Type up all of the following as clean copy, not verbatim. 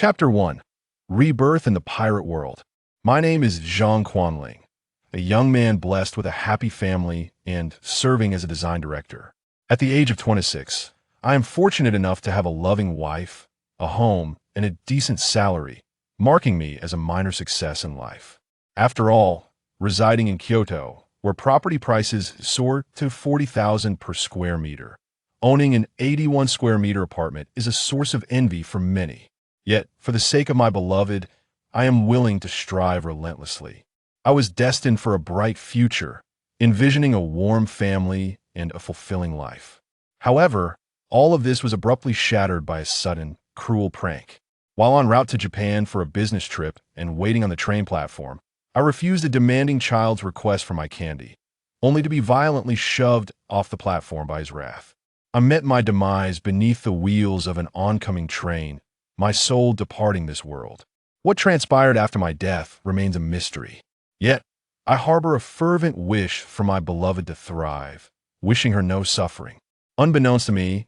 Chapter 1. Rebirth in the Pirate World. My name is Zhang Quanling, a young man blessed with a happy family and serving as a design director. At the age of 26, I am fortunate enough to have a loving wife, a home, and a decent salary, marking me as a minor success in life. After all, residing in Kyoto, where property prices soar to 40,000 per square meter, owning an 81 square meter apartment is a source of envy for many. Yet, for the sake of my beloved, I am willing to strive relentlessly. I was destined for a bright future, envisioning a warm family and a fulfilling life. However, all of this was abruptly shattered by a sudden, cruel prank. While en route to Japan for a business trip and waiting on the train platform, I refused a demanding child's request for my candy, only to be violently shoved off the platform by his wrath. I met my demise beneath the wheels of an oncoming train, my soul departing this world. What transpired after my death remains a mystery. Yet, I harbor a fervent wish for my beloved to thrive, wishing her no suffering. Unbeknownst to me,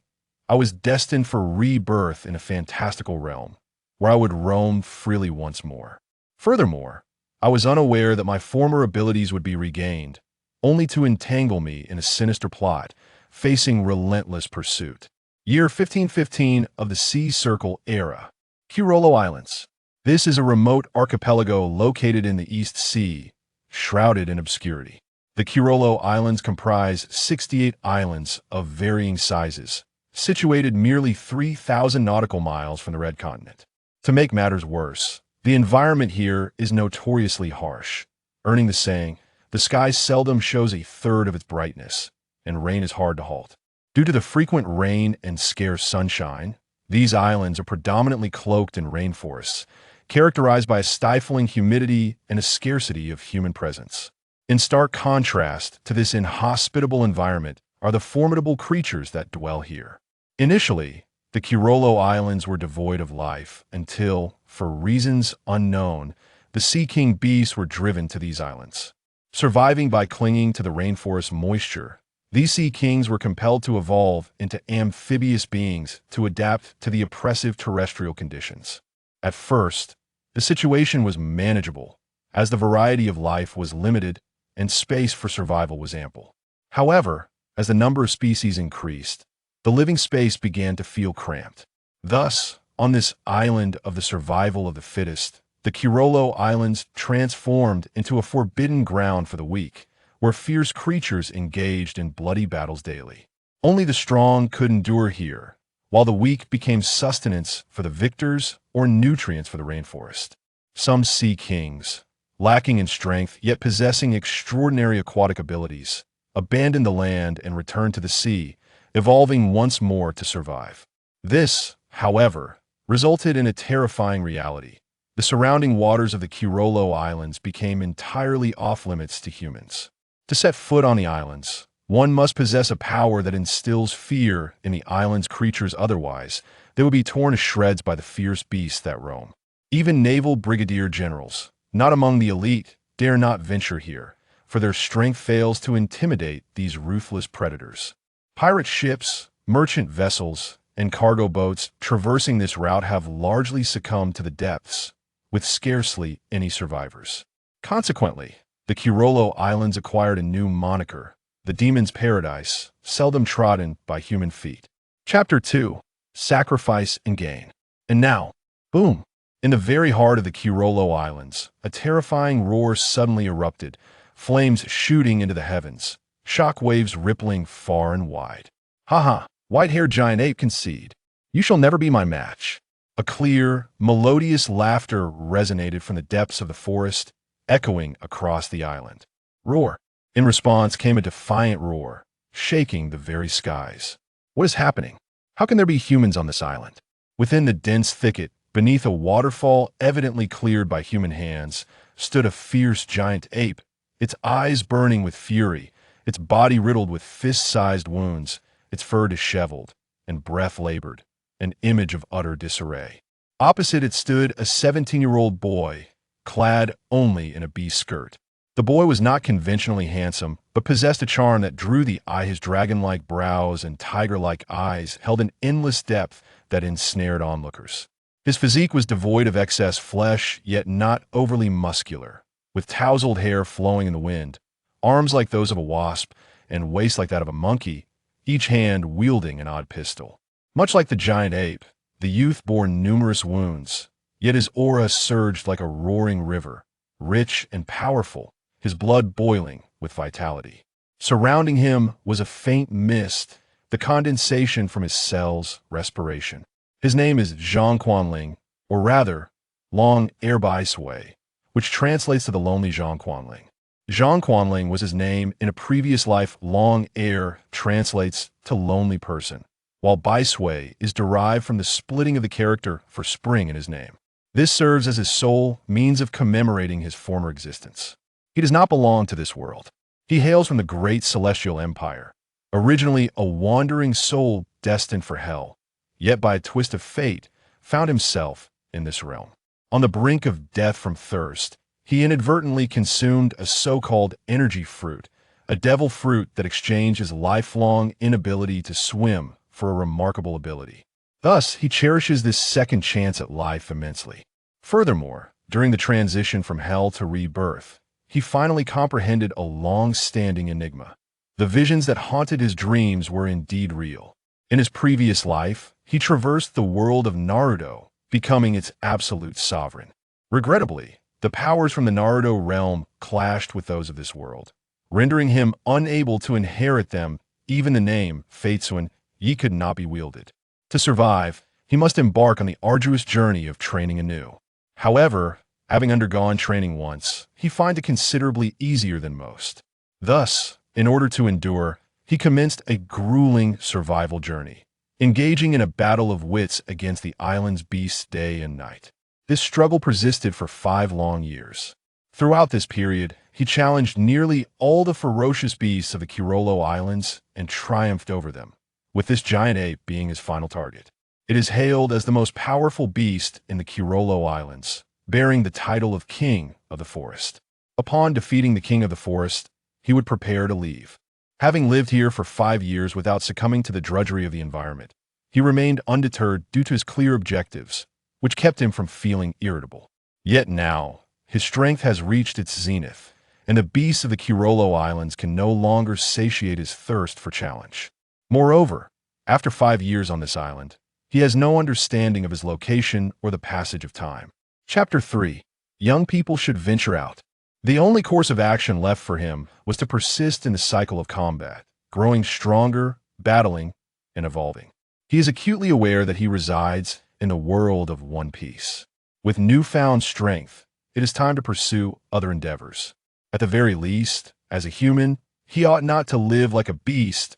I was destined for rebirth in a fantastical realm, where I would roam freely once more. Furthermore, I was unaware that my former abilities would be regained, only to entangle me in a sinister plot, facing relentless pursuit. Year 1515 of the Sea Circle era. Kuro Islands. This is a remote archipelago located in the East Sea, shrouded in obscurity. The Kuro Islands comprise 68 islands of varying sizes, situated merely 3,000 nautical miles from the Red Continent. To make matters worse, the environment here is notoriously harsh, earning the saying, "The sky seldom shows a third of its brightness, and rain is hard to halt." Due to the frequent rain and scarce sunshine, these islands are predominantly cloaked in rainforests, characterized by a stifling humidity and a scarcity of human presence. In stark contrast to this inhospitable environment are the formidable creatures that dwell here. Initially, the Kuro Islands were devoid of life until, for reasons unknown, the Sea King beasts were driven to these islands. Surviving by clinging to the rainforest moisture, these Sea Kings were compelled to evolve into amphibious beings to adapt to the oppressive terrestrial conditions. At first, the situation was manageable, as the variety of life was limited and space for survival was ample. However, as the number of species increased, the living space began to feel cramped. Thus, on this island of the survival of the fittest, the Kuro Islands transformed into a forbidden ground for the weak, where fierce creatures engaged in bloody battles daily. Only the strong could endure here, while the weak became sustenance for the victors or nutrients for the rainforest. Some Sea Kings, lacking in strength yet possessing extraordinary aquatic abilities, abandoned the land and returned to the sea, evolving once more to survive. This, however, resulted in a terrifying reality. The surrounding waters of the Kuro Islands became entirely off-limits to humans. To set foot on the islands, one must possess a power that instills fear in the island's creatures, otherwise, they would be torn to shreds by the fierce beasts that roam. Even naval brigadier generals, not among the elite, dare not venture here, for their strength fails to intimidate these ruthless predators. Pirate ships, merchant vessels, and cargo boats traversing this route have largely succumbed to the depths, with scarcely any survivors. Consequently, the Kuro Islands acquired a new moniker, the Demon's Paradise, seldom trodden by human feet. Chapter 2. Sacrifice and Gain. And now, boom! In the very heart of the Kuro Islands, a terrifying roar suddenly erupted, flames shooting into the heavens, shock waves rippling far and wide. "Haha, white-haired giant ape, concede. You shall never be my match." A clear, melodious laughter resonated from the depths of the forest, echoing across the island. Roar! In response came a defiant roar, shaking the very skies. What is happening? How can there be humans on this island? Within the dense thicket, beneath a waterfall evidently cleared by human hands, stood a fierce giant ape, its eyes burning with fury, its body riddled with fist-sized wounds, its fur disheveled, and breath labored, an image of utter disarray. Opposite it stood a 17-year-old boy, clad only in a beast skirt. The boy was not conventionally handsome, but possessed a charm that drew the eye. His dragon-like brows and tiger-like eyes held an endless depth that ensnared onlookers. His physique was devoid of excess flesh, yet not overly muscular, with tousled hair flowing in the wind, arms like those of a wasp, and waist like that of a monkey, each hand wielding an odd pistol. Much like the giant ape, the youth bore numerous wounds, yet his aura surged like a roaring river, rich and powerful, his blood boiling with vitality. Surrounding him was a faint mist, the condensation from his cell's respiration. His name is Zhang Quanling, or rather, Long Air Bai Sui, which translates to the lonely Zhang Quanling. Zhang Quanling was his name in a previous life. Long Air translates to lonely person, while Bai Sui is derived from the splitting of the character for spring in his name. This serves as his sole means of commemorating his former existence. He does not belong to this world. He hails from the great celestial empire, originally a wandering soul destined for hell, yet by a twist of fate, found himself in this realm. On the brink of death from thirst, he inadvertently consumed a so-called energy fruit, a devil fruit that exchanged his lifelong inability to swim for a remarkable ability. Thus, he cherishes this second chance at life immensely. Furthermore, during the transition from hell to rebirth, he finally comprehended a long-standing enigma. The visions that haunted his dreams were indeed real. In his previous life, he traversed the world of Naruto, becoming its absolute sovereign. Regrettably, the powers from the Naruto realm clashed with those of this world, rendering him unable to inherit them. Even the name, fateful, could not be wielded. To survive, he must embark on the arduous journey of training anew. However, having undergone training once, he finds it considerably easier than most. Thus, in order to endure, he commenced a grueling survival journey, engaging in a battle of wits against the island's beasts day and night. This struggle persisted for 5 long years. Throughout this period, he challenged nearly all the ferocious beasts of the Kuro Islands and triumphed over them, with this giant ape being his final target. It is hailed as the most powerful beast in the Kuro Islands, bearing the title of King of the Forest. Upon defeating the King of the Forest, he would prepare to leave. Having lived here for 5 years without succumbing to the drudgery of the environment, he remained undeterred due to his clear objectives, which kept him from feeling irritable. Yet now, his strength has reached its zenith, and the beasts of the Kuro Islands can no longer satiate his thirst for challenge. Moreover, after 5 years on this island, he has no understanding of his location or the passage of time. Chapter 3. Young people should venture out. The only course of action left for him was to persist in the cycle of combat, growing stronger, battling, and evolving. He is acutely aware that he resides in the world of One Piece. With newfound strength, it is time to pursue other endeavors. At the very least, as a human, he ought not to live like a beast,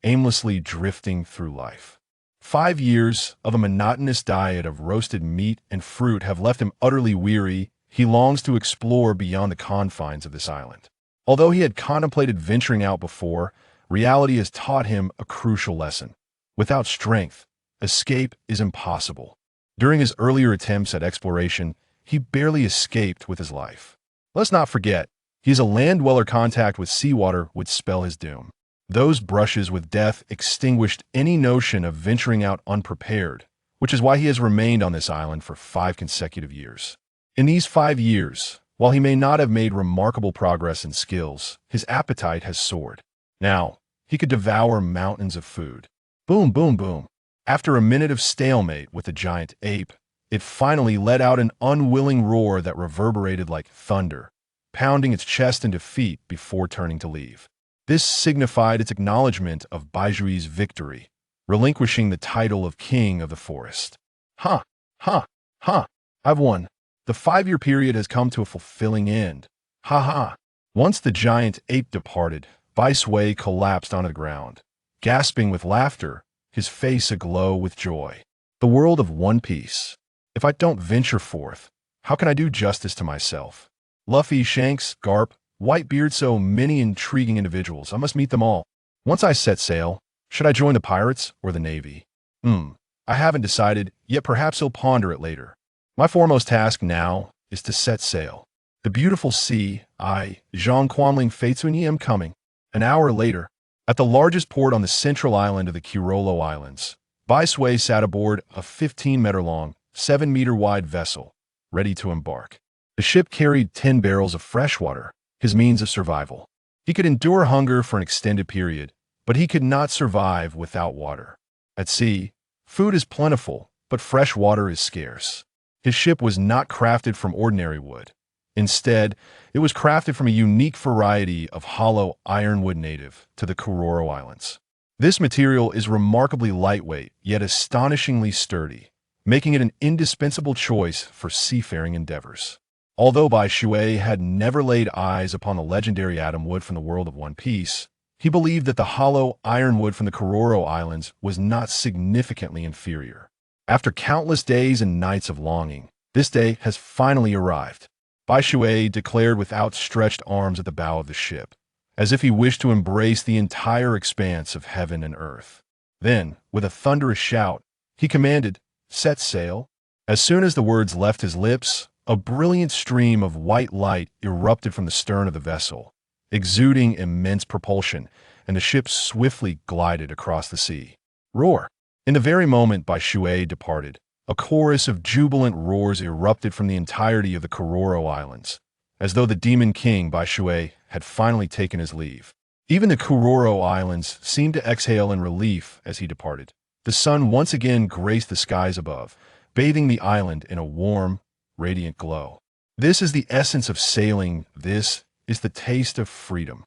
aimlessly drifting through life. 5 years of a monotonous diet of roasted meat and fruit have left him utterly weary. He longs to explore beyond the confines of this island. Although he had contemplated venturing out before, reality has taught him a crucial lesson. Without strength, escape is impossible. During his earlier attempts at exploration, he barely escaped with his life. Let's not forget, he is a land-dweller. Contact with seawater would spell his doom. Those brushes with death extinguished any notion of venturing out unprepared, which is why he has remained on this island for 5 consecutive years. In these 5 years, while he may not have made remarkable progress in skills, his appetite has soared. Now, he could devour mountains of food. Boom, boom, boom. After a minute of stalemate with the giant ape, it finally let out an unwilling roar that reverberated like thunder, pounding its chest in defeat before turning to leave. This signified its acknowledgement of Baijui's victory, relinquishing the title of King of the Forest. Ha! Ha! Ha! I've won. The 5-year period has come to a fulfilling end. Ha ha! Once the giant ape departed, Bai Sui collapsed onto the ground, gasping with laughter, his face aglow with joy. The world of One Piece. If I don't venture forth, how can I do justice to myself? Luffy, Shanks, Garp, Whitebeard, so many intriguing individuals. I must meet them all. Once I set sail, should I join the pirates or the navy? I haven't decided, yet perhaps I'll ponder it later. My foremost task now is to set sail. The beautiful sea, Zhang Quanling fateful am coming. An hour later, at the largest port on the central island of the Kuro Islands, Bai Sui sat aboard a 15-meter-long, 7-meter-wide vessel, ready to embark. The ship carried 10 barrels of fresh water, his means of survival. He could endure hunger for an extended period, but he could not survive without water. At sea, food is plentiful, but fresh water is scarce. His ship was not crafted from ordinary wood. Instead, it was crafted from a unique variety of hollow ironwood native to the Kuro Islands. This material is remarkably lightweight, yet astonishingly sturdy, making it an indispensable choice for seafaring endeavors. Although Bai Shui had never laid eyes upon the legendary atom wood from the world of One Piece, he believed that the hollow ironwood from the Kuro Islands was not significantly inferior. After countless days and nights of longing, this day has finally arrived. Bai Shui declared with outstretched arms at the bow of the ship, as if he wished to embrace the entire expanse of heaven and earth. Then, with a thunderous shout, he commanded, "Set sail." As soon as the words left his lips, a brilliant stream of white light erupted from the stern of the vessel, exuding immense propulsion, and the ship swiftly glided across the sea. Roar! In the very moment Bai Shui departed, a chorus of jubilant roars erupted from the entirety of the Kuro Islands, as though the Demon King Bai Shui had finally taken his leave. Even the Kuro Islands seemed to exhale in relief as he departed. The sun once again graced the skies above, bathing the island in a warm, radiant glow. This is the essence of sailing. This is the taste of freedom.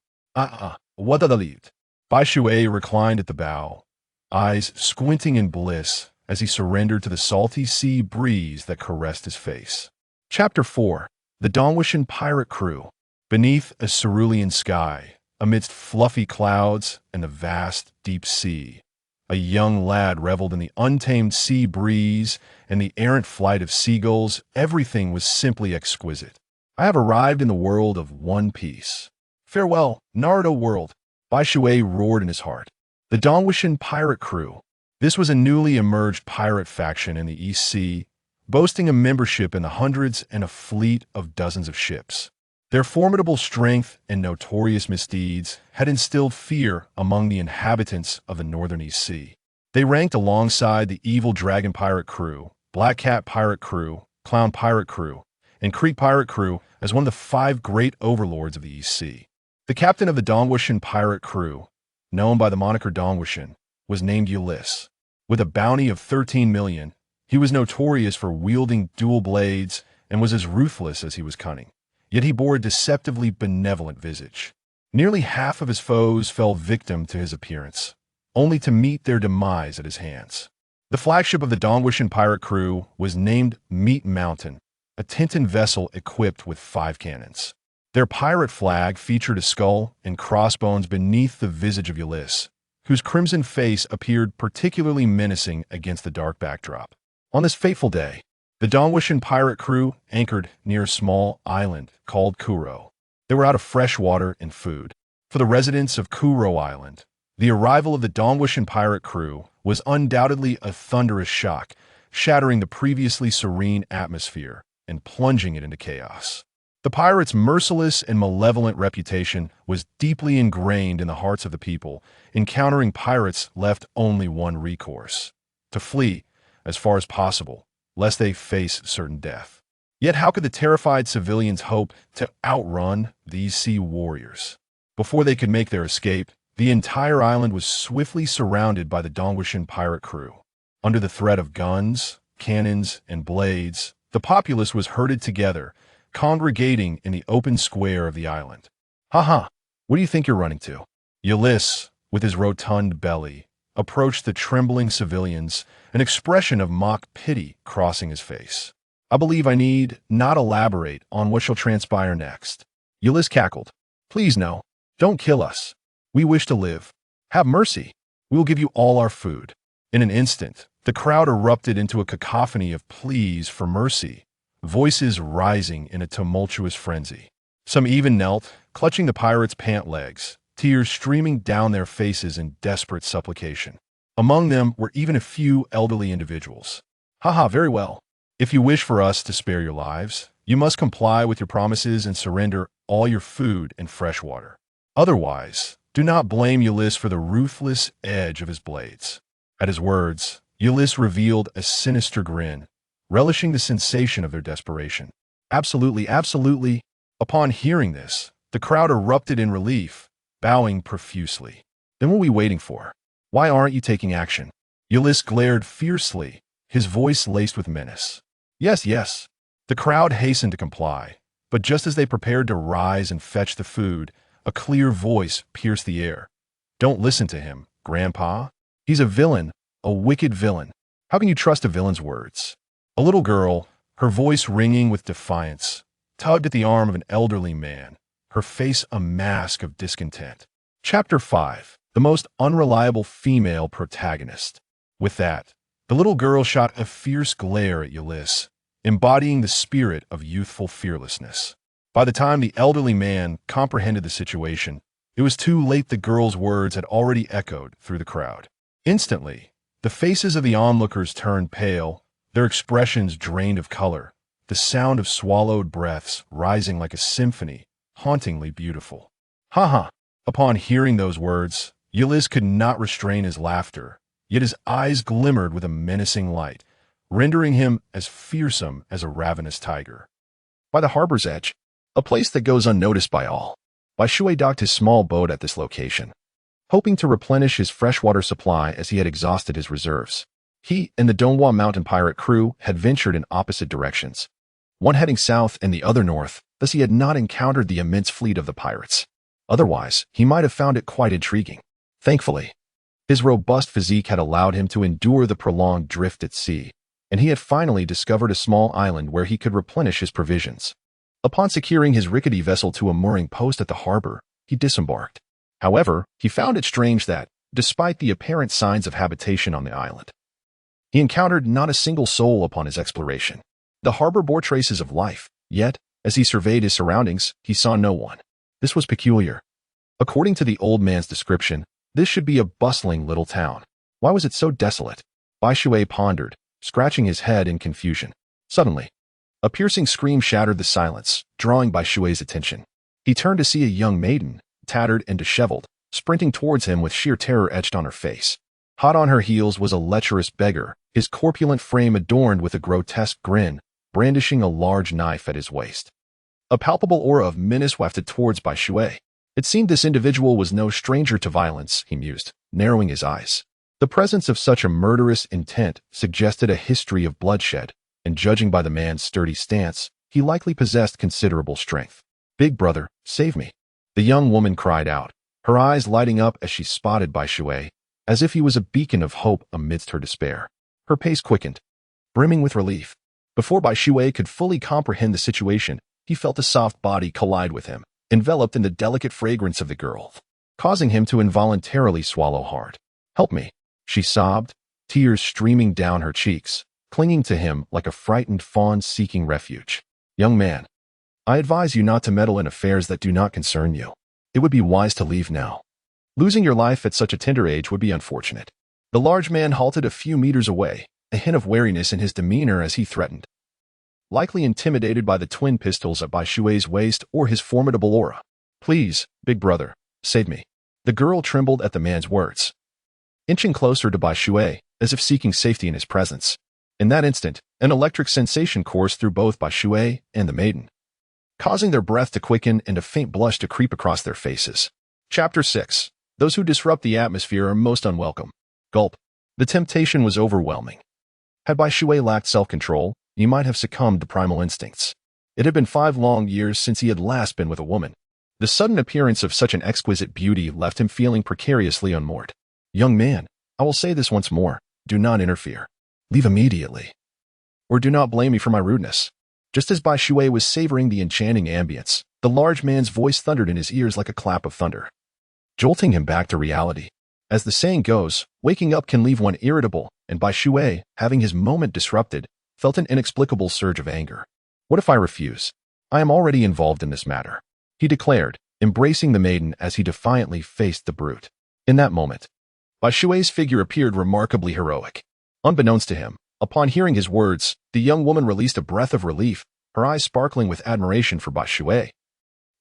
What did I leave? Bai Shui reclined at the bow, eyes squinting in bliss as he surrendered to the salty sea breeze that caressed his face. Chapter 4. The Dongwushun Pirate Crew. Beneath a cerulean sky, amidst fluffy clouds and the vast, deep sea, a young lad reveled in the untamed sea breeze and the errant flight of seagulls. Everything was simply exquisite. I have arrived in the world of One Piece. Farewell, Naruto world, Bai Shui roared in his heart. The Dongwushun Pirate Crew. This was a newly emerged pirate faction in the East Sea, boasting a membership in the hundreds and a fleet of dozens of ships. Their formidable strength and notorious misdeeds had instilled fear among the inhabitants of the northern East Sea. They ranked alongside the evil Dragon Pirate Crew, Black Cat Pirate Crew, Clown Pirate Crew, and Creek Pirate Crew as one of the 5 great overlords of the East Sea. The captain of the Dongwushun Pirate Crew, known by the moniker Dongwushun, was named Ulysses. With a bounty of 13 million, he was notorious for wielding dual blades and was as ruthless as he was cunning. Yet he bore a deceptively benevolent visage. Nearly half of his foes fell victim to his appearance, only to meet their demise at his hands. The flagship of the Dongwushun Pirate Crew was named Meat Mountain, a Tintin vessel equipped with 5 cannons. Their pirate flag featured a skull and crossbones beneath the visage of Ulysses, whose crimson face appeared particularly menacing against the dark backdrop. On this fateful day, the Dongwushun Pirate Crew anchored near a small island called Kuro. They were out of fresh water and food. For the residents of Kuro Island, the arrival of the Dongwushun Pirate Crew was undoubtedly a thunderous shock, shattering the previously serene atmosphere and plunging it into chaos. The pirates' merciless and malevolent reputation was deeply ingrained in the hearts of the people. Encountering pirates left only one recourse: to flee as far as possible, lest they face certain death. Yet how could the terrified civilians hope to outrun these sea warriors? Before they could make their escape, the entire island was swiftly surrounded by the Dongwushun Pirate Crew. Under the threat of guns, cannons, and blades, the populace was herded together, congregating in the open square of the island. Haha, what do you think you're running to? Ulysses, with his rotund belly, approached the trembling civilians, an expression of mock pity crossing his face. I believe I need not elaborate on what shall transpire next. Ulysses cackled. Please no, don't kill us. We wish to live. Have mercy. We will give you all our food. In an instant, the crowd erupted into a cacophony of pleas for mercy, voices rising in a tumultuous frenzy. Some even knelt, clutching the pirates' pant legs, tears streaming down their faces in desperate supplication. Among them were even a few elderly individuals. Haha, very well. If you wish for us to spare your lives, you must comply with your promises and surrender all your food and fresh water. Otherwise, do not blame Ulysses for the ruthless edge of his blades. At his words, Ulysses revealed a sinister grin, relishing the sensation of their desperation. Absolutely, absolutely. Upon hearing this, the crowd erupted in relief, bowing profusely. Then what are we waiting for? Why aren't you taking action? Ulysses glared fiercely, his voice laced with menace. Yes, yes. The crowd hastened to comply, but just as they prepared to rise and fetch the food, a clear voice pierced the air. Don't listen to him, Grandpa. He's a villain, a wicked villain. How can you trust a villain's words? A little girl, her voice ringing with defiance, tugged at the arm of an elderly man, her face a mask of discontent. Chapter 5. The most unreliable female protagonist. With that, the little girl shot a fierce glare at Ulysses, embodying the spirit of youthful fearlessness. By the time the elderly man comprehended the situation, it was too late. The girl's words had already echoed through the crowd. Instantly, the faces of the onlookers turned pale, their expressions drained of color, the sound of swallowed breaths rising like a symphony, hauntingly beautiful. Ha ha! Upon hearing those words, Ulysses could not restrain his laughter, yet his eyes glimmered with a menacing light, rendering him as fearsome as a ravenous tiger. By the harbor's edge, a place that goes unnoticed by all, Bai Shui docked his small boat at this location, hoping to replenish his freshwater supply as he had exhausted his reserves. He and the Donghua mountain pirate crew had ventured in opposite directions, one heading south and the other north, thus he had not encountered the immense fleet of the pirates. Otherwise, he might have found it quite intriguing. Thankfully, his robust physique had allowed him to endure the prolonged drift at sea, and he had finally discovered a small island where he could replenish his provisions. Upon securing his rickety vessel to a mooring post at the harbor, he disembarked. However, he found it strange that, despite the apparent signs of habitation on the island, he encountered not a single soul upon his exploration. The harbor bore traces of life, yet, as he surveyed his surroundings, he saw no one. This was peculiar. According to the old man's description, this should be a bustling little town. Why was it so desolate? Bai Shui pondered, scratching his head in confusion. Suddenly, a piercing scream shattered the silence, drawing Bai Shui's attention. He turned to see a young maiden, tattered and disheveled, sprinting towards him with sheer terror etched on her face. Hot on her heels was a lecherous beggar, his corpulent frame adorned with a grotesque grin, brandishing a large knife at his waist. A palpable aura of menace wafted towards Bai Shui. It seemed this individual was no stranger to violence, he mused, narrowing his eyes. The presence of such a murderous intent suggested a history of bloodshed, and judging by the man's sturdy stance, he likely possessed considerable strength. Big brother, save me. The young woman cried out, her eyes lighting up as she spotted Bai Shui, as if he was a beacon of hope amidst her despair. Her pace quickened, brimming with relief. Before Bai Shui could fully comprehend the situation, he felt a soft body collide with him, enveloped in the delicate fragrance of the girl, causing him to involuntarily swallow hard. Help me, she sobbed, tears streaming down her cheeks, clinging to him like a frightened fawn seeking refuge. Young man, I advise you not to meddle in affairs that do not concern you. It would be wise to leave now. Losing your life at such a tender age would be unfortunate. The large man halted a few meters away, a hint of wariness in his demeanor as he threatened, likely intimidated by the twin pistols at Bai Shui's waist or his formidable aura. Please, big brother, save me. The girl trembled at the man's words, inching closer to Bai Shui, as if seeking safety in his presence. In that instant, an electric sensation coursed through both Bai Shui and the maiden, causing their breath to quicken and a faint blush to creep across their faces. Chapter 6. Those who disrupt the atmosphere are most unwelcome. Gulp. The temptation was overwhelming. Had Bai Shui lacked self-control, he might have succumbed to primal instincts. It had been 5 long years since he had last been with a woman. The sudden appearance of such an exquisite beauty left him feeling precariously unmoored. Young man, I will say this once more, do not interfere. Leave immediately. Or do not blame me for my rudeness. Just as Bai Shui was savoring the enchanting ambience, the large man's voice thundered in his ears like a clap of thunder, jolting him back to reality. As the saying goes, waking up can leave one irritable, and Bai Shui, having his moment disrupted, felt an inexplicable surge of anger. What if I refuse? I am already involved in this matter, he declared, embracing the maiden as he defiantly faced the brute. In that moment, Bai Shui's figure appeared remarkably heroic. Unbeknownst to him, upon hearing his words, the young woman released a breath of relief, her eyes sparkling with admiration for Bai Shui,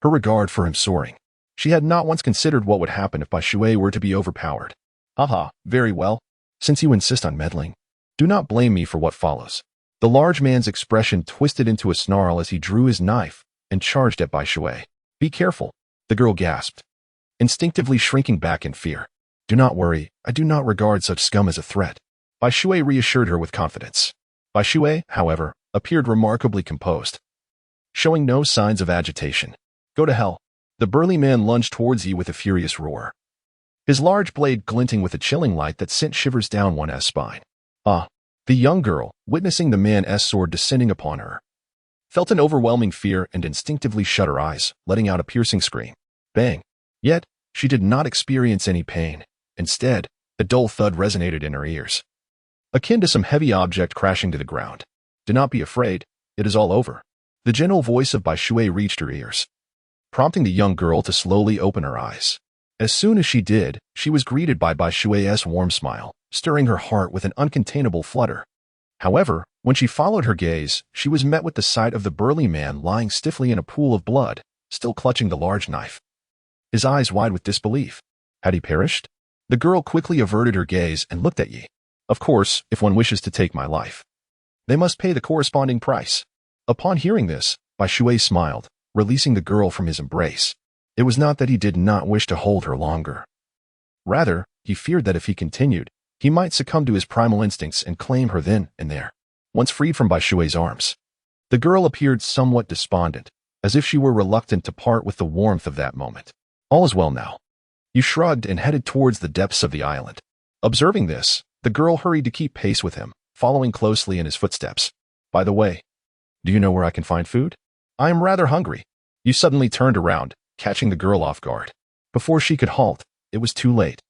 her regard for him soaring. She had not once considered what would happen if Bai Shui were to be overpowered. Haha, very well. Since you insist on meddling, do not blame me for what follows. The large man's expression twisted into a snarl as he drew his knife and charged at Bai Shui. "Be careful," the girl gasped, instinctively shrinking back in fear. "Do not worry, I do not regard such scum as a threat," Bai Shui reassured her with confidence. Bai Shui, however, appeared remarkably composed, showing no signs of agitation. "Go to hell." The burly man lunged towards Yi with a furious roar, his large blade glinting with a chilling light that sent shivers down one's spine. The young girl, witnessing the man's sword descending upon her, felt an overwhelming fear and instinctively shut her eyes, letting out a piercing scream. Bang! Yet, she did not experience any pain. Instead, a dull thud resonated in her ears, akin to some heavy object crashing to the ground. "Do not be afraid, it is all over." The gentle voice of Bai Shui reached her ears, prompting the young girl to slowly open her eyes. As soon as she did, she was greeted by Bai Shui's warm smile, stirring her heart with an uncontainable flutter. However, when she followed her gaze, she was met with the sight of the burly man lying stiffly in a pool of blood, still clutching the large knife, his eyes wide with disbelief. Had he perished? The girl quickly averted her gaze and looked at Yi. "Of course, if one wishes to take my life, they must pay the corresponding price." Upon hearing this, Bai Shui smiled, releasing the girl from his embrace. It was not that he did not wish to hold her longer. Rather, he feared that if he continued, he might succumb to his primal instincts and claim her then and there. Once freed from Bai Shui's arms, the girl appeared somewhat despondent, as if she were reluctant to part with the warmth of that moment. "All is well now." You shrugged and headed towards the depths of the island. Observing this, the girl hurried to keep pace with him, following closely in his footsteps. "By the way, do you know where I can find food? I am rather hungry." You suddenly turned around, catching the girl off guard. Before she could halt, it was too late.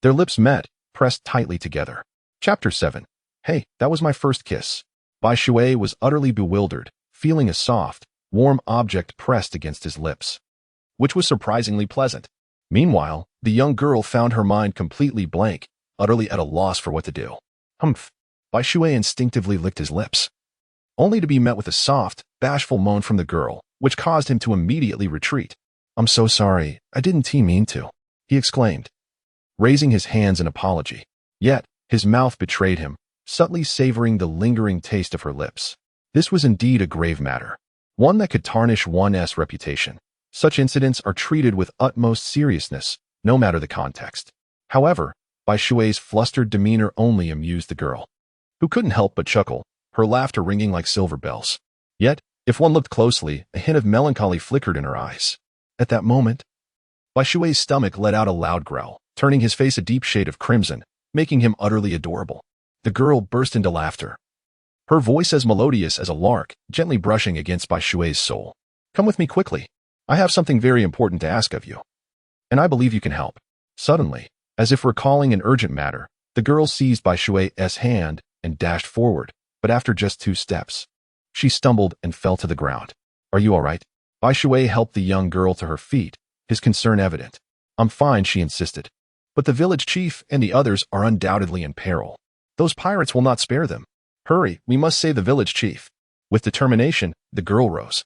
Their lips met, pressed tightly together. Chapter 7. "Hey, that was my first kiss." Bai Shui was utterly bewildered, feeling a soft, warm object pressed against his lips, which was surprisingly pleasant. Meanwhile, the young girl found her mind completely blank, utterly at a loss for what to do. "Humph." Bai Shui instinctively licked his lips, only to be met with a soft, bashful moan from the girl, which caused him to immediately retreat. "I'm so sorry, I didn't mean to," he exclaimed, raising his hands in apology. Yet, his mouth betrayed him, subtly savoring the lingering taste of her lips. This was indeed a grave matter, one that could tarnish one's reputation. Such incidents are treated with utmost seriousness, no matter the context. However, Bai Shui's flustered demeanor only amused the girl, who couldn't help but chuckle, her laughter ringing like silver bells. Yet, if one looked closely, a hint of melancholy flickered in her eyes. At that moment, Bai Shui's stomach let out a loud growl, turning his face a deep shade of crimson, making him utterly adorable. The girl burst into laughter, her voice as melodious as a lark, gently brushing against Bai Shui's soul. "Come with me quickly. I have something very important to ask of you, and I believe you can help." Suddenly, as if recalling an urgent matter, the girl seized Bai Shui's hand and dashed forward, but after just 2 steps, she stumbled and fell to the ground. "Are you all right?" Bai Shui helped the young girl to her feet, his concern evident. "I'm fine," she insisted. "But the village chief and the others are undoubtedly in peril. Those pirates will not spare them. Hurry, we must save the village chief." With determination, the girl rose,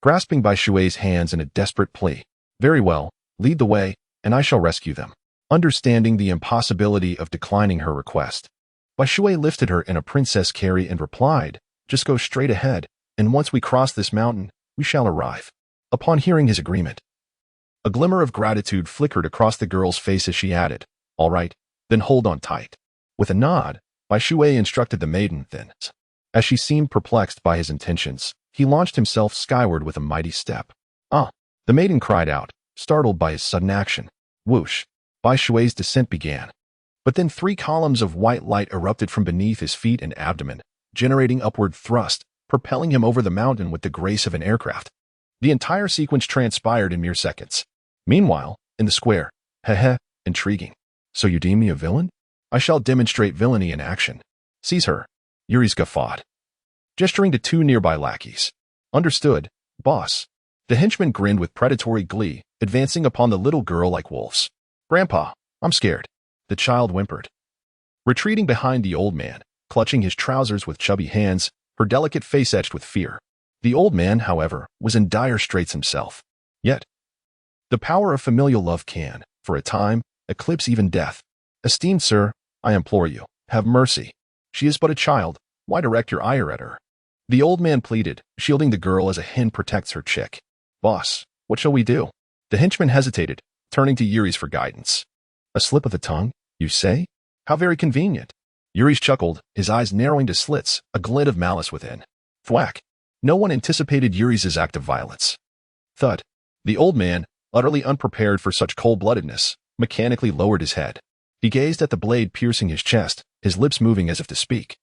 grasping Bai Shui's hands in a desperate plea. "Very well, lead the way, and I shall rescue them." Understanding the impossibility of declining her request, Bai Shui lifted her in a princess carry and replied, "Just go straight ahead, and once we cross this mountain, we shall arrive." Upon hearing his agreement, a glimmer of gratitude flickered across the girl's face as she added, "All right, then hold on tight." With a nod, Bai Shui instructed the maiden then. As she seemed perplexed by his intentions, he launched himself skyward with a mighty step. "Ah!" the maiden cried out, startled by his sudden action. Whoosh! Bai Shui's descent began. But then 3 columns of white light erupted from beneath his feet and abdomen, generating upward thrust, propelling him over the mountain with the grace of an aircraft. The entire sequence transpired in mere seconds. Meanwhile, in the square, intriguing. "So you deem me a villain? I shall demonstrate villainy in action." "Seize her." Yuri's guffawed, gesturing to 2 nearby lackeys. "Understood, boss." The henchmen grinned with predatory glee, advancing upon the little girl like wolves. "Grandpa, I'm scared," the child whimpered, retreating behind the old man, clutching his trousers with chubby hands, her delicate face etched with fear. The old man, however, was in dire straits himself. Yet, the power of familial love can, for a time, eclipse even death. "Esteemed sir, I implore you, have mercy. She is but a child, Why direct your ire at her? The old man pleaded, shielding the girl as a hen protects her chick. Boss, what shall we do? The henchman hesitated, turning to Yuri's for guidance. A slip of the tongue, you say? How very convenient. Yuri's chuckled, his eyes narrowing to slits, a glint of malice within. Thwack. No one anticipated Yuri's act of violence. Thud. The old man, utterly unprepared for such cold-bloodedness, mechanically lowered his head. He gazed at the blade piercing his chest, his lips moving as if to speak.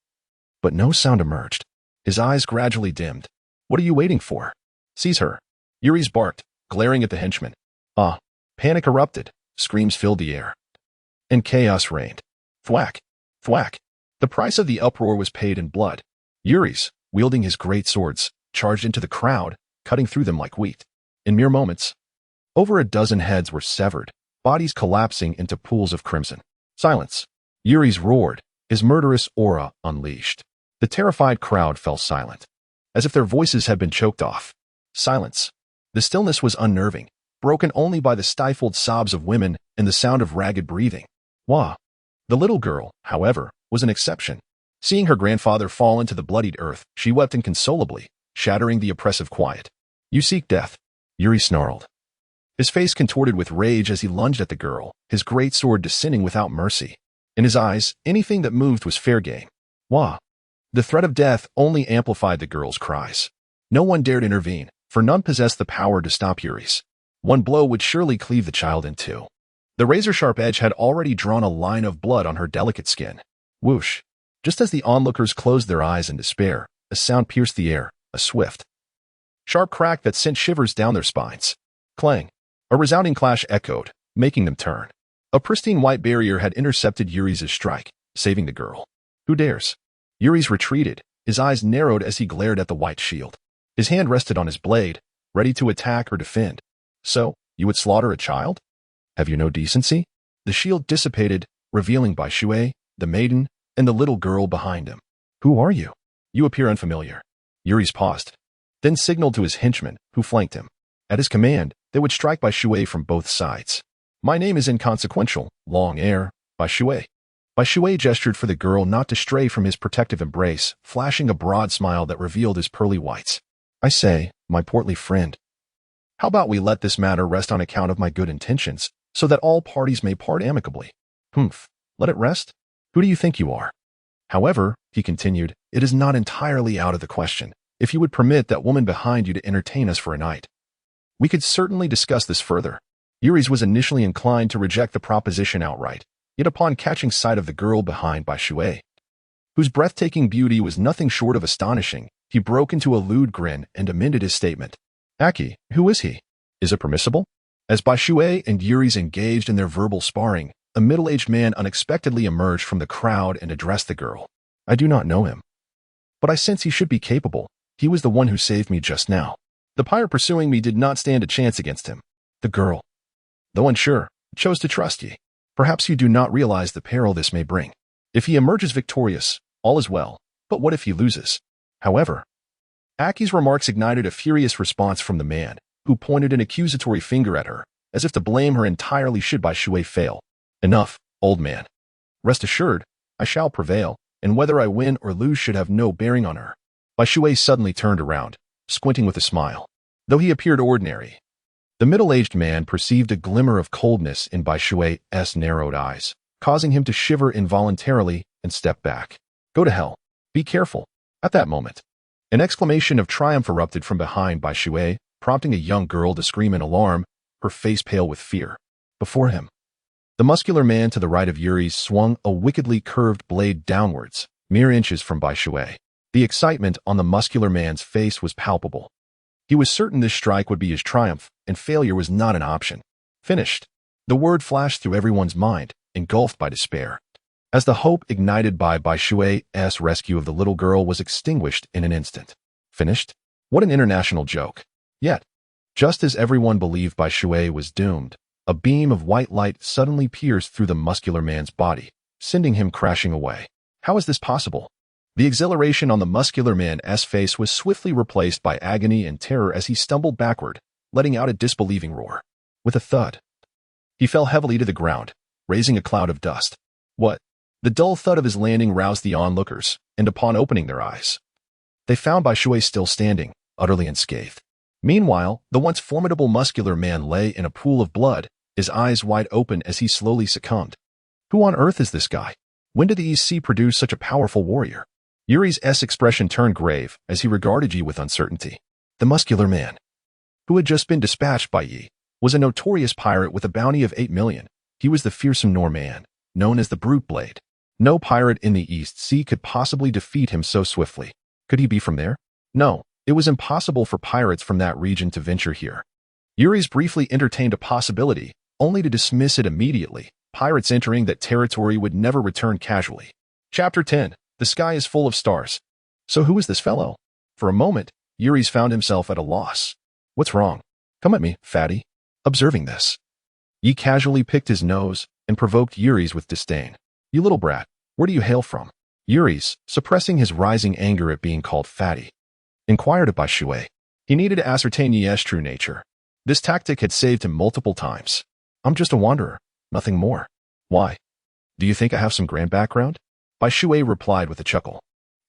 But no sound emerged. His eyes gradually dimmed. What are you waiting for? Seize her. Yuri's barked, glaring at the henchman. Ah. Panic erupted. Screams filled the air. And chaos reigned. Thwack. Thwack. The price of the uproar was paid in blood. Yuri's, wielding his great swords, charged into the crowd, cutting through them like wheat. In mere moments, over a dozen heads were severed, bodies collapsing into pools of crimson. Silence. Yuri's roared, his murderous aura unleashed. The terrified crowd fell silent, as if their voices had been choked off. Silence. The stillness was unnerving, broken only by the stifled sobs of women and the sound of ragged breathing. Wah. The little girl, however, was an exception. Seeing her grandfather fall into the bloodied earth, she wept inconsolably, shattering the oppressive quiet. You seek death, Yuri snarled. His face contorted with rage as he lunged at the girl, his great sword descending without mercy. In his eyes, anything that moved was fair game. Wah. The threat of death only amplified the girl's cries. No one dared intervene, for none possessed the power to stop Yuri's. One blow would surely cleave the child in two. The razor-sharp edge had already drawn a line of blood on her delicate skin. Whoosh. Just as the onlookers closed their eyes in despair, a sound pierced the air, a swift, sharp crack that sent shivers down their spines. Clang. A resounding clash echoed, making them turn. A pristine white barrier had intercepted Yuri's strike, saving the girl. Who dares? Yuri's retreated, his eyes narrowed as he glared at the white shield. His hand rested on his blade, ready to attack or defend. So, you would slaughter a child? Have you no decency? The shield dissipated, revealing Bai Shui, the maiden, and the little girl behind him. Who are you? You appear unfamiliar. Yuri's paused, then signaled to his henchmen, who flanked him. At his command, they would strike Bai Shui from both sides. My name is inconsequential, long heir, Bai Shui. Bai Shui gestured for the girl not to stray from his protective embrace, flashing a broad smile that revealed his pearly whites. I say, my portly friend, how about we let this matter rest on account of my good intentions, so that all parties may part amicably? Humph, let it rest? Who do you think you are? However, he continued, it is not entirely out of the question, if you would permit that woman behind you to entertain us for a night. We could certainly discuss this further. Yuri's was initially inclined to reject the proposition outright, yet upon catching sight of the girl behind Bai Shui, whose breathtaking beauty was nothing short of astonishing, he broke into a lewd grin and amended his statement. Aki, who is he? Is it permissible? As Bai Shui and Yuri's engaged in their verbal sparring, a middle-aged man unexpectedly emerged from the crowd and addressed the girl. I do not know him, but I sense he should be capable. He was the one who saved me just now. The pirate pursuing me did not stand a chance against him. The girl, though unsure, chose to trust ye. Perhaps you do not realize the peril this may bring. If he emerges victorious, all is well, but what if he loses? However, Aki's remarks ignited a furious response from the man, who pointed an accusatory finger at her, as if to blame her entirely should Bai Shui fail. Enough, old man. Rest assured, I shall prevail, and whether I win or lose should have no bearing on her. Bai Shui suddenly turned around, squinting with a smile. Though he appeared ordinary, the middle-aged man perceived a glimmer of coldness in Bai Shui's narrowed eyes, causing him to shiver involuntarily and step back. Go to hell. Be careful. At that moment, an exclamation of triumph erupted from behind Bai Shui, prompting a young girl to scream in alarm, her face pale with fear. Before him, the muscular man to the right of Yuri's swung a wickedly curved blade downwards, mere inches from Bai Shui. The excitement on the muscular man's face was palpable. He was certain this strike would be his triumph, and failure was not an option. Finished. The word flashed through everyone's mind, engulfed by despair, as the hope ignited by Bai Shui's rescue of the little girl was extinguished in an instant. Finished? What an international joke. Yet, just as everyone believed Bai Shui was doomed, a beam of white light suddenly pierced through the muscular man's body, sending him crashing away. How is this possible? The exhilaration on the muscular man's face was swiftly replaced by agony and terror as he stumbled backward, letting out a disbelieving roar. With a thud, he fell heavily to the ground, raising a cloud of dust. What? The dull thud of his landing roused the onlookers, and upon opening their eyes, they found Bai Shui still standing, utterly unscathed. Meanwhile, the once formidable muscular man lay in a pool of blood, his eyes wide open as he slowly succumbed. Who on earth is this guy? When did the EC produce such a powerful warrior? Yuri's expression turned grave as he regarded Yi with uncertainty. The muscular man, who had just been dispatched by Yi, was a notorious pirate with a bounty of 8 million. He was the fearsome Norman, known as the Brute Blade. No pirate in the East Sea could possibly defeat him so swiftly. Could he be from there? No, it was impossible for pirates from that region to venture here. Yuri's briefly entertained a possibility, only to dismiss it immediately. Pirates entering that territory would never return casually. Chapter 10. The sky is full of stars. So who is this fellow? For a moment, Yuri's found himself at a loss. What's wrong? Come at me, fatty. Observing this, Yi casually picked his nose and provoked Yuri's with disdain. You little brat, where do you hail from? Yuri's, suppressing his rising anger at being called fatty, inquired of Bai Shui. He needed to ascertain Yi's true nature. This tactic had saved him multiple times. I'm just a wanderer, nothing more. Why? Do you think I have some grand background? Bai Shui replied with a chuckle.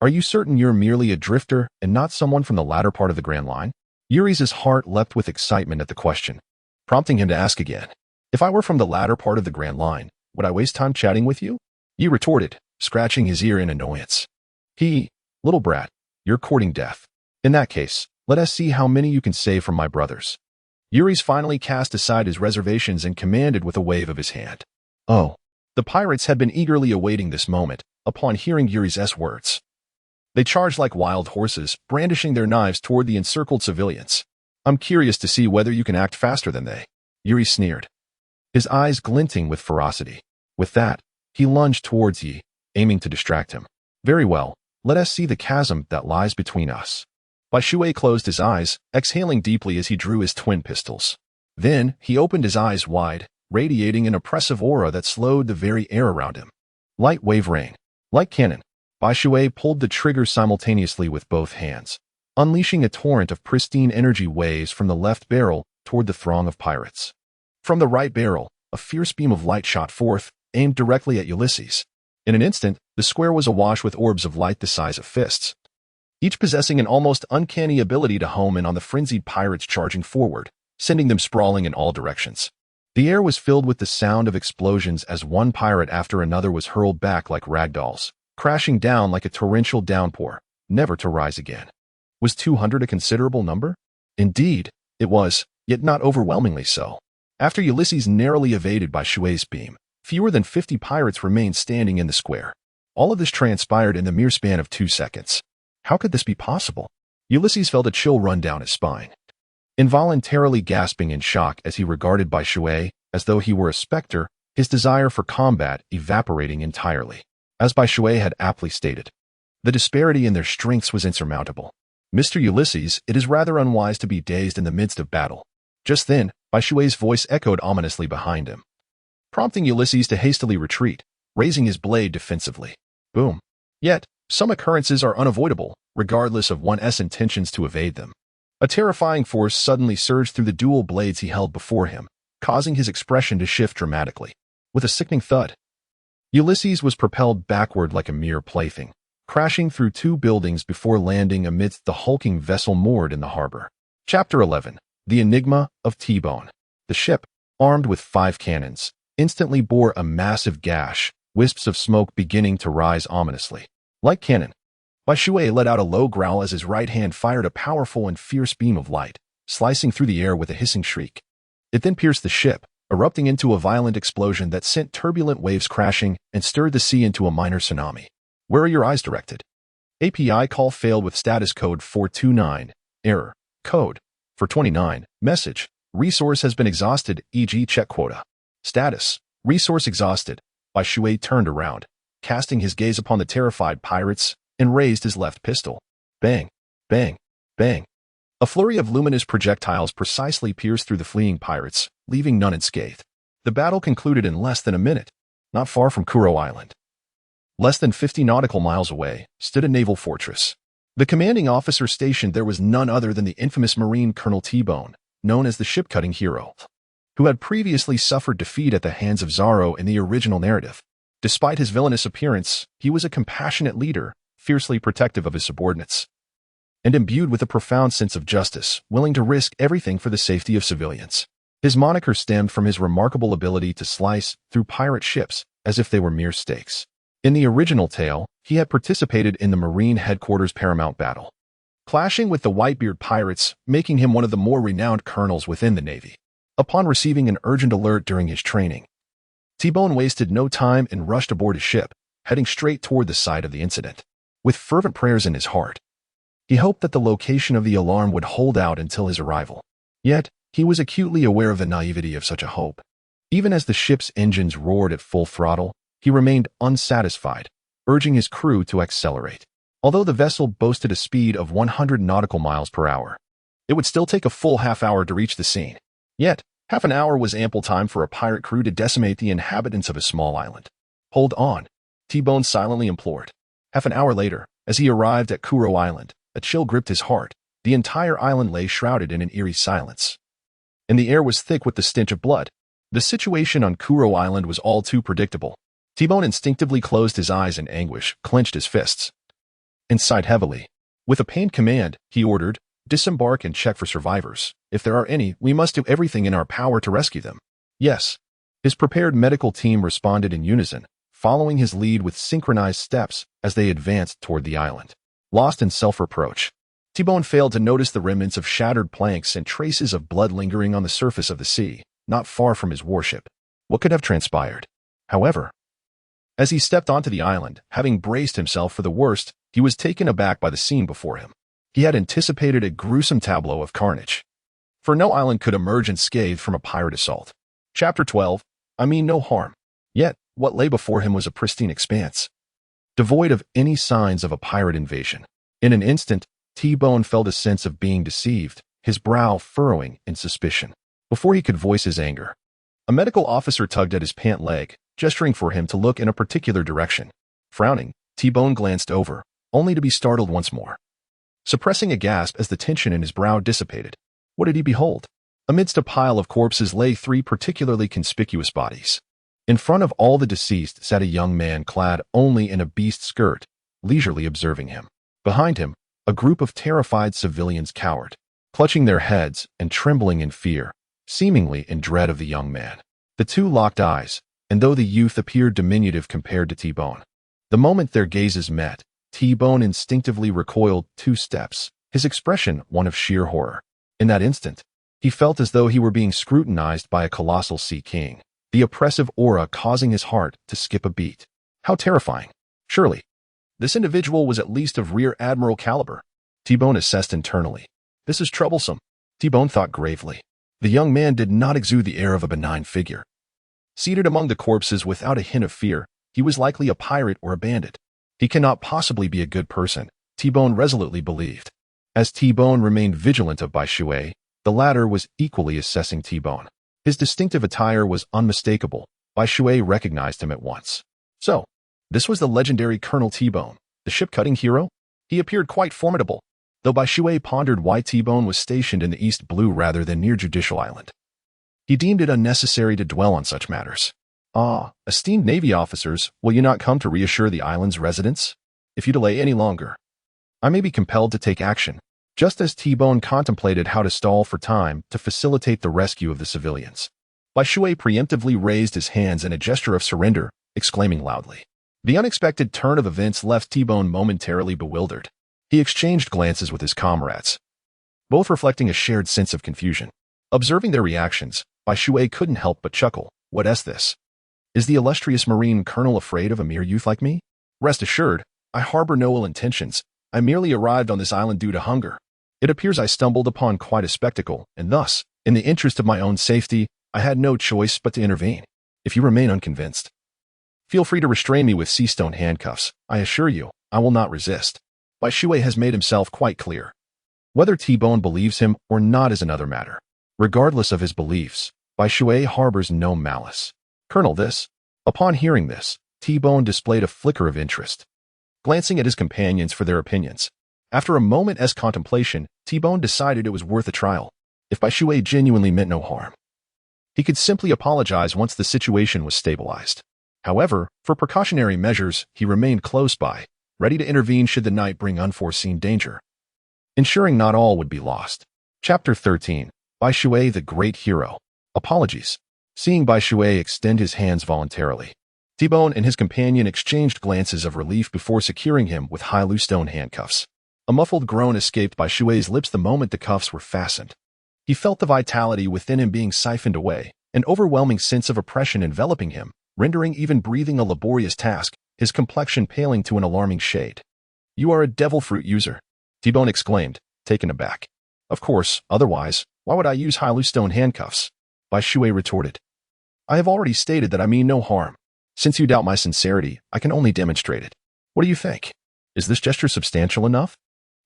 Are you certain you're merely a drifter and not someone from the latter part of the Grand Line? Yuri's heart leapt with excitement at the question, prompting him to ask again. If I were from the latter part of the Grand Line, would I waste time chatting with you? Yi retorted, scratching his ear in annoyance. Little brat, you're courting death. In that case, let us see how many you can save from my brothers. Yuri's finally cast aside his reservations and commanded with a wave of his hand. Oh. The pirates had been eagerly awaiting this moment, upon hearing Yuri's words. They charged like wild horses, brandishing their knives toward the encircled civilians. I'm curious to see whether you can act faster than they. Yuri sneered, his eyes glinting with ferocity. With that, he lunged towards Yi, aiming to distract him. Very well, let us see the chasm that lies between us. Bai Shui closed his eyes, exhaling deeply as he drew his twin pistols. Then, he opened his eyes wide, radiating an oppressive aura that slowed the very air around him. Light wave rain. Like cannon, Bai Shui pulled the trigger simultaneously with both hands, unleashing a torrent of pristine energy waves from the left barrel toward the throng of pirates. From the right barrel, a fierce beam of light shot forth, aimed directly at Ulysses. In an instant, the square was awash with orbs of light the size of fists, each possessing an almost uncanny ability to home in on the frenzied pirates charging forward, sending them sprawling in all directions. The air was filled with the sound of explosions as one pirate after another was hurled back like ragdolls, crashing down like a torrential downpour, never to rise again. Was 200 a considerable number? Indeed, it was, yet not overwhelmingly so. After Ulysses narrowly evaded Bai Shui's beam, fewer than 50 pirates remained standing in the square. All of this transpired in the mere span of 2 seconds. How could this be possible? Ulysses felt a chill run down his spine, involuntarily gasping in shock as he regarded Bai Shui as though he were a specter, his desire for combat evaporating entirely. As Bai Shui had aptly stated, the disparity in their strengths was insurmountable. Mr. Ulysses, it is rather unwise to be dazed in the midst of battle. Just then, Bai Shui's voice echoed ominously behind him, prompting Ulysses to hastily retreat, raising his blade defensively. Boom. Yet, some occurrences are unavoidable, regardless of one's intentions to evade them. A terrifying force suddenly surged through the dual blades he held before him, causing his expression to shift dramatically. With a sickening thud, Ulysses was propelled backward like a mere plaything, crashing through 2 buildings before landing amidst the hulking vessel moored in the harbor. Chapter 11. The Enigma of T-Bone. The ship, armed with 5 cannons, instantly bore a massive gash, wisps of smoke beginning to rise ominously. Like cannon, Bai Shui let out a low growl as his right hand fired a powerful and fierce beam of light, slicing through the air with a hissing shriek. It then pierced the ship, erupting into a violent explosion that sent turbulent waves crashing and stirred the sea into a minor tsunami. Where are your eyes directed? API call failed with status code 429. Error. Code 429. Message. Resource has been exhausted, e.g. check quota. Status. Resource exhausted. Bai Shui turned around, casting his gaze upon the terrified pirates, and raised his left pistol. Bang, bang, bang. A flurry of luminous projectiles precisely pierced through the fleeing pirates, leaving none unscathed. The battle concluded in less than a minute, not far from Kuro Island. Less than 50 nautical miles away stood a naval fortress. The commanding officer stationed there was none other than the infamous Marine Colonel T-Bone, known as the ship-cutting hero, who had previously suffered defeat at the hands of Zoro in the original narrative. Despite his villainous appearance, he was a compassionate leader, fiercely protective of his subordinates, and imbued with a profound sense of justice, willing to risk everything for the safety of civilians. His moniker stemmed from his remarkable ability to slice through pirate ships as if they were mere steaks. In the original tale, he had participated in the Marine Headquarters Paramount battle, clashing with the Whitebeard pirates, making him one of the more renowned colonels within the Navy. Upon receiving an urgent alert during his training, T-Bone wasted no time and rushed aboard his ship, heading straight toward the site of the incident. With fervent prayers in his heart, he hoped that the location of the alarm would hold out until his arrival. Yet, he was acutely aware of the naivety of such a hope. Even as the ship's engines roared at full throttle, he remained unsatisfied, urging his crew to accelerate. Although the vessel boasted a speed of 100 nautical miles per hour, it would still take a full half-hour to reach the scene. Yet, half an hour was ample time for a pirate crew to decimate the inhabitants of a small island. "Hold on," T-Bone silently implored. Half an hour later, as he arrived at Kuro Island, a chill gripped his heart. The entire island lay shrouded in an eerie silence, and the air was thick with the stench of blood. The situation on Kuro Island was all too predictable. T-Bone instinctively closed his eyes in anguish, clenched his fists, and sighed heavily. With a pained command, he ordered, "Disembark and check for survivors. If there are any, we must do everything in our power to rescue them." "Yes." His prepared medical team responded in unison, following his lead with synchronized steps as they advanced toward the island. Lost in self-reproach, T-Bone failed to notice the remnants of shattered planks and traces of blood lingering on the surface of the sea, not far from his warship. What could have transpired? However, as he stepped onto the island, having braced himself for the worst, he was taken aback by the scene before him. He had anticipated a gruesome tableau of carnage, for no island could emerge unscathed from a pirate assault. Chapter 12, I mean no harm. Yet, what lay before him was a pristine expanse, devoid of any signs of a pirate invasion. In an instant, T-Bone felt a sense of being deceived, his brow furrowing in suspicion. Before he could voice his anger, a medical officer tugged at his pant leg, gesturing for him to look in a particular direction. Frowning, T-Bone glanced over, only to be startled once more, suppressing a gasp as the tension in his brow dissipated. What did he behold? Amidst a pile of corpses lay three particularly conspicuous bodies. In front of all the deceased sat a young man clad only in a beast skirt, leisurely observing him. Behind him, a group of terrified civilians cowered, clutching their heads and trembling in fear, seemingly in dread of the young man. The two locked eyes, and though the youth appeared diminutive compared to T-Bone, the moment their gazes met, T-Bone instinctively recoiled 2 steps, his expression one of sheer horror. In that instant, he felt as though he were being scrutinized by a colossal sea king, the oppressive aura causing his heart to skip a beat. How terrifying. Surely, this individual was at least of Rear Admiral caliber. T-Bone assessed internally. This is troublesome, T-Bone thought gravely. The young man did not exude the air of a benign figure. Seated among the corpses without a hint of fear, he was likely a pirate or a bandit. He cannot possibly be a good person, T-Bone resolutely believed. As T-Bone remained vigilant of Bai Shui, the latter was equally assessing T-Bone. His distinctive attire was unmistakable. Bai Shui recognized him at once. So, this was the legendary Colonel T-Bone, the ship-cutting hero? He appeared quite formidable, though Bai Shui pondered why T-Bone was stationed in the East Blue rather than near Judicial Island. He deemed it unnecessary to dwell on such matters. "Ah, esteemed Navy officers, will you not come to reassure the island's residents? If you delay any longer, I may be compelled to take action." Just as T-Bone contemplated how to stall for time to facilitate the rescue of the civilians, Bai Shui preemptively raised his hands in a gesture of surrender, exclaiming loudly. The unexpected turn of events left T-Bone momentarily bewildered. He exchanged glances with his comrades, both reflecting a shared sense of confusion. Observing their reactions, Bai Shui couldn't help but chuckle. What is this? Is the illustrious Marine Colonel afraid of a mere youth like me? Rest assured, I harbor no ill intentions. I merely arrived on this island due to hunger. It appears I stumbled upon quite a spectacle, and thus, in the interest of my own safety, I had no choice but to intervene. If you remain unconvinced, feel free to restrain me with sea stone handcuffs. I assure you, I will not resist. Bai Shui has made himself quite clear. Whether T-Bone believes him or not is another matter. Regardless of his beliefs, Bai Shui harbors no malice. Colonel, this. Upon hearing this, T-Bone displayed a flicker of interest, glancing at his companions for their opinions. After a moment's contemplation, T-Bone decided it was worth a trial. If Bai Shui genuinely meant no harm, he could simply apologize once the situation was stabilized. However, for precautionary measures, he remained close by, ready to intervene should the night bring unforeseen danger, ensuring not all would be lost. Chapter 13. Bai Shui, the Great Hero. Apologies. Seeing Bai Shui extend his hands voluntarily, T-Bone and his companion exchanged glances of relief before securing him with high stone handcuffs. A muffled groan escaped Bai Shui's lips the moment the cuffs were fastened. He felt the vitality within him being siphoned away, an overwhelming sense of oppression enveloping him, rendering even breathing a laborious task, his complexion paling to an alarming shade. "You are a devil fruit user," T-Bone exclaimed, taken aback. "Of course, otherwise, why would I use high stone handcuffs?" Bai Shui retorted. "I have already stated that I mean no harm. Since you doubt my sincerity, I can only demonstrate it. What do you think? Is this gesture substantial enough?"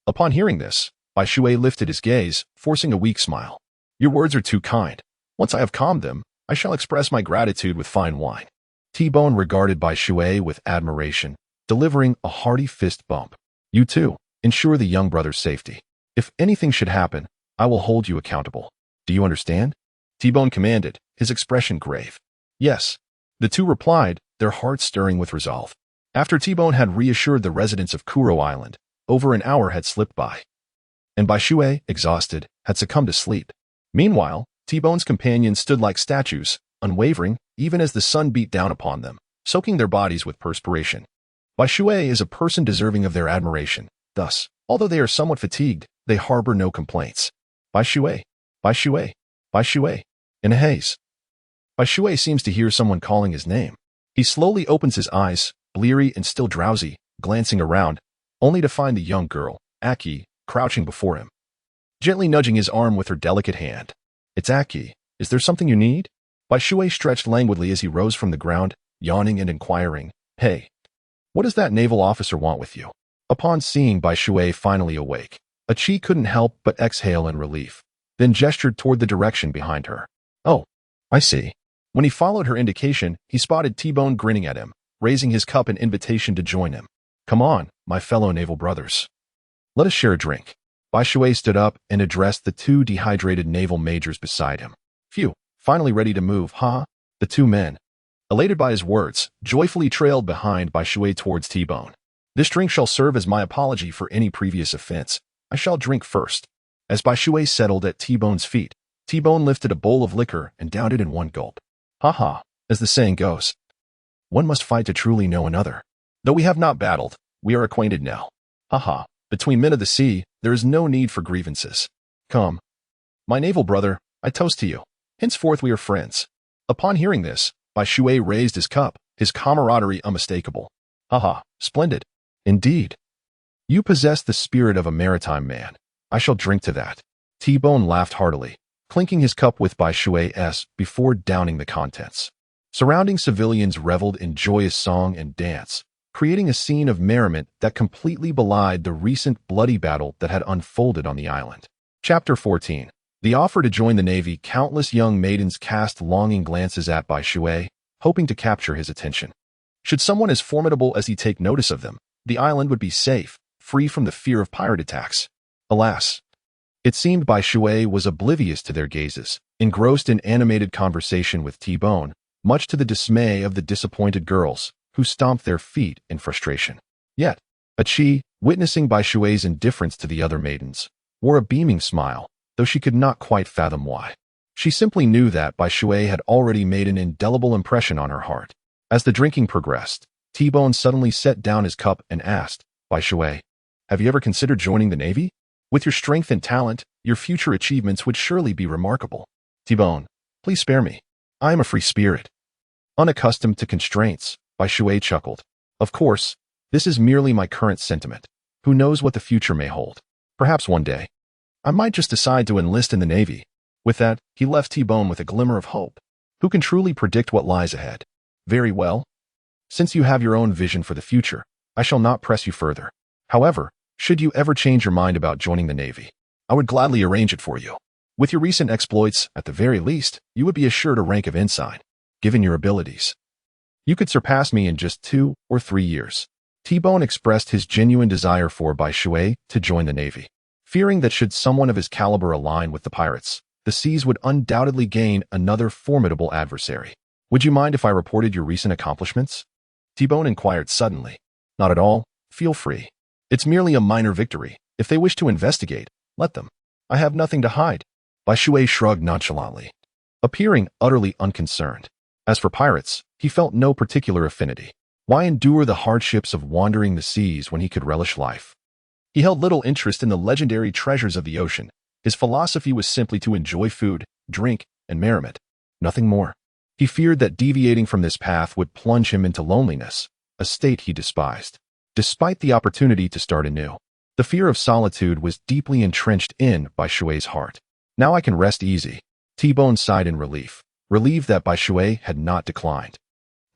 Upon hearing this, Bai Shui lifted his gaze, forcing a weak smile. "Your words are too kind. Once I have calmed them, I shall express my gratitude with fine wine." T-Bone regarded Bai Shui with admiration, delivering a hearty fist bump. "You too, ensure the young brother's safety. If anything should happen, I will hold you accountable. Do you understand?" T-Bone commanded, his expression grave. "Yes." The two replied, their hearts stirring with resolve. After T-Bone had reassured the residents of Kuro Island, over an hour had slipped by, and Bai Shui, exhausted, had succumbed to sleep. Meanwhile, T-Bone's companions stood like statues, unwavering, even as the sun beat down upon them, soaking their bodies with perspiration. Bai Shui is a person deserving of their admiration. Thus, although they are somewhat fatigued, they harbor no complaints. Bai Shui, Bai Shui, Bai Shui. In a haze, Bai Shui seems to hear someone calling his name. He slowly opens his eyes, bleary and still drowsy, glancing around, only to find the young girl, Aki, crouching before him, gently nudging his arm with her delicate hand. "It's Aki. Is there something you need?" Bai Shui stretched languidly as he rose from the ground, yawning and inquiring, "Hey, what does that naval officer want with you?" Upon seeing Bai Shui finally awake, Achi couldn't help but exhale in relief, then gestured toward the direction behind her. "Oh, I see." When he followed her indication, he spotted T-Bone grinning at him, raising his cup in invitation to join him. "Come on, my fellow naval brothers. Let us share a drink." Bai Shui stood up and addressed the two dehydrated naval majors beside him. "Phew, finally ready to move, huh?" The two men, elated by his words, joyfully trailed behind Bai Shui towards T-Bone. "This drink shall serve as my apology for any previous offense. I shall drink first." As Bai Shui settled at T-Bone's feet, T-Bone lifted a bowl of liquor and downed it in one gulp. "Ha, as the saying goes, one must fight to truly know another. Though we have not battled, we are acquainted now. Ha. Between men of the sea, there is no need for grievances. Come, my naval brother, I toast to you. Henceforth we are friends." Upon hearing this, Bai Shui raised his cup, his camaraderie unmistakable. "Ha, splendid. Indeed. You possess the spirit of a maritime man. I shall drink to that." T-Bone laughed heartily, clinking his cup with Bai Shui's before downing the contents. Surrounding civilians reveled in joyous song and dance, creating a scene of merriment that completely belied the recent bloody battle that had unfolded on the island. Chapter 14. The offer to join the Navy. Countless young maidens cast longing glances at Bai Shui, hoping to capture his attention. Should someone as formidable as he take notice of them, the island would be safe, free from the fear of pirate attacks. Alas, it seemed Bai Shui was oblivious to their gazes, engrossed in animated conversation with T-Bone, much to the dismay of the disappointed girls, who stomped their feet in frustration. Yet, Achi, witnessing Bai Shui's indifference to the other maidens, wore a beaming smile, though she could not quite fathom why. She simply knew that Bai Shui had already made an indelible impression on her heart. As the drinking progressed, T-Bone suddenly set down his cup and asked, "Bai Shui, have you ever considered joining the Navy? With your strength and talent, your future achievements would surely be remarkable." "T-Bone, please spare me. I am a free spirit, unaccustomed to constraints," Bai Shui chuckled. "Of course, this is merely my current sentiment. Who knows what the future may hold? Perhaps one day, I might just decide to enlist in the Navy." With that, he left T-Bone with a glimmer of hope. Who can truly predict what lies ahead? "Very well. Since you have your own vision for the future, I shall not press you further. However, should you ever change your mind about joining the Navy, I would gladly arrange it for you. With your recent exploits, at the very least, you would be assured a rank of ensign. Given your abilities, you could surpass me in just 2 or 3 years." T-Bone expressed his genuine desire for Bai Shui to join the Navy, fearing that should someone of his caliber align with the pirates, the seas would undoubtedly gain another formidable adversary. Would you mind if I reported your recent accomplishments? T-Bone inquired suddenly. Not at all. Feel free. It's merely a minor victory. If they wish to investigate, let them. I have nothing to hide. Bai Shui shrugged nonchalantly, appearing utterly unconcerned. As for pirates, he felt no particular affinity. Why endure the hardships of wandering the seas when he could relish life? He held little interest in the legendary treasures of the ocean. His philosophy was simply to enjoy food, drink, and merriment. Nothing more. He feared that deviating from this path would plunge him into loneliness, a state he despised. Despite the opportunity to start anew, the fear of solitude was deeply entrenched in Bai Shui's heart. Now I can rest easy. T-Bone sighed in relief, relieved that Bai Shui had not declined.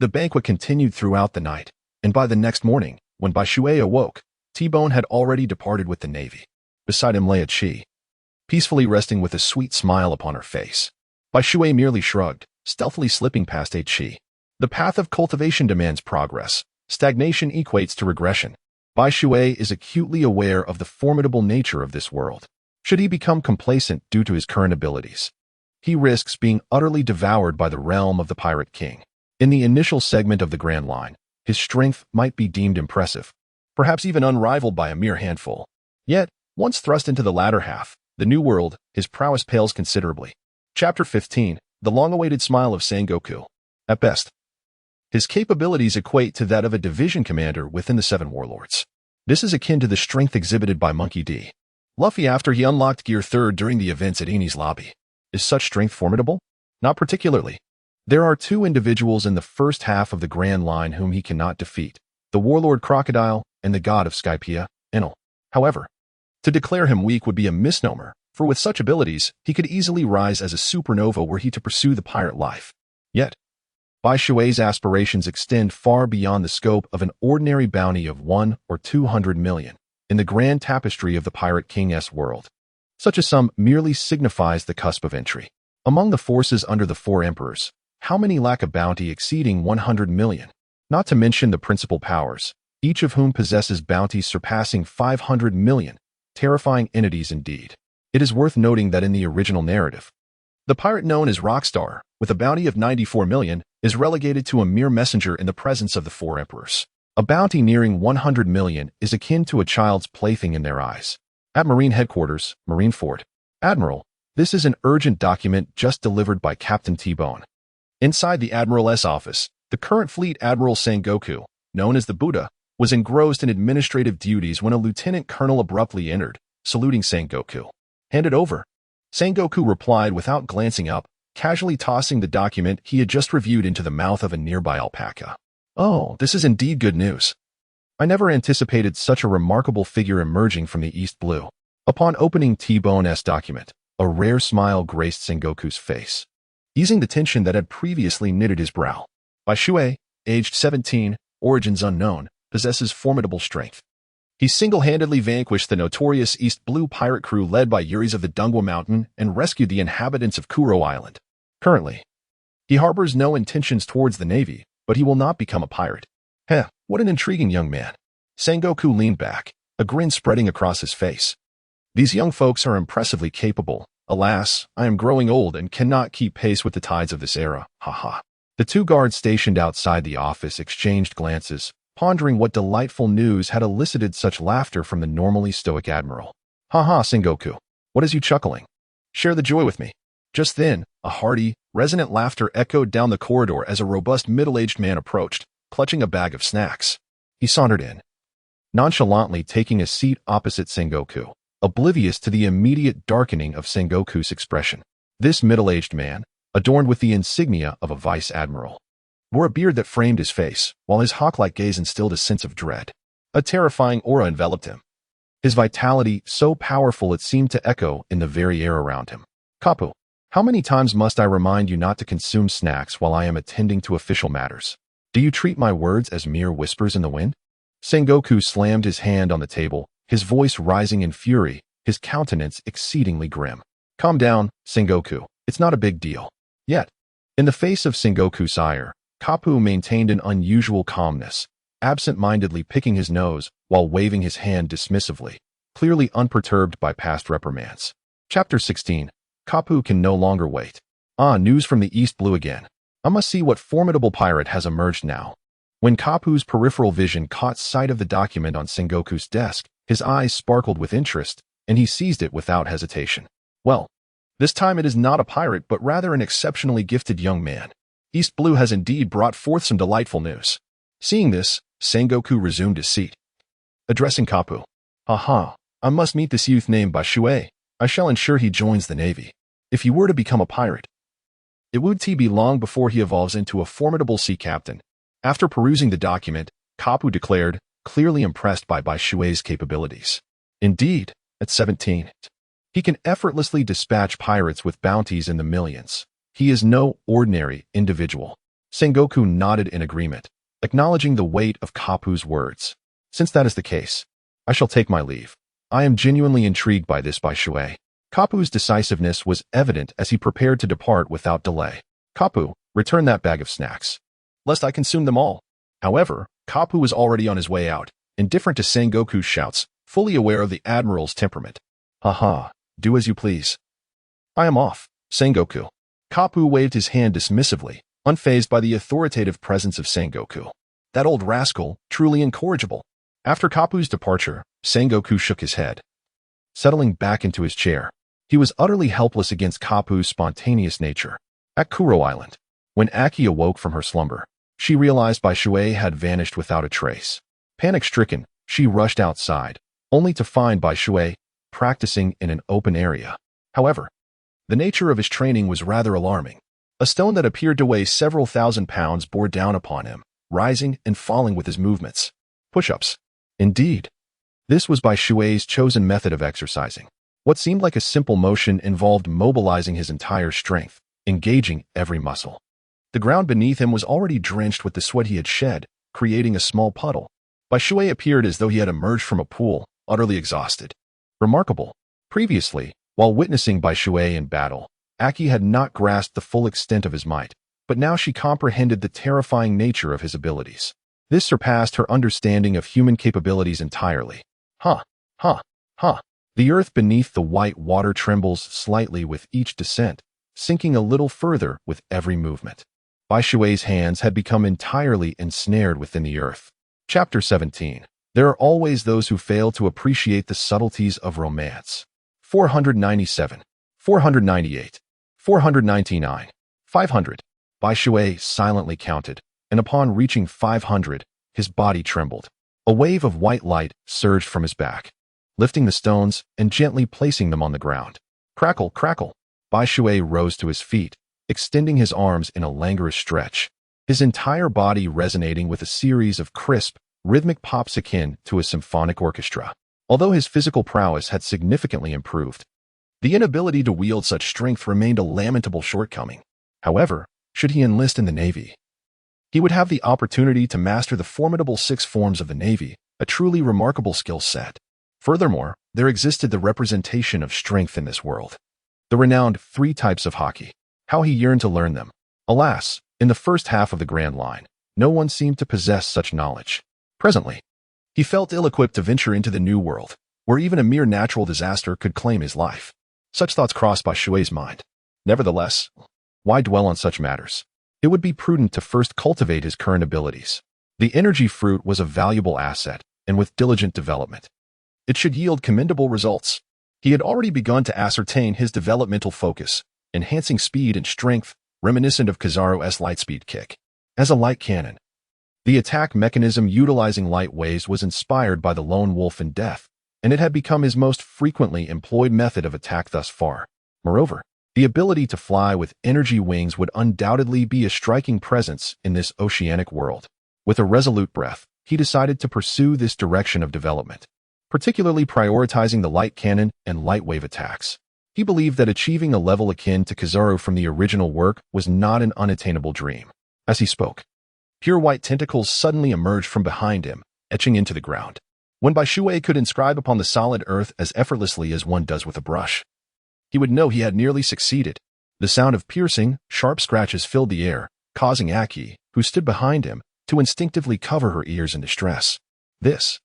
The banquet continued throughout the night, and by the next morning, when Bai Shui awoke, T-Bone had already departed with the navy. Beside him lay a Chi, peacefully resting with a sweet smile upon her face. Bai Shui merely shrugged, stealthily slipping past a Chi. The path of cultivation demands progress. Stagnation equates to regression. Bai Shui is acutely aware of the formidable nature of this world. Should he become complacent due to his current abilities, he risks being utterly devoured by the realm of the Pirate King. In the initial segment of the Grand Line, his strength might be deemed impressive, perhaps even unrivaled by a mere handful. Yet, once thrust into the latter half, the New World, his prowess pales considerably. Chapter 15, The Long-Awaited Smile of Sengoku. At best, his capabilities equate to that of a division commander within the 7 Warlords. This is akin to the strength exhibited by Monkey D. Luffy after he unlocked Gear 3rd during the events at Eni's lobby. Is such strength formidable? Not particularly. There are 2 individuals in the first half of the Grand Line whom he cannot defeat, the Warlord Crocodile and the God of Skypiea, Enel. However, to declare him weak would be a misnomer, for with such abilities, he could easily rise as a supernova were he to pursue the pirate life. Yet, Bai Shui's aspirations extend far beyond the scope of an ordinary bounty of 1 or 200 million in the grand tapestry of the Pirate King's world. Such a sum merely signifies the cusp of entry. Among the forces under the 4 emperors, how many lack a bounty exceeding 100 million? Not to mention the principal powers, each of whom possesses bounties surpassing 500 million, terrifying entities indeed. It is worth noting that in the original narrative, the pirate known as Rockstar, with a bounty of 94 million, is relegated to a mere messenger in the presence of the 4 emperors. A bounty nearing 100 million is akin to a child's plaything in their eyes. At Marine Headquarters, Marineford. Admiral, this is an urgent document just delivered by Captain T-Bone. Inside the Admiral's office, the current Fleet Admiral Sengoku, known as the Buddha, was engrossed in administrative duties when a lieutenant colonel abruptly entered, saluting Sengoku. Hand it over. Sengoku replied without glancing up, casually tossing the document he had just reviewed into the mouth of a nearby alpaca. Oh, this is indeed good news. I never anticipated such a remarkable figure emerging from the East Blue. Upon opening T-Bone's document, a rare smile graced Sengoku's face, easing the tension that had previously knitted his brow. Bai Shui, aged 17, origins unknown, possesses formidable strength. He single-handedly vanquished the notorious East Blue pirate crew led by Yuris of the Dungwa Mountain and rescued the inhabitants of Kuro Island. Currently, he harbors no intentions towards the Navy, but he will not become a pirate. Heh, what an intriguing young man. Sengoku leaned back, a grin spreading across his face. These young folks are impressively capable. Alas, I am growing old and cannot keep pace with the tides of this era. Haha. The 2 guards stationed outside the office exchanged glances, pondering what delightful news had elicited such laughter from the normally stoic admiral. Haha, Sengoku. What is you chuckling? Share the joy with me. Just then, a hearty, resonant laughter echoed down the corridor as a robust middle-aged man approached, clutching a bag of snacks. He sauntered in, nonchalantly taking a seat opposite Sengoku, oblivious to the immediate darkening of Sengoku's expression. This middle-aged man, adorned with the insignia of a vice admiral, wore a beard that framed his face, while his hawk-like gaze instilled a sense of dread. A terrifying aura enveloped him, his vitality so powerful it seemed to echo in the very air around him. Kapu, how many times must I remind you not to consume snacks while I am attending to official matters? Do you treat my words as mere whispers in the wind? Sengoku slammed his hand on the table, his voice rising in fury, his countenance exceedingly grim. Calm down, Sengoku. It's not a big deal. Yet, in the face of Sengoku's ire, Kapu maintained an unusual calmness, absent-mindedly picking his nose while waving his hand dismissively, clearly unperturbed by past reprimands. Chapter 16. Kapu can no longer wait. Ah, news from the East Blue again. I must see what formidable pirate has emerged now. When Kapu's peripheral vision caught sight of the document on Sengoku's desk, his eyes sparkled with interest, and he seized it without hesitation. Well, this time it is not a pirate, but rather an exceptionally gifted young man. East Blue has indeed brought forth some delightful news. Seeing this, Sengoku resumed his seat. Addressing Kapu. Aha, I must meet this youth named Baishui. I shall ensure he joins the Navy. If he were to become a pirate, it would be long before he evolves into a formidable sea captain. After perusing the document, Kapu declared, clearly impressed by Baishui's capabilities. Indeed, at 17, he can effortlessly dispatch pirates with bounties in the millions. He is no ordinary individual. Sengoku nodded in agreement, acknowledging the weight of Kapu's words. Since that is the case, I shall take my leave. I am genuinely intrigued by this Baishui. Kapu's decisiveness was evident as he prepared to depart without delay. Kapu, return that bag of snacks, lest I consume them all. However, Kapu was already on his way out, indifferent to Sengoku's shouts, fully aware of the Admiral's temperament. Haha, do as you please. I am off, Sengoku. Kapu waved his hand dismissively, unfazed by the authoritative presence of Sengoku. That old rascal, truly incorrigible. After Kapu's departure, Sengoku shook his head. Settling back into his chair, he was utterly helpless against Kapu's spontaneous nature. At Kuro Island, when Aki awoke from her slumber, she realized Baishui had vanished without a trace. Panic-stricken, she rushed outside, only to find Baishui practicing in an open area. However, the nature of his training was rather alarming. A stone that appeared to weigh several thousand pounds bore down upon him, rising and falling with his movements. Push-ups. Indeed, this was Baishui's chosen method of exercising. What seemed like a simple motion involved mobilizing his entire strength, engaging every muscle. The ground beneath him was already drenched with the sweat he had shed, creating a small puddle. Baishui appeared as though he had emerged from a pool, utterly exhausted. Remarkable. Previously, while witnessing Baishui in battle, Aki had not grasped the full extent of his might, but now she comprehended the terrifying nature of his abilities. This surpassed her understanding of human capabilities entirely. Ha! Ha! Ha! The earth beneath the white water trembles slightly with each descent, sinking a little further with every movement. Baishui's hands had become entirely ensnared within the earth. Chapter 17. There are always those who fail to appreciate the subtleties of romance. 497, 498, 499, 500. Baishui silently counted, and upon reaching 500, his body trembled. A wave of white light surged from his back, lifting the stones and gently placing them on the ground. Crackle, crackle. Baishui rose to his feet, extending his arms in a languorous stretch, his entire body resonating with a series of crisp, rhythmic pops akin to a symphonic orchestra. Although his physical prowess had significantly improved, the inability to wield such strength remained a lamentable shortcoming. However, should he enlist in the Navy, he would have the opportunity to master the formidable 6 forms of the Navy, a truly remarkable skill set. Furthermore, there existed the representation of strength in this world. The renowned 3 types of hockey. How he yearned to learn them. Alas, in the first half of the Grand Line, no one seemed to possess such knowledge. Presently, he felt ill-equipped to venture into the New World, where even a mere natural disaster could claim his life. Such thoughts crossed Baishui's mind. Nevertheless, why dwell on such matters? It would be prudent to first cultivate his current abilities. The energy fruit was a valuable asset, and with diligent development, it should yield commendable results. He had already begun to ascertain his developmental focus, enhancing speed and strength, reminiscent of Kizaru's lightspeed kick. As a light cannon, the attack mechanism utilizing light waves was inspired by the lone wolf in Death, and it had become his most frequently employed method of attack thus far. Moreover, the ability to fly with energy wings would undoubtedly be a striking presence in this oceanic world. With a resolute breath, he decided to pursue this direction of development, particularly prioritizing the light cannon and light wave attacks. He believed that achieving a level akin to Kizaru from the original work was not an unattainable dream. As he spoke, pure white tentacles suddenly emerged from behind him, etching into the ground. When Baishui could inscribe upon the solid earth as effortlessly as one does with a brush, he would know he had nearly succeeded. The sound of piercing, sharp scratches filled the air, causing Aki, who stood behind him, to instinctively cover her ears in distress. This,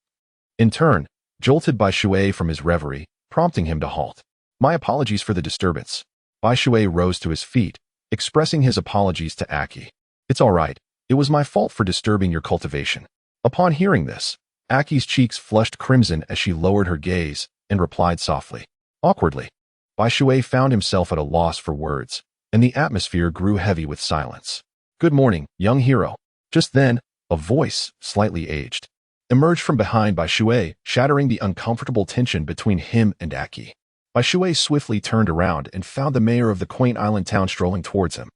in turn, jolted Baishui from his reverie, prompting him to halt. My apologies for the disturbance. Baishui rose to his feet, expressing his apologies to Aki. "It's all right. It was my fault for disturbing your cultivation." Upon hearing this, Aki's cheeks flushed crimson as she lowered her gaze and replied softly. Awkwardly, Bai Shui found himself at a loss for words, and the atmosphere grew heavy with silence. "Good morning, young hero." Just then, a voice, slightly aged, emerged from behind Bai Shui, shattering the uncomfortable tension between him and Aki. Bai Shui swiftly turned around and found the mayor of the quaint island town strolling towards him.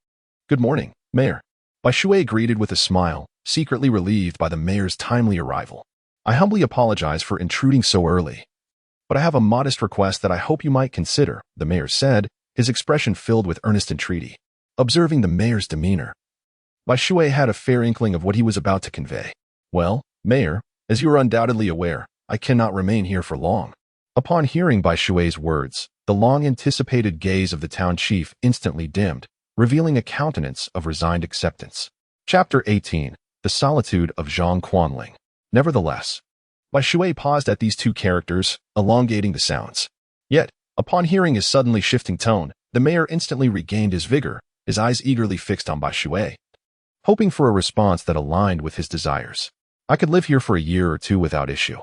"Good morning, Mayor." Bai Shui greeted with a smile, secretly relieved by the mayor's timely arrival. "I humbly apologize for intruding so early, but I have a modest request that I hope you might consider," the mayor said, his expression filled with earnest entreaty. Observing the mayor's demeanor, Bai Shui had a fair inkling of what he was about to convey. "Well, Mayor, as you are undoubtedly aware, I cannot remain here for long." Upon hearing Bai Shui's words, the long-anticipated gaze of the town chief instantly dimmed, revealing a countenance of resigned acceptance. Chapter 18. The Solitude of Zhang Quanling. Nevertheless, Bai Shui paused at these two characters, elongating the sounds. Yet, upon hearing his suddenly shifting tone, the mayor instantly regained his vigor, his eyes eagerly fixed on Bai Shui, hoping for a response that aligned with his desires. "I could live here for a year or two without issue.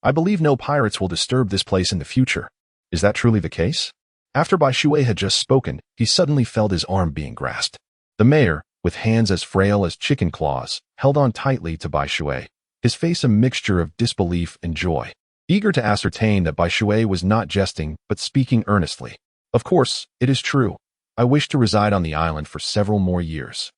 I believe no pirates will disturb this place in the future. Is that truly the case?" After Bai Shui had just spoken, he suddenly felt his arm being grasped. The mayor, with hands as frail as chicken claws, held on tightly to Bai Shui, his face a mixture of disbelief and joy, eager to ascertain that Bai Shui was not jesting but speaking earnestly. "Of course, it is true. I wish to reside on the island for several more years."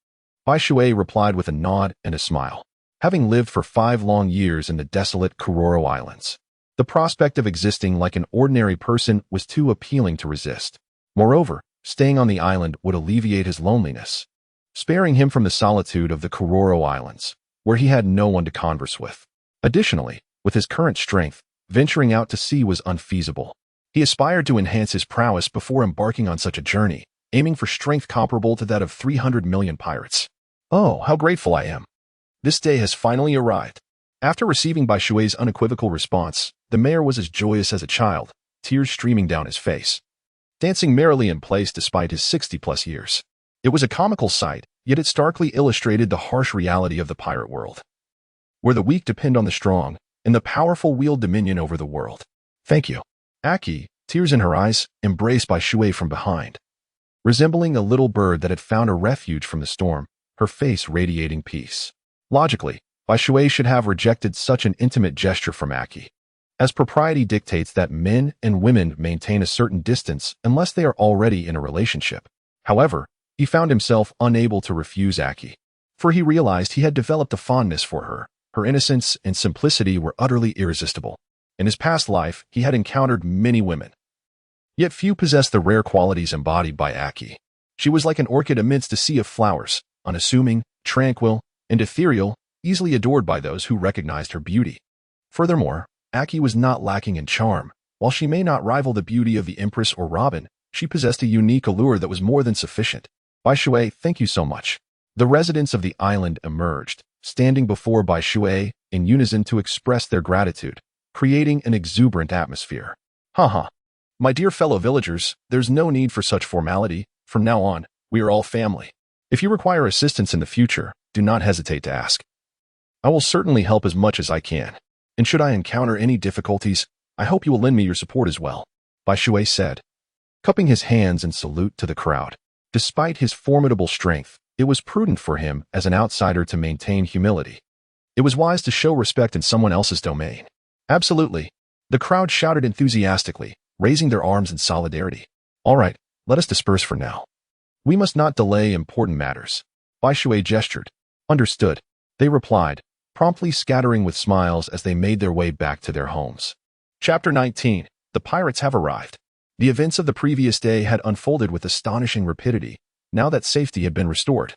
Bai Shui replied with a nod and a smile. Having lived for 5 long years in the desolate Kuro Islands, the prospect of existing like an ordinary person was too appealing to resist. Moreover, staying on the island would alleviate his loneliness, sparing him from the solitude of the Kuro Islands, where he had no one to converse with. Additionally, with his current strength, venturing out to sea was unfeasible. He aspired to enhance his prowess before embarking on such a journey, aiming for strength comparable to that of 300 million pirates. "Oh, how grateful I am. This day has finally arrived." After receiving Bai Shui's unequivocal response, the mayor was as joyous as a child, tears streaming down his face, dancing merrily in place despite his 60-plus years. It was a comical sight, yet it starkly illustrated the harsh reality of the pirate world, where the weak depend on the strong, and the powerful wield dominion over the world. "Thank you." Aki, tears in her eyes, embraced Bai Shui from behind. Resembling a little bird that had found a refuge from the storm, her face radiating peace. Logically, Bai Shui should have rejected such an intimate gesture from Aki, as propriety dictates that men and women maintain a certain distance unless they are already in a relationship. However, he found himself unable to refuse Aki, for he realized he had developed a fondness for her. Her innocence and simplicity were utterly irresistible. In his past life, he had encountered many women, yet few possessed the rare qualities embodied by Aki. She was like an orchid amidst a sea of flowers, unassuming, tranquil, and ethereal, easily adored by those who recognized her beauty. Furthermore, Aki was not lacking in charm. While she may not rival the beauty of the Empress or Robin, she possessed a unique allure that was more than sufficient. "Bai Shui, thank you so much." The residents of the island emerged, standing before Bai Shui in unison to express their gratitude, creating an exuberant atmosphere. Haha. "My dear fellow villagers, there's no need for such formality. From now on, we are all family. If you require assistance in the future, do not hesitate to ask. I will certainly help as much as I can. And should I encounter any difficulties, I hope you will lend me your support as well," Bai Shui said, cupping his hands in salute to the crowd. Despite his formidable strength, it was prudent for him as an outsider to maintain humility. It was wise to show respect in someone else's domain. "Absolutely." The crowd shouted enthusiastically, raising their arms in solidarity. "All right, let us disperse for now. We must not delay important matters." Bai Shui gestured. "Understood," they replied, promptly scattering with smiles as they made their way back to their homes. Chapter 19. The pirates have arrived. The events of the previous day had unfolded with astonishing rapidity, now that safety had been restored.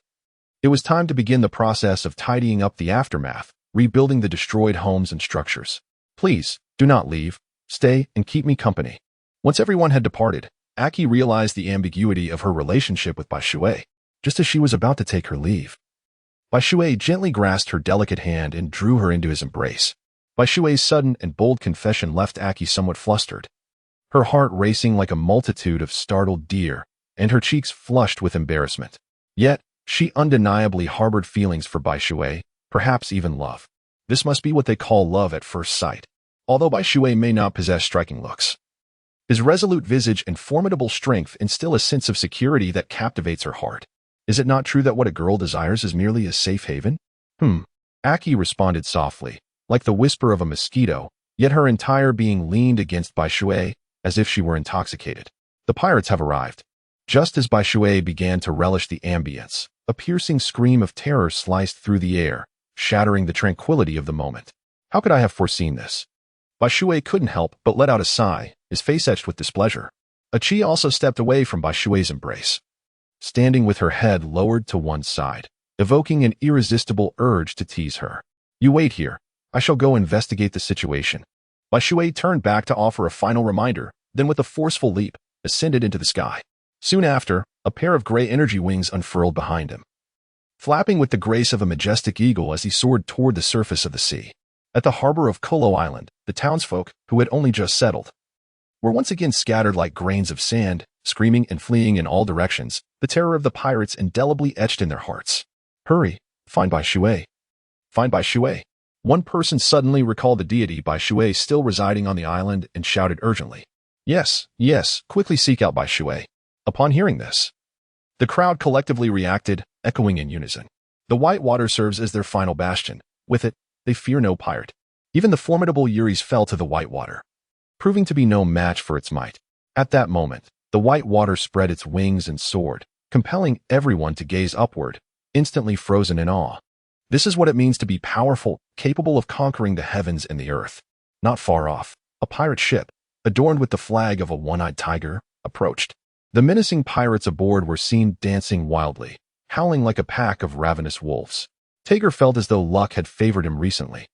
It was time to begin the process of tidying up the aftermath, rebuilding the destroyed homes and structures. "Please, do not leave. Stay and keep me company." Once everyone had departed, Aki realized the ambiguity of her relationship with Bai Shui, just as she was about to take her leave. Bai Shui gently grasped her delicate hand and drew her into his embrace. Bai Shui's sudden and bold confession left Aki somewhat flustered, her heart racing like a multitude of startled deer and her cheeks flushed with embarrassment. Yet, she undeniably harbored feelings for Bai Shui, perhaps even love. This must be what they call love at first sight. Although Bai Shui may not possess striking looks, his resolute visage and formidable strength instill a sense of security that captivates her heart. Is it not true that what a girl desires is merely a safe haven? Aki responded softly, like the whisper of a mosquito, yet her entire being leaned against Bai Shui, as if she were intoxicated. The pirates have arrived. Just as Bai Shui began to relish the ambience, a piercing scream of terror sliced through the air, shattering the tranquility of the moment. How could I have foreseen this? Bai Shui couldn't help but let out a sigh, his face etched with displeasure. Achi also stepped away from Bai Shui's embrace, standing with her head lowered to one side, evoking an irresistible urge to tease her. You wait here. I shall go investigate the situation. Bai Shui turned back to offer a final reminder, then with a forceful leap, ascended into the sky. Soon after, a pair of gray energy wings unfurled behind him, flapping with the grace of a majestic eagle as he soared toward the surface of the sea. At the harbor of Kuro Island, the townsfolk, who had only just settled, were once again scattered like grains of sand, screaming and fleeing in all directions, the terror of the pirates indelibly etched in their hearts. Hurry, find Bai Shui. Find Bai Shui. One person suddenly recalled the deity Bai Shui still residing on the island and shouted urgently. Yes, quickly seek out Bai Shui. Upon hearing this, the crowd collectively reacted, echoing in unison. The White Water serves as their final bastion. With it, they fear no pirate. Even the formidable Yuris fell to the White Water, proving to be no match for its might. At that moment, the White Water spread its wings and soared, compelling everyone to gaze upward, instantly frozen in awe. This is what it means to be powerful, capable of conquering the heavens and the earth. Not far off, a pirate ship, adorned with the flag of a one-eyed tiger, approached. The menacing pirates aboard were seen dancing wildly, howling like a pack of ravenous wolves. Tager felt as though luck had favored him recently.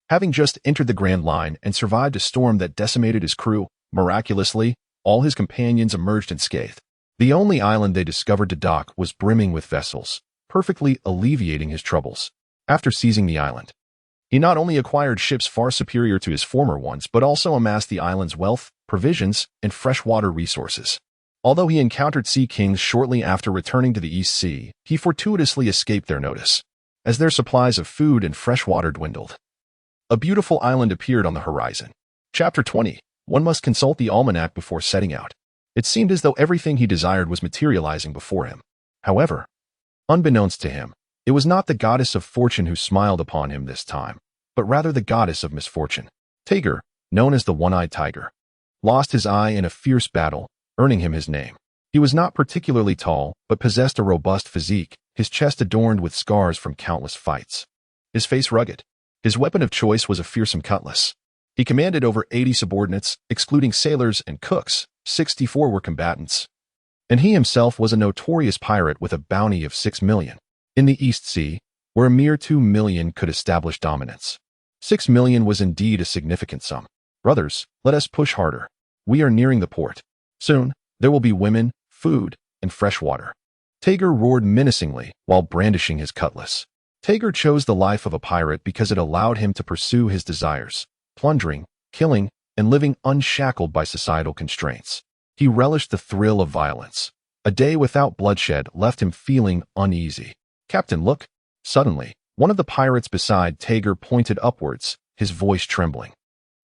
Having just entered the Grand Line and survived a storm that decimated his crew, miraculously, all his companions emerged unscathed. The only island they discovered to dock was brimming with vessels, perfectly alleviating his troubles. After seizing the island, he not only acquired ships far superior to his former ones, but also amassed the island's wealth, provisions, and freshwater resources. Although he encountered sea kings shortly after returning to the East Sea, he fortuitously escaped their notice, as their supplies of food and fresh water dwindled. A beautiful island appeared on the horizon. Chapter 20. One must consult the almanac before setting out. It seemed as though everything he desired was materializing before him. However, unbeknownst to him, it was not the goddess of fortune who smiled upon him this time, but rather the goddess of misfortune. Tager, known as the One-Eyed Tiger, lost his eye in a fierce battle, earning him his name. He was not particularly tall, but possessed a robust physique, his chest adorned with scars from countless fights. His face rugged. His weapon of choice was a fearsome cutlass. He commanded over 80 subordinates, excluding sailors and cooks. 64 were combatants. And he himself was a notorious pirate with a bounty of 6 million. In the East Sea, where a mere 2 million could establish dominance, 6 million was indeed a significant sum. Brothers, let us push harder. We are nearing the port. Soon, there will be women, food, and fresh water. Tager roared menacingly while brandishing his cutlass. Tager chose the life of a pirate because it allowed him to pursue his desires, plundering, killing, and living unshackled by societal constraints. He relished the thrill of violence. A day without bloodshed left him feeling uneasy. Captain, look! Suddenly, one of the pirates beside Tager pointed upwards, his voice trembling.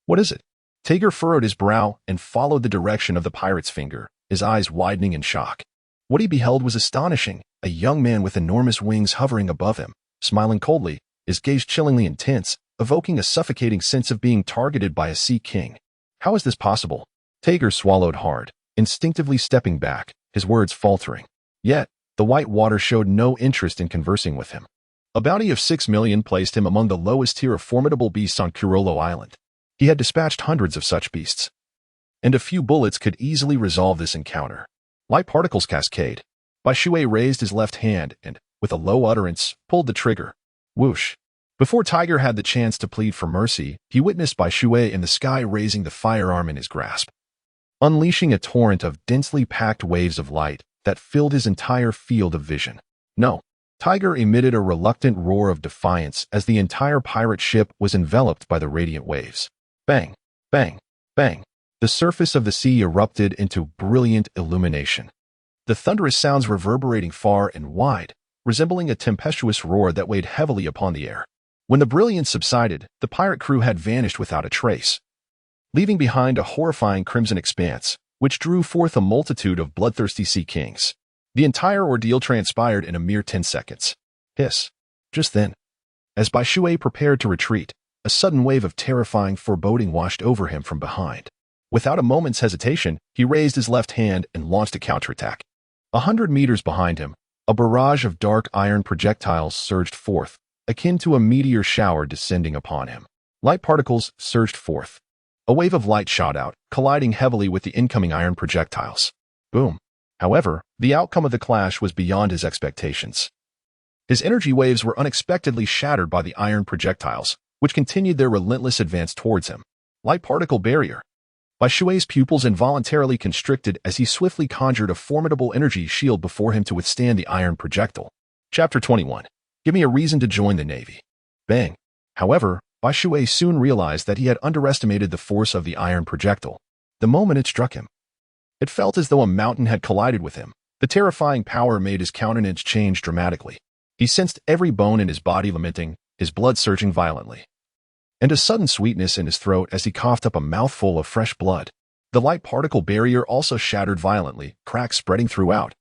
What is it? Tager furrowed his brow and followed the direction of the pirate's finger, his eyes widening in shock. What he beheld was astonishing, a young man with enormous wings hovering above him, smiling coldly, his gaze chillingly intense, evoking a suffocating sense of being targeted by a sea king. How is this possible? Tager swallowed hard, instinctively stepping back, his words faltering. Yet, the White Water showed no interest in conversing with him. A bounty of 6 million placed him among the lowest tier of formidable beasts on Kuro Island. He had dispatched hundreds of such beasts, and a few bullets could easily resolve this encounter. Light particles cascade. Bai Shui raised his left hand and, with a low utterance, pulled the trigger. Whoosh. Before Tager had the chance to plead for mercy, he witnessed Bai Shui in the sky raising the firearm in his grasp, unleashing a torrent of densely packed waves of light that filled his entire field of vision. No. Tager emitted a reluctant roar of defiance as the entire pirate ship was enveloped by the radiant waves. Bang, bang, bang. The surface of the sea erupted into brilliant illumination. the thunderous sounds reverberating far and wide, resembling a tempestuous roar that weighed heavily upon the air. When the brilliance subsided, the pirate crew had vanished without a trace, leaving behind a horrifying crimson expanse, which drew forth a multitude of bloodthirsty sea kings. The entire ordeal transpired in a mere 10 seconds. Hiss. Just then, as Bai Shui prepared to retreat, a sudden wave of terrifying foreboding washed over him from behind. Without a moment's hesitation, he raised his left hand and launched a counterattack. 100 meters behind him, a barrage of dark iron projectiles surged forth, akin to a meteor shower descending upon him. Light particles surged forth. A wave of light shot out, colliding heavily with the incoming iron projectiles. Boom. However, the outcome of the clash was beyond his expectations. His energy waves were unexpectedly shattered by the iron projectiles, which continued their relentless advance towards him. Light particle barrier. Bai Shui's pupils involuntarily constricted as he swiftly conjured a formidable energy shield before him to withstand the iron projectile. Chapter 21. Give me a reason to join the Navy. Bang. However, Bai Shui soon realized that he had underestimated the force of the iron projectile. The moment it struck him, it felt as though a mountain had collided with him. The terrifying power made his countenance change dramatically. He sensed every bone in his body lamenting, his blood surging violently, and a sudden sweetness in his throat as he coughed up a mouthful of fresh blood. The light particle barrier also shattered violently, cracks spreading throughout,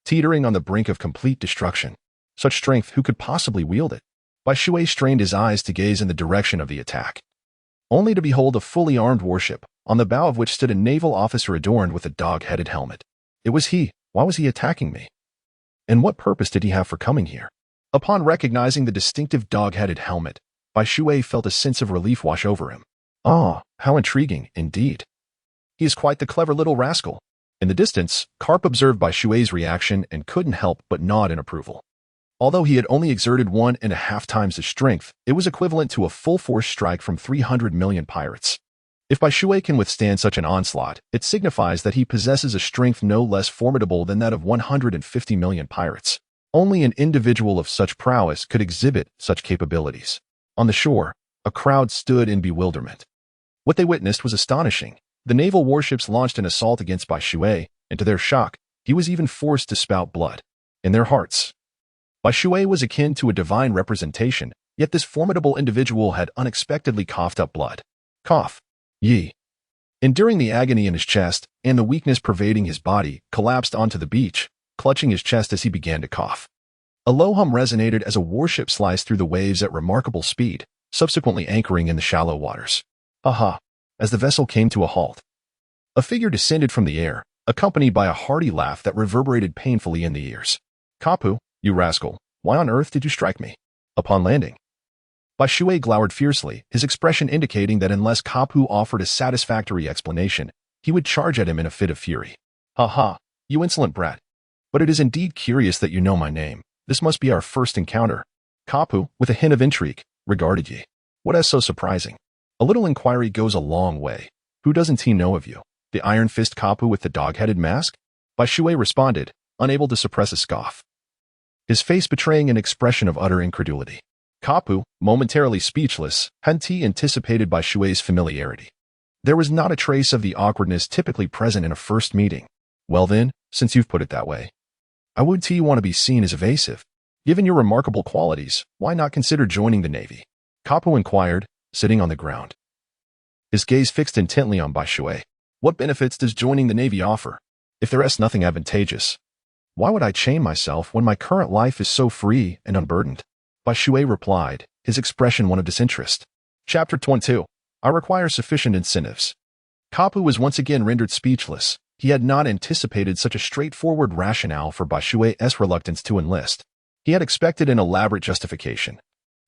teetering on the brink of complete destruction. Such strength, who could possibly wield it? Bai Shui strained his eyes to gaze in the direction of the attack, only to behold a fully armed warship, on the bow of which stood a naval officer adorned with a dog-headed helmet. It was he. Why was he attacking me? And what purpose did he have for coming here? Upon recognizing the distinctive dog-headed helmet, Bai Shui felt a sense of relief wash over him. Ah, how intriguing, indeed. He is quite the clever little rascal. In the distance, Karp observed Bai Shui's reaction and couldn't help but nod in approval. Although he had only exerted 1.5 times his strength, it was equivalent to a full-force strike from 300 million pirates. If Bai Shui can withstand such an onslaught, it signifies that he possesses a strength no less formidable than that of 150 million pirates. Only an individual of such prowess could exhibit such capabilities. On the shore, a crowd stood in bewilderment. What they witnessed was astonishing. The naval warships launched an assault against Bai Shui, and to their shock, he was even forced to spout blood. In their hearts, Bai Shui was akin to a divine representation, yet this formidable individual had unexpectedly coughed up blood. Cough. Yi. Enduring the agony in his chest and the weakness pervading his body, collapsed onto the beach, clutching his chest as he began to cough. A low hum resonated as a warship sliced through the waves at remarkable speed, subsequently anchoring in the shallow waters. Aha! As the vessel came to a halt, a figure descended from the air, accompanied by a hearty laugh that reverberated painfully in the ears. Kapu, you rascal, why on earth did you strike me? Upon landing, Bai Shui glowered fiercely, his expression indicating that unless Kapu offered a satisfactory explanation, he would charge at him in a fit of fury. Ha ha, you insolent brat. But it is indeed curious that you know my name. This must be our first encounter. Kapu, with a hint of intrigue, regarded Yi. What is so surprising? A little inquiry goes a long way. Who doesn't he know of you? The Iron Fist Kapu with the dog-headed mask? Bai Shui responded, unable to suppress a scoff, his face betraying an expression of utter incredulity. Kapu, momentarily speechless, hadn't he anticipated Bai Shui's familiarity? There was not a trace of the awkwardness typically present in a first meeting. Well then, since you've put it that way, I would want to be seen as evasive. Given your remarkable qualities, why not consider joining the Navy? Kapu inquired, sitting on the ground, his gaze fixed intently on Bai Shui. What benefits does joining the Navy offer? If there is nothing advantageous, why would I chain myself when my current life is so free and unburdened? Bai Shui replied, his expression one of disinterest. Chapter 22. I require sufficient incentives. Kapu was once again rendered speechless. He had not anticipated such a straightforward rationale for Bai Shui's reluctance to enlist. He had expected an elaborate justification.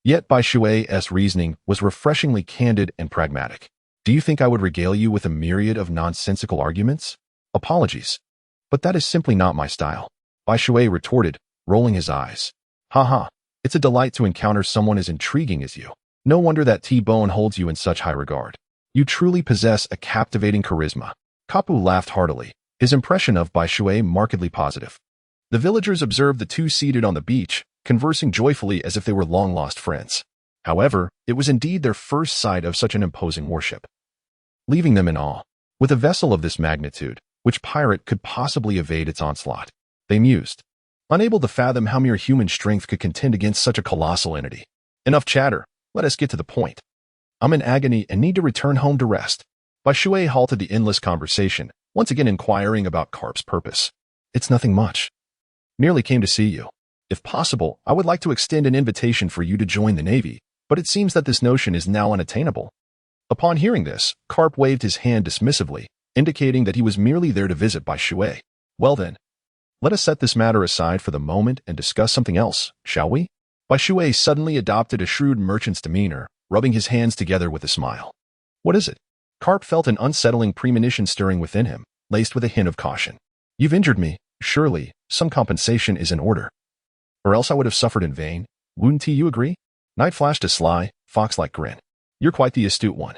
Yet Bai Shui's reasoning was refreshingly candid and pragmatic. Do you think I would regale you with a myriad of nonsensical arguments? Apologies, but that is simply not my style. Bai Shui retorted, rolling his eyes. Ha ha. It's a delight to encounter someone as intriguing as you. No wonder that T-Bone holds you in such high regard. You truly possess a captivating charisma. Kapu laughed heartily, his impression of Bai Shui markedly positive. The villagers observed the two seated on the beach, conversing joyfully as if they were long-lost friends. However, it was indeed their first sight of such an imposing warship, leaving them in awe. With a vessel of this magnitude, Which pirate could possibly evade its onslaught? They mused, unable to fathom how mere human strength could contend against such a colossal entity. Enough chatter. Let us get to the point. I'm in agony and need to return home to rest. Baishui halted the endless conversation, once again inquiring about Carp's purpose. It's nothing much. Merely came to see you. If possible, I would like to extend an invitation for you to join the Navy, but it seems that this notion is now unattainable. Upon hearing this, Carp waved his hand dismissively, indicating that he was merely there to visit Baishui. Well then, let us set this matter aside for the moment and discuss something else, shall we? Baishui suddenly adopted a shrewd merchant's demeanor, rubbing his hands together with a smile. What is it? Carp felt an unsettling premonition stirring within him, laced with a hint of caution. You've injured me. Surely, some compensation is in order. Or else I would have suffered in vain. Wouldn't you agree? Knight flashed a sly, fox-like grin. You're quite the astute one.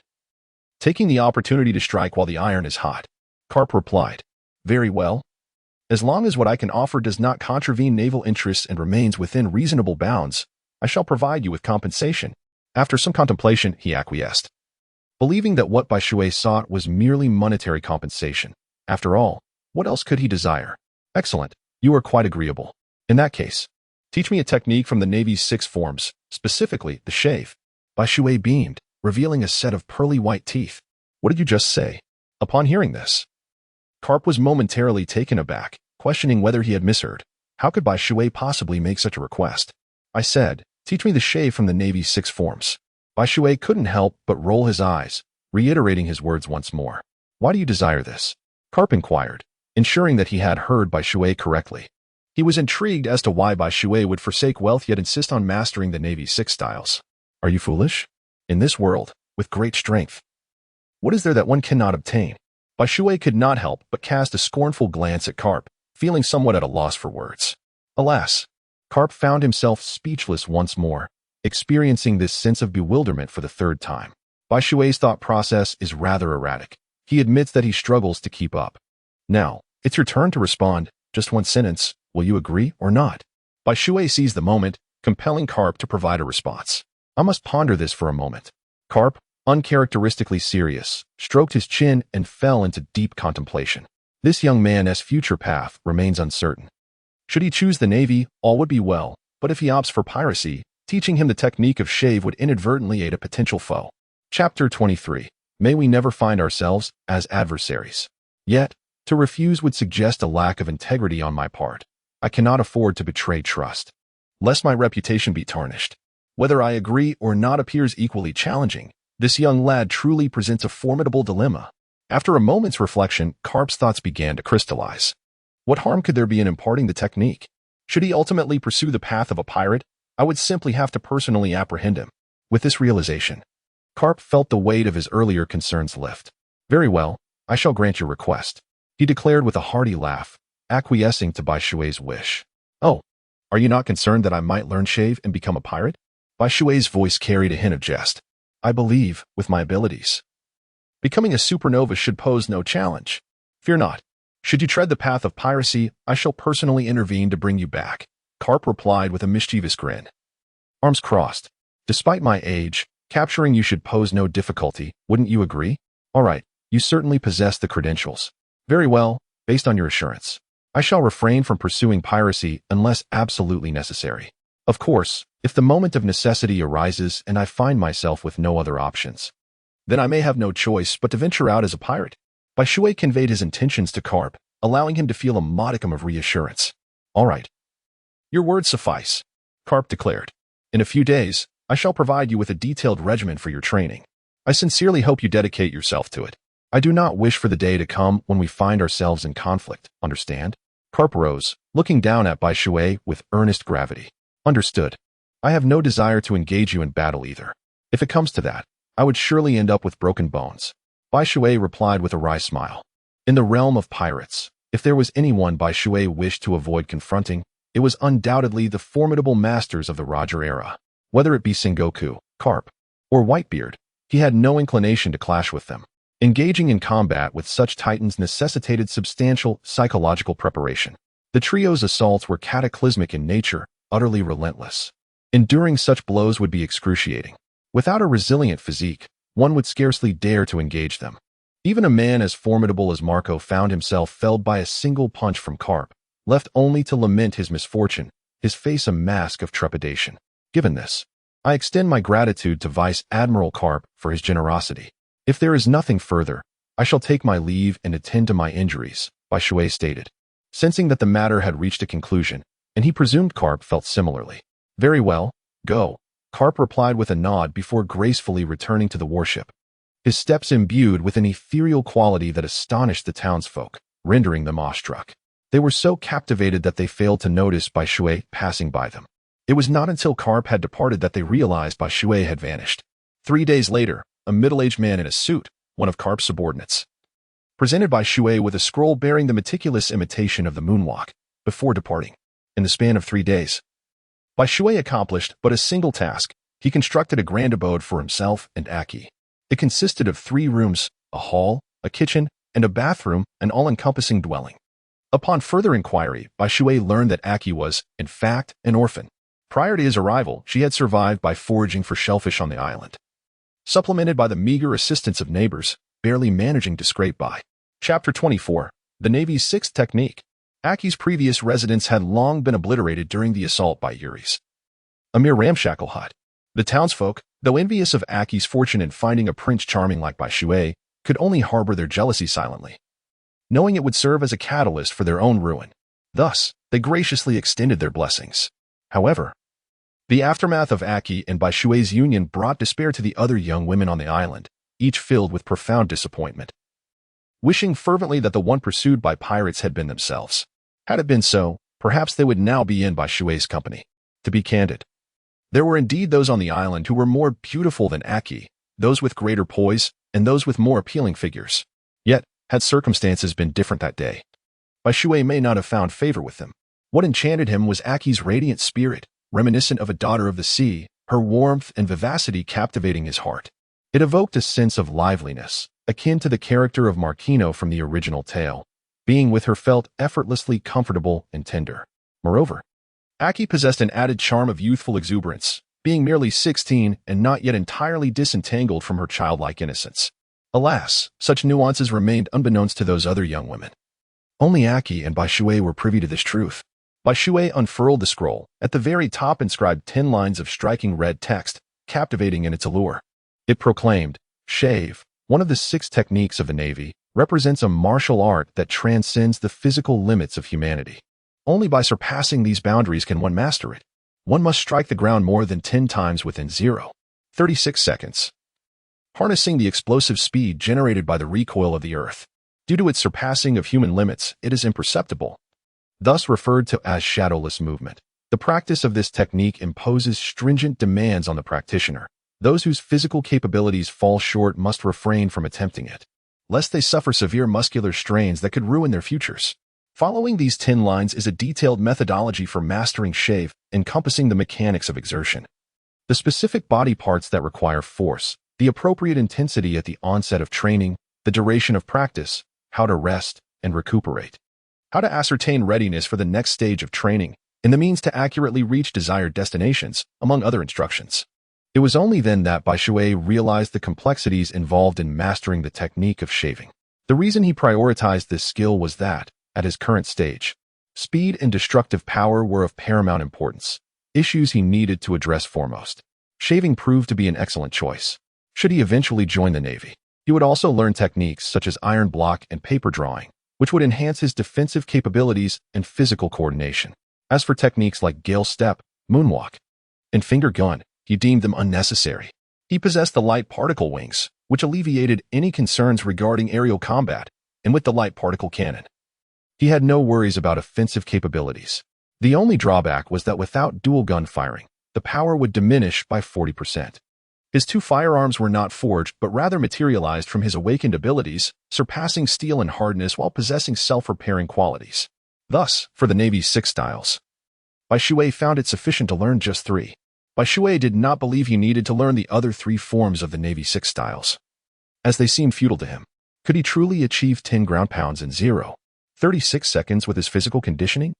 Taking the opportunity to strike while the iron is hot, Carp replied. Very well. As long as what I can offer does not contravene naval interests and remains within reasonable bounds, I shall provide you with compensation. After some contemplation, he acquiesced, believing that what Baishui sought was merely monetary compensation. After all, what else could he desire? Excellent. You are quite agreeable. In that case, teach me a technique from the Navy's 6 forms, specifically the shave. Baishui beamed, revealing a set of pearly white teeth. What did you just say? Upon hearing this, Carp was momentarily taken aback, questioning whether he had misheard. How could Baishui possibly make such a request? I said, teach me the shave from the Navy's 6 forms. Baishui couldn't help but roll his eyes, reiterating his words once more. Why do you desire this? Carp inquired, ensuring that he had heard Baishui correctly. He was intrigued as to why Baishui would forsake wealth yet insist on mastering the Navy's 6 styles. Are you foolish? In this world, with great strength, what is there that one cannot obtain? Baishui could not help but cast a scornful glance at Carp, feeling somewhat at a loss for words. Alas, Carp found himself speechless once more, experiencing this sense of bewilderment for the 3rd time. Baishui's thought process is rather erratic. He admits that he struggles to keep up. Now, it's your turn to respond. Just one sentence. Will you agree or not? Baishui seized the moment, compelling Carp to provide a response. I must ponder this for a moment. Carp, uncharacteristically serious, stroked his chin and fell into deep contemplation. This young man's future path remains uncertain. Should he choose the Navy, all would be well, but if he opts for piracy, teaching him the technique of shave would inadvertently aid a potential foe. Chapter 23. May we never find ourselves as adversaries. Yet, to refuse would suggest a lack of integrity on my part. I cannot afford to betray trust, lest my reputation be tarnished. Whether I agree or not appears equally challenging. This young lad truly presents a formidable dilemma. After a moment's reflection, Carp's thoughts began to crystallize. What harm could there be in imparting the technique? Should he ultimately pursue the path of a pirate, I would simply have to personally apprehend him. With this realization, Carp felt the weight of his earlier concerns lift. Very well, I shall grant your request, he declared with a hearty laugh, acquiescing to Baishui's wish. Oh, are you not concerned that I might learn shave and become a pirate? Baishui's voice carried a hint of jest. I believe, with my abilities, becoming a supernova should pose no challenge. Fear not. Should you tread the path of piracy, I shall personally intervene to bring you back, Carp replied with a mischievous grin. Arms crossed. Despite my age, capturing you should pose no difficulty, wouldn't you agree? All right, you certainly possess the credentials. Very well, based on your assurance, I shall refrain from pursuing piracy unless absolutely necessary. Of course, if the moment of necessity arises and I find myself with no other options, then I may have no choice but to venture out as a pirate. Baishui conveyed his intentions to Carp, allowing him to feel a modicum of reassurance. All right. Your words suffice, Carp declared. In a few days, I shall provide you with a detailed regimen for your training. I sincerely hope you dedicate yourself to it. I do not wish for the day to come when we find ourselves in conflict, understand? Carp rose, looking down at Baishui with earnest gravity. Understood. I have no desire to engage you in battle either. If it comes to that, I would surely end up with broken bones. Baishui replied with a wry smile. In the realm of pirates, if there was anyone Baishui wished to avoid confronting, it was undoubtedly the formidable masters of the Roger era. Whether it be Sengoku, Carp, or Whitebeard, he had no inclination to clash with them. Engaging in combat with such titans necessitated substantial psychological preparation. The trio's assaults were cataclysmic in nature, utterly relentless. Enduring such blows would be excruciating. Without a resilient physique, one would scarcely dare to engage them. Even a man as formidable as Marco found himself felled by a single punch from Carp, left only to lament his misfortune, his face a mask of trepidation. Given this, I extend my gratitude to Vice Admiral Carp for his generosity. If there is nothing further, I shall take my leave and attend to my injuries, Bai Shui stated. Sensing that the matter had reached a conclusion, and he presumed Carp felt similarly. Very well, go, Carp replied with a nod before gracefully returning to the warship. His steps imbued with an ethereal quality that astonished the townsfolk, rendering them awestruck. They were so captivated that they failed to notice Bai Shui passing by them. It was not until Carp had departed that they realized Bai Shui had vanished. 3 days later, a middle-aged man in a suit, one of Carp's subordinates, presented Bai Shui with a scroll bearing the meticulous imitation of the moonwalk, before departing. In the span of 3 days, Bai Shui accomplished but a single task. He constructed a grand abode for himself and Aki. It consisted of 3 rooms, a hall, a kitchen, and a bathroom, an all-encompassing dwelling. Upon further inquiry, Bai Shui learned that Aki was, in fact, an orphan. Prior to his arrival, she had survived by foraging for shellfish on the island, supplemented by the meager assistance of neighbors, barely managing to scrape by. Chapter 24. The Navy's Sixth Technique. Aki's previous residence had long been obliterated during the assault by Yuri's, a mere ramshackle hut. The townsfolk, though envious of Aki's fortune in finding a prince charming like Bai Shui, could only harbor their jealousy silently, knowing it would serve as a catalyst for their own ruin. Thus, they graciously extended their blessings. However, the aftermath of Aki and Bai Shui's union brought despair to the other young women on the island, each filled with profound disappointment, wishing fervently that the one pursued by pirates had been themselves. Had it been so, perhaps they would now be in Bai Shui's company. To be candid, there were indeed those on the island who were more beautiful than Aki, those with greater poise, and those with more appealing figures. Yet, had circumstances been different that day, Bai Shui may not have found favor with them. What enchanted him was Aki's radiant spirit, reminiscent of a daughter of the sea, her warmth and vivacity captivating his heart. It evoked a sense of liveliness, akin to the character of Marquino from the original tale. Being with her felt effortlessly comfortable and tender. Moreover, Aki possessed an added charm of youthful exuberance, being merely 16 and not yet entirely disentangled from her childlike innocence. Alas, such nuances remained unbeknownst to those other young women. Only Aki and Bai Shui were privy to this truth. Bai Shui unfurled the scroll. At the very top inscribed 10 lines of striking red text, captivating in its allure. It proclaimed, "Shave, one of the 6 techniques of the Navy, represents a martial art that transcends the physical limits of humanity. Only by surpassing these boundaries can one master it. One must strike the ground more than 10 times within 0.36 seconds, harnessing the explosive speed generated by the recoil of the Earth. Due to its surpassing of human limits, it is imperceptible, thus referred to as shadowless movement. The practice of this technique imposes stringent demands on the practitioner. Those whose physical capabilities fall short must refrain from attempting it, lest they suffer severe muscular strains that could ruin their futures." Following these 10 lines is a detailed methodology for mastering shave, encompassing the mechanics of exertion, the specific body parts that require force, the appropriate intensity at the onset of training, the duration of practice, how to rest and recuperate, how to ascertain readiness for the next stage of training, and the means to accurately reach desired destinations, among other instructions. It was only then that Bai Shui realized the complexities involved in mastering the technique of shaving. The reason he prioritized this skill was that, at his current stage, speed and destructive power were of paramount importance, issues he needed to address foremost. Shaving proved to be an excellent choice. Should he eventually join the Navy, he would also learn techniques such as iron block and paper drawing, which would enhance his defensive capabilities and physical coordination. As for techniques like gale step, moonwalk, and finger gun, he deemed them unnecessary. He possessed the light particle wings, which alleviated any concerns regarding aerial combat, and with the light particle cannon, he had no worries about offensive capabilities. The only drawback was that without dual gun firing, the power would diminish by 40%. His 2 firearms were not forged but rather materialized from his awakened abilities, surpassing steel in hardness while possessing self-repairing qualities. Thus, for the Navy's 6 styles, Bai Shui found it sufficient to learn just 3. Bai Shui did not believe he needed to learn the other 3 forms of the Navy's 6 styles, as they seemed futile to him. Could he truly achieve 10 ground pounds in 0.36 seconds with his physical conditioning?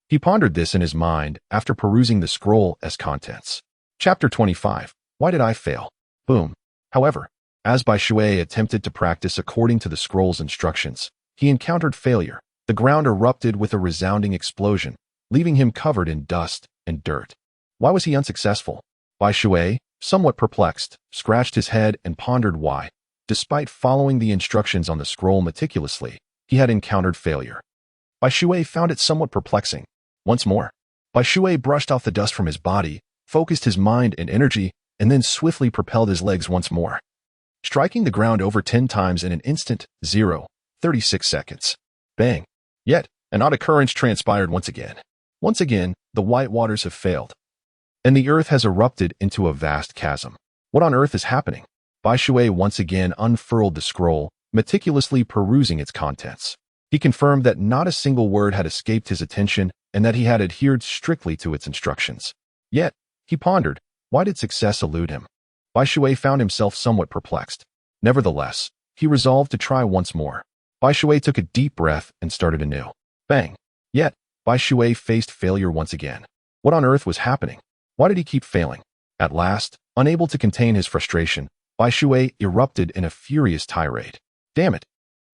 He pondered this in his mind after perusing the scroll as contents. Chapter 25. Why did I fail? Boom. However, As Bai Shui attempted to practice according to the scroll's instructions, he encountered failure. The ground erupted with a resounding explosion, leaving him covered in dust and dirt. Why was he unsuccessful? Bai Shui, somewhat perplexed, scratched his head and pondered why, despite following the instructions on the scroll meticulously, he had encountered failure. Bai Shui found it somewhat perplexing. Once more, Bai Shui brushed off the dust from his body, focused his mind and energy, and then swiftly propelled his legs once more, striking the ground over 10 times in an instant. 36 seconds. Bang. Yet, an odd occurrence transpired once again. Once again, the white waters have failed, and the earth has erupted into a vast chasm. What on earth is happening? Bai Shui once again unfurled the scroll, meticulously perusing its contents. He confirmed that not a single word had escaped his attention and that he had adhered strictly to its instructions. Yet, he pondered, why did success elude him? Bai Shui found himself somewhat perplexed. Nevertheless, he resolved to try once more. Bai Shui took a deep breath and started anew. Bang! Yet, Bai Shui faced failure once again. What on earth was happening? Why did he keep failing? At last, unable to contain his frustration, Bai Shui erupted in a furious tirade. Damn it!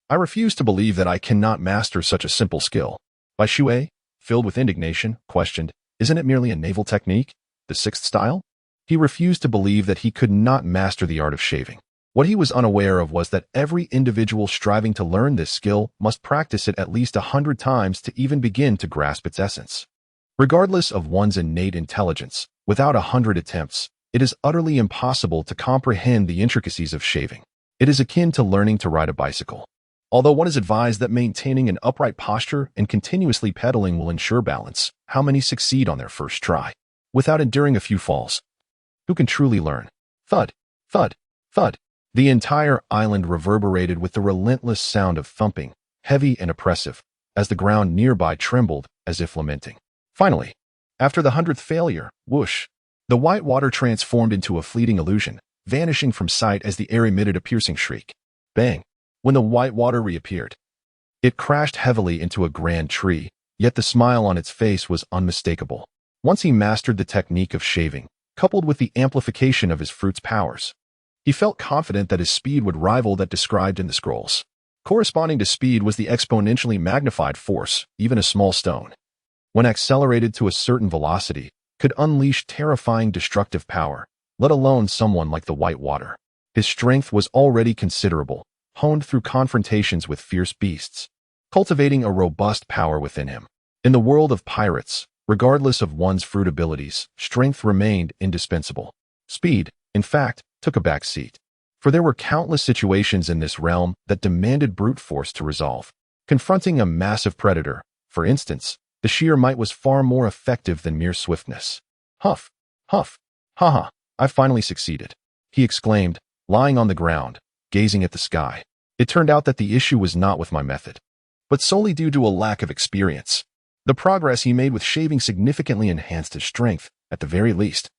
I refuse to believe that I cannot master such a simple skill. Bai Shui, filled with indignation, questioned, isn't it merely a naval technique? The sixth style? He refused to believe that he could not master the art of shaving. What he was unaware of was that every individual striving to learn this skill must practice it at least 100 times to even begin to grasp its essence. Regardless of one's innate intelligence, without 100 attempts, it is utterly impossible to comprehend the intricacies of shaving. It is akin to learning to ride a bicycle. Although one is advised that maintaining an upright posture and continuously pedaling will ensure balance, how many succeed on their first try, without enduring a few falls? Who can truly learn? Thud, thud, thud. The entire island reverberated with the relentless sound of thumping, heavy and oppressive, as the ground nearby trembled as if lamenting. Finally, after the 100th failure, whoosh, the white water transformed into a fleeting illusion, vanishing from sight as the air emitted a piercing shriek. Bang! When the white water reappeared, it crashed heavily into a grand tree, yet the smile on its face was unmistakable. Once he mastered the technique of shaving, coupled with the amplification of his fruit's powers, he felt confident that his speed would rival that described in the scrolls. Corresponding to speed was the exponentially magnified force, even a small stone, when accelerated to a certain velocity, could unleash terrifying destructive power, let alone someone like the white water. His strength was already considerable, honed through confrontations with fierce beasts, cultivating a robust power within him. In the world of pirates, regardless of one's fruit abilities, strength remained indispensable. Speed, in fact, took a back seat, for there were countless situations in this realm that demanded brute force to resolve. Confronting a massive predator, for instance, the sheer might was far more effective than mere swiftness. Huff, huff, ha, I finally succeeded, he exclaimed, lying on the ground, gazing at the sky. It turned out that the issue was not with my method, but solely due to a lack of experience. The progress he made with shaving significantly enhanced his strength, at the very least.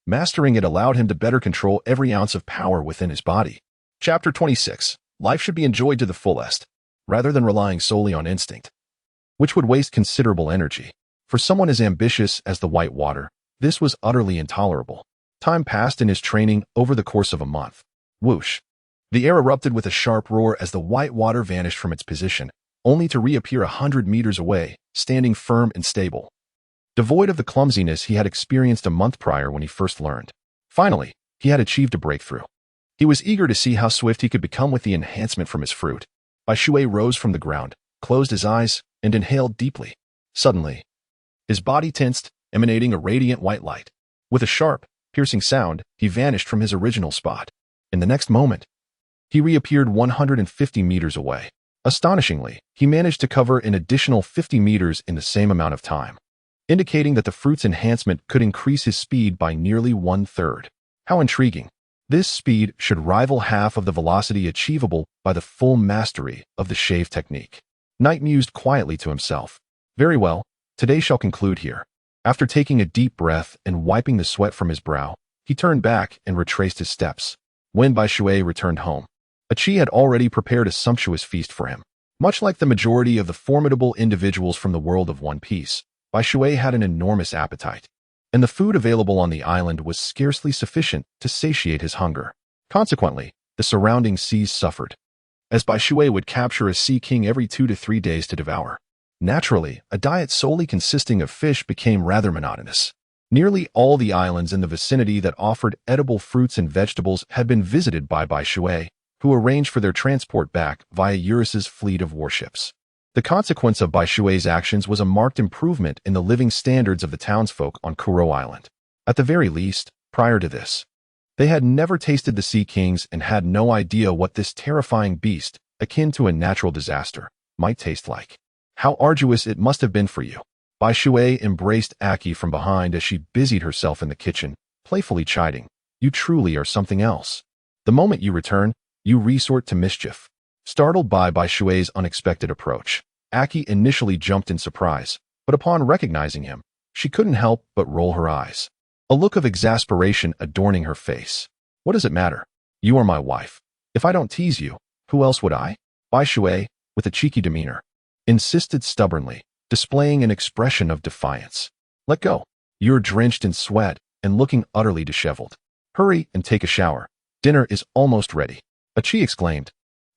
Mastering it allowed him to better control every ounce of power within his body. Chapter 26. Life should be enjoyed to the fullest, rather than relying solely on instinct, which would waste considerable energy. For someone as ambitious as the white water, this was utterly intolerable. Time passed in his training over the course of a month. Whoosh! The air erupted with a sharp roar as the white water vanished from its position, only to reappear 100 meters away, standing firm and stable, devoid of the clumsiness he had experienced a month prior when he first learned. Finally, he had achieved a breakthrough. He was eager to see how swift he could become with the enhancement from his fruit. Bai Shui rose from the ground, closed his eyes, and inhaled deeply. Suddenly, his body tensed, emanating a radiant white light. With a sharp, piercing sound, he vanished from his original spot. In the next moment, he reappeared 150 meters away. Astonishingly, he managed to cover an additional 50 meters in the same amount of time, indicating that the fruit's enhancement could increase his speed by nearly 1/3. How intriguing. This speed should rival half of the velocity achievable by the full mastery of the shave technique. Knight mused quietly to himself. Very well, today shall conclude here. After taking a deep breath and wiping the sweat from his brow, he turned back and retraced his steps. When Bai Shui returned home, Achi had already prepared a sumptuous feast for him. Much like the majority of the formidable individuals from the world of One Piece, Bai Shui had an enormous appetite, and the food available on the island was scarcely sufficient to satiate his hunger. Consequently, the surrounding seas suffered, as Bai Shui would capture a sea king every 2 to 3 days to devour. Naturally, a diet solely consisting of fish became rather monotonous. Nearly all the islands in the vicinity that offered edible fruits and vegetables had been visited by Bai Shui, who arranged for their transport back via Eurus's fleet of warships. The consequence of Bai Shui's actions was a marked improvement in the living standards of the townsfolk on Kuro Island. At the very least, prior to this, they had never tasted the sea kings and had no idea what this terrifying beast, akin to a natural disaster, might taste like. How arduous it must have been for you. Bai Shui embraced Aki from behind as she busied herself in the kitchen, playfully chiding, "You truly are something else. The moment you return, you resort to mischief." Startled by Bai Shui's unexpected approach, Aki initially jumped in surprise, but upon recognizing him, she couldn't help but roll her eyes, a look of exasperation adorning her face. "What does it matter? You are my wife. If I don't tease you, who else would I?" Bai Shui, with a cheeky demeanor, insisted stubbornly, displaying an expression of defiance. "Let go. You're drenched in sweat and looking utterly disheveled. Hurry and take a shower. Dinner is almost ready," Achi exclaimed,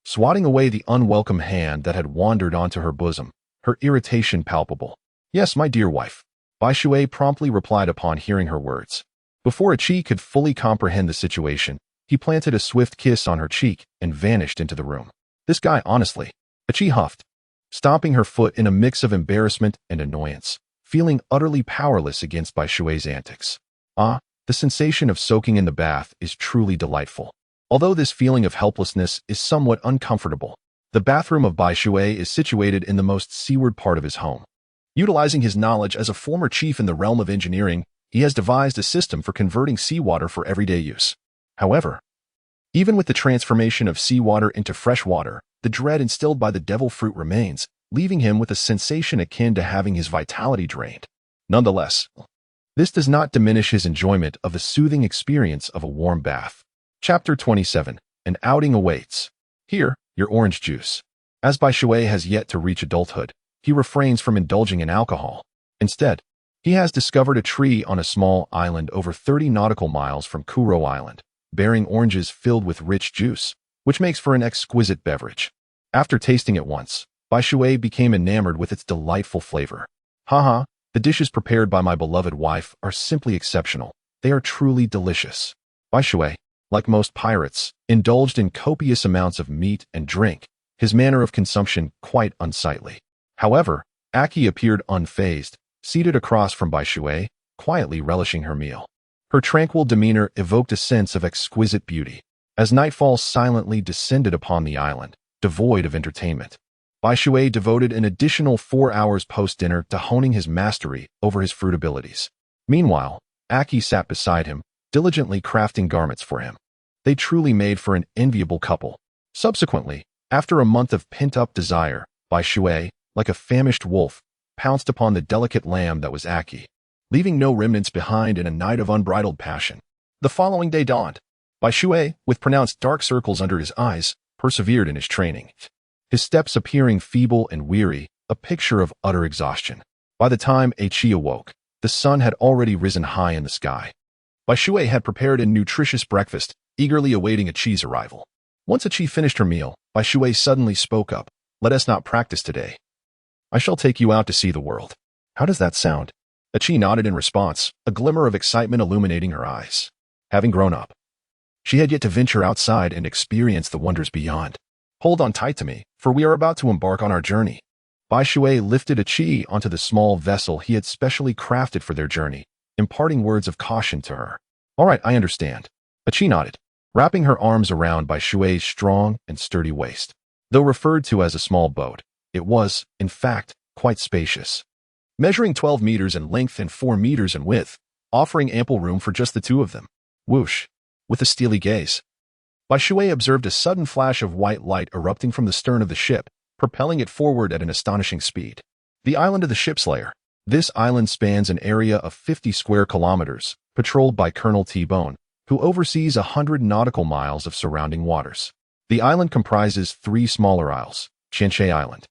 swatting away the unwelcome hand that had wandered onto her bosom, her irritation palpable. "Yes, my dear wife," Bai Shui promptly replied upon hearing her words. Before Achi could fully comprehend the situation, he planted a swift kiss on her cheek and vanished into the room. "This guy, honestly," Achi huffed, stomping her foot in a mix of embarrassment and annoyance, feeling utterly powerless against Bai Shui's antics. The sensation of soaking in the bath is truly delightful. Although this feeling of helplessness is somewhat uncomfortable, the bathroom of Bai Shui is situated in the most seaward part of his home. Utilizing his knowledge as a former chief in the realm of engineering, he has devised a system for converting seawater for everyday use. However, even with the transformation of seawater into fresh water, the dread instilled by the devil fruit remains, leaving him with a sensation akin to having his vitality drained. Nonetheless, this does not diminish his enjoyment of the soothing experience of a warm bath. Chapter 27. An outing awaits. Here, your orange juice. As Bai Shui has yet to reach adulthood, he refrains from indulging in alcohol. Instead, he has discovered a tree on a small island over 30 nautical miles from Kuro Island, bearing oranges filled with rich juice, which makes for an exquisite beverage. After tasting it once, Bai Shui became enamored with its delightful flavor. "Haha, the dishes prepared by my beloved wife are simply exceptional. They are truly delicious." Bai Shui, like most pirates, indulged in copious amounts of meat and drink, his manner of consumption quite unsightly. However, Aki appeared unfazed, seated across from Bai Shui, quietly relishing her meal. Her tranquil demeanor evoked a sense of exquisite beauty. As nightfall silently descended upon the island, devoid of entertainment, Bai Shui devoted an additional 4 hours post-dinner to honing his mastery over his fruit abilities. Meanwhile, Aki sat beside him, diligently crafting garments for him. They truly made for an enviable couple. Subsequently, after a month of pent-up desire, Bai Shui, like a famished wolf, pounced upon the delicate lamb that was Aki, leaving no remnants behind in a night of unbridled passion. The following day dawned. Bai Shui, with pronounced dark circles under his eyes, persevered in his training, his steps appearing feeble and weary, a picture of utter exhaustion. By the time Achi awoke, the sun had already risen high in the sky. Bai Shui had prepared a nutritious breakfast, eagerly awaiting Achi's arrival. Once Achi finished her meal, Bai Shui suddenly spoke up, "Let us not practice today. I shall take you out to see the world." "How does that sound?" Achi nodded in response, a glimmer of excitement illuminating her eyes. Having grown up, she had yet to venture outside and experience the wonders beyond. "Hold on tight to me, for we are about to embark on our journey." Bai Shui lifted Achi onto the small vessel he had specially crafted for their journey, imparting words of caution to her. "All right, I understand." Achi nodded, wrapping her arms around Bai Shui's strong and sturdy waist. Though referred to as a small boat, it was, in fact, quite spacious, measuring 12 meters in length and 4 meters in width, offering ample room for just the two of them. Whoosh! With a steely gaze, Bai Shui observed a sudden flash of white light erupting from the stern of the ship, propelling it forward at an astonishing speed. The island of the ship's lair. This island spans an area of 50 square kilometers, patrolled by Colonel T-Bone, who oversees 100 nautical miles of surrounding waters. The island comprises 3 smaller isles, Qianshe Island,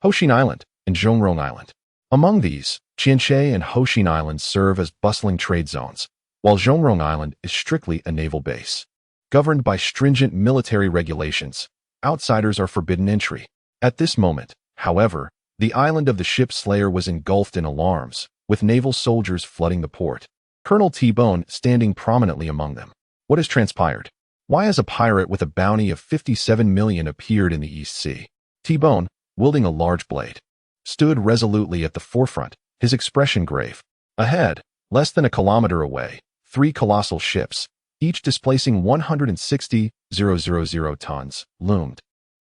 Hoshin Island, and Zhongrong Island. Among these, Qianshe and Hoshin Islands serve as bustling trade zones, while Zhongrong Island is strictly a naval base. Governed by stringent military regulations, outsiders are forbidden entry. At this moment, however, the island of the ship Slayer was engulfed in alarms, with naval soldiers flooding the port. Colonel T-Bone standing prominently among them. What has transpired? Why has a pirate with a bounty of 57 million appeared in the East Sea? T-Bone, wielding a large blade, stood resolutely at the forefront, his expression grave. Ahead, less than a kilometer away, 3 colossal ships, each displacing 160,000 tons, loomed,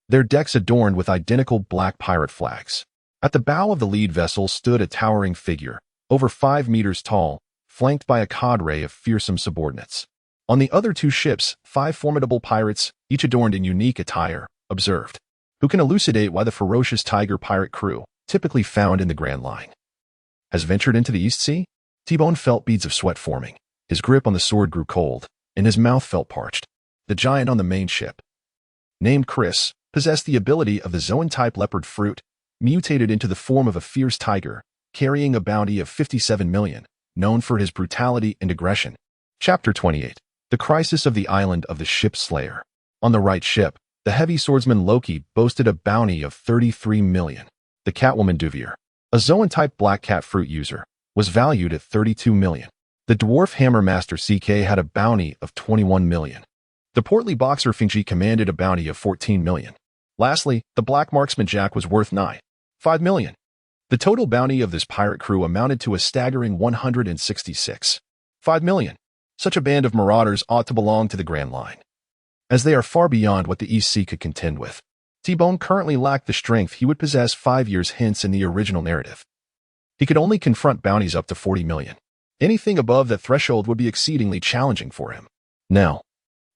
their decks adorned with identical black pirate flags. At the bow of the lead vessel stood a towering figure, over 5 meters tall, flanked by a cadre of fearsome subordinates. On the other 2 ships, 5 formidable pirates, each adorned in unique attire, observed. Who can elucidate why the ferocious tiger pirate crew, typically found in the Grand Line, has ventured into the East Sea? T-Bone felt beads of sweat forming. His grip on the sword grew cold, and his mouth felt parched. The giant on the main ship, named Chris, possessed the ability of the Zoan-type leopard fruit, mutated into the form of a fierce tiger, carrying a bounty of 57 million, known for his brutality and aggression. Chapter 28. The Crisis of the Island of the Ship Slayer. On the right ship, the heavy swordsman Loki boasted a bounty of 33 million. The Catwoman Duvier, a Zoan-type black cat fruit user, was valued at 32 million. The dwarf hammer master CK had a bounty of 21 million. The portly boxer Finji commanded a bounty of 14 million. Lastly, the black marksman Jack was worth 5 million. The total bounty of this pirate crew amounted to a staggering 166.5 million. Such a band of marauders ought to belong to the Grand Line, as they are far beyond what the East Sea could contend with. T-Bone currently lacked the strength he would possess 5 years hence in the original narrative. He could only confront bounties up to 40 million. Anything above that threshold would be exceedingly challenging for him. Now,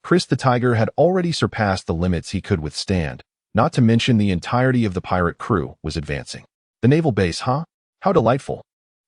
Chris the Tiger had already surpassed the limits he could withstand, not to mention the entirety of the pirate crew was advancing. The naval base, huh? How delightful.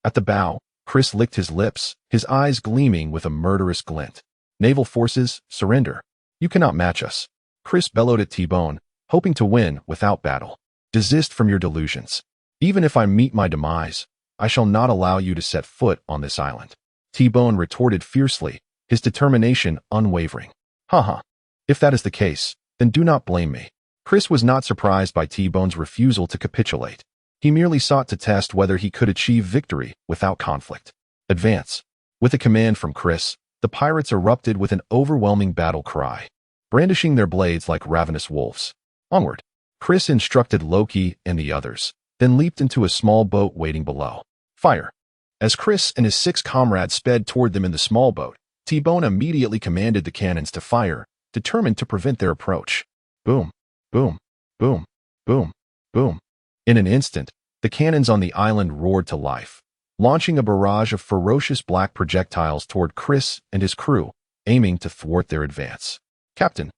At the bow, Chris licked his lips, his eyes gleaming with a murderous glint. Naval forces, surrender. You cannot match us. Chris bellowed at T-Bone, hoping to win without battle. Desist from your delusions. Even if I meet my demise, I shall not allow you to set foot on this island. T-Bone retorted fiercely, his determination unwavering. Haha. If that is the case, then do not blame me. Chris was not surprised by T-Bone's refusal to capitulate. He merely sought to test whether he could achieve victory without conflict. Advance. With a command from Chris, the pirates erupted with an overwhelming battle cry, brandishing their blades like ravenous wolves. Onward. Chris instructed Loki and the others, then leaped into a small boat waiting below. Fire. As Chris and his 6 comrades sped toward them in the small boat, T-Bone immediately commanded the cannons to fire, determined to prevent their approach. Boom, boom, boom, boom, boom. In an instant, the cannons on the island roared to life, launching a barrage of ferocious black projectiles toward Chris and his crew, aiming to thwart their advance. Captain,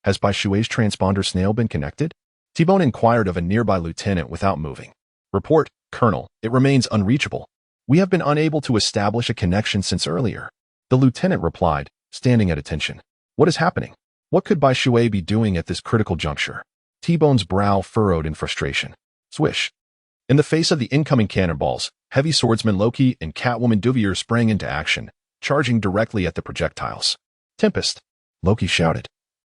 has Bai Shui's transponder snail been connected? T-Bone inquired of a nearby lieutenant without moving. Report, Colonel, it remains unreachable. We have been unable to establish a connection since earlier. The lieutenant replied, standing at attention. What is happening? What could Bai Shui be doing at this critical juncture? T-Bone's brow furrowed in frustration. Swish. In the face of the incoming cannonballs, heavy swordsman Loki and Catwoman Duvier sprang into action, charging directly at the projectiles. Tempest, Loki shouted,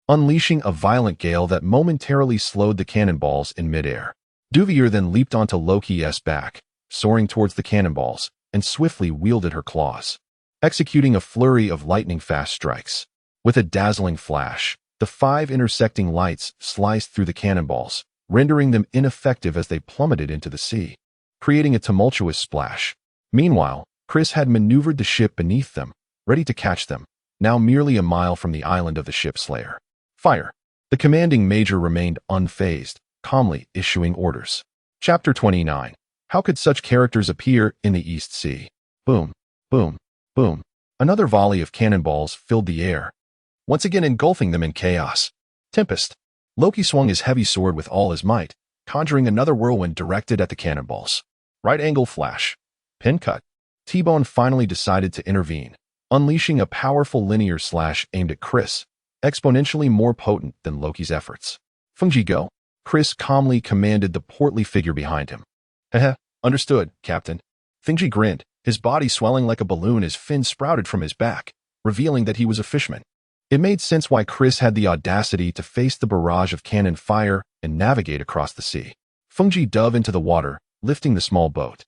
unleashing a violent gale that momentarily slowed the cannonballs in midair. Duvier then leaped onto Loki's back, soaring towards the cannonballs, and swiftly wielded her claws, executing a flurry of lightning-fast strikes. With a dazzling flash, the 5 intersecting lights sliced through the cannonballs, rendering them ineffective as they plummeted into the sea, creating a tumultuous splash. Meanwhile, Chris had maneuvered the ship beneath them, ready to catch them, now merely a mile from the island of the ship Slayer. Fire. The commanding major remained unfazed, calmly issuing orders. Chapter 29. How could such characters appear in the East Sea? Boom, boom, boom. Another volley of cannonballs filled the air, once again engulfing them in chaos. Tempest. Loki swung his heavy sword with all his might, conjuring another whirlwind directed at the cannonballs. Right angle flash. Pin cut. T-Bone finally decided to intervene, unleashing a powerful linear slash aimed at Chris, exponentially more potent than Loki's efforts. Fungi go. Chris calmly commanded the portly figure behind him. Heh, understood, Captain. Fingi grinned, his body swelling like a balloon as fins sprouted from his back, revealing that he was a fisherman. It made sense why Chris had the audacity to face the barrage of cannon fire and navigate across the sea. Fengji dove into the water, lifting the small boat.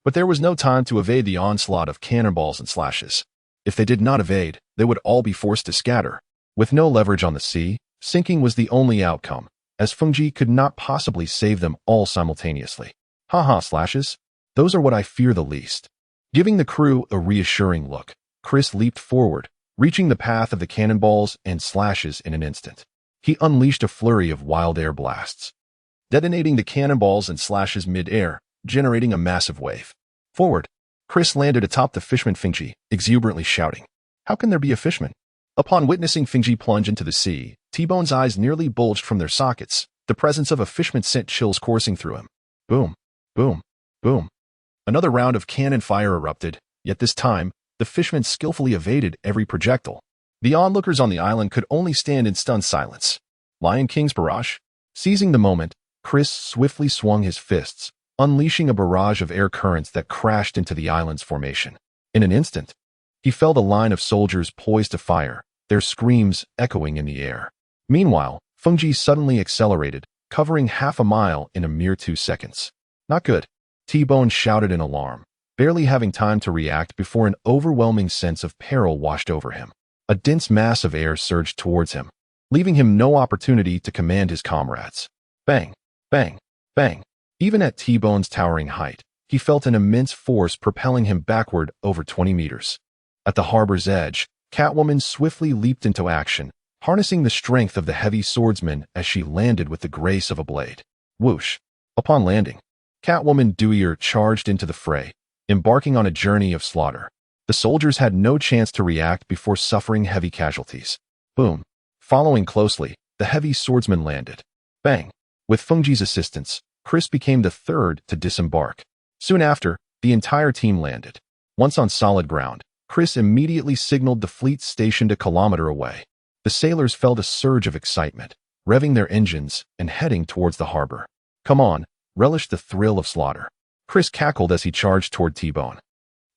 But there was no time to evade the onslaught of cannonballs and slashes. If they did not evade, they would all be forced to scatter. With no leverage on the sea, sinking was the only outcome, as Fengji could not possibly save them all simultaneously. Haha, slashes? Those are what I fear the least. Giving the crew a reassuring look, Chris leaped forward, reaching the path of the cannonballs and slashes in an instant. He unleashed a flurry of wild air blasts, detonating the cannonballs and slashes mid-air, generating a massive wave. Forward, Chris landed atop the fishman Fengji, exuberantly shouting, "How can there be a fishman?" Upon witnessing Fengji plunge into the sea, T-Bone's eyes nearly bulged from their sockets. The presence of a fishman sent chills coursing through him. Boom, boom, boom. Another round of cannon fire erupted, yet this time, the fishermen skillfully evaded every projectile. The onlookers on the island could only stand in stunned silence. Lion King's barrage? Seizing the moment, Chris swiftly swung his fists, unleashing a barrage of air currents that crashed into the island's formation. In an instant, he felled a line of soldiers poised to fire, their screams echoing in the air. Meanwhile, Fengji suddenly accelerated, covering half a mile in a mere 2 seconds. Not good. T-Bone shouted in alarm, barely having time to react before an overwhelming sense of peril washed over him. A dense mass of air surged towards him, leaving him no opportunity to command his comrades. Bang, bang, bang. Even at T-Bone's towering height, he felt an immense force propelling him backward over 20 meters. At the harbor's edge, Catwoman swiftly leaped into action, harnessing the strength of the heavy swordsman as she landed with the grace of a blade. Whoosh. Upon landing, Catwoman Dewey charged into the fray, embarking on a journey of slaughter. The soldiers had no chance to react before suffering heavy casualties. Boom. Following closely, the heavy swordsman landed. Bang. With Fengji's assistance, Chris became the third to disembark. Soon after, the entire team landed. Once on solid ground, Chris immediately signaled the fleet stationed a kilometer away. The sailors felt a surge of excitement, revving their engines and heading towards the harbor. Come on, relish the thrill of slaughter. Chris cackled as he charged toward T-Bone.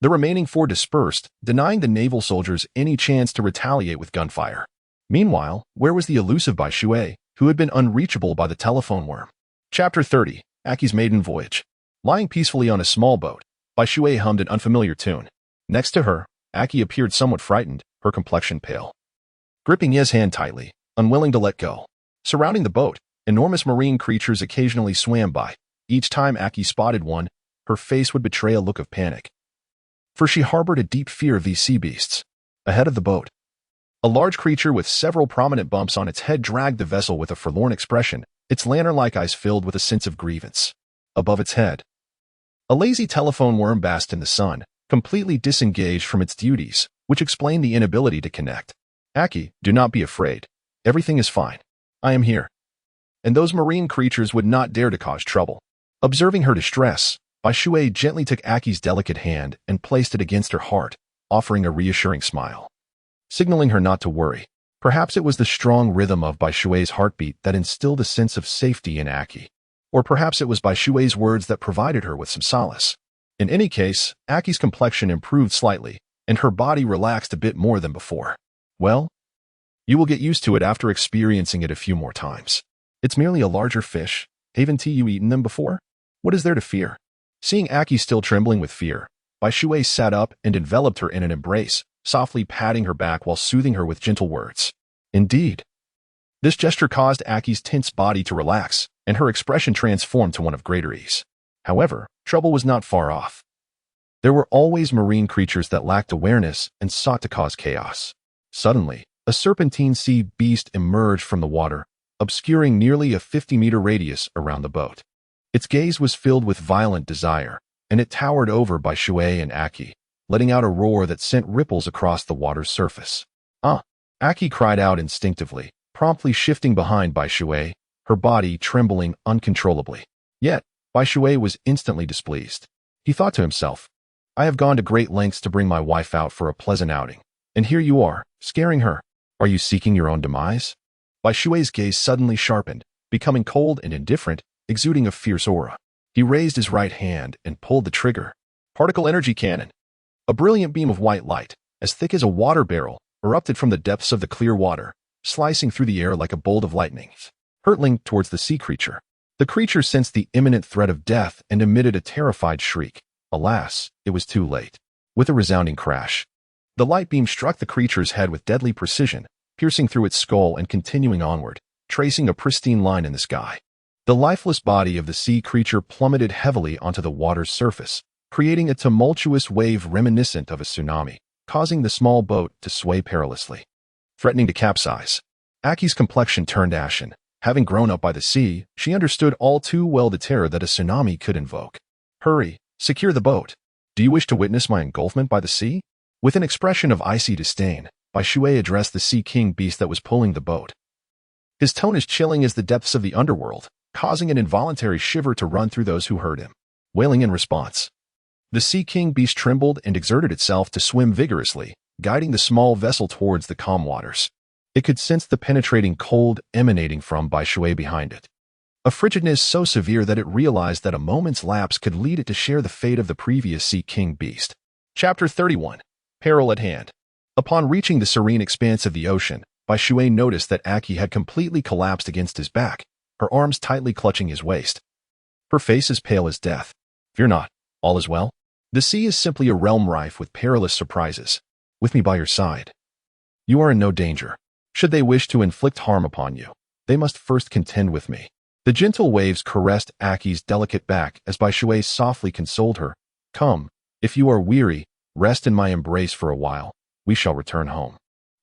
The remaining 4 dispersed, denying the naval soldiers any chance to retaliate with gunfire. Meanwhile, where was the elusive Bai Shui, who had been unreachable by the telephone worm? Chapter 30, Aki's Maiden Voyage. Lying peacefully on a small boat, Bai Shui hummed an unfamiliar tune. Next to her, Aki appeared somewhat frightened, her complexion pale. Gripping Ye's hand tightly, unwilling to let go. Surrounding the boat, enormous marine creatures occasionally swam by. Each time Aki spotted one, her face would betray a look of panic, for she harbored a deep fear of these sea beasts. Ahead of the boat, a large creature with several prominent bumps on its head dragged the vessel with a forlorn expression, its lantern-like eyes filled with a sense of grievance. Above its head, a lazy telephone worm basked in the sun, completely disengaged from its duties, which explained the inability to connect. Aki, do not be afraid. Everything is fine. I am here. And those marine creatures would not dare to cause trouble. Observing her distress, Bai Shui gently took Aki's delicate hand and placed it against her heart, offering a reassuring smile. Signaling her not to worry. Perhaps it was the strong rhythm of Bai Shui's heartbeat that instilled a sense of safety in Aki. Or perhaps it was Bai Shui's words that provided her with some solace. In any case, Aki's complexion improved slightly, and her body relaxed a bit more than before. Well, you will get used to it after experiencing it a few more times. It's merely a larger fish. Haven't you eaten them before? What is there to fear? Seeing Aki still trembling with fear, Bai Shui sat up and enveloped her in an embrace, softly patting her back while soothing her with gentle words. Indeed. This gesture caused Aki's tense body to relax, and her expression transformed to one of greater ease. However, trouble was not far off. There were always marine creatures that lacked awareness and sought to cause chaos. Suddenly, a serpentine sea beast emerged from the water, obscuring nearly a 50-meter radius around the boat. Its gaze was filled with violent desire, and it towered over Bai Shui and Aki, letting out a roar that sent ripples across the water's surface. Ah! Aki cried out instinctively, promptly shifting behind Bai Shui, her body trembling uncontrollably. Yet, Bai Shui was instantly displeased. He thought to himself, I have gone to great lengths to bring my wife out for a pleasant outing, and here you are, scaring her. Are you seeking your own demise? Bai Shui's gaze suddenly sharpened, becoming cold and indifferent, exuding a fierce aura. He raised his right hand and pulled the trigger. Particle energy cannon. A brilliant beam of white light, as thick as a water barrel, erupted from the depths of the clear water, slicing through the air like a bolt of lightning, hurtling towards the sea creature. The creature sensed the imminent threat of death and emitted a terrified shriek. Alas, it was too late. With a resounding crash, the light beam struck the creature's head with deadly precision, piercing through its skull and continuing onward, tracing a pristine line in the sky. The lifeless body of the sea creature plummeted heavily onto the water's surface, creating a tumultuous wave reminiscent of a tsunami, causing the small boat to sway perilously, threatening to capsize. Aki's complexion turned ashen. Having grown up by the sea, she understood all too well the terror that a tsunami could invoke. Hurry, secure the boat. Do you wish to witness my engulfment by the sea? With an expression of icy disdain, Bai Shui addressed the sea king beast that was pulling the boat. His tone as chilling as the depths of the underworld, causing an involuntary shiver to run through those who heard him. Wailing in response, the sea king beast trembled and exerted itself to swim vigorously, guiding the small vessel towards the calm waters. It could sense the penetrating cold emanating from Bai Shui behind it, a frigidness so severe that it realized that a moment's lapse could lead it to share the fate of the previous sea king beast. Chapter 31. Peril at hand. Upon reaching the serene expanse of the ocean, Bai Shui noticed that Aki had completely collapsed against his back, her arms tightly clutching his waist. Her face as pale as death. Fear not, all is well. The sea is simply a realm rife with perilous surprises. With me by your side, you are in no danger. Should they wish to inflict harm upon you, they must first contend with me. The gentle waves caressed Aki's delicate back as Bai Shui softly consoled her. Come, if you are weary, rest in my embrace for a while. We shall return home.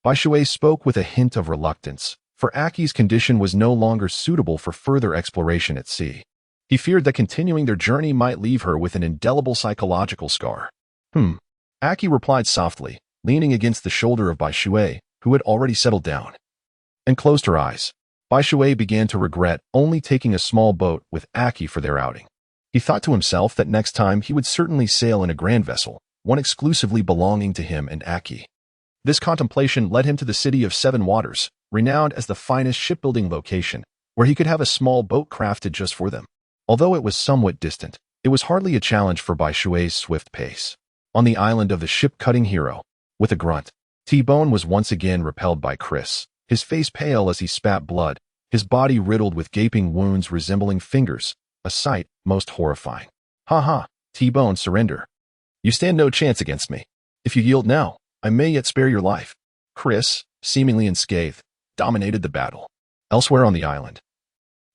Bai Shui spoke with a hint of reluctance, for Aki's condition was no longer suitable for further exploration at sea. He feared that continuing their journey might leave her with an indelible psychological scar. Aki replied softly, leaning against the shoulder of Bai Shui, who had already settled down, and closed her eyes. Bai Shui began to regret only taking a small boat with Aki for their outing. He thought to himself that next time he would certainly sail in a grand vessel, one exclusively belonging to him and Aki. This contemplation led him to the city of Seven Waters, renowned as the finest shipbuilding location, where he could have a small boat crafted just for them. Although it was somewhat distant, it was hardly a challenge for Bai Shui's swift pace. On the island of the ship-cutting hero, with a grunt, T-Bone was once again repelled by Chris, his face pale as he spat blood, his body riddled with gaping wounds resembling fingers, a sight most horrifying. Ha ha, T-Bone, surrender. You stand no chance against me. If you yield now, I may yet spare your life. Chris, seemingly unscathed, dominated the battle. Elsewhere on the island,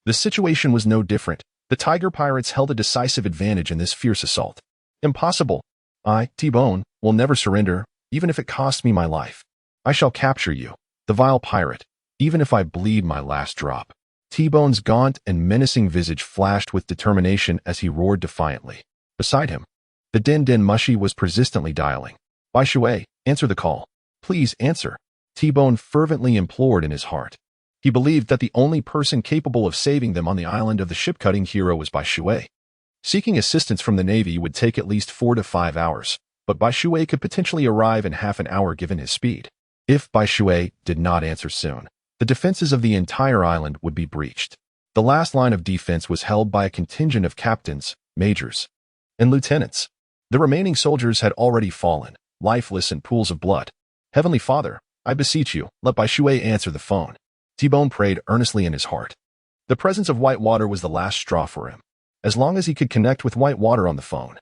the situation was no different. The Tiger Pirates held a decisive advantage in this fierce assault. Impossible. I, T-Bone, will never surrender, even if it costs me my life. I shall capture you, the vile pirate, even if I bleed my last drop. T-Bone's gaunt and menacing visage flashed with determination as he roared defiantly. Beside him, the Den Mushi was persistently dialing. Bai Shui, answer the call. Please answer. T-Bone fervently implored in his heart. He believed that the only person capable of saving them on the island of the ship-cutting hero was Bai Shui. Seeking assistance from the Navy would take at least 4 to 5 hours, but Bai Shui could potentially arrive in half an hour given his speed. If Bai Shui did not answer soon, the defenses of the entire island would be breached. The last line of defense was held by a contingent of captains, majors, and lieutenants. The remaining soldiers had already fallen, lifeless in pools of blood. Heavenly Father, I beseech you, let Bai Shui answer the phone. T-Bone prayed earnestly in his heart. The presence of white water was the last straw for him. As long as he could connect with white water on the phone,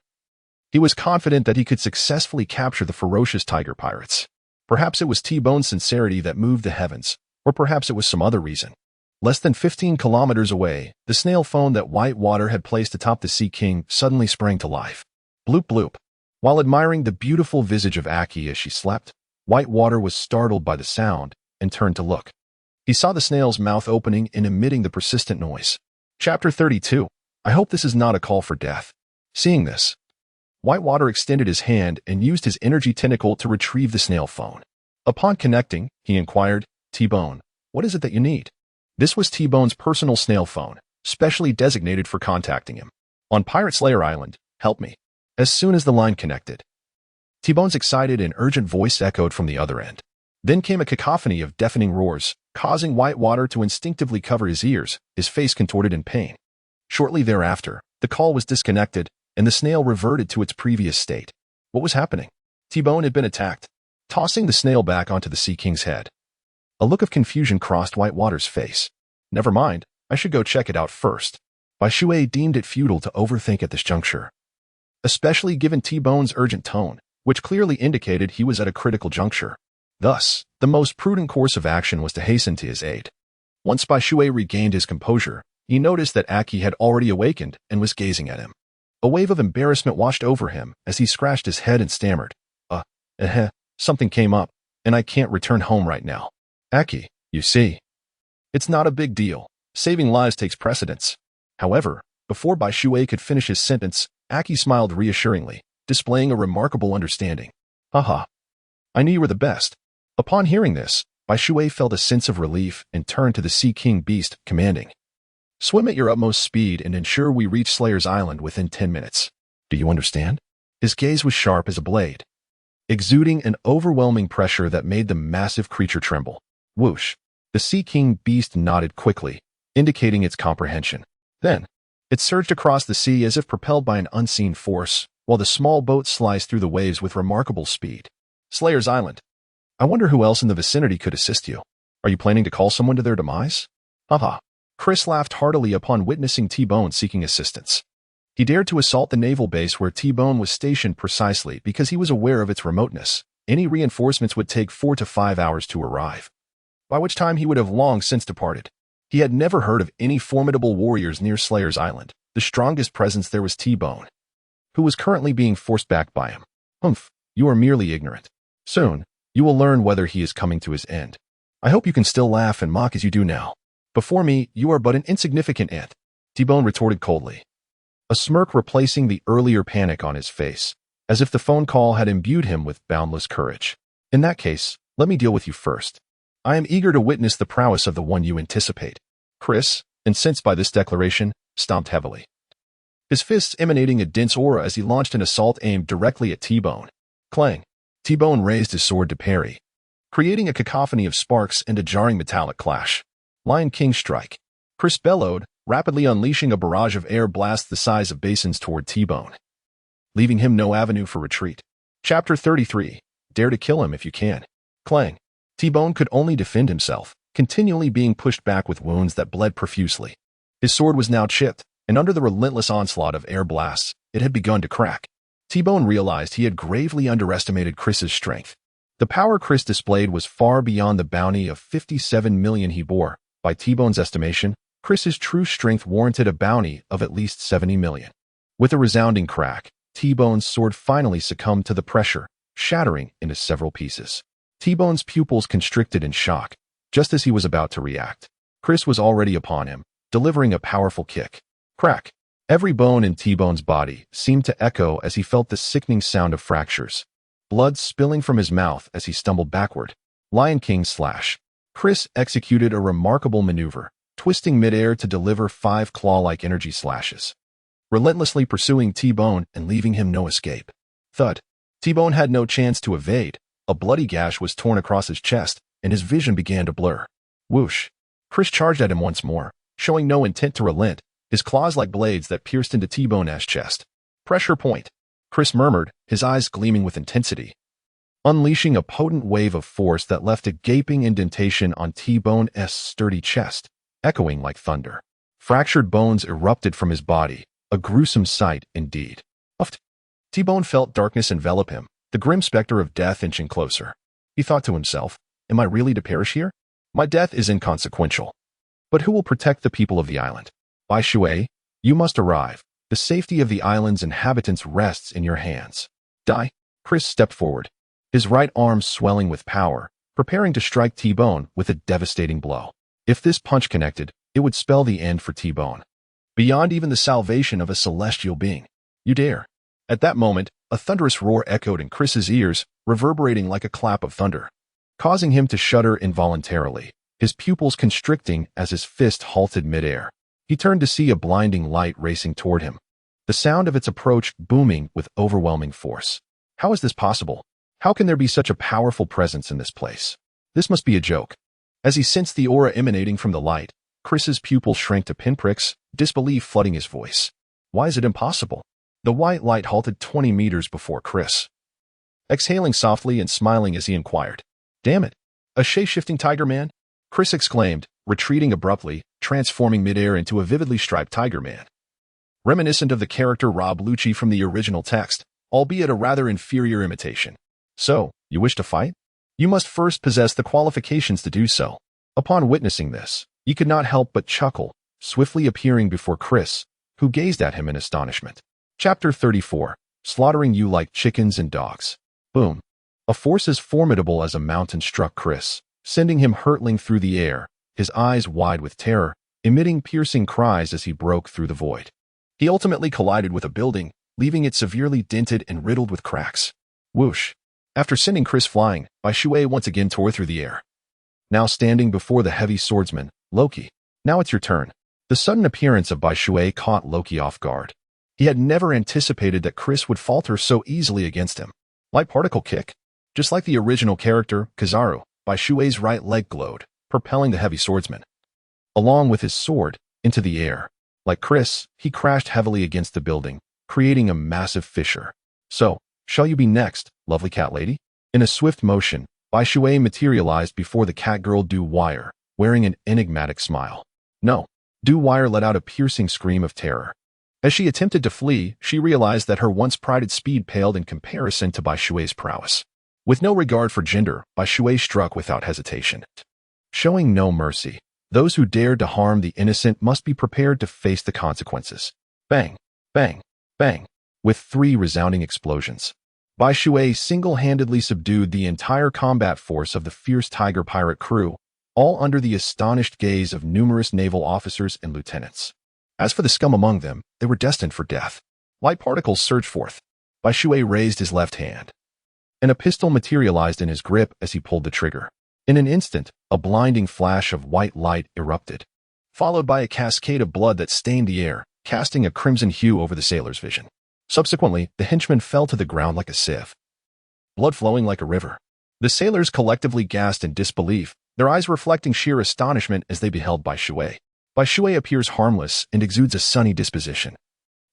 he was confident that he could successfully capture the ferocious tiger pirates. Perhaps it was T-Bone's sincerity that moved the heavens, or perhaps it was some other reason. Less than 15 kilometers away, the snail phone that white water had placed atop the Sea King suddenly sprang to life. Bloop bloop. While admiring the beautiful visage of Aki as she slept, white water was startled by the sound and turned to look. He saw the snail's mouth opening and emitting the persistent noise. Chapter 32. I hope this is not a call for death. Seeing this, Whitewater extended his hand and used his energy tentacle to retrieve the snail phone. Upon connecting, he inquired, T-Bone, what is it that you need? This was T-Bone's personal snail phone, specially designated for contacting him. On Pirate Slayer Island, help me. As soon as the line connected, T-Bone's excited and urgent voice echoed from the other end. Then came a cacophony of deafening roars, causing Whitewater to instinctively cover his ears, his face contorted in pain. Shortly thereafter, the call was disconnected, and the snail reverted to its previous state. What was happening? T-Bone had been attacked. tossing the snail back onto the Sea King's head. A look of confusion crossed Whitewater's face. Never mind, I should go check it out first. Bai Shui deemed it futile to overthink at this juncture, especially given T-Bone's urgent tone, which clearly indicated he was at a critical juncture. Thus, the most prudent course of action was to hasten to his aid. Once Bai Shui regained his composure, he noticed that Aki had already awakened and was gazing at him. A wave of embarrassment washed over him as he scratched his head and stammered, something came up, and I can't return home right now. Aki, you see. It's not a big deal. Saving lives takes precedence. However, before Bai Shui could finish his sentence, Aki smiled reassuringly, displaying a remarkable understanding. Haha. I knew you were the best. Upon hearing this, Bai Shui felt a sense of relief and turned to the Sea King beast, commanding, swim at your utmost speed and ensure we reach Slayer's Island within 10 minutes. Do you understand? His gaze was sharp as a blade, exuding an overwhelming pressure that made the massive creature tremble. Whoosh. The Sea King beast nodded quickly, indicating its comprehension. Then, it surged across the sea as if propelled by an unseen force, while the small boat sliced through the waves with remarkable speed. Slayer's Island. I wonder who else in the vicinity could assist you. Are you planning to call someone to their demise? Haha. Chris laughed heartily upon witnessing T-Bone seeking assistance. He dared to assault the naval base where T-Bone was stationed precisely because he was aware of its remoteness. Any reinforcements would take 4 to 5 hours to arrive, by which time he would have long since departed. He had never heard of any formidable warriors near Slayer's Island. The strongest presence there was T-Bone, who was currently being forced back by him. Humph, you are merely ignorant. Soon, you will learn whether he is coming to his end. I hope you can still laugh and mock as you do now. Before me, you are but an insignificant ant, T-Bone retorted coldly, a smirk replacing the earlier panic on his face, as if the phone call had imbued him with boundless courage. In that case, let me deal with you first. I am eager to witness the prowess of the one you anticipate. Chris, incensed by this declaration, stomped heavily, his fists emanating a dense aura as he launched an assault aimed directly at T-Bone. Clang! T-Bone raised his sword to parry, creating a cacophony of sparks and a jarring metallic clash. Lion King strike. Chris bellowed, rapidly unleashing a barrage of air blasts the size of basins toward T-Bone, leaving him no avenue for retreat. Chapter 33. Dare to kill him if you can. Clang. T-Bone could only defend himself, continually being pushed back with wounds that bled profusely. His sword was now chipped, and under the relentless onslaught of air blasts, it had begun to crack. T-Bone realized he had gravely underestimated Chris's strength. The power Chris displayed was far beyond the bounty of 57 million he bore. By T-Bone's estimation, Chris's true strength warranted a bounty of at least 70 million. With a resounding crack, T-Bone's sword finally succumbed to the pressure, shattering into several pieces. T-Bone's pupils constricted in shock, just as he was about to react. Chris was already upon him, delivering a powerful kick. Crack! Every bone in T-Bone's body seemed to echo as he felt the sickening sound of fractures, blood spilling from his mouth as he stumbled backward. Lion King slash. Chris executed a remarkable maneuver, twisting midair to deliver 5 claw-like energy slashes, relentlessly pursuing T-Bone and leaving him no escape. Thud. T-Bone had no chance to evade. A bloody gash was torn across his chest, and his vision began to blur. Whoosh. Chris charged at him once more, showing no intent to relent, his claws like blades that pierced into T-Bone's chest. Pressure point. Chris murmured, his eyes gleaming with intensity, unleashing a potent wave of force that left a gaping indentation on T-Bone's sturdy chest, echoing like thunder. Fractured bones erupted from his body, a gruesome sight indeed. Uffed. T-Bone felt darkness envelop him, the grim specter of death inching closer. He thought to himself, am I really to perish here? My death is inconsequential. But who will protect the people of the island? Bai Shui, you must arrive. The safety of the island's inhabitants rests in your hands. Die. Chris stepped forward, his right arm swelling with power, preparing to strike T-Bone with a devastating blow. If this punch connected, it would spell the end for T-Bone, beyond even the salvation of a celestial being. You dare. At that moment, a thunderous roar echoed in Chris's ears, reverberating like a clap of thunder, causing him to shudder involuntarily, his pupils constricting as his fist halted midair. He turned to see a blinding light racing toward him, the sound of its approach booming with overwhelming force. How is this possible? How can there be such a powerful presence in this place? This must be a joke. As he sensed the aura emanating from the light, Chris's pupils shrank to pinpricks, disbelief flooding his voice. Why is it impossible? The white light halted 20 meters before Chris, exhaling softly and smiling as he inquired. "Damn it! A shape-shifting tiger man?" Chris exclaimed, retreating abruptly, transforming midair into a vividly striped tiger man. Reminiscent of the character Rob Lucci from the original text, albeit a rather inferior imitation. "So, you wish to fight? You must first possess the qualifications to do so." Upon witnessing this, he could not help but chuckle, swiftly appearing before Chris, who gazed at him in astonishment. Chapter 34. Slaughtering you like chickens and dogs. Boom. A force as formidable as a mountain struck Chris, sending him hurtling through the air, his eyes wide with terror, emitting piercing cries as he broke through the void. He ultimately collided with a building, leaving it severely dented and riddled with cracks. Whoosh. After sending Chris flying, Bai Shui once again tore through the air. Now standing before the heavy swordsman, Loki. "Now it's your turn." The sudden appearance of Bai Shui caught Loki off guard. He had never anticipated that Chris would falter so easily against him. Light particle kick. Just like the original character, Kizaru, Bai Shui's right leg glowed, propelling the heavy swordsman, along with his sword, into the air. Like Chris, he crashed heavily against the building, creating a massive fissure. "So, shall you be next, lovely cat lady?" In a swift motion, Bai Shui materialized before the catgirl Du Wire, wearing an enigmatic smile. "No." Du Wire let out a piercing scream of terror. As she attempted to flee, she realized that her once prided speed paled in comparison to Bai Shui's prowess. With no regard for gender, Bai Shui struck without hesitation. Showing no mercy, those who dared to harm the innocent must be prepared to face the consequences. Bang, bang, bang. With 3 resounding explosions, Bai Shui single-handedly subdued the entire combat force of the fierce tiger pirate crew, all under the astonished gaze of numerous naval officers and lieutenants. As for the scum among them, they were destined for death. Light particles surged forth. Bai Shui raised his left hand, and a pistol materialized in his grip as he pulled the trigger. In an instant, a blinding flash of white light erupted, followed by a cascade of blood that stained the air, casting a crimson hue over the sailor's vision. Subsequently, the henchman fell to the ground like a sieve, blood flowing like a river. The sailors collectively gasped in disbelief, their eyes reflecting sheer astonishment as they beheld Bai Shui. Bai Shui appears harmless and exudes a sunny disposition.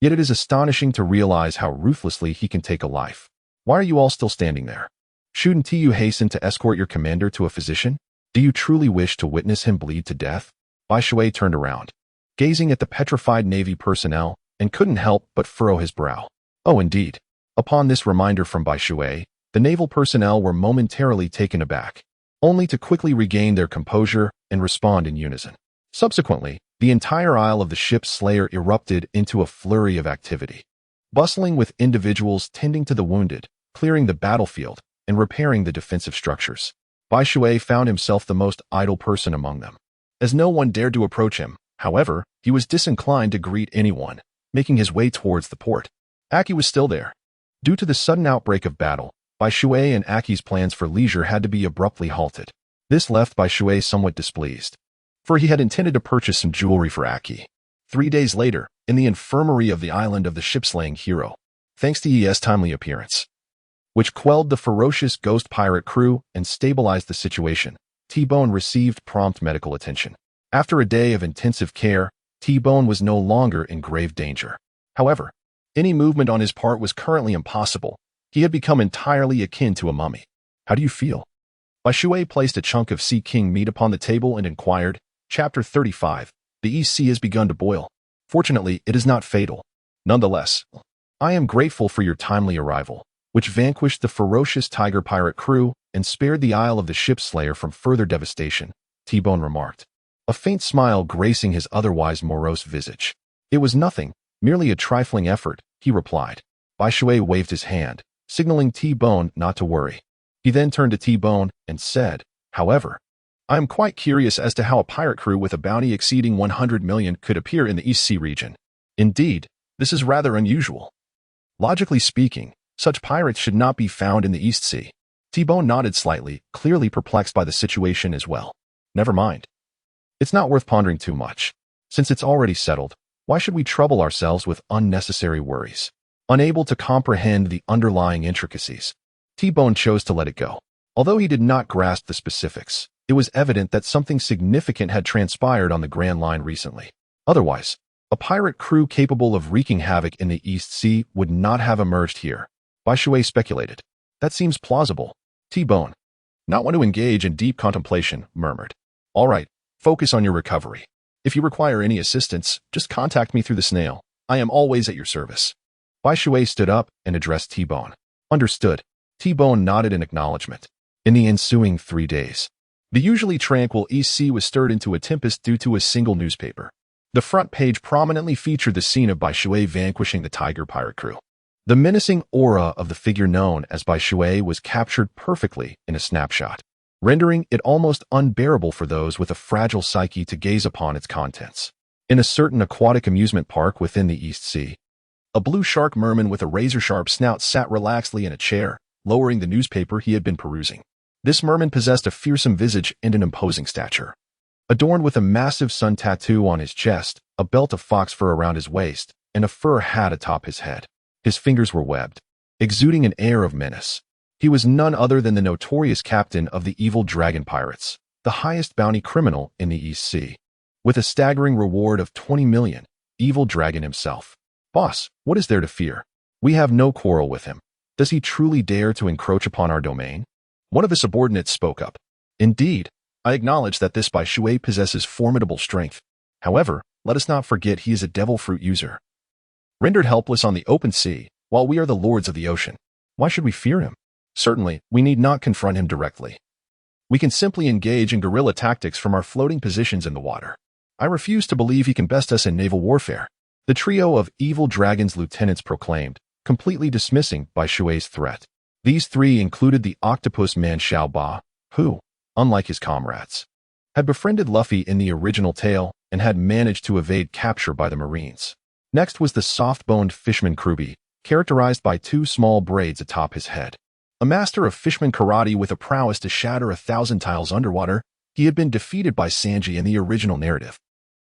Yet it is astonishing to realize how ruthlessly he can take a life. "Why are you all still standing there? Shouldn't you hasten to escort your commander to a physician? Do you truly wish to witness him bleed to death?" Bai Shui turned around, gazing at the petrified Navy personnel, and couldn't help but furrow his brow. Oh, indeed. Upon this reminder from Bai Shui, the naval personnel were momentarily taken aback, only to quickly regain their composure and respond in unison. Subsequently, the entire aisle of the ship's slayer erupted into a flurry of activity, bustling with individuals tending to the wounded, clearing the battlefield, and repairing the defensive structures. Bai Shui found himself the most idle person among them. As no one dared to approach him, however, he was disinclined to greet anyone, making his way towards the port. Aki was still there. Due to the sudden outbreak of battle, Bai Shui and Aki's plans for leisure had to be abruptly halted. This left Bai Shui somewhat displeased, for he had intended to purchase some jewelry for Aki. 3 days later, in the infirmary of the island of the ship-slaying hero, thanks to ES' timely appearance, which quelled the ferocious ghost pirate crew and stabilized the situation, T-Bone received prompt medical attention. After a day of intensive care, T-Bone was no longer in grave danger. However, any movement on his part was currently impossible. He had become entirely akin to a mummy. "How do you feel?" Bai Shui placed a chunk of Sea King meat upon the table and inquired. Chapter 35. The East Sea has begun to boil. Fortunately, it is not fatal. Nonetheless, I am grateful for your timely arrival, which vanquished the ferocious tiger pirate crew and spared the Isle of the Ship Slayer from further devastation, T-Bone remarked, a faint smile gracing his otherwise morose visage. "It was nothing, merely a trifling effort," he replied. Bai Shui waved his hand, signaling T-Bone not to worry. He then turned to T-Bone and said, "However, I am quite curious as to how a pirate crew with a bounty exceeding 100 million could appear in the East Sea region. Indeed, this is rather unusual. Logically speaking, such pirates should not be found in the East Sea." T-Bone nodded slightly, clearly perplexed by the situation as well. "Never mind. It's not worth pondering too much. Since it's already settled, why should we trouble ourselves with unnecessary worries?" Unable to comprehend the underlying intricacies, T-Bone chose to let it go. Although he did not grasp the specifics, it was evident that something significant had transpired on the Grand Line recently. Otherwise, a pirate crew capable of wreaking havoc in the East Sea would not have emerged here, Bai Shui speculated. That seems plausible. T-Bone, not want to engage in deep contemplation, murmured. All right, focus on your recovery. If you require any assistance, just contact me through the snail. I am always at your service. Bai Shui stood up and addressed T-Bone. Understood. T-Bone nodded in acknowledgement. In the ensuing 3 days, the usually tranquil East Sea was stirred into a tempest due to a single newspaper. The front page prominently featured the scene of Bai Shui vanquishing the Tiger pirate crew. The menacing aura of the figure known as Bai Shui was captured perfectly in a snapshot, rendering it almost unbearable for those with a fragile psyche to gaze upon its contents. In a certain aquatic amusement park within the East Sea, a blue shark merman with a razor-sharp snout sat relaxedly in a chair, lowering the newspaper he had been perusing. This merman possessed a fearsome visage and an imposing stature. Adorned with a massive sun tattoo on his chest, a belt of fox fur around his waist, and a fur hat atop his head. His fingers were webbed, exuding an air of menace. He was none other than the notorious captain of the evil dragon pirates, the highest bounty criminal in the East Sea. With a staggering reward of 20 million, Evil Dragon himself. Boss, what is there to fear? We have no quarrel with him. Does he truly dare to encroach upon our domain? One of the subordinates spoke up. Indeed, I acknowledge that this Bai Shui possesses formidable strength. However, let us not forget he is a devil fruit user. Rendered helpless on the open sea, while we are the lords of the ocean. Why should we fear him? Certainly, we need not confront him directly. We can simply engage in guerrilla tactics from our floating positions in the water. I refuse to believe he can best us in naval warfare. The trio of Evil Dragon's lieutenants proclaimed, completely dismissing Bai Shui's threat. These three included the octopus man Xiao Ba, who, unlike his comrades, had befriended Luffy in the original tale and had managed to evade capture by the Marines. Next was the soft-boned fishman Kruby, characterized by 2 small braids atop his head. A master of fishman karate with a prowess to shatter 1,000 tiles underwater, he had been defeated by Sanji in the original narrative.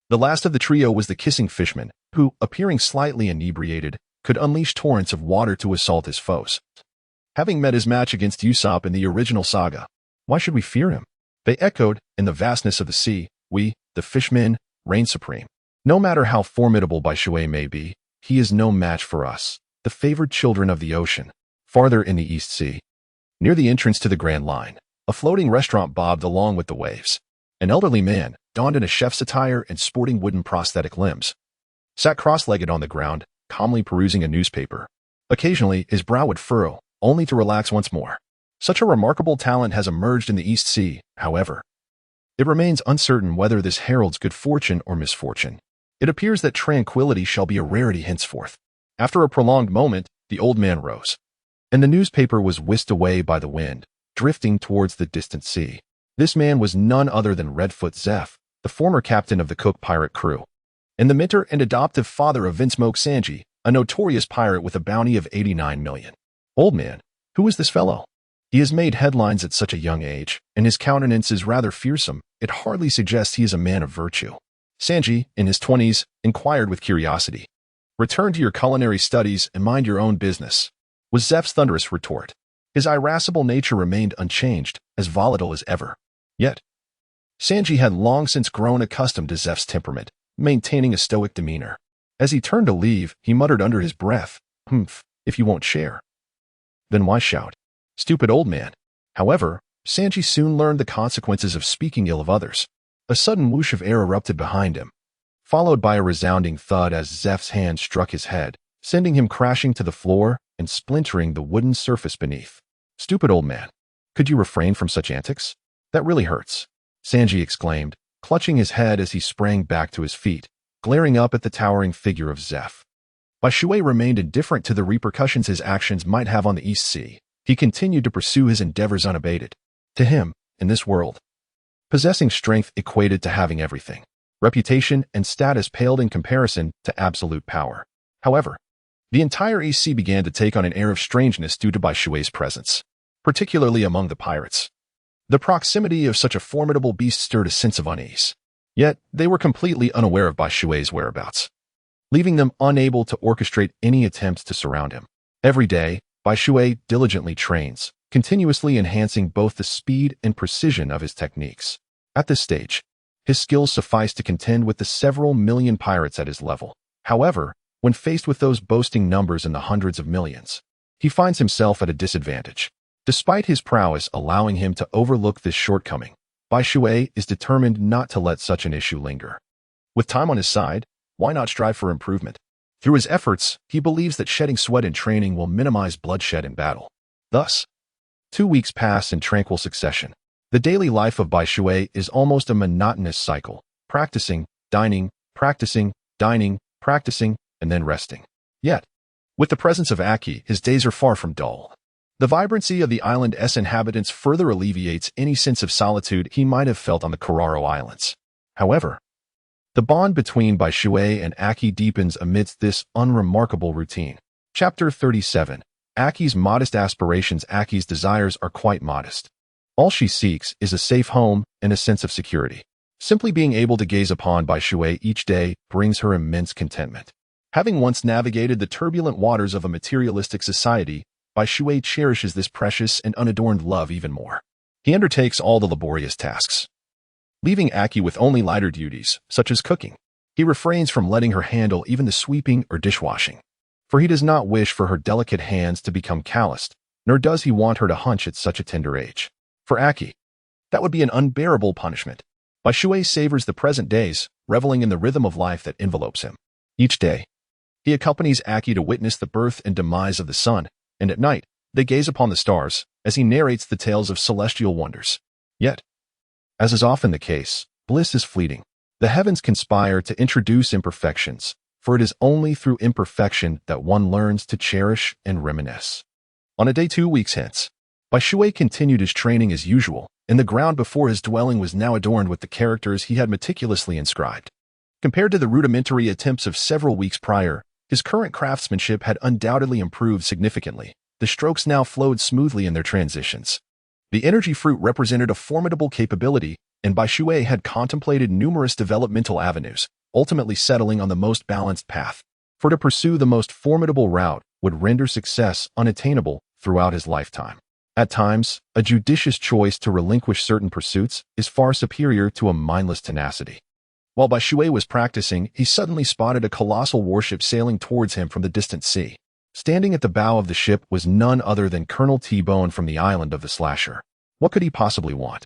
The last of the trio was the kissing fishman, who, appearing slightly inebriated, could unleash torrents of water to assault his foes. Having met his match against Usopp in the original saga, why should we fear him? They echoed, in the vastness of the sea, we, the fishmen, reign supreme. No matter how formidable Bai Shui may be, he is no match for us, the favored children of the ocean. Farther in the East Sea, near the entrance to the Grand Line, a floating restaurant bobbed along with the waves. An elderly man, donned in a chef's attire and sporting wooden prosthetic limbs, sat cross-legged on the ground, calmly perusing a newspaper. Occasionally, his brow would furrow, only to relax once more. Such a remarkable talent has emerged in the East Sea, however. It remains uncertain whether this heralds good fortune or misfortune. It appears that tranquility shall be a rarity henceforth. After a prolonged moment, the old man rose, and the newspaper was whisked away by the wind, drifting towards the distant sea. This man was none other than Redfoot Zeph, the former captain of the Cook pirate crew, and the mentor and adoptive father of Vinsmoke Sanji, a notorious pirate with a bounty of 89 million. Old man, who is this fellow? He has made headlines at such a young age, and his countenance is rather fearsome. It hardly suggests he is a man of virtue. Sanji, in his 20s, inquired with curiosity. Return to your culinary studies and mind your own business, was Zeph's thunderous retort. His irascible nature remained unchanged, as volatile as ever. Yet, Sanji had long since grown accustomed to Zeph's temperament, maintaining a stoic demeanor. As he turned to leave, he muttered under his breath, "Humph, if you won't share, then why shout? Stupid old man." However, Sanji soon learned the consequences of speaking ill of others. A sudden whoosh of air erupted behind him, followed by a resounding thud as Zeph's hand struck his head, sending him crashing to the floor and splintering the wooden surface beneath. "Stupid old man, could you refrain from such antics? That really hurts," Sanji exclaimed, clutching his head as he sprang back to his feet, glaring up at the towering figure of Zeph. Bai Shui remained indifferent to the repercussions his actions might have on the East Sea. He continued to pursue his endeavors unabated. To him, in this world, possessing strength equated to having everything. Reputation and status paled in comparison to absolute power. However, the entire East Sea began to take on an air of strangeness due to Bai Shui's presence, particularly among the pirates. The proximity of such a formidable beast stirred a sense of unease. Yet, they were completely unaware of Bai Shui's whereabouts, leaving them unable to orchestrate any attempts to surround him. Every day, Bai Shui diligently trains, continuously enhancing both the speed and precision of his techniques. At this stage, his skills suffice to contend with the several million pirates at his level. However, when faced with those boasting numbers in the hundreds of millions, he finds himself at a disadvantage. Despite his prowess allowing him to overlook this shortcoming, Bai Shui is determined not to let such an issue linger. With time on his side, why not strive for improvement? Through his efforts, he believes that shedding sweat in training will minimize bloodshed in battle. Thus, 2 weeks pass in tranquil succession. The daily life of Bai Shui is almost a monotonous cycle, practicing, dining, practicing, and then resting. Yet, with the presence of Aki, his days are far from dull. The vibrancy of the island's inhabitants further alleviates any sense of solitude he might have felt on the Kuro Islands. However, the bond between Bai Shui and Aki deepens amidst this unremarkable routine. Chapter 37. Aki's modest aspirations. Aki's desires are quite modest. All she seeks is a safe home and a sense of security. Simply being able to gaze upon Bai Shui each day brings her immense contentment. Having once navigated the turbulent waters of a materialistic society, Bai Shui cherishes this precious and unadorned love even more. He undertakes all the laborious tasks, leaving Aki with only lighter duties, such as cooking. He refrains from letting her handle even the sweeping or dishwashing, for he does not wish for her delicate hands to become calloused, nor does he want her to hunch at such a tender age. For Aki, that would be an unbearable punishment. Bai Shui savors the present days, reveling in the rhythm of life that envelopes him. Each day, he accompanies Aki to witness the birth and demise of the sun, and at night, they gaze upon the stars as he narrates the tales of celestial wonders. Yet, as is often the case, bliss is fleeting. The heavens conspire to introduce imperfections, for it is only through imperfection that one learns to cherish and reminisce. On a day 2 weeks hence, Bai Shui continued his training as usual, and the ground before his dwelling was now adorned with the characters he had meticulously inscribed. Compared to the rudimentary attempts of several weeks prior, his current craftsmanship had undoubtedly improved significantly. The strokes now flowed smoothly in their transitions. The energy fruit represented a formidable capability, and Bai Shui had contemplated numerous developmental avenues, ultimately settling on the most balanced path. For to pursue the most formidable route would render success unattainable throughout his lifetime. At times, a judicious choice to relinquish certain pursuits is far superior to a mindless tenacity. While Bai Shui was practicing, he suddenly spotted a colossal warship sailing towards him from the distant sea. Standing at the bow of the ship was none other than Colonel T-Bone from the island of the Slasher. What could he possibly want?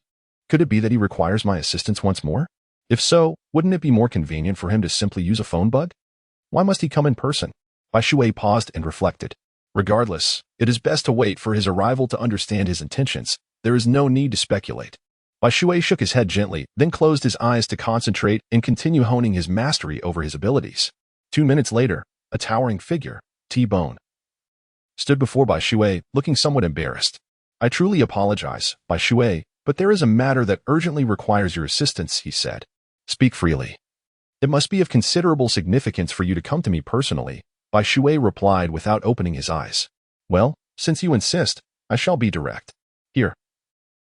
Could it be that he requires my assistance once more? If so, wouldn't it be more convenient for him to simply use a phone bug? Why must he come in person? Bai Shui paused and reflected. Regardless, it is best to wait for his arrival to understand his intentions. There is no need to speculate. Bai Shui shook his head gently, then closed his eyes to concentrate and continue honing his mastery over his abilities. 2 minutes later, a towering figure, T-Bone, stood before Bai Shui, looking somewhat embarrassed. I truly apologize, Bai Shui, but there is a matter that urgently requires your assistance, he said. Speak freely. It must be of considerable significance for you to come to me personally, Bai Shui replied without opening his eyes. Well, since you insist, I shall be direct. Here,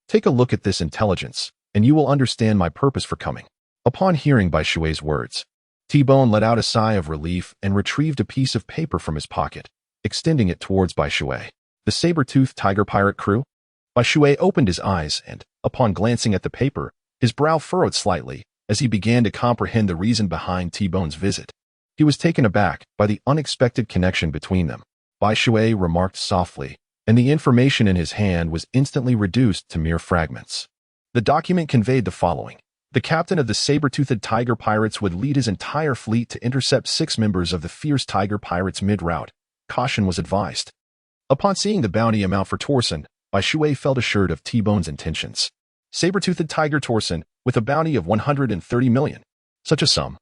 take a look at this intelligence, and you will understand my purpose for coming. Upon hearing Bai Shui's words, T-Bone let out a sigh of relief and retrieved a piece of paper from his pocket, extending it towards Bai Shui. The saber-toothed tiger pirate crew? Bai Shui opened his eyes and, upon glancing at the paper, his brow furrowed slightly as he began to comprehend the reason behind T-Bone's visit. He was taken aback by the unexpected connection between them. Bai Shui remarked softly, and the information in his hand was instantly reduced to mere fragments. The document conveyed the following. The captain of the saber-toothed tiger pirates would lead his entire fleet to intercept 6 members of the fierce tiger pirates mid-route. Caution was advised. Upon seeing the bounty amount for Torsen, Bai Shui felt assured of T-Bone's intentions. Saber-toothed tiger Torsen, with a bounty of 130 million. Such a sum,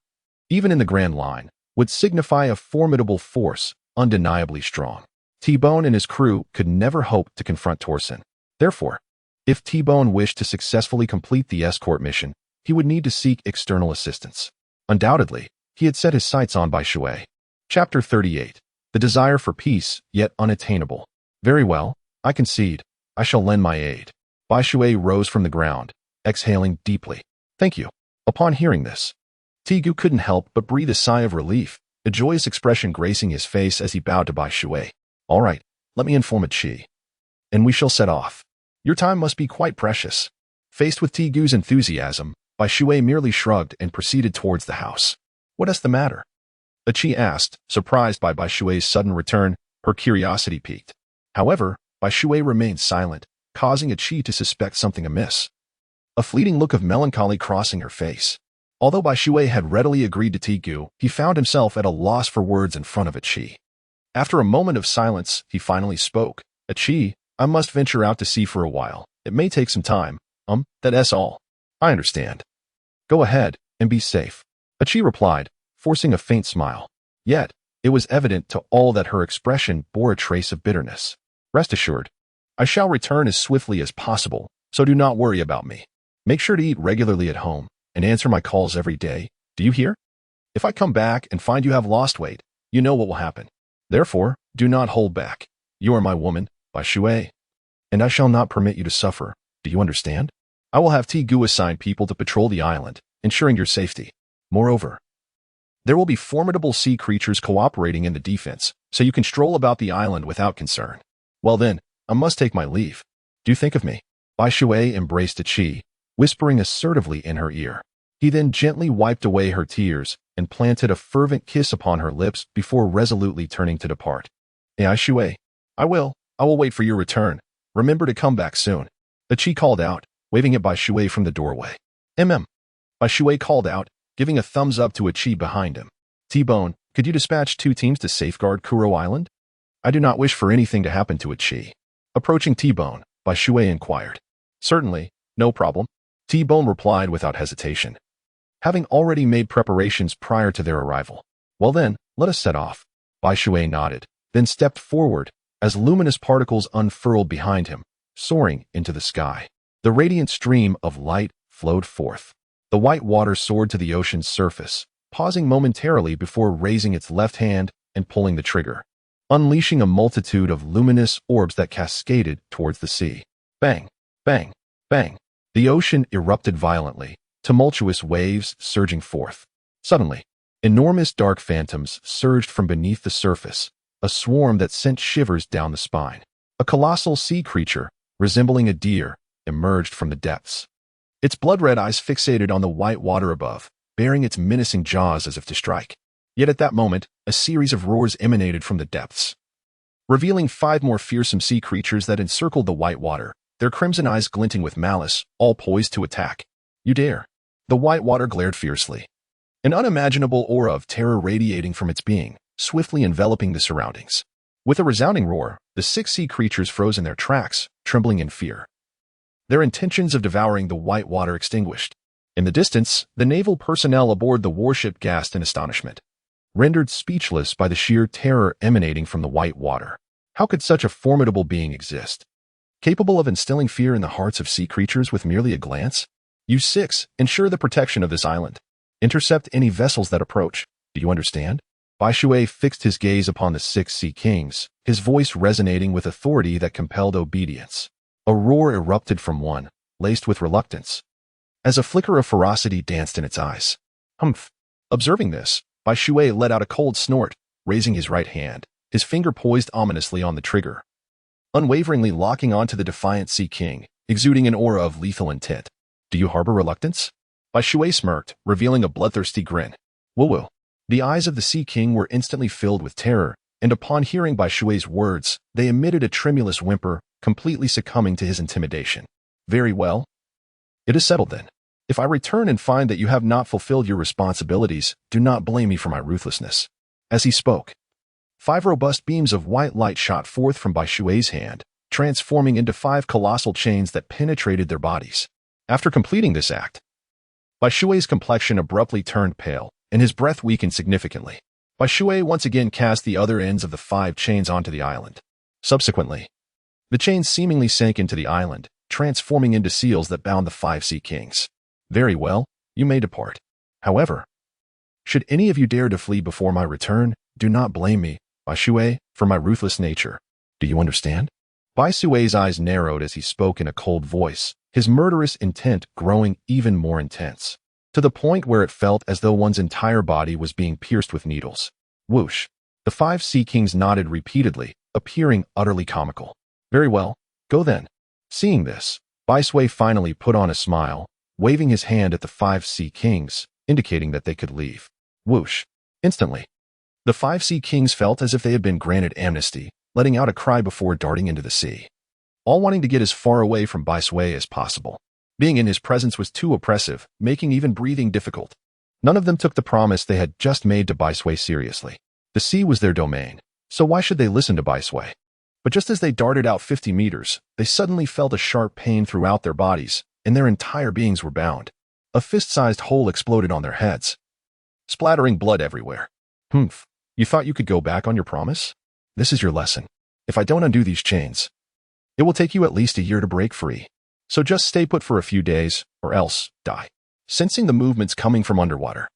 even in the Grand Line, would signify a formidable force, undeniably strong. T-Bone and his crew could never hope to confront Torsen. Therefore, if T-Bone wished to successfully complete the escort mission, he would need to seek external assistance. Undoubtedly, he had set his sights on Bai Shui. Chapter 38. The desire for peace, yet unattainable. Very well, I concede. I shall lend my aid. Bai Shui rose from the ground, exhaling deeply. Thank you. Upon hearing this, Tigu couldn't help but breathe a sigh of relief, a joyous expression gracing his face as he bowed to Bai Shui. All right, let me inform a Chi, and we shall set off. Your time must be quite precious. Faced with Tigu's enthusiasm, Bai Shui merely shrugged and proceeded towards the house. What is the matter? A Chi asked, surprised by Bai Shui's sudden return. Her curiosity piqued. However, Bai Shui remained silent, causing Qi to suspect something amiss. A fleeting look of melancholy crossing her face. Although Bai Shui had readily agreed to Tigu, he found himself at a loss for words in front of Qi. After a moment of silence, he finally spoke. Qi, I must venture out to sea for a while. It may take some time. That's all. I understand. Go ahead, and be safe. Qi replied, forcing a faint smile. Yet, it was evident to all that her expression bore a trace of bitterness. Rest assured, I shall return as swiftly as possible, so do not worry about me. Make sure to eat regularly at home, and answer my calls every day. Do you hear? If I come back and find you have lost weight, you know what will happen. Therefore, do not hold back. You are my woman, Bai Shui, and I shall not permit you to suffer. Do you understand? I will have Tigu assign people to patrol the island, ensuring your safety. Moreover, there will be formidable sea creatures cooperating in the defense, so you can stroll about the island without concern. Well then, I must take my leave. Do think of me. Bai Shui embraced Qi, whispering assertively in her ear. He then gently wiped away her tears and planted a fervent kiss upon her lips before resolutely turning to depart. Bai Shui, I will wait for your return. Remember to come back soon. Qi called out, waving at Bai Shui from the doorway. Bai Shui called out, giving a thumbs up to Qi behind him. T-Bone, could you dispatch 2 teams to safeguard Kuro Island? I do not wish for anything to happen to Qi. Approaching T-Bone, Bai Shui inquired. Certainly, no problem. T-Bone replied without hesitation, having already made preparations prior to their arrival. Well then, let us set off. Bai Shui nodded, then stepped forward as luminous particles unfurled behind him, soaring into the sky. The radiant stream of light flowed forth. The white water soared to the ocean's surface, pausing momentarily before raising its left hand and pulling the trigger, unleashing a multitude of luminous orbs that cascaded towards the sea. Bang, bang, bang. The ocean erupted violently, tumultuous waves surging forth. Suddenly, enormous dark phantoms surged from beneath the surface, a swarm that sent shivers down the spine. A colossal sea creature, resembling a deer, emerged from the depths. Its blood-red eyes fixated on the white water above, baring its menacing jaws as if to strike. Yet at that moment, a series of roars emanated from the depths, revealing 5 more fearsome sea creatures that encircled the white water, their crimson eyes glinting with malice, all poised to attack. You dare. The white water glared fiercely, an unimaginable aura of terror radiating from its being, swiftly enveloping the surroundings. With a resounding roar, the 6 sea creatures froze in their tracks, trembling in fear, their intentions of devouring the white water extinguished. In the distance, the naval personnel aboard the warship gasped in astonishment, rendered speechless by the sheer terror emanating from the white water. How could such a formidable being exist, capable of instilling fear in the hearts of sea creatures with merely a glance? You 6, ensure the protection of this island. Intercept any vessels that approach. Do you understand? Bai Shui fixed his gaze upon the 6 sea kings, his voice resonating with authority that compelled obedience. A roar erupted from one, laced with reluctance, as a flicker of ferocity danced in its eyes. Humph. Observing this, Bai Shui let out a cold snort, raising his right hand, his finger poised ominously on the trigger, unwaveringly locking onto the defiant Sea King, exuding an aura of lethal intent. Do you harbor reluctance? Bai Shui smirked, revealing a bloodthirsty grin. Woo-woo. The eyes of the Sea King were instantly filled with terror, and upon hearing Bai Shui's words, they emitted a tremulous whimper, completely succumbing to his intimidation. Very well. It is settled then. If I return and find that you have not fulfilled your responsibilities, do not blame me for my ruthlessness. As he spoke, 5 robust beams of white light shot forth from Bai Shui's hand, transforming into 5 colossal chains that penetrated their bodies. After completing this act, Bai Shui's complexion abruptly turned pale, and his breath weakened significantly. Bai Shui once again cast the other ends of the 5 chains onto the island. Subsequently, the chains seemingly sank into the island, transforming into seals that bound the 5 sea kings. Very well, you may depart. However, should any of you dare to flee before my return, do not blame me, Bai Shui, for my ruthless nature. Do you understand? Bai Shui's eyes narrowed as he spoke in a cold voice, his murderous intent growing even more intense, to the point where it felt as though one's entire body was being pierced with needles. Whoosh. The 5 sea kings nodded repeatedly, appearing utterly comical. Very well, go then. Seeing this, Bai Shui finally put on a smile, waving his hand at the 5 sea kings, indicating that they could leave. Whoosh. Instantly, the 5 sea kings felt as if they had been granted amnesty, letting out a cry before darting into the sea, all wanting to get as far away from Bai Sui as possible. Being in his presence was too oppressive, making even breathing difficult. None of them took the promise they had just made to Bai Sui seriously. The sea was their domain, so why should they listen to Bai Sui? But just as they darted out 50 meters, they suddenly felt a sharp pain throughout their bodies, and their entire beings were bound. A fist-sized hole exploded on their heads, splattering blood everywhere. Humph, you thought you could go back on your promise? This is your lesson. If I don't undo these chains, it will take you at least a year to break free. So just stay put for a few days, or else die. Sensing the movements coming from underwater,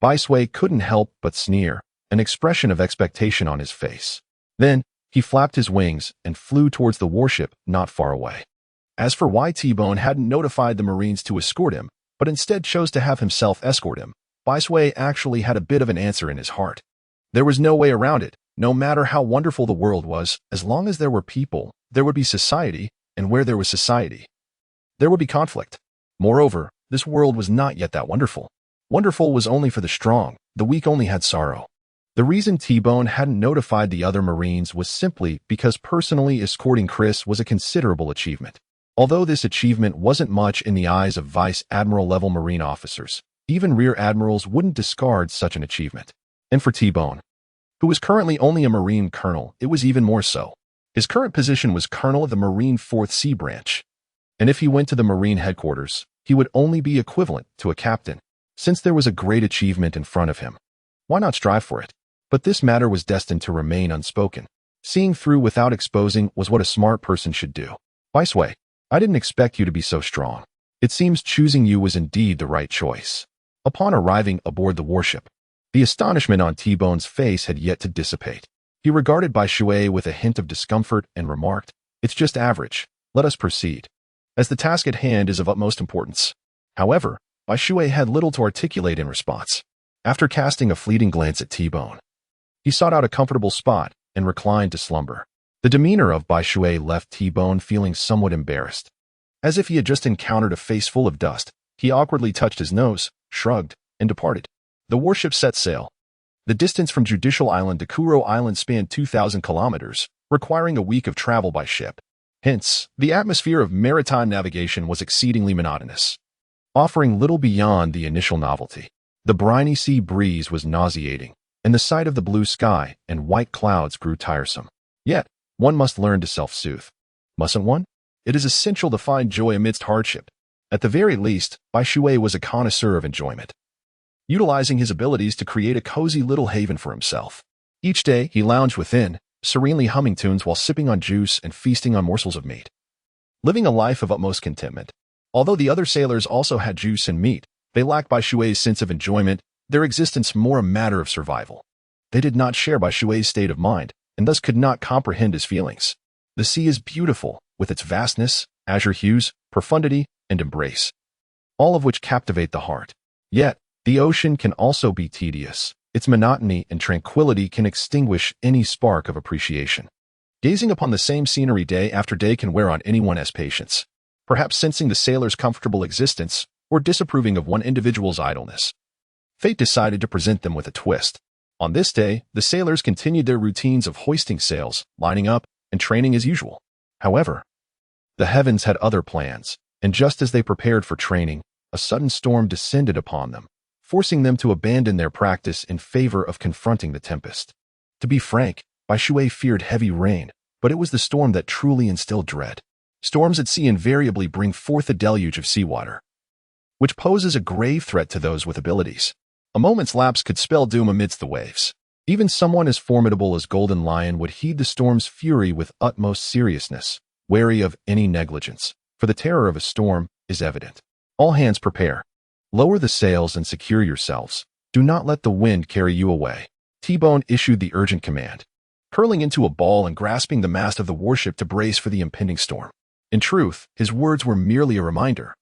Bai Sui couldn't help but sneer, an expression of expectation on his face. Then, he flapped his wings and flew towards the warship not far away. As for why T-Bone hadn't notified the Marines to escort him, but instead chose to have himself escort him, Bai Sui actually had a bit of an answer in his heart. There was no way around it. No matter how wonderful the world was, as long as there were people, there would be society, and where there was society, there would be conflict. Moreover, this world was not yet that wonderful. Wonderful was only for the strong, the weak only had sorrow. The reason T-Bone hadn't notified the other Marines was simply because personally escorting Chris was a considerable achievement. Although this achievement wasn't much in the eyes of Vice Admiral-level Marine officers, even Rear Admirals wouldn't discard such an achievement. And for T-Bone, who was currently only a Marine Colonel, it was even more so. His current position was Colonel of the Marine 4th Sea Branch. And if he went to the Marine headquarters, he would only be equivalent to a captain. Since there was a great achievement in front of him, why not strive for it? But this matter was destined to remain unspoken. Seeing through without exposing was what a smart person should do. Bai Sui, I didn't expect you to be so strong. It seems choosing you was indeed the right choice. Upon arriving aboard the warship, the astonishment on T-Bone's face had yet to dissipate. He regarded Bai Sui with a hint of discomfort and remarked, "It's just average. Let us proceed, as the task at hand is of utmost importance." However, Bai Sui had little to articulate in response. After casting a fleeting glance at T-Bone, he sought out a comfortable spot and reclined to slumber. The demeanor of Bai Sui left T-Bone feeling somewhat embarrassed. As if he had just encountered a face full of dust, he awkwardly touched his nose, shrugged, and departed. The warship set sail. The distance from Judicial Island to Kuro Island spanned 2,000 kilometers, requiring a week of travel by ship. Hence, the atmosphere of maritime navigation was exceedingly monotonous, offering little beyond the initial novelty. The briny sea breeze was nauseating, and the sight of the blue sky and white clouds grew tiresome. Yet, one must learn to self-soothe. Mustn't one? It is essential to find joy amidst hardship. At the very least, Bai Sui was a connoisseur of enjoyment, utilizing his abilities to create a cozy little haven for himself. Each day, he lounged within, serenely humming tunes while sipping on juice and feasting on morsels of meat, living a life of utmost contentment. Although the other sailors also had juice and meat, they lacked Bai Sui's sense of enjoyment, their existence more a matter of survival. They did not share Bai Sui's state of mind, and thus could not comprehend his feelings. The sea is beautiful, with its vastness, azure hues, profundity, and embrace, all of which captivate the heart. Yet, the ocean can also be tedious. Its monotony and tranquility can extinguish any spark of appreciation. Gazing upon the same scenery day after day can wear on anyone's patience, perhaps sensing the sailor's comfortable existence or disapproving of one individual's idleness. Fate decided to present them with a twist. On this day, the sailors continued their routines of hoisting sails, lining up, and training as usual. However, the heavens had other plans, and just as they prepared for training, a sudden storm descended upon them, forcing them to abandon their practice in favor of confronting the tempest. To be frank, Bai Sui feared heavy rain, but it was the storm that truly instilled dread. Storms at sea invariably bring forth a deluge of seawater, which poses a grave threat to those with abilities. A moment's lapse could spell doom amidst the waves. Even someone as formidable as Golden Lion would heed the storm's fury with utmost seriousness, wary of any negligence, for the terror of a storm is evident. All hands prepare. Lower the sails and secure yourselves. Do not let the wind carry you away. T-Bone issued the urgent command, curling into a ball and grasping the mast of the warship to brace for the impending storm. In truth, his words were merely a reminder,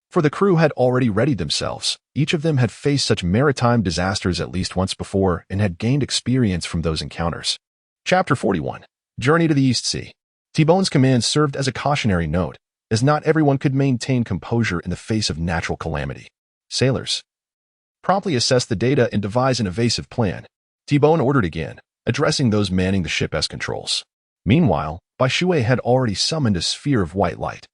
for the crew had already readied themselves. Each of them had faced such maritime disasters at least once before and had gained experience from those encounters. Chapter 41. Journey to the East Sea. T-Bone's command served as a cautionary note, as not everyone could maintain composure in the face of natural calamity. Sailors, promptly assess the data and devise an evasive plan. T-Bone ordered again, addressing those manning the ship as controls. Meanwhile, Bai Shui had already summoned a sphere of white light,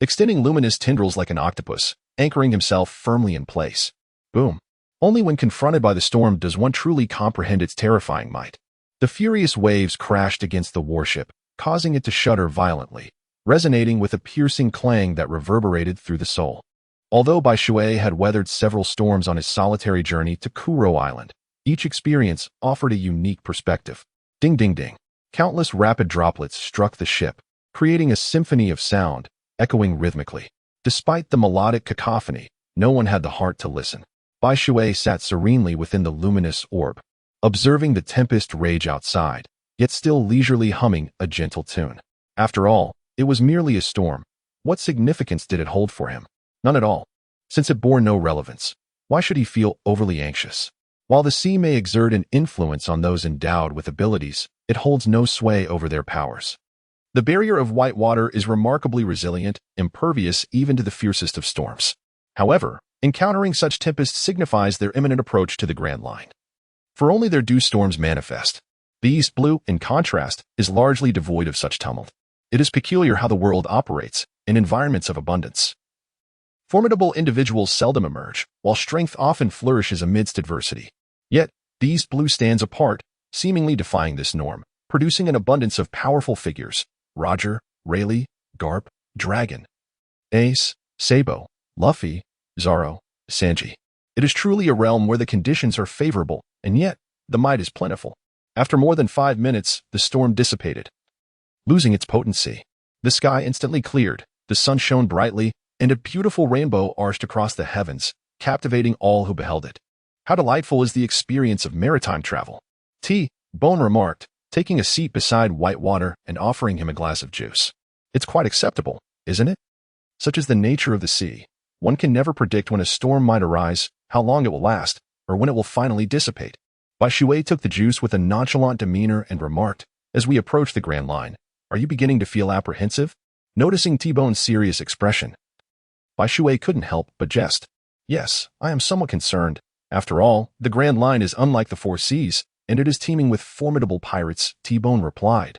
extending luminous tendrils like an octopus, anchoring himself firmly in place. Boom. Only when confronted by the storm does one truly comprehend its terrifying might. The furious waves crashed against the warship, causing it to shudder violently, resonating with a piercing clang that reverberated through the soul. Although Bai Shui had weathered several storms on his solitary journey to Kuro Island, each experience offered a unique perspective. Ding ding ding. Countless rapid droplets struck the ship, creating a symphony of sound, echoing rhythmically. Despite the melodic cacophony, no one had the heart to listen. Bai Shui sat serenely within the luminous orb, observing the tempest rage outside, yet still leisurely humming a gentle tune. After all, it was merely a storm. What significance did it hold for him? None at all. Since it bore no relevance, why should he feel overly anxious? While the sea may exert an influence on those endowed with abilities, it holds no sway over their powers. The barrier of white water is remarkably resilient, impervious even to the fiercest of storms. However, encountering such tempests signifies their imminent approach to the Grand Line. For only their due storms manifest. The East Blue, in contrast, is largely devoid of such tumult. It is peculiar how the world operates in environments of abundance. Formidable individuals seldom emerge, while strength often flourishes amidst adversity. Yet, the East Blue stands apart, seemingly defying this norm, producing an abundance of powerful figures: Roger, Rayleigh, Garp, Dragon, Ace, Sabo, Luffy, Zoro, Sanji. It is truly a realm where the conditions are favorable, and yet, the might is plentiful. After more than 5 minutes, the storm dissipated, losing its potency. The sky instantly cleared, the sun shone brightly, and a beautiful rainbow arched across the heavens, captivating all who beheld it. How delightful is the experience of maritime travel! T-Bone remarked, taking a seat beside Whitewater and offering him a glass of juice. It's quite acceptable, isn't it? Such is the nature of the sea. One can never predict when a storm might arise, how long it will last, or when it will finally dissipate. Bai Shui took the juice with a nonchalant demeanor and remarked, as we approach the Grand Line, "Are you beginning to feel apprehensive?" Noticing T-Bone's serious expression, Bai Shui couldn't help but jest. "Yes, I am somewhat concerned. After all, the Grand Line is unlike the Four Seas, and it is teeming with formidable pirates," T-Bone replied,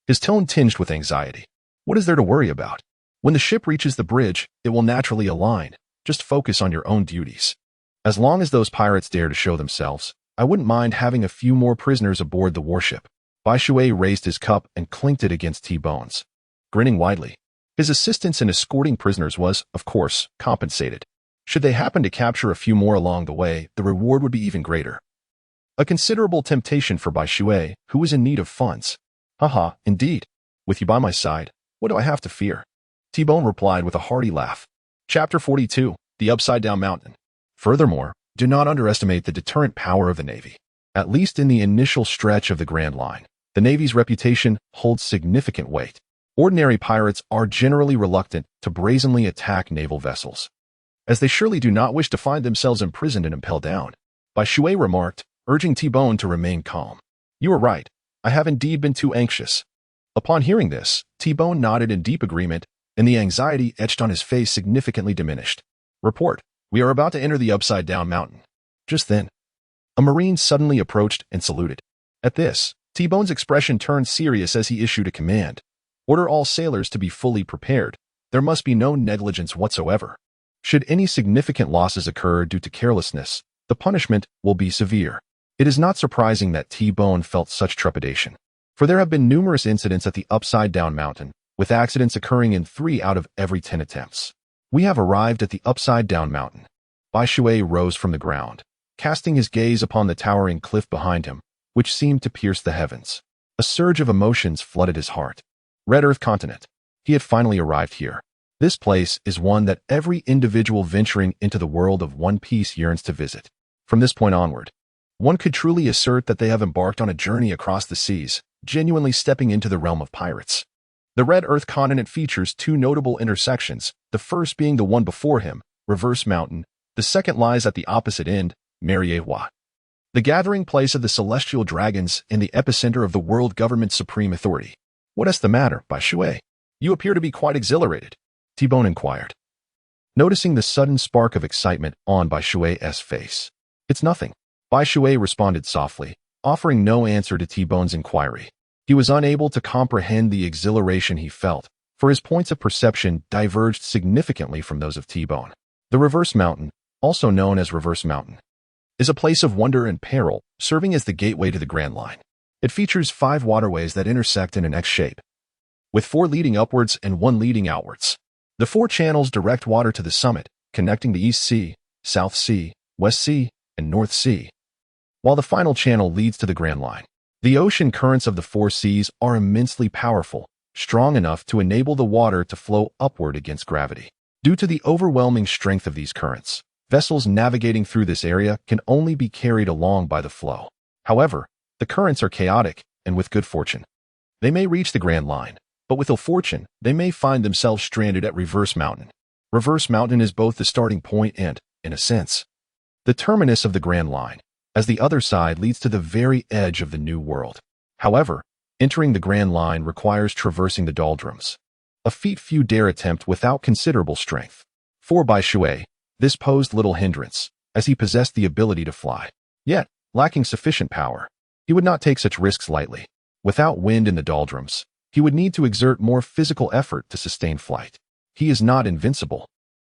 his tone tinged with anxiety. "What is there to worry about? When the ship reaches the bridge, it will naturally align. Just focus on your own duties. As long as those pirates dare to show themselves, I wouldn't mind having a few more prisoners aboard the warship." Bai Shui raised his cup and clinked it against T-Bone's, grinning widely. His assistance in escorting prisoners was, of course, compensated. Should they happen to capture a few more along the way, the reward would be even greater. A considerable temptation for Bai Shui, who was in need of funds. "Haha, indeed. With you by my side, what do I have to fear?" T-Bone replied with a hearty laugh. Chapter 42, The Upside-Down Mountain. Furthermore, do not underestimate the deterrent power of the Navy. At least in the initial stretch of the Grand Line, the Navy's reputation holds significant weight. Ordinary pirates are generally reluctant to brazenly attack naval vessels, as they surely do not wish to find themselves imprisoned and impelled down. Bai Shui remarked, urging T-Bone to remain calm. "You are right. I have indeed been too anxious." Upon hearing this, T-Bone nodded in deep agreement, and the anxiety etched on his face significantly diminished. "Report. We are about to enter the Upside-Down Mountain." Just then, a Marine suddenly approached and saluted. At this, T-Bone's expression turned serious as he issued a command. "Order all sailors to be fully prepared. There must be no negligence whatsoever. Should any significant losses occur due to carelessness, the punishment will be severe." It is not surprising that T-Bone felt such trepidation, for there have been numerous incidents at the Upside-Down Mountain, with accidents occurring in 3 out of every 10 attempts. "We have arrived at the Upside-Down Mountain." Bai Shui rose from the ground, casting his gaze upon the towering cliff behind him, which seemed to pierce the heavens. A surge of emotions flooded his heart. Red Earth continent. He had finally arrived here. This place is one that every individual venturing into the world of One Piece yearns to visit. From this point onward, one could truly assert that they have embarked on a journey across the seas, genuinely stepping into the realm of pirates. The Red Earth continent features 2 notable intersections, the first being the one before him, Reverse Mountain. The second lies at the opposite end, Mariewa, the gathering place of the celestial dragons and the epicenter of the world government's supreme authority. "What is the matter, Bai Shui? You appear to be quite exhilarated," T-Bone inquired, noticing the sudden spark of excitement on Bai Shui's face. "It's nothing," Bai Shui responded softly, offering no answer to T-Bone's inquiry. He was unable to comprehend the exhilaration he felt, for his points of perception diverged significantly from those of T-Bone. The Reverse Mountain, also known as Reverse Mountain, is a place of wonder and peril, serving as the gateway to the Grand Line. It features 5 waterways that intersect in an X shape, with 4 leading upwards and 1 leading outwards. The 4 channels direct water to the summit, connecting the East Sea, South Sea, West Sea, and North Sea, while the final channel leads to the Grand Line. The ocean currents of the 4 seas are immensely powerful, strong enough to enable the water to flow upward against gravity. Due to the overwhelming strength of these currents, vessels navigating through this area can only be carried along by the flow. However, the currents are chaotic, and with good fortune, they may reach the Grand Line, but with ill fortune, they may find themselves stranded at Reverse Mountain. Reverse Mountain is both the starting point and, in a sense, the terminus of the Grand Line, as the other side leads to the very edge of the New World. However, entering the Grand Line requires traversing the doldrums, a feat few dare attempt without considerable strength. For Bai Shui, this posed little hindrance, as he possessed the ability to fly. Yet, lacking sufficient power, he would not take such risks lightly. Without wind in the doldrums, he would need to exert more physical effort to sustain flight. He is not invincible.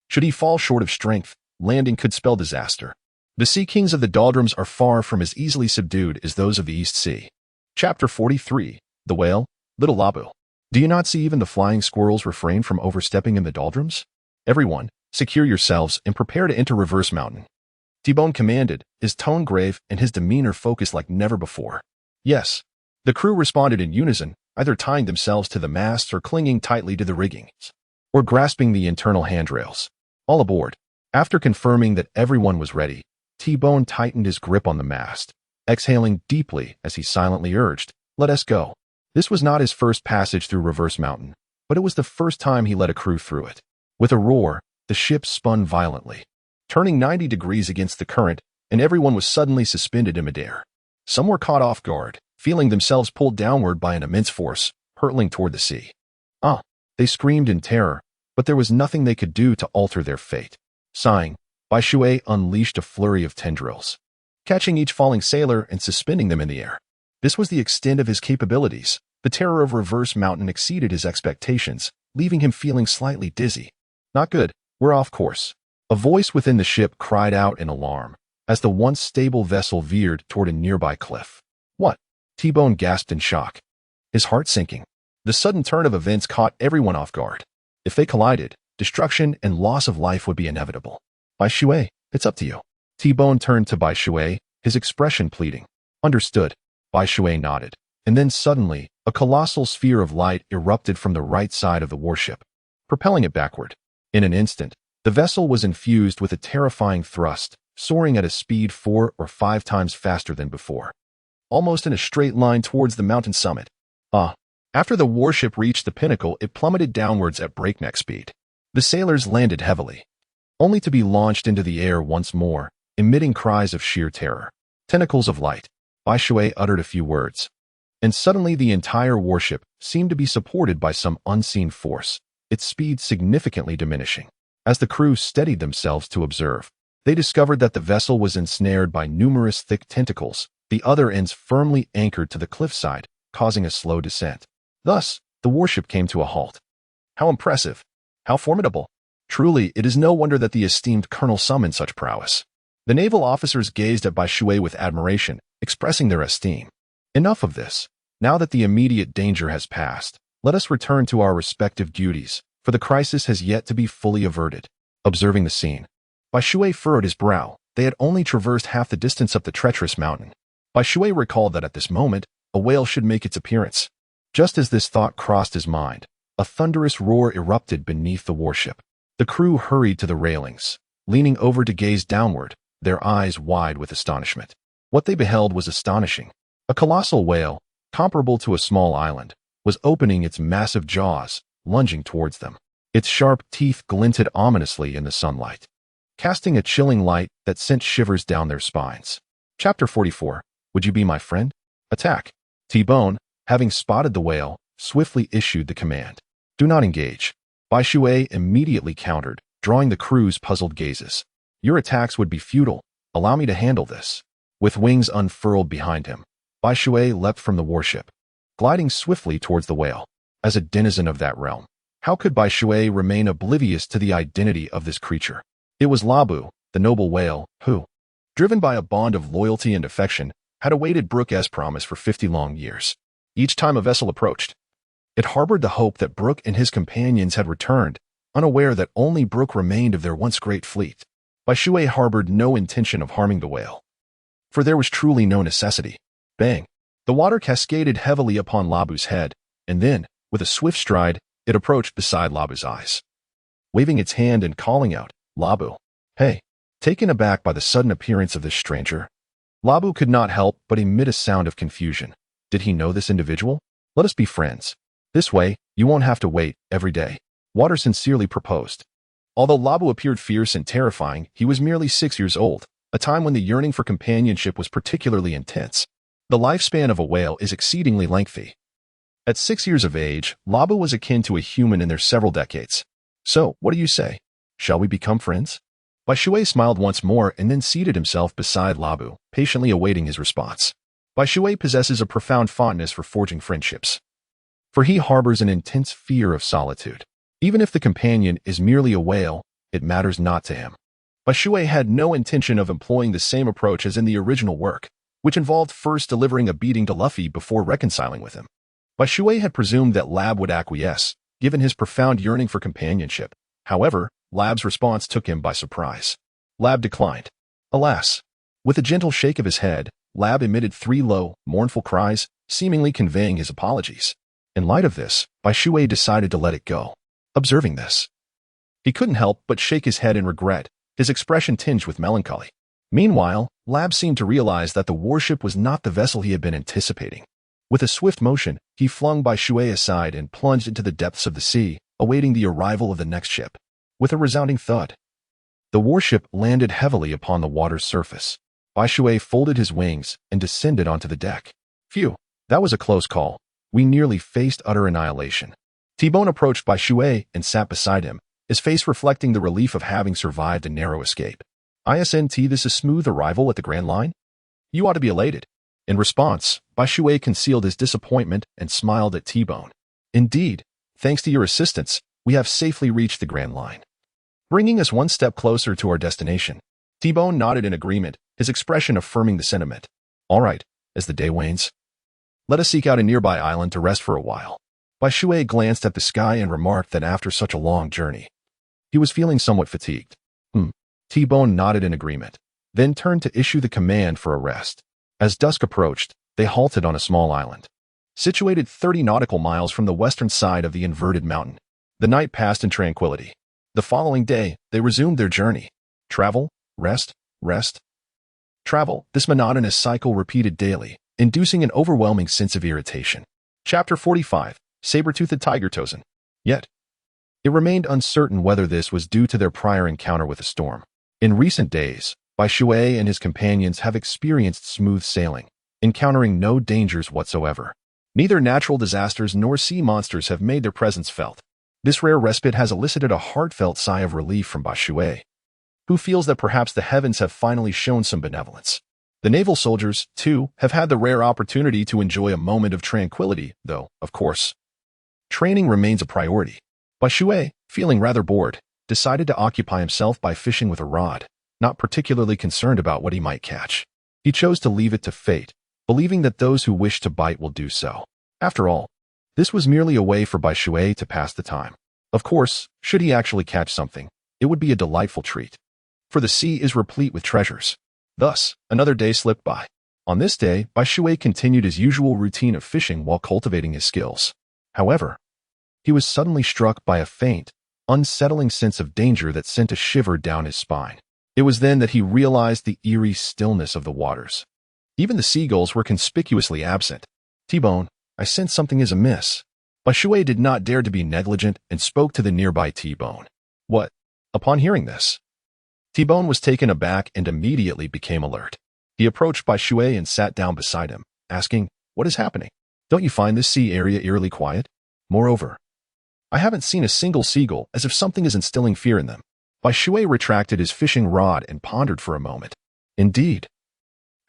Should he fall short of strength, landing could spell disaster. The Sea Kings of the Doldrums are far from as easily subdued as those of the East Sea. Chapter 43. The Whale, Little Labu. Do you not see even the flying squirrels refrain from overstepping in the doldrums? Everyone, secure yourselves and prepare to enter Reverse Mountain. T-Bone commanded, his tone grave and his demeanor focused like never before. Yes. The crew responded in unison, either tying themselves to the masts or clinging tightly to the rigging, or grasping the internal handrails. All aboard. After confirming that everyone was ready, T-Bone tightened his grip on the mast, exhaling deeply as he silently urged, "Let us go." This was not his first passage through Reverse Mountain, but it was the first time he led a crew through it. With a roar, the ship spun violently, turning 90 degrees against the current, and everyone was suddenly suspended in midair. Some were caught off guard, feeling themselves pulled downward by an immense force, hurtling toward the sea. They screamed in terror, but there was nothing they could do to alter their fate. Sighing, Bai Shui unleashed a flurry of tendrils, catching each falling sailor and suspending them in the air. This was the extent of his capabilities. The terror of Reverse Mountain exceeded his expectations, leaving him feeling slightly dizzy. Not good, we're off course. A voice within the ship cried out in alarm, as the once stable vessel veered toward a nearby cliff. What? T-Bone gasped in shock, his heart sinking. The sudden turn of events caught everyone off guard. If they collided, destruction and loss of life would be inevitable. Bai Shui, it's up to you. T-Bone turned to Bai Shui, his expression pleading. Understood. Bai Shui nodded, and then suddenly, a colossal sphere of light erupted from the right side of the warship, propelling it backward. In an instant, the vessel was infused with a terrifying thrust, soaring at a speed 4 or 5 times faster than before, almost in a straight line towards the mountain summit. After the warship reached the pinnacle, it plummeted downwards at breakneck speed. The sailors landed heavily, only to be launched into the air once more, emitting cries of sheer terror. Tentacles of light. Bai Shui uttered a few words, and suddenly the entire warship seemed to be supported by some unseen force, its speed significantly diminishing. As the crew steadied themselves to observe, they discovered that the vessel was ensnared by numerous thick tentacles, the other ends firmly anchored to the cliffside, causing a slow descent. Thus, the warship came to a halt. How impressive! How formidable! Truly, it is no wonder that the esteemed colonel summoned such prowess. The naval officers gazed at Bai Shui with admiration, expressing their esteem. Enough of this. Now that the immediate danger has passed, let us return to our respective duties, for the crisis has yet to be fully averted. Observing the scene, Bai Shui furrowed his brow. They had only traversed half the distance up the treacherous mountain. Bai Shui recalled that at this moment, a whale should make its appearance. Just as this thought crossed his mind, a thunderous roar erupted beneath the warship. The crew hurried to the railings, leaning over to gaze downward, their eyes wide with astonishment. What they beheld was astonishing. A colossal whale, comparable to a small island, was opening its massive jaws, lunging towards them. Its sharp teeth glinted ominously in the sunlight, casting a chilling light that sent shivers down their spines. Chapter 44. Would you be my friend? Attack. T-Bone, having spotted the whale, swiftly issued the command. Do not engage. Bai Shui immediately countered, drawing the crew's puzzled gazes. Your attacks would be futile. Allow me to handle this. With wings unfurled behind him, Bai Shui leapt from the warship, gliding swiftly towards the whale. As a denizen of that realm, how could Bai Shui remain oblivious to the identity of this creature? It was Labu, the noble whale, who, driven by a bond of loyalty and affection, had awaited Brook's promise for 50 long years. Each time a vessel approached, it harbored the hope that Brook and his companions had returned, unaware that only Brook remained of their once great fleet. Bai Shui harbored no intention of harming the whale, for there was truly no necessity. Bang! The water cascaded heavily upon Labu's head, and then, with a swift stride, it approached beside Labu's eyes. Waving its hand and calling out, "Labu, hey!" Taken aback by the sudden appearance of this stranger, Labu could not help but emit a sound of confusion. Did he know this individual? "Let us be friends. This way, you won't have to wait every day," Water sincerely proposed. Although Labu appeared fierce and terrifying, he was merely 6 years old, a time when the yearning for companionship was particularly intense. The lifespan of a whale is exceedingly lengthy. At 6 years of age, Labu was akin to a human in their several decades. "So, what do you say? Shall we become friends?" Bai Shui smiled once more and then seated himself beside Labu, patiently awaiting his response. Bai Shui possesses a profound fondness for forging friendships, for he harbors an intense fear of solitude. Even if the companion is merely a whale, it matters not to him. Bai Shui had no intention of employing the same approach as in the original work, which involved first delivering a beating to Luffy before reconciling with him. Bai Shui had presumed that Lab would acquiesce, given his profound yearning for companionship. However, Lab's response took him by surprise. Lab declined. Alas! With a gentle shake of his head, Lab emitted 3 low, mournful cries, seemingly conveying his apologies. In light of this, Bai Shui decided to let it go. Observing this, he couldn't help but shake his head in regret, his expression tinged with melancholy. Meanwhile, Lab seemed to realize that the warship was not the vessel he had been anticipating. With a swift motion, he flung Bai Shui aside and plunged into the depths of the sea, awaiting the arrival of the next ship. With a resounding thud, the warship landed heavily upon the water's surface. Bai Shui folded his wings and descended onto the deck. Phew, that was a close call. We nearly faced utter annihilation. T-Bone approached Bai Shui and sat beside him, his face reflecting the relief of having survived a narrow escape. "Isn't this a smooth arrival at the Grand Line? You ought to be elated." In response, Bai Shui concealed his disappointment and smiled at T-Bone. "Indeed, thanks to your assistance, we have safely reached the Grand Line, bringing us one step closer to our destination." T-Bone nodded in agreement, his expression affirming the sentiment. "All right, as the day wanes, let us seek out a nearby island to rest for a while." Bai Shui glanced at the sky and remarked that after such a long journey, he was feeling somewhat fatigued. T-Bone nodded in agreement, then turned to issue the command for a rest. As dusk approached, they halted on a small island, situated 30 nautical miles from the western side of the inverted mountain. The night passed in tranquility. The following day, they resumed their journey. Travel, rest, rest, travel. This monotonous cycle repeated daily, inducing an overwhelming sense of irritation. Chapter 45. Saber-toothed Tiger Tozen. Yet, it remained uncertain whether this was due to their prior encounter with a storm. In recent days, Bai Shui and his companions have experienced smooth sailing, encountering no dangers whatsoever. Neither natural disasters nor sea monsters have made their presence felt. This rare respite has elicited a heartfelt sigh of relief from Bai Shui, who feels that perhaps the heavens have finally shown some benevolence. The naval soldiers, too, have had the rare opportunity to enjoy a moment of tranquility, though, of course, training remains a priority. Bai Shui, feeling rather bored, decided to occupy himself by fishing with a rod, not particularly concerned about what he might catch. He chose to leave it to fate, believing that those who wish to bite will do so. After all, this was merely a way for Bai Shui to pass the time. Of course, should he actually catch something, it would be a delightful treat, for the sea is replete with treasures. Thus, another day slipped by. On this day, Bai Shui continued his usual routine of fishing while cultivating his skills. However, he was suddenly struck by a faint, unsettling sense of danger that sent a shiver down his spine. It was then that he realized the eerie stillness of the waters. Even the seagulls were conspicuously absent. "T-Bone, I sense something is amiss." Bai Shui did not dare to be negligent and spoke to the nearby T-Bone. "What?" Upon hearing this, T-Bone was taken aback and immediately became alert. He approached Bai Shui and sat down beside him, asking, "What is happening? Don't you find this sea area eerily quiet? Moreover, I haven't seen a single seagull, as if something is instilling fear in them." Bai Shui retracted his fishing rod and pondered for a moment. "Indeed,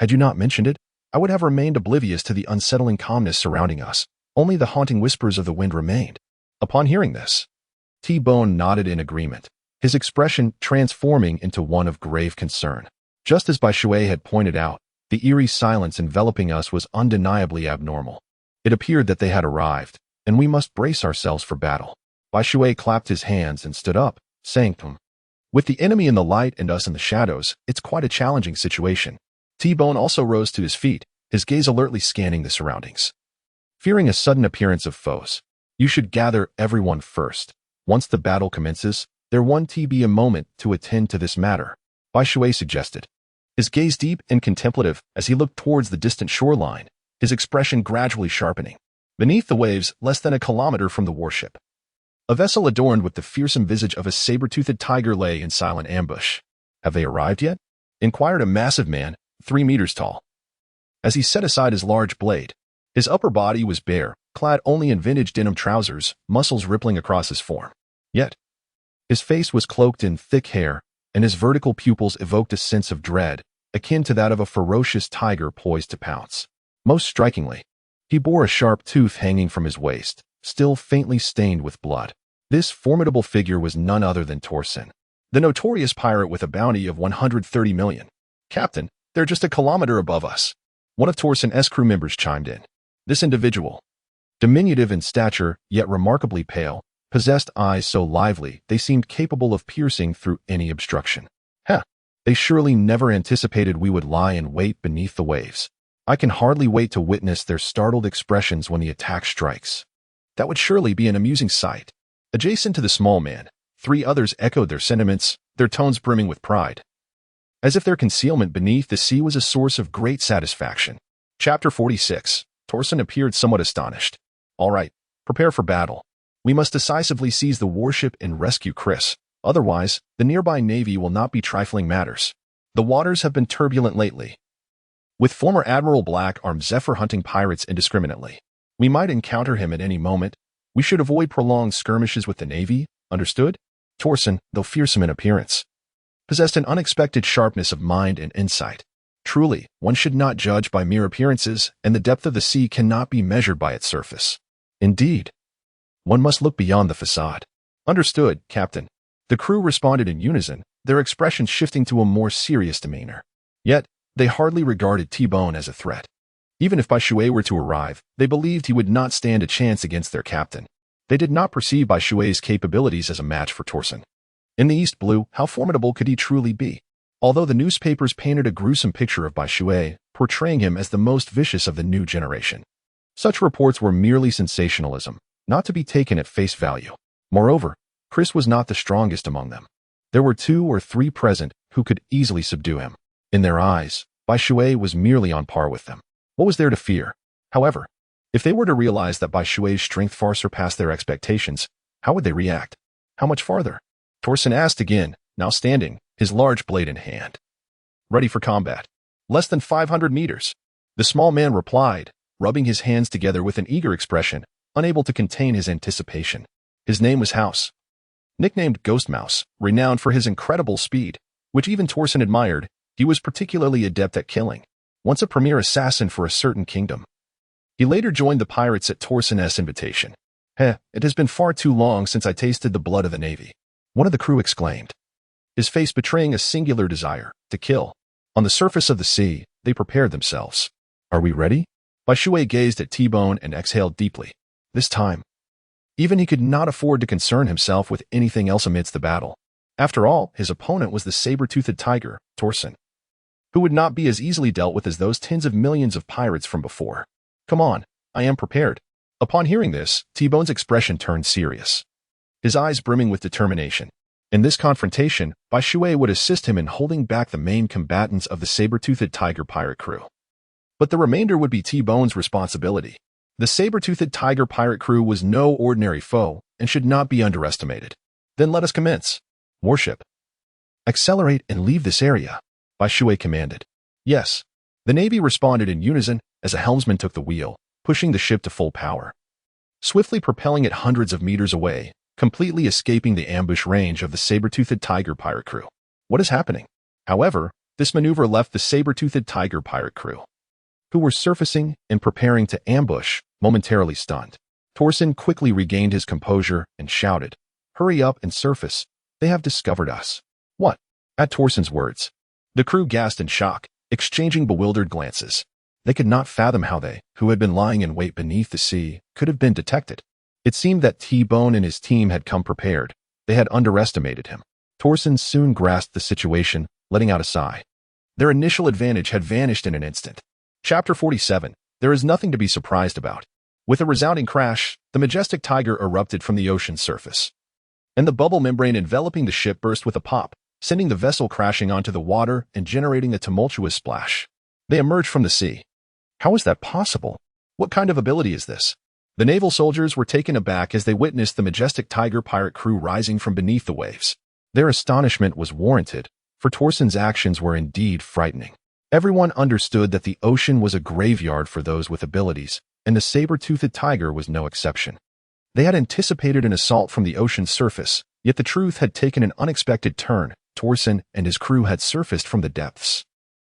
had you not mentioned it, I would have remained oblivious to the unsettling calmness surrounding us. Only the haunting whispers of the wind remained. Upon hearing this, T-Bone nodded in agreement, his expression transforming into one of grave concern. Just as Bai Shui had pointed out, the eerie silence enveloping us was undeniably abnormal. It appeared that they had arrived, and we must brace ourselves for battle. Bai Shui clapped his hands and stood up, saying, "With the enemy in the light and us in the shadows, it's quite a challenging situation." T-Bone also rose to his feet, his gaze alertly scanning the surroundings. Fearing a sudden appearance of foes, "You should gather everyone first. Once the battle commences, there won't be a moment to attend to this matter," Bai Shui suggested. His gaze deep and contemplative as he looked towards the distant shoreline, his expression gradually sharpening. Beneath the waves, less than a kilometer from the warship, a vessel adorned with the fearsome visage of a saber-toothed tiger lay in silent ambush. "Have they arrived yet?" inquired a massive man, 3 meters tall. As he set aside his large blade, his upper body was bare, clad only in vintage denim trousers, muscles rippling across his form. Yet, his face was cloaked in thick hair, and his vertical pupils evoked a sense of dread, akin to that of a ferocious tiger poised to pounce. Most strikingly, he bore a sharp tooth hanging from his waist, still faintly stained with blood. This formidable figure was none other than Torsen, the notorious pirate with a bounty of 130 million. "Captain, they're just a kilometer above us," one of Torsen's crew members chimed in. This individual, diminutive in stature yet remarkably pale, possessed eyes so lively they seemed capable of piercing through any obstruction. They surely never anticipated we would lie in wait beneath the waves. I can hardly wait to witness their startled expressions when the attack strikes. That would surely be an amusing sight. Adjacent to the small man, 3 others echoed their sentiments, their tones brimming with pride, as if their concealment beneath the sea was a source of great satisfaction. Chapter 46. Torsen appeared somewhat astonished. "All right, prepare for battle. We must decisively seize the warship and rescue Chris. Otherwise, the nearby navy will not be trifling matters. The waters have been turbulent lately, with former Admiral Black armed Zephyr hunting pirates indiscriminately. We might encounter him at any moment. We should avoid prolonged skirmishes with the navy, understood?" Torsen, though fearsome in appearance, possessed an unexpected sharpness of mind and insight. Truly, one should not judge by mere appearances, and the depth of the sea cannot be measured by its surface. Indeed, one must look beyond the facade. "Understood, Captain." The crew responded in unison, their expressions shifting to a more serious demeanor. Yet, they hardly regarded T-Bone as a threat. Even if Bai Shui were to arrive, they believed he would not stand a chance against their captain. They did not perceive Bai Shui's capabilities as a match for Torsen. In the East Blue, how formidable could he truly be? Although the newspapers painted a gruesome picture of Bai Shui, portraying him as the most vicious of the new generation, such reports were merely sensationalism, not to be taken at face value. Moreover, Chris was not the strongest among them. There were 2 or 3 present who could easily subdue him. In their eyes, Bai Shui was merely on par with them. What was there to fear? However, if they were to realize that Bai Shui's strength far surpassed their expectations, how would they react? How much farther? Torsen asked again, now standing, his large blade in hand. "Ready for combat." "Less than 500 meters. The small man replied, rubbing his hands together with an eager expression, unable to contain his anticipation. His name was House. Nicknamed Ghost Mouse, renowned for his incredible speed, which even Torsen admired, he was particularly adept at killing, once a premier assassin for a certain kingdom. He later joined the pirates at Torsen's invitation. It has been far too long since I tasted the blood of the navy," one of the crew exclaimed, his face betraying a singular desire to kill. On the surface of the sea, they prepared themselves. "Are we ready?" Bai Shui gazed at T-Bone and exhaled deeply. This time, even he could not afford to concern himself with anything else amidst the battle. After all, his opponent was the saber-toothed tiger, Torsen, who would not be as easily dealt with as those tens of millions of pirates from before. "Come on, I am prepared." Upon hearing this, T-Bone's expression turned serious, his eyes brimming with determination. In this confrontation, Bai Shui would assist him in holding back the main combatants of the saber-toothed tiger pirate crew. But the remainder would be T-Bone's responsibility. The saber-toothed tiger pirate crew was no ordinary foe and should not be underestimated. "Then let us commence." "Warship, accelerate and leave this area," Bai Shui commanded. "Yes." The Navy responded in unison as a helmsman took the wheel, pushing the ship to full power, swiftly propelling it hundreds of meters away, completely escaping the ambush range of the saber-toothed tiger pirate crew. What is happening? However, this maneuver left the saber-toothed tiger pirate crew, who were surfacing and preparing to ambush, momentarily stunned. Torsen quickly regained his composure and shouted, "Hurry up and surface. They have discovered us." "What?" At Torsen's words, the crew gasped in shock, exchanging bewildered glances. They could not fathom how they, who had been lying in wait beneath the sea, could have been detected. It seemed that T-Bone and his team had come prepared. They had underestimated him. Torsen soon grasped the situation, letting out a sigh. Their initial advantage had vanished in an instant. Chapter 47. There is nothing to be surprised about. With a resounding crash, the majestic tiger erupted from the ocean's surface, and the bubble membrane enveloping the ship burst with a pop, sending the vessel crashing onto the water and generating a tumultuous splash. They emerged from the sea. How is that possible? What kind of ability is this? The naval soldiers were taken aback as they witnessed the majestic tiger pirate crew rising from beneath the waves. Their astonishment was warranted, for Torsen's actions were indeed frightening. Everyone understood that the ocean was a graveyard for those with abilities, and the saber-toothed tiger was no exception. They had anticipated an assault from the ocean's surface, yet the truth had taken an unexpected turn. Torsen and his crew had surfaced from the depths.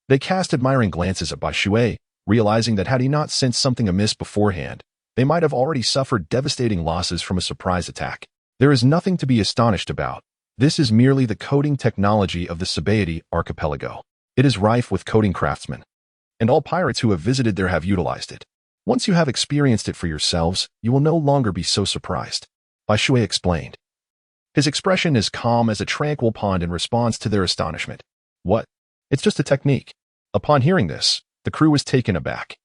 They cast admiring glances at Bai Shui, realizing that had he not sensed something amiss beforehand, they might have already suffered devastating losses from a surprise attack. There is nothing to be astonished about. This is merely the coding technology of the Sabaody archipelago. It is rife with coding craftsmen, and all pirates who have visited there have utilized it. Once you have experienced it for yourselves, you will no longer be so surprised. Bai Shui explained. His expression is calm as a tranquil pond in response to their astonishment. What? It's just a technique. Upon hearing this, the crew was taken aback,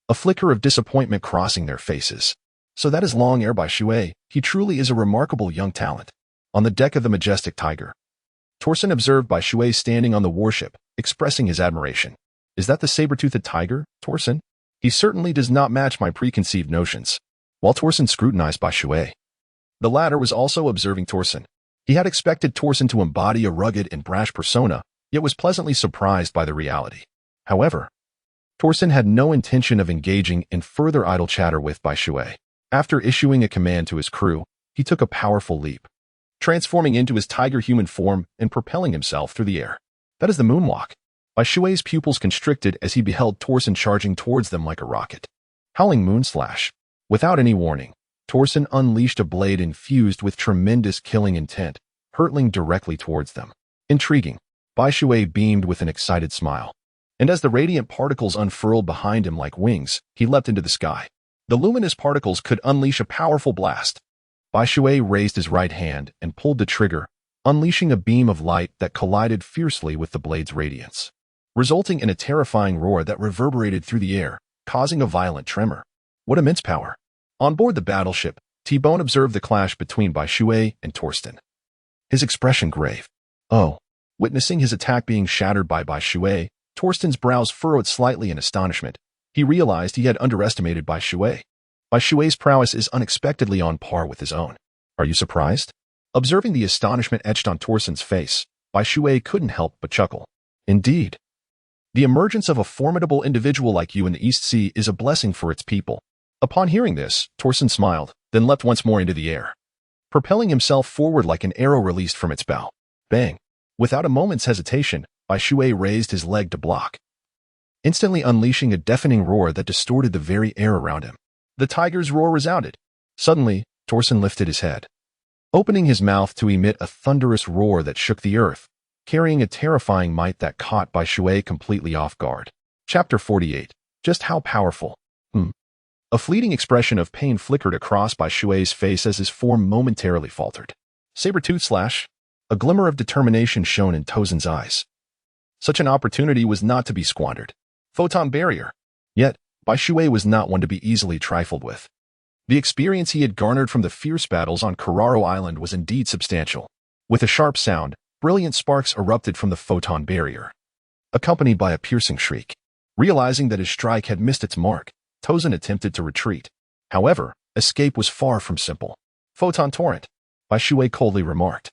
a flicker of disappointment crossing their faces. So that is Long Air Bai Shui. He truly is a remarkable young talent. On the deck of the majestic tiger, Torsen observed Bai Shui standing on the warship, expressing his admiration. Is that the saber-toothed tiger, Torsen? He certainly does not match my preconceived notions. While Torsen scrutinized Bai Shui, the latter was also observing Torsen. He had expected Torsen to embody a rugged and brash persona, yet was pleasantly surprised by the reality. However, Torsen had no intention of engaging in further idle chatter with Bai Shui. After issuing a command to his crew, he took a powerful leap, transforming into his tiger human form and propelling himself through the air. That is the moonwalk. Bai Shui's pupils constricted as he beheld Torsen charging towards them like a rocket. Howling moonslash. Without any warning, Torsen unleashed a blade infused with tremendous killing intent, hurtling directly towards them. Intriguing. Bai Shui beamed with an excited smile, and as the radiant particles unfurled behind him like wings, he leapt into the sky. The luminous particles could unleash a powerful blast. Bai Shui raised his right hand and pulled the trigger, unleashing a beam of light that collided fiercely with the blade's radiance, resulting in a terrifying roar that reverberated through the air, causing a violent tremor. What immense power! On board the battleship, T-Bone observed the clash between Bai Shui and Torsen, his expression grave. Oh! Witnessing his attack being shattered by Bai Shui, Torsten's brows furrowed slightly in astonishment. He realized he had underestimated Bai Shui. Bai Shui's prowess is unexpectedly on par with his own. Are you surprised? Observing the astonishment etched on Torsen's face, Bai Shui couldn't help but chuckle. Indeed. The emergence of a formidable individual like you in the East Sea is a blessing for its people. Upon hearing this, Torsen smiled, then leapt once more into the air, propelling himself forward like an arrow released from its bow. Bang! Without a moment's hesitation, Bai Shui raised his leg to block, instantly unleashing a deafening roar that distorted the very air around him. The tiger's roar resounded. Suddenly, Torsen lifted his head, opening his mouth to emit a thunderous roar that shook the earth, carrying a terrifying might that caught Bai Shui completely off guard. Chapter 48. Just how powerful? A fleeting expression of pain flickered across Bai Shui's face as his form momentarily faltered. Saber-tooth slash. A glimmer of determination shone in Tozen's eyes. Such an opportunity was not to be squandered. Photon barrier. Yet, Bai Shui was not one to be easily trifled with. The experience he had garnered from the fierce battles on Kuro Island was indeed substantial. With a sharp sound, brilliant sparks erupted from the photon barrier, accompanied by a piercing shriek. Realizing that his strike had missed its mark, Tozen attempted to retreat. However, escape was far from simple. Photon torrent, Bai Shui coldly remarked,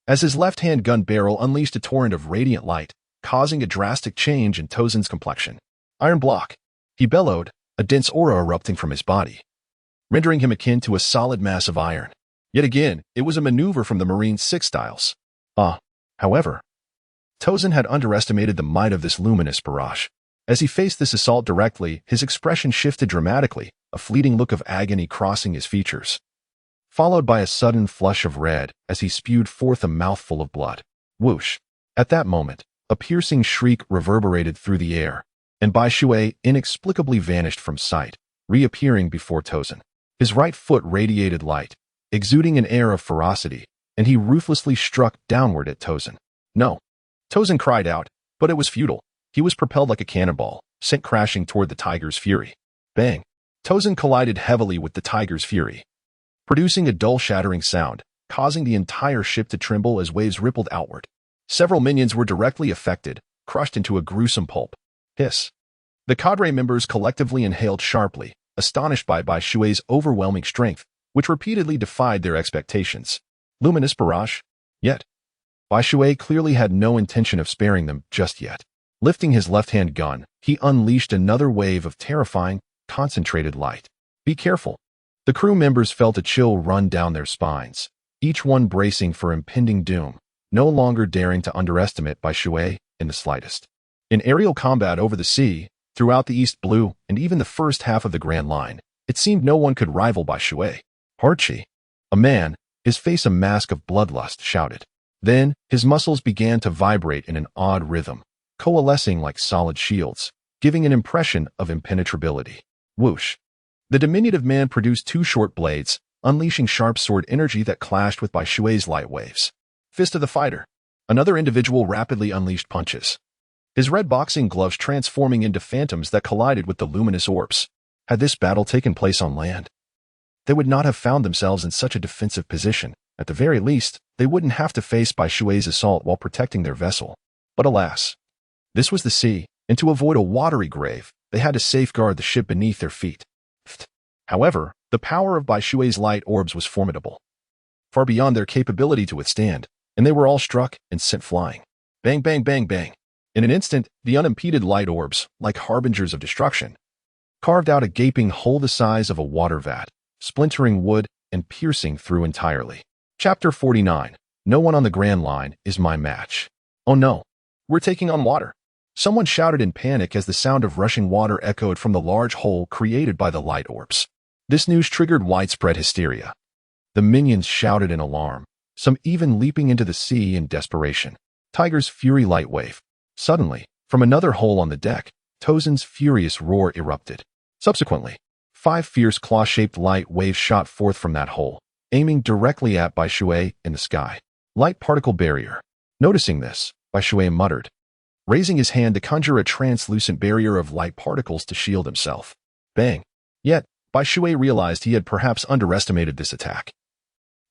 as his left-hand gun barrel unleashed a torrent of radiant light, causing a drastic change in Tozen's complexion. Iron block, he bellowed, a dense aura erupting from his body, rendering him akin to a solid mass of iron. Yet again, it was a maneuver from the Marine 6 styles. However, Tozen had underestimated the might of this luminous barrage. As he faced this assault directly, his expression shifted dramatically, a fleeting look of agony crossing his features, followed by a sudden flush of red as he spewed forth a mouthful of blood. Whoosh! At that moment, a piercing shriek reverberated through the air, and Bai Shui inexplicably vanished from sight, reappearing before Tozen. His right foot radiated light, exuding an air of ferocity, and he ruthlessly struck downward at Tozen. No! Tozen cried out, but it was futile. He was propelled like a cannonball, sent crashing toward the tiger's fury. Bang! Tozen collided heavily with the tiger's fury, producing a dull shattering sound, causing the entire ship to tremble as waves rippled outward. Several minions were directly affected, crushed into a gruesome pulp. Hiss! The cadre members collectively inhaled sharply, astonished by Bai Shui's overwhelming strength, which repeatedly defied their expectations. Luminous barrage? Yet, Bai Shui clearly had no intention of sparing them just yet. Lifting his left-hand gun, he unleashed another wave of terrifying, concentrated light. Be careful! The crew members felt a chill run down their spines, each one bracing for impending doom, no longer daring to underestimate Bai Shui in the slightest. In aerial combat over the sea, throughout the East Blue, and even the first half of the Grand Line, it seemed no one could rival Bai Shui. Archie! A man, his face a mask of bloodlust, shouted. Then, his muscles began to vibrate in an odd rhythm, coalescing like solid shields, giving an impression of impenetrability. Whoosh! The diminutive man produced two short blades, unleashing sharp sword energy that clashed with Bai Shui's light waves. Fist of the fighter. Another individual rapidly unleashed punches, his red boxing gloves transforming into phantoms that collided with the luminous orbs. Had this battle taken place on land, they would not have found themselves in such a defensive position. At the very least, they wouldn't have to face Bai Shui's assault while protecting their vessel. But alas, this was the sea, and to avoid a watery grave, they had to safeguard the ship beneath their feet. However, the power of Bai Shui's light orbs was formidable, far beyond their capability to withstand, and they were all struck and sent flying. Bang, bang, bang, bang. In an instant, the unimpeded light orbs, like harbingers of destruction, carved out a gaping hole the size of a water vat, splintering wood and piercing through entirely. Chapter 49. No one on the Grand Line is my match. Oh no, we're taking on water. Someone shouted in panic as the sound of rushing water echoed from the large hole created by the light orbs. This news triggered widespread hysteria. The minions shouted in alarm, some even leaping into the sea in desperation. Tiger's fury light wave. Suddenly, from another hole on the deck, Tozen's furious roar erupted. Subsequently, 5 fierce claw-shaped light waves shot forth from that hole, aiming directly at Bai Shui in the sky. Light particle barrier. Noticing this, Bai Shui muttered, raising his hand to conjure a translucent barrier of light particles to shield himself. Bang! Yet, Bai Shui realized he had perhaps underestimated this attack.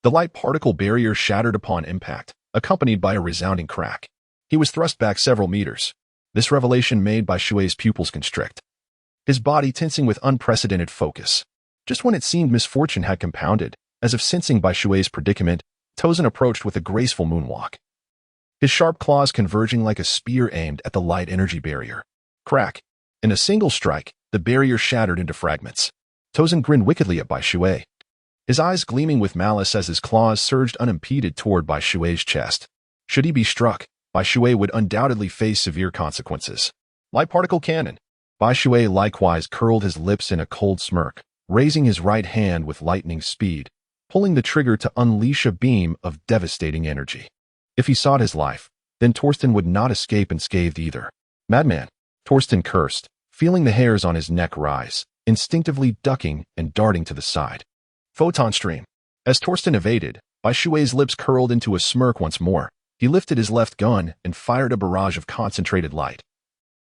The light particle barrier shattered upon impact, accompanied by a resounding crack. He was thrust back several meters. This revelation made Bai Shui's pupils constrict, his body tensing with unprecedented focus. Just when it seemed misfortune had compounded, as if sensing Bai Shui's predicament, Tozen approached with a graceful moonwalk, his sharp claws converging like a spear aimed at the light energy barrier. Crack! In a single strike, the barrier shattered into fragments. Tozen grinned wickedly at Bai Shui, his eyes gleaming with malice as his claws surged unimpeded toward Bai Shui's chest. Should he be struck, Bai Shui would undoubtedly face severe consequences. Light particle cannon. Bai Shui likewise curled his lips in a cold smirk, raising his right hand with lightning speed, pulling the trigger to unleash a beam of devastating energy. If he sought his life, then Torsten would not escape unscathed either. Madman! Torsten cursed, feeling the hairs on his neck rise, instinctively ducking and darting to the side. Photon stream. As Torsten evaded, Bai Shui's lips curled into a smirk once more. He lifted his left gun and fired a barrage of concentrated light,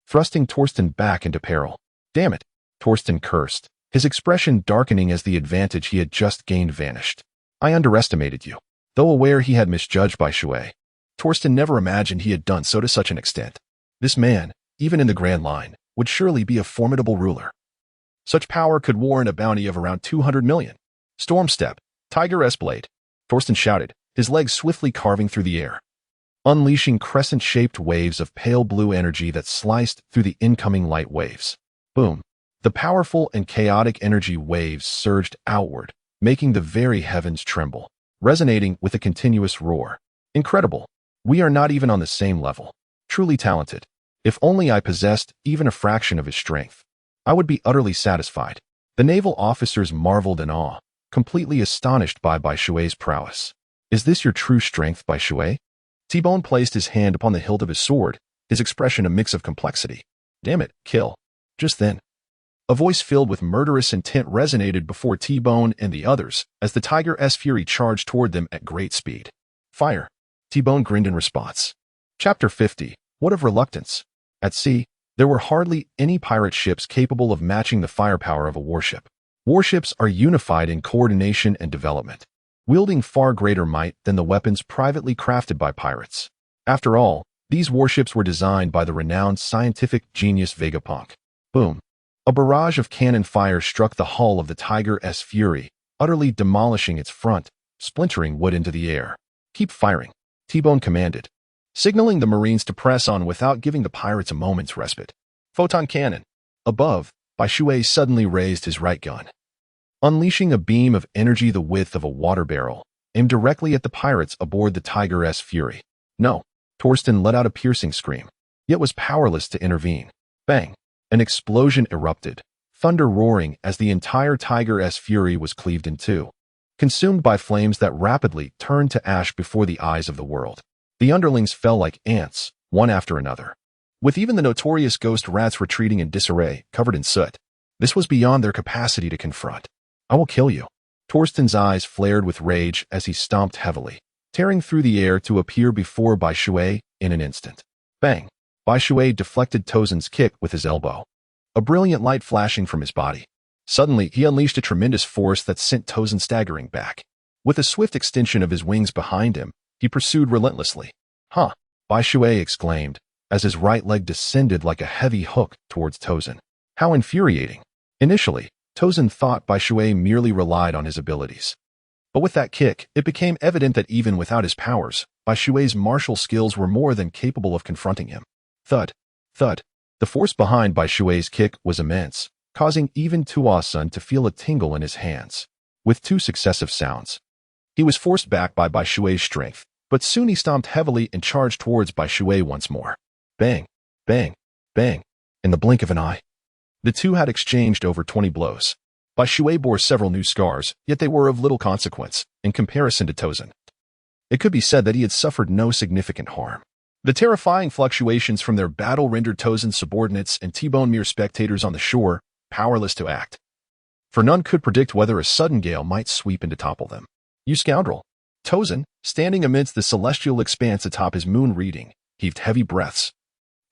thrusting Torsten back into peril. Damn it! Torsten cursed, his expression darkening as the advantage he had just gained vanished. I underestimated you. Though aware he had misjudged Bai Shui, Torsten never imagined he had done so to such an extent. This man, even in the Grand Line, would surely be a formidable ruler. Such power could warrant a bounty of around 200 million. Storm step, Tiger S-blade. Torsten shouted, his legs swiftly carving through the air, unleashing crescent-shaped waves of pale blue energy that sliced through the incoming light waves. Boom! The powerful and chaotic energy waves surged outward, making the very heavens tremble, resonating with a continuous roar. Incredible! We are not even on the same level. Truly talented. If only I possessed even a fraction of his strength, I would be utterly satisfied. The naval officers marveled in awe, completely astonished by Shui's prowess. Is this your true strength, Bai Shui? T-Bone placed his hand upon the hilt of his sword, his expression a mix of complexity. Damn it, kill. Just then, a voice filled with murderous intent resonated before T-Bone and the others as the Tiger's fury charged toward them at great speed. Fire. T-Bone grinned in response. Chapter 50. What of reluctance? At sea, there were hardly any pirate ships capable of matching the firepower of a warship. Warships are unified in coordination and development, wielding far greater might than the weapons privately crafted by pirates. After all, these warships were designed by the renowned scientific genius Vegapunk. Boom. A barrage of cannon fire struck the hull of the Tiger's Fury, utterly demolishing its front, splintering wood into the air. Keep firing, T-Bone commanded, signaling the Marines to press on without giving the pirates a moment's respite. Photon cannon. Above, Bai Shui suddenly raised his right gun, unleashing a beam of energy the width of a water barrel, aimed directly at the pirates aboard the Tiger's Fury. No. Torsten let out a piercing scream, yet was powerless to intervene. Bang! An explosion erupted, thunder roaring as the entire Tiger's Fury was cleaved in two, consumed by flames that rapidly turned to ash before the eyes of the world. The underlings fell like ants, one after another, with even the notorious ghost rats retreating in disarray, covered in soot. This was beyond their capacity to confront. I will kill you. Torsten's eyes flared with rage as he stomped heavily, tearing through the air to appear before Bai Shui in an instant. Bang! Bai Shui deflected Tozen's kick with his elbow, a brilliant light flashing from his body. Suddenly, he unleashed a tremendous force that sent Tozen staggering back. With a swift extension of his wings behind him, he pursued relentlessly. Huh! Bai Shui exclaimed, as his right leg descended like a heavy hook towards Tozen. How infuriating! Initially, Tozen thought Bai Shui merely relied on his abilities. But with that kick, it became evident that even without his powers, Bai Shui's martial skills were more than capable of confronting him. Thud. Thud. The force behind Bai Shui's kick was immense, causing even Tuasun to feel a tingle in his hands. With two successive sounds, he was forced back by Bai Shui's strength, but soon he stomped heavily and charged towards Bai Shui once more. Bang. Bang. Bang. In the blink of an eye, the two had exchanged over 20 blows. Bai Shui bore several new scars, yet they were of little consequence in comparison to Tozen. It could be said that he had suffered no significant harm. The terrifying fluctuations from their battle rendered Tozen's subordinates and T-Bone mere spectators on the shore powerless to act, for none could predict whether a sudden gale might sweep in to topple them. You scoundrel! Tozen, standing amidst the celestial expanse atop his moon reading, heaved heavy breaths,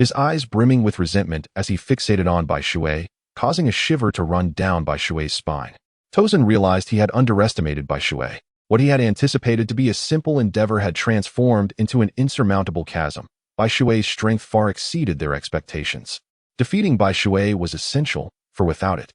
his eyes brimming with resentment as he fixated on Bai Shui, causing a shiver to run down Bai Shui's spine. Tozen realized he had underestimated Bai Shui. What he had anticipated to be a simple endeavor had transformed into an insurmountable chasm. Bai Shui's strength far exceeded their expectations. Defeating Bai Shui was essential, for without it,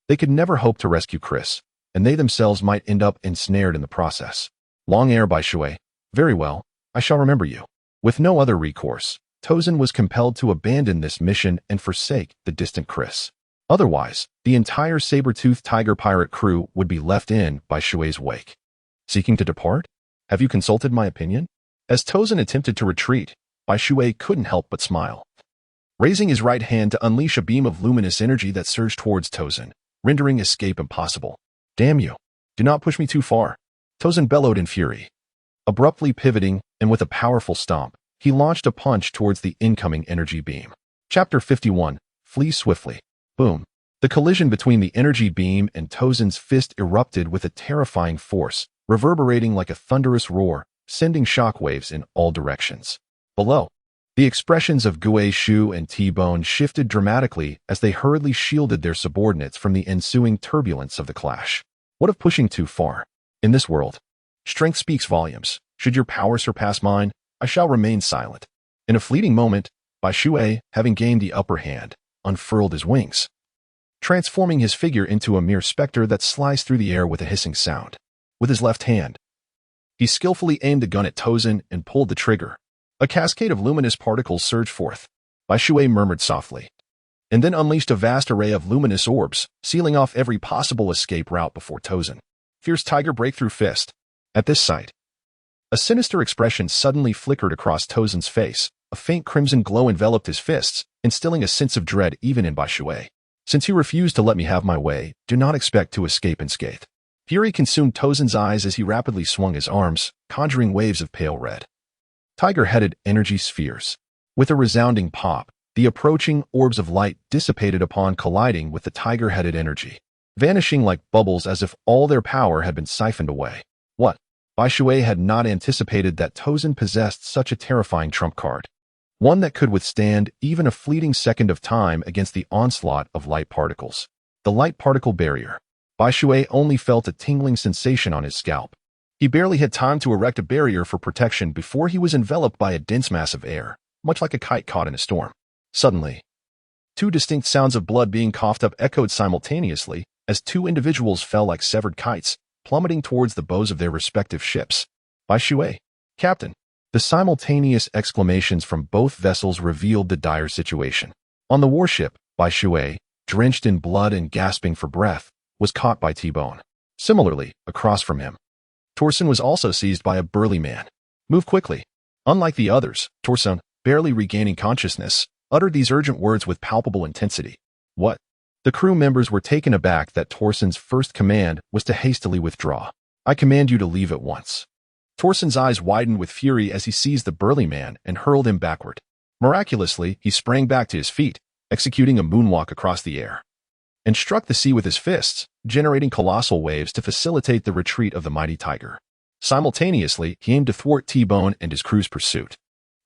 they could never hope to rescue Chris, and they themselves might end up ensnared in the process. Long ere Bai Shui. Very well, I shall remember you. With no other recourse, Tozen was compelled to abandon this mission and forsake the distant Chris. Otherwise, the entire saber-toothed tiger pirate crew would be left in Bai Shui's wake. Seeking to depart? Have you consulted my opinion? As Tozen attempted to retreat, Bai Shui couldn't help but smile, raising his right hand to unleash a beam of luminous energy that surged towards Tozen, rendering escape impossible. Damn you! Do not push me too far! Tozen bellowed in fury. Abruptly pivoting, and with a powerful stomp, he launched a punch towards the incoming energy beam. Chapter 51. Flee swiftly. Boom. The collision between the energy beam and Tozen's fist erupted with a terrifying force, reverberating like a thunderous roar, sending shockwaves in all directions. Below, the expressions of Gue Shu and T-Bone shifted dramatically as they hurriedly shielded their subordinates from the ensuing turbulence of the clash. What of pushing too far? In this world, strength speaks volumes. Should your power surpass mine, I shall remain silent. In a fleeting moment, Bai Shui, having gained the upper hand, unfurled his wings, transforming his figure into a mere specter that sliced through the air with a hissing sound. With his left hand, he skillfully aimed the gun at Tozen and pulled the trigger. A cascade of luminous particles surged forth. Bai Shui murmured softly, and then unleashed a vast array of luminous orbs, sealing off every possible escape route before Tozen. Fierce tiger breakthrough fist. At this sight, a sinister expression suddenly flickered across Tozen's face, A faint crimson glow enveloped his fists, instilling a sense of dread even in Bai Shui. Since you refuse to let me have my way, do not expect to escape unscathed. Fury consumed Tozen's eyes as he rapidly swung his arms, conjuring waves of pale red, tiger-headed energy spheres. With a resounding pop, the approaching orbs of light dissipated upon colliding with the tiger-headed energy, vanishing like bubbles as if all their power had been siphoned away. What? Bai Shui had not anticipated that Tozen possessed such a terrifying trump card, one that could withstand even a fleeting second of time against the onslaught of light particles. The light particle barrier. Bai Shui only felt a tingling sensation on his scalp. He barely had time to erect a barrier for protection before he was enveloped by a dense mass of air, much like a kite caught in a storm. Suddenly, two distinct sounds of blood being coughed up echoed simultaneously as two individuals fell like severed kites, plummeting towards the bows of their respective ships. Bai Shui, Captain. The simultaneous exclamations from both vessels revealed the dire situation. On the warship, Bai Shui, drenched in blood and gasping for breath, was caught by T-Bone. Similarly, across from him, Torsen was also seized by a burly man. Move quickly. Unlike the others, Torsen, barely regaining consciousness, uttered these urgent words with palpable intensity. What? The crew members were taken aback that Torsen's first command was to hastily withdraw. I command you to leave at once. Torsen's eyes widened with fury as he seized the burly man and hurled him backward. Miraculously, he sprang back to his feet, executing a moonwalk across the air, and struck the sea with his fists, generating colossal waves to facilitate the retreat of the mighty tiger. Simultaneously, he aimed to thwart T-Bone and his crew's pursuit.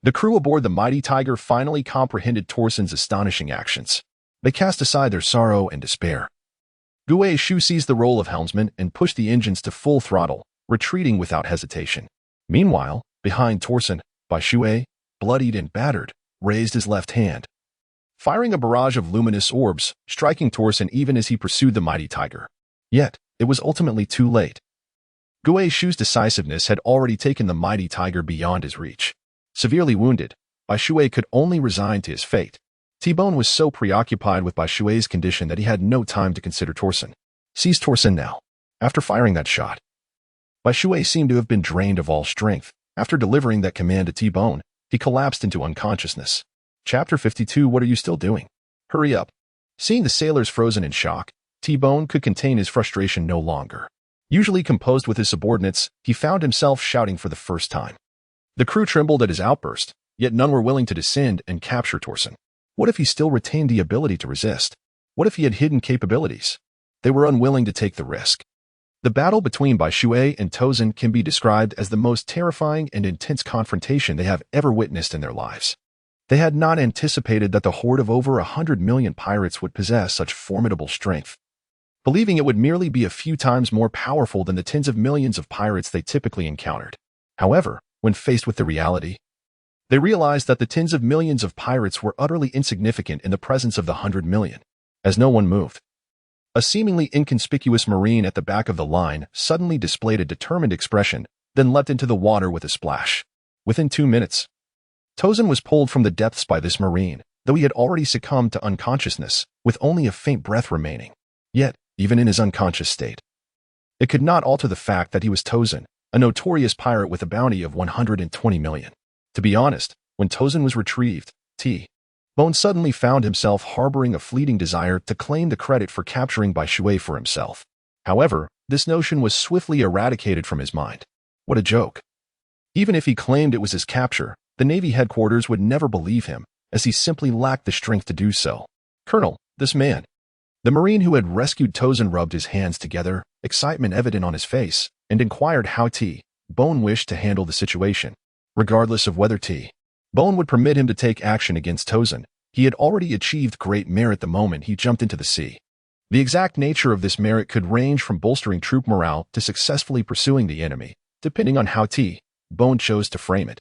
The crew aboard the mighty tiger finally comprehended Torsen's astonishing actions. They cast aside their sorrow and despair. Gue Shu seized the role of helmsman and pushed the engines to full throttle, retreating without hesitation. Meanwhile, behind Torsen, Bai Shui, bloodied and battered, raised his left hand, firing a barrage of luminous orbs, striking Torsen even as he pursued the mighty tiger. Yet, it was ultimately too late. Gue Shu's decisiveness had already taken the mighty tiger beyond his reach. Severely wounded, Bai Shui could only resign to his fate. T-Bone was so preoccupied with Bai Shui's condition that he had no time to consider Torsen. Seize Torsen now. After firing that shot, Bai Shui seemed to have been drained of all strength. After delivering that command to T-Bone, he collapsed into unconsciousness. Chapter 52. What are you still doing? Hurry up. Seeing the sailors frozen in shock, T-Bone could contain his frustration no longer. Usually composed with his subordinates, he found himself shouting for the first time. The crew trembled at his outburst, yet none were willing to descend and capture Torsen. What if he still retained the ability to resist? What if he had hidden capabilities? They were unwilling to take the risk. The battle between Bai Shui and Tozen can be described as the most terrifying and intense confrontation they have ever witnessed in their lives. They had not anticipated that the horde of over 100 million pirates would possess such formidable strength, believing it would merely be a few times more powerful than the tens of millions of pirates they typically encountered. However, when faced with the reality, they realized that the tens of millions of pirates were utterly insignificant in the presence of the 100 million. As no one moved, a seemingly inconspicuous marine at the back of the line suddenly displayed a determined expression, then leapt into the water with a splash. Within 2 minutes, Tozen was pulled from the depths by this marine, though he had already succumbed to unconsciousness, with only a faint breath remaining. Yet, even in his unconscious state, it could not alter the fact that he was Tozen, a notorious pirate with a bounty of 120 million. To be honest, when Tozen was retrieved, T-Bone suddenly found himself harboring a fleeting desire to claim the credit for capturing Bai Shui for himself. However, this notion was swiftly eradicated from his mind. What a joke. Even if he claimed it was his capture, the Navy headquarters would never believe him, as he simply lacked the strength to do so. Colonel, this man. The Marine who had rescued Tozen rubbed his hands together, excitement evident on his face, and inquired how T-Bone wished to handle the situation. Regardless of whether T-Bone would permit him to take action against Tozen, he had already achieved great merit the moment he jumped into the sea. The exact nature of this merit could range from bolstering troop morale to successfully pursuing the enemy, depending on how T-Bone chose to frame it.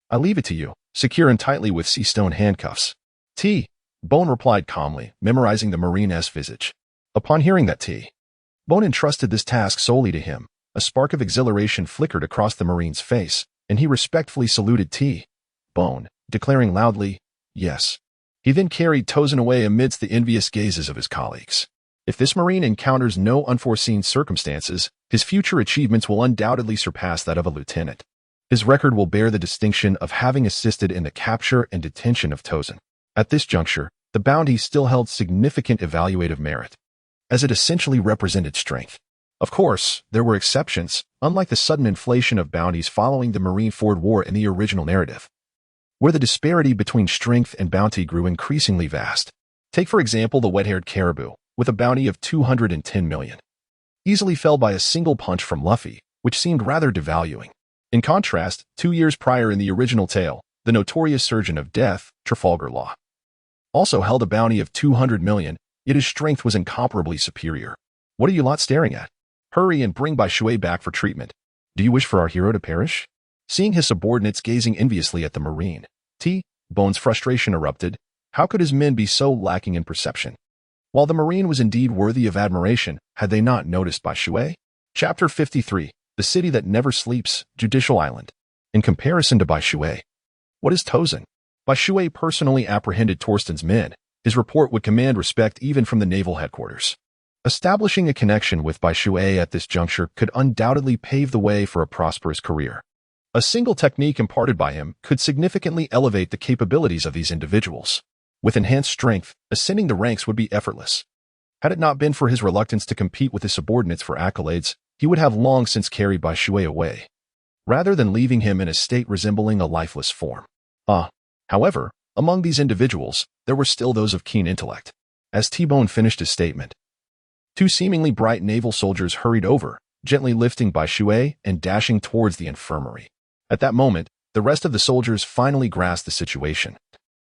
I leave it to you. Secure him tightly with sea stone handcuffs. T-Bone replied calmly, memorizing the Marine's visage. Upon hearing that T-Bone entrusted this task solely to him, a spark of exhilaration flickered across the Marine's face, and he respectfully saluted T-Bone, declaring loudly, yes. He then carried Tozen away amidst the envious gazes of his colleagues. If this Marine encounters no unforeseen circumstances, his future achievements will undoubtedly surpass that of a lieutenant. His record will bear the distinction of having assisted in the capture and detention of Tozen. At this juncture, the bounty still held significant evaluative merit, as it essentially represented strength. Of course, there were exceptions, unlike the sudden inflation of bounties following the Marineford War in the original narrative, where the disparity between strength and bounty grew increasingly vast. Take, for example, the wet-haired caribou, with a bounty of 210 million. Easily fell by a single punch from Luffy, which seemed rather devaluing. In contrast, 2 years prior in the original tale, the notorious Surgeon of Death, Trafalgar Law, also held a bounty of 200 million, yet his strength was incomparably superior. What are you lot staring at? Hurry and bring Bai Shui back for treatment. Do you wish for our hero to perish? Seeing his subordinates gazing enviously at the Marine, T-Bone's frustration erupted. How could his men be so lacking in perception? While the Marine was indeed worthy of admiration, had they not noticed Bai Shui? Chapter 53, The City That Never Sleeps, Judicial Island. In comparison to Bai Shui, what is Tozen? Bai Shui personally apprehended Torsten's men. His report would command respect even from the naval headquarters. Establishing a connection with Bai Shui at this juncture could undoubtedly pave the way for a prosperous career. A single technique imparted by him could significantly elevate the capabilities of these individuals. With enhanced strength, ascending the ranks would be effortless. Had it not been for his reluctance to compete with his subordinates for accolades, he would have long since carried Bai Shui away, rather than leaving him in a state resembling a lifeless form. However, among these individuals, there were still those of keen intellect. As T-Bone finished his statement, 2 seemingly bright naval soldiers hurried over, gently lifting Bai Shui and dashing towards the infirmary. At that moment, the rest of the soldiers finally grasped the situation,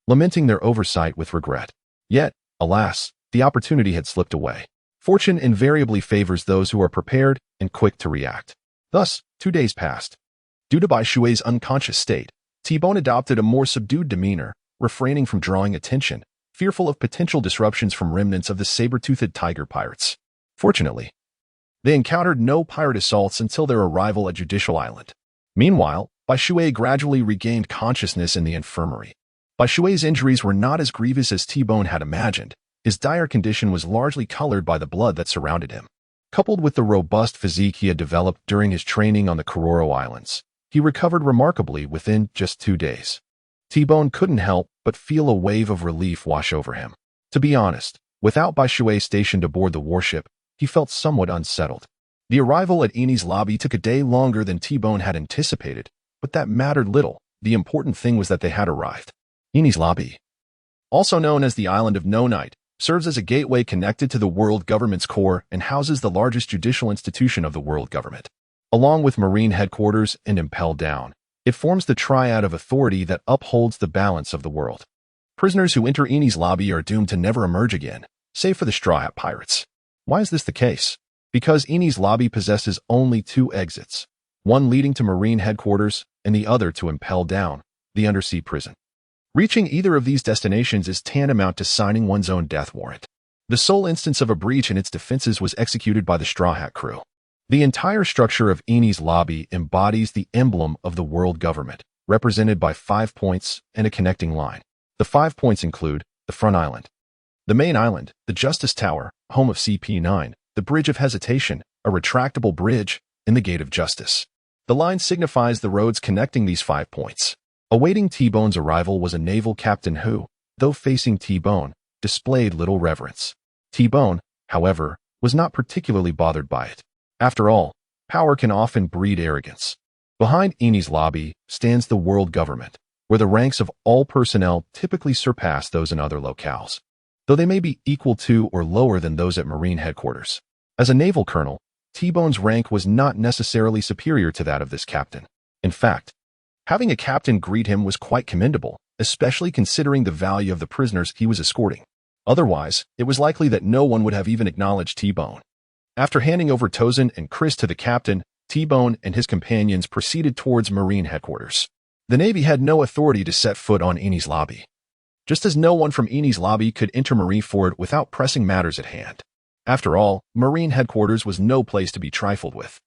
lamenting their oversight with regret. Yet, alas, the opportunity had slipped away. Fortune invariably favors those who are prepared and quick to react. Thus, 2 days passed. Due to Bai Shui's unconscious state, T-Bone adopted a more subdued demeanor, refraining from drawing attention, fearful of potential disruptions from remnants of the saber-toothed tiger pirates. Fortunately, they encountered no pirate assaults until their arrival at Judicial Island. Meanwhile, Bai Shui gradually regained consciousness in the infirmary. Bai Shui's injuries were not as grievous as T-Bone had imagined. His dire condition was largely colored by the blood that surrounded him. Coupled with the robust physique he had developed during his training on the Kuro Islands, he recovered remarkably within just 2 days. T-Bone couldn't help but feel a wave of relief wash over him. To be honest, without Bai Shui stationed aboard the warship, he felt somewhat unsettled. The arrival at Eni's lobby took a day longer than T-Bone had anticipated, but that mattered little. The important thing was that they had arrived. Eni's lobby, also known as the Island of No Night, serves as a gateway connected to the world government's core and houses the largest judicial institution of the world government. Along with Marine headquarters and Impel Down, it forms the triad of authority that upholds the balance of the world. Prisoners who enter Eni's lobby are doomed to never emerge again, save for the Straw Hat Pirates. Why is this the case? Because Eni's lobby possesses only 2 exits, one leading to Marine headquarters and the other to Impel Down, the undersea prison. Reaching either of these destinations is tantamount to signing one's own death warrant. The sole instance of a breach in its defenses was executed by the Straw Hat crew. The entire structure of Eni's lobby embodies the emblem of the world government, represented by 5 points and a connecting line. The 5 points include the front island, the main island, the Justice Tower, home of CP9, the Bridge of Hesitation, a retractable bridge, and the Gate of Justice. The line signifies the roads connecting these 5 points. Awaiting T-Bone's arrival was a naval captain who, though facing T-Bone, displayed little reverence. T-Bone, however, was not particularly bothered by it. After all, power can often breed arrogance. Behind Eni's lobby stands the world government, where the ranks of all personnel typically surpass those in other locales, though they may be equal to or lower than those at Marine headquarters. As a naval colonel, T-Bone's rank was not necessarily superior to that of this captain. In fact, having a captain greet him was quite commendable, especially considering the value of the prisoners he was escorting. Otherwise, it was likely that no one would have even acknowledged T-Bone. After handing over Tozen and Chris to the captain, T-Bone and his companions proceeded towards Marine headquarters. The Navy had no authority to set foot on Eni's lobby, just as no one from Eni's lobby could enter Marineford without pressing matters at hand. After all, Marine headquarters was no place to be trifled with.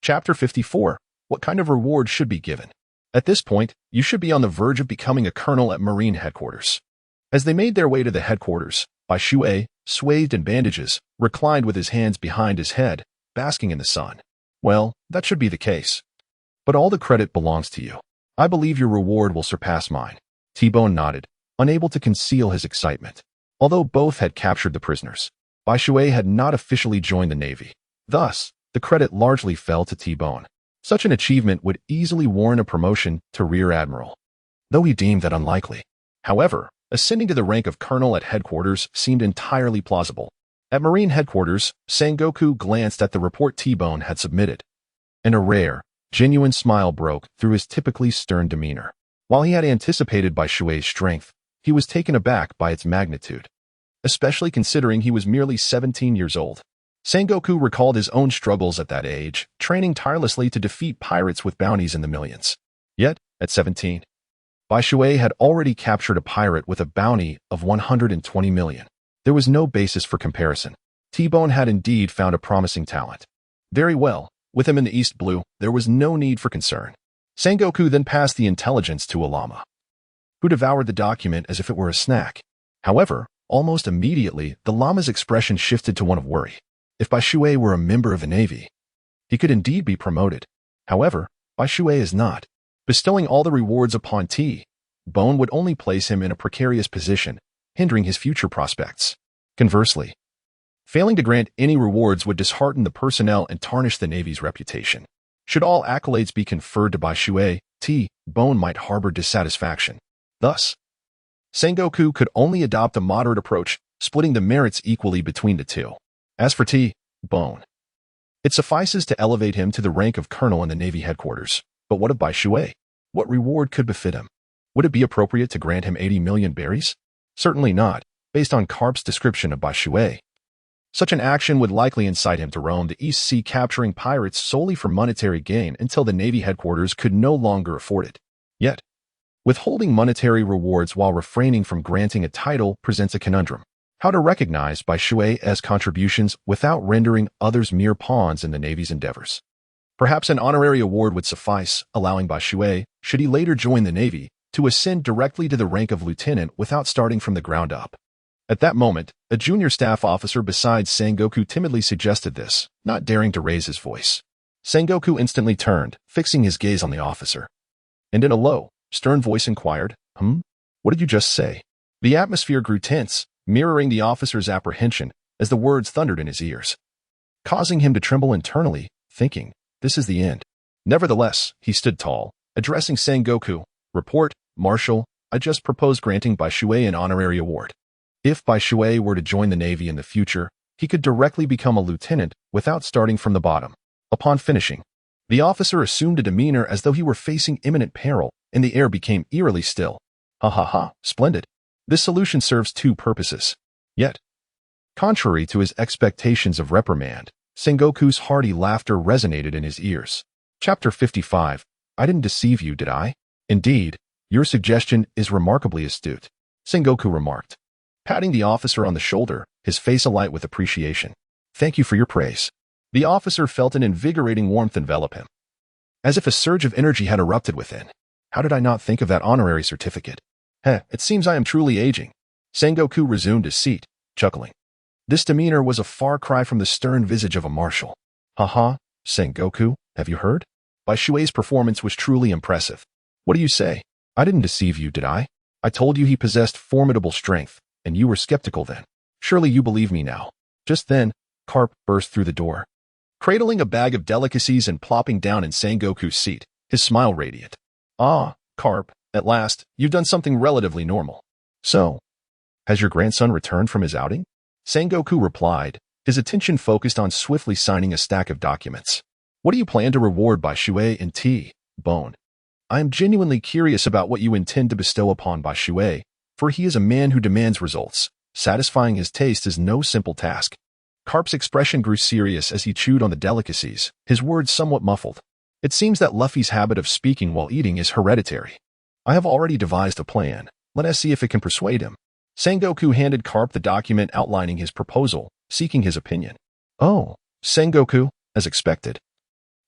Chapter 54. What kind of reward should be given? At this point, you should be on the verge of becoming a colonel at Marine headquarters. As they made their way to the headquarters, Bai Shui, swathed in bandages, reclined with his hands behind his head, basking in the sun. Well, that should be the case. But all the credit belongs to you. I believe your reward will surpass mine. T-Bone nodded, unable to conceal his excitement. Although both had captured the prisoners, Bai Shui had not officially joined the Navy. Thus, the credit largely fell to T-Bone. Such an achievement would easily warrant a promotion to Rear Admiral, though he deemed that unlikely. However, ascending to the rank of Colonel at headquarters seemed entirely plausible. At Marine headquarters, Sengoku glanced at the report T-Bone had submitted, and a rare, genuine smile broke through his typically stern demeanor. While he had anticipated Bai Shui's strength, he was taken aback by its magnitude, especially considering he was merely 17 years old. Sengoku recalled his own struggles at that age, training tirelessly to defeat pirates with bounties in the millions. Yet, at 17, Bai Shui had already captured a pirate with a bounty of 120 million. There was no basis for comparison. T-Bone had indeed found a promising talent. Very well, with him in the East Blue, there was no need for concern. Sengoku then passed the intelligence to a llama, who devoured the document as if it were a snack. However, almost immediately, the llama's expression shifted to one of worry. If Bai Shui were a member of the Navy, he could indeed be promoted. However, Bai Shui is not. Bestowing all the rewards upon T-Bone would only place him in a precarious position, hindering his future prospects. Conversely, failing to grant any rewards would dishearten the personnel and tarnish the Navy's reputation. Should all accolades be conferred to Bai Shui, T-Bone might harbor dissatisfaction. Thus, Sengoku could only adopt a moderate approach, splitting the merits equally between the two. As for T-Bone, it suffices to elevate him to the rank of colonel in the Navy headquarters. But what of Bai Shui? What reward could befit him? Would it be appropriate to grant him 80 million berries? Certainly not, based on Karp's description of Bai Shui. Such an action would likely incite him to roam the East Sea, capturing pirates solely for monetary gain until the Navy headquarters could no longer afford it. Yet, withholding monetary rewards while refraining from granting a title presents a conundrum. How to recognize Bai Shui's contributions without rendering others mere pawns in the Navy's endeavors? Perhaps an honorary award would suffice, allowing Bai Shui, should he later join the Navy, to ascend directly to the rank of lieutenant without starting from the ground up. At that moment, a junior staff officer besides Sengoku timidly suggested this, not daring to raise his voice. Sengoku instantly turned, fixing his gaze on the officer, and in a low, stern voice inquired, What did you just say?" The atmosphere grew tense, mirroring the officer's apprehension as the words thundered in his ears, causing him to tremble internally, thinking, this is the end. Nevertheless, he stood tall, addressing Sengoku. "Report, Marshal, I just proposed granting Bai Shui an honorary award. If Bai Shui were to join the Navy in the future, he could directly become a lieutenant without starting from the bottom." Upon finishing, the officer assumed a demeanor as though he were facing imminent peril, and the air became eerily still. "Ha ha ha, splendid. This solution serves two purposes." Yet, contrary to his expectations of reprimand, Sengoku's hearty laughter resonated in his ears. Chapter 55. I didn't deceive you, did I? Indeed, your suggestion is remarkably astute, Sengoku remarked, patting the officer on the shoulder, his face alight with appreciation. Thank you for your praise. The officer felt an invigorating warmth envelop him, as if a surge of energy had erupted within. How did I not think of that honorary certificate? It seems I am truly aging. Sengoku resumed his seat, chuckling. This demeanor was a far cry from the stern visage of a marshal. Haha, Sengoku, have you heard? Bai Shui's performance was truly impressive. What do you say? I didn't deceive you, did I? I told you he possessed formidable strength, and you were skeptical then. Surely you believe me now. Just then, Karp burst through the door, cradling a bag of delicacies and plopping down in Sengoku's seat, his smile radiant. Ah, Karp, at last, you've done something relatively normal. So, has your grandson returned from his outing? Sengoku replied, his attention focused on swiftly signing a stack of documents. What do you plan to reward Bai Shui and T-Bone? I am genuinely curious about what you intend to bestow upon Bai Shui, for he is a man who demands results. Satisfying his taste is no simple task. Karp's expression grew serious as he chewed on the delicacies, his words somewhat muffled. It seems that Luffy's habit of speaking while eating is hereditary. I have already devised a plan. Let us see if it can persuade him. Sengoku handed Karp the document outlining his proposal, seeking his opinion. Oh, Sengoku, as expected.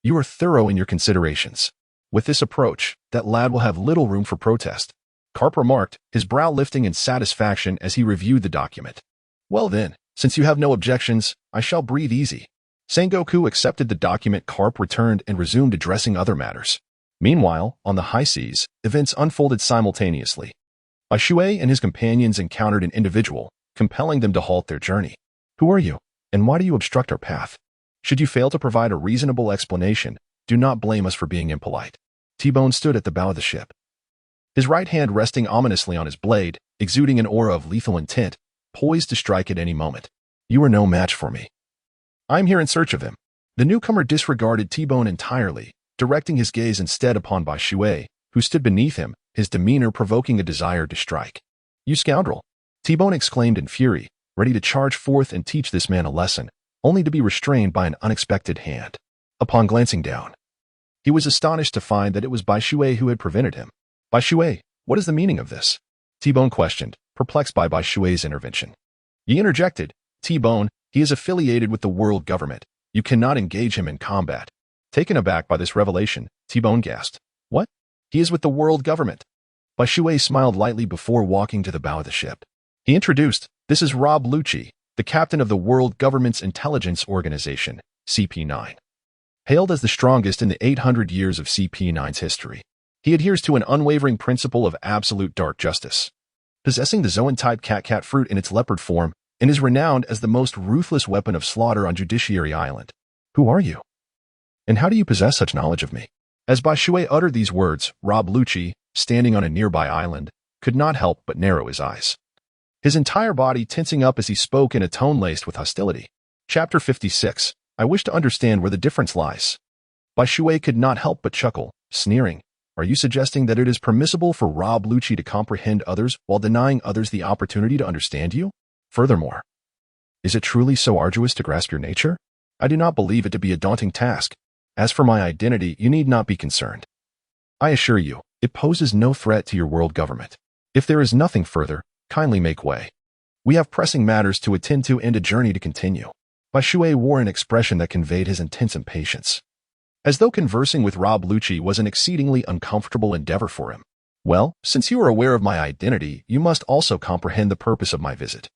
You are thorough in your considerations. With this approach, that lad will have little room for protest, Karp remarked, his brow lifting in satisfaction as he reviewed the document. Well then, since you have no objections, I shall breathe easy. Sengoku accepted the document Karp returned and resumed addressing other matters. Meanwhile, on the high seas, events unfolded simultaneously. Bai Shui and his companions encountered an individual, compelling them to halt their journey. Who are you, and why do you obstruct our path? Should you fail to provide a reasonable explanation, do not blame us for being impolite. T-Bone stood at the bow of the ship, his right hand resting ominously on his blade, exuding an aura of lethal intent, poised to strike at any moment. You are no match for me. I am here in search of him. The newcomer disregarded T-Bone entirely, directing his gaze instead upon Bai Shui, who stood beneath him, his demeanor provoking a desire to strike. You scoundrel! T-Bone exclaimed in fury, ready to charge forth and teach this man a lesson, only to be restrained by an unexpected hand. Upon glancing down, he was astonished to find that it was Bai Shui who had prevented him. Bai Shui, what is the meaning of this? T-Bone questioned, perplexed by Bai Shui's intervention. He interjected, T-Bone, he is affiliated with the world government. You cannot engage him in combat. Taken aback by this revelation, T-Bone gasped. What? He is with the world government. Bai Shui smiled lightly before walking to the bow of the ship. He introduced, this is Rob Lucci, the captain of the world government's intelligence organization, CP9. Hailed as the strongest in the 800 years of CP9's history, he adheres to an unwavering principle of absolute dark justice, possessing the Zoan-type cat fruit in its leopard form, and is renowned as the most ruthless weapon of slaughter on Judiciary Island. Who are you? And how do you possess such knowledge of me? As Bai Shui uttered these words, Rob Lucci, standing on a nearby island, could not help but narrow his eyes, his entire body tensing up as he spoke in a tone laced with hostility. Chapter 56. I wish to understand where the difference lies. Bai Shui could not help but chuckle, sneering. Are you suggesting that it is permissible for Rob Lucci to comprehend others while denying others the opportunity to understand you? Furthermore, is it truly so arduous to grasp your nature? I do not believe it to be a daunting task. As for my identity, you need not be concerned. I assure you, it poses no threat to your world government. If there is nothing further, kindly make way. We have pressing matters to attend to and a journey to continue. Bai Shui wore an expression that conveyed his intense impatience, as though conversing with Rob Lucci was an exceedingly uncomfortable endeavor for him. Well, since you are aware of my identity, you must also comprehend the purpose of my visit.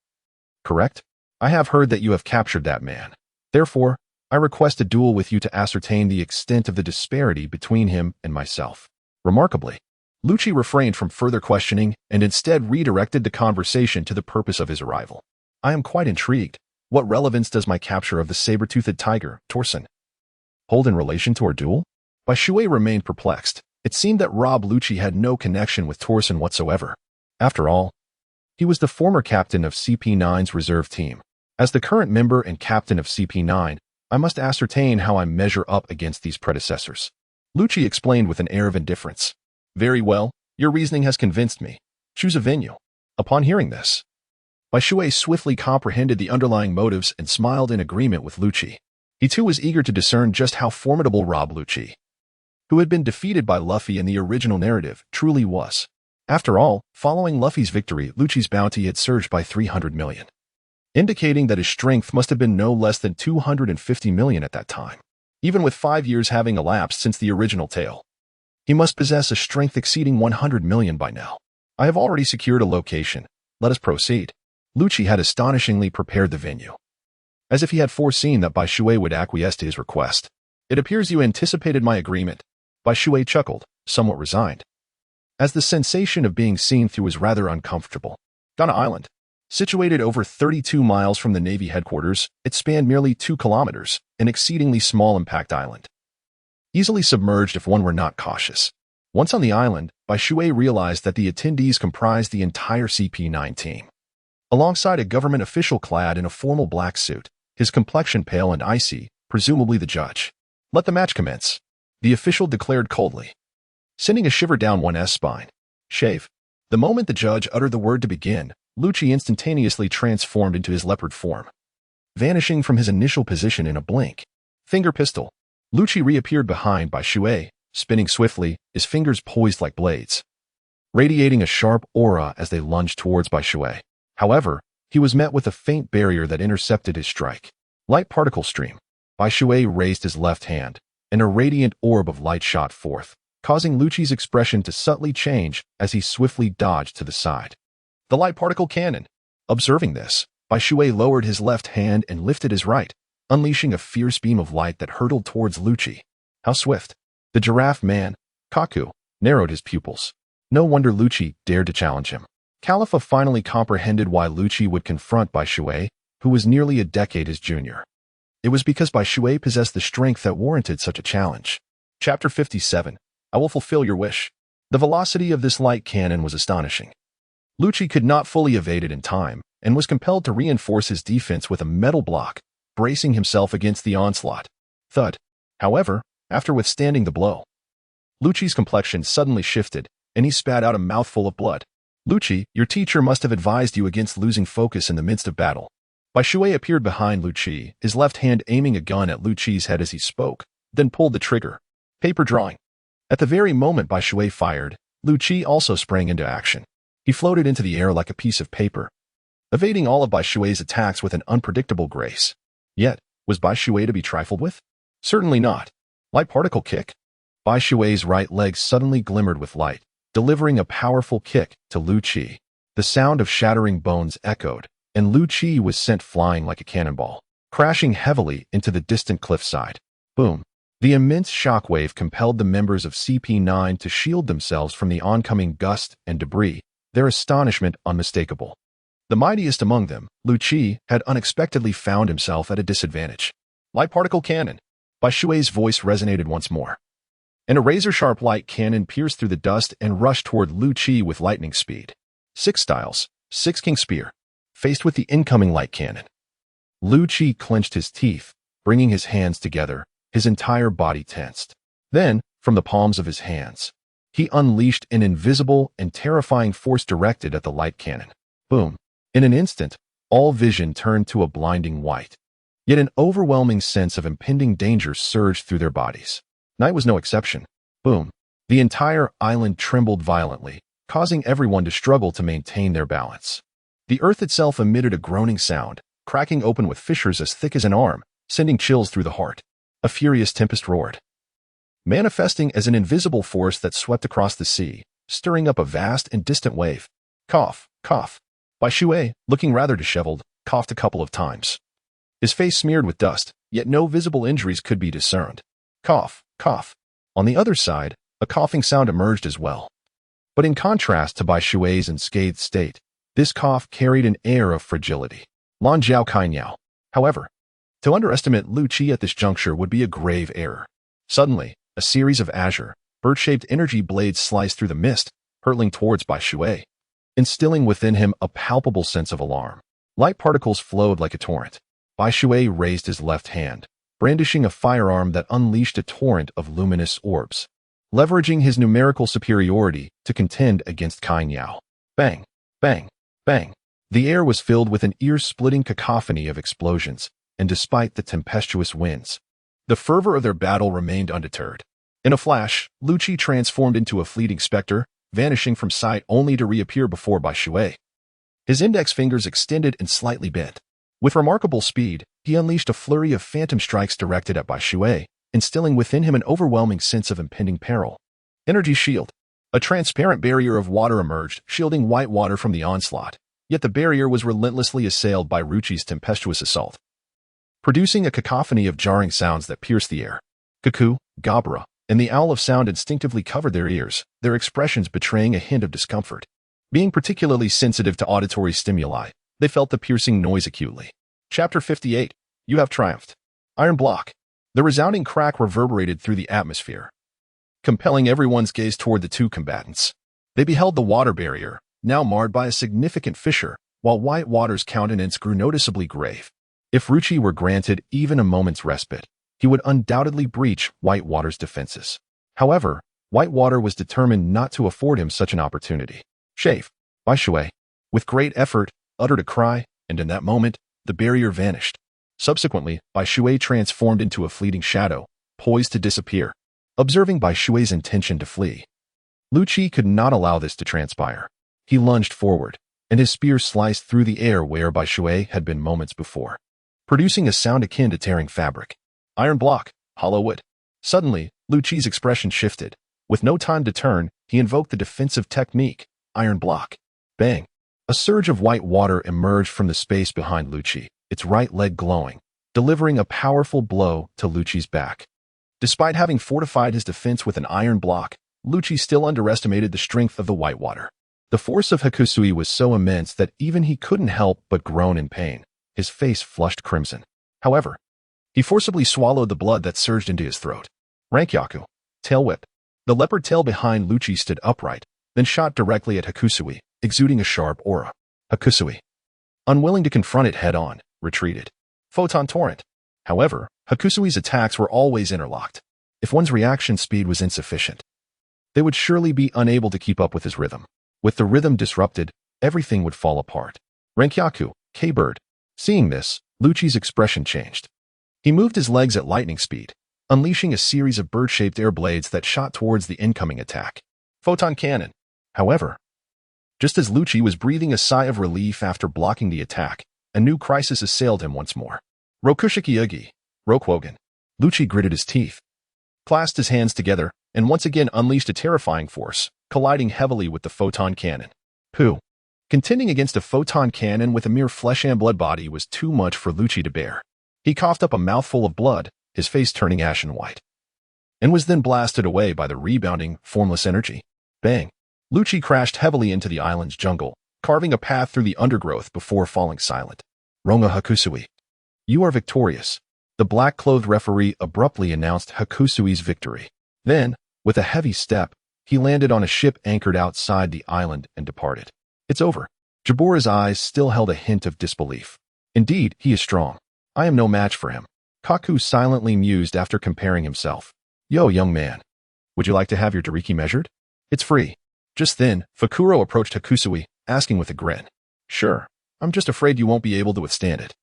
Correct? I have heard that you have captured that man. Therefore, I request a duel with you to ascertain the extent of the disparity between him and myself. Remarkably, Lucci refrained from further questioning and instead redirected the conversation to the purpose of his arrival. I am quite intrigued. What relevance does my capture of the saber-toothed tiger, Torsen, hold in relation to our duel? Bai Shui remained perplexed. It seemed that Rob Lucci had no connection with Torsen whatsoever. After all, he was the former captain of CP9's reserve team. As the current member and captain of CP9, I must ascertain how I measure up against these predecessors. Lucci explained with an air of indifference. Very well, your reasoning has convinced me. Choose a venue. Upon hearing this, Bai Shui swiftly comprehended the underlying motives and smiled in agreement with Lucci. He too was eager to discern just how formidable Rob Lucci, who had been defeated by Luffy in the original narrative, truly was. After all, following Luffy's victory, Lucci's bounty had surged by 300 million, indicating that his strength must have been no less than 250 million at that time. Even with 5 years having elapsed since the original tale, he must possess a strength exceeding 100 million by now. I have already secured a location. Let us proceed. Lucci had astonishingly prepared the venue, as if he had foreseen that Bai Shui would acquiesce to his request. It appears you anticipated my agreement. Bai Shui chuckled, somewhat resigned, as the sensation of being seen through was rather uncomfortable. Ghana Island, situated over 32 miles from the Navy headquarters, it spanned merely 2 kilometers, an exceedingly small impact island, easily submerged if one were not cautious. Once on the island, Bai Shui realized that the attendees comprised the entire CP9 team, alongside a government official clad in a formal black suit, his complexion pale and icy, presumably the judge. Let the match commence, the official declared coldly, sending a shiver down one's spine. Shave. The moment the judge uttered the word to begin, Lucci instantaneously transformed into his leopard form, vanishing from his initial position in a blink. Finger pistol. Lucci reappeared behind Bai Shui, spinning swiftly, his fingers poised like blades, radiating a sharp aura as they lunged towards Bai Shui. However, he was met with a faint barrier that intercepted his strike. Light particle stream. Bai Shui raised his left hand, and a radiant orb of light shot forth, causing Lucci's expression to subtly change as he swiftly dodged to the side. The light particle cannon. Observing this, Bai Shui lowered his left hand and lifted his right, unleashing a fierce beam of light that hurtled towards Lucci. How swift! The giraffe man, Kaku narrowed his pupils. No wonder Lucci dared to challenge him. Califa finally comprehended why Lucci would confront Bai Shui, who was nearly a decade his junior. It was because Bai Shui possessed the strength that warranted such a challenge. Chapter 57. I will fulfill your wish. The velocity of this light cannon was astonishing. Lucci could not fully evade it in time, and was compelled to reinforce his defense with a metal block, bracing himself against the onslaught. Thud. However, after withstanding the blow, Lucci's complexion suddenly shifted, and he spat out a mouthful of blood. Lucci, your teacher must have advised you against losing focus in the midst of battle. Bai Shui appeared behind Lucci, his left hand aiming a gun at Lucci's head as he spoke, then pulled the trigger. Paper drawing. At the very moment Bai Shui fired, Lucci also sprang into action. He floated into the air like a piece of paper, evading all of Bai Shui's attacks with an unpredictable grace. Yet, was Bai Shui to be trifled with? Certainly not. Light particle kick. Bai Shui's right leg suddenly glimmered with light, delivering a powerful kick to Lucci. The sound of shattering bones echoed, and Lucci was sent flying like a cannonball, crashing heavily into the distant cliffside. Boom. The immense shockwave compelled the members of CP9 to shield themselves from the oncoming gust and debris, their astonishment unmistakable. The mightiest among them, Lucci, had unexpectedly found himself at a disadvantage. Light particle cannon. Bai Shui's voice resonated once more, and a razor-sharp light cannon pierced through the dust and rushed toward Lucci with lightning speed. 6 styles, 6 king spear. Faced with the incoming light cannon, Lucci clenched his teeth, bringing his hands together, his entire body tensed. Then, from the palms of his hands, he unleashed an invisible and terrifying force directed at the light cannon. Boom. In an instant, all vision turned to a blinding white. Yet an overwhelming sense of impending danger surged through their bodies. Night was no exception. Boom. The entire island trembled violently, causing everyone to struggle to maintain their balance. The earth itself emitted a groaning sound, cracking open with fissures as thick as an arm, sending chills through the heart. A furious tempest roared, manifesting as an invisible force that swept across the sea, stirring up a vast and distant wave. Cough, cough. Bai Shui, looking rather disheveled, coughed a couple of times. His face smeared with dust, yet no visible injuries could be discerned. Cough, cough. On the other side, a coughing sound emerged as well. But in contrast to Bai Shui's unscathed state, this cough carried an air of fragility. Lan Jiao Kainyao. However, to underestimate Lucci at this juncture would be a grave error. Suddenly, a series of azure, bird-shaped energy blades sliced through the mist, hurtling towards Bai Shui, instilling within him a palpable sense of alarm. Light particles flowed like a torrent. Bai Shui raised his left hand, brandishing a firearm that unleashed a torrent of luminous orbs, leveraging his numerical superiority to contend against Kainyao. Bang, bang, bang. The air was filled with an ear-splitting cacophony of explosions, and despite the tempestuous winds, the fervor of their battle remained undeterred. In a flash, Lucci transformed into a fleeting specter, vanishing from sight only to reappear before Bai Shui. His index fingers extended and slightly bent. With remarkable speed, he unleashed a flurry of phantom strikes directed at Bai Shui, instilling within him an overwhelming sense of impending peril. Energy shield. A transparent barrier of water emerged, shielding white water from the onslaught. Yet the barrier was relentlessly assailed by Lucci's tempestuous assault, producing a cacophony of jarring sounds that pierced the air. Cuckoo, Gabra, and the owl of sound instinctively covered their ears, their expressions betraying a hint of discomfort. Being particularly sensitive to auditory stimuli, they felt the piercing noise acutely. Chapter 58. You have triumphed. Iron block. The resounding crack reverberated through the atmosphere, compelling everyone's gaze toward the two combatants. They beheld the water barrier, now marred by a significant fissure, while White Water's countenance grew noticeably grave. If Lucci were granted even a moment's respite, he would undoubtedly breach White Water's defenses. However, White Water was determined not to afford him such an opportunity. Shave. Bai Shui, with great effort, uttered a cry, and in that moment, the barrier vanished. Subsequently, Bai Shui transformed into a fleeting shadow, poised to disappear. Observing Bai Shui's intention to flee, Lucci could not allow this to transpire. He lunged forward, and his spear sliced through the air where Bai Shui had been moments before, producing a sound akin to tearing fabric. Iron block, hollow wood. Suddenly, Lucci's expression shifted. With no time to turn, he invoked the defensive technique, iron block. Bang. A surge of white water emerged from the space behind Lucci, its right leg glowing, delivering a powerful blow to Lucci's back. Despite having fortified his defense with an iron block, Lucci still underestimated the strength of the whitewater. The force of Hakusui was so immense that even he couldn't help but groan in pain. His face flushed crimson. However, he forcibly swallowed the blood that surged into his throat. Rankyaku. Tail whip. The leopard tail behind Lucci stood upright, then shot directly at Hakusui, exuding a sharp aura. Hakusui, unwilling to confront it head-on, retreated. Photon torrent. However, Hakusui's attacks were always interlocked. If one's reaction speed was insufficient, they would surely be unable to keep up with his rhythm. With the rhythm disrupted, everything would fall apart. Rankyaku, K-bird. Seeing this, Lucci's expression changed. He moved his legs at lightning speed, unleashing a series of bird-shaped air blades that shot towards the incoming attack. Photon cannon. However, just as Lucci was breathing a sigh of relief after blocking the attack, a new crisis assailed him once more. Rokushiki Ugi. Rokwogen. Lucci gritted his teeth, clasped his hands together, and once again unleashed a terrifying force, colliding heavily with the photon cannon. Pooh. Contending against a photon cannon with a mere flesh and blood body was too much for Lucci to bear. He coughed up a mouthful of blood, his face turning ashen white, and was then blasted away by the rebounding, formless energy. Bang! Lucci crashed heavily into the island's jungle, carving a path through the undergrowth before falling silent. Ronga Hakusui. You are victorious. The black-clothed referee abruptly announced Hakusui's victory. Then, with a heavy step, he landed on a ship anchored outside the island and departed. It's over. Jabura's eyes still held a hint of disbelief. Indeed, he is strong. I am no match for him. Kaku silently mused after comparing himself. Yo, young man. Would you like to have your Dariki measured? It's free. Just then, Kuro approached Hakusui, asking with a grin. Sure. I'm just afraid you won't be able to withstand it.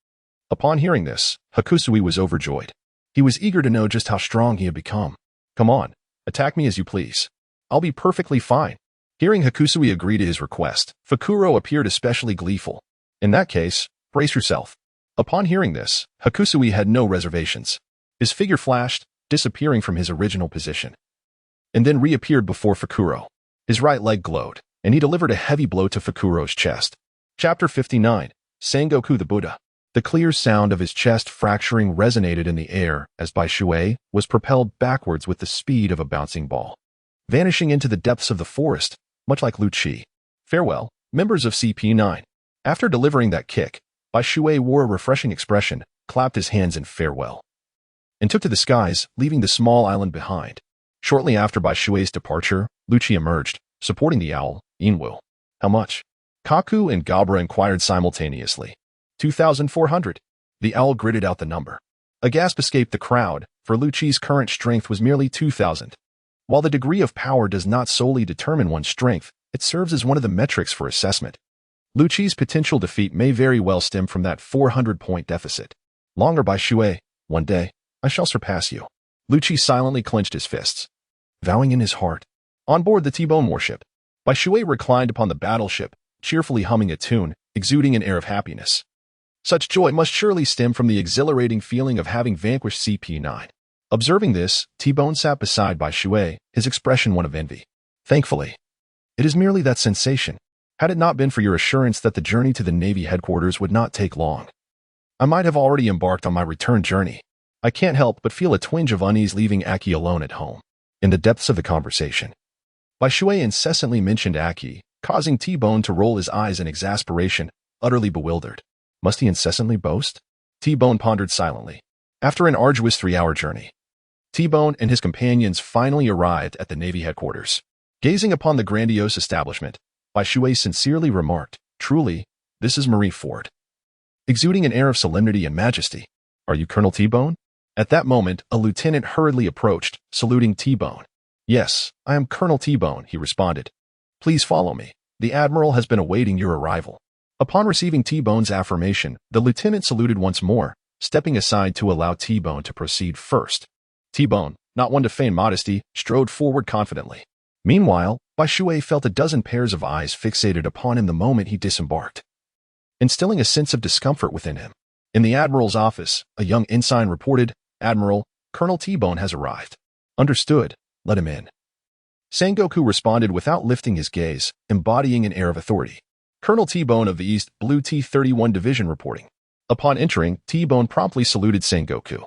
Upon hearing this, Hakusui was overjoyed. He was eager to know just how strong he had become. Come on, attack me as you please. I'll be perfectly fine. Hearing Hakusui agree to his request, Kuro appeared especially gleeful. In that case, brace yourself. Upon hearing this, Hakusui had no reservations. His figure flashed, disappearing from his original position, and then reappeared before Kuro. His right leg glowed, and he delivered a heavy blow to Kuro's chest. Chapter 59. Sengoku the Buddha. The clear sound of his chest fracturing resonated in the air as Bai Shui was propelled backwards with the speed of a bouncing ball, vanishing into the depths of the forest, much like Lucci. Farewell, members of CP9. After delivering that kick, Bai Shui wore a refreshing expression, clapped his hands in farewell, and took to the skies, leaving the small island behind. Shortly after Bai Shui's departure, Lucci emerged, supporting the owl, Inwu. How much? Kaku and Gabra inquired simultaneously. 2,400. The owl gritted out the number. A gasp escaped the crowd, for Lucci's current strength was merely 2,000. While the degree of power does not solely determine one's strength, it serves as one of the metrics for assessment. Lucci's potential defeat may very well stem from that 400-point deficit. Longer Bai Shui, one day, I shall surpass you. Lucci silently clenched his fists, vowing in his heart. On board the T-Bone warship, Bai Shui reclined upon the battleship, cheerfully humming a tune, exuding an air of happiness. Such joy must surely stem from the exhilarating feeling of having vanquished CP9. Observing this, T-Bone sat beside Bai Shui, his expression one of envy. Thankfully, it is merely that sensation. Had it not been for your assurance that the journey to the Navy headquarters would not take long, I might have already embarked on my return journey. I can't help but feel a twinge of unease leaving Aki alone at home. In the depths of the conversation, Bai Shui incessantly mentioned Aki, causing T-Bone to roll his eyes in exasperation, utterly bewildered. Must he incessantly boast? T-Bone pondered silently. After an arduous 3-hour journey, T-Bone and his companions finally arrived at the Navy headquarters. Gazing upon the grandiose establishment, Bai Shui sincerely remarked, Truly, this is Marie Ford. Exuding an air of solemnity and majesty. Are you Colonel T-Bone? At that moment, a lieutenant hurriedly approached, saluting T-Bone. Yes, I am Colonel T-Bone, he responded. Please follow me. The Admiral has been awaiting your arrival. Upon receiving T-Bone's affirmation, the lieutenant saluted once more, stepping aside to allow T-Bone to proceed first. T-Bone, not one to feign modesty, strode forward confidently. Meanwhile, Bai Shui felt a dozen pairs of eyes fixated upon him the moment he disembarked, instilling a sense of discomfort within him. In the Admiral's office, a young ensign reported, Admiral, Colonel T-Bone has arrived. Understood. Let him in. Sengoku responded without lifting his gaze, embodying an air of authority. Colonel T-Bone of the East Blue T-31 Division reporting. Upon entering, T-Bone promptly saluted Sengoku,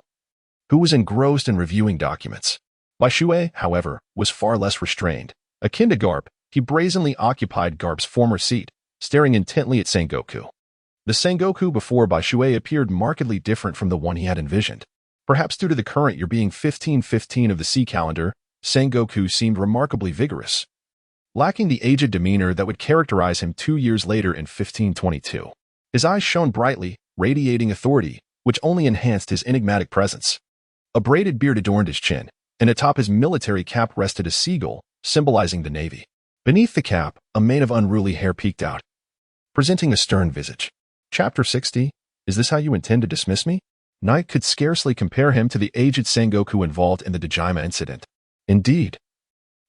who was engrossed in reviewing documents. Bai Shui, however, was far less restrained. Akin to Garp, he brazenly occupied Garp's former seat, staring intently at Sengoku. The Sengoku before Bai Shui appeared markedly different from the one he had envisioned. Perhaps due to the current year being 1515 of the sea calendar, Sengoku seemed remarkably vigorous, lacking the aged demeanor that would characterize him 2 years later in 1522. His eyes shone brightly, radiating authority, which only enhanced his enigmatic presence. A braided beard adorned his chin, and atop his military cap rested a seagull, symbolizing the navy. Beneath the cap, a mane of unruly hair peeked out, presenting a stern visage. Chapter 60, Is this how you intend to dismiss me? Knight could scarcely compare him to the aged Sengoku involved in the Dejima incident. Indeed,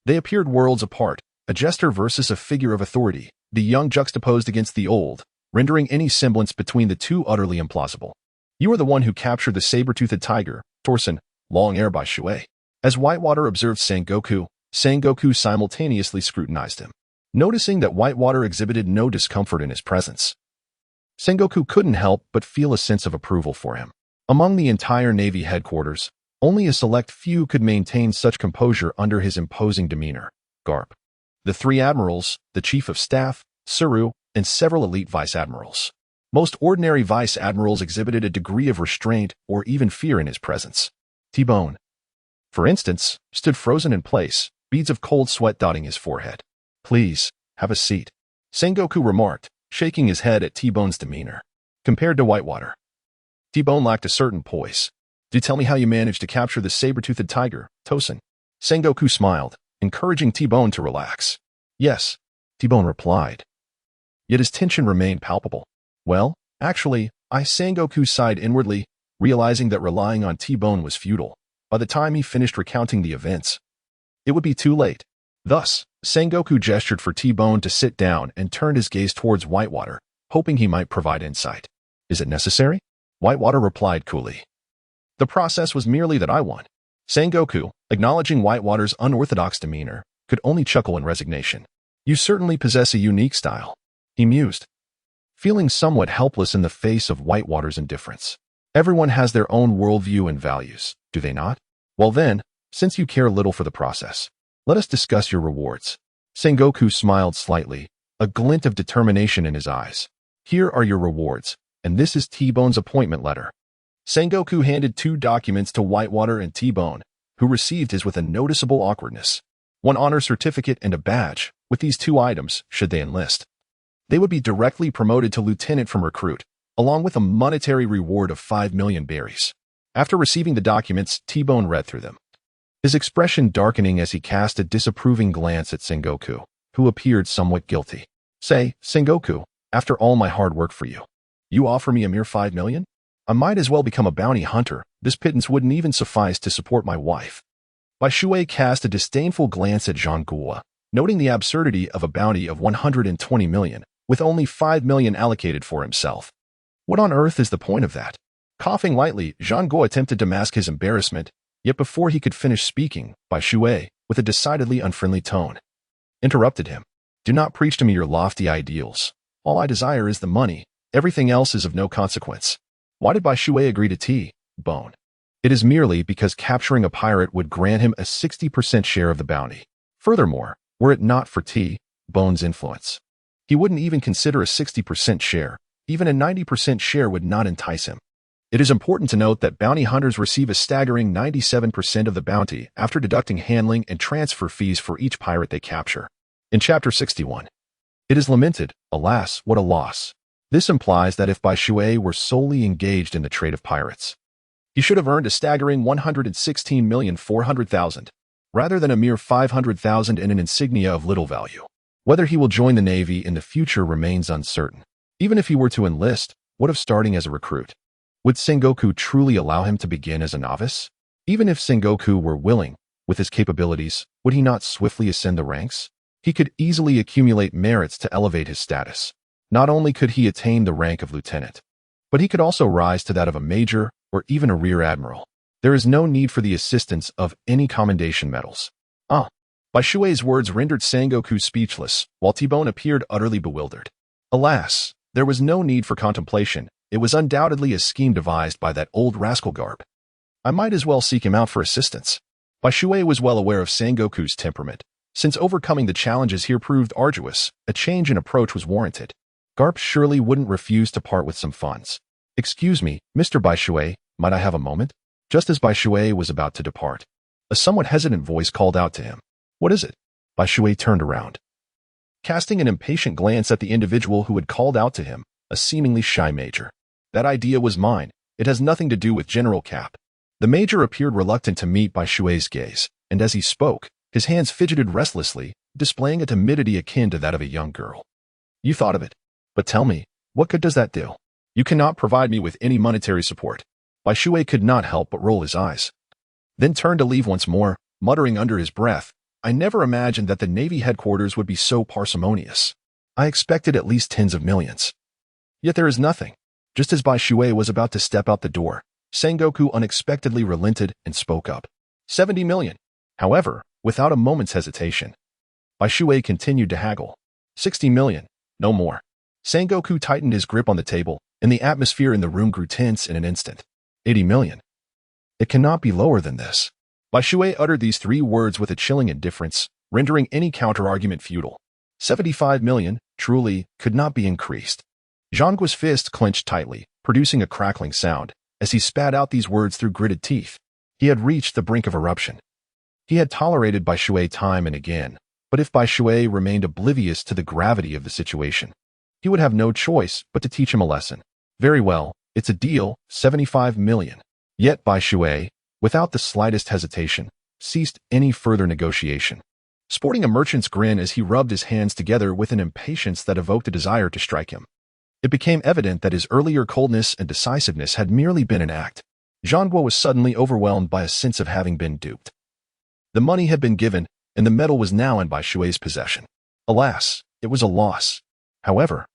they appeared worlds apart, a jester versus a figure of authority, the young juxtaposed against the old, rendering any semblance between the two utterly implausible. You are the one who captured the saber-toothed tiger, Torsen, long ere Bai Shui. As Whitewater observed Sengoku, Sengoku simultaneously scrutinized him, noticing that Whitewater exhibited no discomfort in his presence. Sengoku couldn't help but feel a sense of approval for him. Among the entire Navy headquarters, only a select few could maintain such composure under his imposing demeanor. Garp. The 3 admirals, the chief of staff, Suru, and several elite vice-admirals. Most ordinary vice-admirals exhibited a degree of restraint or even fear in his presence. T-Bone, for instance, stood frozen in place, beads of cold sweat dotting his forehead. Please, have a seat, Sengoku remarked, shaking his head at T-Bone's demeanor. Compared to Whitewater, T-Bone lacked a certain poise. Do tell me how you managed to capture the saber-toothed tiger, Tosen. Sengoku smiled, encouraging T-Bone to relax. Yes, T-Bone replied. Yet his tension remained palpable. Well, actually, Sengoku sighed inwardly, realizing that relying on T-Bone was futile. By the time he finished recounting the events, it would be too late. Thus, Sengoku gestured for T-Bone to sit down and turned his gaze towards Whitewater, hoping he might provide insight. Is it necessary? Whitewater replied coolly. The process was merely that I won. Sengoku, acknowledging Whitewater's unorthodox demeanor, could only chuckle in resignation. You certainly possess a unique style, he mused, feeling somewhat helpless in the face of Whitewater's indifference. Everyone has their own worldview and values, do they not? Well then, since you care little for the process, let us discuss your rewards. Sengoku smiled slightly, a glint of determination in his eyes. Here are your rewards, and this is T-Bone's appointment letter. Sengoku handed 2 documents to Whitewater and T-Bone, who received his with a noticeable awkwardness. 1 honor certificate and a badge. With these 2 items, should they enlist, they would be directly promoted to lieutenant from recruit, along with a monetary reward of 5 million berries. After receiving the documents, T-Bone read through them, his expression darkening as he cast a disapproving glance at Sengoku, who appeared somewhat guilty. Say, Sengoku, after all my hard work for you, you offer me a mere 5 million? I might as well become a bounty hunter. This pittance wouldn't even suffice to support my wife. Bai Shui cast a disdainful glance at Zhang Guo, noting the absurdity of a bounty of 120 million, with only 5 million allocated for himself. What on earth is the point of that? Coughing lightly, Zhang Guo attempted to mask his embarrassment, yet before he could finish speaking, Bai Shui, with a decidedly unfriendly tone, interrupted him. Do not preach to me your lofty ideals. All I desire is the money. Everything else is of no consequence. Why did Bai Shui agree to T-Bone? It is merely because capturing a pirate would grant him a 60% share of the bounty. Furthermore, were it not for T-Bone's influence, he wouldn't even consider a 60% share. Even a 90% share would not entice him. It is important to note that bounty hunters receive a staggering 97% of the bounty after deducting handling and transfer fees for each pirate they capture. In Chapter 61, it is lamented, alas, what a loss. This implies that if Bai Shui were solely engaged in the trade of pirates, he should have earned a staggering 116,400,000, rather than a mere 500,000 in an insignia of little value. Whether he will join the Navy in the future remains uncertain. Even if he were to enlist, what of starting as a recruit? Would Sengoku truly allow him to begin as a novice? Even if Sengoku were willing, with his capabilities, would he not swiftly ascend the ranks? He could easily accumulate merits to elevate his status. Not only could he attain the rank of lieutenant, but he could also rise to that of a major or even a rear admiral. There is no need for the assistance of any commendation medals. Bai Shui's words rendered Sengoku speechless, while T-Bone appeared utterly bewildered. Alas, there was no need for contemplation. It was undoubtedly a scheme devised by that old rascal Garp. I might as well seek him out for assistance. Bai Shui was well aware of Sengoku's temperament. Since overcoming the challenges here proved arduous, a change in approach was warranted. Garp surely wouldn't refuse to part with some funds. "Excuse me, Mr. Bai Shui, might I have a moment?" Just as Bai Shui was about to depart, a somewhat hesitant voice called out to him. "What is it?" Bai Shui turned around, casting an impatient glance at the individual who had called out to him, a seemingly shy major. "That idea was mine. It has nothing to do with General Cap." The major appeared reluctant to meet Bai Shui's gaze, and as he spoke, his hands fidgeted restlessly, displaying a timidity akin to that of a young girl. "You thought of it. But tell me, what good does that do? You cannot provide me with any monetary support." Bai Shui could not help but roll his eyes, then turned to leave once more, muttering under his breath, "I never imagined that the Navy headquarters would be so parsimonious. I expected at least tens of millions. Yet there is nothing." Just as Bai Shui was about to step out the door, Sengoku unexpectedly relented and spoke up. 70 million. However, without a moment's hesitation, Bai Shui continued to haggle. 60 million. No more. Sengoku tightened his grip on the table, and the atmosphere in the room grew tense in an instant. 80 million. It cannot be lower than this. Bai Shui uttered these three words with a chilling indifference, rendering any counter-argument futile. 75 million, truly, could not be increased. Zhangguo's fist clenched tightly, producing a crackling sound, as he spat out these words through gritted teeth. He had reached the brink of eruption. He had tolerated Bai Shui time and again, but if Bai Shui remained oblivious to the gravity of the situation, he would have no choice but to teach him a lesson. "Very well, it's a deal, 75 million. Yet Bai Shui, without the slightest hesitation, ceased any further negotiation, sporting a merchant's grin as he rubbed his hands together with an impatience that evoked a desire to strike him. It became evident that his earlier coldness and decisiveness had merely been an act. Zhangguo was suddenly overwhelmed by a sense of having been duped. The money had been given, and the metal was now in Bai Shui's possession. Alas, it was a loss. However,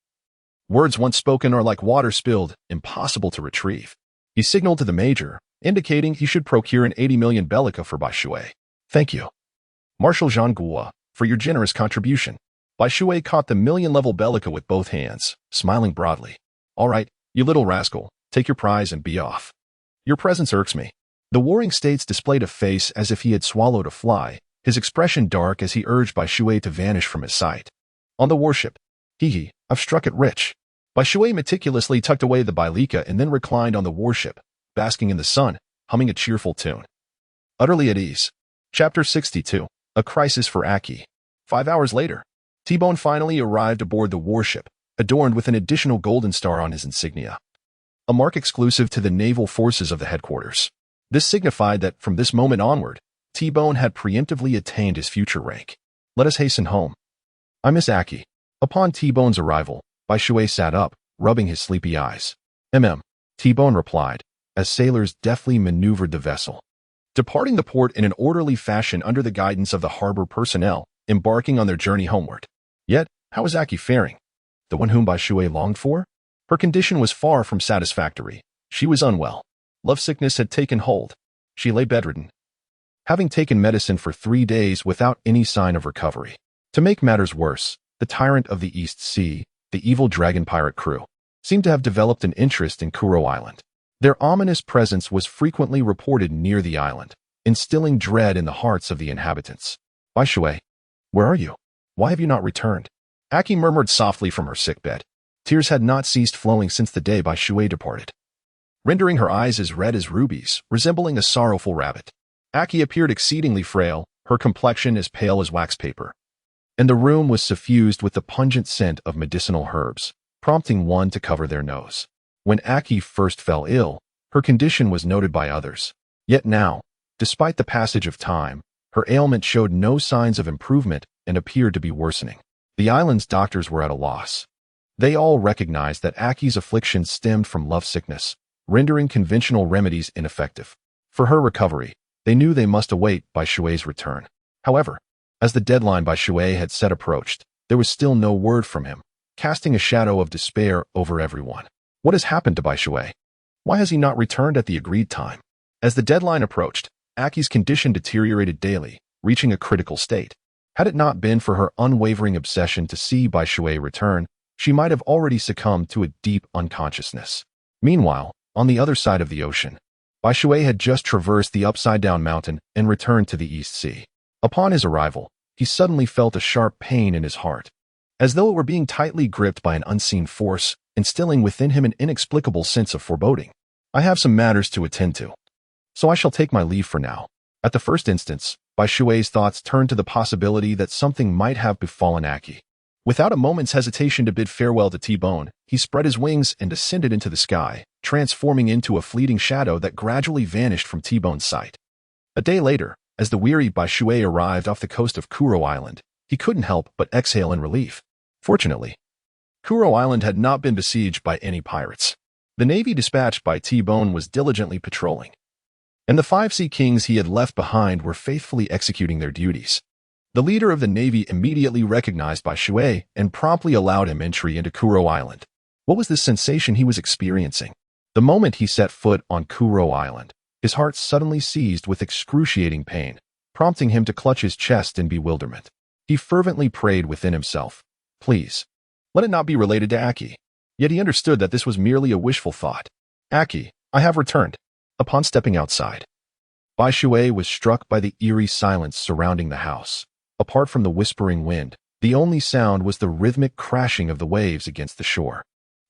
words once spoken are like water spilled, impossible to retrieve. He signaled to the major, indicating he should procure an 80 million bellica for Bai Shui. "Thank you, Marshal Zhangguo, for your generous contribution." Bai Shui caught the million-level bellica with both hands, smiling broadly. "All right, you little rascal, take your prize and be off. Your presence irks me." The Warring States displayed a face as if he had swallowed a fly, his expression dark as he urged Bai Shui to vanish from his sight. "On the warship. Hee, I've struck it rich." Bai Shui meticulously tucked away the bellica and then reclined on the warship, basking in the sun, humming a cheerful tune. Utterly at ease. Chapter 62. A Crisis for Aki. 5 hours later, T-Bone finally arrived aboard the warship, adorned with an additional golden star on his insignia, a mark exclusive to the naval forces of the headquarters. This signified that from this moment onward, T-Bone had preemptively attained his future rank. "Let us hasten home. I miss Aki." Upon T-Bone's arrival, Bai Shui sat up, rubbing his sleepy eyes. T-Bone replied, as sailors deftly maneuvered the vessel, departing the port in an orderly fashion under the guidance of the harbor personnel, embarking on their journey homeward. Yet, how was Aki faring? The one whom Bai Shui longed for? Her condition was far from satisfactory. She was unwell. Lovesickness had taken hold. She lay bedridden, having taken medicine for 3 days without any sign of recovery. To make matters worse, the tyrant of the East Sea, the evil dragon pirate crew, seemed to have developed an interest in Kuro Island. Their ominous presence was frequently reported near the island, instilling dread in the hearts of the inhabitants. "Bai Shui, where are you? Why have you not returned?" Aki murmured softly from her sickbed. Tears had not ceased flowing since the day Bai Shui departed, rendering her eyes as red as rubies, resembling a sorrowful rabbit. Aki appeared exceedingly frail, her complexion as pale as wax paper, and the room was suffused with the pungent scent of medicinal herbs, prompting one to cover their nose. When Aki first fell ill, her condition was noted by others. Yet now, despite the passage of time, her ailment showed no signs of improvement and appeared to be worsening. The island's doctors were at a loss. They all recognized that Aki's affliction stemmed from lovesickness, rendering conventional remedies ineffective. For her recovery, they knew they must await Bai Shui's return. However, as the deadline Bai Shui had set approached, there was still no word from him, casting a shadow of despair over everyone. What has happened to Bai Shui? Why has he not returned at the agreed time? As the deadline approached, Aki's condition deteriorated daily, reaching a critical state. Had it not been for her unwavering obsession to see Bai Shui return, she might have already succumbed to a deep unconsciousness. Meanwhile, on the other side of the ocean, Bai Shui had just traversed the upside-down mountain and returned to the East Sea. Upon his arrival, he suddenly felt a sharp pain in his heart, as though it were being tightly gripped by an unseen force, instilling within him an inexplicable sense of foreboding. I have some matters to attend to, so I shall take my leave for now. At the first instance, Bai Shui's thoughts turned to the possibility that something might have befallen Aki. Without a moment's hesitation to bid farewell to T-Bone, he spread his wings and descended into the sky, transforming into a fleeting shadow that gradually vanished from T-Bone's sight. A day later, as the weary Bai Shui arrived off the coast of Kuro Island, he couldn't help but exhale in relief. Fortunately, Kuro Island had not been besieged by any pirates. The navy dispatched by T-Bone was diligently patrolling, and the 5 Sea Kings he had left behind were faithfully executing their duties. The leader of the navy immediately recognized Bai Shui and promptly allowed him entry into Kuro Island. What was this sensation he was experiencing? The moment he set foot on Kuro Island, his heart suddenly seized with excruciating pain, prompting him to clutch his chest in bewilderment. He fervently prayed within himself, "Please, let it not be related to Aki." Yet he understood that this was merely a wishful thought. "Aki, I have returned." Upon stepping outside, Bai Shui was struck by the eerie silence surrounding the house. Apart from the whispering wind, the only sound was the rhythmic crashing of the waves against the shore.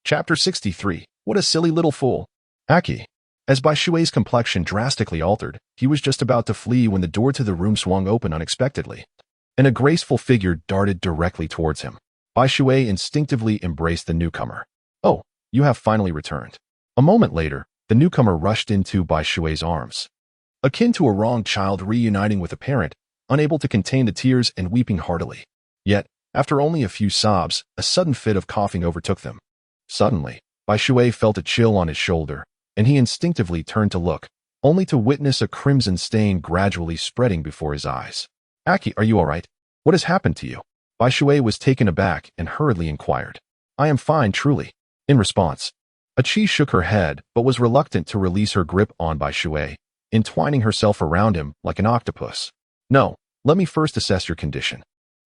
Chapter 63. What a silly little fool. Aki. As Bai Shui's complexion drastically altered, he was just about to flee when the door to the room swung open unexpectedly, and a graceful figure darted directly towards him. Bai Shui instinctively embraced the newcomer. "Oh, you have finally returned." A moment later, the newcomer rushed into Bai Shui's arms. Akin to a wronged child reuniting with a parent, unable to contain the tears and weeping heartily. Yet, after only a few sobs, a sudden fit of coughing overtook them. Suddenly, Bai Shui felt a chill on his shoulder, and he instinctively turned to look, only to witness a crimson stain gradually spreading before his eyes. "Aki, are you all right? What has happened to you?" Bai Shui was taken aback and hurriedly inquired. "I am fine, truly." In response, Achi shook her head but was reluctant to release her grip on Bai Shui, entwining herself around him like an octopus. "No, let me first assess your condition.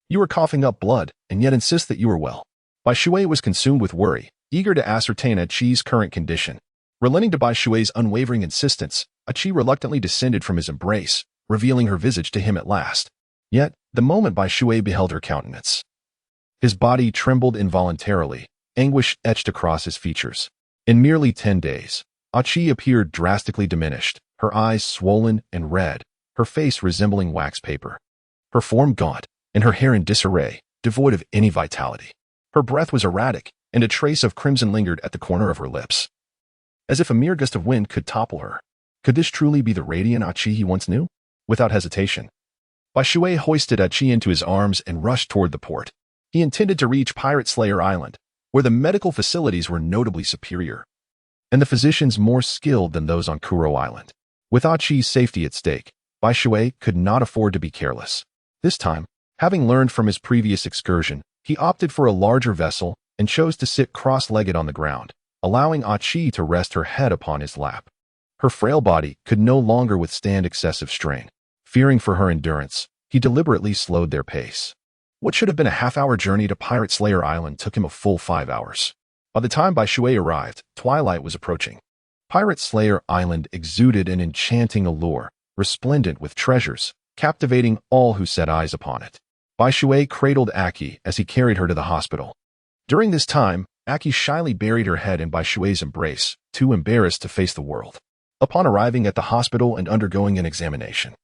You are coughing up blood and yet insist that you are well." Bai Shui was consumed with worry, eager to ascertain Achi's current condition. Relenting to Bai Shui's unwavering insistence, Achi reluctantly descended from his embrace, revealing her visage to him at last. Yet, the moment Bai Shui beheld her countenance, his body trembled involuntarily, anguish etched across his features. In merely 10 days, Achi appeared drastically diminished, her eyes swollen and red, her face resembling wax paper, her form gaunt, and her hair in disarray, devoid of any vitality. Her breath was erratic, and a trace of crimson lingered at the corner of her lips, as if a mere gust of wind could topple her. Could this truly be the radiant Achi he once knew? Without hesitation, Bai Shui hoisted Achi into his arms and rushed toward the port. He intended to reach Pirate Slayer Island, where the medical facilities were notably superior, and the physicians more skilled than those on Kuro Island. With Achi's safety at stake, Bai Shui could not afford to be careless. This time, having learned from his previous excursion, he opted for a larger vessel and chose to sit cross-legged on the ground, allowing Achi to rest her head upon his lap. Her frail body could no longer withstand excessive strain. Fearing for her endurance, he deliberately slowed their pace. What should have been a half-hour journey to Pirate Slayer Island took him a full 5 hours. By the time Bai Shui arrived, twilight was approaching. Pirate Slayer Island exuded an enchanting allure, resplendent with treasures, captivating all who set eyes upon it. Bai Shui cradled Aki as he carried her to the hospital. During this time, Aki shyly buried her head in Bai Shui's embrace, too embarrassed to face the world. Upon arriving at the hospital and undergoing an examination,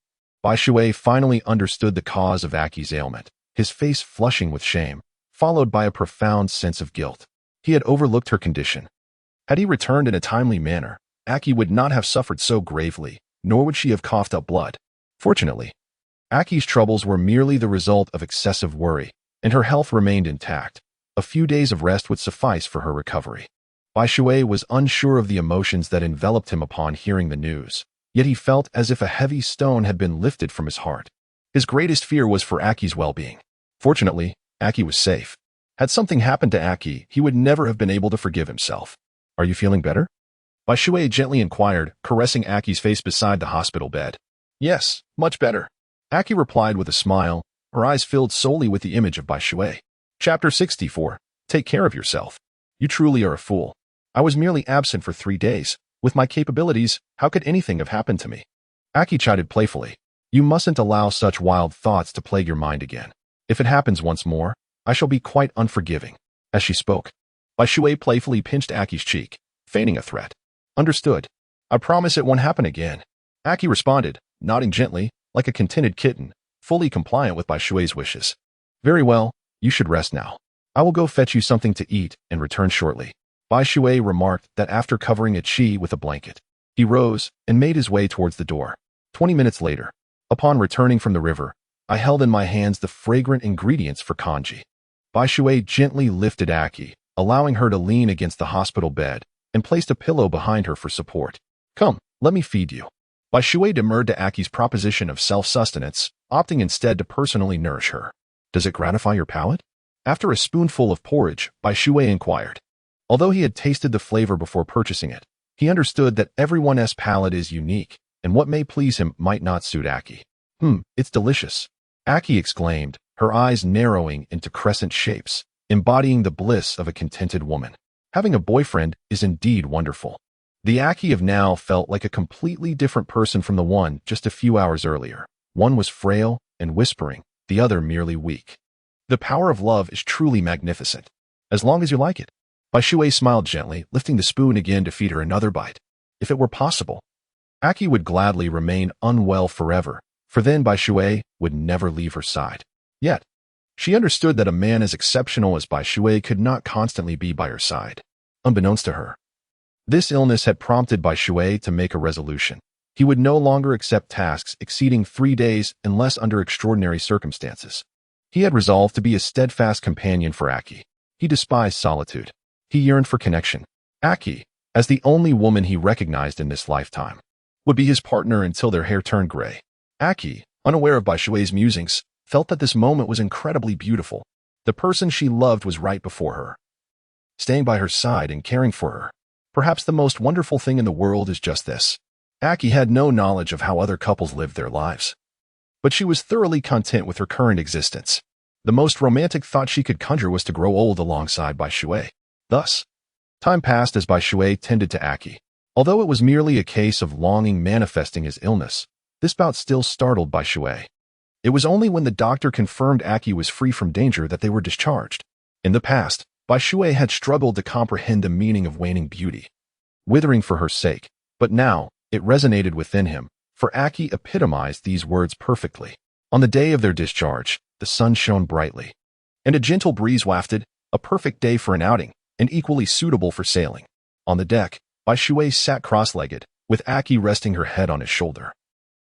Bai Shui finally understood the cause of Aki's ailment, his face flushing with shame, followed by a profound sense of guilt. He had overlooked her condition. Had he returned in a timely manner, Aki would not have suffered so gravely, nor would she have coughed up blood. Fortunately, Aki's troubles were merely the result of excessive worry, and her health remained intact. A few days of rest would suffice for her recovery. Bai Shui was unsure of the emotions that enveloped him upon hearing the news, yet he felt as if a heavy stone had been lifted from his heart. His greatest fear was for Aki's well-being. Fortunately, Aki was safe. Had something happened to Aki, he would never have been able to forgive himself. "Are you feeling better?" Bai Shui gently inquired, caressing Aki's face beside the hospital bed. "Yes, much better," Aki replied with a smile, her eyes filled solely with the image of Bai Shui. Chapter 64. Take care of yourself. You truly are a fool. I was merely absent for 3 days, With my capabilities, how could anything have happened to me? Aki chided playfully. You mustn't allow such wild thoughts to plague your mind again. If it happens once more, I shall be quite unforgiving. As she spoke, Bai Shui playfully pinched Aki's cheek, feigning a threat. Understood. I promise it won't happen again. Aki responded, nodding gently, like a contented kitten, fully compliant with Bai Shui's wishes. Very well, you should rest now. I will go fetch you something to eat and return shortly. Bai Shui remarked that after covering a chi with a blanket, he rose and made his way towards the door. 20 minutes later, upon returning from the river, I held in my hands the fragrant ingredients for kanji. Bai Shui gently lifted Aki, allowing her to lean against the hospital bed, and placed a pillow behind her for support. Come, let me feed you. Bai Shui demurred to Aki's proposition of self-sustenance, opting instead to personally nourish her. Does it gratify your palate? After a spoonful of porridge, Bai Shui inquired. Although he had tasted the flavor before purchasing it, he understood that everyone's palate is unique, and what may please him might not suit Aki. It's delicious. Aki exclaimed, her eyes narrowing into crescent shapes, embodying the bliss of a contented woman. Having a boyfriend is indeed wonderful. The Aki of now felt like a completely different person from the one just a few hours earlier. One was frail and whispering, the other merely weak. The power of love is truly magnificent. As long as you like it. Bai Shui smiled gently, lifting the spoon again to feed her another bite. If it were possible, Aki would gladly remain unwell forever, for then Bai Shui would never leave her side. Yet, she understood that a man as exceptional as Bai Shui could not constantly be by her side. Unbeknownst to her, this illness had prompted Bai Shui to make a resolution. He would no longer accept tasks exceeding 3 days unless under extraordinary circumstances. He had resolved to be a steadfast companion for Aki. He despised solitude. He yearned for connection. Aki, as the only woman he recognized in this lifetime, would be his partner until their hair turned gray. Aki, unaware of Bai Shui's musings, felt that this moment was incredibly beautiful. The person she loved was right before her, staying by her side and caring for her. Perhaps the most wonderful thing in the world is just this. Aki had no knowledge of how other couples lived their lives, but she was thoroughly content with her current existence. The most romantic thought she could conjure was to grow old alongside Bai Shui. Thus, time passed as Bai Shui tended to Aki. Although it was merely a case of longing manifesting his illness, this bout still startled Bai Shui. It was only when the doctor confirmed Aki was free from danger that they were discharged. In the past, Bai Shui had struggled to comprehend the meaning of waning beauty, withering for her sake, but now it resonated within him, for Aki epitomized these words perfectly. On the day of their discharge, the sun shone brightly, and a gentle breeze wafted, a perfect day for an outing, and equally suitable for sailing. On the deck, Bai Shui sat cross-legged, with Aki resting her head on his shoulder.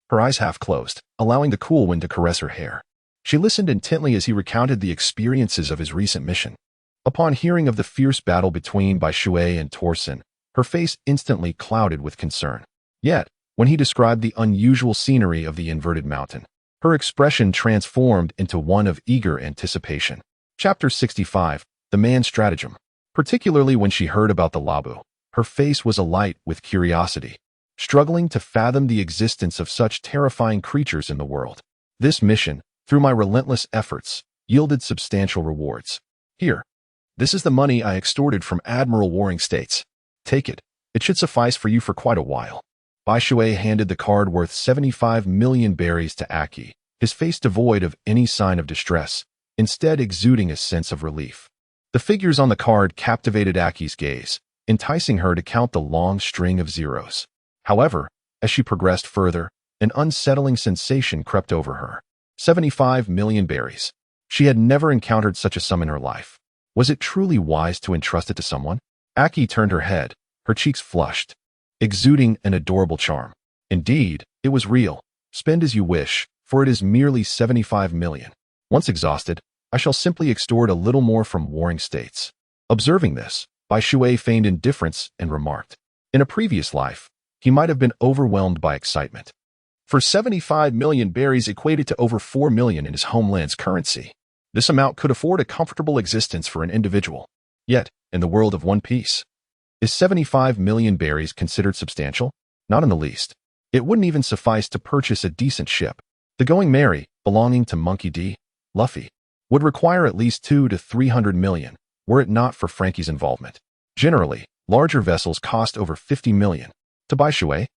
Her eyes half closed, allowing the cool wind to caress her hair. She listened intently as he recounted the experiences of his recent mission. Upon hearing of the fierce battle between Bai Shui and Torsen, her face instantly clouded with concern. Yet, when he described the unusual scenery of the inverted mountain, her expression transformed into one of eager anticipation. Chapter 65, The Man's Stratagem. Particularly when she heard about the Labu, her face was alight with curiosity, struggling to fathom the existence of such terrifying creatures in the world. This mission, through my relentless efforts, yielded substantial rewards. Here, this is the money I extorted from Admiral Warring States. Take it. It should suffice for you for quite a while. Bai Shui handed the card worth 75 million berries to Aki, his face devoid of any sign of distress, instead exuding a sense of relief. The figures on the card captivated Aki's gaze, enticing her to count the long string of zeros. However, as she progressed further, an unsettling sensation crept over her. 75 million berries. She had never encountered such a sum in her life. Was it truly wise to entrust it to someone? Aki turned her head, her cheeks flushed, exuding an adorable charm. Indeed, it was real. Spend as you wish, for it is merely 75 million. Once exhausted, I shall simply extort a little more from Warring States. Observing this, Bai Shui feigned indifference and remarked, in a previous life, he might have been overwhelmed by excitement. For 75 million berries equated to over 4 million in his homeland's currency. This amount could afford a comfortable existence for an individual. Yet, in the world of One Piece, is 75 million berries considered substantial? Not in the least. It wouldn't even suffice to purchase a decent ship. The Going Merry, belonging to Monkey D. Luffy, would require at least 200 to 300 million, were it not for Frankie's involvement. Generally, larger vessels cost over 50 million. To Bai Shui,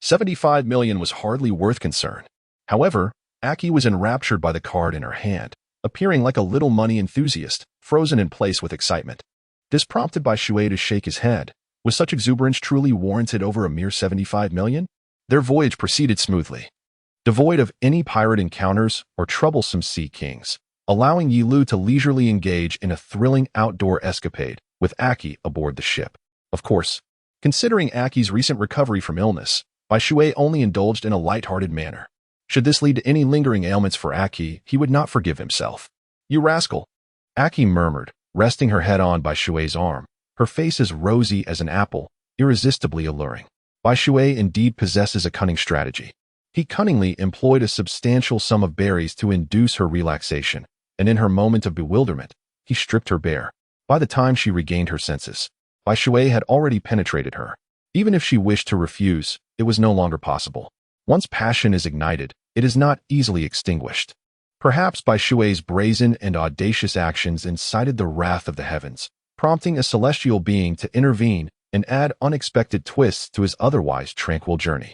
75 million was hardly worth concern. However, Aki was enraptured by the card in her hand, appearing like a little money enthusiast, frozen in place with excitement. This prompted Bai Shui to shake his head. Was such exuberance truly warranted over a mere 75 million? Their voyage proceeded smoothly, devoid of any pirate encounters or troublesome sea kings, allowing Yi Lu to leisurely engage in a thrilling outdoor escapade with Aki aboard the ship. Of course, considering Aki's recent recovery from illness, Bai Shui only indulged in a light-hearted manner. Should this lead to any lingering ailments for Aki, he would not forgive himself. "You rascal," Aki murmured, resting her head on Bai Shui's arm, her face as rosy as an apple, irresistibly alluring. Bai Shui indeed possesses a cunning strategy. He cunningly employed a substantial sum of berries to induce her relaxation, and in her moment of bewilderment, he stripped her bare. By the time she regained her senses, Bai Shui had already penetrated her. Even if she wished to refuse, it was no longer possible. Once passion is ignited, it is not easily extinguished. Perhaps Bai Shui's brazen and audacious actions incited the wrath of the heavens, prompting a celestial being to intervene and add unexpected twists to his otherwise tranquil journey.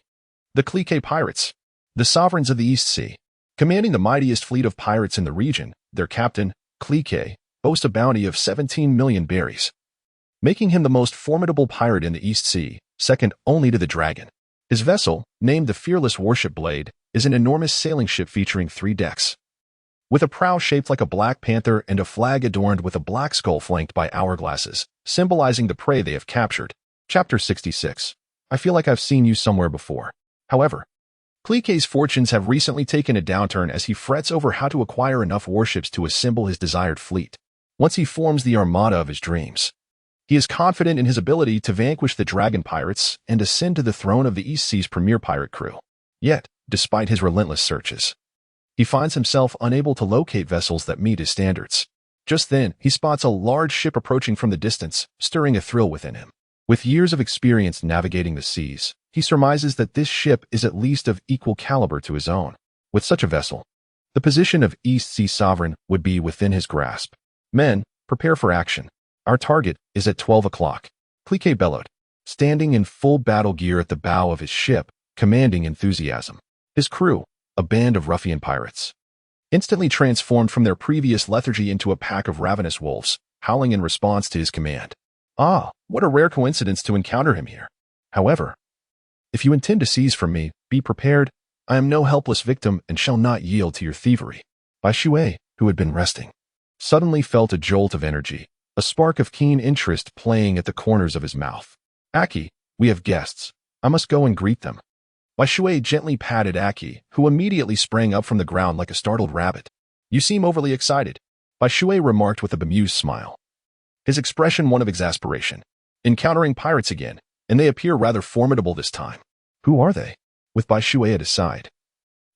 The Clique Pirates, the sovereigns of the East Sea, commanding the mightiest fleet of pirates in the region, their captain, Clique, boasts a bounty of 17 million berries, making him the most formidable pirate in the East Sea, second only to the Dragon. His vessel, named the Fearless Warship Blade, is an enormous sailing ship featuring 3 decks, with a prow shaped like a black panther and a flag adorned with a black skull flanked by hourglasses, symbolizing the prey they have captured. Chapter 66. I feel like I've seen you somewhere before. However, Clique's fortunes have recently taken a downturn as he frets over how to acquire enough warships to assemble his desired fleet. Once he forms the armada of his dreams, he is confident in his ability to vanquish the Dragon Pirates and ascend to the throne of the East Sea's premier pirate crew. Yet, despite his relentless searches, he finds himself unable to locate vessels that meet his standards. Just then, he spots a large ship approaching from the distance, stirring a thrill within him. With years of experience navigating the seas, he surmises that this ship is at least of equal caliber to his own. With such a vessel, the position of East Sea Sovereign would be within his grasp. "Men, prepare for action. Our target is at 12 o'clock. Clique bellowed, standing in full battle gear at the bow of his ship, commanding enthusiasm. His crew, a band of ruffian pirates, instantly transformed from their previous lethargy into a pack of ravenous wolves, howling in response to his command. Ah, what a rare coincidence to encounter him here. However, if you intend to seize from me, be prepared. I am no helpless victim and shall not yield to your thievery." Bai Shui, who had been resting, suddenly felt a jolt of energy, a spark of keen interest playing at the corners of his mouth. "Aki, we have guests. I must go and greet them." Bai Shui gently patted Aki, who immediately sprang up from the ground like a startled rabbit. "You seem overly excited," Bai Shui remarked with a bemused smile, his expression one of exasperation. "Encountering pirates again, and they appear rather formidable this time." "Who are they?" With Bai Shui at his side,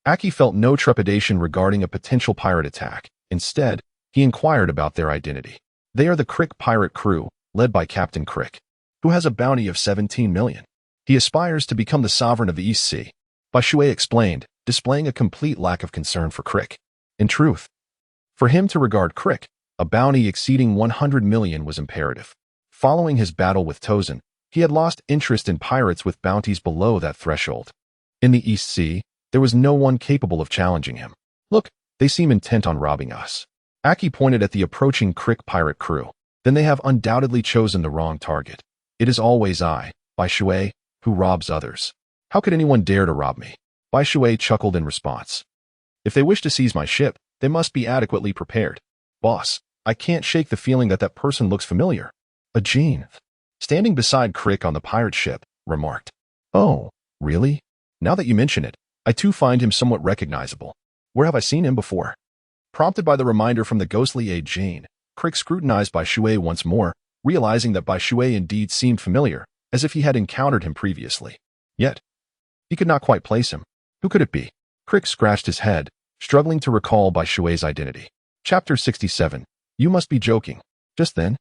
Aki felt no trepidation regarding a potential pirate attack. Instead, he inquired about their identity. "They are the Crick pirate crew, led by Captain Crick, who has a bounty of 17 million. He aspires to become the sovereign of the East Sea," Bai Shui explained, displaying a complete lack of concern for Crick. In truth, for him to regard Crick, a bounty exceeding 100 million was imperative. Following his battle with Tozen, he had lost interest in pirates with bounties below that threshold. In the East Sea, there was no one capable of challenging him. "Look, they seem intent on robbing us." Aki pointed at the approaching Crick pirate crew. "Then they have undoubtedly chosen the wrong target. It is always I, Bai Shui, who robs others. How could anyone dare to rob me?" Bai Shui chuckled in response. "If they wish to seize my ship, they must be adequately prepared. Boss, I can't shake the feeling that that person looks familiar." A Jean, standing beside Crick on the pirate ship, remarked. "Oh, really? Now that you mention it, I too find him somewhat recognizable. Where have I seen him before?" Prompted by the reminder from the ghostly A Jean, Crick scrutinized Bai Shui once more, realizing that Bai Shui indeed seemed familiar, as if he had encountered him previously. Yet, he could not quite place him. Who could it be? Crick scratched his head, struggling to recall Bai Shui's identity. Chapter 67. You must be joking. Just then,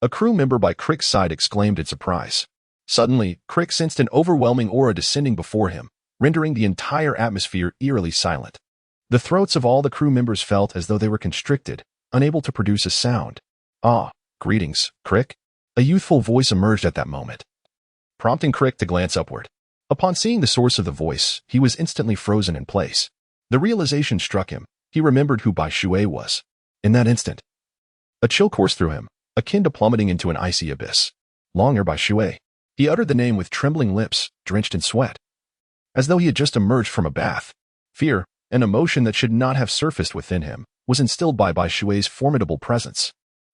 a crew member by Crick's side exclaimed in surprise. Suddenly, Crick sensed an overwhelming aura descending before him, rendering the entire atmosphere eerily silent. The throats of all the crew members felt as though they were constricted, unable to produce a sound. "Ah, greetings, Crick." A youthful voice emerged at that moment, prompting Crick to glance upward. Upon seeing the source of the voice, he was instantly frozen in place. The realization struck him. He remembered who Bai Shui was. In that instant, a chill coursed through him, akin to plummeting into an icy abyss. Longer Bai Shui. He uttered the name with trembling lips, drenched in sweat, as though he had just emerged from a bath. Fear, an emotion that should not have surfaced within him, was instilled by Bai Shui's formidable presence.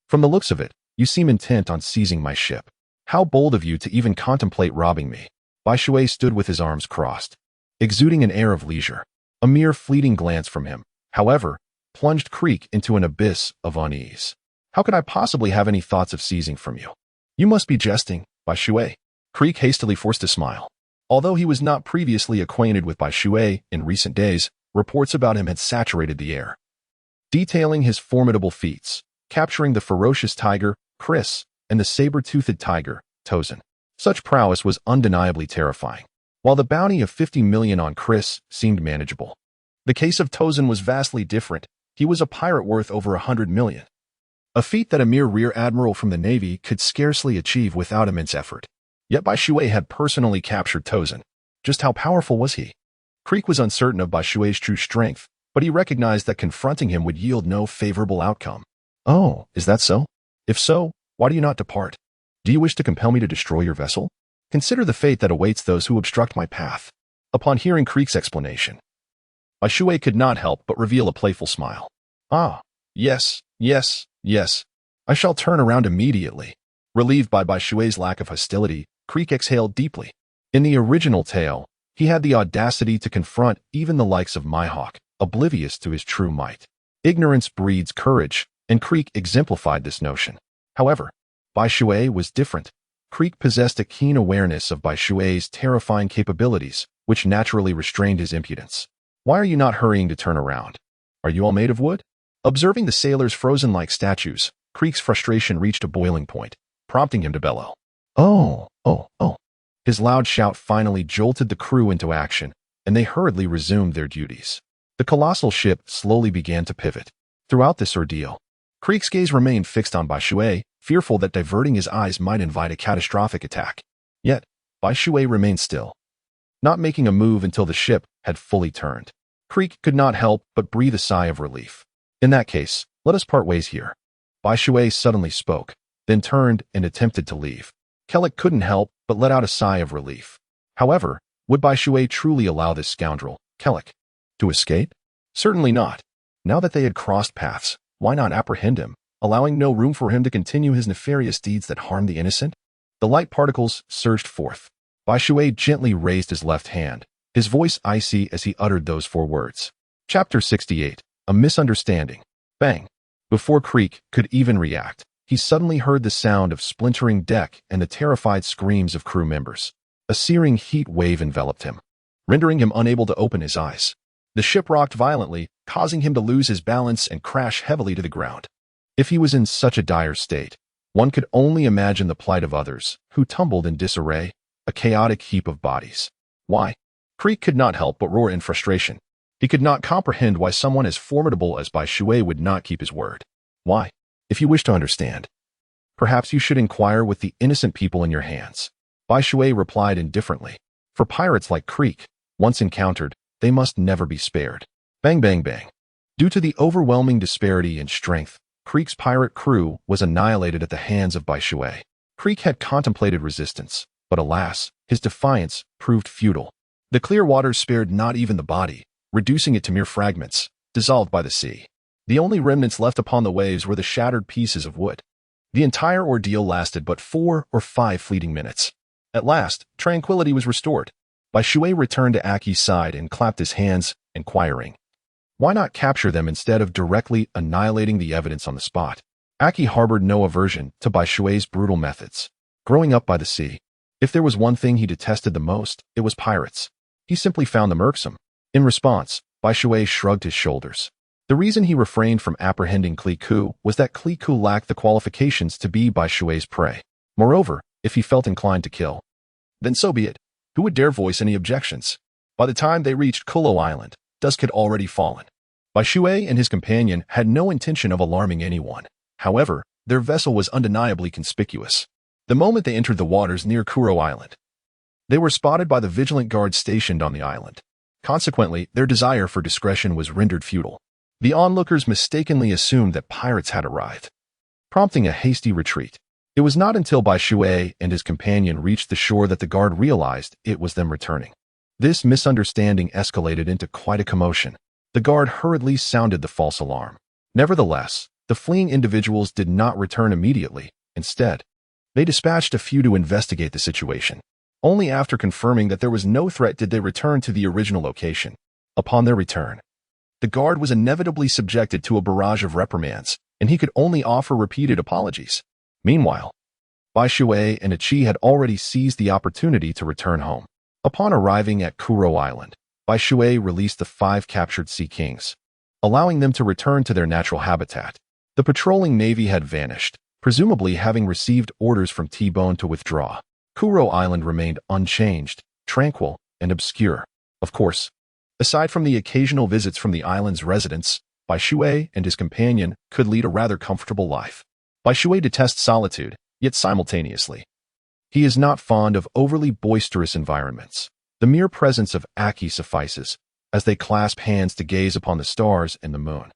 From the looks of it, you seem intent on seizing my ship. How bold of you to even contemplate robbing me. Bai Shui stood with his arms crossed, exuding an air of leisure. A mere fleeting glance from him, however, plunged Creek into an abyss of unease. How could I possibly have any thoughts of seizing from you? You must be jesting, Bai Shui. Creek hastily forced a smile. Although he was not previously acquainted with Bai Shui in recent days, reports about him had saturated the air, detailing his formidable feats, capturing the ferocious tiger, Chris, and the saber-toothed tiger, Tozan. Such prowess was undeniably terrifying, while the bounty of 50 million on Chris seemed manageable. The case of Tozan was vastly different. He was a pirate worth over 100 million. A feat that a mere rear admiral from the Navy could scarcely achieve without immense effort. Yet Bai Shui had personally captured Tozan. Just how powerful was he? Creek was uncertain of Bai Shui's true strength, but he recognized that confronting him would yield no favorable outcome. Oh, is that so? If so, why do you not depart? Do you wish to compel me to destroy your vessel? Consider the fate that awaits those who obstruct my path. Upon hearing Creek's explanation, Bai Shui could not help but reveal a playful smile. Ah, yes. I shall turn around immediately. Relieved by Bai Shui's lack of hostility, Creek exhaled deeply. In the original tale, he had the audacity to confront even the likes of Mihawk, oblivious to his true might. Ignorance breeds courage, and Creek exemplified this notion. However, Bai Shui was different. Creek possessed a keen awareness of Bai Shui's terrifying capabilities, which naturally restrained his impudence. Why are you not hurrying to turn around? Are you all made of wood? Observing the sailors frozen like statues, Creek's frustration reached a boiling point, prompting him to bellow. Oh. His loud shout finally jolted the crew into action, and they hurriedly resumed their duties. The colossal ship slowly began to pivot. Throughout this ordeal, Creek's gaze remained fixed on Bai Shui, fearful that diverting his eyes might invite a catastrophic attack. Yet, Bai Shui remained still, not making a move until the ship had fully turned. Creek could not help but breathe a sigh of relief. In that case, let us part ways here. Bai Shui suddenly spoke, then turned and attempted to leave. Kellic couldn't help but let out a sigh of relief. However, would Bai Shui truly allow this scoundrel, Kellic, to escape? Certainly not. Now that they had crossed paths, why not apprehend him, allowing no room for him to continue his nefarious deeds that harmed the innocent? The light particles surged forth. Bai Shui gently raised his left hand, his voice icy as he uttered those 4 words. Chapter 68. A Misunderstanding. Bang. Before Creek could even react, he suddenly heard the sound of splintering deck and the terrified screams of crew members. A searing heat wave enveloped him, rendering him unable to open his eyes. The ship rocked violently, causing him to lose his balance and crash heavily to the ground. If he was in such a dire state, one could only imagine the plight of others, who tumbled in disarray, a chaotic heap of bodies. Why? Creek could not help but roar in frustration. He could not comprehend why someone as formidable as Bai Shui would not keep his word. Why? If you wish to understand, perhaps you should inquire with the innocent people in your hands. Bai Shui replied indifferently. For pirates like Creek, once encountered, they must never be spared. Bang bang bang. Due to the overwhelming disparity in strength, Creek's pirate crew was annihilated at the hands of Bai Shui. Creek had contemplated resistance, but alas, his defiance proved futile. The clear waters spared not even the body, reducing it to mere fragments, dissolved by the sea. The only remnants left upon the waves were the shattered pieces of wood. The entire ordeal lasted but 4 or 5 fleeting minutes. At last, tranquility was restored. Bai Shui returned to Aki's side and clapped his hands, inquiring, why not capture them instead of directly annihilating the evidence on the spot? Aki harbored no aversion to Bai Shui's brutal methods. Growing up by the sea, if there was one thing he detested the most, it was pirates. He simply found them irksome. In response, Bai Shui shrugged his shoulders. The reason he refrained from apprehending Kliku was that Kliku lacked the qualifications to be Bai Shui's prey. Moreover, if he felt inclined to kill, then so be it. Who would dare voice any objections? By the time they reached Kuro Island, dusk had already fallen. Bai Shui and his companion had no intention of alarming anyone. However, their vessel was undeniably conspicuous. The moment they entered the waters near Kuro Island, They were spotted by the vigilant guards stationed on the island. Consequently, their desire for discretion was rendered futile. The onlookers mistakenly assumed that pirates had arrived, prompting a hasty retreat. It was not until Bai Shui and his companion reached the shore that the guard realized it was them returning. This misunderstanding escalated into quite a commotion. The guard hurriedly sounded the false alarm. Nevertheless, the fleeing individuals did not return immediately. Instead, they dispatched a few to investigate the situation. Only after confirming that there was no threat did they return to the original location. Upon their return, the guard was inevitably subjected to a barrage of reprimands, and he could only offer repeated apologies. Meanwhile, Bai Shui and Ichi had already seized the opportunity to return home. Upon arriving at Kuro Island, Bai Shui released the 5 captured Sea Kings, allowing them to return to their natural habitat. The patrolling navy had vanished, presumably having received orders from T-Bone to withdraw. Kuro Island remained unchanged, tranquil, and obscure. Of course, aside from the occasional visits from the island's residents, Bai Shui and his companion could lead a rather comfortable life. Bai Shui detests solitude, yet simultaneously, he is not fond of overly boisterous environments. The mere presence of Aki suffices, as they clasp hands to gaze upon the stars and the moon.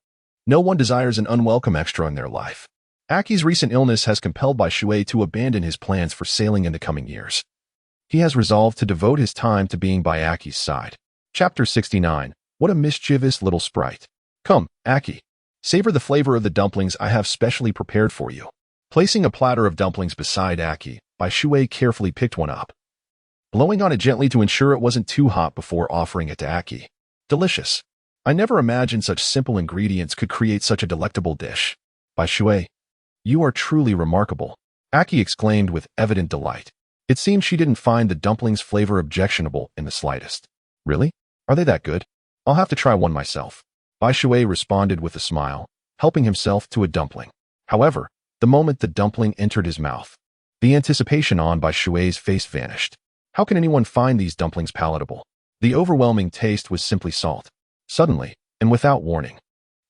No one desires an unwelcome extra in their life. Aki's recent illness has compelled Bai Shui to abandon his plans for sailing in the coming years. He has resolved to devote his time to being by Aki's side. Chapter 69. What a mischievous little sprite. Come, Aki. Savor the flavor of the dumplings I have specially prepared for you. Placing a platter of dumplings beside Aki, Bai Shui carefully picked one up, blowing on it gently to ensure it wasn't too hot before offering it to Aki. Delicious. I never imagined such simple ingredients could create such a delectable dish. Bai Shui, you are truly remarkable, Aki exclaimed with evident delight. It seemed she didn't find the dumplings' flavor objectionable in the slightest. Really? Are they that good? I'll have to try one myself. Bai Shui responded with a smile, helping himself to a dumpling. However, the moment the dumpling entered his mouth, the anticipation on Bai Shui's face vanished. How can anyone find these dumplings palatable? The overwhelming taste was simply salt. Suddenly, and without warning,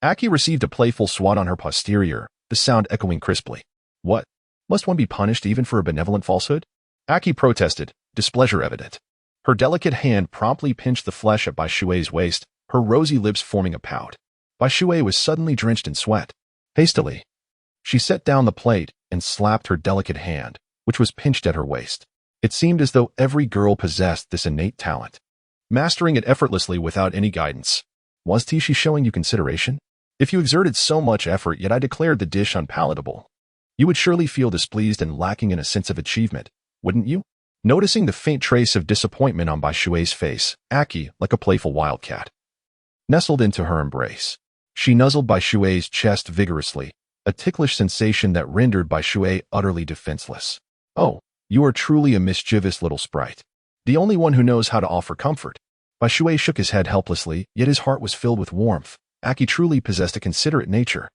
Aki received a playful swat on her posterior, the sound echoing crisply. What? Must one be punished even for a benevolent falsehood? Aki protested, displeasure evident. Her delicate hand promptly pinched the flesh at Bai Shui's waist, her rosy lips forming a pout. Bai Shui was suddenly drenched in sweat. Hastily, she set down the plate and slapped her delicate hand, which was pinched at her waist. It seemed as though every girl possessed this innate talent, mastering it effortlessly without any guidance. Was she showing you consideration? If you exerted so much effort yet I declared the dish unpalatable, you would surely feel displeased and lacking in a sense of achievement, wouldn't you? Noticing the faint trace of disappointment on Bai Shui's face, Aki, like a playful wildcat, nestled into her embrace. She nuzzled Bai Shui's chest vigorously, a ticklish sensation that rendered Bai Shui utterly defenseless. Oh, you are truly a mischievous little sprite, the only one who knows how to offer comfort. Bai Shui shook his head helplessly, yet his heart was filled with warmth. Aki truly possessed a considerate nature.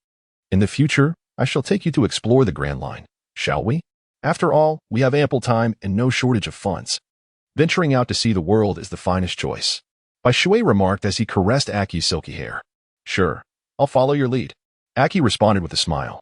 In the future, I shall take you to explore the Grand Line, shall we? After all, we have ample time and no shortage of funds. Venturing out to see the world is the finest choice. Bai Shui remarked as he caressed Aki's silky hair. Sure, I'll follow your lead. Aki responded with a smile,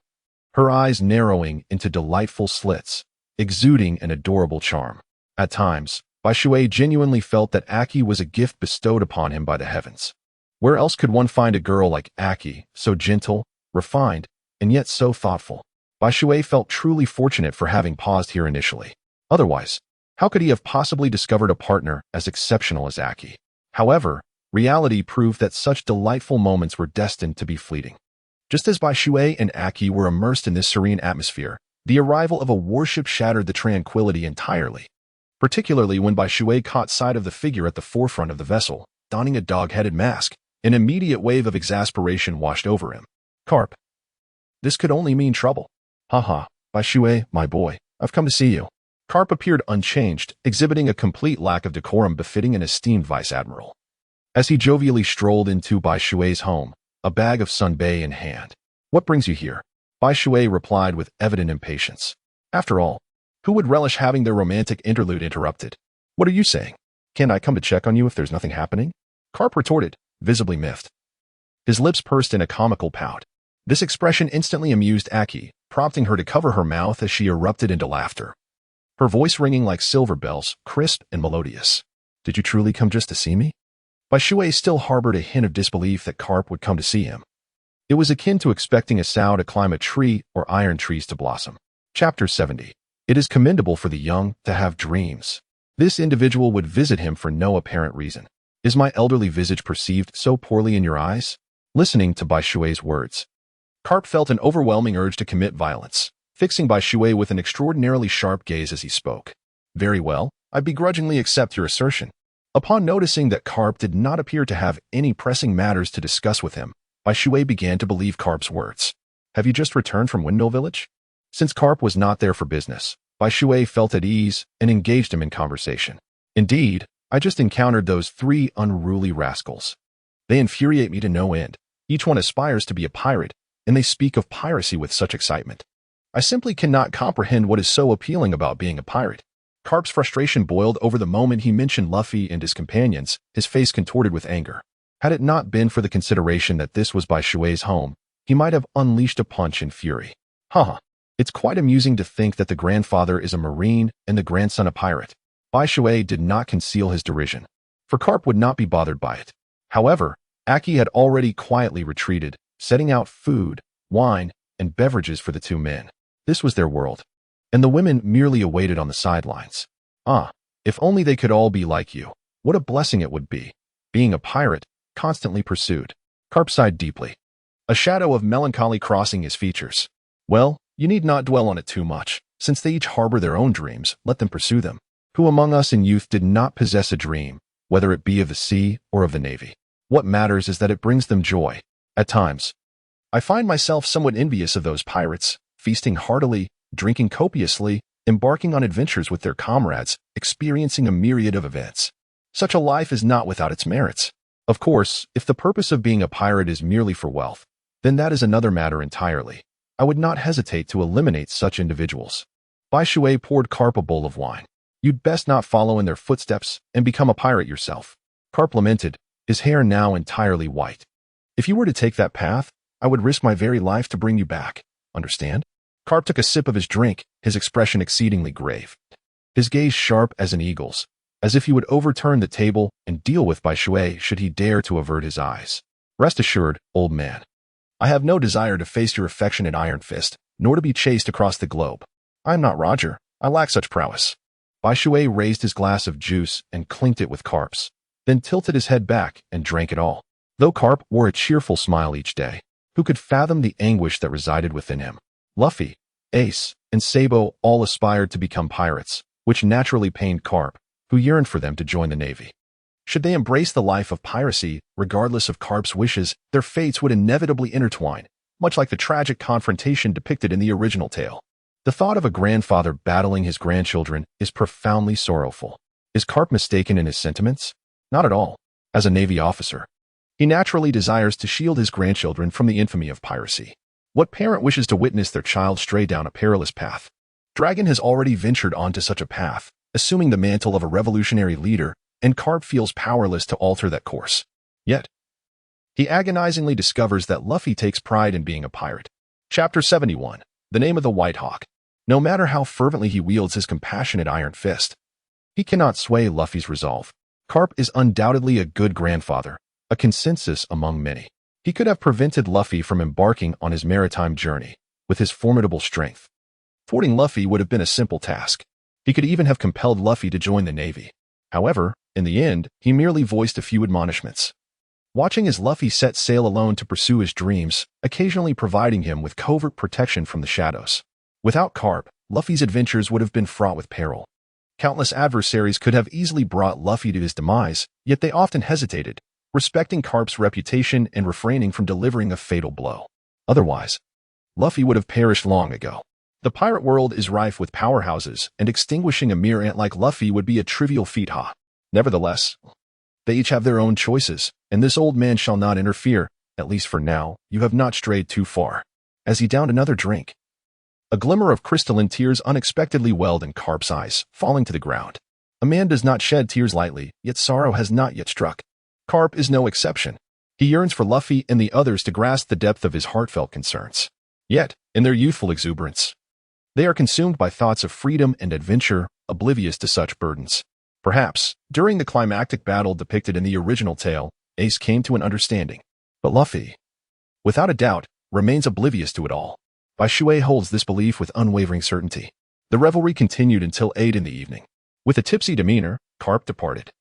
her eyes narrowing into delightful slits, exuding an adorable charm. At times, Bai Shui genuinely felt that Aki was a gift bestowed upon him by the heavens. Where else could one find a girl like Aki, so gentle, refined, and yet so thoughtful? Bai Shui felt truly fortunate for having paused here initially. Otherwise, how could he have possibly discovered a partner as exceptional as Aki? However, reality proved that such delightful moments were destined to be fleeting. Just as Bai Shui and Aki were immersed in this serene atmosphere, the arrival of a warship shattered the tranquility entirely, particularly when Bai Shui caught sight of the figure at the forefront of the vessel, donning a dog-headed mask. An immediate wave of exasperation washed over him. Carp. This could only mean trouble. Haha, Bai Shui, my boy, I've come to see you. Carp appeared unchanged, exhibiting a complete lack of decorum befitting an esteemed vice-admiral. As he jovially strolled into Bai Shui's home, a bag of sunbae in hand. What brings you here? Bai Shui replied with evident impatience. After all, who would relish having their romantic interlude interrupted? What are you saying? Can't I come to check on you if there's nothing happening? Carp retorted, visibly miffed. His lips pursed in a comical pout. This expression instantly amused Aki, prompting her to cover her mouth as she erupted into laughter. her voice ringing like silver bells, crisp and melodious. "Did you truly come just to see me?" Bai Shui still harbored a hint of disbelief that Carp would come to see him. It was akin to expecting a sow to climb a tree or iron trees to blossom. Chapter 70. It is commendable for the young to have dreams. This individual would visit him for no apparent reason. Is my elderly visage perceived so poorly in your eyes? Listening to Bai Shui's words, Carp felt an overwhelming urge to commit violence, fixing Bai Shui with an extraordinarily sharp gaze as he spoke. "Very well, I begrudgingly accept your assertion." Upon noticing that Carp did not appear to have any pressing matters to discuss with him, Bai Shui began to believe Carp's words. "Have you just returned from Windmill Village?" Since Carp was not there for business, Bai Shui felt at ease and engaged him in conversation. "Indeed, I just encountered those 3 unruly rascals. They infuriate me to no end. Each one aspires to be a pirate, and they speak of piracy with such excitement. I simply cannot comprehend what is so appealing about being a pirate." Carp's frustration boiled over the moment he mentioned Luffy and his companions, his face contorted with anger. Had it not been for the consideration that this was Bai Shui's home, he might have unleashed a punch in fury. Haha, it's quite amusing to think that the grandfather is a marine and the grandson a pirate. Bai Shui did not conceal his derision, for Carp would not be bothered by it. However, Aki had already quietly retreated, setting out food, wine, and beverages for the 2 men. This was their world, and the women merely awaited on the sidelines. Ah, if only they could all be like you. What a blessing it would be, being a pirate, constantly pursued. Carp sighed deeply, a shadow of melancholy crossing his features. Well, you need not dwell on it too much. Since they each harbor their own dreams, let them pursue them. Who among us in youth did not possess a dream, whether it be of the sea or of the navy? What matters is that it brings them joy. At times, I find myself somewhat envious of those pirates, feasting heartily, drinking copiously, embarking on adventures with their comrades, experiencing a myriad of events. Such a life is not without its merits. Of course, if the purpose of being a pirate is merely for wealth, then that is another matter entirely. I would not hesitate to eliminate such individuals. Bai Shui poured Carp a bowl of wine. You'd best not follow in their footsteps and become a pirate yourself. Carp lamented, his hair now entirely white. If you were to take that path, I would risk my very life to bring you back. Understand? Carp took a sip of his drink, his expression exceedingly grave. His gaze sharp as an eagle's, as if he would overturn the table and deal with Bai Shui should he dare to avert his eyes. Rest assured, old man, I have no desire to face your affectionate Iron Fist, nor to be chased across the globe. I am not Roger. I lack such prowess. Bai Shui raised his glass of juice and clinked it with Carp's, then tilted his head back and drank it all. Though Carp wore a cheerful smile each day, who could fathom the anguish that resided within him? Luffy, Ace, and Sabo all aspired to become pirates, which naturally pained Carp, who yearned for them to join the navy. Should they embrace the life of piracy, regardless of Carp's wishes, their fates would inevitably intertwine, much like the tragic confrontation depicted in the original tale. The thought of a grandfather battling his grandchildren is profoundly sorrowful. Is Carp mistaken in his sentiments? Not at all. As a Navy officer, he naturally desires to shield his grandchildren from the infamy of piracy. What parent wishes to witness their child stray down a perilous path? Dragon has already ventured onto such a path, assuming the mantle of a revolutionary leader, and Carp feels powerless to alter that course. Yet, he agonizingly discovers that Luffy takes pride in being a pirate. Chapter 71. The Name of the White Hawk. No matter how fervently he wields his compassionate iron fist, he cannot sway Luffy's resolve. Carp is undoubtedly a good grandfather, a consensus among many. He could have prevented Luffy from embarking on his maritime journey with his formidable strength. Fording Luffy would have been a simple task. He could even have compelled Luffy to join the Navy. However, in the end, he merely voiced a few admonishments. Watching as Luffy set sail alone to pursue his dreams, occasionally providing him with covert protection from the shadows. Without Carp, Luffy's adventures would have been fraught with peril. Countless adversaries could have easily brought Luffy to his demise, yet they often hesitated, respecting Carp's reputation and refraining from delivering a fatal blow. Otherwise, Luffy would have perished long ago. The pirate world is rife with powerhouses, and extinguishing a mere ant like Luffy would be a trivial feat. Nevertheless, they each have their own choices, and this old man shall not interfere. At least for now, you have not strayed too far. As he downed another drink, a glimmer of crystalline tears unexpectedly welled in Carp's eyes, falling to the ground. A man does not shed tears lightly, yet sorrow has not yet struck. Carp is no exception. He yearns for Luffy and the others to grasp the depth of his heartfelt concerns. Yet, in their youthful exuberance, They are consumed by thoughts of freedom and adventure, oblivious to such burdens. Perhaps, during the climactic battle depicted in the original tale, Ace came to an understanding. But Luffy, without a doubt, remains oblivious to it all. Bai Shui holds this belief with unwavering certainty. The revelry continued until 8 in the evening. With a tipsy demeanor, Carp departed,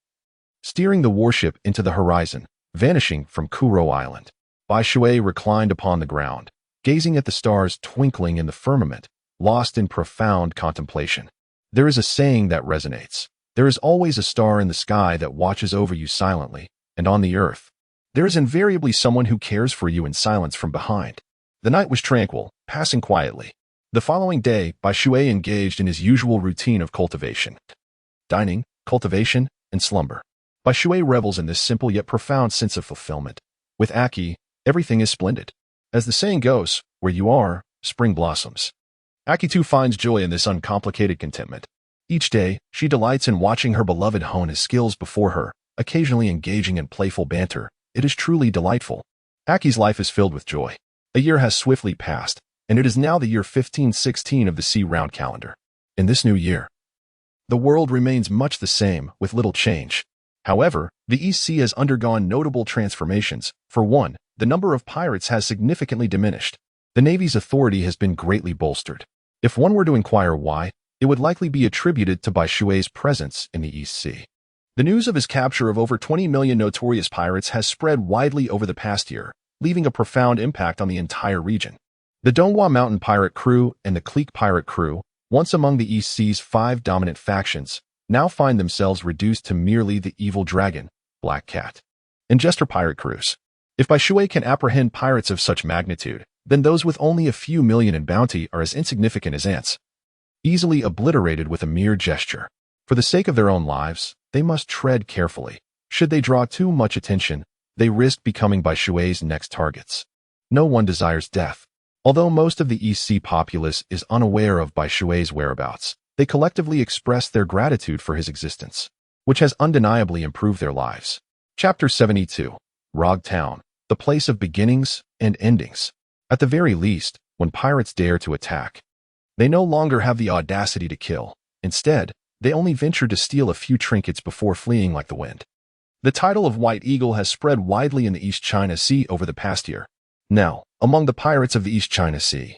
steering the warship into the horizon, vanishing from Kuro Island. Bai Shui reclined upon the ground, gazing at the stars twinkling in the firmament, lost in profound contemplation. There is a saying that resonates. There is always a star in the sky that watches over you silently, and on the earth, there is invariably someone who cares for you in silence from behind. The night was tranquil, passing quietly. The following day, Bai Shui engaged in his usual routine of cultivation, dining, cultivation, and slumber. Bai Shui revels in this simple yet profound sense of fulfillment. With Aki, everything is splendid. As the saying goes, where you are, spring blossoms. Aki too finds joy in this uncomplicated contentment. Each day, she delights in watching her beloved hone his skills before her, occasionally engaging in playful banter. It is truly delightful. Aki's life is filled with joy. A year has swiftly passed, and it is now the year 1516 of the sea-round calendar. In this new year, the world remains much the same, with little change. However, the East Sea has undergone notable transformations. For one, the number of pirates has significantly diminished. The Navy's authority has been greatly bolstered. If one were to inquire why, it would likely be attributed to Bai Shui's presence in the East Sea. The news of his capture of over 20 million notorious pirates has spread widely over the past year, leaving a profound impact on the entire region. The Donghua Mountain pirate crew and the Clique pirate crew, once among the East Sea's 5 dominant factions, now find themselves reduced to merely the evil dragon, Black Cat, and Jester pirate crews. If Bai Shui can apprehend pirates of such magnitude, then those with only a few million in bounty are as insignificant as ants, easily obliterated with a mere gesture. For the sake of their own lives, they must tread carefully. Should they draw too much attention, they risk becoming Bai Shui's next targets. No one desires death. Although most of the East Sea populace is unaware of Bai Shui's whereabouts, they collectively express their gratitude for his existence, which has undeniably improved their lives. Chapter 72. Rog Town, the place of beginnings and endings. At the very least, when pirates dare to attack, they no longer have the audacity to kill. Instead, they only venture to steal a few trinkets before fleeing like the wind. The title of White Eagle has spread widely in the East China Sea over the past year. Now, among the pirates of the East China Sea,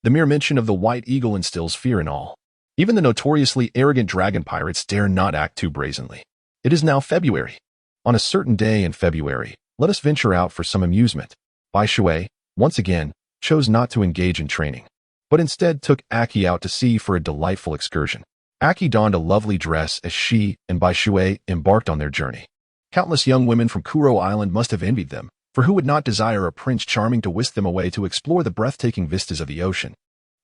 the mere mention of the White Eagle instills fear in all. Even the notoriously arrogant dragon pirates dare not act too brazenly. It is now February. On a certain day in February, let us venture out for some amusement. Bai Shui, once again, chose not to engage in training, but instead took Aki out to sea for a delightful excursion. Aki donned a lovely dress as she and Bai Shui embarked on their journey. Countless young women from Kuro Island must have envied them, for who would not desire a prince charming to whisk them away to explore the breathtaking vistas of the ocean?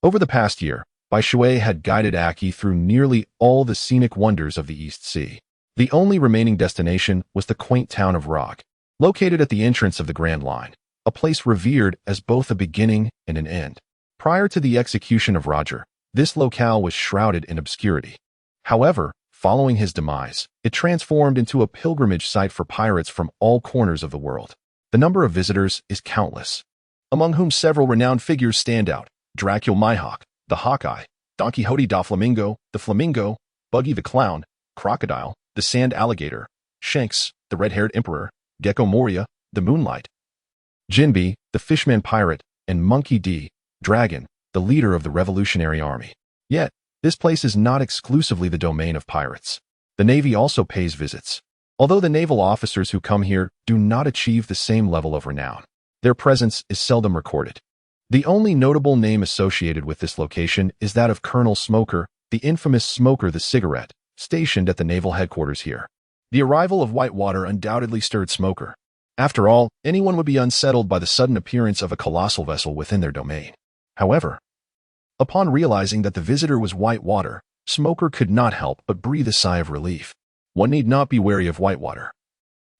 Over the past year, Bai Shui had guided Aki through nearly all the scenic wonders of the East Sea. The only remaining destination was the quaint town of Rog, located at the entrance of the Grand Line, a place revered as both a beginning and an end. Prior to the execution of Roger, this locale was shrouded in obscurity. However, following his demise, it transformed into a pilgrimage site for pirates from all corners of the world. The number of visitors is countless, among whom several renowned figures stand out: Dracula Mihawk, the Hawkeye, Don Quixote da Flamingo, the Flamingo, Buggy the Clown, Crocodile, the Sand Alligator, Shanks, the Red-Haired Emperor, Gecko Moria, the Moonlight, Jinbe, the Fishman Pirate, and Monkey D, Dragon, the leader of the Revolutionary Army. Yet, this place is not exclusively the domain of pirates. The Navy also pays visits. Although the naval officers who come here do not achieve the same level of renown, their presence is seldom recorded. The only notable name associated with this location is that of Colonel Smoker, the infamous Smoker the Cigarette, stationed at the naval headquarters here. The arrival of Whitewater undoubtedly stirred Smoker. After all, anyone would be unsettled by the sudden appearance of a colossal vessel within their domain. However, upon realizing that the visitor was Whitewater, Smoker could not help but breathe a sigh of relief. One need not be wary of Whitewater,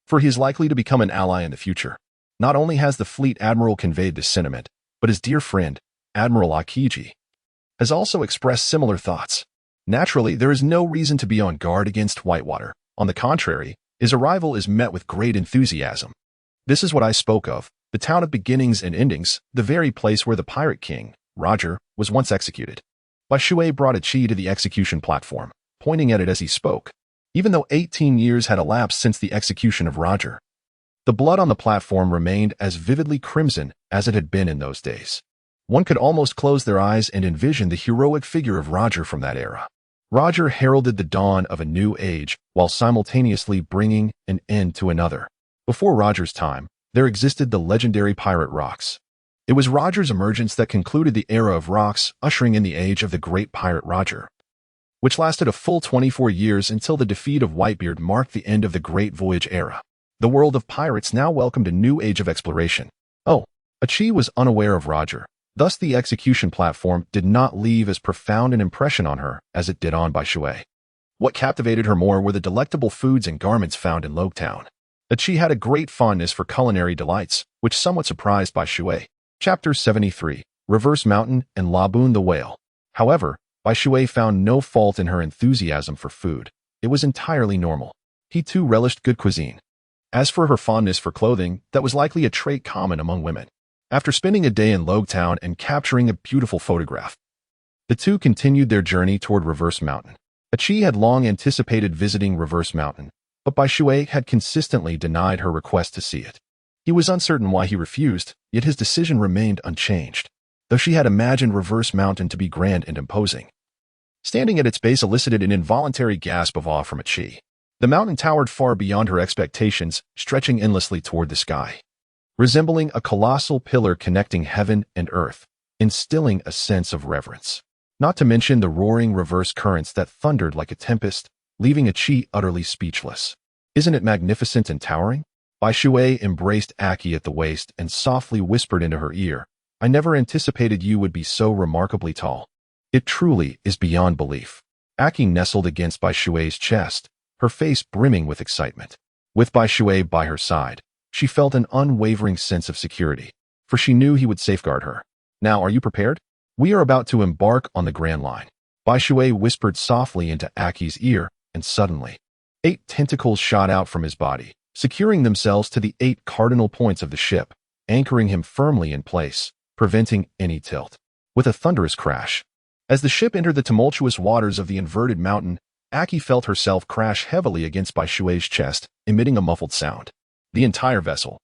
for he is likely to become an ally in the future. Not only has the fleet admiral conveyed this sentiment, but his dear friend, Admiral Akiji, has also expressed similar thoughts. Naturally, there is no reason to be on guard against Whitewater. On the contrary, his arrival is met with great enthusiasm. This is what I spoke of, the town of beginnings and endings, the very place where the Pirate King, Roger, was once executed. Bai Shui brought a chi to the execution platform, pointing at it as he spoke. Even though 18 years had elapsed since the execution of Roger, the blood on the platform remained as vividly crimson as it had been in those days. One could almost close their eyes and envision the heroic figure of Roger from that era. Roger heralded the dawn of a new age while simultaneously bringing an end to another. Before Roger's time, there existed the legendary pirate rocks. It was Roger's emergence that concluded the era of rocks, ushering in the age of the great pirate Roger, which lasted a full 24 years until the defeat of Whitebeard marked the end of the Great Voyage era. The world of pirates now welcomed a new age of exploration. Oh, Achi was unaware of Roger. Thus the execution platform did not leave as profound an impression on her as it did on Bai Shui. What captivated her more were the delectable foods and garments found in Logtown. Achi had a great fondness for culinary delights, which somewhat surprised Bai Shui. Chapter 73, Reverse Mountain and Laboon the Whale. However, Bai Shui found no fault in her enthusiasm for food. It was entirely normal. He too relished good cuisine. As for her fondness for clothing, that was likely a trait common among women. After spending a day in Logtown and capturing a beautiful photograph, the two continued their journey toward Reverse Mountain. Achi had long anticipated visiting Reverse Mountain, but Bai Shui had consistently denied her request to see it. He was uncertain why he refused, yet his decision remained unchanged, though she had imagined Reverse Mountain to be grand and imposing. Standing at its base elicited an involuntary gasp of awe from Achi. The mountain towered far beyond her expectations, stretching endlessly toward the sky, resembling a colossal pillar connecting heaven and earth, instilling a sense of reverence. Not to mention the roaring reverse currents that thundered like a tempest, leaving Achi utterly speechless. Isn't it magnificent and towering? Bai Shui embraced Aki at the waist and softly whispered into her ear, I never anticipated you would be so remarkably tall. It truly is beyond belief. Aki nestled against Bai Shui's chest, her face brimming with excitement. With Bai Shui by her side, she felt an unwavering sense of security, for she knew he would safeguard her. Now, are you prepared? We are about to embark on the Grand Line. Bai Shui whispered softly into Aki's ear, and suddenly, 8 tentacles shot out from his body, securing themselves to the 8 cardinal points of the ship, anchoring him firmly in place, preventing any tilt. With a thunderous crash, as the ship entered the tumultuous waters of the inverted mountain, Aki felt herself crash heavily against Bai Shui's chest, emitting a muffled sound. The entire vessel,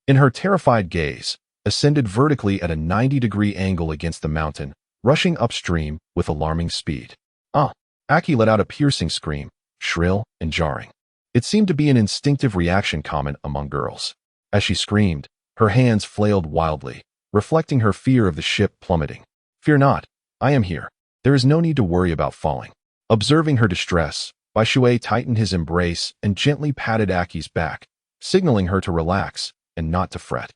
in her terrified gaze, ascended vertically at a 90-degree angle against the mountain, rushing upstream with alarming speed. Aki let out a piercing scream, shrill and jarring. It seemed to be an instinctive reaction common among girls. As she screamed, her hands flailed wildly, reflecting her fear of the ship plummeting. Fear not, I am here. There is no need to worry about falling. Observing her distress, Bai Shui tightened his embrace and gently patted Aki's back, signaling her to relax and not to fret.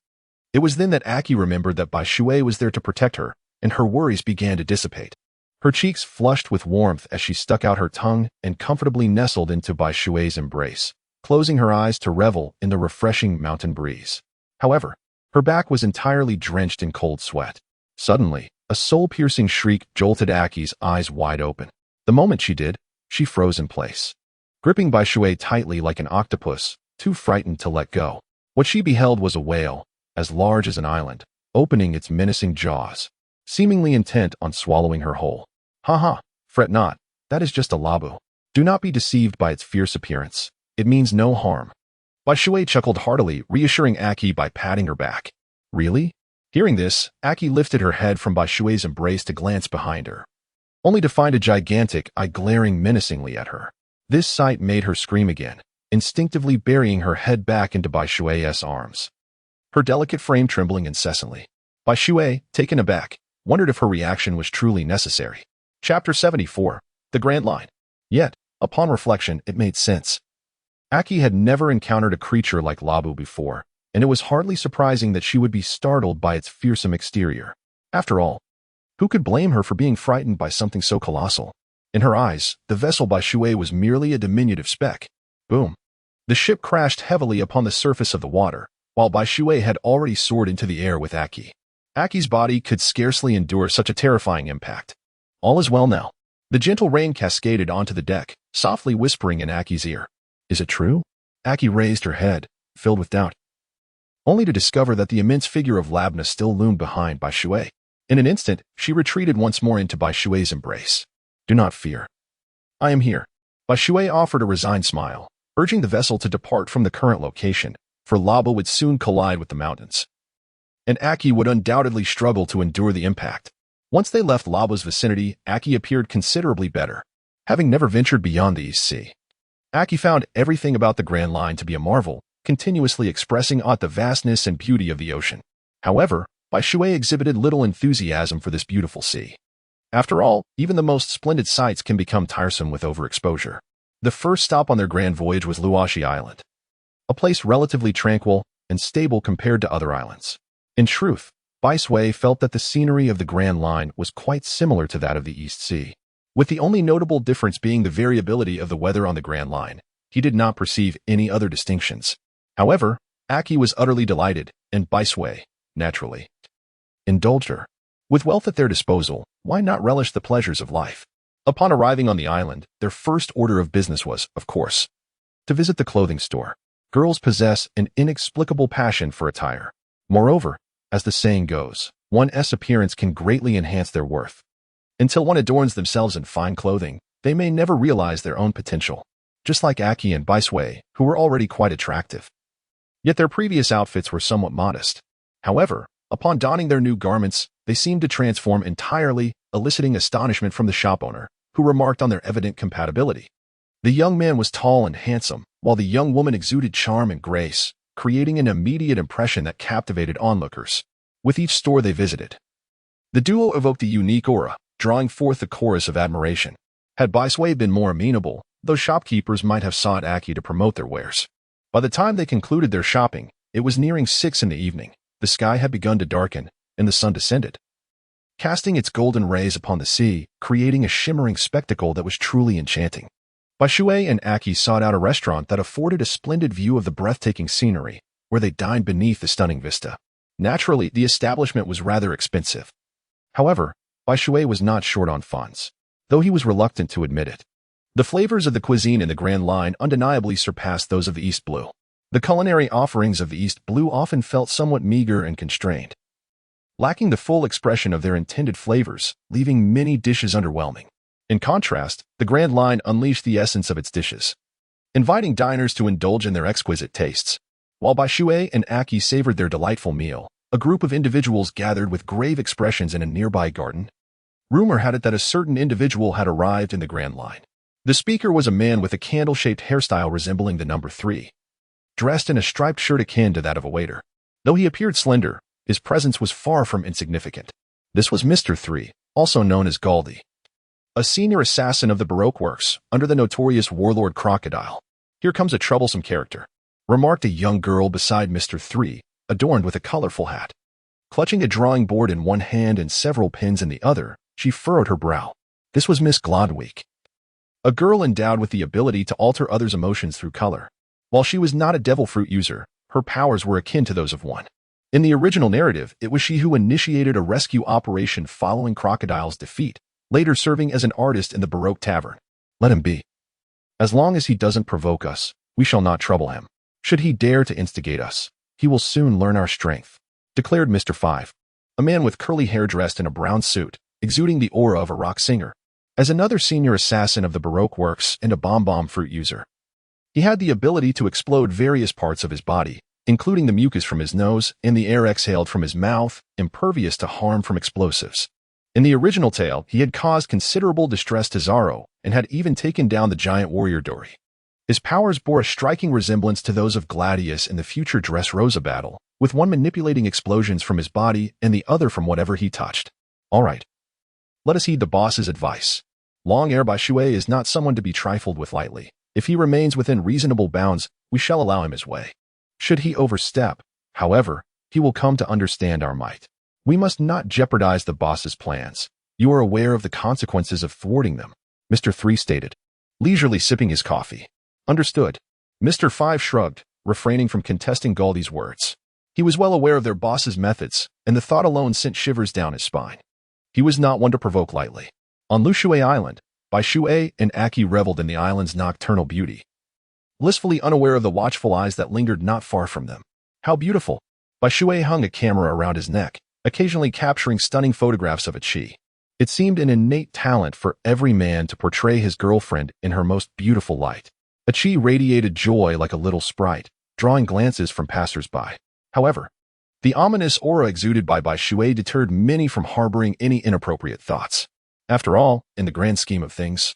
It was then that Aki remembered that Bai Shui was there to protect her, and her worries began to dissipate. Her cheeks flushed with warmth as she stuck out her tongue and comfortably nestled into Bai Shui's embrace, closing her eyes to revel in the refreshing mountain breeze. However, her back was entirely drenched in cold sweat. Suddenly, a soul-piercing shriek jolted Aki's eyes wide open. The moment she did, she froze in place, gripping Bai Shui tightly like an octopus, too frightened to let go. What she beheld was a whale, as large as an island, opening its menacing jaws, seemingly intent on swallowing her whole. Fret not, that is just a labu. Do not be deceived by its fierce appearance. It means no harm. Bai Shui chuckled heartily, reassuring Aki by patting her back. Really? Hearing this, Aki lifted her head from Bai Shui's embrace to glance behind her, only to find a gigantic eye glaring menacingly at her. This sight made her scream again, instinctively burying her head back into Bai Shui's arms, her delicate frame trembling incessantly. Bai Shui, taken aback, wondered if her reaction was truly necessary. Chapter 74, The Grand Line. Yet, upon reflection, it made sense. Aki had never encountered a creature like Labu before, and it was hardly surprising that she would be startled by its fearsome exterior. After all, who could blame her for being frightened by something so colossal? In her eyes, the vessel Bai Shui was merely a diminutive speck. Boom. The ship crashed heavily upon the surface of the water, while Bai Shui had already soared into the air with Aki. Aki's body could scarcely endure such a terrifying impact. All is well now. The gentle rain cascaded onto the deck, softly whispering in Aki's ear. Is it true? Aki raised her head, filled with doubt, only to discover that the immense figure of Labna still loomed behind Bai Shui. In an instant, she retreated once more into Bai Shui's embrace. Do not fear. I am here. Bai Shui offered a resigned smile, urging the vessel to depart from the current location, for lava would soon collide with the mountains. And Aki would undoubtedly struggle to endure the impact. Once they left lava's vicinity, Aki appeared considerably better, having never ventured beyond the East Sea. Aki found everything about the Grand Line to be a marvel, continuously expressing the vastness and beauty of the ocean. However, Bai Shui exhibited little enthusiasm for this beautiful sea. After all, even the most splendid sights can become tiresome with overexposure. The first stop on their grand voyage was Luashi Island, a place relatively tranquil and stable compared to other islands. In truth, Bai Shui felt that the scenery of the Grand Line was quite similar to that of the East Sea, with the only notable difference being the variability of the weather on the Grand Line. He did not perceive any other distinctions. However, Aki was utterly delighted, and Bai Shui, naturally, indulged her. With wealth at their disposal, why not relish the pleasures of life? Upon arriving on the island, their first order of business was, of course, to visit the clothing store. Girls possess an inexplicable passion for attire. Moreover, as the saying goes, one's appearance can greatly enhance their worth. Until one adorns themselves in fine clothing, they may never realize their own potential, just like Aki and Bai Shui, who were already quite attractive. Yet their previous outfits were somewhat modest. However, upon donning their new garments, they seemed to transform entirely, eliciting astonishment from the shop owner, who remarked on their evident compatibility. The young man was tall and handsome, while the young woman exuded charm and grace, creating an immediate impression that captivated onlookers. With each store they visited, the duo evoked a unique aura, drawing forth a chorus of admiration. Had Bai Shui been more amenable, those shopkeepers might have sought Aki to promote their wares. By the time they concluded their shopping, it was nearing 6 in the evening. The sky had begun to darken, and the sun descended, casting its golden rays upon the sea, creating a shimmering spectacle that was truly enchanting. Bai Shui and Aki sought out a restaurant that afforded a splendid view of the breathtaking scenery, where they dined beneath the stunning vista. Naturally, the establishment was rather expensive. However, Bai Shui was not short on funds, though he was reluctant to admit it. The flavors of the cuisine in the Grand Line undeniably surpassed those of the East Blue. The culinary offerings of the East Blue often felt somewhat meager and constrained, lacking the full expression of their intended flavors, leaving many dishes underwhelming. In contrast, the Grand Line unleashed the essence of its dishes, inviting diners to indulge in their exquisite tastes. While Bai Shui and Aki savored their delightful meal, a group of individuals gathered with grave expressions in a nearby garden. Rumor had it that a certain individual had arrived in the Grand Line. The speaker was a man with a candle-shaped hairstyle resembling the number 3, dressed in a striped shirt akin to that of a waiter. Though he appeared slender, his presence was far from insignificant. This was Mr. 3, also known as Galdi, a senior assassin of the Baroque works, under the notorious Warlord Crocodile. Here comes a troublesome character, remarked a young girl beside Mr. 3, adorned with a colorful hat. Clutching a drawing board in one hand and several pens in the other, she furrowed her brow. This was Miss Glodweek, a girl endowed with the ability to alter others' emotions through color. While she was not a devil fruit user, her powers were akin to those of one. In the original narrative, it was she who initiated a rescue operation following Crocodile's defeat, later serving as an artist in the Baroque tavern. Let him be. As long as he doesn't provoke us, we shall not trouble him. Should he dare to instigate us, he will soon learn our strength, declared Mr. 5, a man with curly hair dressed in a brown suit, exuding the aura of a rock singer. As another senior assassin of the Baroque works and a bomb fruit user, he had the ability to explode various parts of his body, including the mucus from his nose and the air exhaled from his mouth, impervious to harm from explosives. In the original tale, he had caused considerable distress to Zaro and had even taken down the giant warrior Dori. His powers bore a striking resemblance to those of Gladius in the future Dressrosa battle, with one manipulating explosions from his body and the other from whatever he touched. All right. Let us heed the boss's advice. Long Air Bai Shui is not someone to be trifled with lightly. If he remains within reasonable bounds, we shall allow him his way. Should he overstep, however, he will come to understand our might. We must not jeopardize the boss's plans. You are aware of the consequences of thwarting them, Mr. 3 stated, leisurely sipping his coffee. Understood. Mr. 5 shrugged, refraining from contesting Galdi's words. He was well aware of their boss's methods, and the thought alone sent shivers down his spine. He was not one to provoke lightly. On Lushui Island, Bai Shui and Aki reveled in the island's nocturnal beauty, blissfully unaware of the watchful eyes that lingered not far from them. How beautiful! Bai Shui hung a camera around his neck, occasionally capturing stunning photographs of Ichi. It seemed an innate talent for every man to portray his girlfriend in her most beautiful light. Ichi radiated joy like a little sprite, drawing glances from passers-by. However, the ominous aura exuded by Shui deterred many from harboring any inappropriate thoughts. After all, in the grand scheme of things,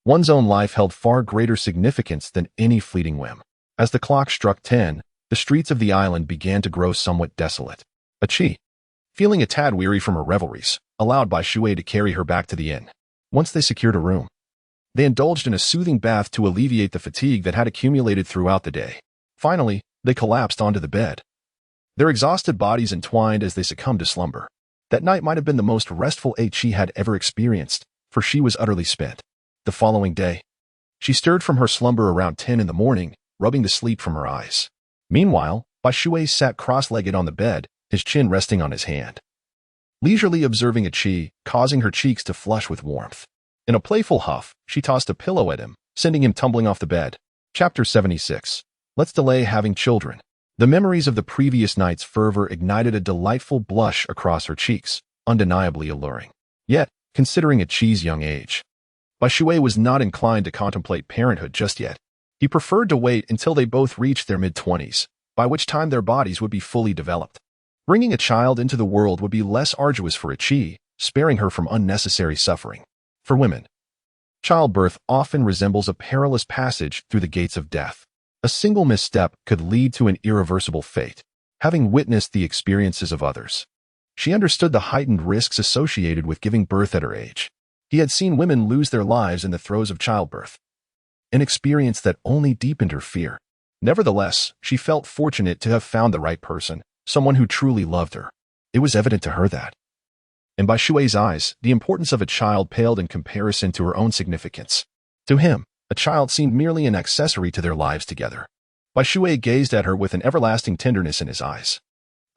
one's own life held far greater significance than any fleeting whim. As the clock struck 10, the streets of the island began to grow somewhat desolate. Ichi, feeling a tad weary from her revelries, allowed Shui to carry her back to the inn. Once they secured a room, they indulged in a soothing bath to alleviate the fatigue that had accumulated throughout the day. Finally, they collapsed onto the bed, their exhausted bodies entwined as they succumbed to slumber. That night might have been the most restful she had ever experienced, for she was utterly spent. The following day, she stirred from her slumber around 10 in the morning, rubbing the sleep from her eyes. Meanwhile, Shui sat cross-legged on the bed, his chin resting on his hand, leisurely observing Ichi, causing her cheeks to flush with warmth. In a playful huff, she tossed a pillow at him, sending him tumbling off the bed. Chapter 76. Let's delay having children. The memories of the previous night's fervor ignited a delightful blush across her cheeks, undeniably alluring. Yet, considering Ichi's young age, Shui was not inclined to contemplate parenthood just yet. He preferred to wait until they both reached their mid-20s, by which time their bodies would be fully developed. Bringing a child into the world would be less arduous for Ichi, sparing her from unnecessary suffering. For women, childbirth often resembles a perilous passage through the gates of death. A single misstep could lead to an irreversible fate. Having witnessed the experiences of others, she understood the heightened risks associated with giving birth at her age. He had seen women lose their lives in the throes of childbirth, an experience that only deepened her fear. Nevertheless, she felt fortunate to have found the right person, someone who truly loved her. It was evident to her that, and Shui's eyes, the importance of a child paled in comparison to her own significance. To him, a child seemed merely an accessory to their lives together. Shui gazed at her with an everlasting tenderness in his eyes.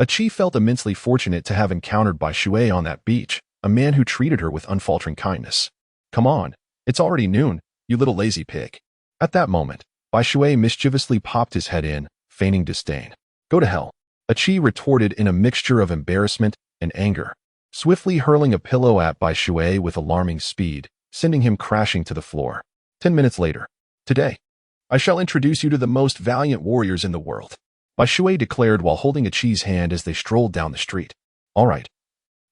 Ichi felt immensely fortunate to have encountered Shui on that beach, a man who treated her with unfaltering kindness. Come on, it's already noon, you little lazy pig. At that moment, Shui mischievously popped his head in, feigning disdain. Go to hell, Ichi retorted in a mixture of embarrassment and anger, swiftly hurling a pillow at Shui with alarming speed, sending him crashing to the floor. 10 minutes later. Today, I shall introduce you to the most valiant warriors in the world, Shui declared while holding Ichi's hand as they strolled down the street. All right,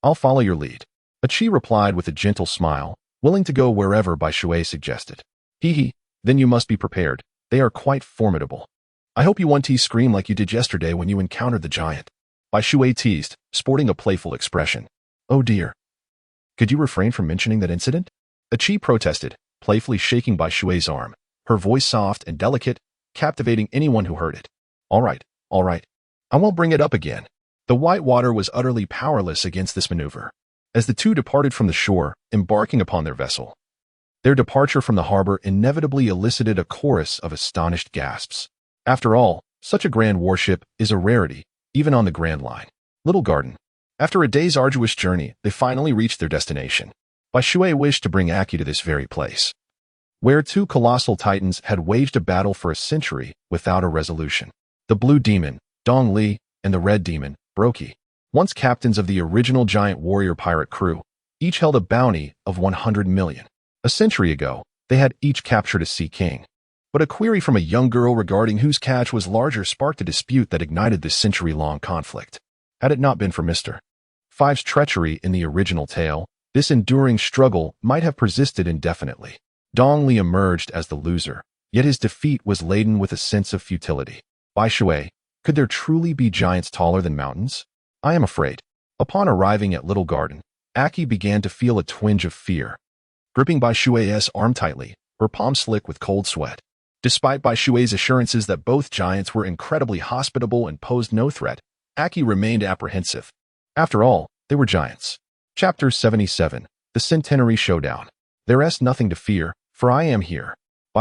I'll follow your lead, Ichi replied with a gentle smile, willing to go wherever Shui suggested. Hee, then you must be prepared. They are quite formidable. I hope you won't scream like you did yesterday when you encountered the giant, Shui teased, sporting a playful expression. Oh dear. Could you refrain from mentioning that incident? Ichi protested, playfully shaking Shui's arm, her voice soft and delicate, captivating anyone who heard it. All right, I won't bring it up again. The white water was utterly powerless against this maneuver. As the two departed from the shore, embarking upon their vessel, their departure from the harbor inevitably elicited a chorus of astonished gasps. After all, such a grand warship is a rarity, even on the Grand Line. Little Garden. After a day's arduous journey, they finally reached their destination. Shui wished to bring Aki to this very place, where two colossal titans had waged a battle for a century without a resolution. The Blue Demon, Dong Li, and the Red Demon, Broki, once captains of the original giant warrior pirate crew, each held a bounty of 100 million. A century ago, they had each captured a Sea King. But a query from a young girl regarding whose catch was larger sparked a dispute that ignited this century-long conflict. Had it not been for Mr. Five's treachery in the original tale, this enduring struggle might have persisted indefinitely. Dong Li emerged as the loser, yet his defeat was laden with a sense of futility. Shui, could there truly be giants taller than mountains? I am afraid. Upon arriving at Little Garden, Aki began to feel a twinge of fear. Gripping Shui's arm tightly, her palm slick with cold sweat. Despite Shui's assurances that both giants were incredibly hospitable and posed no threat, Aki remained apprehensive. After all, they were giants. Chapter 77. The Centenary Showdown. There's nothing to fear, for I am here,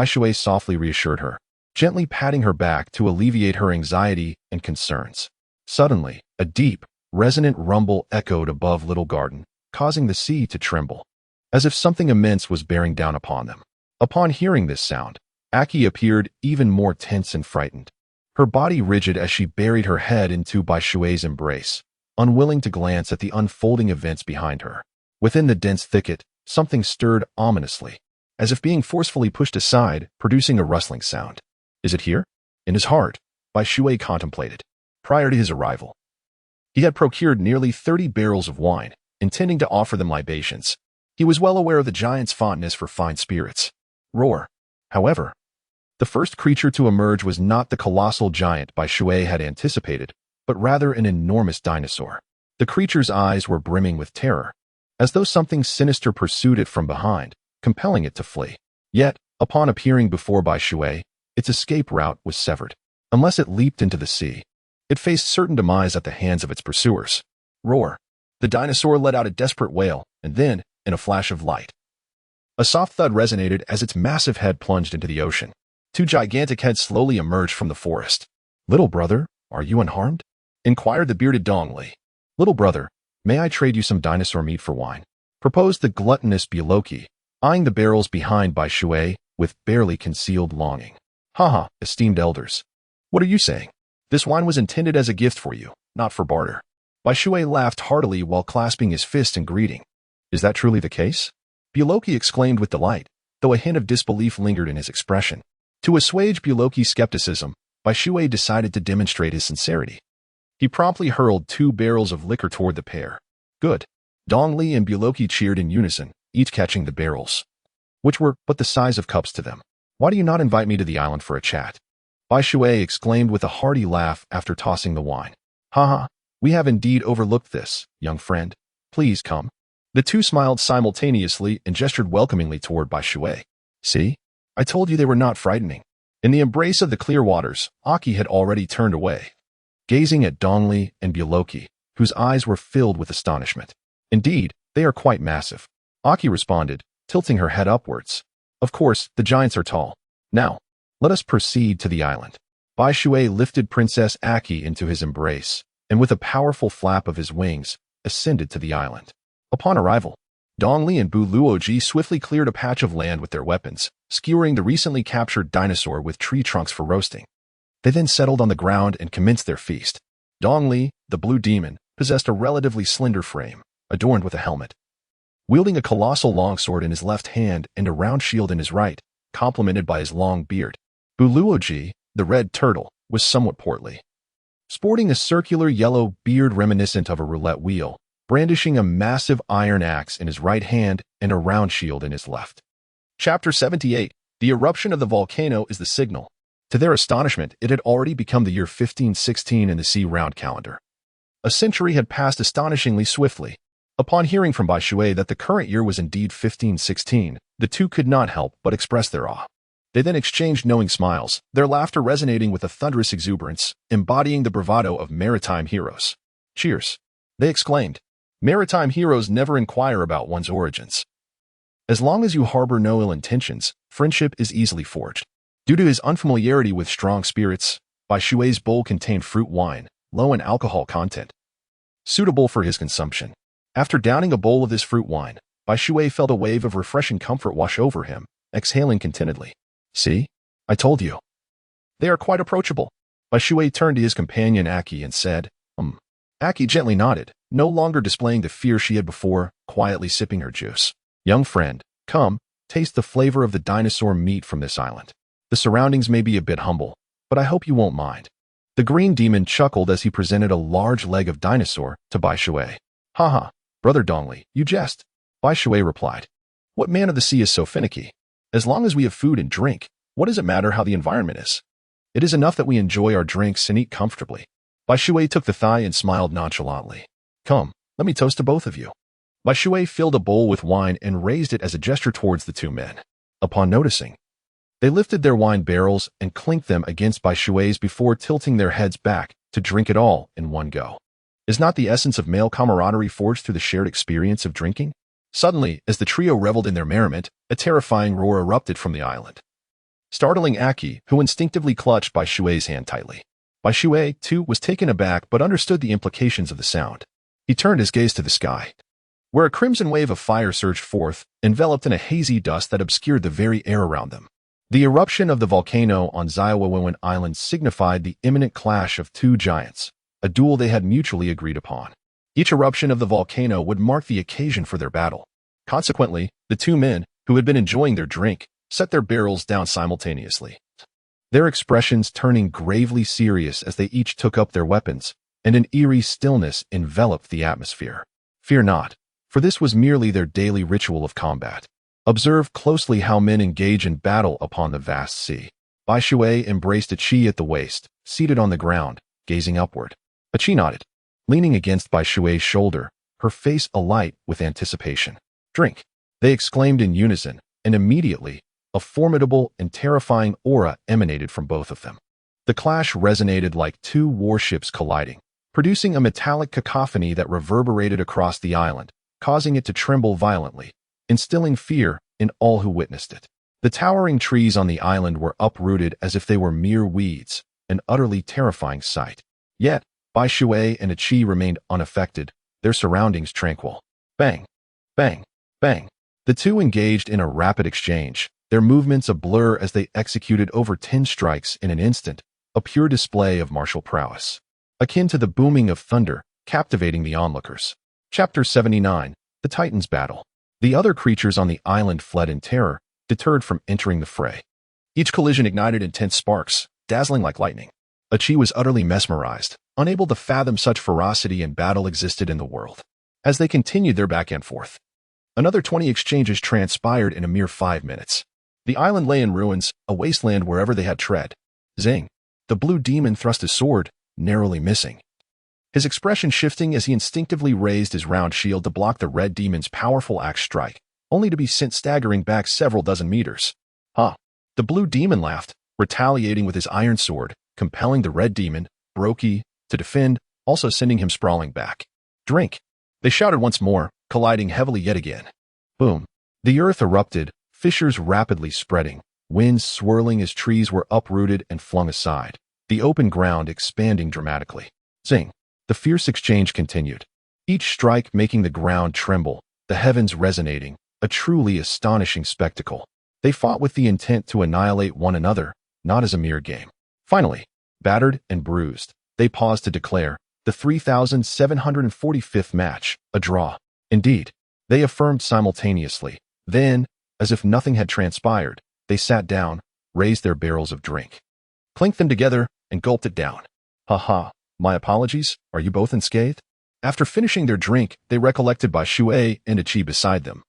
Shui softly reassured her, gently patting her back to alleviate her anxiety and concerns. Suddenly, a deep, resonant rumble echoed above Little Garden, causing the sea to tremble, as if something immense was bearing down upon them. Upon hearing this sound, Aki appeared even more tense and frightened, her body rigid as she buried her head into Shui's embrace, unwilling to glance at the unfolding events behind her. Within the dense thicket, something stirred ominously, as if being forcefully pushed aside, producing a rustling sound. Is it here? In his heart, Bai Shui contemplated. Prior to his arrival, he had procured nearly 30 barrels of wine, intending to offer them libations. He was well aware of the giant's fondness for fine spirits. Roar. However, the first creature to emerge was not the colossal giant Bai Shui had anticipated, but rather an enormous dinosaur. The creature's eyes were brimming with terror, as though something sinister pursued it from behind, compelling it to flee. Yet, upon appearing before Bai Shui, its escape route was severed. Unless it leaped into the sea, it faced certain demise at the hands of its pursuers. Roar. The dinosaur let out a desperate wail, and then, in a flash of light, a soft thud resonated as its massive head plunged into the ocean. Two gigantic heads slowly emerged from the forest. "Little brother, are you unharmed?" inquired the bearded Dong Li. "Little brother, may I trade you some dinosaur meat for wine?" proposed the gluttonous Buloki, eyeing the barrels behind Bai Shui with barely concealed longing. "Haha, esteemed elders. What are you saying? This wine was intended as a gift for you, not for barter." Bai Shui laughed heartily while clasping his fist in greeting. "Is that truly the case?" Buloki exclaimed with delight, though a hint of disbelief lingered in his expression. To assuage Buloki's skepticism, Bai Shui decided to demonstrate his sincerity. He promptly hurled 2 barrels of liquor toward the pair. "Good." Dong Li and Buloki cheered in unison, each catching the barrels, which were but the size of cups to them. "Why do you not invite me to the island for a chat?" Bai Shui exclaimed with a hearty laugh after tossing the wine. "Haha, we have indeed overlooked this, young friend. Please come." The two smiled simultaneously and gestured welcomingly toward Bai Shui. "See? I told you they were not frightening." In the embrace of the clear waters, Aki had already turned away, gazing at Dong Li and Buloki, whose eyes were filled with astonishment. "Indeed, they are quite massive," Aki responded, tilting her head upwards. "Of course, the giants are tall. Now, let us proceed to the island." Bai Shui lifted Princess Aki into his embrace, and with a powerful flap of his wings, ascended to the island. Upon arrival, Dong Li and Bu Luoji swiftly cleared a patch of land with their weapons, skewering the recently captured dinosaur with tree trunks for roasting. They then settled on the ground and commenced their feast. Dong Li, the blue demon, possessed a relatively slender frame, adorned with a helmet. Wielding a colossal longsword in his left hand and a round shield in his right, complemented by his long beard. Bu Luoji, the red turtle, was somewhat portly, sporting a circular yellow beard reminiscent of a roulette wheel, brandishing a massive iron axe in his right hand and a round shield in his left. Chapter 78. The eruption of the volcano is the signal. To their astonishment, it had already become the year 1516 in the sea-round calendar. A century had passed astonishingly swiftly. Upon hearing from Bai Shui that the current year was indeed 1516, the two could not help but express their awe. They then exchanged knowing smiles, their laughter resonating with a thunderous exuberance, embodying the bravado of maritime heroes. "Cheers!" they exclaimed. Maritime heroes never inquire about one's origins. As long as you harbor no ill intentions, friendship is easily forged. Due to his unfamiliarity with strong spirits, Bai Shui's bowl contained fruit wine, low in alcohol content, suitable for his consumption. After downing a bowl of this fruit wine, Bai Shui felt a wave of refreshing comfort wash over him, exhaling contentedly. "See? I told you. They are quite approachable." Bai Shui turned to his companion Aki and said, Aki gently nodded, no longer displaying the fear she had before, quietly sipping her juice. "Young friend, come, taste the flavor of the dinosaur meat from this island. The surroundings may be a bit humble, but I hope you won't mind." The green demon chuckled as he presented a large leg of dinosaur to Bai Shui. "Haha, brother Dongli, you jest." Bai Shui replied. "What man of the sea is so finicky? As long as we have food and drink, what does it matter how the environment is? It is enough that we enjoy our drinks and eat comfortably." Bai Shui took the thigh and smiled nonchalantly. "Come, let me toast to both of you." Bai Shui filled a bowl with wine and raised it as a gesture towards the two men. Upon noticing, they lifted their wine barrels and clinked them against Bai Shui's before tilting their heads back to drink it all in one go. Is not the essence of male camaraderie forged through the shared experience of drinking? Suddenly, as the trio reveled in their merriment, a terrifying roar erupted from the island, startling Aki, who instinctively clutched Bai Shui's hand tightly. Bai Shui, too, was taken aback but understood the implications of the sound. He turned his gaze to the sky, where a crimson wave of fire surged forth, enveloped in a hazy dust that obscured the very air around them. The eruption of the volcano on Zaiwawen Island signified the imminent clash of two giants, a duel they had mutually agreed upon. Each eruption of the volcano would mark the occasion for their battle. Consequently, the two men, who had been enjoying their drink, set their barrels down simultaneously, their expressions turning gravely serious as they each took up their weapons, and an eerie stillness enveloped the atmosphere. Fear not, for this was merely their daily ritual of combat. Observe closely how men engage in battle upon the vast sea. Bai Shui embraced a Qi at the waist, seated on the ground, gazing upward. A Qi nodded, leaning against Bai Shui's shoulder, her face alight with anticipation. Drink, they exclaimed in unison, and immediately, a formidable and terrifying aura emanated from both of them. The clash resonated like two warships colliding, producing a metallic cacophony that reverberated across the island, causing it to tremble violently, instilling fear in all who witnessed it. The towering trees on the island were uprooted as if they were mere weeds, an utterly terrifying sight. Yet, Bai Shui and a Qi remained unaffected, their surroundings tranquil. Bang! Bang! Bang! The two engaged in a rapid exchange, their movements a blur as they executed over 10 strikes in an instant, a pure display of martial prowess, akin to the booming of thunder, captivating the onlookers. Chapter 79, The Titans Battle. The other creatures on the island fled in terror, deterred from entering the fray. Each collision ignited intense sparks, dazzling like lightning. A Qi was utterly mesmerized, unable to fathom such ferocity and battle existed in the world. As they continued their back and forth, another 20 exchanges transpired in a mere 5 minutes. The island lay in ruins, a wasteland wherever they had tread. Zing! The blue demon thrust his sword, narrowly missing, his expression shifting as he instinctively raised his round shield to block the red demon's powerful axe strike, only to be sent staggering back several dozen meters. Ha! The blue demon laughed, retaliating with his iron sword, compelling the red demon, Brokey, to defend, also sending him sprawling back. Drink! They shouted once more, colliding heavily yet again. Boom! The earth erupted, fissures rapidly spreading, winds swirling as trees were uprooted and flung aside, the open ground expanding dramatically. Zing! The fierce exchange continued, each strike making the ground tremble, the heavens resonating, a truly astonishing spectacle. They fought with the intent to annihilate one another, not as a mere game. Finally, battered and bruised, they paused to declare, the 3,745th match, a draw. Indeed, they affirmed simultaneously. Then, as if nothing had transpired, they sat down, raised their barrels of drink, clinked them together, and gulped it down. Ha ha, my apologies, are you both unscathed? After finishing their drink, they recollected Bai Shui and a Qi beside them,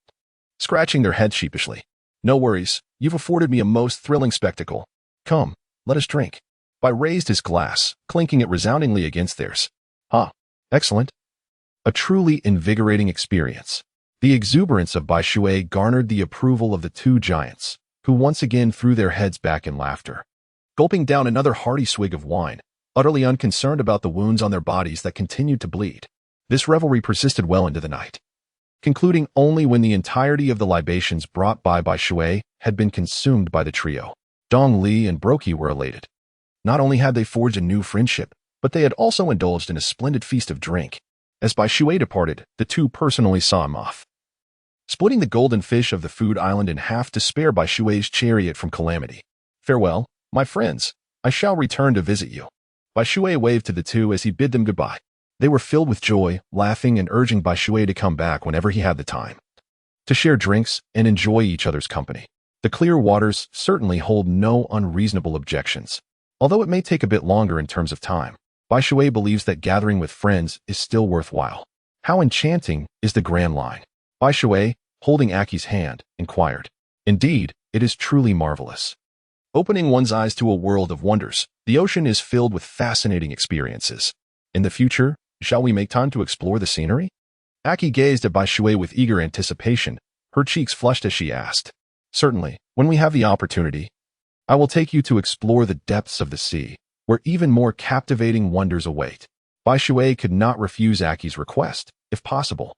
scratching their heads sheepishly. No worries, you've afforded me a most thrilling spectacle. Come, let us drink. Bai raised his glass, clinking it resoundingly against theirs. Ha, excellent. A truly invigorating experience. The exuberance of Bai Shui garnered the approval of the two giants, who once again threw their heads back in laughter, gulping down another hearty swig of wine, utterly unconcerned about the wounds on their bodies that continued to bleed. This revelry persisted well into the night, concluding only when the entirety of the libations brought by Bai Shui had been consumed by the trio. Dong Li and Brokey were elated. Not only had they forged a new friendship, but they had also indulged in a splendid feast of drink. As Bai Shui departed, the two personally saw him off, splitting the golden fish of the food island in half to spare Bai Shui's chariot from calamity. Farewell, my friends, I shall return to visit you. Bai Shui waved to the two as he bid them goodbye. They were filled with joy, laughing and urging Bai Shui to come back whenever he had the time, to share drinks and enjoy each other's company. The clear waters certainly hold no unreasonable objections. Although it may take a bit longer in terms of time, Bai Shui believes that gathering with friends is still worthwhile. How enchanting is the Grand Line? Bai Shui, holding Aki's hand, inquired. Indeed, it is truly marvelous. Opening one's eyes to a world of wonders, the ocean is filled with fascinating experiences. In the future, shall we make time to explore the scenery? Aki gazed at Bai Shui with eager anticipation, her cheeks flushed as she asked. Certainly, when we have the opportunity, I will take you to explore the depths of the sea, where even more captivating wonders await. Bai Shui could not refuse Aki's request, if possible.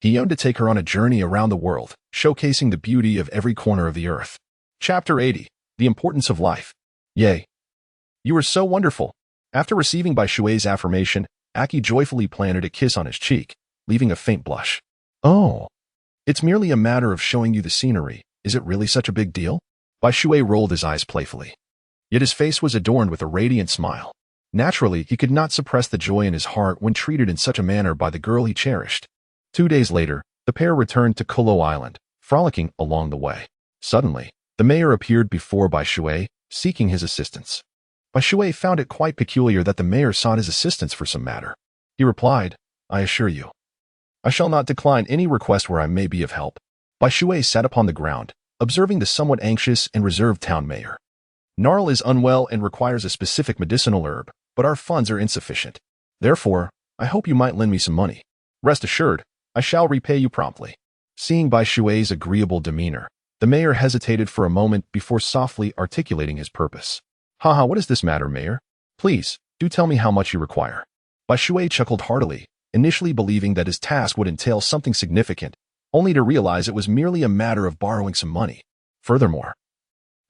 He yearned to take her on a journey around the world, showcasing the beauty of every corner of the earth. Chapter 80. The Importance of Life. Yay! You are so wonderful. After receiving Bai Shui's affirmation, Aki joyfully planted a kiss on his cheek, leaving a faint blush. Oh, it's merely a matter of showing you the scenery. Is it really such a big deal? Bai Shui rolled his eyes playfully. Yet his face was adorned with a radiant smile. Naturally, he could not suppress the joy in his heart when treated in such a manner by the girl he cherished. 2 days later, the pair returned to Kuro Island, frolicking along the way. Suddenly, the mayor appeared before Bai Shui, seeking his assistance. Bai Shui found it quite peculiar that the mayor sought his assistance for some matter. He replied, "I assure you, I shall not decline any request where I may be of help." Bai Shui sat upon the ground, observing the somewhat anxious and reserved town mayor. "Gnarl is unwell and requires a specific medicinal herb, but our funds are insufficient. Therefore, I hope you might lend me some money. Rest assured, I shall repay you promptly." Seeing Bai Shui's agreeable demeanor, the mayor hesitated for a moment before softly articulating his purpose. "Haha, what is this matter, mayor? Please, do tell me how much you require." Bai Shui chuckled heartily, initially believing that his task would entail something significant, only to realize it was merely a matter of borrowing some money. Furthermore,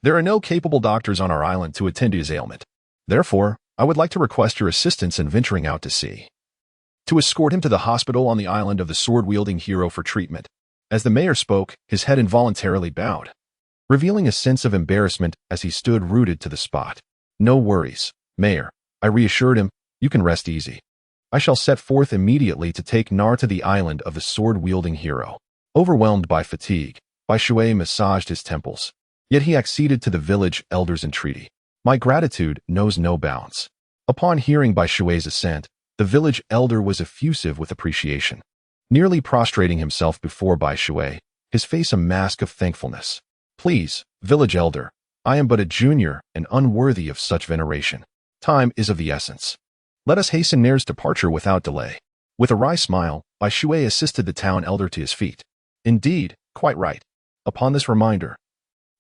there are no capable doctors on our island to attend to his ailment. Therefore, I would like to request your assistance in venturing out to sea, to escort him to the hospital on the island of the sword-wielding hero for treatment. As the mayor spoke, his head involuntarily bowed, revealing a sense of embarrassment as he stood rooted to the spot. "No worries, mayor," I reassured him. "You can rest easy. I shall set forth immediately to take Nar to the island of the sword-wielding hero." Overwhelmed by fatigue, Bai Shui massaged his temples, yet he acceded to the village elder's entreaty. My gratitude knows no bounds. Upon hearing Bai Shui's assent, the village elder was effusive with appreciation. Nearly prostrating himself before Bai Shui, his face a mask of thankfulness. "Please, village elder, I am but a junior and unworthy of such veneration. Time is of the essence. Let us hasten Nair's departure without delay." With a wry smile, Bai Shui assisted the town elder to his feet. "Indeed, quite right." Upon this reminder,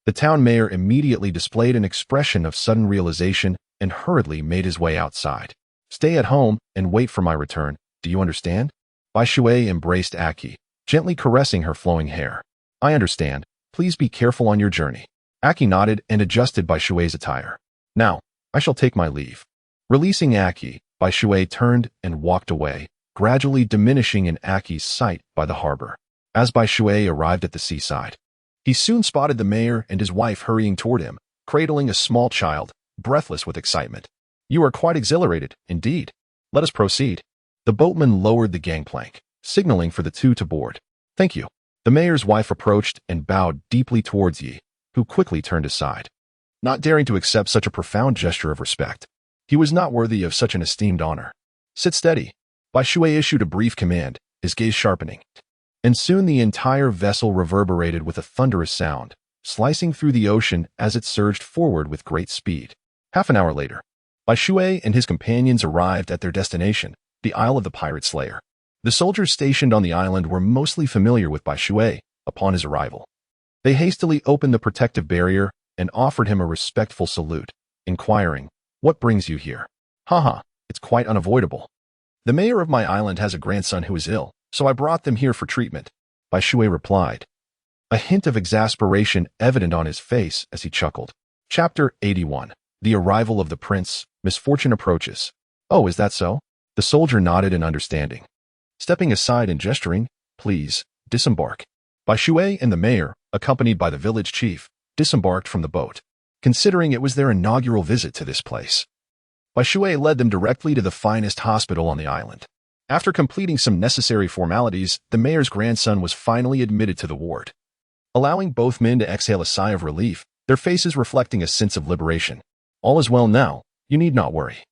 the town mayor immediately displayed an expression of sudden realization and hurriedly made his way outside. "Stay at home and wait for my return, do you understand?" Bai Shui embraced Aki, gently caressing her flowing hair. "I understand. Please be careful on your journey." Aki nodded and adjusted Bai Shui's attire. "Now, I shall take my leave." Releasing Aki, Bai Shui turned and walked away, gradually diminishing in Aki's sight by the harbor. As Bai Shui arrived at the seaside, he soon spotted the mayor and his wife hurrying toward him, cradling a small child, breathless with excitement. "You are quite exhilarated, indeed. Let us proceed." The boatman lowered the gangplank, signaling for the two to board. "Thank you." The mayor's wife approached and bowed deeply towards Yi, who quickly turned aside, not daring to accept such a profound gesture of respect. He was not worthy of such an esteemed honor. "Sit steady." Bai Shui issued a brief command, his gaze sharpening. And soon the entire vessel reverberated with a thunderous sound, slicing through the ocean as it surged forward with great speed. Half an hour later, Bai Shui and his companions arrived at their destination, the Isle of the Pirate Slayer. The soldiers stationed on the island were mostly familiar with Bai Shui upon his arrival. They hastily opened the protective barrier and offered him a respectful salute, inquiring, "What brings you here?" "Haha, it's quite unavoidable. The mayor of my island has a grandson who is ill, so I brought them here for treatment," Bai Shui replied, a hint of exasperation evident on his face as he chuckled. Chapter 81. The Arrival of the Prince. Misfortune approaches. "Oh, is that so?" The soldier nodded in understanding. Stepping aside and gesturing, "Please, disembark." Bai Shui and the mayor, accompanied by the village chief, disembarked from the boat. Considering it was their inaugural visit to this place, Bai Shui led them directly to the finest hospital on the island. After completing some necessary formalities, the mayor's grandson was finally admitted to the ward, allowing both men to exhale a sigh of relief, their faces reflecting a sense of liberation. "All is well now, you need not worry.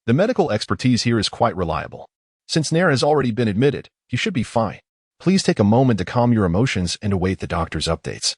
The medical expertise here is quite reliable. Since Nair has already been admitted, you should be fine. Please take a moment to calm your emotions and await the doctor's updates.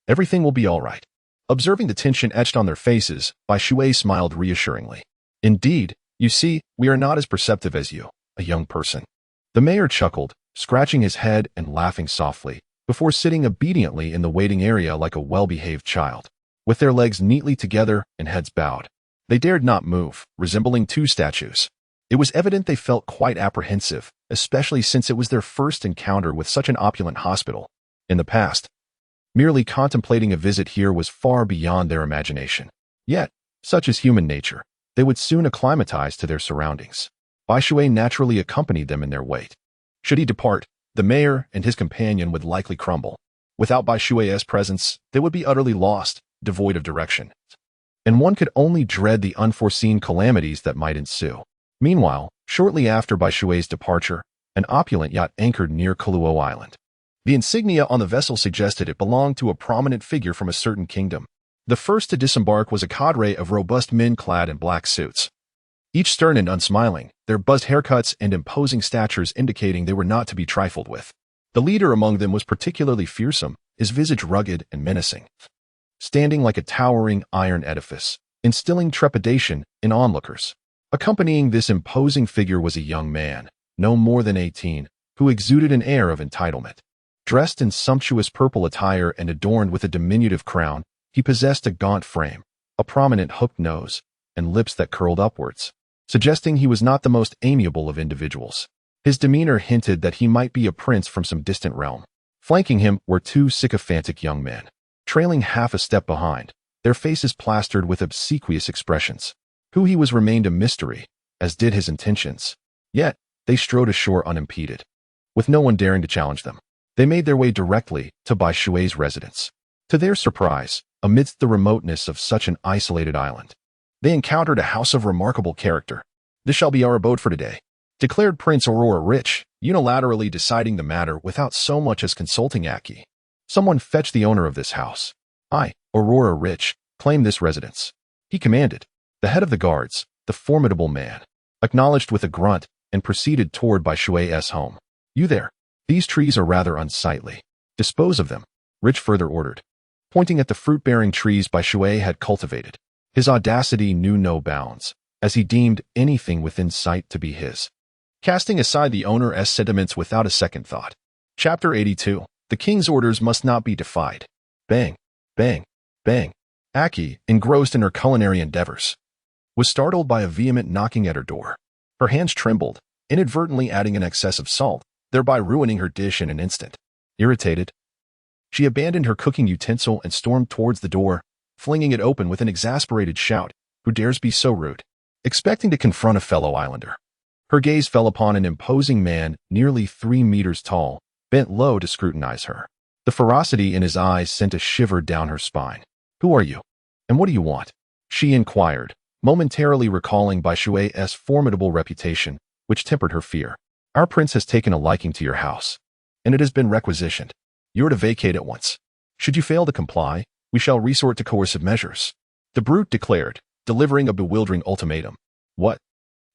Everything will be all right." Observing the tension etched on their faces, Bai Shui smiled reassuringly. "Indeed, you see, we are not as perceptive as you, a young person." The mayor chuckled, scratching his head and laughing softly, before sitting obediently in the waiting area like a well-behaved child. With their legs neatly together and heads bowed, they dared not move, resembling two statues. It was evident they felt quite apprehensive, especially since it was their first encounter with such an opulent hospital. In the past, merely contemplating a visit here was far beyond their imagination. Yet, such is human nature, they would soon acclimatize to their surroundings. Bai Shui naturally accompanied them in their wait. Should he depart, the mayor and his companion would likely crumble. Without Bai Shui's presence, they would be utterly lost, devoid of direction. and one could only dread the unforeseen calamities that might ensue. Meanwhile, shortly after Bai Shui's departure, an opulent yacht anchored near Kuro Island. The insignia on the vessel suggested it belonged to a prominent figure from a certain kingdom. The first to disembark was a cadre of robust men clad in black suits. Each stern and unsmiling, their buzzed haircuts and imposing statures indicating they were not to be trifled with. The leader among them was particularly fearsome, his visage rugged and menacing, standing like a towering iron edifice, instilling trepidation in onlookers. Accompanying this imposing figure was a young man, no more than 18, who exuded an air of entitlement. Dressed in sumptuous purple attire and adorned with a diminutive crown, he possessed a gaunt frame, a prominent hooked nose, and lips that curled upwards, suggesting he was not the most amiable of individuals. His demeanor hinted that he might be a prince from some distant realm. Flanking him were two sycophantic young men, trailing half a step behind, their faces plastered with obsequious expressions. Who he was remained a mystery, as did his intentions. Yet, they strode ashore unimpeded, with no one daring to challenge them. They made their way directly to Bai Shui's residence. To their surprise, amidst the remoteness of such an isolated island, they encountered a house of remarkable character. "This shall be our abode for today," declared Prince Aurora Rich, unilaterally deciding the matter without so much as consulting Aki. "Someone fetch the owner of this house. I, Aurora Rich, claim this residence," he commanded. The head of the guards, the formidable man, acknowledged with a grunt and proceeded toward Bai Shui's home. "You there. These trees are rather unsightly. Dispose of them," Rich further ordered, pointing at the fruit-bearing trees Bai Shui had cultivated. His audacity knew no bounds, as he deemed anything within sight to be his, casting aside the owner's sentiments without a second thought. Chapter 82. The king's orders must not be defied. Bang, bang, bang. Aki, engrossed in her culinary endeavors, was startled by a vehement knocking at her door. Her hands trembled, inadvertently adding an excess of salt, thereby ruining her dish in an instant. Irritated, she abandoned her cooking utensil and stormed towards the door, flinging it open with an exasperated shout. "Who dares be so rude?" Expecting to confront a fellow islander, her gaze fell upon an imposing man nearly 3 meters tall, bent low to scrutinize her. The ferocity in his eyes sent a shiver down her spine. "Who are you? And what do you want?" she inquired, momentarily recalling Bai Shui's formidable reputation, which tempered her fear. "Our prince has taken a liking to your house, and it has been requisitioned. You are to vacate at once. Should you fail to comply, we shall resort to coercive measures," the brute declared, delivering a bewildering ultimatum. "What?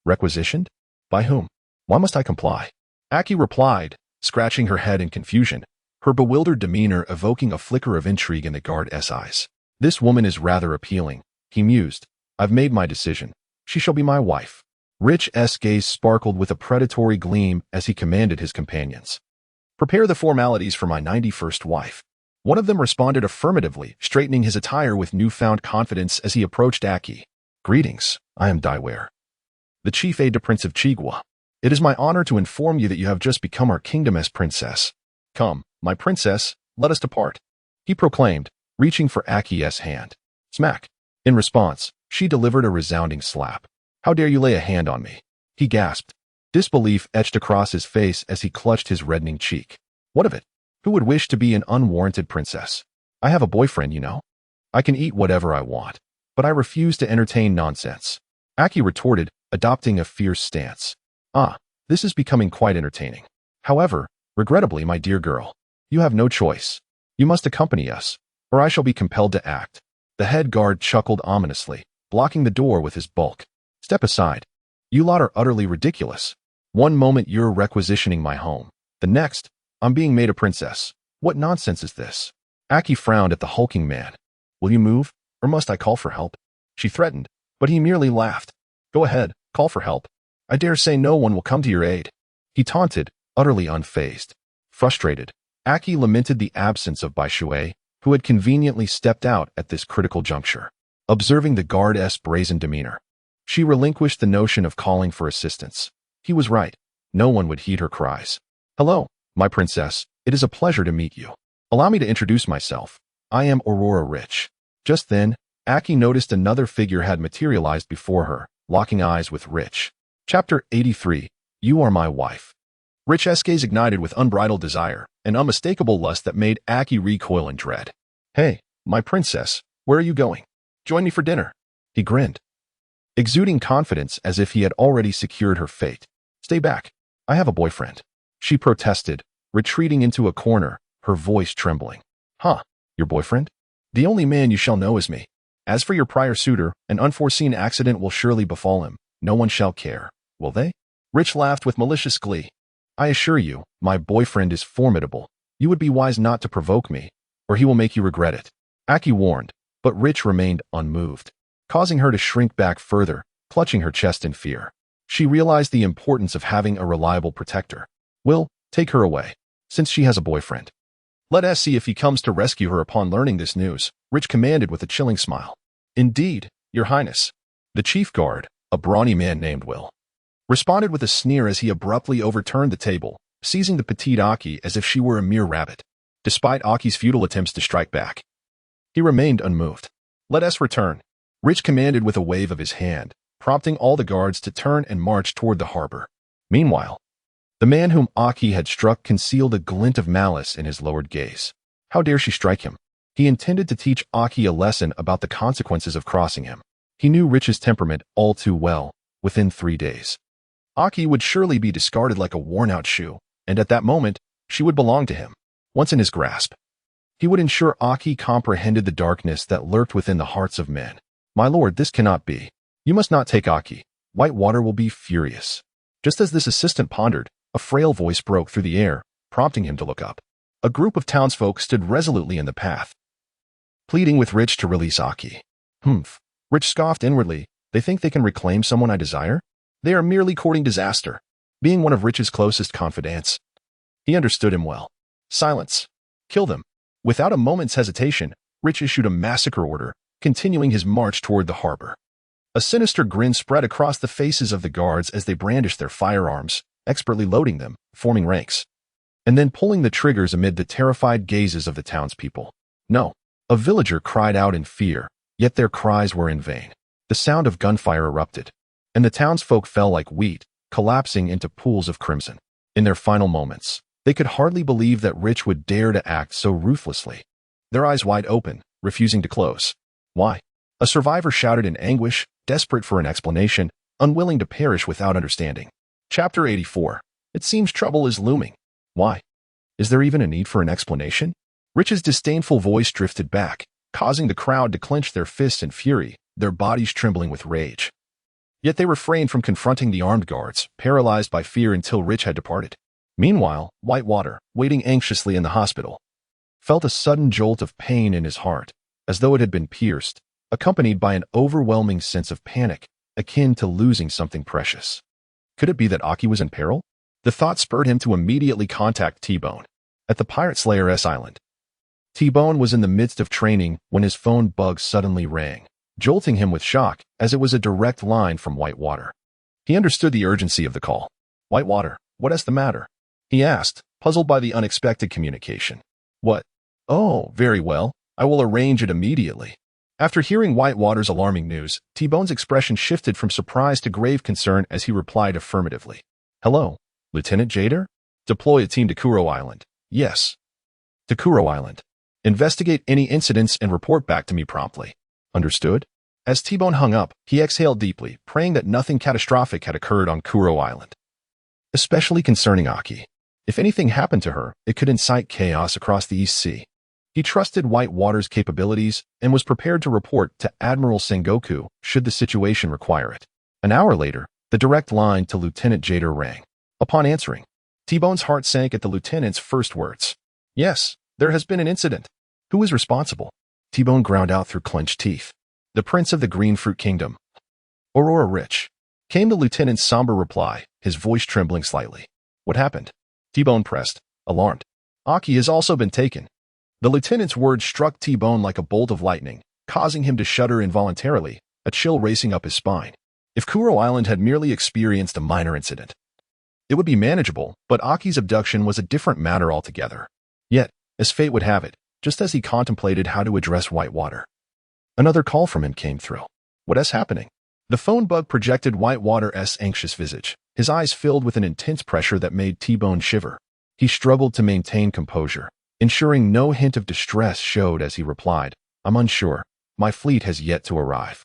Requisitioned? By whom? Why must I comply?" Aki replied, scratching her head in confusion, her bewildered demeanor evoking a flicker of intrigue in the guard's eyes. "This woman is rather appealing," he mused. "I've made my decision. She shall be my wife." Rich's gaze sparkled with a predatory gleam as he commanded his companions. "Prepare the formalities for my 91st wife." One of them responded affirmatively, straightening his attire with newfound confidence as he approached Aki. "Greetings, I am Daiware, the chief aide-de-prince of Chigua. It is my honor to inform you that you have just become our kingdom's princess. Come, my princess, let us depart," he proclaimed, reaching for Aki's hand. Smack. In response, she delivered a resounding slap. "How dare you lay a hand on me?" he gasped. Disbelief etched across his face as he clutched his reddening cheek. "What of it? Who would wish to be an unwarranted princess? I have a boyfriend, you know. I can eat whatever I want, but I refuse to entertain nonsense," Aki retorted, adopting a fierce stance. "Ah, this is becoming quite entertaining. However, regrettably, my dear girl, you have no choice. You must accompany us, or I shall be compelled to act." The head guard chuckled ominously, blocking the door with his bulk. "Step aside. You lot are utterly ridiculous. One moment you're requisitioning my home, the next, I'm being made a princess. What nonsense is this?" Aki frowned at the hulking man. "Will you move, or must I call for help?" she threatened, but he merely laughed. "Go ahead, call for help. I dare say no one will come to your aid," he taunted, utterly unfazed. Frustrated, Aki lamented the absence of Bai Shui, who had conveniently stepped out at this critical juncture. Observing the guard's brazen demeanor, she relinquished the notion of calling for assistance. He was right. No one would heed her cries. "Hello, my princess. It is a pleasure to meet you. Allow me to introduce myself. I am Aurora Rich." Just then, Aki noticed another figure had materialized before her, locking eyes with Rich. Chapter 83. You are my wife. Rich's gaze ignited with unbridled desire, an unmistakable lust that made Aki recoil in dread. "Hey, my princess, where are you going? Join me for dinner." He grinned, exuding confidence as if he had already secured her fate. Stay back. I have a boyfriend. She protested, retreating into a corner, her voice trembling. Huh, your boyfriend? The only man you shall know is me. As for your prior suitor, an unforeseen accident will surely befall him. No one shall care, will they? Rich laughed with malicious glee. I assure you, my boyfriend is formidable. You would be wise not to provoke me, or he will make you regret it. Aki warned, but Rich remained unmoved, causing her to shrink back further, clutching her chest in fear. She realized the importance of having a reliable protector. Will, take her away, since she has a boyfriend. Let us see if he comes to rescue her upon learning this news, Rich commanded with a chilling smile. Indeed, your highness. The chief guard, a brawny man named Will, responded with a sneer as he abruptly overturned the table, seizing the petite Aki as if she were a mere rabbit. Despite Aki's futile attempts to strike back, he remained unmoved. Let us return, Rich commanded with a wave of his hand, prompting all the guards to turn and march toward the harbor. Meanwhile, the man whom Aki had struck concealed a glint of malice in his lowered gaze. How dare she strike him? He intended to teach Aki a lesson about the consequences of crossing him. He knew Rich's temperament all too well. Within 3 days, Aki would surely be discarded like a worn-out shoe, and at that moment, she would belong to him. Once in his grasp, he would ensure Aki comprehended the darkness that lurked within the hearts of men. My lord, this cannot be. You must not take Aki. Whitewater will be furious. Just as this assistant pondered, a frail voice broke through the air, prompting him to look up. A group of townsfolk stood resolutely in the path, pleading with Rich to release Aki. Humph. Rich scoffed inwardly. They think they can reclaim someone I desire? They are merely courting disaster, being one of Rich's closest confidants. He understood him well. Silence. Kill them. Without a moment's hesitation, Rich issued a massacre order, continuing his march toward the harbor. A sinister grin spread across the faces of the guards as they brandished their firearms, expertly loading them, forming ranks, and then pulling the triggers amid the terrified gazes of the townspeople. No, a villager cried out in fear, yet their cries were in vain. The sound of gunfire erupted, and the townsfolk fell like wheat, collapsing into pools of crimson. In their final moments, they could hardly believe that Rich would dare to act so ruthlessly. Their eyes wide open, refusing to close. Why? A survivor shouted in anguish, desperate for an explanation, unwilling to perish without understanding. Chapter 84. It seems trouble is looming. Why? Is there even a need for an explanation? Rich's disdainful voice drifted back, causing the crowd to clench their fists in fury, their bodies trembling with rage. Yet they refrained from confronting the armed guards, paralyzed by fear until Rich had departed. Meanwhile, Whitewater, waiting anxiously in the hospital, felt a sudden jolt of pain in his heart, as though it had been pierced, accompanied by an overwhelming sense of panic, akin to losing something precious. Could it be that Aki was in peril? The thought spurred him to immediately contact T-Bone at the Pirate Slayer's island. T-Bone was in the midst of training when his phone bug suddenly rang, jolting him with shock as it was a direct line from Whitewater. He understood the urgency of the call. Whitewater, what is the matter? He asked, puzzled by the unexpected communication. What? Oh, very well. I will arrange it immediately. After hearing Whitewater's alarming news, T-Bone's expression shifted from surprise to grave concern as he replied affirmatively. Hello, Lieutenant Jader? Deploy a team to Kuro Island. Yes. To Kuro Island. Investigate any incidents and report back to me promptly. Understood? As T-Bone hung up, he exhaled deeply, praying that nothing catastrophic had occurred on Kuro Island. Especially concerning Aki. If anything happened to her, it could incite chaos across the East Sea. He trusted Whitewater's capabilities and was prepared to report to Admiral Sengoku should the situation require it. An hour later, the direct line to Lieutenant Jader rang. Upon answering, T-Bone's heart sank at the lieutenant's first words. Yes, there has been an incident. Who is responsible? T-Bone ground out through clenched teeth. The Prince of the Green Fruit Kingdom. Aurora Rich. Came the lieutenant's somber reply, his voice trembling slightly. What happened? T-Bone pressed, alarmed. Aki has also been taken. The lieutenant's words struck T-Bone like a bolt of lightning, causing him to shudder involuntarily, a chill racing up his spine. If Kuro Island had merely experienced a minor incident, it would be manageable, but Aki's abduction was a different matter altogether. Yet, as fate would have it, just as he contemplated how to address Whitewater, another call from him came through. What is happening? The phone bug projected Whitewater's anxious visage, his eyes filled with an intense pressure that made T-Bone shiver. He struggled to maintain composure, ensuring no hint of distress showed as he replied, I'm unsure. My fleet has yet to arrive.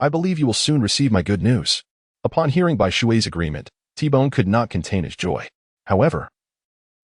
I believe you will soon receive my good news. Upon hearing Bai Shui's agreement, T-Bone could not contain his joy. However,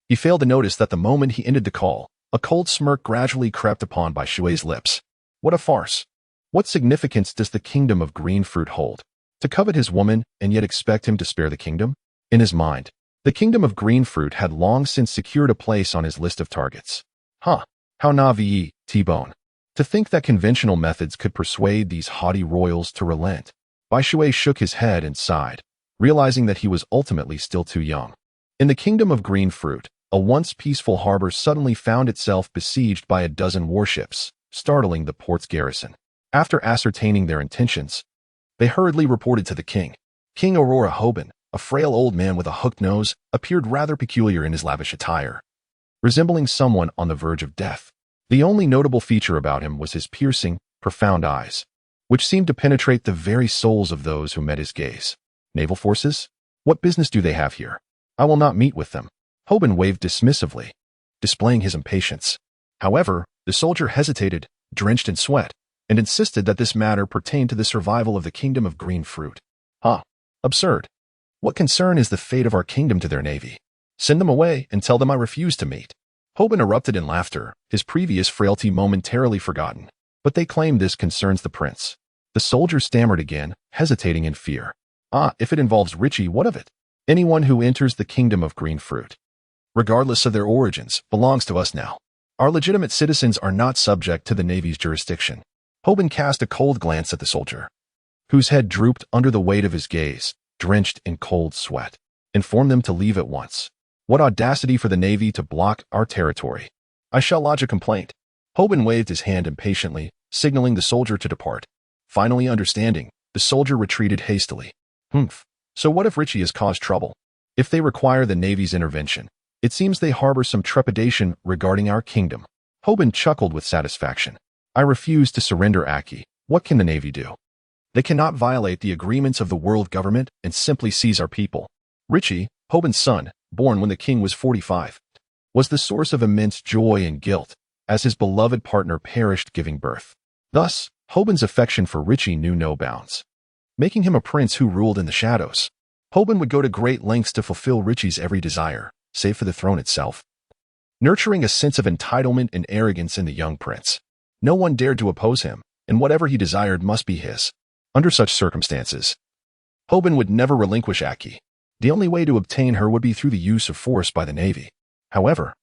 he failed to notice that the moment he ended the call, a cold smirk gradually crept upon Bai Shui's lips. What a farce! What significance does the kingdom of green fruit hold? To covet his woman and yet expect him to spare the kingdom? In his mind, the kingdom of green fruit had long since secured a place on his list of targets. Huh, how naive, T-Bone. To think that conventional methods could persuade these haughty royals to relent. Bai Shui shook his head and sighed, realizing that he was ultimately still too young. In the kingdom of green fruit, a once peaceful harbor suddenly found itself besieged by a dozen warships, startling the port's garrison. After ascertaining their intentions, they hurriedly reported to the king. King Aurora Hoban, a frail old man with a hooked nose, appeared rather peculiar in his lavish attire, resembling someone on the verge of death. The only notable feature about him was his piercing, profound eyes, which seemed to penetrate the very souls of those who met his gaze. Naval forces? What business do they have here? I will not meet with them. Hoban waved dismissively, displaying his impatience. However, the soldier hesitated, drenched in sweat, and insisted that this matter pertained to the survival of the kingdom of green fruit. Absurd. What concern is the fate of our kingdom to their navy? Send them away and tell them I refuse to meet. Hoban erupted in laughter, his previous frailty momentarily forgotten. But they claim this concerns the prince. The soldier stammered again, hesitating in fear. If it involves Richie, what of it? Anyone who enters the kingdom of green fruit, regardless of their origins, belongs to us now. Our legitimate citizens are not subject to the Navy's jurisdiction. Hoban cast a cold glance at the soldier, whose head drooped under the weight of his gaze, drenched in cold sweat. Inform them to leave at once. What audacity for the Navy to block our territory. I shall lodge a complaint. Hoban waved his hand impatiently, signaling the soldier to depart. Finally understanding, the soldier retreated hastily. So what if Richie has caused trouble? If they require the Navy's intervention, it seems they harbor some trepidation regarding our kingdom. Hoban chuckled with satisfaction. I refuse to surrender Aki. What can the Navy do? They cannot violate the agreements of the world government and simply seize our people. Richie, Hoban's son, born when the king was 45, was the source of immense joy and guilt, as his beloved partner perished giving birth. Thus, Hoban's affection for Richie knew no bounds, making him a prince who ruled in the shadows. Hoban would go to great lengths to fulfill Richie's every desire, save for the throne itself, nurturing a sense of entitlement and arrogance in the young prince. No one dared to oppose him, and whatever he desired must be his. Under such circumstances, Hoban would never relinquish Aki. The only way to obtain her would be through the use of force by the Navy. However,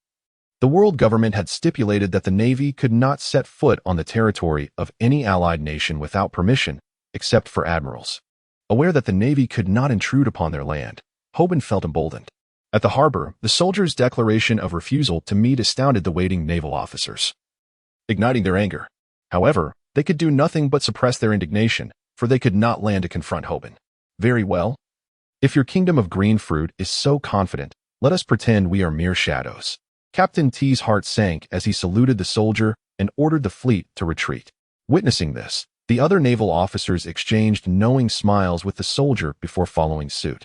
the world government had stipulated that the Navy could not set foot on the territory of any allied nation without permission, except for admirals. Aware that the Navy could not intrude upon their land, Hoban felt emboldened. At the harbor, the soldiers' declaration of refusal to meet astounded the waiting naval officers, igniting their anger. However, they could do nothing but suppress their indignation, for they could not land to confront Hoban. Very well. If your kingdom of green fruit is so confident, let us pretend we are mere shadows. Captain T's heart sank as he saluted the soldier and ordered the fleet to retreat. Witnessing this, the other naval officers exchanged knowing smiles with the soldier before following suit,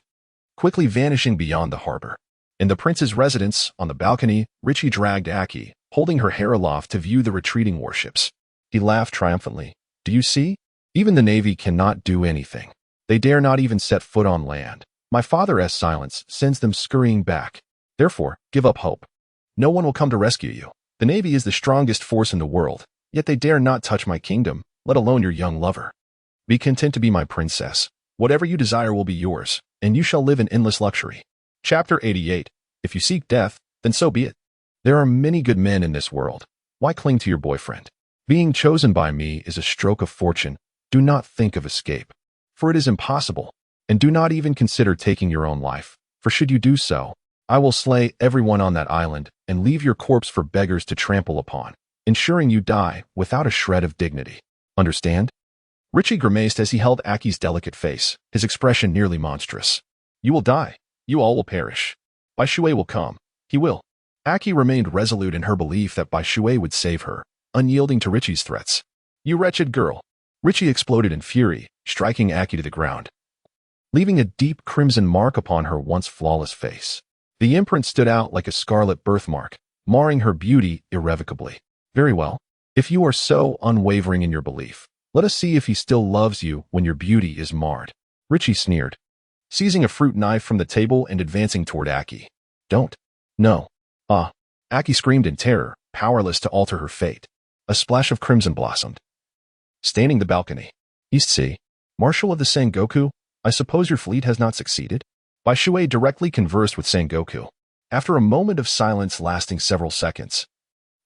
quickly vanishing beyond the harbor. In the prince's residence, on the balcony, Richie dragged Aki, holding her hair aloft to view the retreating warships. He laughed triumphantly. Do you see? Even the Navy cannot do anything. They dare not even set foot on land. My father's silence sends them scurrying back. Therefore, give up hope. No one will come to rescue you. The Navy is the strongest force in the world, yet they dare not touch my kingdom, let alone your young lover. Be content to be my princess. Whatever you desire will be yours, and you shall live in endless luxury. Chapter 88. If you seek death, then so be it. There are many good men in this world. Why cling to your boyfriend? Being chosen by me is a stroke of fortune. Do not think of escape, for it is impossible. And do not even consider taking your own life, for should you do so, I will slay everyone on that island and leave your corpse for beggars to trample upon, ensuring you die without a shred of dignity. Understand? Richie grimaced as he held Aki's delicate face, his expression nearly monstrous. You will die. You all will perish. Bai Shui will come. He will. Aki remained resolute in her belief that Bai Shui would save her, unyielding to Richie's threats. You wretched girl. Richie exploded in fury, striking Aki to the ground, leaving a deep crimson mark upon her once flawless face. The imprint stood out like a scarlet birthmark, marring her beauty irrevocably. Very well. If you are so unwavering in your belief, Let us see if he still loves you when your beauty is marred. Richie sneered, seizing a fruit knife from the table and advancing toward Aki. Don't. No. Ah. Aki screamed in terror, powerless to alter her fate. A splash of crimson blossomed. Staining the balcony. East Sea. Marshal of the Sengoku, I suppose your fleet has not succeeded? Bai Shui directly conversed with Sengoku. After a moment of silence lasting several seconds,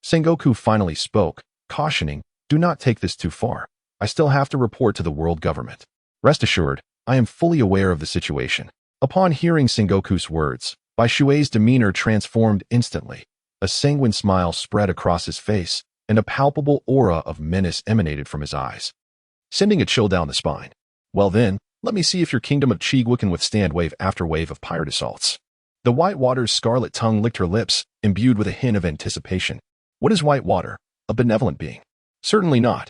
Sengoku finally spoke, cautioning, do not take this too far. I still have to report to the world government. Rest assured, I am fully aware of the situation. Upon hearing Sengoku's words, Bai Shui's demeanor transformed instantly. A sanguine smile spread across his face, and a palpable aura of menace emanated from his eyes, sending a chill down the spine. Well then, let me see if your kingdom of Chigwa can withstand wave after wave of pirate assaults. The Whitewater's scarlet tongue licked her lips, imbued with a hint of anticipation. What is Whitewater? A benevolent being? Certainly not.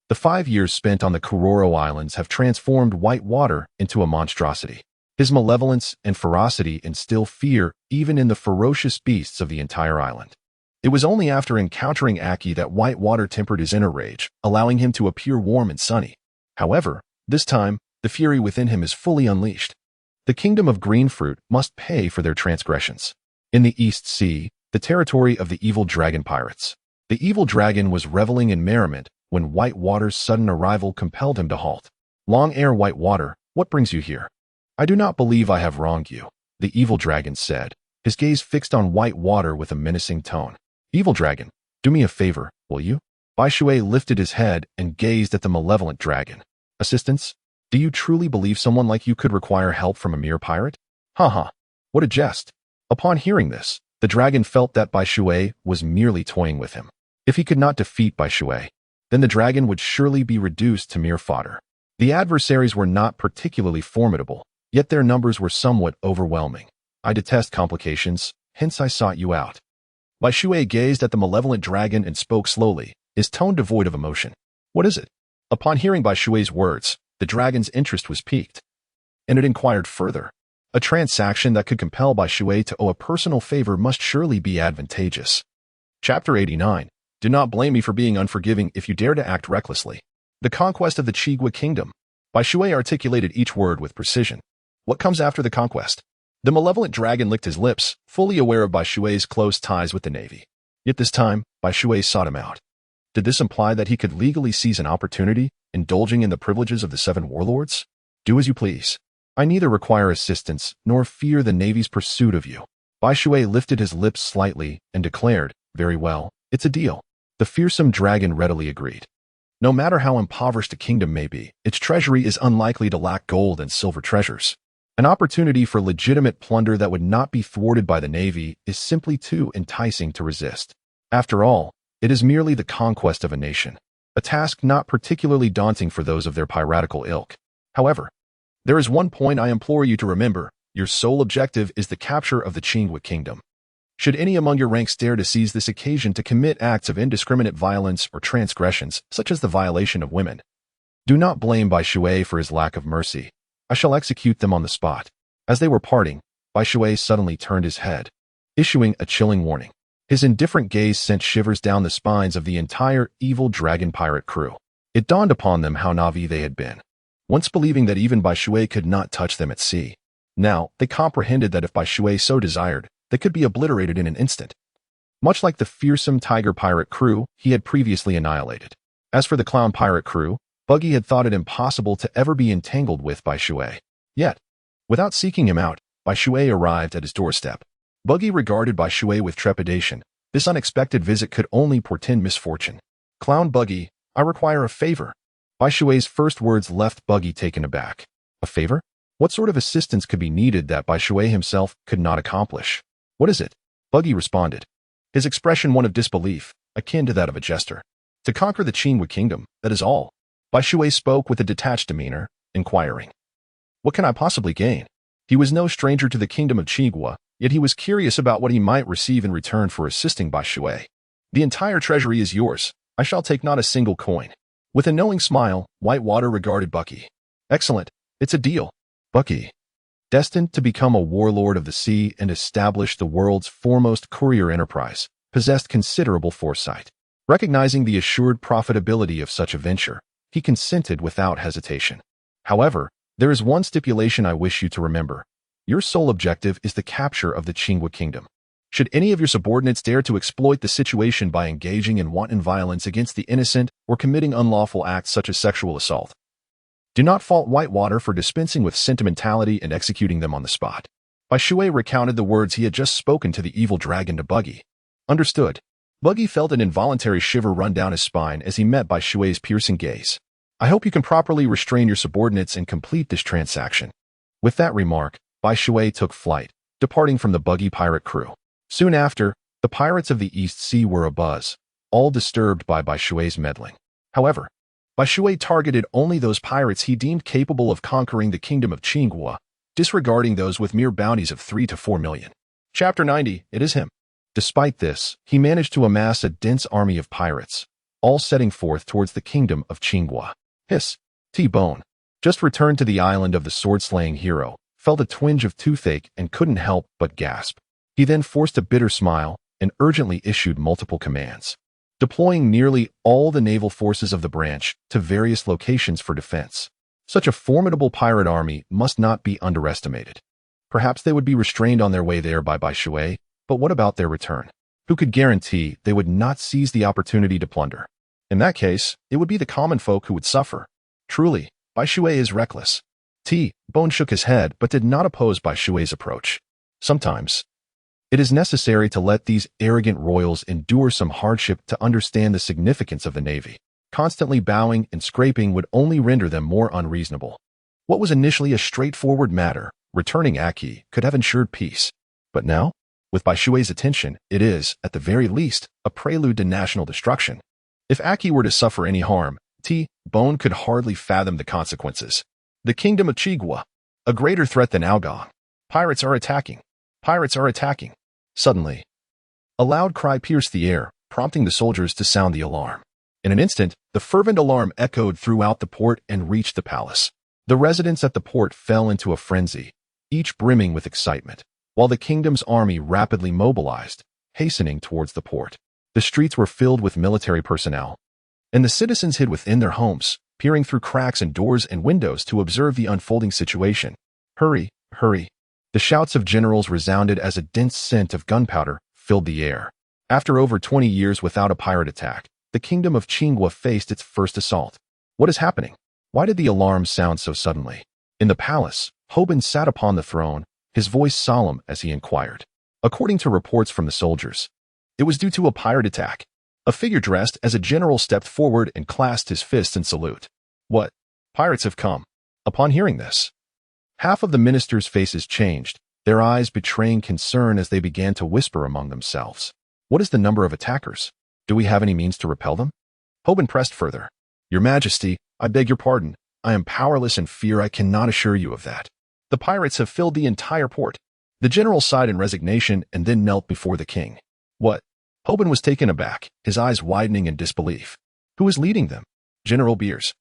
The 5 years spent on the Kuro Islands have transformed Whitewater into a monstrosity. His malevolence and ferocity instill fear even in the ferocious beasts of the entire island. It was only after encountering Aki that Whitewater tempered his inner rage, allowing him to appear warm and sunny. However, this time, the fury within him is fully unleashed. The kingdom of Greenfruit must pay for their transgressions. In the East Sea, the territory of the evil dragon pirates. The evil dragon was reveling in merriment when Whitewater's sudden arrival compelled him to halt. Long ere Whitewater, what brings you here? I do not believe I have wronged you, the evil dragon said, his gaze fixed on Whitewater with a menacing tone. Evil dragon, do me a favor, will you? Bai Shui lifted his head and gazed at the malevolent dragon. Assistance? Do you truly believe someone like you could require help from a mere pirate? Haha, what a jest. Upon hearing this, the dragon felt that Bai Shui was merely toying with him. If he could not defeat Bai Shui, then the dragon would surely be reduced to mere fodder. The adversaries were not particularly formidable, yet their numbers were somewhat overwhelming. I detest complications, hence I sought you out. Bai Shui gazed at the malevolent dragon and spoke slowly, his tone devoid of emotion. What is it? Upon hearing Bai Shui's words, the dragon's interest was piqued, and it inquired further. A transaction that could compel Bai Shui to owe a personal favor must surely be advantageous. Chapter 89. Do not blame me for being unforgiving if you dare to act recklessly. The conquest of the Chigwa kingdom. Bai Shui articulated each word with precision. What comes after the conquest? The malevolent dragon licked his lips, fully aware of Bai Shui's close ties with the navy. Yet this time, Bai Shui sought him out. Did this imply that he could legally seize an opportunity, indulging in the privileges of the 7 warlords? Do as you please. I neither require assistance nor fear the navy's pursuit of you. Bai Shui lifted his lips slightly and declared, very well, it's a deal. The fearsome dragon readily agreed. No matter how impoverished a kingdom may be, its treasury is unlikely to lack gold and silver treasures. An opportunity for legitimate plunder that would not be thwarted by the navy is simply too enticing to resist. After all, it is merely the conquest of a nation, a task not particularly daunting for those of their piratical ilk. However, there is one point I implore you to remember. Your sole objective is the capture of the Chigwa kingdom. Should any among your ranks dare to seize this occasion to commit acts of indiscriminate violence or transgressions, such as the violation of women, do not blame Bai Shui for his lack of mercy. I shall execute them on the spot. As they were parting, Bai Shui suddenly turned his head, issuing a chilling warning. His indifferent gaze sent shivers down the spines of the entire evil dragon pirate crew. It dawned upon them how naive they had been, once believing that even Bai Shui could not touch them at sea. Now, they comprehended that if Bai Shui so desired, they could be obliterated in an instant. Much like the fearsome tiger pirate crew he had previously annihilated. As for the clown pirate crew, Buggy had thought it impossible to ever be entangled with Bai Shui. Yet, without seeking him out, Bai Shui arrived at his doorstep. Buggy regarded Bai Shui with trepidation. This unexpected visit could only portend misfortune. Clown Buggy, I require a favor. Bai Shui's first words left Buggy taken aback. A favor? What sort of assistance could be needed that Bai Shui himself could not accomplish? What is it? Buggy responded, his expression one of disbelief, akin to that of a jester. To conquer the Chigwa kingdom, that is all. Bai Shui spoke with a detached demeanor, inquiring. What can I possibly gain? He was no stranger to the kingdom of Chigwa, yet he was curious about what he might receive in return for assisting Bai Shui. The entire treasury is yours. I shall take not a single coin. With a knowing smile, Whitewater regarded Bucky. Excellent. It's a deal. Bucky, destined to become a warlord of the sea and establish the world's foremost courier enterprise, possessed considerable foresight. Recognizing the assured profitability of such a venture, He consented without hesitation. However, there is one stipulation I wish you to remember. Your sole objective is the capture of the Qingwa kingdom. Should any of your subordinates dare to exploit the situation by engaging in wanton violence against the innocent or committing unlawful acts such as sexual assault, do not fault Whitewater for dispensing with sentimentality and executing them on the spot. Bai Shui recounted the words he had just spoken to the evil dragon to Buggy. Understood. Buggy felt an involuntary shiver run down his spine as he met Bai Shui's piercing gaze. I hope you can properly restrain your subordinates and complete this transaction. With that remark, Bai Shui took flight, departing from the Buggy pirate crew. Soon after, the pirates of the East Sea were abuzz, all disturbed by Bai Shui's meddling. However, Bai Shui targeted only those pirates he deemed capable of conquering the kingdom of Qingwa, disregarding those with mere bounties of 3 to 4 million. Chapter 90, it is him. Despite this, he managed to amass a dense army of pirates, all setting forth towards the kingdom of Qingwa. Hiss. T-Bone, just returned to the island of the sword-slaying hero, felt a twinge of toothache and couldn't help but gasp. He then forced a bitter smile and urgently issued multiple commands, deploying nearly all the naval forces of the branch to various locations for defense. Such a formidable pirate army must not be underestimated. Perhaps they would be restrained on their way there by Bai Shui, but what about their return? Who could guarantee they would not seize the opportunity to plunder? In that case, it would be the common folk who would suffer. Truly, Bai Shui is reckless. T-Bone shook his head but did not oppose Bai Shui's approach. Sometimes, it is necessary to let these arrogant royals endure some hardship to understand the significance of the Navy. Constantly bowing and scraping would only render them more unreasonable. What was initially a straightforward matter, returning Aki, could have ensured peace. But now, with Bai Shui's attention, it is, at the very least, a prelude to national destruction. If Aki were to suffer any harm, T-Bone could hardly fathom the consequences. The kingdom of Qingwa, a greater threat than Algon. Pirates are attacking. Pirates are attacking. Suddenly, a loud cry pierced the air, prompting the soldiers to sound the alarm. In an instant, the fervent alarm echoed throughout the port and reached the palace. The residents at the port fell into a frenzy, each brimming with excitement, while the kingdom's army rapidly mobilized, hastening towards the port. The streets were filled with military personnel, and the citizens hid within their homes, peering through cracks in doors and windows to observe the unfolding situation. Hurry, hurry. The shouts of generals resounded as a dense scent of gunpowder filled the air. After over 20 years without a pirate attack, the kingdom of Qingwa faced its first assault. What is happening? Why did the alarm sound so suddenly? In the palace, Hoban sat upon the throne, his voice solemn as he inquired. According to reports from the soldiers, it was due to a pirate attack. A figure dressed as a general stepped forward and clasped his fists in salute. What? Pirates have come. Upon hearing this, half of the ministers' faces changed, their eyes betraying concern as they began to whisper among themselves. What is the number of attackers? Do we have any means to repel them? Hoban pressed further. Your Majesty, I beg your pardon. I am powerless and fear I cannot assure you of that. The pirates have filled the entire port. The general sighed in resignation and then knelt before the king. What? Hoban was taken aback, his eyes widening in disbelief. Who is leading them? General Beers.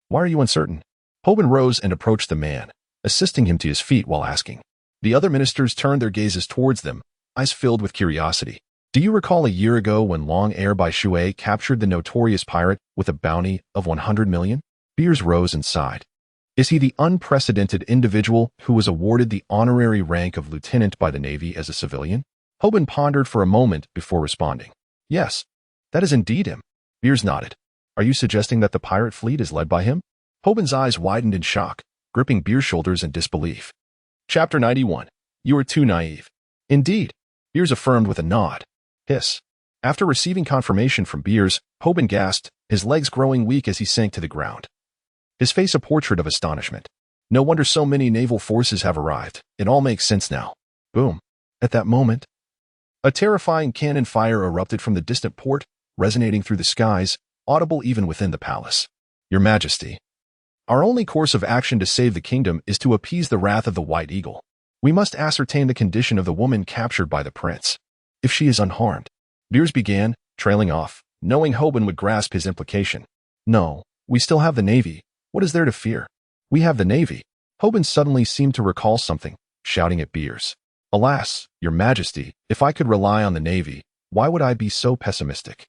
Why are you uncertain? Hoban rose and approached the man, assisting him to his feet while asking. The other ministers turned their gazes towards them, eyes filled with curiosity. Do you recall a year ago when long ere Bai Shui captured the notorious pirate with a bounty of 100 million? Beers rose and sighed. Is he the unprecedented individual who was awarded the honorary rank of lieutenant by the Navy as a civilian? Hoban pondered for a moment before responding. Yes, that is indeed him. Beers nodded. Are you suggesting that the pirate fleet is led by him? Hoban's eyes widened in shock, gripping Beers' shoulders in disbelief. Chapter 91. You are too naive. Indeed, Beers affirmed with a nod. Hiss. After receiving confirmation from Beers, Hoban gasped, his legs growing weak as he sank to the ground. His face a portrait of astonishment. No wonder so many naval forces have arrived. It all makes sense now. Boom. At that moment, a terrifying cannon fire erupted from the distant port, resonating through the skies, audible even within the palace. Your Majesty, our only course of action to save the kingdom is to appease the wrath of the White Eagle. We must ascertain the condition of the woman captured by the prince. If she is unharmed. Beers began, trailing off, knowing Hoban would grasp his implication. No, we still have the Navy. What is there to fear? We have the Navy. Hoban suddenly seemed to recall something, shouting at Beers. Alas, Your Majesty, if I could rely on the Navy, why would I be so pessimistic?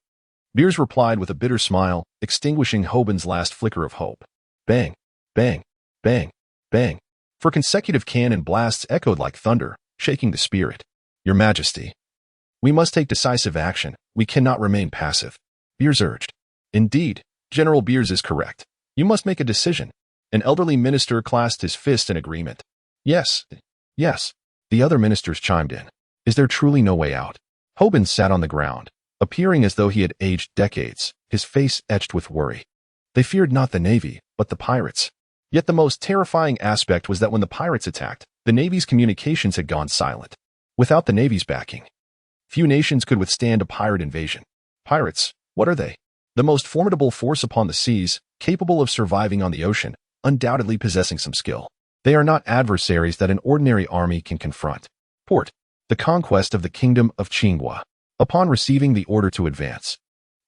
Beers replied with a bitter smile, extinguishing Hoban's last flicker of hope. Bang, bang, bang, bang. For consecutive cannon blasts echoed like thunder, shaking the spirit. Your Majesty. We must take decisive action. We cannot remain passive. Beers urged. Indeed, General Beers is correct. You must make a decision. An elderly minister clasped his fist in agreement. Yes, yes. The other ministers chimed in. Is there truly no way out? Hoban sat on the ground, appearing as though he had aged decades, his face etched with worry. They feared not the Navy, but the pirates. Yet the most terrifying aspect was that when the pirates attacked, the Navy's communications had gone silent. Without the Navy's backing, few nations could withstand a pirate invasion. Pirates, what are they? The most formidable force upon the seas, capable of surviving on the ocean, undoubtedly possessing some skill. They are not adversaries that an ordinary army can confront. Port. The conquest of the kingdom of Qinghua. Upon receiving the order to advance,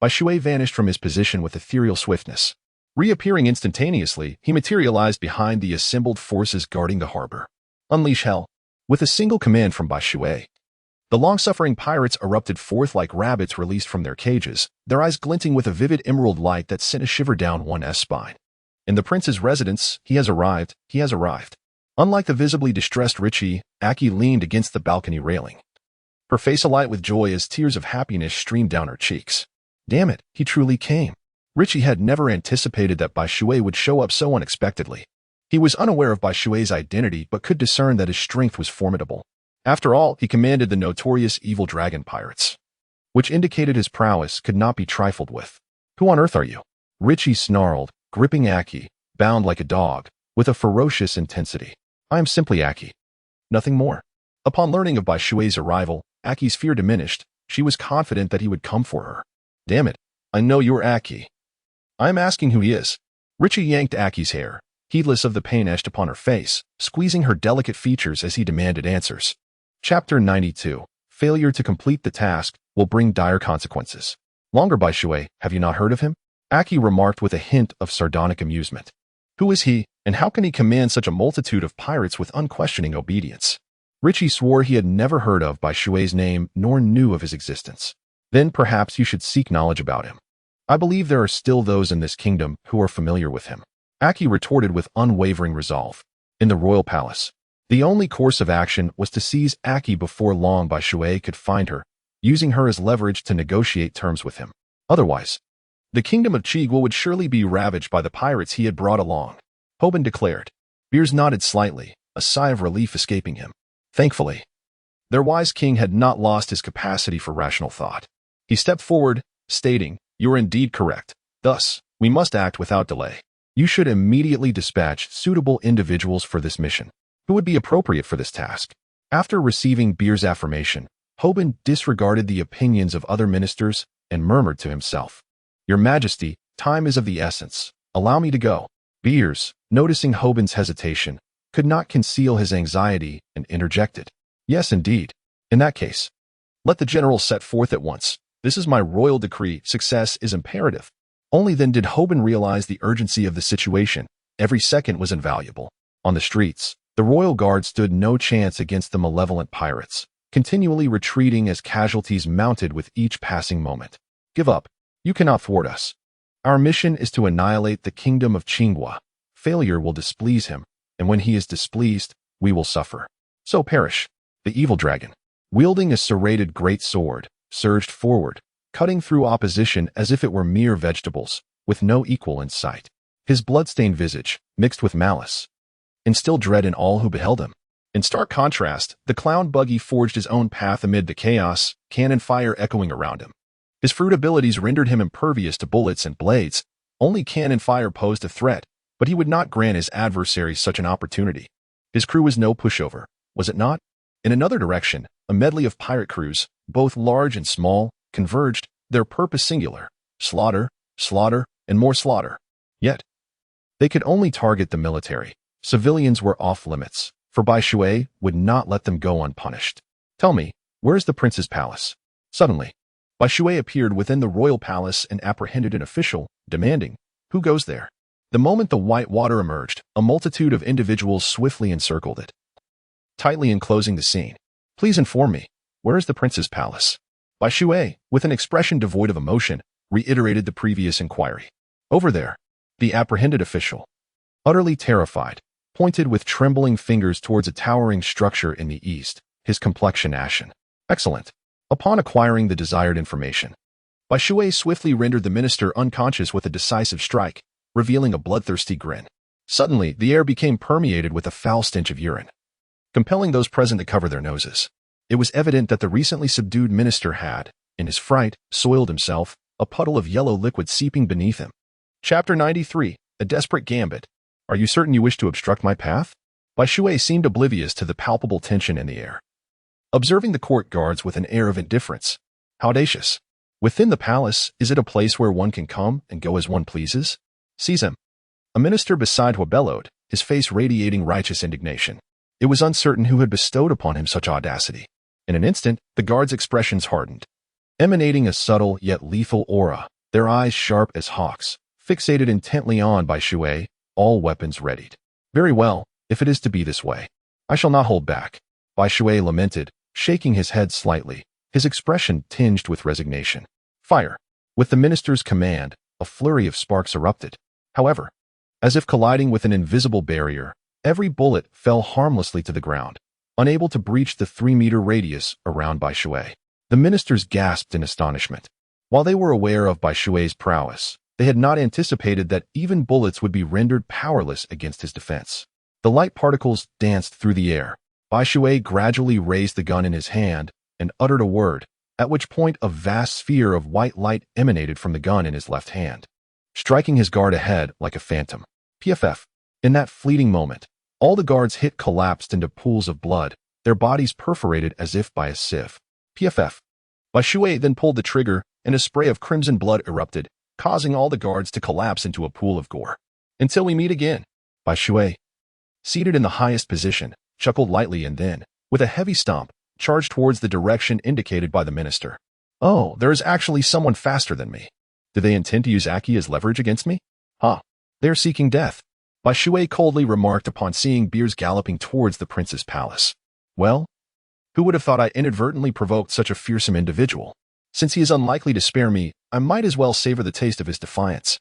Bai Shui vanished from his position with ethereal swiftness. Reappearing instantaneously, he materialized behind the assembled forces guarding the harbor. Unleash hell. With a single command from Bai Shui, the long-suffering pirates erupted forth like rabbits released from their cages, their eyes glinting with a vivid emerald light that sent a shiver down one's spine. In the prince's residence, he has arrived, he has arrived. Unlike the visibly distressed Richie, Aki leaned against the balcony railing, her face alight with joy as tears of happiness streamed down her cheeks. Damn it, he truly came. Richie had never anticipated that Bai Shui would show up so unexpectedly. He was unaware of Bai Shui's identity but could discern that his strength was formidable. After all, he commanded the notorious evil dragon pirates, which indicated his prowess could not be trifled with. Who on earth are you? Richie snarled, gripping Aki, bound like a dog, with a ferocious intensity. I am simply Aki. Nothing more. Upon learning of Bai Shui's arrival, Aki's fear diminished. She was confident that he would come for her. Damn it, I know you're Aki. I am asking who he is. Richie yanked Aki's hair, heedless of the pain etched upon her face, squeezing her delicate features as he demanded answers. Chapter 92. Failure to complete the task will bring dire consequences. Longer Bai Shui, have you not heard of him? Aki remarked with a hint of sardonic amusement. Who is he, and how can he command such a multitude of pirates with unquestioning obedience? Richie swore he had never heard of Bai Shui's name nor knew of his existence. Then perhaps you should seek knowledge about him. I believe there are still those in this kingdom who are familiar with him. Aki retorted with unwavering resolve. In the royal palace, the only course of action was to seize Aki before long Bai Shui could find her, using her as leverage to negotiate terms with him. Otherwise, the kingdom of Qigua would surely be ravaged by the pirates he had brought along. Hoban declared. Beers nodded slightly, a sigh of relief escaping him. Thankfully, their wise king had not lost his capacity for rational thought. He stepped forward, stating, "You are indeed correct. Thus, we must act without delay. You should immediately dispatch suitable individuals for this mission. Who would be appropriate for this task?" After receiving Beers' affirmation, Hoban disregarded the opinions of other ministers and murmured to himself, "Your Majesty, time is of the essence. Allow me to go." Beers, noticing Hoban's hesitation, could not conceal his anxiety and interjected, "Yes, indeed. In that case, let the general set forth at once. This is my royal decree. Success is imperative." Only then did Hoban realize the urgency of the situation. Every second was invaluable. On the streets, the royal guard stood no chance against the malevolent pirates, continually retreating as casualties mounted with each passing moment. "Give up. You cannot thwart us. Our mission is to annihilate the kingdom of Qinghua. Failure will displease him, and when he is displeased, we will suffer. So perish." The evil dragon, wielding a serrated great sword, surged forward, cutting through opposition as if it were mere vegetables, with no equal in sight. His blood-stained visage, mixed with malice, instilled dread in all who beheld him. In stark contrast, the clown buggy forged his own path amid the chaos, cannon fire echoing around him. His fruit abilities rendered him impervious to bullets and blades. Only cannon fire posed a threat, but he would not grant his adversaries such an opportunity. His crew was no pushover, was it not? In another direction, a medley of pirate crews, both large and small, converged, their purpose singular: slaughter, slaughter, and more slaughter. Yet, they could only target the military. Civilians were off limits, for Bai Shui would not let them go unpunished. "Tell me, where is the prince's palace?" Suddenly, Bai Shui appeared within the royal palace and apprehended an official, demanding, "Who goes there?" The moment the white water emerged, a multitude of individuals swiftly encircled it, tightly enclosing the scene. "Please inform me, where is the prince's palace?" Bai Shui, with an expression devoid of emotion, reiterated the previous inquiry. Over there, the apprehended official, utterly terrified, pointed with trembling fingers towards a towering structure in the east, his complexion ashen. Excellent. Upon acquiring the desired information, Bai Shui swiftly rendered the minister unconscious with a decisive strike, revealing a bloodthirsty grin. Suddenly, the air became permeated with a foul stench of urine, compelling those present to cover their noses. It was evident that the recently subdued minister had, in his fright, soiled himself, a puddle of yellow liquid seeping beneath him. Chapter 93, A Desperate Gambit. Are you certain you wish to obstruct my path? Bai Shui seemed oblivious to the palpable tension in the air, observing the court guards with an air of indifference. How audacious. Within the palace, is it a place where one can come and go as one pleases? Seize him. A minister beside Hua bellowed, his face radiating righteous indignation. It was uncertain who had bestowed upon him such audacity. In an instant, the guards' expressions hardened, emanating a subtle yet lethal aura, their eyes sharp as hawks, fixated intently on Bai Shui, all weapons readied. Very well, if it is to be this way, I shall not hold back, Bai Shui lamented, shaking his head slightly, his expression tinged with resignation. Fire. With the minister's command, a flurry of sparks erupted. However, as if colliding with an invisible barrier, every bullet fell harmlessly to the ground, unable to breach the 3-meter radius around Bai Shui. The ministers gasped in astonishment. While they were aware of Bai Shui's prowess, they had not anticipated that even bullets would be rendered powerless against his defense. The light particles danced through the air. Bai Shui gradually raised the gun in his hand and uttered a word, at which point a vast sphere of white light emanated from the gun in his left hand, striking his guard ahead like a phantom. PFF. In that fleeting moment, all the guards hit collapsed into pools of blood, their bodies perforated as if by a sieve. PFF. Bai Shui then pulled the trigger, and a spray of crimson blood erupted, causing all the guards to collapse into a pool of gore. Until we meet again. Bai Shui, seated in the highest position, chuckled lightly and then, with a heavy stomp, charged towards the direction indicated by the minister. Oh, there is actually someone faster than me. Do they intend to use Aki as leverage against me? They are seeking death. Bai Shui coldly remarked upon seeing bears galloping towards the prince's palace. Well, who would have thought I inadvertently provoked such a fearsome individual? Since he is unlikely to spare me, I might as well savor the taste of his defiance.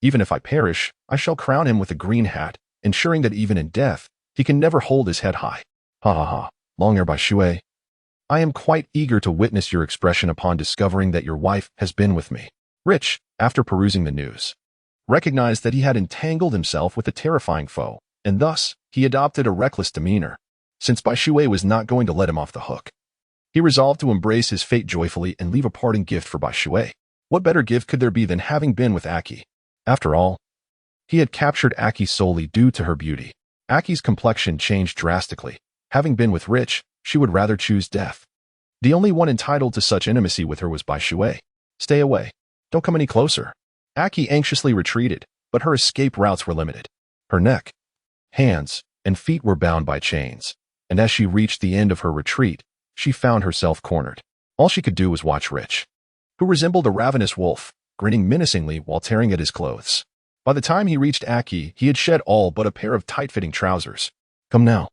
Even if I perish, I shall crown him with a green hat, ensuring that even in death, he can never hold his head high. Ha ha ha. Long ere Bai Shui. I am quite eager to witness your expression upon discovering that your wife has been with me. Rich, after perusing the news, recognized that he had entangled himself with a terrifying foe, and thus, he adopted a reckless demeanor. Since Bai Shui was not going to let him off the hook, he resolved to embrace his fate joyfully and leave a parting gift for Bai Shui. What better gift could there be than having been with Aki? After all, he had captured Aki solely due to her beauty. Aki's complexion changed drastically. Having been with Rich, she would rather choose death. The only one entitled to such intimacy with her was Bai Shui. Stay away. Don't come any closer. Aki anxiously retreated, but her escape routes were limited. Her neck, hands, and feet were bound by chains, and as she reached the end of her retreat, she found herself cornered. All she could do was watch Rich, who resembled a ravenous wolf, grinning menacingly while tearing at his clothes. By the time he reached Aki, he had shed all but a pair of tight-fitting trousers. Come now.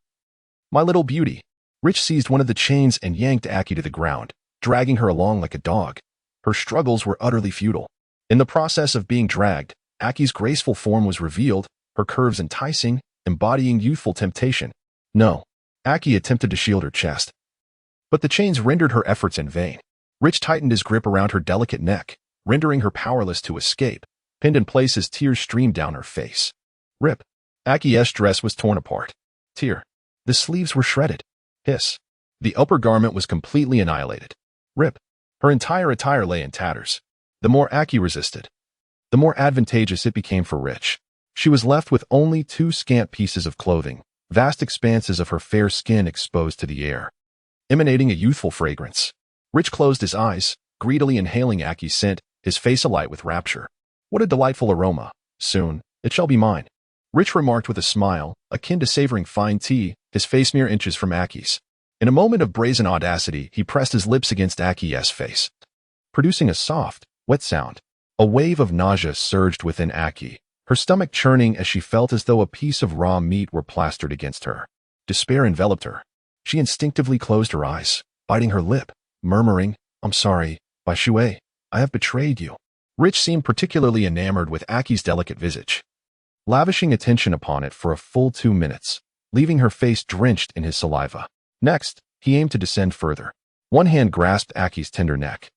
My little beauty. Rich seized one of the chains and yanked Aki to the ground, dragging her along like a dog. Her struggles were utterly futile. In the process of being dragged, Aki's graceful form was revealed, her curves enticing, embodying youthful temptation. No. Aki attempted to shield her chest, but the chains rendered her efforts in vain. Rich tightened his grip around her delicate neck, rendering her powerless to escape, pinned in place as tears streamed down her face. Rip. Aki's dress was torn apart. Tear. The sleeves were shredded. Hiss. The upper garment was completely annihilated. Rip. Her entire attire lay in tatters. The more Aki resisted, the more advantageous it became for Rich. She was left with only 2 scant pieces of clothing, vast expanses of her fair skin exposed to the air, emanating a youthful fragrance. Rich closed his eyes, greedily inhaling Aki's scent, his face alight with rapture. What a delightful aroma. Soon, it shall be mine. Rich remarked with a smile, akin to savoring fine tea, his face mere inches from Aki's. In a moment of brazen audacity, he pressed his lips against Aki's face, producing a soft, wet sound. A wave of nausea surged within Aki, her stomach churning as she felt as though a piece of raw meat were plastered against her. Despair enveloped her. She instinctively closed her eyes, biting her lip, murmuring, I'm sorry, Bai Shui, I have betrayed you. Rich seemed particularly enamored with Aki's delicate visage, lavishing attention upon it for a full 2 minutes, leaving her face drenched in his saliva. Next, he aimed to descend further. One hand grasped Aki's tender neck,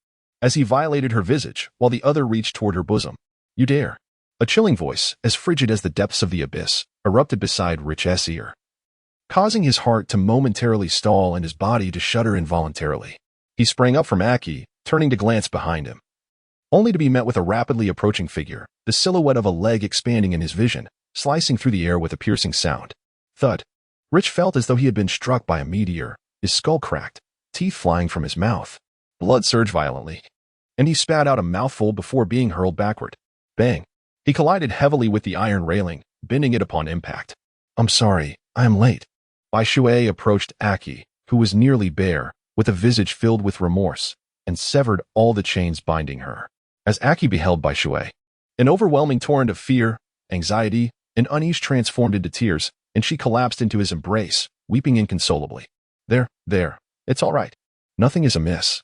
as he violated her visage, while the other reached toward her bosom. "You dare." A chilling voice, as frigid as the depths of the abyss, erupted beside Rich's ear, causing his heart to momentarily stall and his body to shudder involuntarily. He sprang up from Aki, turning to glance behind him, only to be met with a rapidly approaching figure, the silhouette of a leg expanding in his vision, slicing through the air with a piercing sound. Thud. Rich felt as though he had been struck by a meteor, his skull cracked, teeth flying from his mouth. Blood surged violently, and he spat out a mouthful before being hurled backward. Bang. He collided heavily with the iron railing, bending it upon impact. "I'm sorry, I am late." Bai Shui approached Aki, who was nearly bare, with a visage filled with remorse, and severed all the chains binding her. As Aki beheld Bai Shui, an overwhelming torrent of fear, anxiety, and unease transformed into tears, and she collapsed into his embrace, weeping inconsolably. There, it's all right. Nothing is amiss.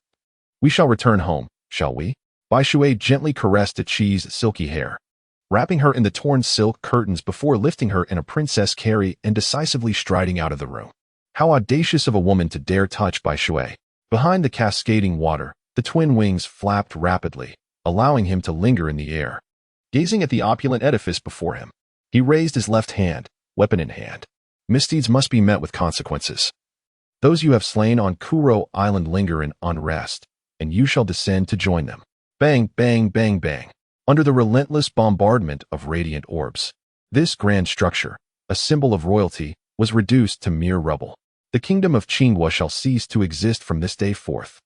We shall return home, shall we?" Bai Shui gently caressed Achi's silky hair, wrapping her in the torn silk curtains before lifting her in a princess carry and decisively striding out of the room. How audacious of a woman to dare touch Bai Shui. Behind the cascading water, the twin wings flapped rapidly, allowing him to linger in the air. Gazing at the opulent edifice before him, he raised his left hand, weapon in hand. Misdeeds must be met with consequences. Those you have slain on Kuro Island linger in unrest, and you shall descend to join them. Bang, bang, bang, bang. Under the relentless bombardment of radiant orbs, this grand structure, a symbol of royalty, was reduced to mere rubble. The kingdom of Qinghua shall cease to exist from this day forth.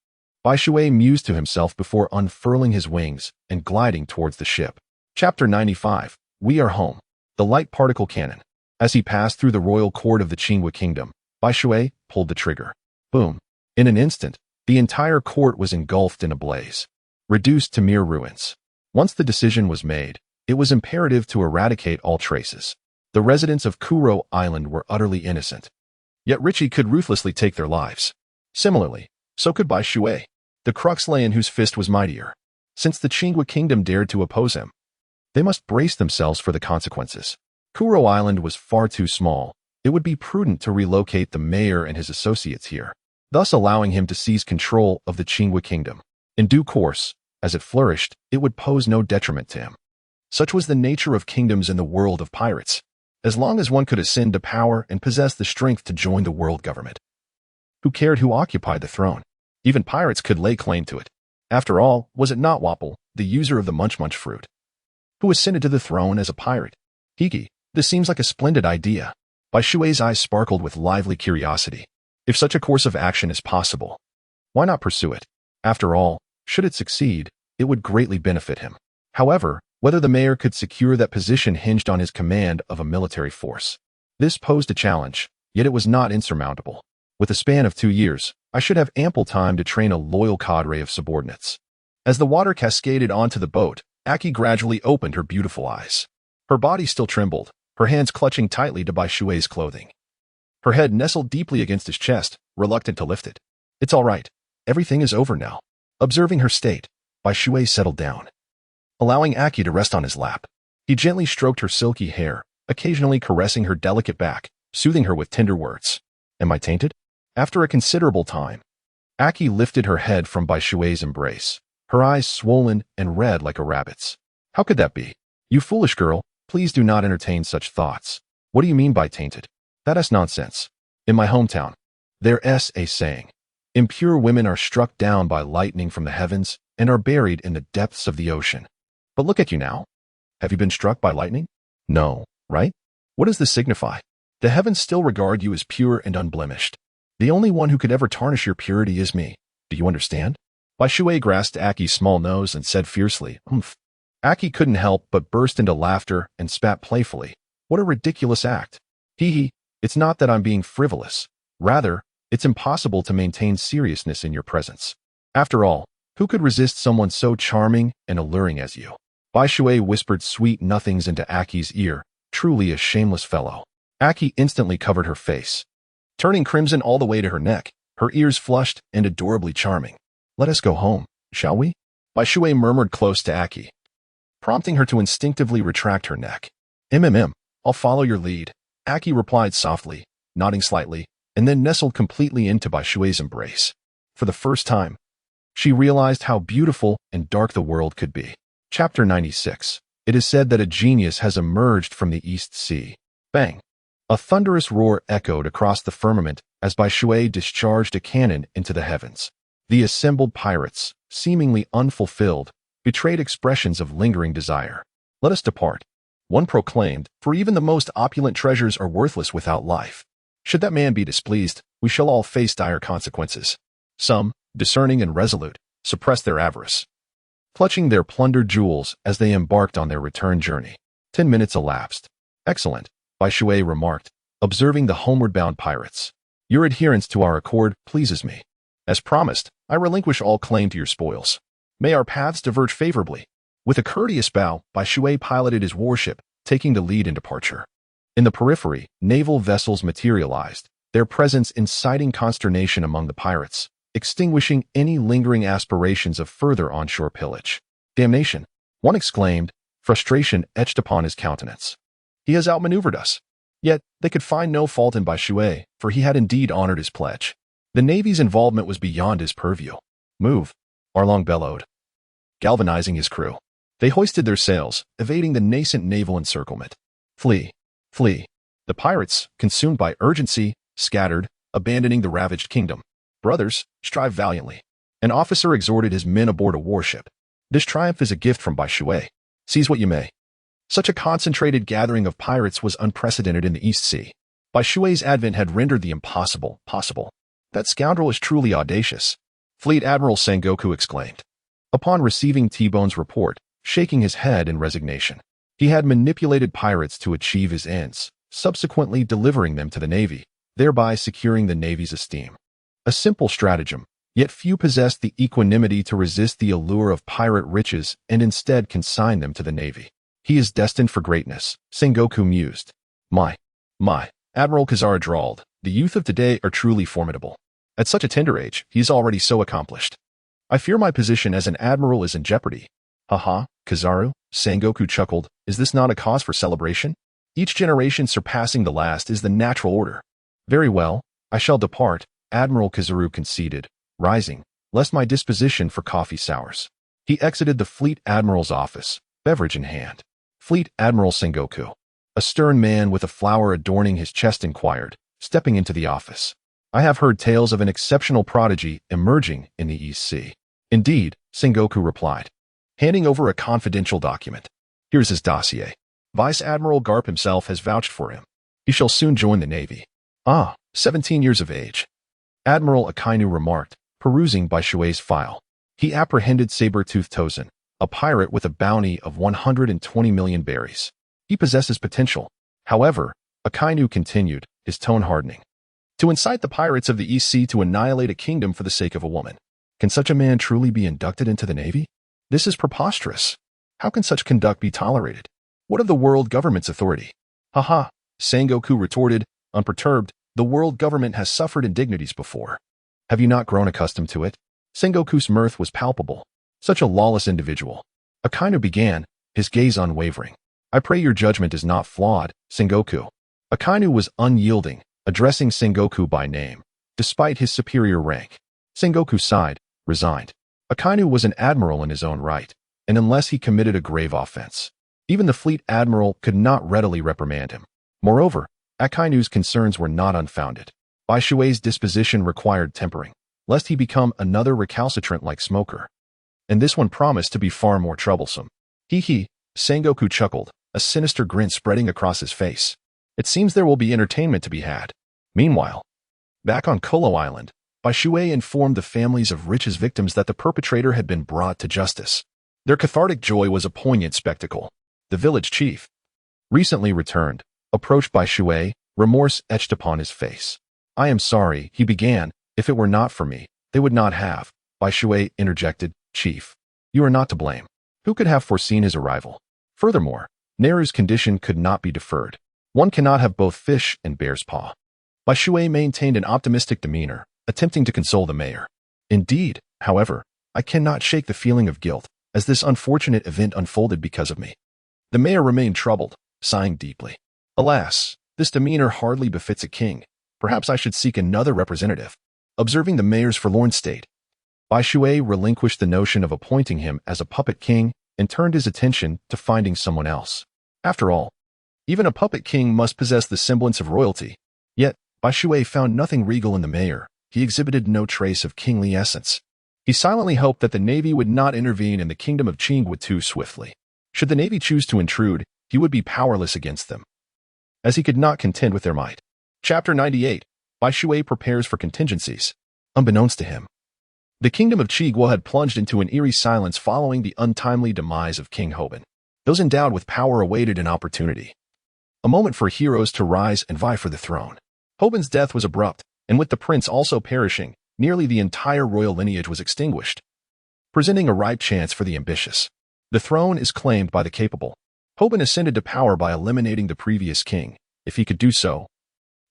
Bai Shui mused to himself before unfurling his wings and gliding towards the ship. Chapter 95. We are home. The light particle cannon. As he passed through the royal court of the Qinghua kingdom, Bai Shui pulled the trigger. Boom. In an instant, the entire court was engulfed in a blaze, reduced to mere ruins. Once the decision was made, it was imperative to eradicate all traces. The residents of Kuro Island were utterly innocent, yet Richie could ruthlessly take their lives. Similarly, so could Bai Shui. The crux lay in whose fist was mightier. Since the Qinghua kingdom dared to oppose him, they must brace themselves for the consequences. Kuro Island was far too small. It would be prudent to relocate the mayor and his associates here, thus allowing him to seize control of the Qinghua kingdom. In due course, as it flourished, it would pose no detriment to him. Such was the nature of kingdoms in the world of pirates. As long as one could ascend to power and possess the strength to join the world government, who cared who occupied the throne? Even pirates could lay claim to it. After all, was it not Wapple, the user of the Munch Munch fruit, who ascended to the throne as a pirate? Hiki, this seems like a splendid idea. Bai Shui's eyes sparkled with lively curiosity. If such a course of action is possible, why not pursue it? After all, should it succeed, it would greatly benefit him. However, whether the mayor could secure that position hinged on his command of a military force. This posed a challenge, yet it was not insurmountable. With a span of 2 years, I should have ample time to train a loyal cadre of subordinates. As the water cascaded onto the boat, Aki gradually opened her beautiful eyes. Her body still trembled, her hands clutching tightly to Bai Shui's clothing. Her head nestled deeply against his chest, reluctant to lift it. It's all right. Everything is over now. Observing her state, Bai Shui settled down, allowing Aki to rest on his lap. He gently stroked her silky hair, occasionally caressing her delicate back, soothing her with tender words. Am I tainted? After a considerable time, Aki lifted her head from Bai Shui's embrace, her eyes swollen and red like a rabbit's. How could that be? You foolish girl, please do not entertain such thoughts. What do you mean by tainted? That is nonsense. In my hometown, there's a saying. Impure women are struck down by lightning from the heavens and are buried in the depths of the ocean. But look at you now. Have you been struck by lightning? No, right? What does this signify? The heavens still regard you as pure and unblemished. The only one who could ever tarnish your purity is me. Do you understand? Bai Shui grasped Aki's small nose and said fiercely, "Humph." Aki couldn't help but burst into laughter and spat playfully. What a ridiculous act. Hee hee, it's not that I'm being frivolous. Rather, it's impossible to maintain seriousness in your presence. After all, who could resist someone so charming and alluring as you? Bai Shui whispered sweet nothings into Aki's ear, truly a shameless fellow. Aki instantly covered her face, turning crimson all the way to her neck, her ears flushed and adorably charming. Let us go home, shall we? Bai Shui murmured close to Aki, prompting her to instinctively retract her neck. I'll follow your lead, Aki replied softly, nodding slightly, and then nestled completely into Bai Shui's embrace. For the first time, she realized how beautiful and dark the world could be. Chapter 96. It is said that a genius has emerged from the East Sea. Bang! A thunderous roar echoed across the firmament as Bai Shui discharged a cannon into the heavens. The assembled pirates, seemingly unfulfilled, betrayed expressions of lingering desire. Let us depart, one proclaimed, for even the most opulent treasures are worthless without life. Should that man be displeased, we shall all face dire consequences. Some, discerning and resolute, suppressed their avarice, clutching their plundered jewels as they embarked on their return journey. 10 minutes elapsed. Excellent, Bai Shui remarked, observing the homeward-bound pirates. Your adherence to our accord pleases me. As promised, I relinquish all claim to your spoils. May our paths diverge favorably. With a courteous bow, Bai Shui piloted his warship, taking the lead in departure. In the periphery, naval vessels materialized, their presence inciting consternation among the pirates, extinguishing any lingering aspirations of further onshore pillage. Damnation! One exclaimed, frustration etched upon his countenance. He has outmaneuvered us. Yet, they could find no fault in Bai Shui, for he had indeed honored his pledge. The Navy's involvement was beyond his purview. Move, Arlong bellowed, galvanizing his crew. They hoisted their sails, evading the nascent naval encirclement. Flee! Flee! The pirates, consumed by urgency, scattered, abandoning the ravaged kingdom. Brothers, strive valiantly. An officer exhorted his men aboard a warship. This triumph is a gift from Bai Shui. Seize what you may. Such a concentrated gathering of pirates was unprecedented in the East Sea. Bai Shui's advent had rendered the impossible possible. That scoundrel is truly audacious, Fleet Admiral Sengoku exclaimed. Upon receiving T-Bone's report, shaking his head in resignation, he had manipulated pirates to achieve his ends, subsequently delivering them to the Navy, thereby securing the Navy's esteem. A simple stratagem, yet few possessed the equanimity to resist the allure of pirate riches and instead consign them to the Navy. He is destined for greatness, Sengoku mused. My, Admiral Kazara drawled, the youth of today are truly formidable. At such a tender age, he is already so accomplished. I fear my position as an admiral is in jeopardy. Haha, Kazaru, Sengoku chuckled, is this not a cause for celebration? Each generation surpassing the last is the natural order. Very well, I shall depart, Admiral Kazaru conceded, rising, lest my disposition for coffee sours. He exited the Fleet Admiral's office, beverage in hand. Fleet Admiral Sengoku, a stern man with a flower adorning his chest, inquired, stepping into the office. I have heard tales of an exceptional prodigy emerging in the East Sea. Indeed, Sengoku replied, handing over a confidential document. Here's his dossier. Vice Admiral Garp himself has vouched for him. He shall soon join the Navy. 17 years of age. Admiral Akainu remarked, perusing Bai Shui's file. He apprehended Saber-Tooth Tozen, a pirate with a bounty of 120 million berries. He possesses potential. However, Akainu continued, his tone hardening. To incite the pirates of the East Sea to annihilate a kingdom for the sake of a woman. Can such a man truly be inducted into the Navy? This is preposterous. How can such conduct be tolerated? What of the world government's authority? Haha, Sengoku retorted, unperturbed, the world government has suffered indignities before. Have you not grown accustomed to it? Sengoku's mirth was palpable. Such a lawless individual. Akainu began, his gaze unwavering. I pray your judgment is not flawed, Sengoku. Akainu was unyielding, addressing Sengoku by name, despite his superior rank. Sengoku sighed, resigned. Akainu was an admiral in his own right, and unless he committed a grave offense, even the fleet admiral could not readily reprimand him. Moreover, Akainu's concerns were not unfounded. Bai Shui's disposition required tempering, lest he become another recalcitrant like Smoker. And this one promised to be far more troublesome. He, Sengoku chuckled, a sinister grin spreading across his face. It seems there will be entertainment to be had. Meanwhile, back on Kolo Island, Bai Shui informed the families of Rich's victims that the perpetrator had been brought to justice. Their cathartic joy was a poignant spectacle. The village chief, recently returned, approached Bai Shui, remorse etched upon his face. I am sorry, he began, if it were not for me, they would not have. Bai Shui interjected, Chief, you are not to blame. Who could have foreseen his arrival? Furthermore, Neru's condition could not be deferred. One cannot have both fish and bear's paw. Bai Shui maintained an optimistic demeanor, attempting to console the mayor. Indeed, however, I cannot shake the feeling of guilt. as this unfortunate event unfolded because of me. The mayor remained troubled, sighing deeply. Alas, this demeanor hardly befits a king. Perhaps I should seek another representative. Observing the mayor's forlorn state, Bai Shui relinquished the notion of appointing him as a puppet king and turned his attention to finding someone else. After all, even a puppet king must possess the semblance of royalty. Yet, Bai Shui found nothing regal in the mayor. He exhibited no trace of kingly essence. He silently hoped that the navy would not intervene in the kingdom of Qingwa too swiftly. Should the navy choose to intrude, he would be powerless against them, as he could not contend with their might. Chapter 98. Bai Shui prepares for contingencies. Unbeknownst to him, the kingdom of Qingwa had plunged into an eerie silence following the untimely demise of King Hoban. Those endowed with power awaited an opportunity, a moment for heroes to rise and vie for the throne. Hoban's death was abrupt, and with the prince also perishing, nearly the entire royal lineage was extinguished, presenting a ripe chance for the ambitious. The throne is claimed by the capable. Hoban ascended to power by eliminating the previous king. If he could do so,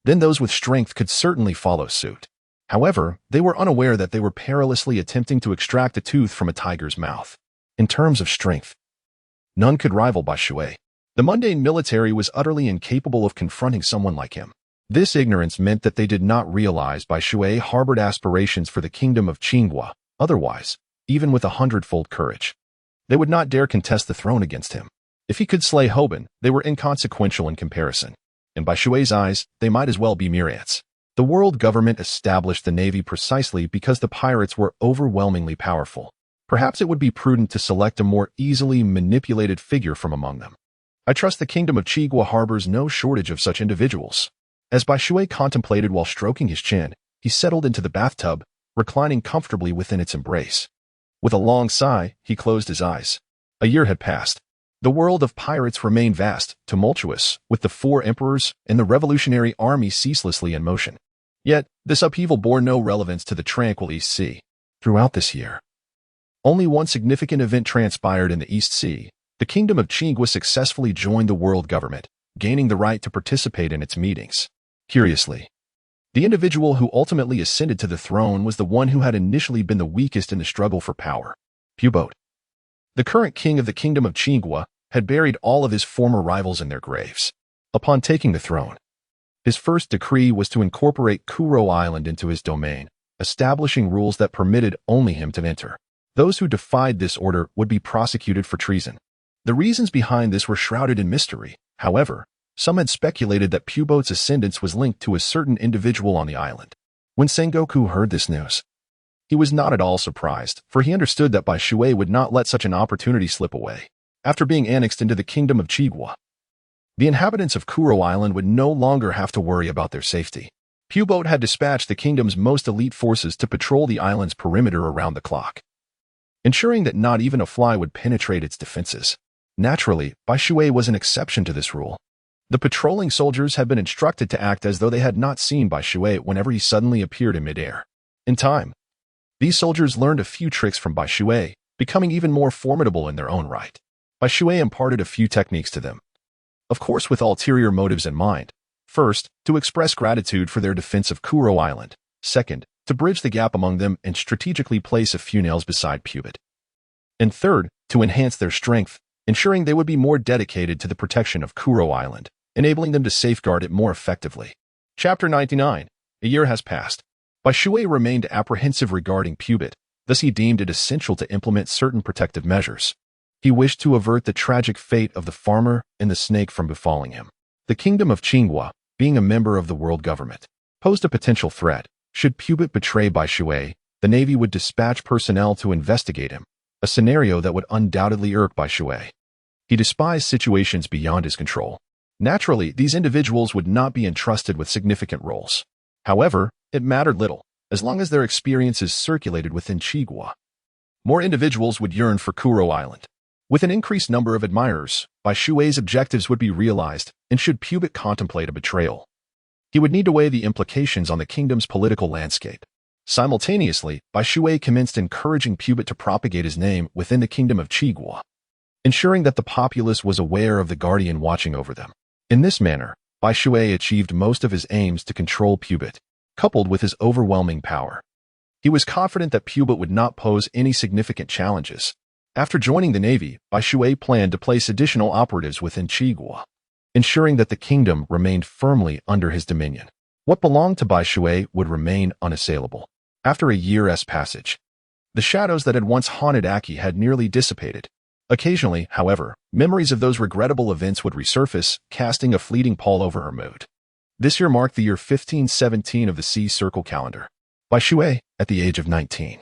then those with strength could certainly follow suit. However, they were unaware that they were perilously attempting to extract a tooth from a tiger's mouth. In terms of strength, none could rival Bai Shui. The mundane military was utterly incapable of confronting someone like him. This ignorance meant that they did not realize Bai Shui harbored aspirations for the kingdom of Qingwa. Otherwise, even with 100-fold courage, they would not dare contest the throne against him. If he could slay Hoban, they were inconsequential in comparison. In Bai Shui's eyes, they might as well be mere ants. The world government established the navy precisely because the pirates were overwhelmingly powerful. Perhaps it would be prudent to select a more easily manipulated figure from among them. I trust the kingdom of Qingwa harbors no shortage of such individuals. As Bai Shui contemplated while stroking his chin, he settled into the bathtub, reclining comfortably within its embrace. With a long sigh, he closed his eyes. A year had passed. The world of pirates remained vast, tumultuous, with the 4 emperors and the revolutionary army ceaselessly in motion. Yet, this upheaval bore no relevance to the tranquil East Sea. Throughout this year, only one significant event transpired in the East Sea. The kingdom of Qingwa successfully joined the world government, gaining the right to participate in its meetings. Curiously, the individual who ultimately ascended to the throne was the one who had initially been the weakest in the struggle for power. Pubot, the current king of the kingdom of Qingwa, had buried all of his former rivals in their graves. Upon taking the throne, his first decree was to incorporate Kuro Island into his domain, establishing rules that permitted only him to enter. Those who defied this order would be prosecuted for treason. The reasons behind this were shrouded in mystery. However, some had speculated that Pubot's ascendance was linked to a certain individual on the island. When Sengoku heard this news, he was not at all surprised, for he understood that Bai Shui would not let such an opportunity slip away. After being annexed into the kingdom of Qingwa, the inhabitants of Kuro Island would no longer have to worry about their safety. Pubot had dispatched the kingdom's most elite forces to patrol the island's perimeter around the clock, ensuring that not even a fly would penetrate its defenses. Naturally, Bai Shui was an exception to this rule. The patrolling soldiers had been instructed to act as though they had not seen Bai Shui whenever he suddenly appeared in midair. In time, these soldiers learned a few tricks from Bai Shui, becoming even more formidable in their own right. Bai Shui imparted a few techniques to them, of course with ulterior motives in mind. First, to express gratitude for their defense of Kuro Island. Second, to bridge the gap among them and strategically place a few nails beside Pubot. And third, to enhance their strength, ensuring they would be more dedicated to the protection of Kuro Island, enabling them to safeguard it more effectively. Chapter 99. A year has passed. Bai Shui remained apprehensive regarding Pubot, thus he deemed it essential to implement certain protective measures. He wished to avert the tragic fate of the farmer and the snake from befalling him. The kingdom of Qingwa, being a member of the world government, posed a potential threat. Should Pubot betray Bai Shui, the navy would dispatch personnel to investigate him, a scenario that would undoubtedly irk Bai Shui. He despised situations beyond his control. Naturally, these individuals would not be entrusted with significant roles. However, it mattered little, as long as their experiences circulated within Qingwa. More individuals would yearn for Kuro Island. With an increased number of admirers, Bai Shui's objectives would be realized, and should Pubot contemplate a betrayal, he would need to weigh the implications on the kingdom's political landscape. Simultaneously, Bai Shui commenced encouraging Pubot to propagate his name within the kingdom of Qingwa, ensuring that the populace was aware of the guardian watching over them. In this manner, Bai Shui achieved most of his aims to control Pubot, coupled with his overwhelming power. He was confident that Pubot would not pose any significant challenges, After joining the navy, Bai Shui planned to place additional operatives within Qigua, ensuring that the kingdom remained firmly under his dominion. What belonged to Bai Shui would remain unassailable. After a year's passage, the shadows that had once haunted Aki had nearly dissipated. Occasionally, however, memories of those regrettable events would resurface, casting a fleeting pall over her mood. This year marked the year 1517 of the Sea Circle calendar. Bai Shui, at the age of 19,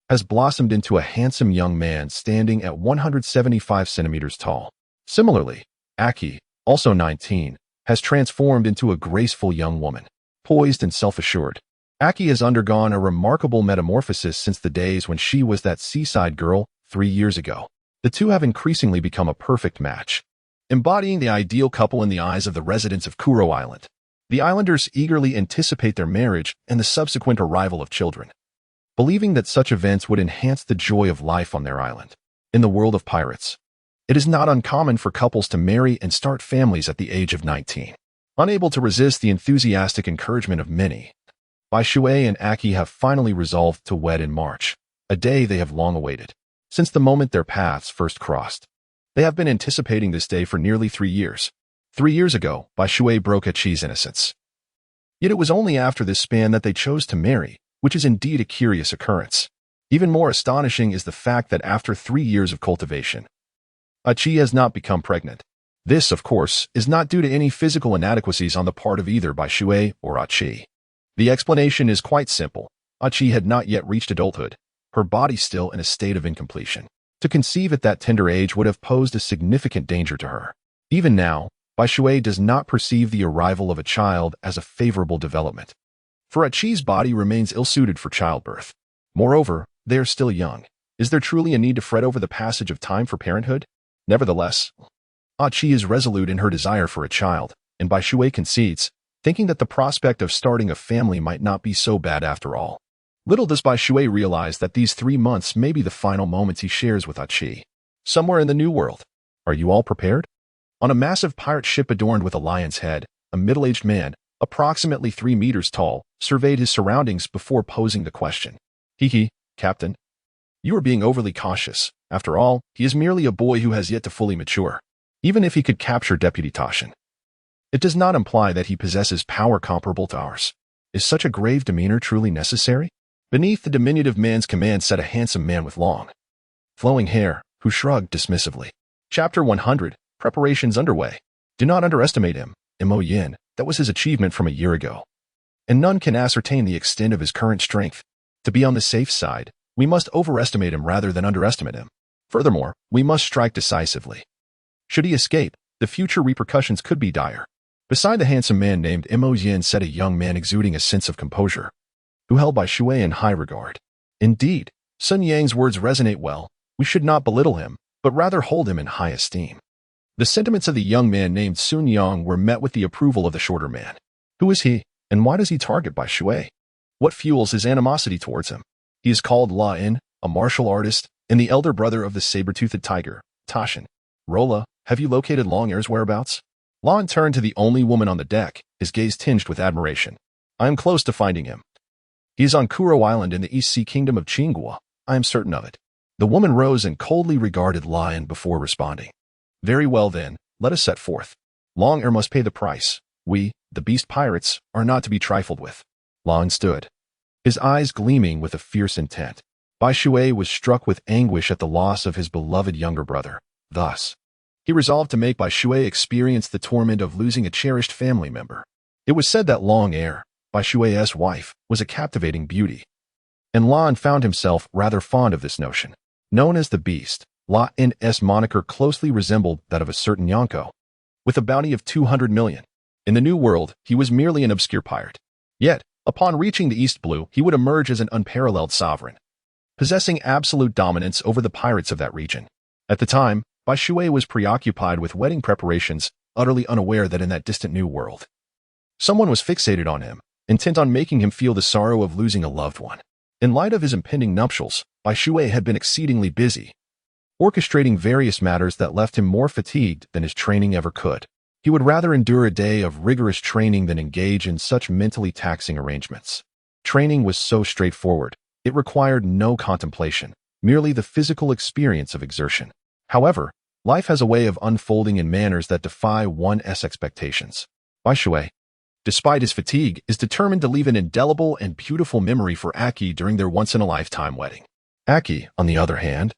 has blossomed into a handsome young man standing at 175 centimeters tall. Similarly, Aki, also 19, has transformed into a graceful young woman, poised and self-assured. Aki has undergone a remarkable metamorphosis since the days when she was that seaside girl 3 years ago. The two have increasingly become a perfect match, embodying the ideal couple in the eyes of the residents of Kuro Island. The islanders eagerly anticipate their marriage and the subsequent arrival of children, believing that such events would enhance the joy of life on their island. In the world of pirates, it is not uncommon for couples to marry and start families at the age of 19. Unable to resist the enthusiastic encouragement of many, Bai Shui and Aki have finally resolved to wed in March, a day they have long awaited. Since the moment their paths first crossed, they have been anticipating this day for nearly 3 years. 3 years ago, Bai Shui broke Achi's innocence. Yet it was only after this span that they chose to marry, which is indeed a curious occurrence. Even more astonishing is the fact that after 3 years of cultivation, Achi has not become pregnant. This, of course, is not due to any physical inadequacies on the part of either Bai Shui or Achi. The explanation is quite simple. Achi had not yet reached adulthood, her body still in a state of incompletion. To conceive at that tender age would have posed a significant danger to her. Even now, Bai Shui does not perceive the arrival of a child as a favorable development, for Achi's body remains ill-suited for childbirth. Moreover, they are still young. Is there truly a need to fret over the passage of time for parenthood? Nevertheless, Achi is resolute in her desire for a child, and Bai Shui concedes, thinking that the prospect of starting a family might not be so bad after all. Little does Bai Shui realize that these 3 months may be the final moments he shares with Achi. Somewhere in the New World. Are you all prepared? On a massive pirate ship adorned with a lion's head, a middle-aged man, approximately 3 meters tall, surveyed his surroundings before posing the question. Hee, Captain. You are being overly cautious. After all, he is merely a boy who has yet to fully mature. Even if he could capture Deputy Toshin, it does not imply that he possesses power comparable to ours. Is such a grave demeanor truly necessary? Beneath the diminutive man's command sat a handsome man with long, flowing hair, who shrugged dismissively. Chapter 100, Preparations underway. Do not underestimate him, Mo Yin. That was his achievement from a year ago. And none can ascertain the extent of his current strength. To be on the safe side, we must overestimate him rather than underestimate him. Furthermore, we must strike decisively. Should he escape, the future repercussions could be dire. Beside the handsome man named Mo Yin sat a young man exuding a sense of composure, who held Bai Shui in high regard. Indeed, Sun Yang's words resonate well. We should not belittle him, but rather hold him in high esteem. The sentiments of the young man named Sun Yang were met with the approval of the shorter man. Who is he, and why does he target Bai Shui? What fuels his animosity towards him? He is called La In, a martial artist, and the elder brother of the saber-toothed tiger, Toshin. Rolla, have you located Long Air's whereabouts? Lon turned to the only woman on the deck, his gaze tinged with admiration. I am close to finding him. He is on Kuro Island in the East Sea Kingdom of Qinghua. I am certain of it. The woman rose and coldly regarded Lion before responding. Very well then, let us set forth. Long Air must pay the price. We, the beast pirates, are not to be trifled with. Lion stood, his eyes gleaming with a fierce intent. Bai Shui was struck with anguish at the loss of his beloved younger brother. Thus, he resolved to make Bai Shui experience the torment of losing a cherished family member. It was said that Long Air, Bai Shui's wife, was a captivating beauty, and Lan found himself rather fond of this notion. Known as the Beast, La N's moniker closely resembled that of a certain Yonko, with a bounty of 200 million. In the New World, he was merely an obscure pirate. Yet, upon reaching the East Blue, he would emerge as an unparalleled sovereign, possessing absolute dominance over the pirates of that region. At the time, Bai Shui was preoccupied with wedding preparations, utterly unaware that in that distant New World, someone was fixated on him, intent on making him feel the sorrow of losing a loved one. In light of his impending nuptials, Bai Shui had been exceedingly busy, orchestrating various matters that left him more fatigued than his training ever could. He would rather endure a day of rigorous training than engage in such mentally taxing arrangements. Training was so straightforward, it required no contemplation. merely the physical experience of exertion. However, life has a way of unfolding in manners that defy one's expectations. Bai Shui, despite his fatigue, is determined to leave an indelible and beautiful memory for Aki during their once-in-a-lifetime wedding. Aki, on the other hand,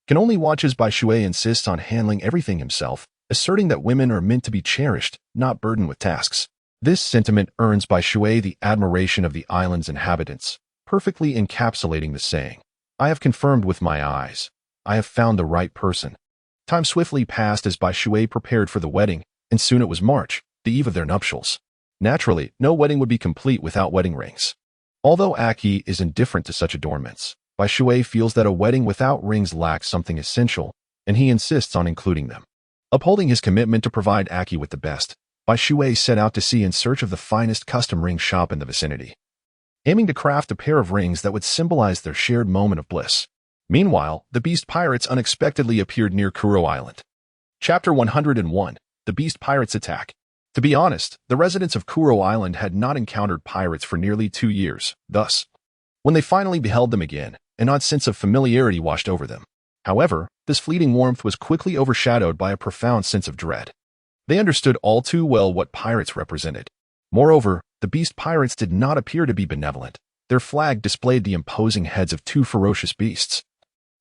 can only watch as Bai Shui insists on handling everything himself, asserting that women are meant to be cherished, not burdened with tasks. This sentiment earns Bai Shui the admiration of the island's inhabitants, perfectly encapsulating the saying, "I have confirmed with my eyes. I have found the right person." Time swiftly passed as Bai Shui prepared for the wedding, and soon it was March, the eve of their nuptials. Naturally, no wedding would be complete without wedding rings. Although Aki is indifferent to such adornments, Bai Shui feels that a wedding without rings lacks something essential, and he insists on including them. Upholding his commitment to provide Aki with the best, Bai Shui set out to sea in search of the finest custom ring shop in the vicinity, aiming to craft a pair of rings that would symbolize their shared moment of bliss. Meanwhile, the Beast Pirates unexpectedly appeared near Kuro Island. Chapter 101, The Beast Pirates Attack. To be honest, the residents of Kuro Island had not encountered pirates for nearly 2 years. Thus, when they finally beheld them again, an odd sense of familiarity washed over them. However, this fleeting warmth was quickly overshadowed by a profound sense of dread. They understood all too well what pirates represented. Moreover, the Beast Pirates did not appear to be benevolent. Their flag displayed the imposing heads of 2 ferocious beasts,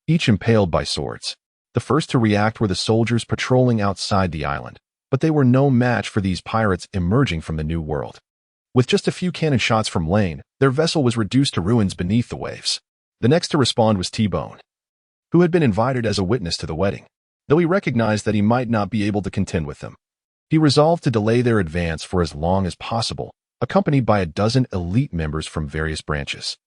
each impaled by swords. The first to react were the soldiers patrolling outside the island, but they were no match for these pirates emerging from the New World. With just a few cannon shots from Lane, their vessel was reduced to ruins beneath the waves. The next to respond was T-Bone, who had been invited as a witness to the wedding. Though he recognized that he might not be able to contend with them, he resolved to delay their advance for as long as possible, accompanied by a dozen elite members from various branches.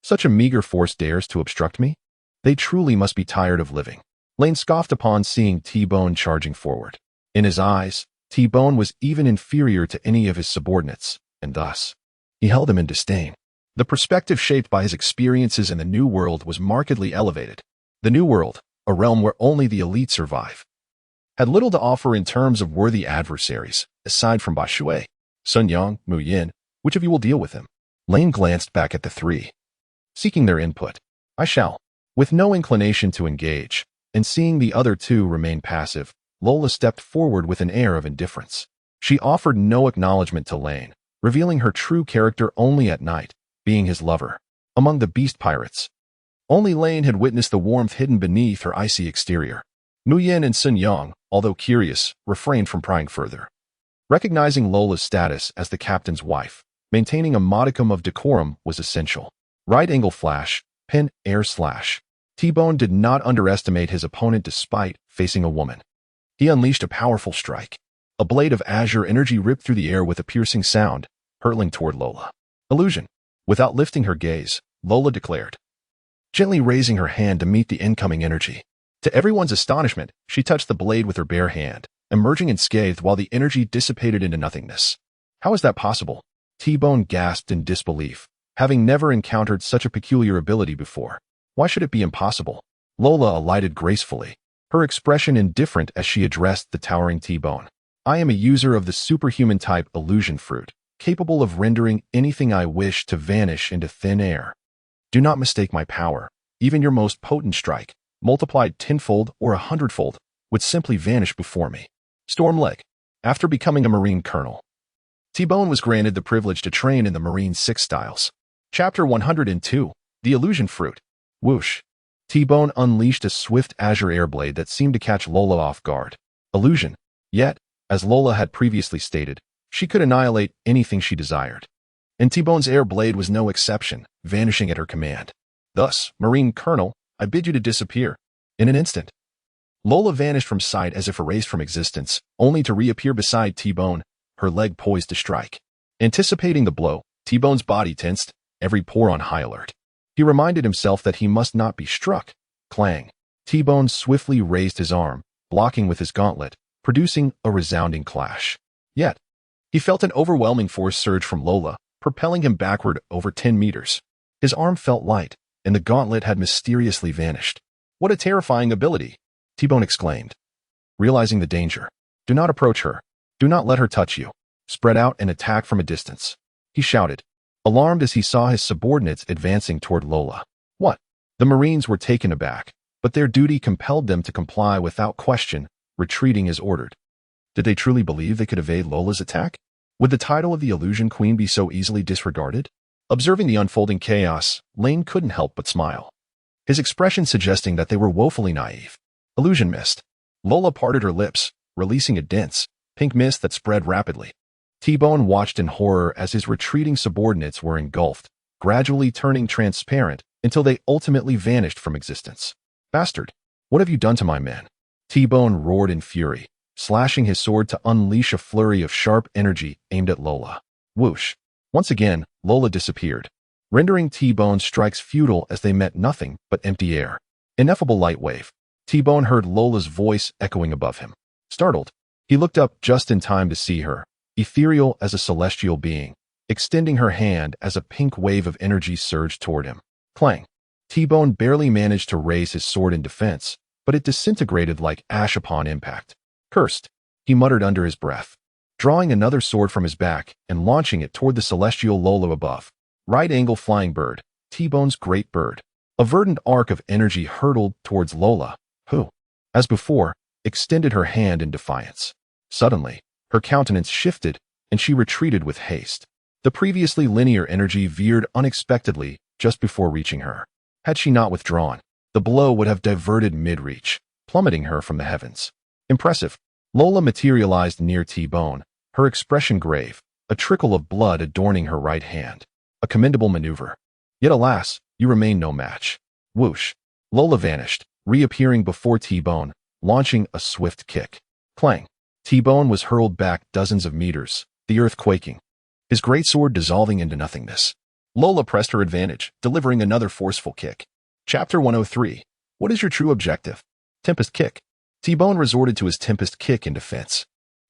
Such a meager force dares to obstruct me? They truly must be tired of living. Lane scoffed upon seeing T-Bone charging forward. In his eyes, T-Bone was even inferior to any of his subordinates, and thus, he held him in disdain. The perspective shaped by his experiences in the New World was markedly elevated. The New World, a realm where only the elite survive, had little to offer in terms of worthy adversaries, aside from Bai Shui, Sun Yang, Mu Yin. Which of you will deal with him? Lane glanced back at the 3, seeking their input. I shall. With no inclination to engage, and seeing the other 2 remain passive, Lola stepped forward with an air of indifference. She offered no acknowledgement to Lane, revealing her true character only at night, being his lover. Among the Beast Pirates, only Lane had witnessed the warmth hidden beneath her icy exterior. Mu Yin and Sun Yang, although curious, refrained from prying further. Recognizing Lola's status as the captain's wife, maintaining a modicum of decorum was essential. Right angle flash, pin, air slash. T-Bone did not underestimate his opponent despite facing a woman. He unleashed a powerful strike. A blade of azure energy ripped through the air with a piercing sound, hurtling toward Lola. Illusion. Without lifting her gaze, Lola declared, gently raising her hand to meet the incoming energy. To everyone's astonishment, she touched the blade with her bare hand, emerging unscathed while the energy dissipated into nothingness. How is that possible? T-Bone gasped in disbelief, having never encountered such a peculiar ability before. Why should it be impossible? Lola alighted gracefully, her expression indifferent as she addressed the towering T-Bone. I am a user of the superhuman type illusion fruit, capable of rendering anything I wish to vanish into thin air. Do not mistake my power. Even your most potent strike, multiplied 10-fold or 100-fold, would simply vanish before me. Stormleg. After becoming a Marine colonel, T-Bone was granted the privilege to train in the Marine 6 styles. Chapter 102, The Illusion Fruit. Whoosh. T-Bone unleashed a swift azure airblade that seemed to catch Lola off guard. Illusion. Yet, as Lola had previously stated, she could annihilate anything she desired. And T-Bone's air blade was no exception, vanishing at her command. Thus, Marine Colonel, I bid you to disappear. In an instant, Lola vanished from sight as if erased from existence, only to reappear beside T-Bone, her leg poised to strike. Anticipating the blow, T-Bone's body tensed, every pore on high alert. He reminded himself that he must not be struck. Clang. T-Bone swiftly raised his arm, blocking with his gauntlet, producing a resounding clash. Yet, he felt an overwhelming force surge from Lola, propelling him backward over 10 meters. His arm felt light, and the gauntlet had mysteriously vanished. What a terrifying ability! T-Bone exclaimed, realizing the danger. Do not approach her. Do not let her touch you. Spread out and attack from a distance. He shouted, alarmed as he saw his subordinates advancing toward Lola. What? The Marines were taken aback, but their duty compelled them to comply without question, retreating as ordered. Did they truly believe they could evade Lola's attack? Would the title of the Illusion Queen be so easily disregarded? Observing the unfolding chaos, Lane couldn't help but smile, his expression suggesting that they were woefully naive. Illusion mist. Lola parted her lips, releasing a dense, pink mist that spread rapidly. T-Bone watched in horror as his retreating subordinates were engulfed, gradually turning transparent until they ultimately vanished from existence. Bastard, what have you done to my men? T-Bone roared in fury, slashing his sword to unleash a flurry of sharp energy aimed at Lola. Whoosh. Once again, Lola disappeared, rendering T-Bone's strikes futile as they met nothing but empty air. Ineffable light wave. T-Bone heard Lola's voice echoing above him. Startled, he looked up just in time to see her, ethereal as a celestial being, extending her hand as a pink wave of energy surged toward him. Clang. T-Bone barely managed to raise his sword in defense, but it disintegrated like ash upon impact. Cursed, he muttered under his breath, drawing another sword from his back and launching it toward the celestial Lola above. Right-angle flying bird, T-Bone's great bird. A verdant arc of energy hurtled towards Lola, who, as before, extended her hand in defiance. Suddenly, her countenance shifted, and she retreated with haste. The previously linear energy veered unexpectedly just before reaching her. Had she not withdrawn, the blow would have diverted mid-reach, plummeting her from the heavens. Impressive. Lola materialized near T-Bone, her expression grave, a trickle of blood adorning her right hand. A commendable maneuver. Yet alas, you remain no match. Whoosh. Lola vanished, reappearing before T-Bone, launching a swift kick. Clang. T-Bone was hurled back dozens of meters, the earth quaking, his greatsword dissolving into nothingness. Lola pressed her advantage, delivering another forceful kick. Chapter 103. What is your true objective? Tempest kick. T-Bone resorted to his Tempest kick in defense.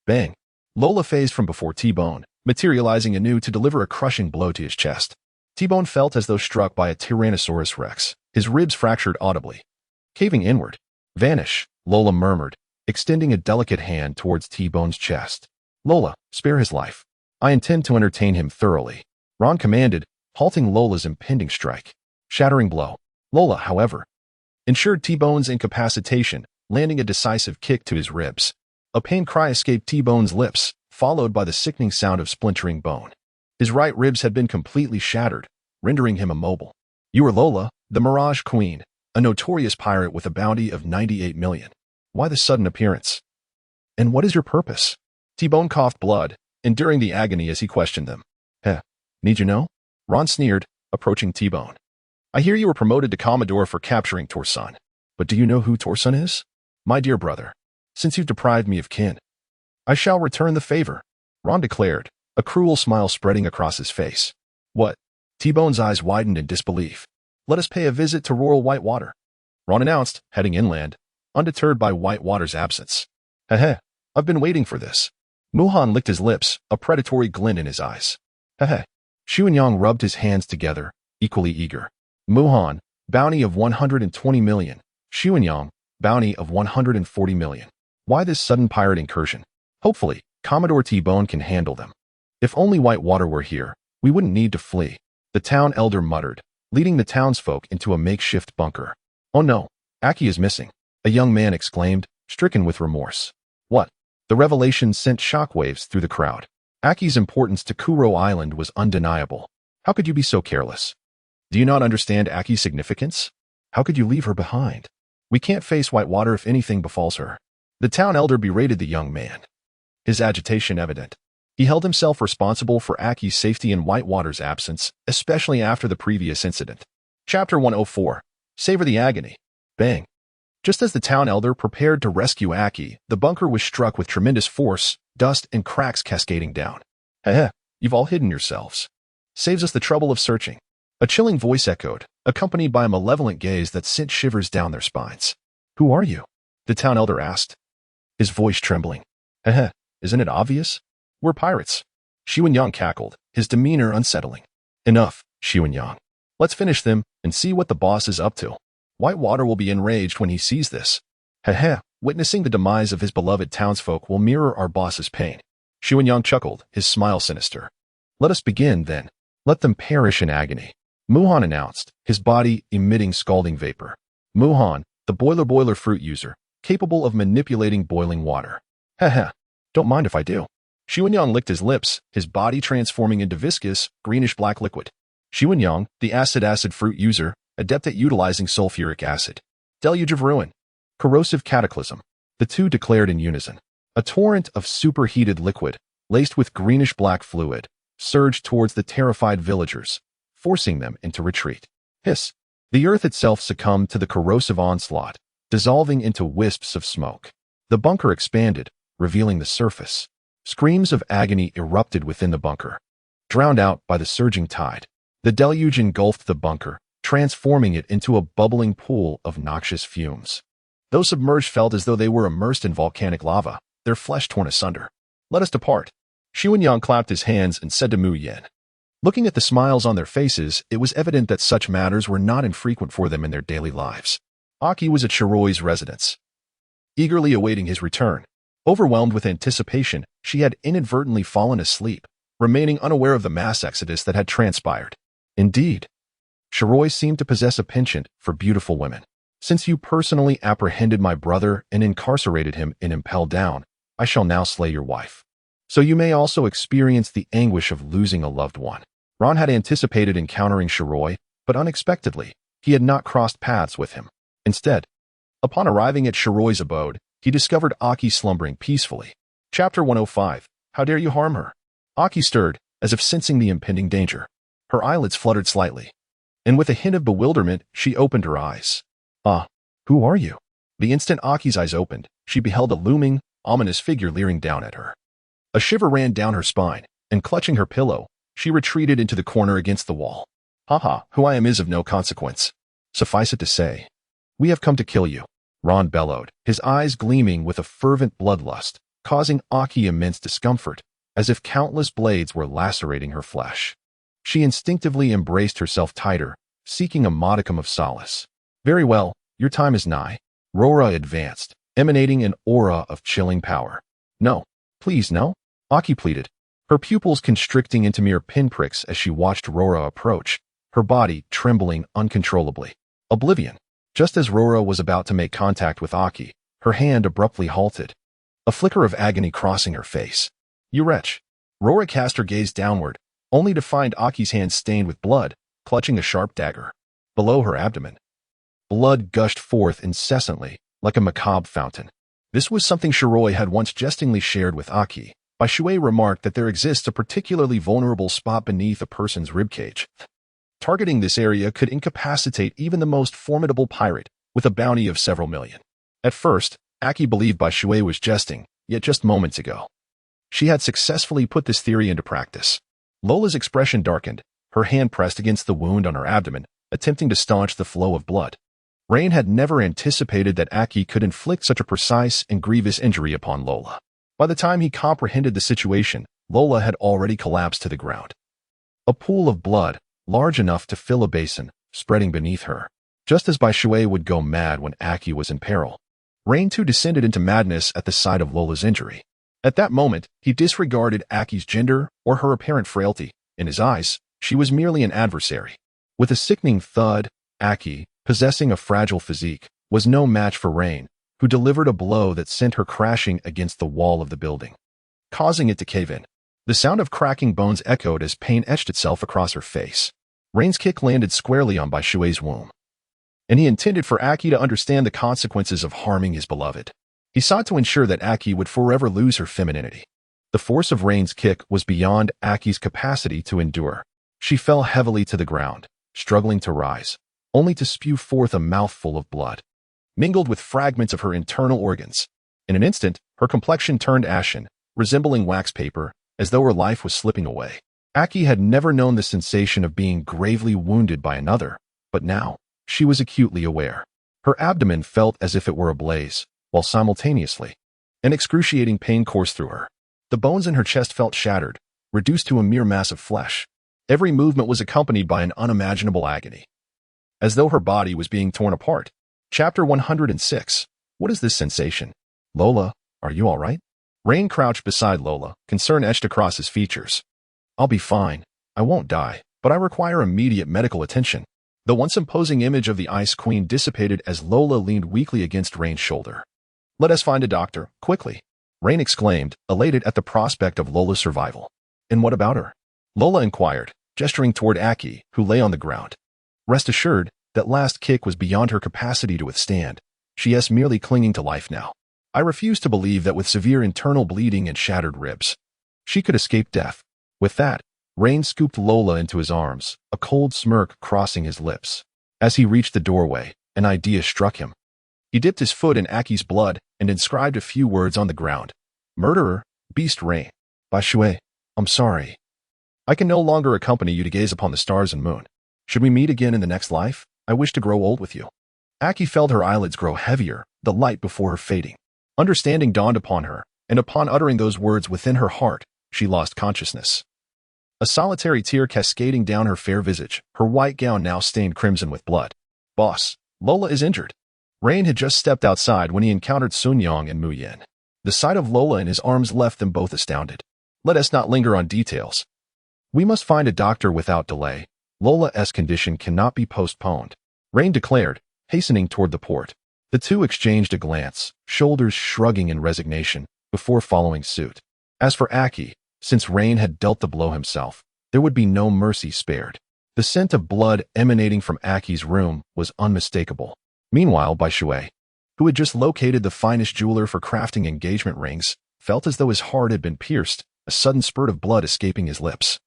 Bang. Lola phased from before T-Bone, materializing anew to deliver a crushing blow to his chest. T-Bone felt as though struck by a Tyrannosaurus Rex, his ribs fractured audibly. Caving inward. Vanish, Lola murmured, extending a delicate hand towards T-Bone's chest. Lola, spare his life. I intend to entertain him thoroughly. Ron commanded, halting Lola's impending strike. Shattering blow. Lola, however, ensured T-Bone's incapacitation, landing a decisive kick to his ribs. A pain cry escaped T-Bone's lips, followed by the sickening sound of splintering bone. His right ribs had been completely shattered, rendering him immobile. You are Lola, the Mirage Queen, a notorious pirate with a bounty of 98 million. Why the sudden appearance? And what is your purpose? T-Bone coughed blood, enduring the agony as he questioned them. Need you know? Ron sneered, approaching T-Bone. I hear you were promoted to Commodore for capturing Torson. But do you know who Torson is? My dear brother, since you've deprived me of kin, I shall return the favor, Ron declared, a cruel smile spreading across his face. What? T-Bone's eyes widened in disbelief. Let us pay a visit to rural Whitewater, Ron announced, heading inland, undeterred by Whitewater's absence. I've been waiting for this. Muhan licked his lips, a predatory glint in his eyes. Xuanyang rubbed his hands together, equally eager. Muhan, bounty of 120 million. Xuanyang, bounty of 140 million. Why this sudden pirate incursion? Hopefully, Commodore T-Bone can handle them. If only Whitewater were here, we wouldn't need to flee, the town elder muttered, leading the townsfolk into a makeshift bunker. Oh no, Aki is missing, a young man exclaimed, stricken with remorse. What? The revelation sent shockwaves through the crowd. Aki's importance to Kuro Island was undeniable. How could you be so careless? Do you not understand Aki's significance? How could you leave her behind? We can't face Whitewater if anything befalls her. The town elder berated the young man, his agitation evident. He held himself responsible for Aki's safety in Whitewater's absence, especially after the previous incident. Chapter 104. Savor the agony. Bang. Just as the town elder prepared to rescue Aki, the bunker was struck with tremendous force, dust and cracks cascading down. You've all hidden yourselves. Saves us the trouble of searching. A chilling voice echoed, accompanied by a malevolent gaze that sent shivers down their spines. Who are you? The town elder asked, his voice trembling. Isn't it obvious? We're pirates. Xuanyang cackled, his demeanor unsettling. Enough, Xuanyang. Let's finish them and see what the boss is up to. Whitewater will be enraged when he sees this. Witnessing the demise of his beloved townsfolk will mirror our boss's pain. Xuanyang chuckled, his smile sinister. Let us begin, then. Let them perish in agony. Muhan announced, his body emitting scalding vapor. Muhan, the boiler fruit user, capable of manipulating boiling water. Heh. Don't mind if I do. Xiwenyang licked his lips, his body transforming into viscous, greenish-black liquid. Xiwenyang, the acid fruit user, adept at utilizing sulfuric acid. Deluge of ruin. Corrosive cataclysm. The two declared in unison. A torrent of superheated liquid, laced with greenish-black fluid, surged towards the terrified villagers, forcing them into retreat. Hiss. The earth itself succumbed to the corrosive onslaught, dissolving into wisps of smoke. The bunker expanded, revealing the surface. Screams of agony erupted within the bunker. Drowned out by the surging tide, the deluge engulfed the bunker, transforming it into a bubbling pool of noxious fumes. Those submerged felt as though they were immersed in volcanic lava, their flesh torn asunder. Let us depart. Xiwenyang clapped his hands and said to Mu Yen. Looking at the smiles on their faces, it was evident that such matters were not infrequent for them in their daily lives. Aki was at Shiroi's residence, eagerly awaiting his return. Overwhelmed with anticipation, she had inadvertently fallen asleep, remaining unaware of the mass exodus that had transpired. Indeed, Shiroi seemed to possess a penchant for beautiful women. Since you personally apprehended my brother and incarcerated him in Impel Down, I shall now slay your wife. So you may also experience the anguish of losing a loved one. Ron had anticipated encountering Shiroi, but unexpectedly, he had not crossed paths with him. Instead, upon arriving at Shiroi's abode, he discovered Aki slumbering peacefully. Chapter 105. How dare you harm her? Aki stirred, as if sensing the impending danger. Her eyelids fluttered slightly, and with a hint of bewilderment, she opened her eyes. Ah, who are you? The instant Aki's eyes opened, she beheld a looming, ominous figure leering down at her. A shiver ran down her spine, and clutching her pillow, she retreated into the corner against the wall. Haha, who I am is of no consequence. Suffice it to say, we have come to kill you. Ron bellowed, his eyes gleaming with a fervent bloodlust, causing Aki immense discomfort, as if countless blades were lacerating her flesh. She instinctively embraced herself tighter, seeking a modicum of solace. Very well, your time is nigh. Rora advanced, emanating an aura of chilling power. No, please no, Aki pleaded, her pupils constricting into mere pinpricks as she watched Rora approach, her body trembling uncontrollably. Oblivion. Just as Rora was about to make contact with Aki, her hand abruptly halted, a flicker of agony crossing her face. You wretch. Rora cast her gaze downward, only to find Aki's hand stained with blood, clutching a sharp dagger. Below her abdomen, blood gushed forth incessantly, like a macabre fountain. This was something Shiroi had once jestingly shared with Aki. Bai Shui remarked that there exists a particularly vulnerable spot beneath a person's ribcage. Targeting this area could incapacitate even the most formidable pirate, with a bounty of several million. At first, Aki believed Bai Shui was jesting, yet just moments ago, she had successfully put this theory into practice. Lola's expression darkened, her hand pressed against the wound on her abdomen, attempting to staunch the flow of blood. Rain had never anticipated that Aki could inflict such a precise and grievous injury upon Lola. By the time he comprehended the situation, Lola had already collapsed to the ground. A pool of blood, large enough to fill a basin, spreading beneath her. Just as Bai Shui would go mad when Aki was in peril, Rain too descended into madness at the sight of Lola's injury. At that moment, he disregarded Aki's gender or her apparent frailty. In his eyes, she was merely an adversary. With a sickening thud, Aki, possessing a fragile physique, was no match for Rain, who delivered a blow that sent her crashing against the wall of the building, causing it to cave in. The sound of cracking bones echoed as pain etched itself across her face. Rain's kick landed squarely on Bai Shui's womb, and he intended for Aki to understand the consequences of harming his beloved. He sought to ensure that Aki would forever lose her femininity. The force of Rain's kick was beyond Aki's capacity to endure. She fell heavily to the ground, struggling to rise, only to spew forth a mouthful of blood, mingled with fragments of her internal organs. In an instant, her complexion turned ashen, resembling wax paper, as though her life was slipping away. Aki had never known the sensation of being gravely wounded by another, but now, she was acutely aware. Her abdomen felt as if it were ablaze, while simultaneously, an excruciating pain coursed through her. The bones in her chest felt shattered, reduced to a mere mass of flesh. Every movement was accompanied by an unimaginable agony, as though her body was being torn apart. Chapter 106. What is this sensation? Lola, are you all right? Rain crouched beside Lola, concern etched across his features. I'll be fine. I won't die. but I require immediate medical attention. The once imposing image of the Ice Queen dissipated as Lola leaned weakly against Rain's shoulder. "Let us find a doctor, quickly," Rain exclaimed, elated at the prospect of Lola's survival. "And what about her?" Lola inquired, gesturing toward Aki, who lay on the ground. Rest assured, that last kick was beyond her capacity to withstand. She is merely clinging to life now. I refuse to believe that with severe internal bleeding and shattered ribs, she could escape death. With that, Rain scooped Lola into his arms, a cold smirk crossing his lips. As he reached the doorway, an idea struck him. He dipped his foot in Aki's blood and inscribed a few words on the ground. "Murderer, Beast Rain. Baishui, I'm sorry. I can no longer accompany you to gaze upon the stars and moon. Should we meet again in the next life, I wish to grow old with you." Aki felt her eyelids grow heavier, the light before her fading. Understanding dawned upon her, and upon uttering those words within her heart, she lost consciousness. A solitary tear cascading down her fair visage, her white gown now stained crimson with blood. "Boss, Lola is injured." Rain had just stepped outside when he encountered Sun Yang and Mu Yin. The sight of Lola in his arms left them both astounded. "Let us not linger on details. We must find a doctor without delay. Lola's condition cannot be postponed," Rain declared, hastening toward the port. The two exchanged a glance, shoulders shrugging in resignation, before following suit. As for Aki, since Rain had dealt the blow himself, there would be no mercy spared. The scent of blood emanating from Aki's room was unmistakable. Meanwhile, Baishui, who had just located the finest jeweler for crafting engagement rings, felt as though his heart had been pierced, a sudden spurt of blood escaping his lips.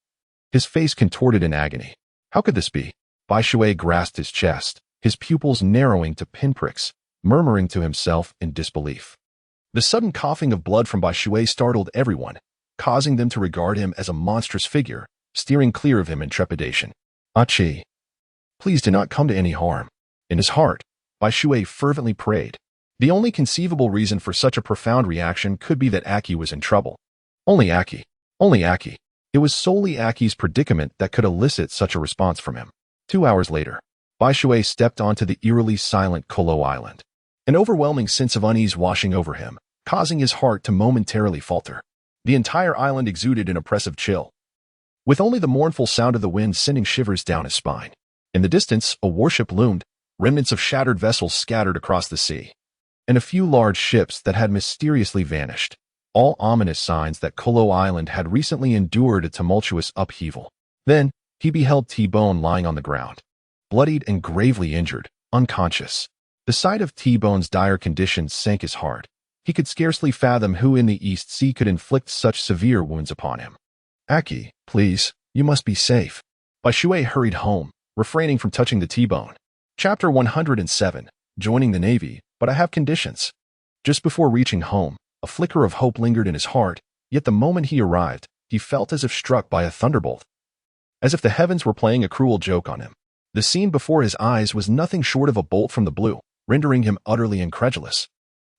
His face contorted in agony. How could this be? Baishui grasped his chest, his pupils narrowing to pinpricks, murmuring to himself in disbelief. The sudden coughing of blood from Baishui startled everyone, causing them to regard him as a monstrous figure, steering clear of him in trepidation. "Achi, please do not come to any harm." In his heart, Baishui fervently prayed. The only conceivable reason for such a profound reaction could be that Aki was in trouble. Only Aki. Only Aki. It was solely Aki's predicament that could elicit such a response from him. 2 hours later, Baishui stepped onto the eerily silent Kuro Island. An overwhelming sense of unease washing over him, causing his heart to momentarily falter. The entire island exuded an oppressive chill, with only the mournful sound of the wind sending shivers down his spine. In the distance, a warship loomed, remnants of shattered vessels scattered across the sea, and a few large ships that had mysteriously vanished, all ominous signs that Kuro Island had recently endured a tumultuous upheaval. Then, he beheld T-Bone lying on the ground, bloodied and gravely injured, unconscious. The sight of T-Bone's dire condition sank his heart. He could scarcely fathom who in the East Sea could inflict such severe wounds upon him. "Aki, please, you must be safe." Baishui hurried home, refraining from touching the T-Bone. Chapter 107, Joining the Navy, but I have conditions. Just before reaching home, a flicker of hope lingered in his heart, yet the moment he arrived, he felt as if struck by a thunderbolt. As if the heavens were playing a cruel joke on him. The scene before his eyes was nothing short of a bolt from the blue, rendering him utterly incredulous.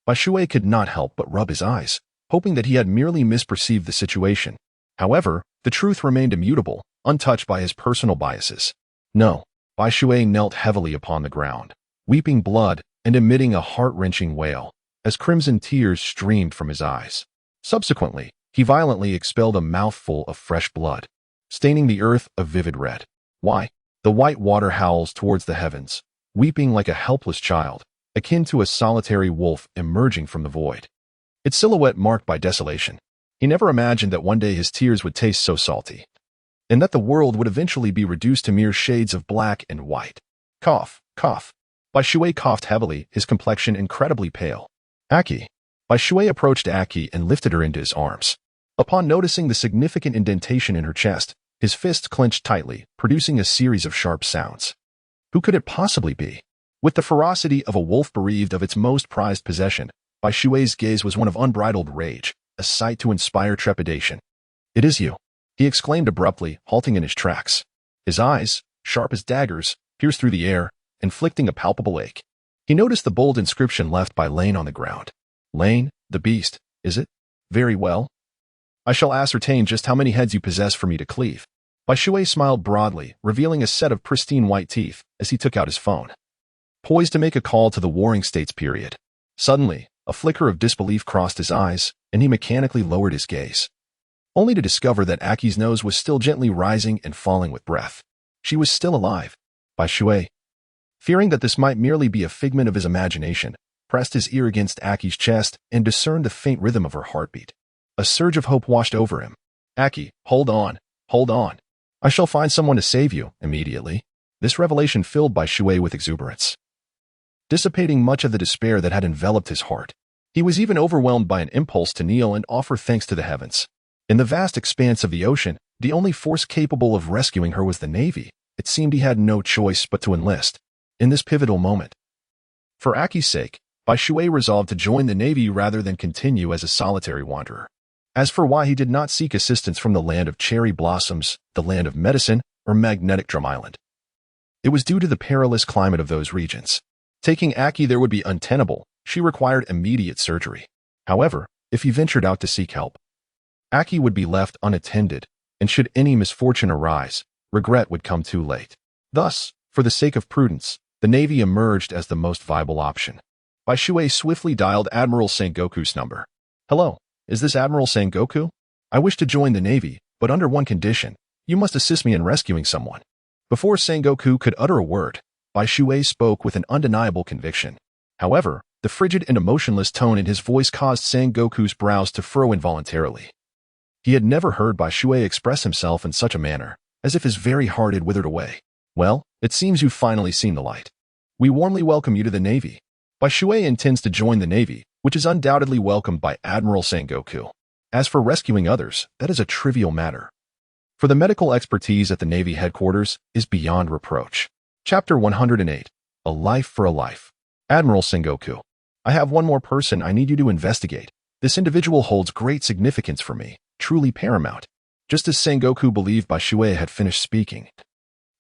Baishui could not help but rub his eyes, hoping that he had merely misperceived the situation. However, the truth remained immutable, untouched by his personal biases. No, Baishui knelt heavily upon the ground, weeping blood and emitting a heart-wrenching wail, as crimson tears streamed from his eyes. Subsequently, he violently expelled a mouthful of fresh blood, staining the earth a vivid red. Why? The white water howls towards the heavens, weeping like a helpless child, akin to a solitary wolf emerging from the void. Its silhouette marked by desolation. He never imagined that one day his tears would taste so salty, and that the world would eventually be reduced to mere shades of black and white. Cough, cough. Baishui coughed heavily, his complexion incredibly pale. "Aki." Baishui approached Aki and lifted her into his arms. Upon noticing the significant indentation in her chest, his fists clenched tightly, producing a series of sharp sounds. Who could it possibly be? With the ferocity of a wolf bereaved of its most prized possession, Baishui's gaze was one of unbridled rage, a sight to inspire trepidation. "It is you," he exclaimed abruptly, halting in his tracks. His eyes, sharp as daggers, pierced through the air, inflicting a palpable ache. He noticed the bold inscription left by Lane on the ground. "Lane, the beast, is it? Very well. I shall ascertain just how many heads you possess for me to cleave." Baishui smiled broadly, revealing a set of pristine white teeth, as he took out his phone, poised to make a call to the Warring States period. Suddenly, a flicker of disbelief crossed his eyes, and he mechanically lowered his gaze, only to discover that Aki's nose was still gently rising and falling with breath. She was still alive. Bai Shui, fearing that this might merely be a figment of his imagination, pressed his ear against Aki's chest and discerned the faint rhythm of her heartbeat. A surge of hope washed over him. Aki, hold on, hold on. I shall find someone to save you, immediately. This revelation filled Bai Shui with exuberance, dissipating much of the despair that had enveloped his heart. He was even overwhelmed by an impulse to kneel and offer thanks to the heavens. In the vast expanse of the ocean, the only force capable of rescuing her was the Navy. It seemed he had no choice but to enlist. In this pivotal moment, for Aki's sake, Bai Shui resolved to join the Navy rather than continue as a solitary wanderer. As for why he did not seek assistance from the land of cherry blossoms, the land of medicine, or magnetic drum island, it was due to the perilous climate of those regions. Taking Aki there would be untenable. She required immediate surgery. However, if he ventured out to seek help, Aki would be left unattended, and should any misfortune arise, regret would come too late. Thus, for the sake of prudence, the Navy emerged as the most viable option. Bai Shui swiftly dialed Admiral Sengoku's number. Hello, is this Admiral Sengoku? I wish to join the Navy, but under one condition. You must assist me in rescuing someone. Before Sengoku could utter a word, Bai Shui spoke with an undeniable conviction. However, the frigid and emotionless tone in his voice caused Sengoku's brows to furrow involuntarily. He had never heard Bai Shui express himself in such a manner, as if his very heart had withered away. Well, it seems you've finally seen the light. We warmly welcome you to the Navy. Bai Shui intends to join the Navy, which is undoubtedly welcomed by Admiral Sengoku. As for rescuing others, that is a trivial matter. For the medical expertise at the Navy headquarters is beyond reproach. Chapter 108. A Life for a Life. Admiral Sengoku, I have one more person I need you to investigate. This individual holds great significance for me, truly paramount. Just as Sengoku believed Bai Shui had finished speaking,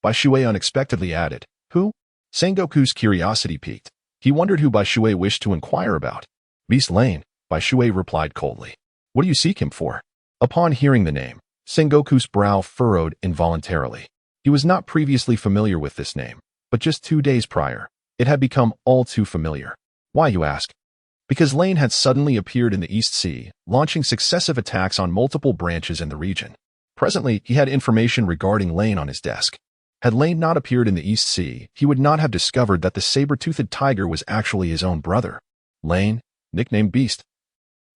Bai Shui unexpectedly added, Who? Sengoku's curiosity piqued. He wondered who Bai Shui wished to inquire about. Beast Lane, Bai Shui replied coldly. What do you seek him for? Upon hearing the name, Sengoku's brow furrowed involuntarily. He was not previously familiar with this name, but just 2 days prior, it had become all too familiar. Why, you ask? Because Lane had suddenly appeared in the East Sea, launching successive attacks on multiple branches in the region. Presently, he had information regarding Lane on his desk. Had Lane not appeared in the East Sea, he would not have discovered that the saber-toothed tiger was actually his own brother. Lane, nicknamed Beast,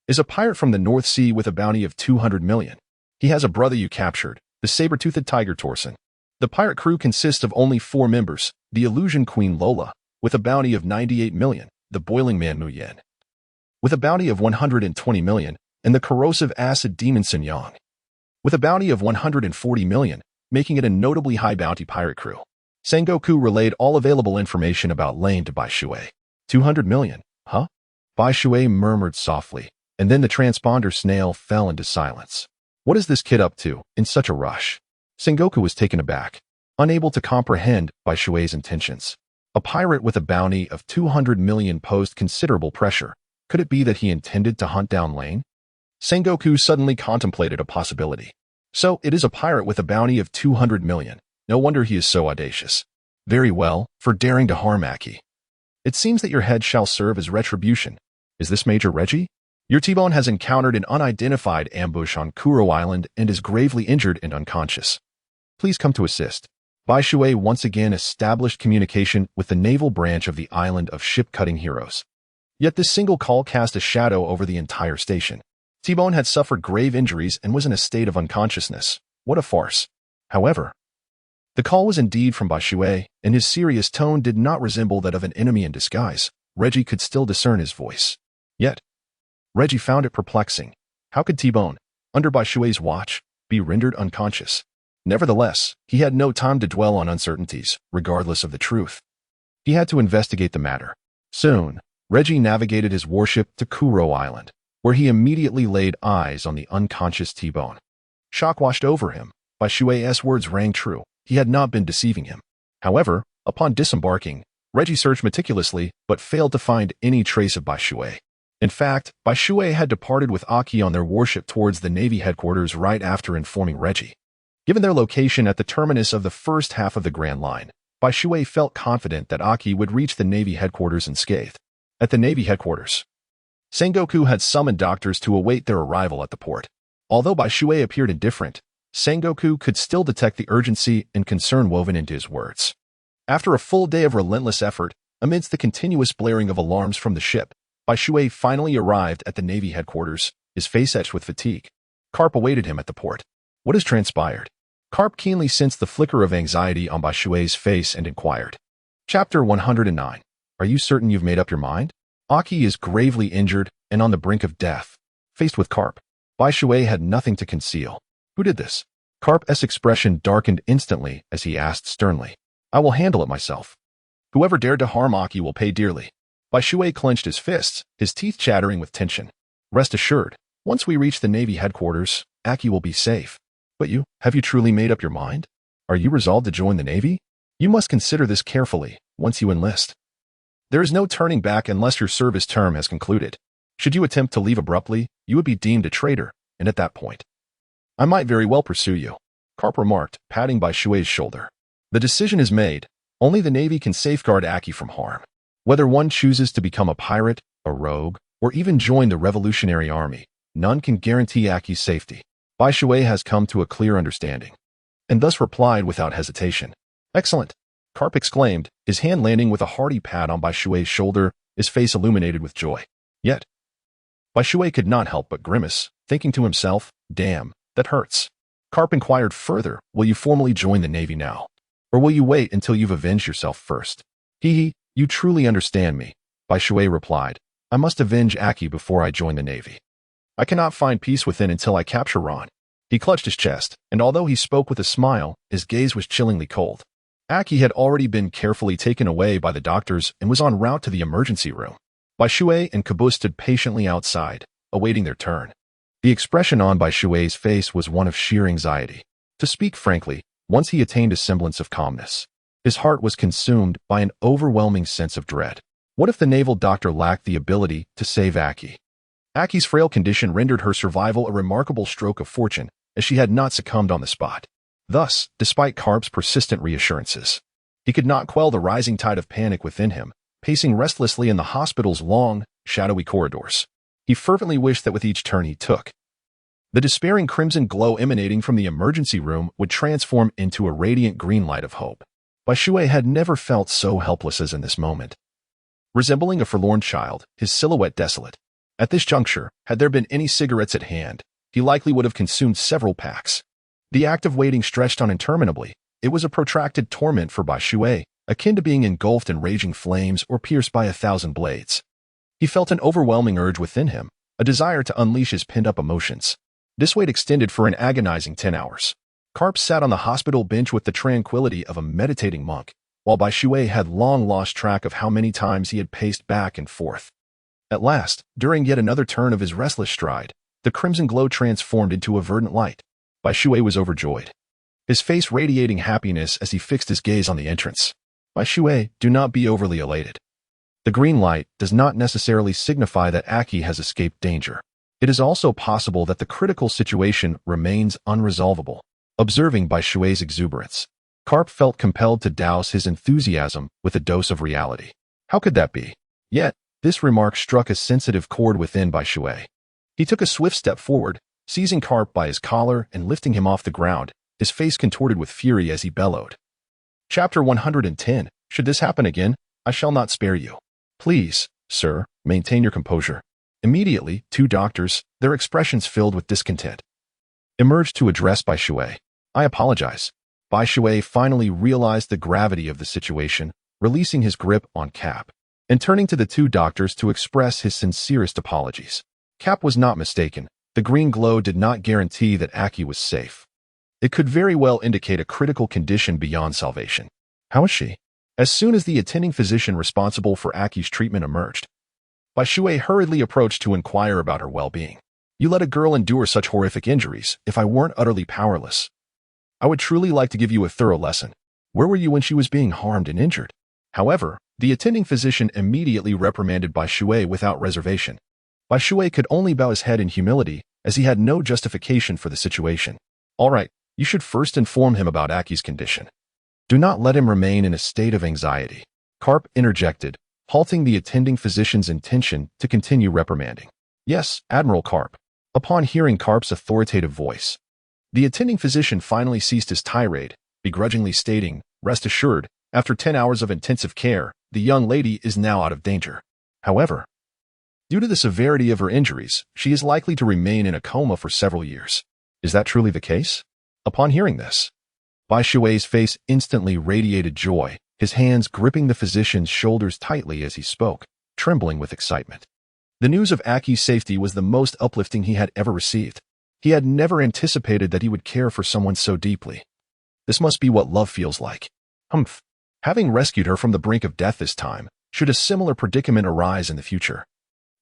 is a pirate from the North Sea with a bounty of 200 million. He has a brother you captured, the saber-toothed tiger Torsen. The pirate crew consists of only 4 members, the Illusion Queen Lola, with a bounty of 98 million, the Boiling Man Mu Yen, with a bounty of 120 million, and the Corrosive Acid Demon Sun Yang, with a bounty of 140 million, making it a notably high bounty pirate crew. Sengoku relayed all available information about Lane to Bai Shui. 200 million, huh? Bai Shui murmured softly, and then the transponder snail fell into silence. What is this kid up to, in such a rush? Sengoku was taken aback, unable to comprehend Bai Shui's intentions. A pirate with a bounty of 200 million posed considerable pressure. Could it be that he intended to hunt down Lane? Sengoku suddenly contemplated a possibility. So, it is a pirate with a bounty of 200 million. No wonder he is so audacious. Very well, for daring to harm Aki. It seems that your head shall serve as retribution. Is this Major Reggie? Your T-Bone has encountered an unidentified ambush on Kuro Island and is gravely injured and unconscious. Please come to assist. Bai Shui once again established communication with the naval branch of the island of ship-cutting heroes. Yet this single call cast a shadow over the entire station. T-Bone had suffered grave injuries and was in a state of unconsciousness. What a farce. However, the call was indeed from Bai Shui, and his serious tone did not resemble that of an enemy in disguise. Reggie could still discern his voice. Yet, Reggie found it perplexing. How could T-Bone, under Bai Shui's watch, be rendered unconscious? Nevertheless, he had no time to dwell on uncertainties, regardless of the truth. He had to investigate the matter. Soon, Reggie navigated his warship to Kuro Island, where he immediately laid eyes on the unconscious T-Bone. Shock washed over him. Bai Shui's words rang true. He had not been deceiving him. However, upon disembarking, Reggie searched meticulously but failed to find any trace of Bai Shui. In fact, Bai Shui had departed with Aki on their warship towards the Navy headquarters right after informing Reggie. Given their location at the terminus of the first half of the Grand Line, Bai Shui felt confident that Aki would reach the Navy headquarters unscathed. At the Navy headquarters, Sengoku had summoned doctors to await their arrival at the port. Although Bai Shui appeared indifferent, Sengoku could still detect the urgency and concern woven into his words. After a full day of relentless effort, amidst the continuous blaring of alarms from the ship, Baishui finally arrived at the Navy headquarters, his face etched with fatigue. Karp awaited him at the port. What has transpired? Karp keenly sensed the flicker of anxiety on Baishui's face and inquired. Chapter 109. Are you certain you've made up your mind? Aki is gravely injured and on the brink of death. Faced with Karp, Baishui had nothing to conceal. Who did this? Karp's expression darkened instantly as he asked sternly. I will handle it myself. Whoever dared to harm Aki will pay dearly. Baishui clenched his fists, his teeth chattering with tension. Rest assured, once we reach the Navy headquarters, Aki will be safe. But have you truly made up your mind? Are you resolved to join the Navy? You must consider this carefully once you enlist. There is no turning back unless your service term has concluded. Should you attempt to leave abruptly, you would be deemed a traitor, and at that point, I might very well pursue you, Karp remarked, patting Baishui's shoulder. The decision is made. Only the Navy can safeguard Aki from harm. Whether one chooses to become a pirate, a rogue, or even join the Revolutionary Army, none can guarantee Aki's safety. Baishui has come to a clear understanding, and thus replied without hesitation. Excellent, Karp exclaimed, his hand landing with a hearty pat on Baishui's shoulder, his face illuminated with joy. Yet, Baishui could not help but grimace, thinking to himself, damn, that hurts. Karp inquired further, will you formally join the Navy now? Or will you wait until you've avenged yourself first? You truly understand me, Baishui replied. I must avenge Aki before I join the Navy. I cannot find peace within until I capture Ron. He clutched his chest, and although he spoke with a smile, his gaze was chillingly cold. Aki had already been carefully taken away by the doctors and was en route to the emergency room. Baishui and Kabu stood patiently outside, awaiting their turn. The expression on Baishui's face was one of sheer anxiety. To speak frankly, once he attained a semblance of calmness, his heart was consumed by an overwhelming sense of dread. What if the naval doctor lacked the ability to save Aki? Aki's frail condition rendered her survival a remarkable stroke of fortune, as she had not succumbed on the spot. Thus, despite Karp's persistent reassurances, he could not quell the rising tide of panic within him, pacing restlessly in the hospital's long, shadowy corridors. He fervently wished that with each turn he took, the despairing crimson glow emanating from the emergency room would transform into a radiant green light of hope. Baishui had never felt so helpless as in this moment. Resembling a forlorn child, his silhouette desolate. At this juncture, had there been any cigarettes at hand, he likely would have consumed several packs. The act of waiting stretched on interminably. It was a protracted torment for Baishui, akin to being engulfed in raging flames or pierced by 1,000 blades. He felt an overwhelming urge within him, a desire to unleash his pent-up emotions. This wait extended for an agonizing 10 hours. Karp sat on the hospital bench with the tranquility of a meditating monk, while Baishui had long lost track of how many times he had paced back and forth. At last, during yet another turn of his restless stride, the crimson glow transformed into a verdant light. Baishui was overjoyed, his face radiating happiness as he fixed his gaze on the entrance. Baishui, do not be overly elated. The green light does not necessarily signify that Aki has escaped danger. It is also possible that the critical situation remains unresolvable. Observing Baishui's exuberance, Karp felt compelled to douse his enthusiasm with a dose of reality. How could that be? Yet, this remark struck a sensitive chord within Baishui. He took a swift step forward, seizing Karp by his collar and lifting him off the ground, his face contorted with fury as he bellowed. Chapter 110. Should this happen again, I shall not spare you. Please, sir, maintain your composure. Immediately, two doctors, their expressions filled with discontent, emerged to address Baishui. I apologize. Baishui finally realized the gravity of the situation, releasing his grip on Cap, and turning to the two doctors to express his sincerest apologies. Cap was not mistaken. The green glow did not guarantee that Aki was safe. It could very well indicate a critical condition beyond salvation. How is she? As soon as the attending physician responsible for Aki's treatment emerged, Baishui hurriedly approached to inquire about her well-being. You let a girl endure such horrific injuries. If I weren't utterly powerless, I would truly like to give you a thorough lesson. Where were you when she was being harmed and injured? However, the attending physician immediately reprimanded Baishui without reservation. Baishui could only bow his head in humility, as he had no justification for the situation. All right, you should first inform him about Aki's condition. Do not let him remain in a state of anxiety. Karp interjected, halting the attending physician's intention to continue reprimanding. Yes, Admiral Karp. Upon hearing Karp's authoritative voice, The attending physician finally ceased his tirade, begrudgingly stating, "Rest assured, after 10 hours of intensive care, the young lady is now out of danger. However, due to the severity of her injuries, she is likely to remain in a coma for several years." Is that truly the case? Upon hearing this, Bai Shui's face instantly radiated joy, his hands gripping the physician's shoulders tightly as he spoke, trembling with excitement. The news of Aki's safety was the most uplifting he had ever received. He had never anticipated that he would care for someone so deeply. This must be what love feels like. Humph. Having rescued her from the brink of death this time, should a similar predicament arise in the future,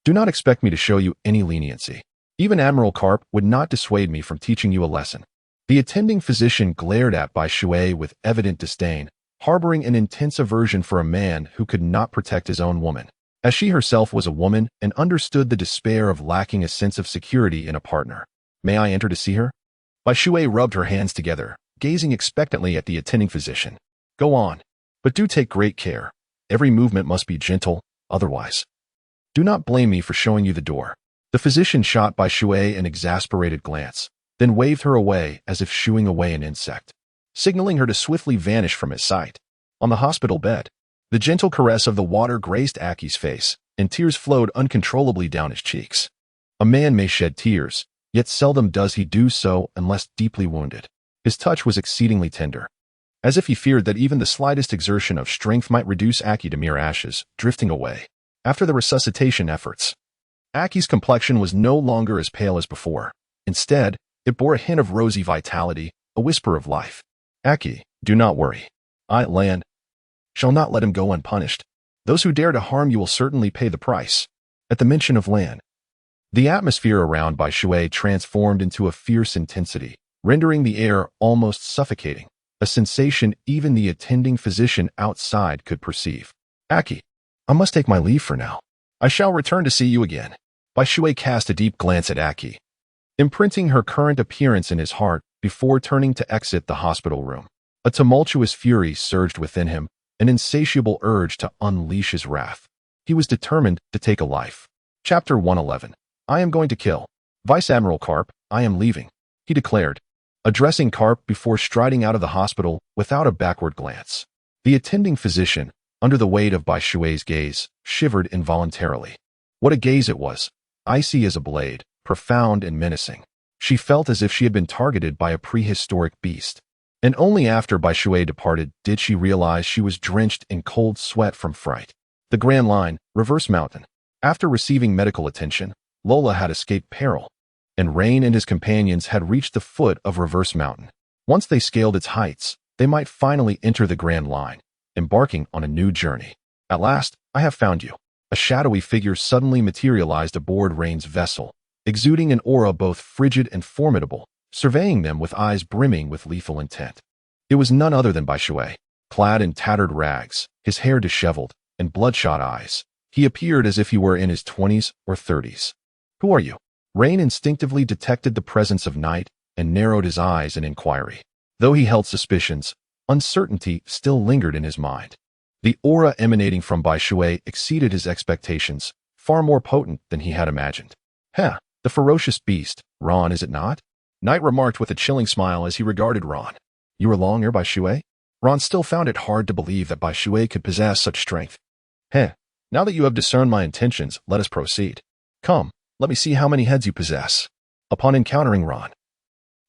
do not expect me to show you any leniency. Even Admiral Karp would not dissuade me from teaching you a lesson. The attending physician glared at Bai Shui with evident disdain, harboring an intense aversion for a man who could not protect his own woman, as she herself was a woman and understood the despair of lacking a sense of security in a partner. "May I enter to see her?" Bai Shui rubbed her hands together, gazing expectantly at the attending physician. "Go on, but do take great care. Every movement must be gentle, otherwise. Do not blame me for showing you the door." The physician shot Bai Shui an exasperated glance, then waved her away as if shooing away an insect, signaling her to swiftly vanish from his sight. On the hospital bed, the gentle caress of the water grazed Aki's face, and tears flowed uncontrollably down his cheeks. A man may shed tears, yet seldom does he do so unless deeply wounded. His touch was exceedingly tender, as if he feared that even the slightest exertion of strength might reduce Aki to mere ashes, drifting away. After the resuscitation efforts, Aki's complexion was no longer as pale as before. Instead, it bore a hint of rosy vitality, a whisper of life. "Aki, do not worry. I, Lan, shall not let him go unpunished. Those who dare to harm you will certainly pay the price." At the mention of Lan, the atmosphere around Bai Shui transformed into a fierce intensity, rendering the air almost suffocating, a sensation even the attending physician outside could perceive. "Aki, I must take my leave for now. I shall return to see you again." Bai Shui cast a deep glance at Aki, imprinting her current appearance in his heart before turning to exit the hospital room. A tumultuous fury surged within him, an insatiable urge to unleash his wrath. He was determined to take a life. Chapter 111. "I am going to kill Vice Admiral Karp. I am leaving," he declared, addressing Karp before striding out of the hospital without a backward glance. The attending physician, under the weight of Bai Shui's gaze, shivered involuntarily. What a gaze it was, icy as a blade, profound and menacing. She felt as if she had been targeted by a prehistoric beast. And only after Bai Shui departed did she realize she was drenched in cold sweat from fright. The Grand Line, Reverse Mountain. After receiving medical attention, Lola had escaped peril, and Rain and his companions had reached the foot of Reverse Mountain. Once they scaled its heights, they might finally enter the Grand Line, embarking on a new journey. "At last, I have found you." A shadowy figure suddenly materialized aboard Rain's vessel, exuding an aura both frigid and formidable, surveying them with eyes brimming with lethal intent. It was none other than Bai Shui, clad in tattered rags, his hair disheveled, and bloodshot eyes. He appeared as if he were in his 20s or 30s. "Who are you?" Rain instinctively detected the presence of night and narrowed his eyes in inquiry. Though he held suspicions, uncertainty still lingered in his mind. The aura emanating from Bai Shui exceeded his expectations, far more potent than he had imagined. "Heh, the ferocious beast, Ron, is it not?" Knight remarked with a chilling smile as he regarded Ron. "You were long ere Bai Shui?" Ron still found it hard to believe that Bai Shui could possess such strength. "Heh, now that you have discerned my intentions, let us proceed. Come, let me see how many heads you possess." Upon encountering Ron,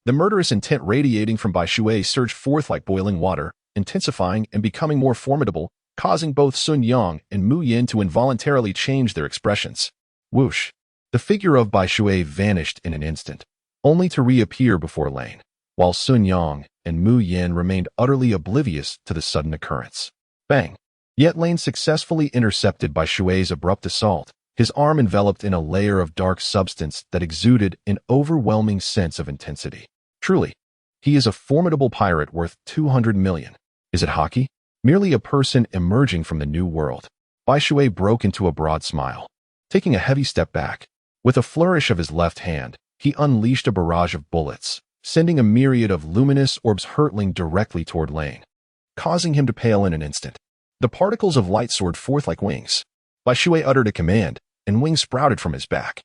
the murderous intent radiating from Bai Shui surged forth like boiling water, intensifying and becoming more formidable, causing both Sun Yang and Mu Yin to involuntarily change their expressions. Whoosh! The figure of Bai Shui vanished in an instant, only to reappear before Lane, while Sun Yang and Mu Yin remained utterly oblivious to the sudden occurrence. Bang! Yet Lane successfully intercepted Bai Shui's abrupt assault, his arm enveloped in a layer of dark substance that exuded an overwhelming sense of intensity. Truly, he is a formidable pirate worth 200 million. Is it Haki? Merely a person emerging from the new world. Bai Shui broke into a broad smile. Taking a heavy step back, with a flourish of his left hand, he unleashed a barrage of bullets, sending a myriad of luminous orbs hurtling directly toward Lane, causing him to pale in an instant. The particles of light soared forth like wings. Bai Shui uttered a command, and wings sprouted from his back,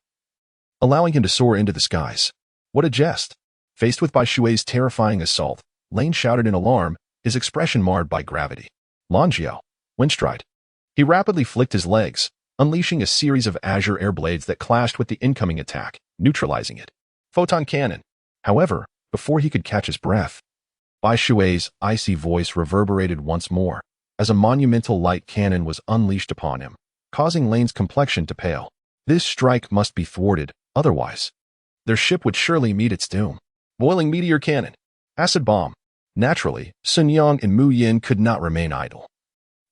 allowing him to soar into the skies. What a jest! Faced with Bai Shui's terrifying assault, Lane shouted in alarm, his expression marred by gravity. Lanjiao, Windstride. He rapidly flicked his legs, unleashing a series of azure air blades that clashed with the incoming attack, neutralizing it. Photon cannon. However, before he could catch his breath, Bai Shui's icy voice reverberated once more, as a monumental light cannon was unleashed upon him, causing Lane's complexion to pale. This strike must be thwarted, otherwise their ship would surely meet its doom. Boiling meteor cannon. Acid bomb. Naturally, Sun Yang and Mu Yin could not remain idle,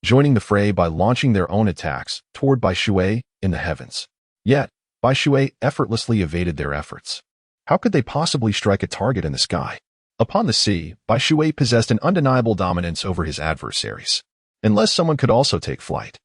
joining the fray by launching their own attacks toward Bai Shui in the heavens. Yet, Bai Shui effortlessly evaded their efforts. How could they possibly strike a target in the sky? Upon the sea, Bai Shui possessed an undeniable dominance over his adversaries. Unless someone could also take flight,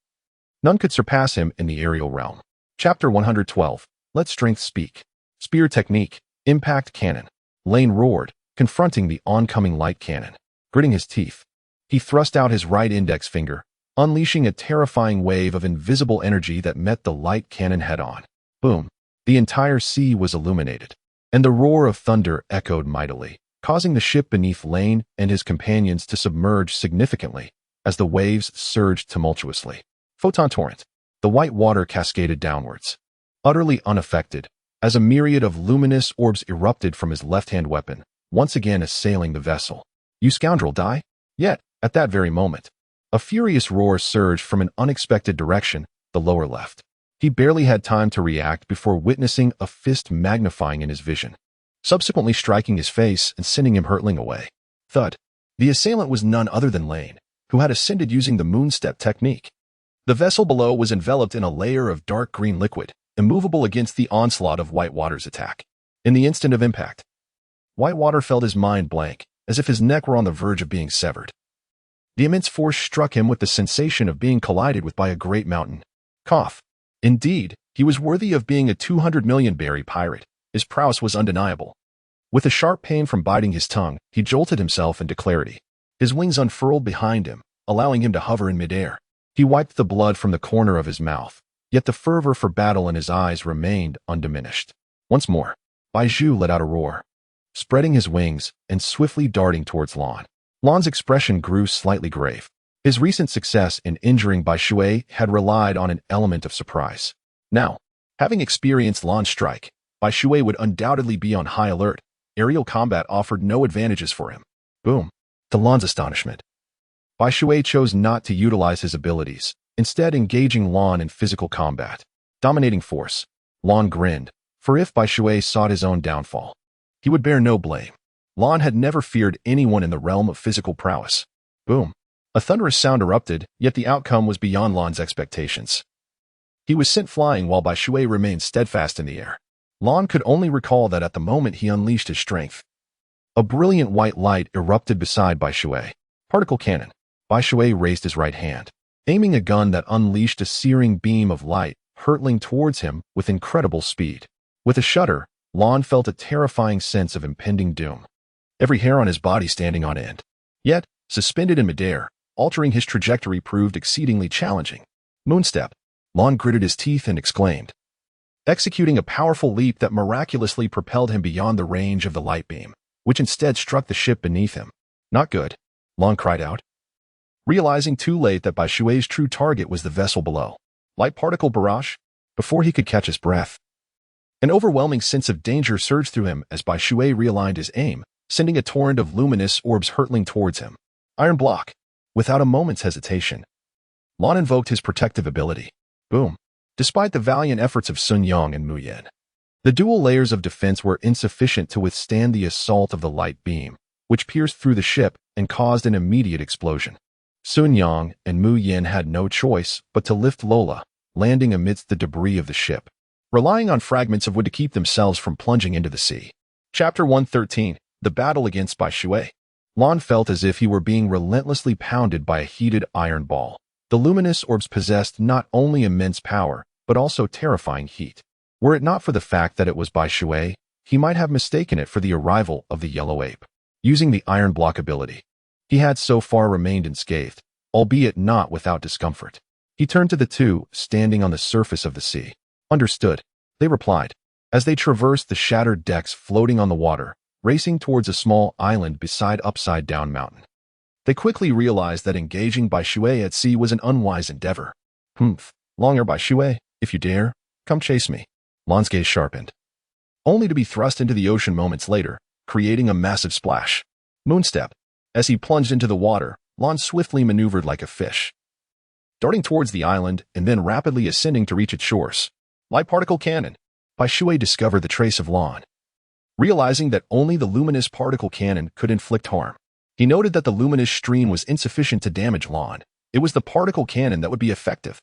none could surpass him in the aerial realm. Chapter 112. Let Strength Speak. Spear Technique. Impact Cannon. Lane roared, confronting the oncoming light cannon. Gritting his teeth, he thrust out his right index finger, unleashing a terrifying wave of invisible energy that met the light cannon head-on. Boom! The entire sea was illuminated, and the roar of thunder echoed mightily, causing the ship beneath Lane and his companions to submerge significantly as the waves surged tumultuously. Photon torrent. The white water cascaded downwards, utterly unaffected, as a myriad of luminous orbs erupted from his left-hand weapon, once again assailing the vessel. You scoundrel, die! Yet, at that very moment, a furious roar surged from an unexpected direction, the lower left. He barely had time to react before witnessing a fist magnifying in his vision, subsequently striking his face and sending him hurtling away. Thud. The assailant was none other than Lane, who had ascended using the moonstep technique. The vessel below was enveloped in a layer of dark green liquid, immovable against the onslaught of Whitewater's attack. In the instant of impact, Whitewater felt his mind blank, as if his neck were on the verge of being severed. The immense force struck him with the sensation of being collided with by a great mountain. Cough. Indeed, he was worthy of being a 200 million berry pirate. His prowess was undeniable. With a sharp pain from biting his tongue, he jolted himself into clarity. His wings unfurled behind him, allowing him to hover in midair. He wiped the blood from the corner of his mouth, yet the fervor for battle in his eyes remained undiminished. Once more, Bai Zhu let out a roar, spreading his wings and swiftly darting towards Lan. Lan's expression grew slightly grave. His recent success in injuring Bai Shui had relied on an element of surprise. Now, having experienced Lan's strike, Bai Shui would undoubtedly be on high alert. Aerial combat offered no advantages for him. Boom. To Lan's astonishment, Bai Shui chose not to utilize his abilities, instead engaging Lan in physical combat. Dominating force. Lan grinned, for if Bai Shui sought his own downfall, he would bear no blame. Lan had never feared anyone in the realm of physical prowess. Boom. A thunderous sound erupted, yet the outcome was beyond Lan's expectations. He was sent flying while Bai Shui remained steadfast in the air. Lan could only recall that at the moment he unleashed his strength, a brilliant white light erupted beside Bai Shui. Particle cannon. Bai Shui raised his right hand, aiming a gun that unleashed a searing beam of light, hurtling towards him with incredible speed. With a shudder, Lan felt a terrifying sense of impending doom, every hair on his body standing on end. Yet, suspended in midair, altering his trajectory proved exceedingly challenging. Moonstep. Lan gritted his teeth and exclaimed, executing a powerful leap that miraculously propelled him beyond the range of the light beam, which instead struck the ship beneath him. Not good, Lan cried out, realizing too late that Bai Shui's true target was the vessel below. Light particle barrage? Before he could catch his breath, an overwhelming sense of danger surged through him as Bai Shui realigned his aim, sending a torrent of luminous orbs hurtling towards him. Iron block. Without a moment's hesitation, Lan invoked his protective ability. Boom. Despite the valiant efforts of Sun Yang and Mu Yin, the dual layers of defense were insufficient to withstand the assault of the light beam, which pierced through the ship and caused an immediate explosion. Sun Yang and Mu Yin had no choice but to lift Lola, landing amidst the debris of the ship, relying on fragments of wood to keep themselves from plunging into the sea. Chapter 113. The Battle Against Bai Shui. Lan felt as if he were being relentlessly pounded by a heated iron ball. The luminous orbs possessed not only immense power, but also terrifying heat. Were it not for the fact that it was Bai Shui, he might have mistaken it for the arrival of the yellow ape. Using the iron block ability, he had so far remained unscathed, albeit not without discomfort. He turned to the two, standing on the surface of the sea. Understood, they replied. As they traversed the shattered decks floating on the water, racing towards a small island beside Upside Down Mountain. They quickly realized that engaging Bai Shui at sea was an unwise endeavor. Longer Bai Shui, if you dare, come chase me. Lan's gaze sharpened, only to be thrust into the ocean moments later, creating a massive splash. Moonstep. As he plunged into the water, Lan swiftly maneuvered like a fish, darting towards the island and then rapidly ascending to reach its shores. Light particle cannon. Bai Shui discovered the trace of Lan. Realizing that only the luminous particle cannon could inflict harm, he noted that the luminous stream was insufficient to damage Lan. It was the particle cannon that would be effective.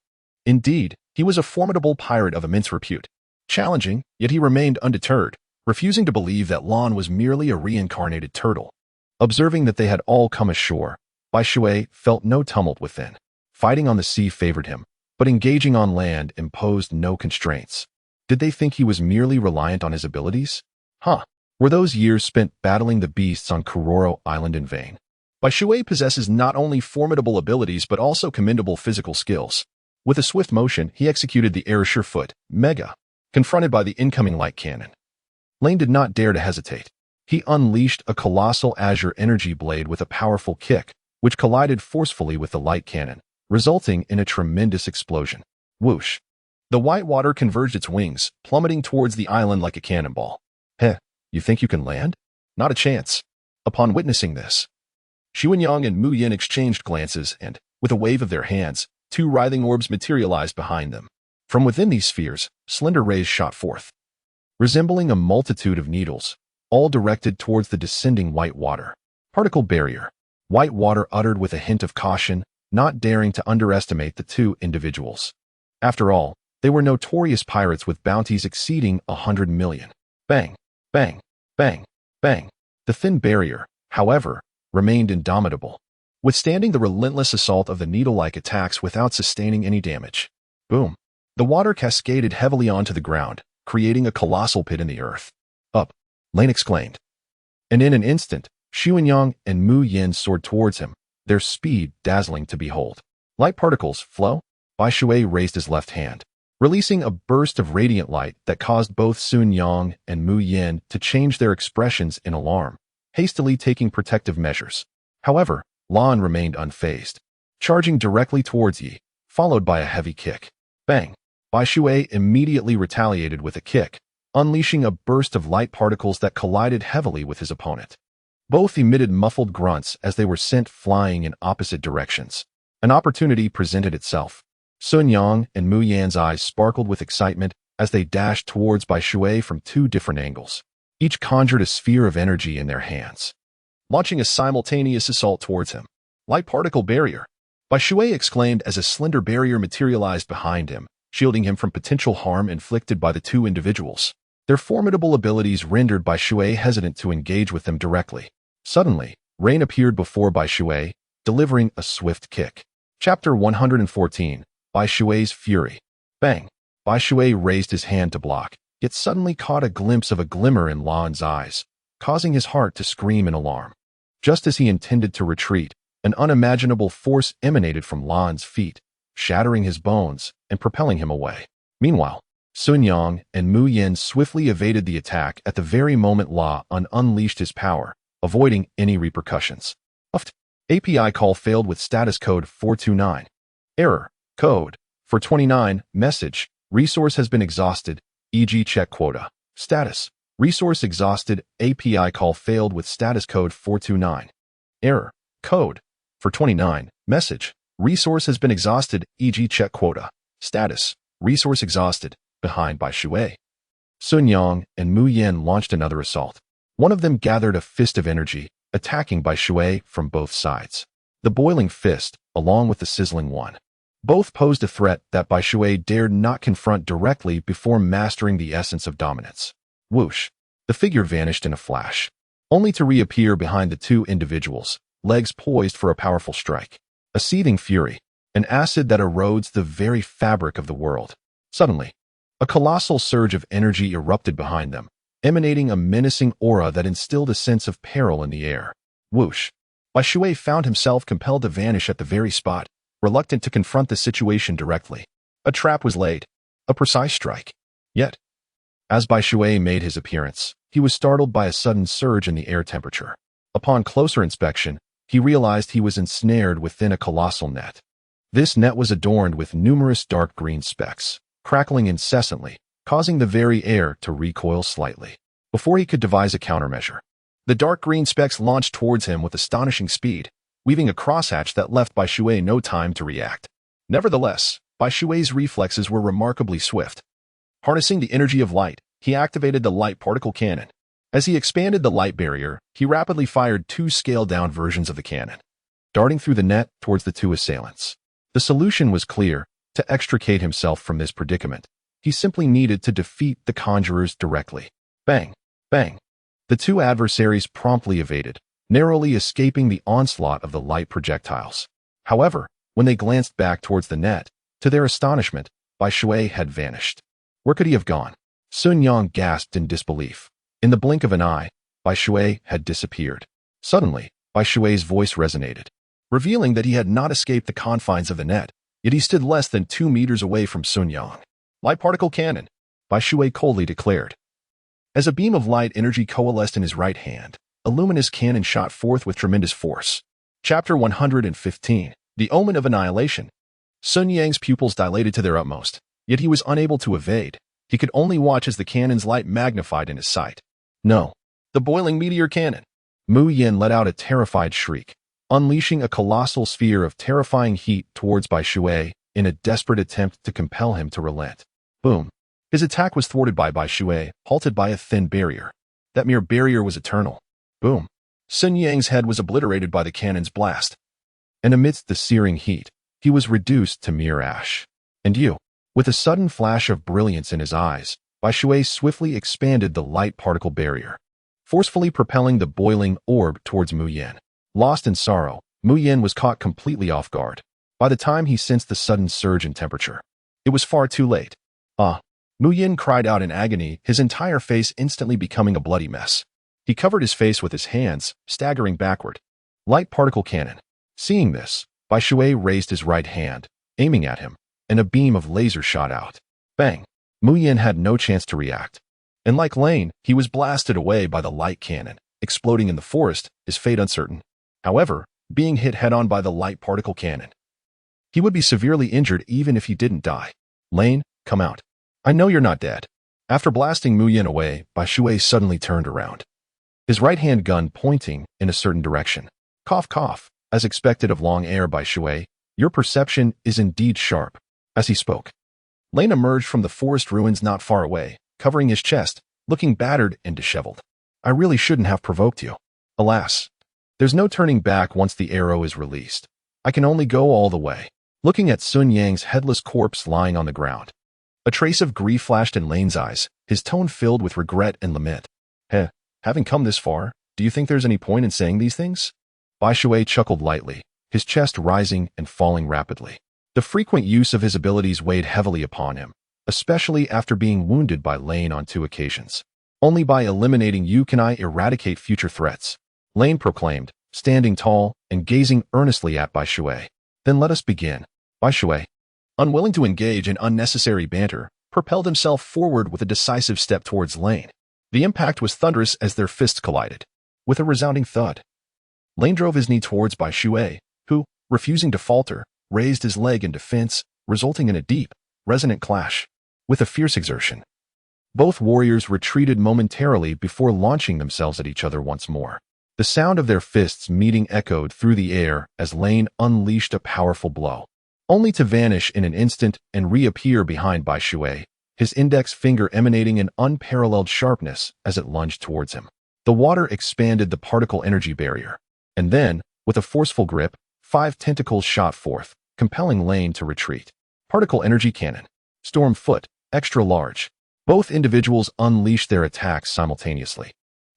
Indeed, he was a formidable pirate of immense repute. Challenging, yet he remained undeterred, refusing to believe that Lan was merely a reincarnated turtle. Observing that they had all come ashore, Bai Shui felt no tumult within. Fighting on the sea favored him, but engaging on land imposed no constraints. Did they think he was merely reliant on his abilities? Were those years spent battling the beasts on Kuro Island in vain? Bai Shui possesses not only formidable abilities but also commendable physical skills. With a swift motion, he executed the air surefoot, Mega, confronted by the incoming light cannon. Lane did not dare to hesitate. He unleashed a colossal azure energy blade with a powerful kick, which collided forcefully with the light cannon, resulting in a tremendous explosion. Whoosh! The white water converged its wings, plummeting towards the island like a cannonball. You think you can land? Not a chance. Upon witnessing this, Xuanyang and Mu Yin exchanged glances and, with a wave of their hands, two writhing orbs materialized behind them. From within these spheres, slender rays shot forth, resembling a multitude of needles, all directed towards the descending white water. Particle barrier. White water uttered with a hint of caution, not daring to underestimate the two individuals. After all, they were notorious pirates with bounties exceeding 100 million. Bang, bang, bang, bang. The thin barrier, however, remained indomitable, withstanding the relentless assault of the needle-like attacks without sustaining any damage. Boom. The water cascaded heavily onto the ground, creating a colossal pit in the earth. Up, Lane exclaimed. And in an instant, Xuanyang and Mu Yin soared towards him, their speed dazzling to behold. Light particles flow. Bai Shui raised his left hand, releasing a burst of radiant light that caused both Xuanyang and Mu Yin to change their expressions in alarm, hastily taking protective measures. However, Lan remained unfazed, charging directly towards Yi, followed by a heavy kick. Bang! Bai Shui immediately retaliated with a kick, unleashing a burst of light particles that collided heavily with his opponent. Both emitted muffled grunts as they were sent flying in opposite directions. An opportunity presented itself. Xuanyang and Mu Yan's eyes sparkled with excitement as they dashed towards Bai Shui from two different angles. Each conjured a sphere of energy in their hands, launching a simultaneous assault towards him. Light particle barrier. Bai Shui exclaimed as a slender barrier materialized behind him, shielding him from potential harm inflicted by the two individuals. Their formidable abilities rendered Bai Shui hesitant to engage with them directly. Suddenly, Rain appeared before Bai Shui, delivering a swift kick. Chapter 114. Bai Shui's Fury. Bang! Bai Shui raised his hand to block, yet suddenly caught a glimpse of a glimmer in Lan's eyes, causing his heart to scream in alarm. Just as he intended to retreat, an unimaginable force emanated from Lan's feet, shattering his bones and propelling him away. Meanwhile, Xuanyang and Mu Yin swiftly evaded the attack at the very moment La unleashed his power, avoiding any repercussions. API call failed with status code 429. Error. Code. For 29. Message. Resource has been exhausted, e.g. check quota. Status. Resource exhausted. API call failed with status code 429. Error. Code. For 29. Message. Resource has been exhausted, e.g. check quota. Status. Resource exhausted. Behind Bai Shui. Xuanyang and Mu Yin launched another assault. One of them gathered a fist of energy, attacking Bai Shui from both sides. The boiling fist, along with the sizzling one, both posed a threat that Bai Shui dared not confront directly before mastering the essence of dominance. Whoosh! The figure vanished in a flash, only to reappear behind the two individuals, legs poised for a powerful strike. A seething fury, an acid that erodes the very fabric of the world. Suddenly, a colossal surge of energy erupted behind them, emanating a menacing aura that instilled a sense of peril in the air. Whoosh! Bai Shui found himself compelled to vanish at the very spot, reluctant to confront the situation directly. A trap was laid, a precise strike. Yet, as Bai Shui made his appearance, he was startled by a sudden surge in the air temperature. Upon closer inspection, he realized he was ensnared within a colossal net. This net was adorned with numerous dark green specks, crackling incessantly, causing the very air to recoil slightly. Before he could devise a countermeasure, the dark green specks launched towards him with astonishing speed, weaving a crosshatch that left Bai Shui no time to react. Nevertheless, Bai Shui's reflexes were remarkably swift. Harnessing the energy of light, he activated the light particle cannon. As he expanded the light barrier, he rapidly fired two scaled-down versions of the cannon, darting through the net towards the two assailants. The solution was clear. To extricate himself from this predicament, he simply needed to defeat the conjurers directly. Bang! Bang! The two adversaries promptly evaded, narrowly escaping the onslaught of the light projectiles. However, when they glanced back towards the net, to their astonishment, Bai Shui had vanished. Where could he have gone? Sun Yang gasped in disbelief. In the blink of an eye, Bai Shui had disappeared. Suddenly, Bai Shui's voice resonated, revealing that he had not escaped the confines of the net, yet he stood less than 2 meters away from Sun Yang. Light particle cannon, Bai Shui coldly declared. As a beam of light energy coalesced in his right hand, a luminous cannon shot forth with tremendous force. Chapter 115, The Omen of Annihilation. Sun Yang's pupils dilated to their utmost, yet he was unable to evade. He could only watch as the cannon's light magnified in his sight. No, the boiling meteor cannon. Mu Yen let out a terrified shriek, unleashing a colossal sphere of terrifying heat towards Bai Shui in a desperate attempt to compel him to relent. Boom. His attack was thwarted by Bai Shui, halted by a thin barrier. That mere barrier was eternal. Boom. Sun Yang's head was obliterated by the cannon's blast. And amidst the searing heat, he was reduced to mere ash. And you? With a sudden flash of brilliance in his eyes, Bai Shui swiftly expanded the light particle barrier, forcefully propelling the boiling orb towards Mu Yen. Lost in sorrow, Mu Yen was caught completely off guard. By the time he sensed the sudden surge in temperature, it was far too late. Ah! Mu Yen cried out in agony, his entire face instantly becoming a bloody mess. He covered his face with his hands, staggering backward. Light particle cannon. Seeing this, Bai Shui raised his right hand, aiming at him, and a beam of laser shot out. Bang! Mu Yen had no chance to react. And like Lane, he was blasted away by the light cannon, exploding in the forest, his fate uncertain. However, being hit head-on by the light particle cannon, he would be severely injured even if he didn't die. Lane, come out. I know you're not dead. After blasting Mu Yen away, Bai Shui suddenly turned around, his right-hand gun pointing in a certain direction. Cough, cough. As expected of long air, Bai Shui, your perception is indeed sharp. As he spoke, Lane emerged from the forest ruins not far away, covering his chest, looking battered and disheveled. I really shouldn't have provoked you. Alas, there's no turning back once the arrow is released. I can only go all the way. Looking at Sun Yang's headless corpse lying on the ground, a trace of grief flashed in Lane's eyes, his tone filled with regret and lament. Having come this far, do you think there's any point in saying these things? Bai Shui chuckled lightly, his chest rising and falling rapidly. The frequent use of his abilities weighed heavily upon him, especially after being wounded by Lane on 2 occasions. Only by eliminating you can I eradicate future threats, Lane proclaimed, standing tall and gazing earnestly at Bai Shui. Then let us begin. Bai Shui, unwilling to engage in unnecessary banter, propelled himself forward with a decisive step towards Lane. The impact was thunderous as their fists collided. With a resounding thud, Lane drove his knee towards Bai Shui, who, refusing to falter, raised his leg in defense, resulting in a deep, resonant clash. With a fierce exertion, both warriors retreated momentarily before launching themselves at each other once more. The sound of their fists meeting echoed through the air as Lane unleashed a powerful blow, only to vanish in an instant and reappear behind Bai Shui, his index finger emanating an unparalleled sharpness as it lunged towards him. The water expanded the particle energy barrier, and then, with a forceful grip, 5 tentacles shot forth, compelling Lane to retreat. Particle energy cannon. Storm foot, extra large. Both individuals unleashed their attacks simultaneously,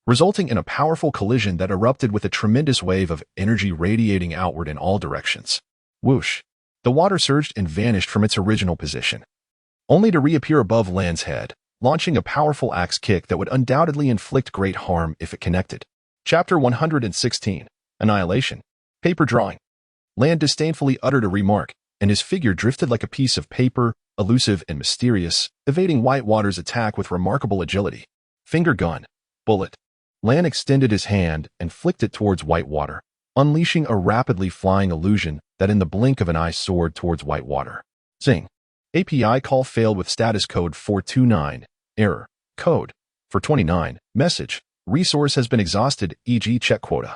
resulting in a powerful collision that erupted with a tremendous wave of energy radiating outward in all directions. Whoosh! The water surged and vanished from its original position, only to reappear above Lane's head, launching a powerful axe kick that would undoubtedly inflict great harm if it connected. Chapter 116, Annihilation. Paper drawing. Lane disdainfully uttered a remark, and his figure drifted like a piece of paper, elusive and mysterious, evading Whitewater's attack with remarkable agility. Finger gun. bullet. Lan extended his hand and flicked it towards white water, unleashing a rapidly flying illusion that in the blink of an eye soared towards white water. Zing. API call failed with status code 429. Error. Code. 429. Message. Resource has been exhausted, e.g. check quota.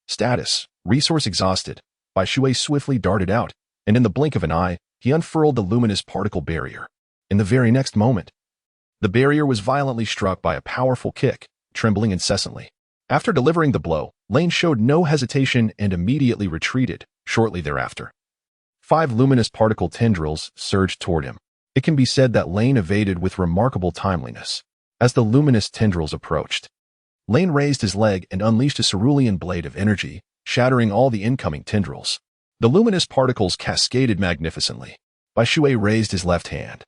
Status. Resource exhausted. Bai Shui swiftly darted out, and in the blink of an eye, he unfurled the luminous particle barrier. In the very next moment, the barrier was violently struck by a powerful kick, trembling incessantly. After delivering the blow, Lane showed no hesitation and immediately retreated, shortly thereafter. 5 luminous particle tendrils surged toward him. It can be said that Lane evaded with remarkable timeliness. As the luminous tendrils approached, Lane raised his leg and unleashed a cerulean blade of energy, shattering all the incoming tendrils. The luminous particles cascaded magnificently. Bai Shui raised his left hand,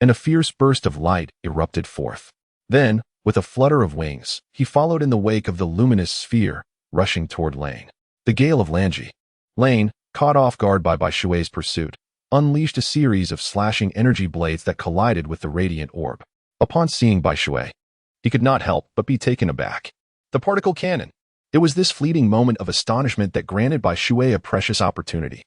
and a fierce burst of light erupted forth. Then, with a flutter of wings, he followed in the wake of the luminous sphere, rushing toward Lane. The Gale of Lanji. Lane, caught off guard by Bai Shui's pursuit, unleashed a series of slashing energy blades that collided with the radiant orb. Upon seeing Bai Shui, he could not help but be taken aback. The particle cannon. It was this fleeting moment of astonishment that granted Bai Shui a precious opportunity.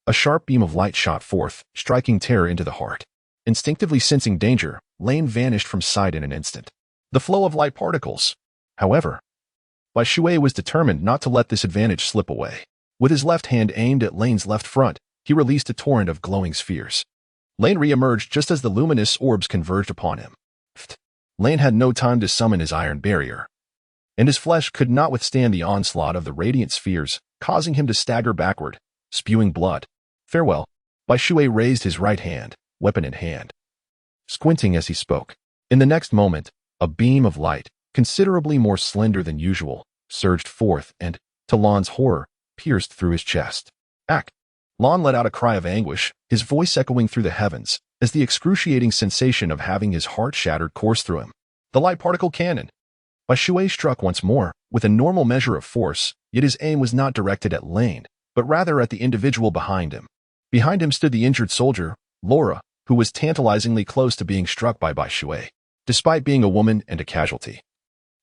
A sharp beam of light shot forth, striking terror into the heart. Instinctively sensing danger, Lane vanished from sight in an instant. The flow of light particles. However, Bai Shui was determined not to let this advantage slip away. With his left hand aimed at Lane's left front, he released a torrent of glowing spheres. Lane re-emerged just as the luminous orbs converged upon him. Lane had no time to summon his iron barrier, and his flesh could not withstand the onslaught of the radiant spheres, causing him to stagger backward, spewing blood. Farewell. Bai Shui raised his right hand, weapon in hand, squinting as he spoke. In the next moment, a beam of light, considerably more slender than usual, surged forth and, to Lan's horror, pierced through his chest. Ack! Lan let out a cry of anguish, his voice echoing through the heavens, as the excruciating sensation of having his heart shattered coursed through him. The light particle cannon. Bai Shui struck once more, with a normal measure of force, yet his aim was not directed at Lane, but rather at the individual behind him. Behind him stood the injured soldier, Laura, who was tantalizingly close to being struck by Bai Shui, despite being a woman and a casualty.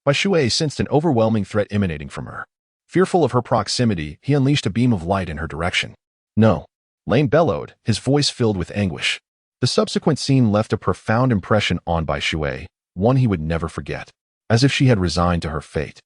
Bai Shui sensed an overwhelming threat emanating from her. Fearful of her proximity, he unleashed a beam of light in her direction. No, Lane bellowed, his voice filled with anguish. The subsequent scene left a profound impression on Bai Shui, one he would never forget. As if she had resigned to her fate,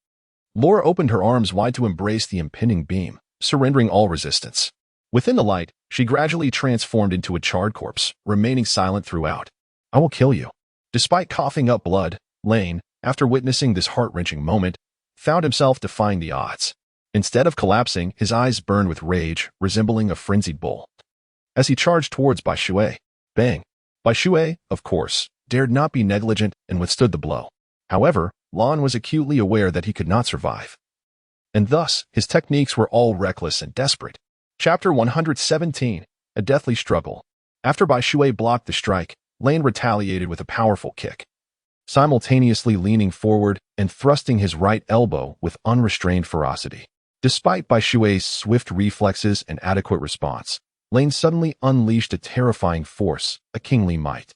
Laura opened her arms wide to embrace the impending beam, surrendering all resistance. Within the light, she gradually transformed into a charred corpse, remaining silent throughout. I will kill you. Despite coughing up blood, Lane, after witnessing this heart-wrenching moment, found himself defying the odds. Instead of collapsing, his eyes burned with rage, resembling a frenzied bull. As he charged towards Bai Shui, bang! Bai Shui, of course, dared not be negligent and withstood the blow. However, Lan was acutely aware that he could not survive, and thus his techniques were all reckless and desperate. Chapter 117, A Deathly Struggle. After Bai Shui blocked the strike, Lane retaliated with a powerful kick, simultaneously leaning forward and thrusting his right elbow with unrestrained ferocity. Despite Bai Shui's swift reflexes and adequate response, Lane suddenly unleashed a terrifying force, a kingly might,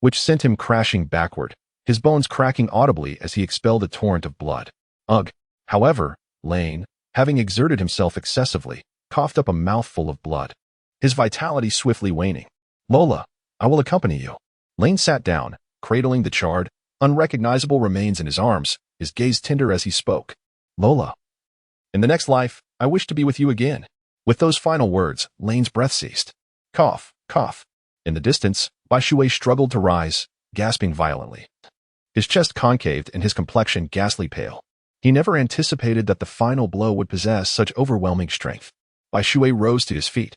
which sent him crashing backward, his bones cracking audibly as he expelled a torrent of blood. Ugh! However, Lane, having exerted himself excessively, coughed up a mouthful of blood, his vitality swiftly waning. Lola, I will accompany you. Lane sat down, cradling the charred, unrecognizable remains in his arms, his gaze tender as he spoke. Lola, in the next life, I wish to be with you again. With those final words, Lane's breath ceased. Cough, cough. In the distance, Bai Shui struggled to rise, gasping violently, his chest concaved and his complexion ghastly pale. He never anticipated that the final blow would possess such overwhelming strength. Bai Shui rose to his feet,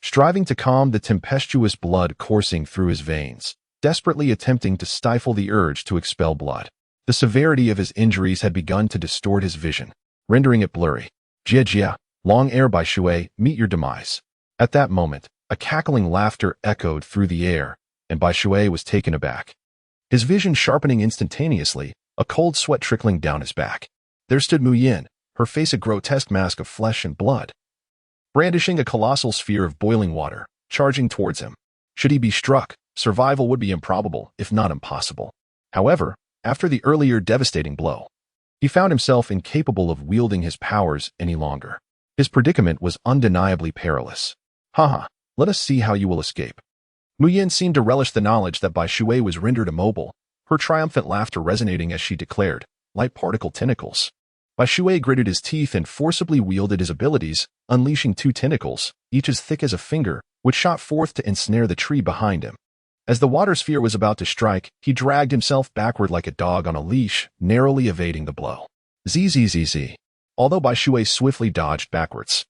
striving to calm the tempestuous blood coursing through his veins, desperately attempting to stifle the urge to expel blood. The severity of his injuries had begun to distort his vision, rendering it blurry. Jia, long ere Bai Shui, meet your demise. At that moment, a cackling laughter echoed through the air, and Bai Shui was taken aback. His vision sharpening instantaneously, a cold sweat trickling down his back. There stood Mu Yin, her face a grotesque mask of flesh and blood, brandishing a colossal sphere of boiling water, charging towards him. Should he be struck, survival would be improbable, if not impossible. However, after the earlier devastating blow, He found himself incapable of wielding his powers any longer. His predicament was undeniably perilous. Haha, let us see how you will escape. Mu Yin seemed to relish the knowledge that Bai Shui was rendered immobile, her triumphant laughter resonating as she declared, light particle tentacles. Bai Shui gritted his teeth and forcibly wielded his abilities, unleashing 2 tentacles, each as thick as a finger, which shot forth to ensnare the tree behind him. As the water sphere was about to strike, he dragged himself backward like a dog on a leash, narrowly evading the blow. Zzz. Although Bai Shui swiftly dodged backwards,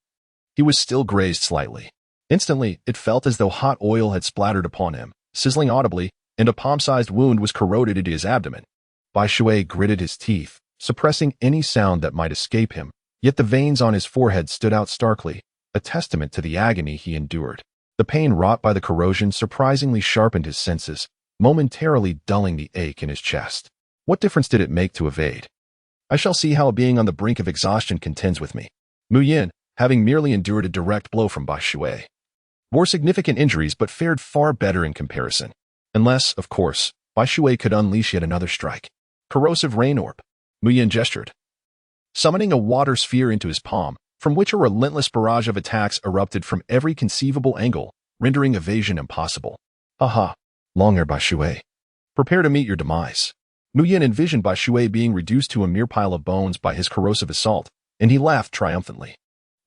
he was still grazed slightly. Instantly, it felt as though hot oil had splattered upon him, sizzling audibly, and a palm-sized wound was corroded into his abdomen. Bai Shui gritted his teeth, suppressing any sound that might escape him, yet the veins on his forehead stood out starkly, a testament to the agony he endured. The pain wrought by the corrosion surprisingly sharpened his senses, momentarily dulling the ache in his chest. What difference did it make to evade? I shall see how being on the brink of exhaustion contends with me. Mu Yin, having merely endured a direct blow from Bai Shui, bore significant injuries but fared far better in comparison. Unless, of course, Bai Shui could unleash yet another strike. Corrosive rain orb. Mu Yin gestured, summoning a water sphere into his palm, from which a relentless barrage of attacks erupted from every conceivable angle, rendering evasion impossible. Haha, long ere Bai Shui. Prepare to meet your demise. Mu Yin envisioned Bai Shui being reduced to a mere pile of bones by his corrosive assault, and he laughed triumphantly.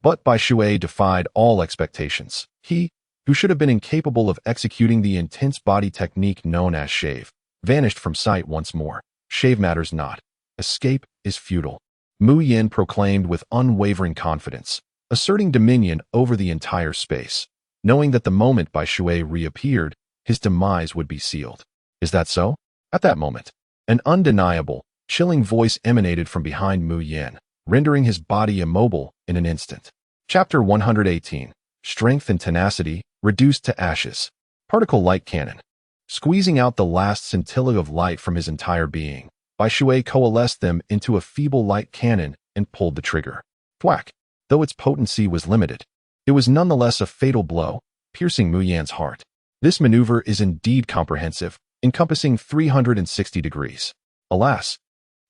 But Bai Shui defied all expectations. He, who should have been incapable of executing the intense body technique known as shave, vanished from sight once more. Shave matters not. Escape is futile. Mu Yin proclaimed with unwavering confidence, asserting dominion over the entire space, knowing that the moment Bai Shui reappeared, his demise would be sealed. Is that so? At that moment, an undeniable, chilling voice emanated from behind Mu Yin, rendering his body immobile in an instant. Chapter 118. Strength and Tenacity, Reduced to Ashes. Particle Light Cannon. Squeezing out the last scintilla of light from his entire being, Bai Shui coalesced them into a feeble light cannon and pulled the trigger. Thwack! Though its potency was limited, it was nonetheless a fatal blow, piercing Mu Yin's heart. This maneuver is indeed comprehensive, encompassing 360 degrees. Alas,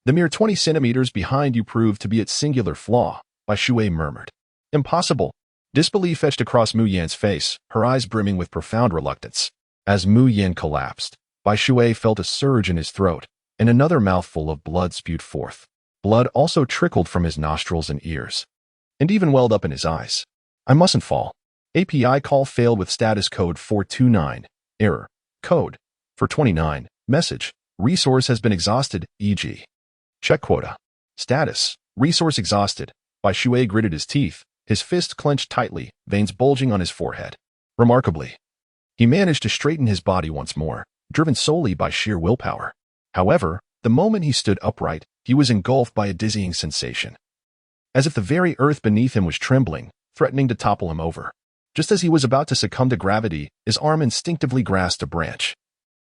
the mere 20 centimeters behind you proved to be its singular flaw, Bai Shui murmured. Impossible. Disbelief etched across Mu Yin's face, her eyes brimming with profound reluctance. As Mu Yin collapsed, Bai Shui felt a surge in his throat, and another mouthful of blood spewed forth. Blood also trickled from his nostrils and ears, and even welled up in his eyes. I mustn't fall. API call failed with status code 429. Error. Code 429. Message. Resource has been exhausted, e.g. Check quota. Status. Resource exhausted. Bai Shui gritted his teeth, his fist clenched tightly, veins bulging on his forehead. Remarkably, he managed to straighten his body once more, driven solely by sheer willpower. However, the moment he stood upright, he was engulfed by a dizzying sensation, as if the very earth beneath him was trembling, threatening to topple him over. Just as he was about to succumb to gravity, his arm instinctively grasped a branch,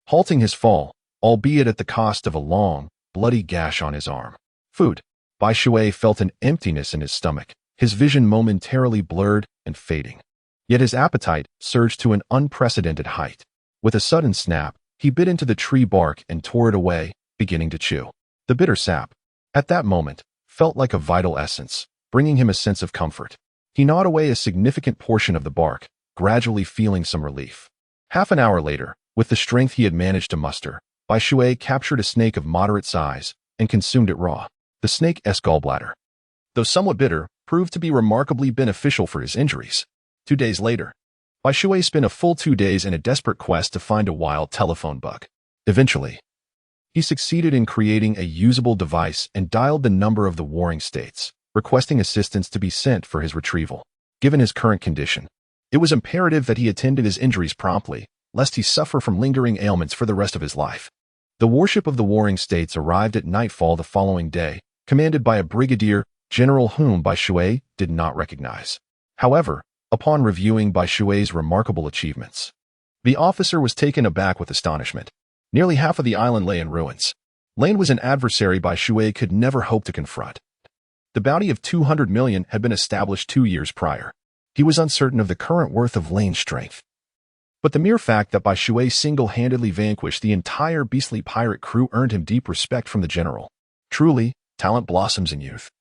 halting his fall, albeit at the cost of a long, bloody gash on his arm. Food. Bai Shui felt an emptiness in his stomach, his vision momentarily blurred and fading. Yet his appetite surged to an unprecedented height. With a sudden snap, he bit into the tree bark and tore it away, beginning to chew. The bitter sap, at that moment, felt like a vital essence, bringing him a sense of comfort. He gnawed away a significant portion of the bark, gradually feeling some relief. Half an hour later, with the strength he had managed to muster, Bai Shui captured a snake of moderate size and consumed it raw. The snake's gallbladder, though somewhat bitter, proved to be remarkably beneficial for his injuries. 2 days later, Bai Shui spent a full 2 days in a desperate quest to find a wild telephone bug. Eventually, he succeeded in creating a usable device and dialed the number of the warring states, requesting assistance to be sent for his retrieval. Given his current condition, it was imperative that he attended his injuries promptly, lest he suffer from lingering ailments for the rest of his life. The warship of the warring states arrived at nightfall the following day, commanded by a brigadier general whom Bai Shui did not recognize. However, upon reviewing Bai Shui's remarkable achievements, the officer was taken aback with astonishment. Nearly half of the island lay in ruins. Lane was an adversary Bai Shui could never hope to confront. The bounty of 200 million had been established 2 years prior. He was uncertain of the current worth of Lane's strength. But the mere fact that Bai Shui single-handedly vanquished the entire beastly pirate crew earned him deep respect from the general. Truly, talent blossoms in youth.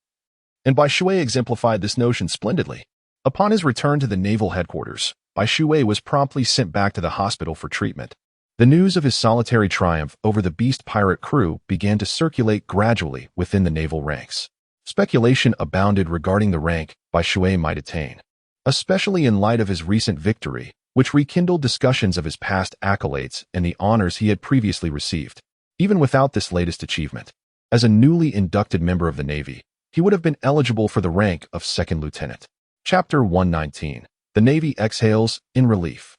And Bai Shui exemplified this notion splendidly. Upon his return to the naval headquarters, Bai Shui was promptly sent back to the hospital for treatment. The news of his solitary triumph over the beast pirate crew began to circulate gradually within the naval ranks. Speculation abounded regarding the rank Bai Shui might attain, especially in light of his recent victory, which rekindled discussions of his past accolades and the honors he had previously received. Even without this latest achievement, as a newly inducted member of the Navy, he would have been eligible for the rank of second lieutenant. Chapter 119. The Navy exhales in relief.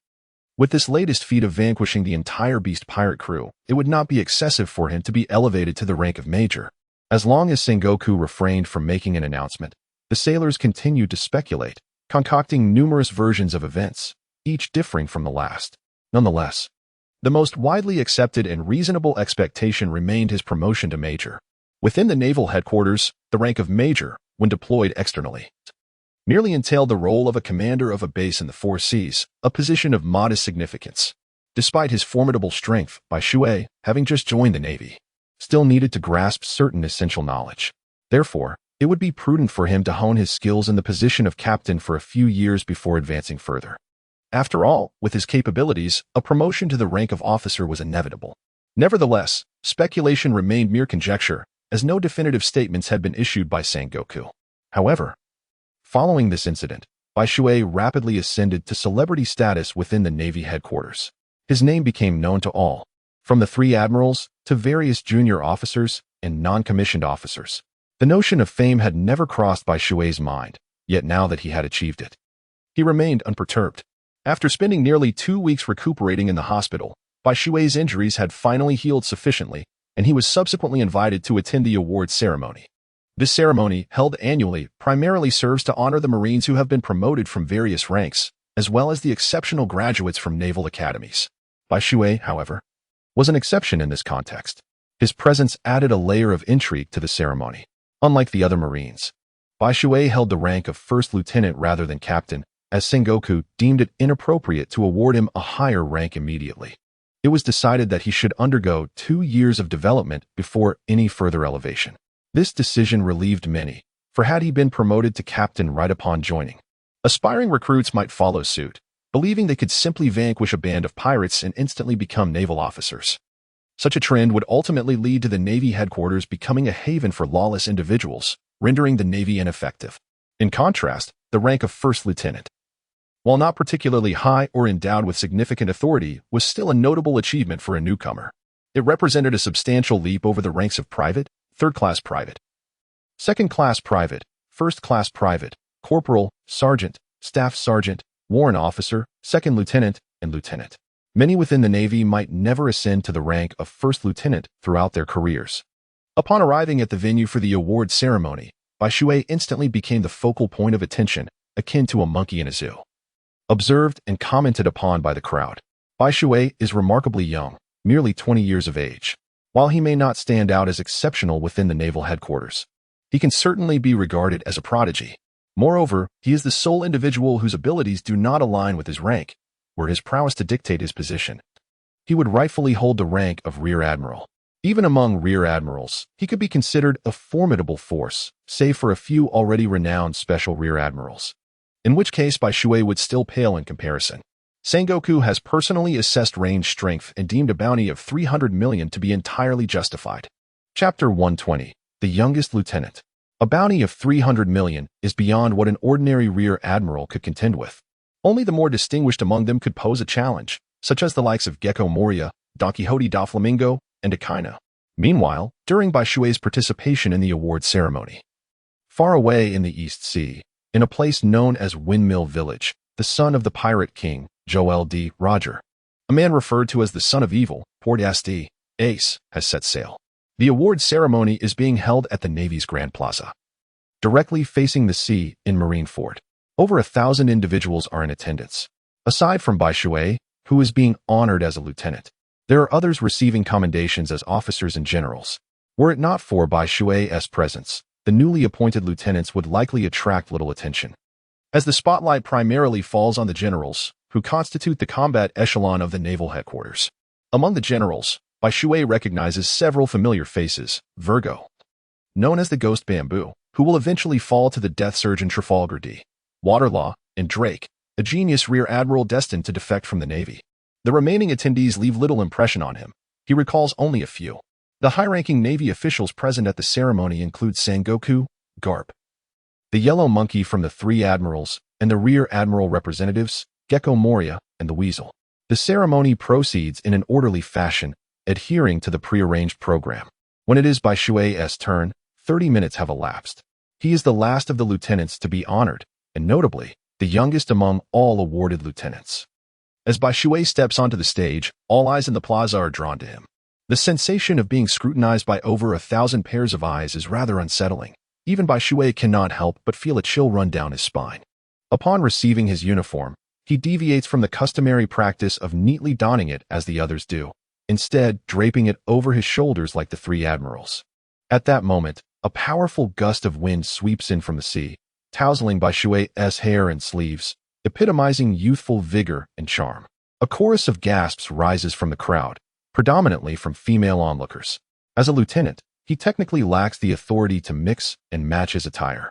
With this latest feat of vanquishing the entire beast pirate crew, it would not be excessive for him to be elevated to the rank of major. As long as Sengoku refrained from making an announcement, the sailors continued to speculate, concocting numerous versions of events, each differing from the last. Nonetheless, the most widely accepted and reasonable expectation remained his promotion to major. Within the naval headquarters, the rank of major, when deployed externally, merely entailed the role of a commander of a base in the four seas, a position of modest significance. Despite his formidable strength, Bai Shui, having just joined the Navy, still needed to grasp certain essential knowledge. Therefore, it would be prudent for him to hone his skills in the position of captain for a few years before advancing further. After all, with his capabilities, a promotion to the rank of officer was inevitable. Nevertheless, speculation remained mere conjecture, as no definitive statements had been issued by Sengoku. However, following this incident, Bai Shui rapidly ascended to celebrity status within the Navy headquarters. His name became known to all, from the three admirals to various junior officers and non-commissioned officers. The notion of fame had never crossed Bai Shui's mind, yet now that he had achieved it, he remained unperturbed. After spending nearly 2 weeks recuperating in the hospital, Bai Shui's injuries had finally healed sufficiently, and he was subsequently invited to attend the awards ceremony. This ceremony, held annually, primarily serves to honor the Marines who have been promoted from various ranks, as well as the exceptional graduates from naval academies. Bai Shui, however, was an exception in this context. His presence added a layer of intrigue to the ceremony. Unlike the other Marines, Bai Shui held the rank of first lieutenant rather than captain, as Sengoku deemed it inappropriate to award him a higher rank immediately. It was decided that he should undergo 2 years of development before any further elevation. This decision relieved many, for had he been promoted to captain right upon joining, aspiring recruits might follow suit, believing they could simply vanquish a band of pirates and instantly become naval officers. Such a trend would ultimately lead to the Navy headquarters becoming a haven for lawless individuals, rendering the Navy ineffective. In contrast, the rank of first lieutenant, while not particularly high or endowed with significant authority, was still a notable achievement for a newcomer. It represented a substantial leap over the ranks of private, third-class private, second-class private, first-class private, corporal, sergeant, staff sergeant, warrant officer, second lieutenant, and lieutenant. Many within the Navy might never ascend to the rank of first lieutenant throughout their careers. Upon arriving at the venue for the award ceremony, Bai Shui instantly became the focal point of attention, akin to a monkey in a zoo. Observed and commented upon by the crowd, Bai Shui is remarkably young, merely 20 years of age. While he may not stand out as exceptional within the naval headquarters, he can certainly be regarded as a prodigy. Moreover, he is the sole individual whose abilities do not align with his rank, were his prowess to dictate his position. He would rightfully hold the rank of rear admiral. Even among rear admirals, he could be considered a formidable force, save for a few already renowned special rear admirals, in which case Bai Shui would still pale in comparison. Sengoku has personally assessed range strength and deemed a bounty of 300 million to be entirely justified. Chapter 120. The Youngest Lieutenant. A bounty of 300 million is beyond what an ordinary rear admiral could contend with. Only the more distinguished among them could pose a challenge, such as the likes of Gecko Moria, Don Quixote da Flamingo, and Akainu. Meanwhile, during Bai Shui's participation in the award ceremony, far away in the East Sea, in a place known as Windmill Village, the son of the pirate king, Joel D. Roger, a man referred to as the son of evil, Port Asti, Ace, has set sail. The award ceremony is being held at the Navy's Grand Plaza, directly facing the sea in Marineford. Over 1,000 individuals are in attendance. Aside from Bai Shui, who is being honored as a lieutenant, there are others receiving commendations as officers and generals. Were it not for Bai Shui's presence, the newly appointed lieutenants would likely attract little attention, as the spotlight primarily falls on the generals, who constitute the combat echelon of the naval headquarters. Among the generals, Bai Shui recognizes several familiar faces: Virgo, known as the Ghost Bamboo, who will eventually fall to the death surge in Trafalgar D. Waterlaw, and Drake, a genius rear admiral destined to defect from the Navy. The remaining attendees leave little impression on him. He recalls only a few. The high-ranking Navy officials present at the ceremony include Sengoku, Garp, the Yellow Monkey from the Three Admirals, and the Rear Admiral representatives, Gecko Moria, and the Weasel. The ceremony proceeds in an orderly fashion, adhering to the prearranged program. When it is Bai Shui's turn, 30 minutes have elapsed. He is the last of the lieutenants to be honored, and notably, the youngest among all awarded lieutenants. As Bai Shui steps onto the stage, all eyes in the plaza are drawn to him. The sensation of being scrutinized by over 1,000 pairs of eyes is rather unsettling. Even Bai Shui cannot help but feel a chill run down his spine. Upon receiving his uniform, he deviates from the customary practice of neatly donning it as the others do, instead draping it over his shoulders like the Three Admirals. At that moment, a powerful gust of wind sweeps in from the sea, tousling Bai Shui's hair and sleeves, epitomizing youthful vigor and charm. A chorus of gasps rises from the crowd, predominantly from female onlookers. As a lieutenant, he technically lacks the authority to mix and match his attire.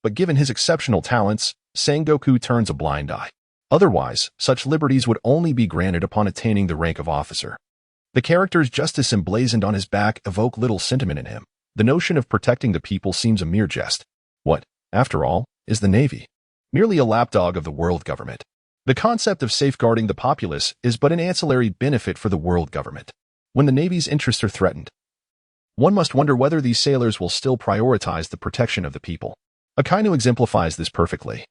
But given his exceptional talents, Sengoku turns a blind eye. Otherwise, such liberties would only be granted upon attaining the rank of officer. The character's justice emblazoned on his back evoke little sentiment in him. The notion of protecting the people seems a mere jest. What, after all, is the Navy? Merely a lapdog of the world government. The concept of safeguarding the populace is but an ancillary benefit for the world government. When the Navy's interests are threatened, one must wonder whether these sailors will still prioritize the protection of the people. Akainu exemplifies this perfectly.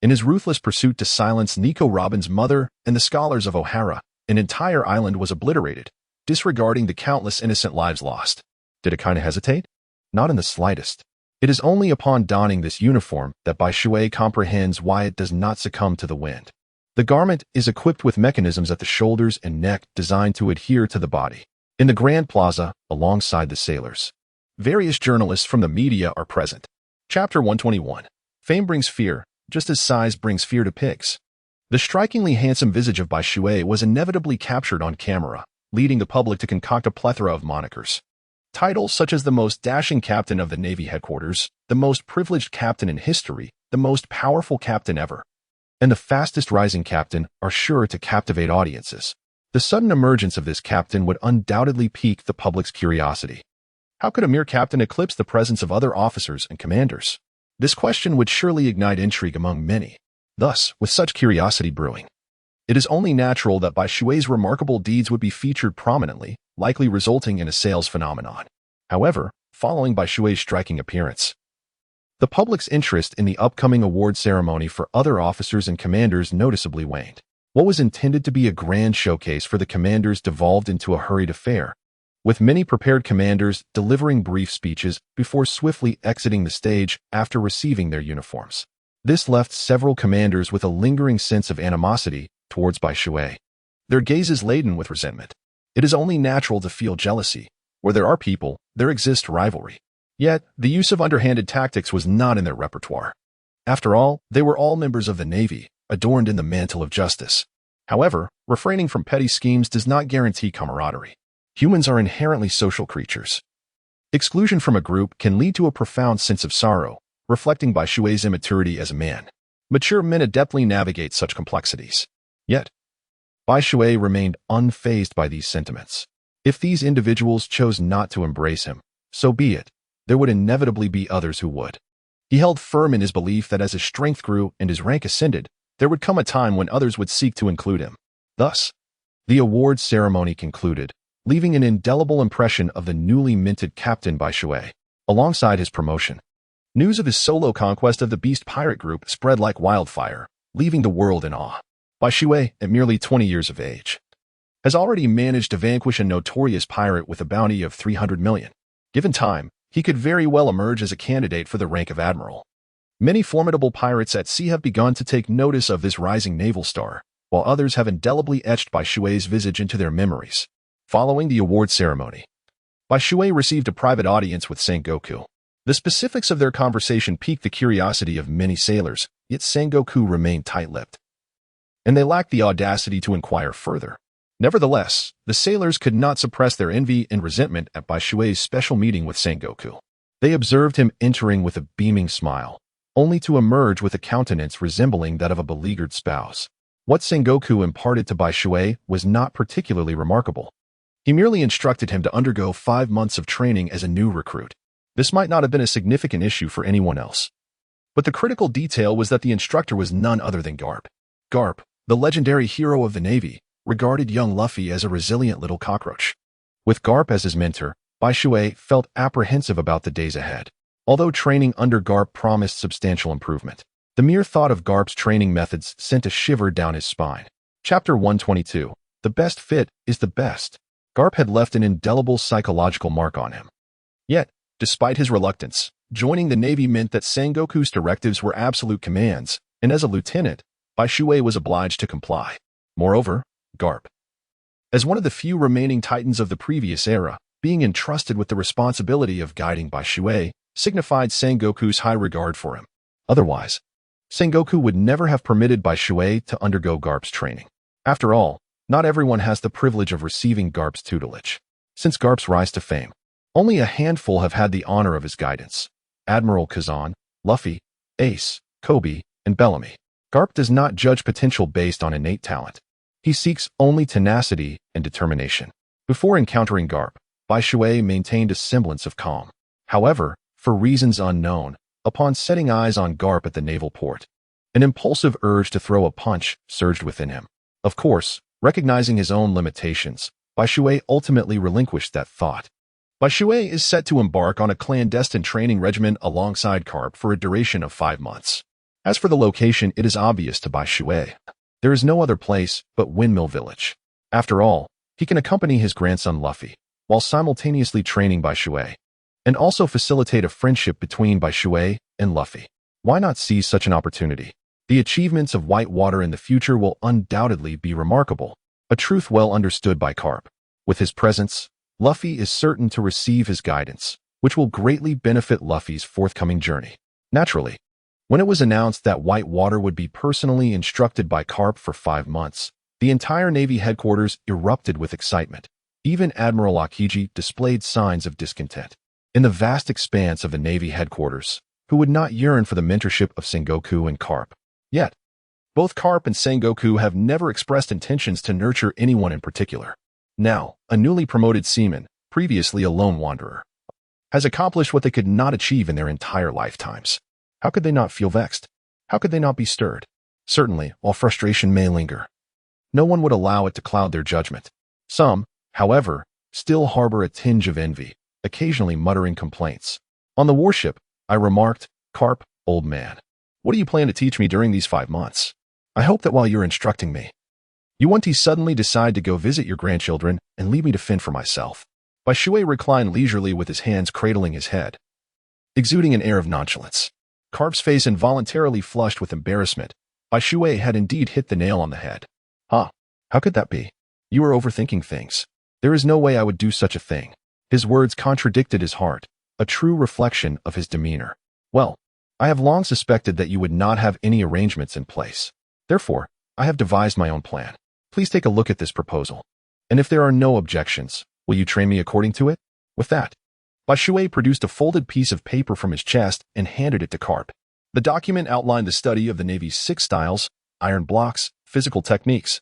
In his ruthless pursuit to silence Nico Robin's mother and the scholars of O'Hara, an entire island was obliterated, disregarding the countless innocent lives lost. Did Akainu hesitate? Not in the slightest. It is only upon donning this uniform that Bai Shui comprehends why it does not succumb to the wind. The garment is equipped with mechanisms at the shoulders and neck designed to adhere to the body. In the Grand Plaza, alongside the sailors, various journalists from the media are present. Chapter 121. Fame brings fear, just as size brings fear to pigs. The strikingly handsome visage of Bai Shui was inevitably captured on camera, leading the public to concoct a plethora of monikers. Titles such as the most dashing captain of the Navy headquarters, the most privileged captain in history, the most powerful captain ever, and the fastest rising captain are sure to captivate audiences. The sudden emergence of this captain would undoubtedly pique the public's curiosity. How could a mere captain eclipse the presence of other officers and commanders? This question would surely ignite intrigue among many. Thus, with such curiosity brewing, it is only natural that Bai Shui's remarkable deeds would be featured prominently, likely resulting in a sales phenomenon. However, following Bai Shui's striking appearance, the public's interest in the upcoming award ceremony for other officers and commanders noticeably waned. What was intended to be a grand showcase for the commanders devolved into a hurried affair, with many prepared commanders delivering brief speeches before swiftly exiting the stage after receiving their uniforms. This left several commanders with a lingering sense of animosity towards Bai Shui, their gazes laden with resentment. It is only natural to feel jealousy. Where there are people, there exists rivalry. Yet, the use of underhanded tactics was not in their repertoire. After all, they were all members of the Navy, adorned in the mantle of justice. However, refraining from petty schemes does not guarantee camaraderie. Humans are inherently social creatures. Exclusion from a group can lead to a profound sense of sorrow, reflecting Bai Shui's immaturity as a man. Mature men adeptly navigate such complexities. Yet, Bai Shui remained unfazed by these sentiments. If these individuals chose not to embrace him, so be it. There would inevitably be others who would. He held firm in his belief that as his strength grew and his rank ascended, there would come a time when others would seek to include him. Thus, the awards ceremony concluded, leaving an indelible impression of the newly minted Captain Bai Shui. Alongside his promotion, news of his solo conquest of the Beast Pirate Group spread like wildfire, leaving the world in awe. Bai Shui, at merely 20 years of age, has already managed to vanquish a notorious pirate with a bounty of 300 million. Given time, he could very well emerge as a candidate for the rank of admiral. Many formidable pirates at sea have begun to take notice of this rising naval star, while others have indelibly etched Bai Shui's visage into their memories. Following the award ceremony, Bai Shui received a private audience with Sengoku. The specifics of their conversation piqued the curiosity of many sailors, yet Sengoku remained tight-lipped, and they lacked the audacity to inquire further. Nevertheless, the sailors could not suppress their envy and resentment at Bai Shui's special meeting with Sengoku. They observed him entering with a beaming smile, only to emerge with a countenance resembling that of a beleaguered spouse. What Sengoku imparted to Bai Shui was not particularly remarkable. He merely instructed him to undergo 5 months of training as a new recruit. This might not have been a significant issue for anyone else. But the critical detail was that the instructor was none other than Garp. Garp, the legendary hero of the Navy, regarded young Luffy as a resilient little cockroach. With Garp as his mentor, Bai Shui felt apprehensive about the days ahead. Although training under Garp promised substantial improvement, the mere thought of Garp's training methods sent a shiver down his spine. Chapter 122. The best fit is the best. Garp had left an indelible psychological mark on him. Yet, despite his reluctance, joining the Navy meant that Sengoku's directives were absolute commands, and as a lieutenant, Bai Shui was obliged to comply. Moreover, Garp, as one of the few remaining titans of the previous era, being entrusted with the responsibility of guiding Bai Shui, signified Sengoku's high regard for him. Otherwise, Sengoku would never have permitted Bai Shui to undergo Garp's training. After all, not everyone has the privilege of receiving Garp's tutelage. Since Garp's rise to fame, only a handful have had the honor of his guidance: Admiral Kazan, Luffy, Ace, Kobe, and Bellamy. Garp does not judge potential based on innate talent. He seeks only tenacity and determination. Before encountering Garp, Bai Shui maintained a semblance of calm. However, for reasons unknown, upon setting eyes on Garp at the naval port, an impulsive urge to throw a punch surged within him. Of course, recognizing his own limitations, Bai Shui ultimately relinquished that thought. Bai Shui is set to embark on a clandestine training regimen alongside Garp for a duration of 5 months. As for the location, it is obvious to Bai Shui. There is no other place but Windmill Village. After all, he can accompany his grandson Luffy, while simultaneously training Bai Shui, and also facilitate a friendship between Bai Shui and Luffy. Why not seize such an opportunity? The achievements of Whitewater in the future will undoubtedly be remarkable, a truth well understood by Garp. With his presence, Luffy is certain to receive his guidance, which will greatly benefit Luffy's forthcoming journey. Naturally, when it was announced that Whitewater would be personally instructed by Garp for 5 months, the entire Navy headquarters erupted with excitement. Even Admiral Akiji displayed signs of discontent. In the vast expanse of the Navy headquarters, who would not yearn for the mentorship of Sengoku and Garp? Yet, both Garp and Sengoku have never expressed intentions to nurture anyone in particular. Now, a newly promoted seaman, previously a lone wanderer, has accomplished what they could not achieve in their entire lifetimes. How could they not feel vexed? How could they not be stirred? Certainly, while frustration may linger, no one would allow it to cloud their judgment. Some, however, still harbor a tinge of envy, occasionally muttering complaints. On the warship, I remarked, "Garp, old man, what do you plan to teach me during these 5 months? I hope that while you're instructing me, you won't suddenly decide to go visit your grandchildren and leave me to fend for myself." Bai Shui reclined leisurely with his hands cradling his head, exuding an air of nonchalance. Garp's face involuntarily flushed with embarrassment. Bai Shui had indeed hit the nail on the head. Huh, how could that be? You are overthinking things. There is no way I would do such a thing. His words contradicted his heart, a true reflection of his demeanor. Well, I have long suspected that you would not have any arrangements in place. Therefore, I have devised my own plan. Please take a look at this proposal. And if there are no objections, will you train me according to it? With that, Bai Shui produced a folded piece of paper from his chest and handed it to Garp. The document outlined the study of the Navy's 6 styles: iron blocks, physical techniques,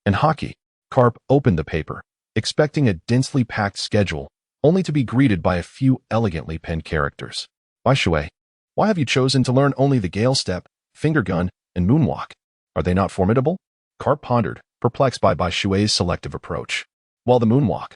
and hockey. Garp opened the paper, expecting a densely packed schedule, only to be greeted by a few elegantly penned characters. Bai Shui, why have you chosen to learn only the Gale Step, Finger Gun, and Moonwalk? Are they not formidable? Garp pondered, perplexed by Bai Shui's selective approach. While the Moonwalk,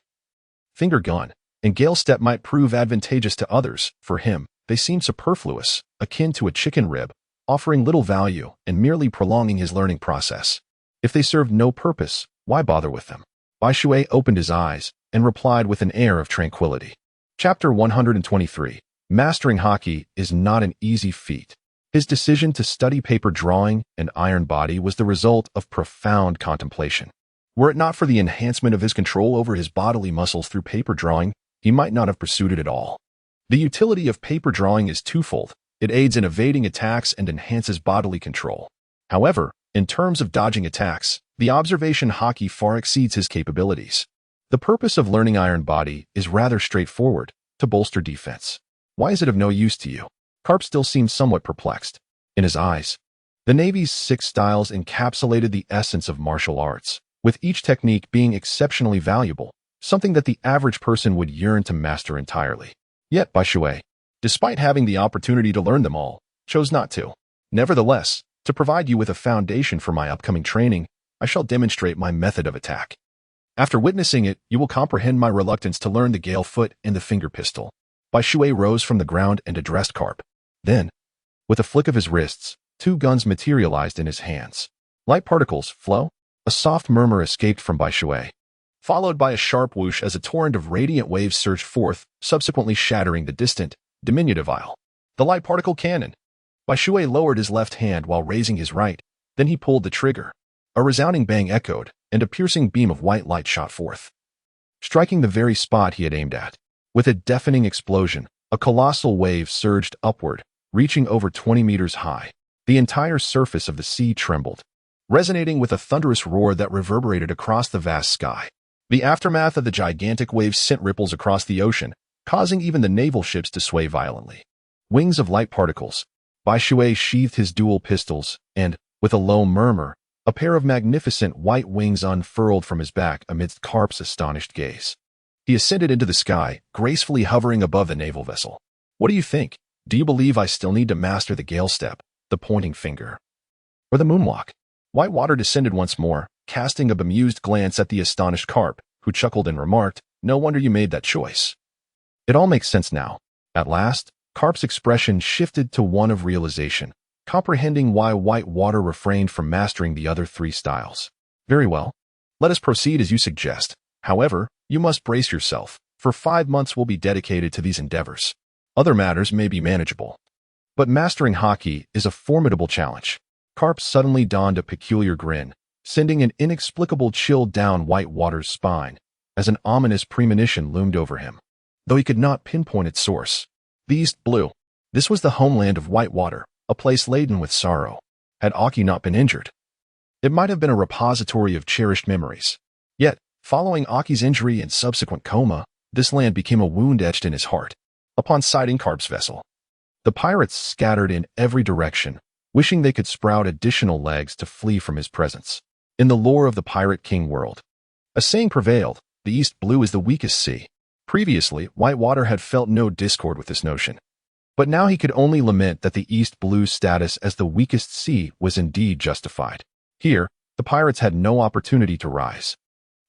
Finger Gun, and Gale Step might prove advantageous to others, for him, they seemed superfluous, akin to a chicken rib, offering little value and merely prolonging his learning process. If they served no purpose, why bother with them? Bai Shui opened his eyes and replied with an air of tranquility. Chapter 123. Mastering hockey is not an easy feat. His decision to study paper drawing and iron body was the result of profound contemplation. Were it not for the enhancement of his control over his bodily muscles through paper drawing, he might not have pursued it at all. The utility of paper drawing is twofold. It aids in evading attacks and enhances bodily control. However, in terms of dodging attacks, the observation hockey far exceeds his capabilities. The purpose of learning iron body is rather straightforward: to bolster defense. Why is it of no use to you? Carp still seemed somewhat perplexed. In his eyes, the Navy's 6 styles encapsulated the essence of martial arts, with each technique being exceptionally valuable, something that the average person would yearn to master entirely. Yet Bai Shui, despite having the opportunity to learn them all, chose not to. Nevertheless, to provide you with a foundation for my upcoming training, I shall demonstrate my method of attack. After witnessing it, you will comprehend my reluctance to learn the gale foot and the finger pistol. Bai Shui rose from the ground and addressed Carp. Then, with a flick of his wrists, 2 guns materialized in his hands. Light particles flow. A soft murmur escaped from Bai Shui, followed by a sharp whoosh as a torrent of radiant waves surged forth, subsequently shattering the distant, diminutive isle. The light particle cannon. Bai Shui lowered his left hand while raising his right, then he pulled the trigger. A resounding bang echoed, and a piercing beam of white light shot forth, striking the very spot he had aimed at. With a deafening explosion, a colossal wave surged upward, reaching over 20 meters high. The entire surface of the sea trembled, resonating with a thunderous roar that reverberated across the vast sky. The aftermath of the gigantic waves sent ripples across the ocean, causing even the naval ships to sway violently. Wings of light particles. Bai Shui sheathed his dual pistols, and, with a low murmur, a pair of magnificent white wings unfurled from his back amidst Carp's astonished gaze. He ascended into the sky, gracefully hovering above the naval vessel. What do you think? Do you believe I still need to master the gale step, the pointing finger, or the moonwalk? Whitewater descended once more, casting a bemused glance at the astonished Carp, who chuckled and remarked, "No wonder you made that choice. It all makes sense now." At last, Carp's expression shifted to one of realization, comprehending why Whitewater refrained from mastering the other 3 styles. "Very well. Let us proceed as you suggest. However, you must brace yourself, for 5 months will be dedicated to these endeavors. Other matters may be manageable. But mastering hockey is a formidable challenge." Carp suddenly donned a peculiar grin, sending an inexplicable chill down Whitewater's spine, as an ominous premonition loomed over him, though he could not pinpoint its source. The East Blue. This was the homeland of Whitewater, a place laden with sorrow. Had Aki not been injured, it might have been a repository of cherished memories. Yet, following Aki's injury and subsequent coma, this land became a wound etched in his heart. Upon sighting Carp's vessel, the pirates scattered in every direction, wishing they could sprout additional legs to flee from his presence. In the lore of the Pirate King world, a saying prevailed: the East Blue is the weakest sea. Previously, Whitewater had felt no discord with this notion, but now he could only lament that the East Blue's status as the weakest sea was indeed justified. Here, the pirates had no opportunity to rise,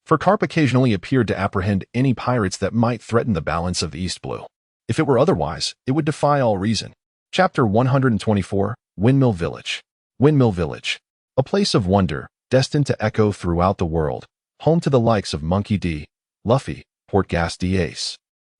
for Carp occasionally appeared to apprehend any pirates that might threaten the balance of the East Blue. If it were otherwise, it would defy all reason. Chapter 124, Windmill Village. Windmill Village. A place of wonder, destined to echo throughout the world, home to the likes of Monkey D., Luffy, Portgas D. Ace,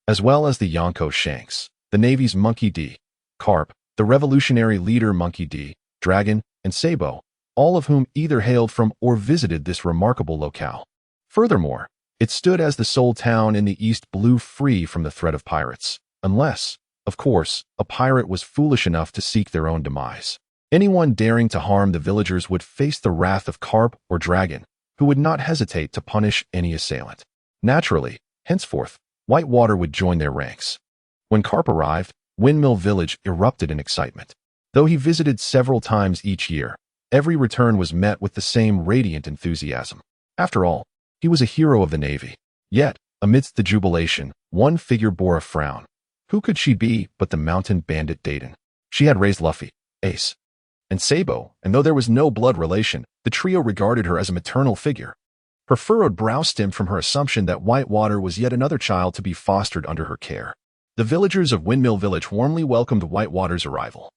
as well as the Yonko Shanks, the Navy's Monkey D., Carp, the revolutionary leader Monkey D., Dragon, and Sabo, all of whom either hailed from or visited this remarkable locale. Furthermore, it stood as the sole town in the East Blue free from the threat of pirates, unless, of course, a pirate was foolish enough to seek their own demise. Anyone daring to harm the villagers would face the wrath of Carp or Dragon, who would not hesitate to punish any assailant. Naturally, henceforth, Whitewater would join their ranks. When Carp arrived, Windmill Village erupted in excitement. Though he visited several times each year, every return was met with the same radiant enthusiasm. After all, he was a hero of the Navy. Yet, amidst the jubilation, one figure bore a frown. Who could she be but the mountain bandit Dayton? She had raised Luffy, Ace, and Sabo, and though there was no blood relation, the trio regarded her as a maternal figure. Her furrowed brow stemmed from her assumption that Whitewater was yet another child to be fostered under her care. The villagers of Windmill Village warmly welcomed Whitewater's arrival.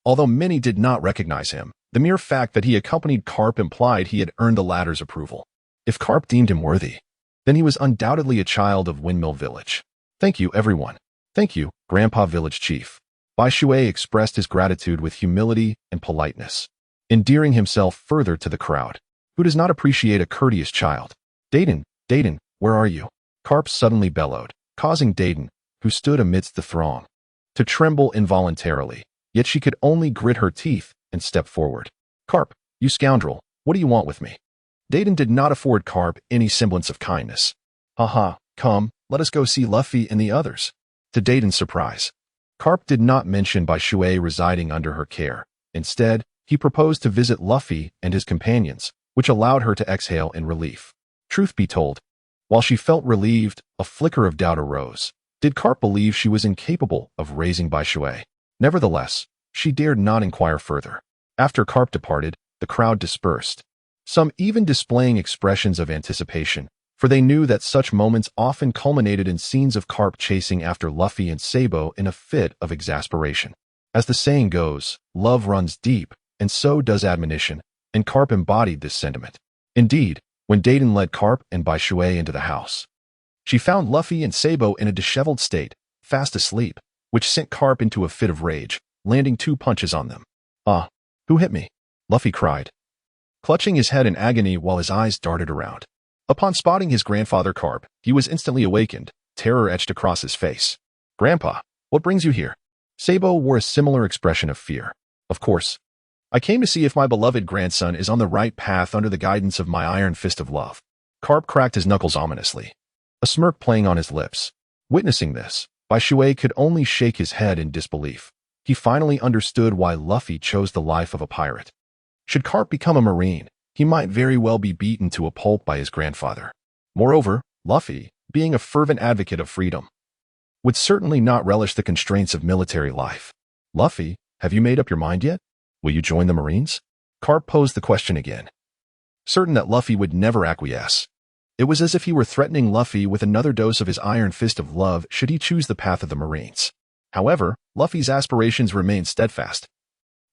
Although many did not recognize him, the mere fact that he accompanied Carp implied he had earned the latter's approval. If Carp deemed him worthy, then he was undoubtedly a child of Windmill Village. "Thank you, everyone. Thank you, Grandpa Village Chief." Bai Shui expressed his gratitude with humility and politeness, endearing himself further to the crowd. Who does not appreciate a courteous child? Dayton, where are you?" Carp suddenly bellowed, causing Dayton, who stood amidst the throng, to tremble involuntarily, yet she could only grit her teeth and step forward. "Carp, you scoundrel, what do you want with me?" Dayton did not afford Carp any semblance of kindness. "Haha, come, let us go see Luffy and the others." To Dayton's surprise, Carp did not mention Bai Shui residing under her care. Instead, he proposed to visit Luffy and his companions, which allowed her to exhale in relief. Truth be told, while she felt relieved, a flicker of doubt arose. Did Carp believe she was incapable of raising Bai Shui? Nevertheless, she dared not inquire further. After Carp departed, the crowd dispersed, some even displaying expressions of anticipation, for they knew that such moments often culminated in scenes of Carp chasing after Luffy and Sabo in a fit of exasperation. As the saying goes, love runs deep, and so does admonition, and Carp embodied this sentiment. Indeed, when Dayton led Carp and Bai Shui into the house, she found Luffy and Sabo in a disheveled state, fast asleep, which sent Carp into a fit of rage, landing 2 punches on them. "Ah, who hit me?" Luffy cried, clutching his head in agony while his eyes darted around. Upon spotting his grandfather Carp, he was instantly awakened, terror etched across his face. "Grandpa, what brings you here?" Sabo wore a similar expression of fear. "Of course. I came to see if my beloved grandson is on the right path under the guidance of my iron fist of love." Carp cracked his knuckles ominously, a smirk playing on his lips. Witnessing this, Bai Shui could only shake his head in disbelief. He finally understood why Luffy chose the life of a pirate. Should Carp become a marine, he might very well be beaten to a pulp by his grandfather. Moreover, Luffy, being a fervent advocate of freedom, would certainly not relish the constraints of military life. "Luffy, have you made up your mind yet? Will you join the Marines?" Carp posed the question again, certain that Luffy would never acquiesce. It was as if he were threatening Luffy with another dose of his iron fist of love should he choose the path of the Marines. However, Luffy's aspirations remained steadfast.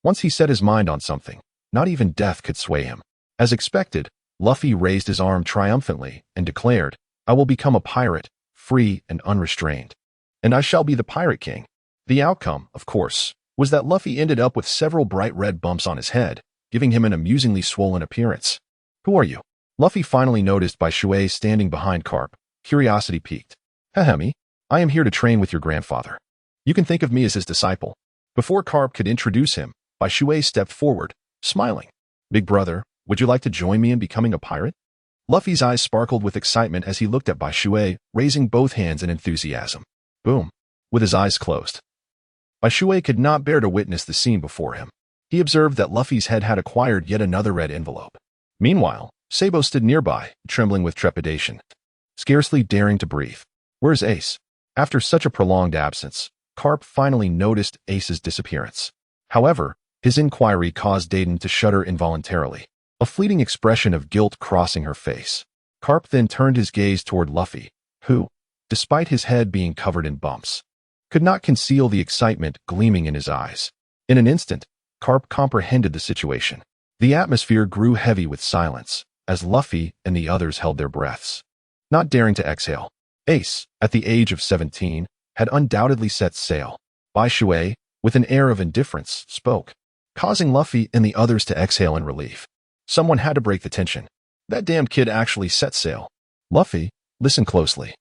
Once he set his mind on something, not even death could sway him. As expected, Luffy raised his arm triumphantly and declared, "I will become a pirate, free and unrestrained. And I shall be the Pirate King." The outcome, of course, was that Luffy ended up with several bright red bumps on his head, giving him an amusingly swollen appearance. "Who are you?" Luffy finally noticed Bai Shui standing behind Carp. Curiosity piqued. "Hehemi, I am here to train with your grandfather. You can think of me as his disciple." Before Carp could introduce him, Bai Shui stepped forward, smiling. "Big brother, would you like to join me in becoming a pirate?" Luffy's eyes sparkled with excitement as he looked at Bai Shui, raising both hands in enthusiasm. Boom. With his eyes closed, Bai Shui could not bear to witness the scene before him. He observed that Luffy's head had acquired yet another red envelope. Meanwhile, Sabo stood nearby, trembling with trepidation, scarcely daring to breathe. "Where's Ace?" After such a prolonged absence, Carp finally noticed Ace's disappearance. However, his inquiry caused Dayton to shudder involuntarily, a fleeting expression of guilt crossing her face. Carp then turned his gaze toward Luffy, who, despite his head being covered in bumps, could not conceal the excitement gleaming in his eyes. In an instant, Carp comprehended the situation. The atmosphere grew heavy with silence, as Luffy and the others held their breaths, not daring to exhale. Ace, at the age of 17, had undoubtedly set sail. Bai Shui, with an air of indifference, spoke, causing Luffy and the others to exhale in relief. Someone had to break the tension. That damned kid actually set sail. "Luffy, listen closely.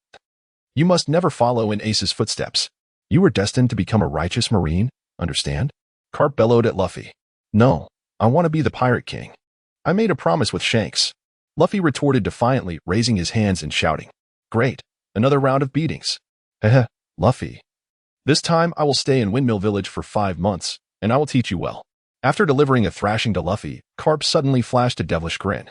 You must never follow in Ace's footsteps. You were destined to become a righteous marine, understand?" Carp bellowed at Luffy. "No, I want to be the Pirate King. I made a promise with Shanks." Luffy retorted defiantly, raising his hands and shouting, "Great, another round of beatings. Heh, Luffy. This time I will stay in Windmill Village for 5 months, and I will teach you well." After delivering a thrashing to Luffy, Carp suddenly flashed a devilish grin,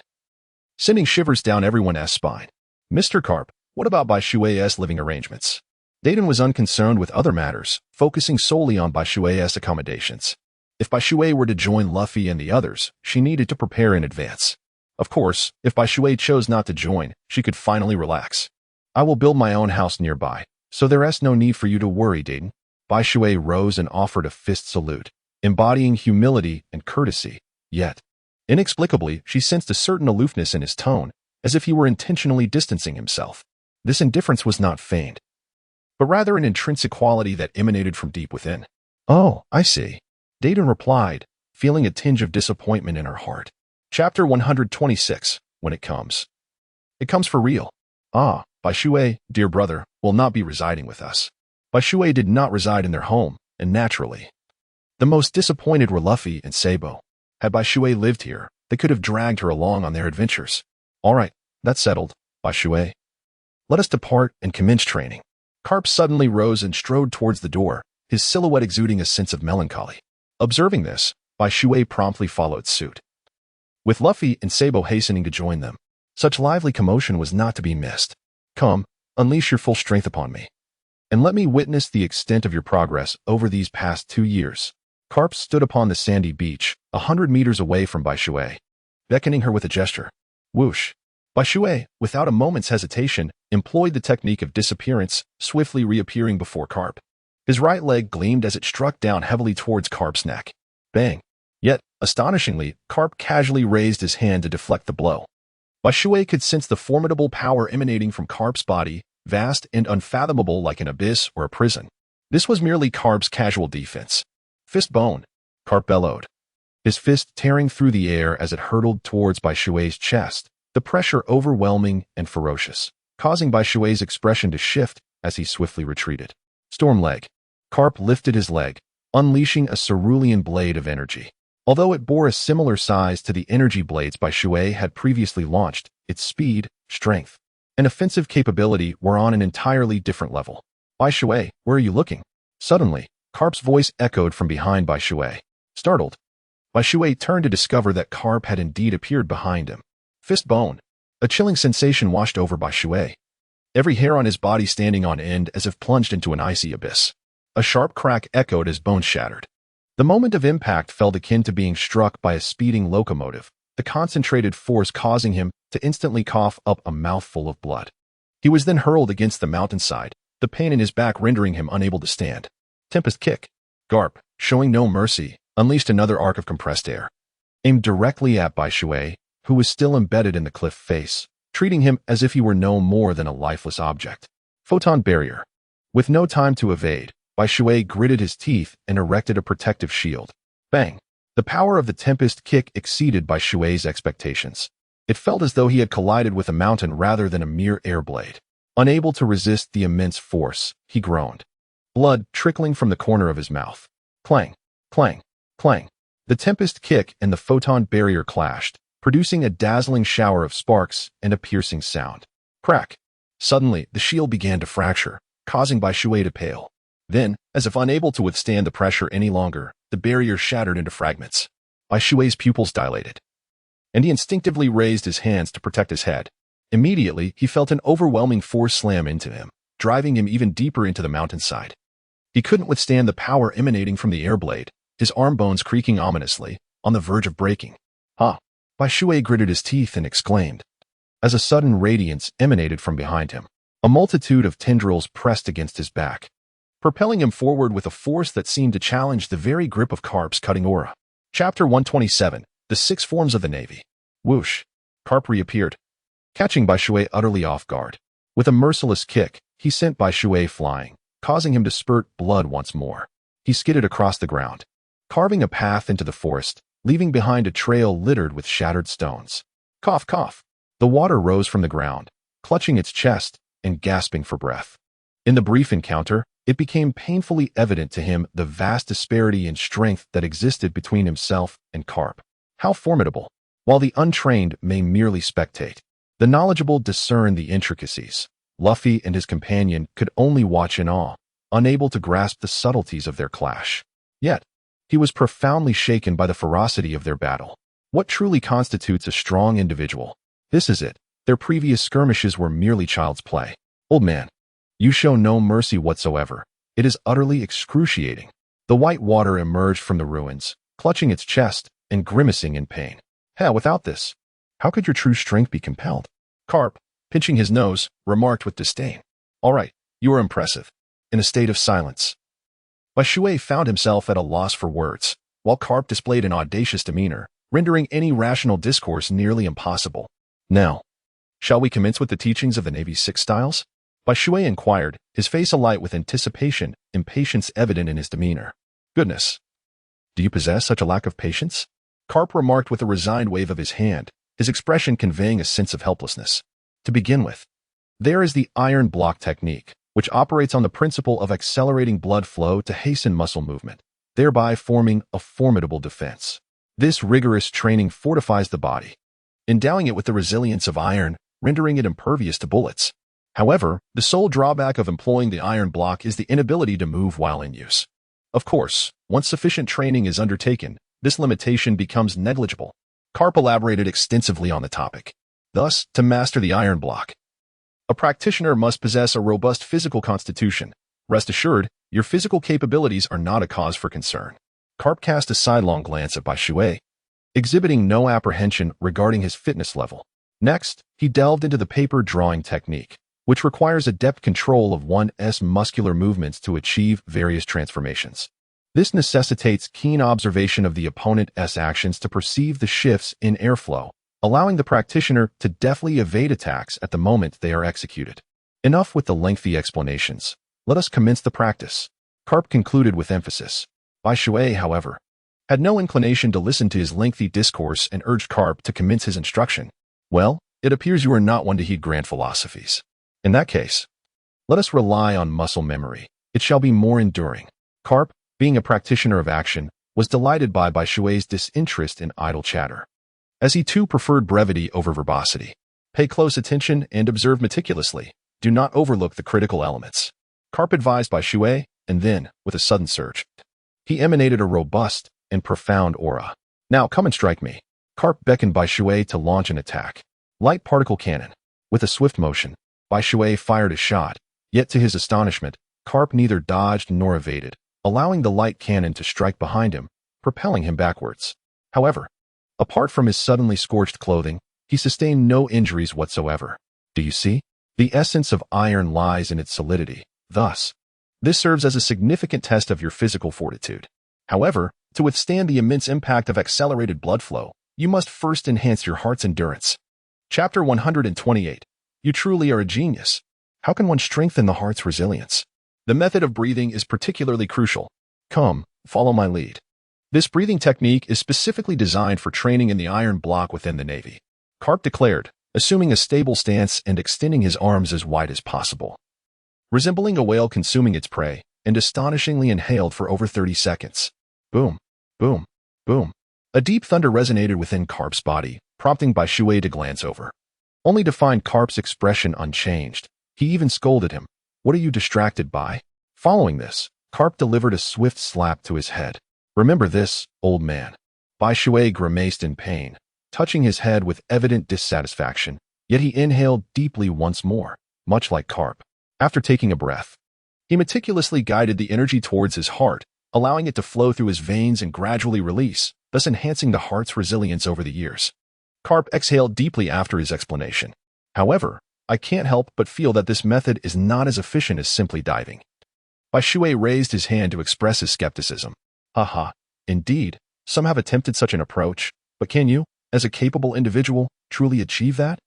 sending shivers down everyone's spine. "Mr. Carp, what about Bai Shui's living arrangements?" Dayton was unconcerned with other matters, focusing solely on Bai Shui's accommodations. If Bai Shui were to join Luffy and the others, she needed to prepare in advance. Of course, if Bai Shui chose not to join, she could finally relax. "I will build my own house nearby, so there is no need for you to worry, Dayton." Bai Shui rose and offered a fist salute, embodying humility and courtesy, yet, inexplicably, she sensed a certain aloofness in his tone, as if he were intentionally distancing himself. This indifference was not feigned, but rather an intrinsic quality that emanated from deep within. "Oh, I see," Dayton replied, feeling a tinge of disappointment in her heart. Chapter 126, When It Comes. It comes for real. "Ah, Bai Shui, dear brother, will not be residing with us." Bai Shui did not reside in their home, and naturally, the most disappointed were Luffy and Sabo. Had Bai Shui lived here, they could have dragged her along on their adventures. "All right, that's settled, Bai Shui. Let us depart and commence training." Carp suddenly rose and strode towards the door, his silhouette exuding a sense of melancholy. Observing this, Bai Shui promptly followed suit, with Luffy and Sabo hastening to join them. Such lively commotion was not to be missed. Come, unleash your full strength upon me, and let me witness the extent of your progress over these past 2 years. Carp stood upon the sandy beach, 100 meters away from Bai Shui, beckoning her with a gesture. Whoosh! Bai Shui, without a moment's hesitation, employed the technique of disappearance, swiftly reappearing before Carp. His right leg gleamed as it struck down heavily towards Carp's neck. Bang! Yet, astonishingly, Carp casually raised his hand to deflect the blow. Bai Shui could sense the formidable power emanating from Carp's body, vast and unfathomable like an abyss or a prison. This was merely Carp's casual defense. Fist bone! Carp bellowed, his fist tearing through the air as it hurtled towards Bai Shui's chest, the pressure overwhelming and ferocious, causing Bai Shui's expression to shift as he swiftly retreated. Storm leg. Carp lifted his leg, unleashing a cerulean blade of energy. Although it bore a similar size to the energy blades Bai Shui had previously launched, its speed, strength, and offensive capability were on an entirely different level. Bai Shui, where are you looking? Suddenly, Carp's voice echoed from behind Bai Shui. Startled, Bai Shui turned to discover that Carp had indeed appeared behind him. Fist bone. A chilling sensation washed over Bai Shui, every hair on his body standing on end as if plunged into an icy abyss. A sharp crack echoed as bones shattered. The moment of impact felt akin to being struck by a speeding locomotive, the concentrated force causing him to instantly cough up a mouthful of blood. He was then hurled against the mountainside, the pain in his back rendering him unable to stand. Tempest kick. Garp, showing no mercy, unleashed another arc of compressed air, aimed directly at Bai Shui, who was still embedded in the cliff face, treating him as if he were no more than a lifeless object. Photon barrier. With no time to evade, Bai Shui gritted his teeth and erected a protective shield. Bang! The power of the Tempest kick exceeded Bai Shui's expectations. It felt as though he had collided with a mountain rather than a mere air blade. Unable to resist the immense force, he groaned, blood trickling from the corner of his mouth. Clang! Clang! Clang! The Tempest kick and the photon barrier clashed, producing a dazzling shower of sparks and a piercing sound. Crack! Suddenly, the shield began to fracture, causing Bai Shui to pale. Then, as if unable to withstand the pressure any longer, the barrier shattered into fragments. Bai Shui's pupils dilated, and he instinctively raised his hands to protect his head. Immediately, he felt an overwhelming force slam into him, driving him even deeper into the mountainside. He couldn't withstand the power emanating from the air blade, his arm bones creaking ominously, on the verge of breaking. Ha! Bai Shui gritted his teeth and exclaimed, as a sudden radiance emanated from behind him. A multitude of tendrils pressed against his back, propelling him forward with a force that seemed to challenge the very grip of Carp's cutting aura. Chapter 127, The 6 Forms of the Navy. Whoosh! Carp reappeared, catching Bai Shui utterly off guard. With a merciless kick, he sent Bai Shui flying, causing him to spurt blood once more. He skidded across the ground, carving a path into the forest, leaving behind a trail littered with shattered stones. Cough, cough! The water rose from the ground, clutching its chest and gasping for breath. In the brief encounter, it became painfully evident to him the vast disparity in strength that existed between himself and Carp. How formidable! While the untrained may merely spectate, the knowledgeable discern the intricacies. Luffy and his companion could only watch in awe, unable to grasp the subtleties of their clash. Yet, he was profoundly shaken by the ferocity of their battle. What truly constitutes a strong individual? This is it. Their previous skirmishes were merely child's play. Old man, you show no mercy whatsoever. It is utterly excruciating. The white water emerged from the ruins, clutching its chest and grimacing in pain. Hell, without this, how could your true strength be compelled? Carp, pinching his nose, remarked with disdain. All right, you are impressive. In a state of silence, Bai Shui found himself at a loss for words, while Carp displayed an audacious demeanor, rendering any rational discourse nearly impossible. Now, shall we commence with the teachings of the Navy's 6 styles? Bai Shui inquired, his face alight with anticipation, impatience evident in his demeanor. Goodness! Do you possess such a lack of patience? Carp remarked with a resigned wave of his hand, his expression conveying a sense of helplessness. To begin with, there is the iron block technique, which operates on the principle of accelerating blood flow to hasten muscle movement, thereby forming a formidable defense. This rigorous training fortifies the body, endowing it with the resilience of iron, rendering it impervious to bullets. However, the sole drawback of employing the iron block is the inability to move while in use. Of course, once sufficient training is undertaken, this limitation becomes negligible. Karp elaborated extensively on the topic. Thus, to master the iron block, a practitioner must possess a robust physical constitution. Rest assured, your physical capabilities are not a cause for concern. Karp cast a sidelong glance at Bai Shui, exhibiting no apprehension regarding his fitness level. Next, he delved into the paper drawing technique, which requires adept control of one's muscular movements to achieve various transformations. This necessitates keen observation of the opponent's actions to perceive the shifts in airflow, allowing the practitioner to deftly evade attacks at the moment they are executed. Enough with the lengthy explanations. Let us commence the practice. Karp concluded with emphasis. Bai Shui, however, had no inclination to listen to his lengthy discourse and urged Karp to commence his instruction. Well, it appears you are not one to heed grand philosophies. In that case, let us rely on muscle memory. It shall be more enduring. Karp, being a practitioner of action, was delighted by Bai Shui's disinterest in idle chatter, as he too preferred brevity over verbosity. Pay close attention and observe meticulously. Do not overlook the critical elements. Karp advised Bai Shui, and then, with a sudden surge, he emanated a robust and profound aura. Now come and strike me. Karp beckoned Bai Shui to launch an attack. Light particle cannon. With a swift motion, Bai Shui fired a shot, yet to his astonishment, Karp neither dodged nor evaded, allowing the light cannon to strike behind him, propelling him backwards. However, apart from his suddenly scorched clothing, he sustained no injuries whatsoever. Do you see? The essence of iron lies in its solidity. Thus, this serves as a significant test of your physical fortitude. However, to withstand the immense impact of accelerated blood flow, you must first enhance your heart's endurance. Chapter 128. You truly are a genius. How can one strengthen the heart's resilience? The method of breathing is particularly crucial. Come, follow my lead. This breathing technique is specifically designed for training in the iron block within the Navy. Karp declared, assuming a stable stance and extending his arms as wide as possible, resembling a whale consuming its prey, and astonishingly inhaled for over 30 seconds. Boom, boom, boom. A deep thunder resonated within Karp's body, prompting Bai Shui to glance over, only to find Karp's expression unchanged. He even scolded him. What are you distracted by? Following this, Karp delivered a swift slap to his head. Remember this, old man. Bai Shui grimaced in pain, touching his head with evident dissatisfaction, yet he inhaled deeply once more, much like Karp. After taking a breath, he meticulously guided the energy towards his heart, allowing it to flow through his veins and gradually release, thus enhancing the heart's resilience over the years. Karp exhaled deeply after his explanation. However, I can't help but feel that this method is not as efficient as simply diving. Bai Shui raised his hand to express his skepticism. Haha, indeed, some have attempted such an approach, but can you, as a capable individual, truly achieve that?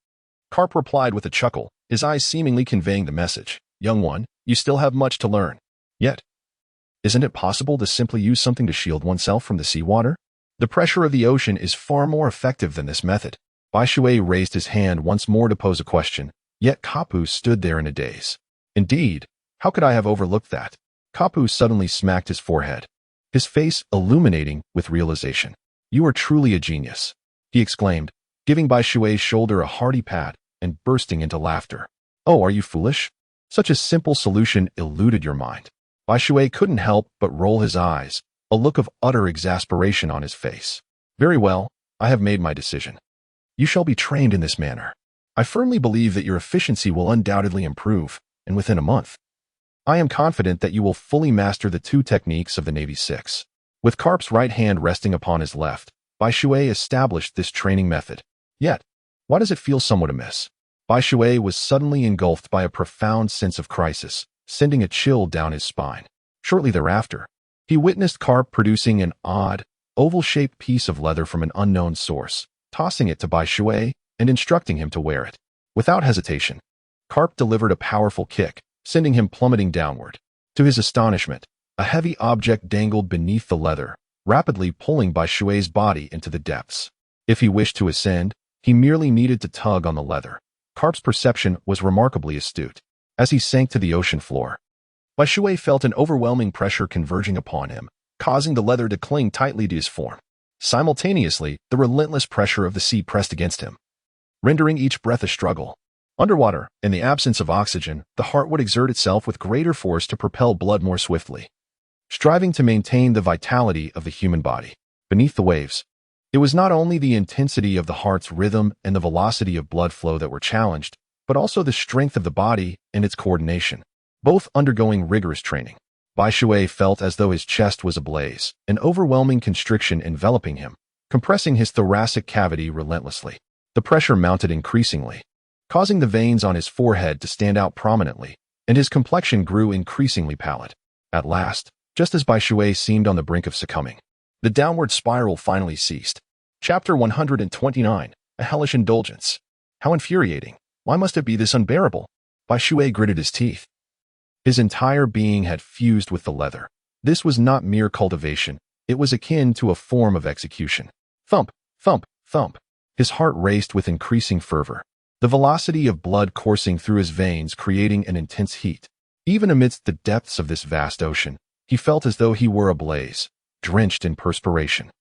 Karp replied with a chuckle, his eyes seemingly conveying the message. Young one, you still have much to learn. Yet, isn't it possible to simply use something to shield oneself from the seawater? The pressure of the ocean is far more effective than this method. Bai Shui raised his hand once more to pose a question, yet Kapu stood there in a daze. Indeed, how could I have overlooked that? Kapu suddenly smacked his forehead, his face illuminating with realization. You are truly a genius, he exclaimed, giving Bai Shui's shoulder a hearty pat and bursting into laughter. Oh, are you foolish? Such a simple solution eluded your mind. Bai Shui couldn't help but roll his eyes, a look of utter exasperation on his face. Very well, I have made my decision. You shall be trained in this manner. I firmly believe that your efficiency will undoubtedly improve, and within a month, I am confident that you will fully master the two techniques of the Navy Six. With Karp's right hand resting upon his left, Bai Shui established this training method. Yet, why does it feel somewhat amiss? Bai Shui was suddenly engulfed by a profound sense of crisis, sending a chill down his spine. Shortly thereafter, he witnessed Karp producing an odd, oval-shaped piece of leather from an unknown source, tossing it to Bai Shui and instructing him to wear it. Without hesitation, Karp delivered a powerful kick, sending him plummeting downward. To his astonishment, a heavy object dangled beneath the leather, rapidly pulling Bai Shui's body into the depths. If he wished to ascend, he merely needed to tug on the leather. Karp's perception was remarkably astute. As he sank to the ocean floor, Bai Shui felt an overwhelming pressure converging upon him, causing the leather to cling tightly to his form. Simultaneously, the relentless pressure of the sea pressed against him, rendering each breath a struggle. Underwater, in the absence of oxygen, the heart would exert itself with greater force to propel blood more swiftly. striving to maintain the vitality of the human body. Beneath the waves, it was not only the intensity of the heart's rhythm and the velocity of blood flow that were challenged, but also the strength of the body and its coordination, both undergoing rigorous training. Bai Shui felt as though his chest was ablaze, an overwhelming constriction enveloping him, compressing his thoracic cavity relentlessly. The pressure mounted increasingly, causing the veins on his forehead to stand out prominently, and his complexion grew increasingly pallid. At last, just as Bai Shui seemed on the brink of succumbing, the downward spiral finally ceased. Chapter 129, A Hellish Indulgence. How infuriating. Why must it be this unbearable? Bai Shui gritted his teeth. His entire being had fused with the leather. This was not mere cultivation. It was akin to a form of execution. Thump, thump, thump. His heart raced with increasing fervor, the velocity of blood coursing through his veins creating an intense heat. Even amidst the depths of this vast ocean, he felt as though he were ablaze, drenched in perspiration.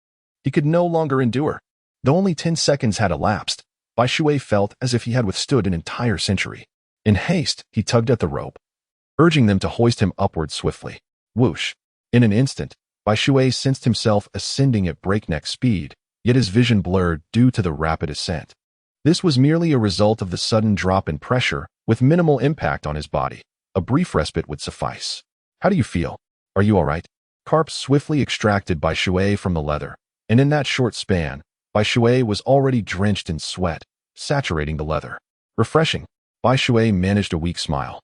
He could no longer endure. Though only 10 seconds had elapsed, Bai Shui felt as if he had withstood an entire century. In haste, he tugged at the rope, urging them to hoist him upward swiftly. Whoosh! In an instant, Bai Shui sensed himself ascending at breakneck speed, yet his vision blurred due to the rapid ascent. This was merely a result of the sudden drop in pressure, with minimal impact on his body. A brief respite would suffice. How do you feel? Are you all right? Karp swiftly extracted Bai Shui from the leather, and in that short span, Bai Shui was already drenched in sweat, saturating the leather. Refreshing. Bai Shui managed a weak smile.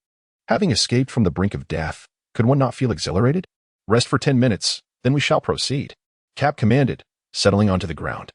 Having escaped from the brink of death, could one not feel exhilarated? Rest for 10 minutes, then we shall proceed. Cap commanded, settling onto the ground.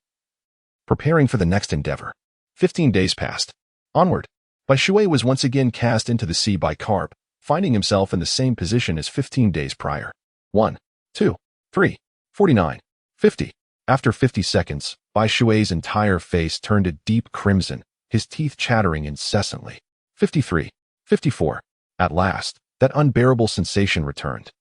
Preparing for the next endeavor. 15 days passed. Onward. Bai Shui was once again cast into the sea by Karp, finding himself in the same position as 15 days prior. 1, 2, 3, 49, 50. After 50 seconds, Bai Shui's entire face turned a deep crimson, his teeth chattering incessantly. 53, 54. At last, that unbearable sensation returned,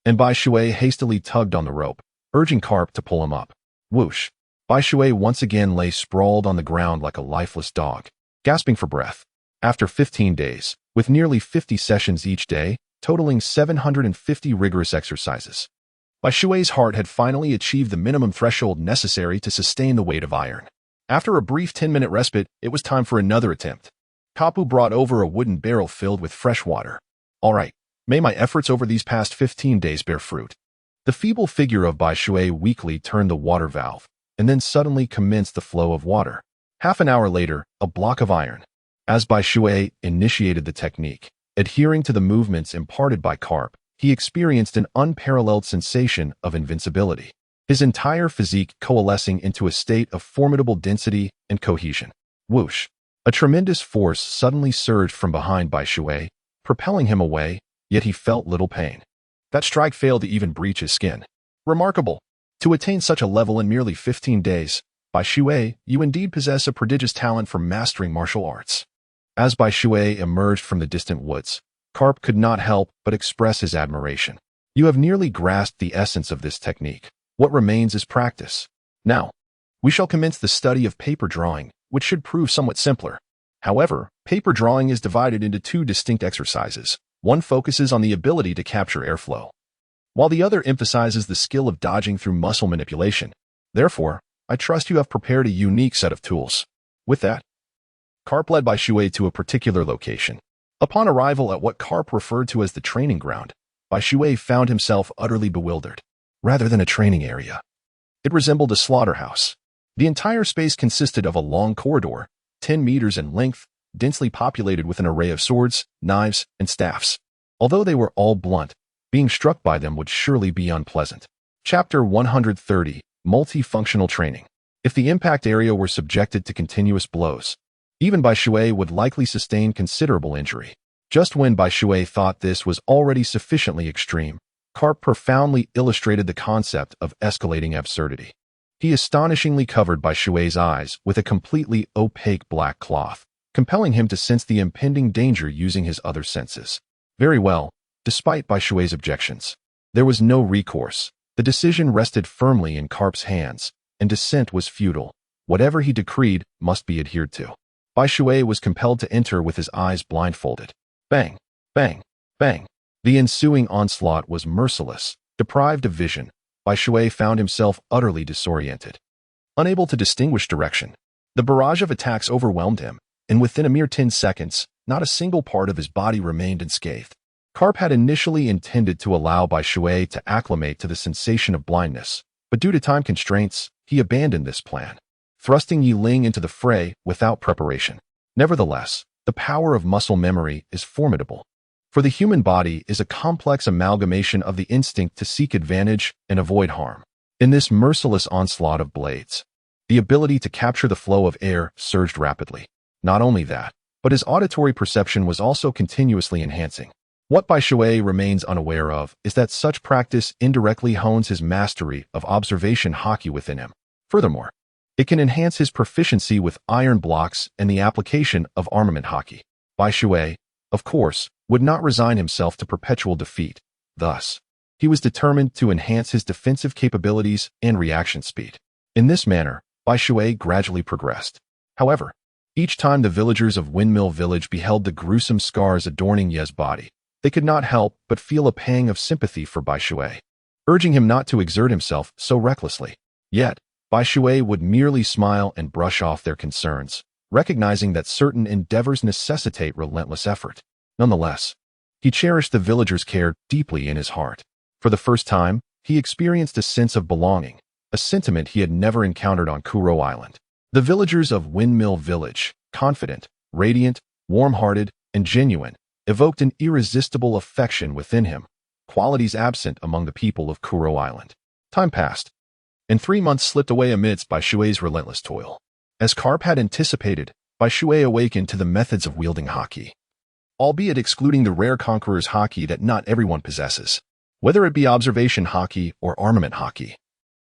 and Bai Shui hastily tugged on the rope, urging Karp to pull him up. Whoosh! Bai Shui once again lay sprawled on the ground like a lifeless dog, gasping for breath. After 15 days, with nearly 50 sessions each day, totaling 750 rigorous exercises, Bai Shui's heart had finally achieved the minimum threshold necessary to sustain the weight of iron. After a brief 10-minute respite, it was time for another attempt. Kapu brought over a wooden barrel filled with fresh water. All right, may my efforts over these past 15 days bear fruit. The feeble figure of Bai Shui weakly turned the water valve, and then suddenly commenced the flow of water. Half an hour later, a block of iron. As Bai Shui initiated the technique, adhering to the movements imparted by Karp, he experienced an unparalleled sensation of invincibility, his entire physique coalescing into a state of formidable density and cohesion. Whoosh! A tremendous force suddenly surged from behind Bai Shui, propelling him away, yet he felt little pain. That strike failed to even breach his skin. Remarkable! To attain such a level in merely 15 days, Bai Shui, you indeed possess a prodigious talent for mastering martial arts. As Bai Shui emerged from the distant woods, Karp could not help but express his admiration. You have nearly grasped the essence of this technique. What remains is practice. Now, we shall commence the study of paper drawing, which should prove somewhat simpler. However, paper drawing is divided into two distinct exercises. One focuses on the ability to capture airflow, while the other emphasizes the skill of dodging through muscle manipulation. Therefore, I trust you have prepared a unique set of tools. With that, Karp led Bai Shui to a particular location. Upon arrival at what Karp referred to as the training ground, Bai Shui found himself utterly bewildered. Rather than a training area, it resembled a slaughterhouse. The entire space consisted of a long corridor, 10 meters in length, densely populated with an array of swords, knives, and staffs. Although they were all blunt, being struck by them would surely be unpleasant. Chapter 130, Multifunctional Training. If the impact area were subjected to continuous blows, even Bai Shui would likely sustain considerable injury. Just when Bai Shui thought this was already sufficiently extreme, Karp profoundly illustrated the concept of escalating absurdity. He astonishingly covered Bai Shui's eyes with a completely opaque black cloth, compelling him to sense the impending danger using his other senses. Very well, despite Bai Shui's objections, there was no recourse. The decision rested firmly in Karp's hands, and dissent was futile. Whatever he decreed must be adhered to. Bai Shui was compelled to enter with his eyes blindfolded. Bang! Bang! Bang! The ensuing onslaught was merciless, Deprived of vision, Bai Shui found himself utterly disoriented. Unable to distinguish direction, the barrage of attacks overwhelmed him, and within a mere 10 seconds, not a single part of his body remained unscathed. Karp had initially intended to allow Bai Shui to acclimate to the sensation of blindness, but due to time constraints, he abandoned this plan, thrusting Yi Ling into the fray without preparation. Nevertheless, the power of muscle memory is formidable. For the human body is a complex amalgamation of the instinct to seek advantage and avoid harm. In this merciless onslaught of blades, the ability to capture the flow of air surged rapidly. Not only that, but his auditory perception was also continuously enhancing. What Bai Shui remains unaware of is that such practice indirectly hones his mastery of observation haki within him. Furthermore, it can enhance his proficiency with iron blocks and the application of armament haki. Bai Shui, of course, would not resign himself to perpetual defeat. Thus, he was determined to enhance his defensive capabilities and reaction speed. In this manner, Bai Shui gradually progressed. However, each time the villagers of Windmill Village beheld the gruesome scars adorning Ye's body, they could not help but feel a pang of sympathy for Bai Shui, urging him not to exert himself so recklessly. Yet, Bai Shui would merely smile and brush off their concerns, recognizing that certain endeavors necessitate relentless effort. Nonetheless, he cherished the villagers' care deeply in his heart. For the first time, he experienced a sense of belonging, a sentiment he had never encountered on Kuro Island. The villagers of Windmill Village, confident, radiant, warm-hearted, and genuine, evoked an irresistible affection within him, qualities absent among the people of Kuro Island. Time passed, and 3 months slipped away amidst Bai Shui's relentless toil. As Karp had anticipated, Bai Shui awakened to the methods of wielding haki, albeit excluding the rare conqueror's haki that not everyone possesses. Whether it be observation haki or armament haki,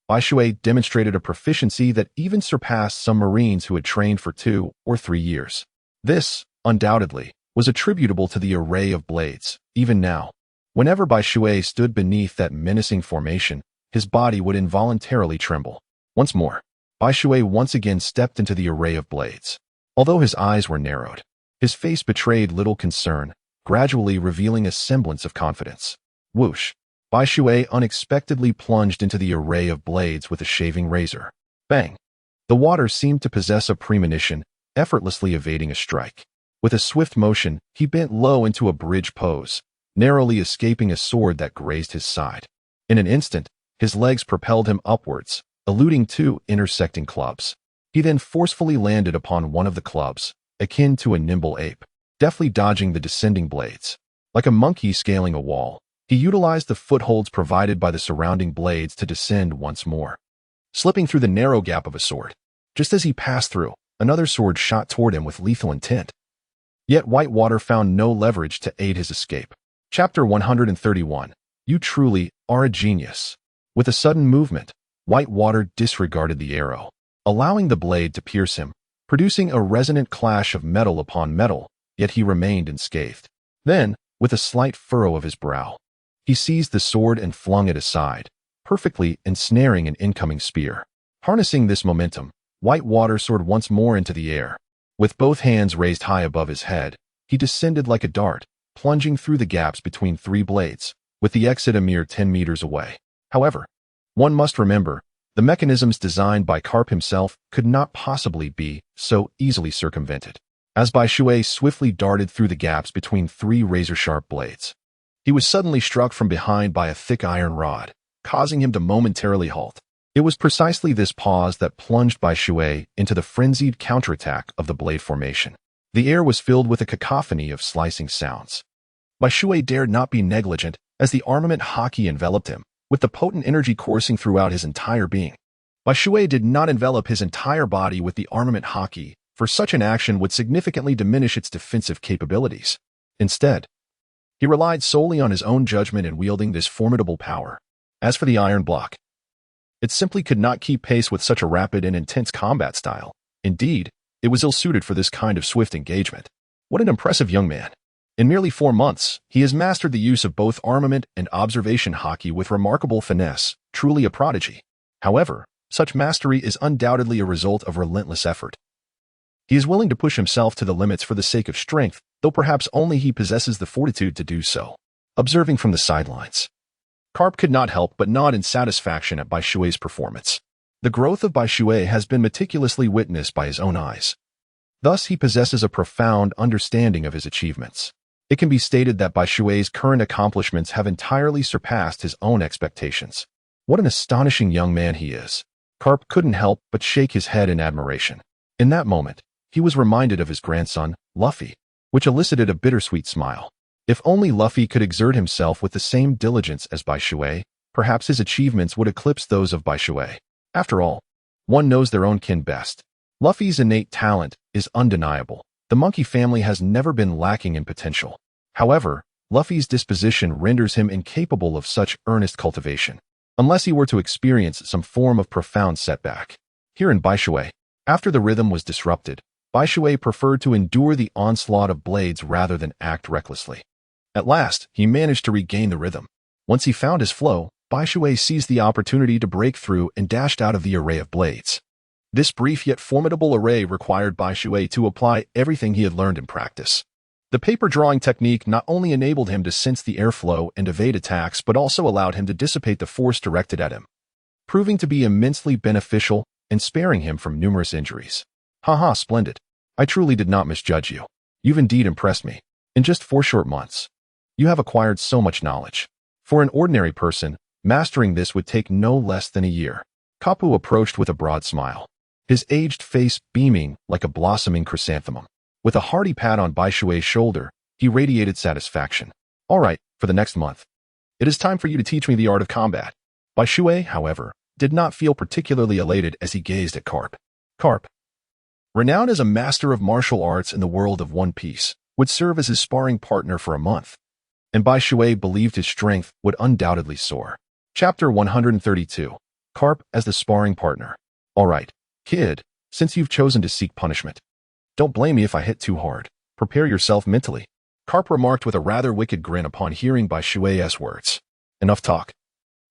Bai Shui demonstrated a proficiency that even surpassed some Marines who had trained for 2 or 3 years. This, undoubtedly, was attributable to the array of blades. Even now, whenever Bai Shui stood beneath that menacing formation, his body would involuntarily tremble. Once more, Bai Shui once again stepped into the array of blades. Although his eyes were narrowed, his face betrayed little concern, gradually revealing a semblance of confidence. Whoosh! Bai Shui unexpectedly plunged into the array of blades with a shaving razor. Bang! The water seemed to possess a premonition, effortlessly evading a strike. With a swift motion, he bent low into a bridge pose, narrowly escaping a sword that grazed his side. In an instant, his legs propelled him upwards, eluding 2 intersecting clubs. He then forcefully landed upon one of the clubs, akin to a nimble ape, deftly dodging the descending blades. Like a monkey scaling a wall, he utilized the footholds provided by the surrounding blades to descend once more, slipping through the narrow gap of a sword. Just as he passed through, another sword shot toward him with lethal intent. Yet Whitewater found no leverage to aid his escape. Chapter 131. You truly are a genius. With a sudden movement, Whitewater disregarded the arrow, allowing the blade to pierce him, producing a resonant clash of metal upon metal, yet he remained unscathed. Then, with a slight furrow of his brow, he seized the sword and flung it aside, perfectly ensnaring an incoming spear. Harnessing this momentum, Whitewater soared once more into the air. With both hands raised high above his head, he descended like a dart, plunging through the gaps between 3 blades, with the exit a mere 10 meters away. However, one must remember, the mechanisms designed by Karp himself could not possibly be so easily circumvented. As Bai Shui swiftly darted through the gaps between 3 razor-sharp blades, he was suddenly struck from behind by a thick iron rod, causing him to momentarily halt. It was precisely this pause that plunged Bai Shui into the frenzied counterattack of the blade formation. The air was filled with a cacophony of slicing sounds. Bai Shui dared not be negligent as the armament haki enveloped him, with the potent energy coursing throughout his entire being. Bai Shui did not envelop his entire body with the armament haki, for such an action would significantly diminish its defensive capabilities. Instead, he relied solely on his own judgment in wielding this formidable power. As for the iron block, it simply could not keep pace with such a rapid and intense combat style. Indeed, it was ill-suited for this kind of swift engagement. What an impressive young man. In merely 4 months, he has mastered the use of both armament and observation haki with remarkable finesse, truly a prodigy. However, such mastery is undoubtedly a result of relentless effort. He is willing to push himself to the limits for the sake of strength, though perhaps only he possesses the fortitude to do so. Observing from the sidelines, Karp could not help but nod in satisfaction at Bai Shui's performance. The growth of Bai Shui has been meticulously witnessed by his own eyes. Thus, he possesses a profound understanding of his achievements. It can be stated that Bai Shui's current accomplishments have entirely surpassed his own expectations. What an astonishing young man he is. Karp couldn't help but shake his head in admiration. In that moment, he was reminded of his grandson, Luffy, which elicited a bittersweet smile. If only Luffy could exert himself with the same diligence as Bai Shui, perhaps his achievements would eclipse those of Bai Shui. After all, one knows their own kin best. Luffy's innate talent is undeniable. The monkey family has never been lacking in potential. However, Luffy's disposition renders him incapable of such earnest cultivation, unless he were to experience some form of profound setback. Here in Bai Shui, after the rhythm was disrupted, Bai Shui preferred to endure the onslaught of blades rather than act recklessly. At last, he managed to regain the rhythm. Once he found his flow, Bai Shui seized the opportunity to break through and dashed out of the array of blades. This brief yet formidable array required Bai Shui to apply everything he had learned in practice. The paper drawing technique not only enabled him to sense the airflow and evade attacks, but also allowed him to dissipate the force directed at him, proving to be immensely beneficial and sparing him from numerous injuries. Haha, splendid. I truly did not misjudge you. You've indeed impressed me. In just 4 short months, you have acquired so much knowledge. For an ordinary person, mastering this would take no less than a year. Kapu approached with a broad smile, his aged face beaming like a blossoming chrysanthemum. With a hearty pat on Bai Shui's shoulder, he radiated satisfaction. All right, for the next month. It is time for you to teach me the art of combat. Bai Shui, however, did not feel particularly elated as he gazed at Karp. Karp, renowned as a master of martial arts in the world of One Piece, would serve as his sparring partner for a month, and Bai Shui believed his strength would undoubtedly soar. Chapter 132. Karp as the sparring partner. All right, kid, since you've chosen to seek punishment, don't blame me if I hit too hard. Prepare yourself mentally. Karp remarked with a rather wicked grin upon hearing Bai Shui's words. Enough talk.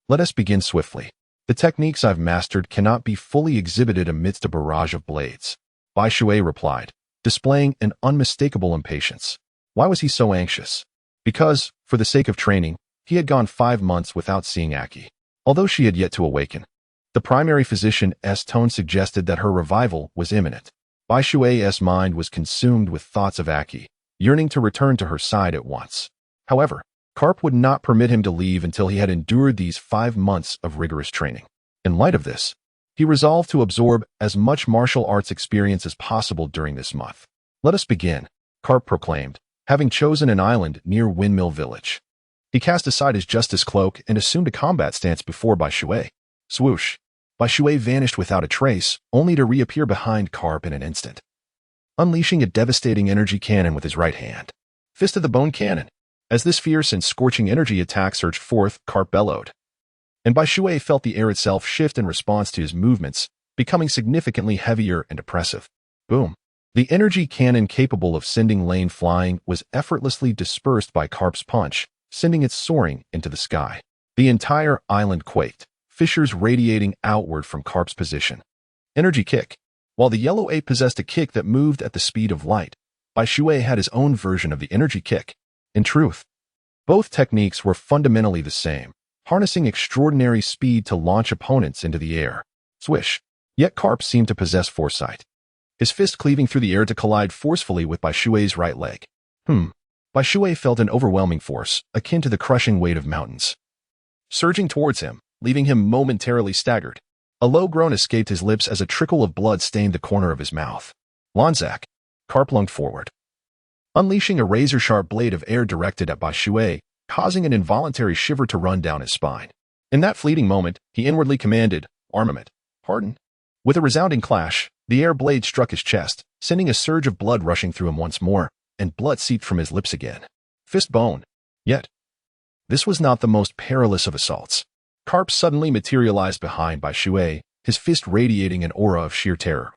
Let us begin swiftly. The techniques I've mastered cannot be fully exhibited amidst a barrage of blades. Bai Shui replied, displaying an unmistakable impatience. Why was he so anxious? Because, for the sake of training, he had gone 5 months without seeing Aki, although she had yet to awaken. The primary physician's tone suggested that her revival was imminent. Bai Shui's mind was consumed with thoughts of Aki, yearning to return to her side at once. However, Karp would not permit him to leave until he had endured these 5 months of rigorous training. In light of this, he resolved to absorb as much martial arts experience as possible during this month. Let us begin, Karp proclaimed, having chosen an island near Windmill Village. He cast aside his justice cloak and assumed a combat stance before Bai Shui. Swoosh! Bai Shui vanished without a trace, only to reappear behind Karp in an instant, unleashing a devastating energy cannon with his right hand. Fist of the Bone Cannon. As this fierce and scorching energy attack surged forth, Karp bellowed, and Bai Shui felt the air itself shift in response to his movements, becoming significantly heavier and oppressive. Boom! The energy cannon capable of sending Lane flying was effortlessly dispersed by Karp's punch, sending it soaring into the sky. The entire island quaked, fissures radiating outward from Karp's position. Energy kick. While the yellow ape possessed a kick that moved at the speed of light, Bai Shui had his own version of the energy kick. In truth, both techniques were fundamentally the same, harnessing extraordinary speed to launch opponents into the air. Swish! Yet Karp seemed to possess foresight, his fist cleaving through the air to collide forcefully with Bai Shui's right leg. Bai Shui felt an overwhelming force, akin to the crushing weight of mountains, surging towards him, leaving him momentarily staggered. A low groan escaped his lips as a trickle of blood stained the corner of his mouth. Lanzak! Karp lunged forward, unleashing a razor-sharp blade of air directed at Bai Shui, causing an involuntary shiver to run down his spine. In that fleeting moment, he inwardly commanded, "Armament, pardon." With a resounding clash, the air blade struck his chest, sending a surge of blood rushing through him once more, and blood seeped from his lips again. Fist bone. Yet, this was not the most perilous of assaults. Karp suddenly materialized behind Bai Shui, his fist radiating an aura of sheer terror,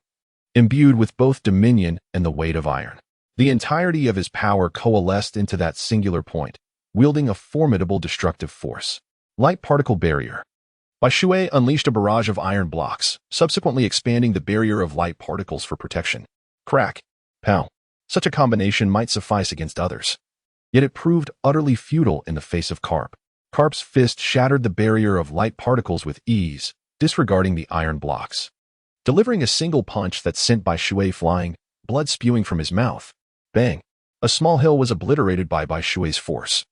imbued with both dominion and the weight of iron. The entirety of his power coalesced into that singular point, wielding a formidable destructive force. Light particle barrier. Bai Shui unleashed a barrage of iron blocks, subsequently expanding the barrier of light particles for protection. Crack. Pow. Such a combination might suffice against others. Yet it proved utterly futile in the face of Karp. Carp's fist shattered the barrier of light particles with ease, disregarding the iron blocks. Delivering a single punch that sent Bai Shui flying, blood spewing from his mouth. Bang! A small hill was obliterated by Bai Shui's force,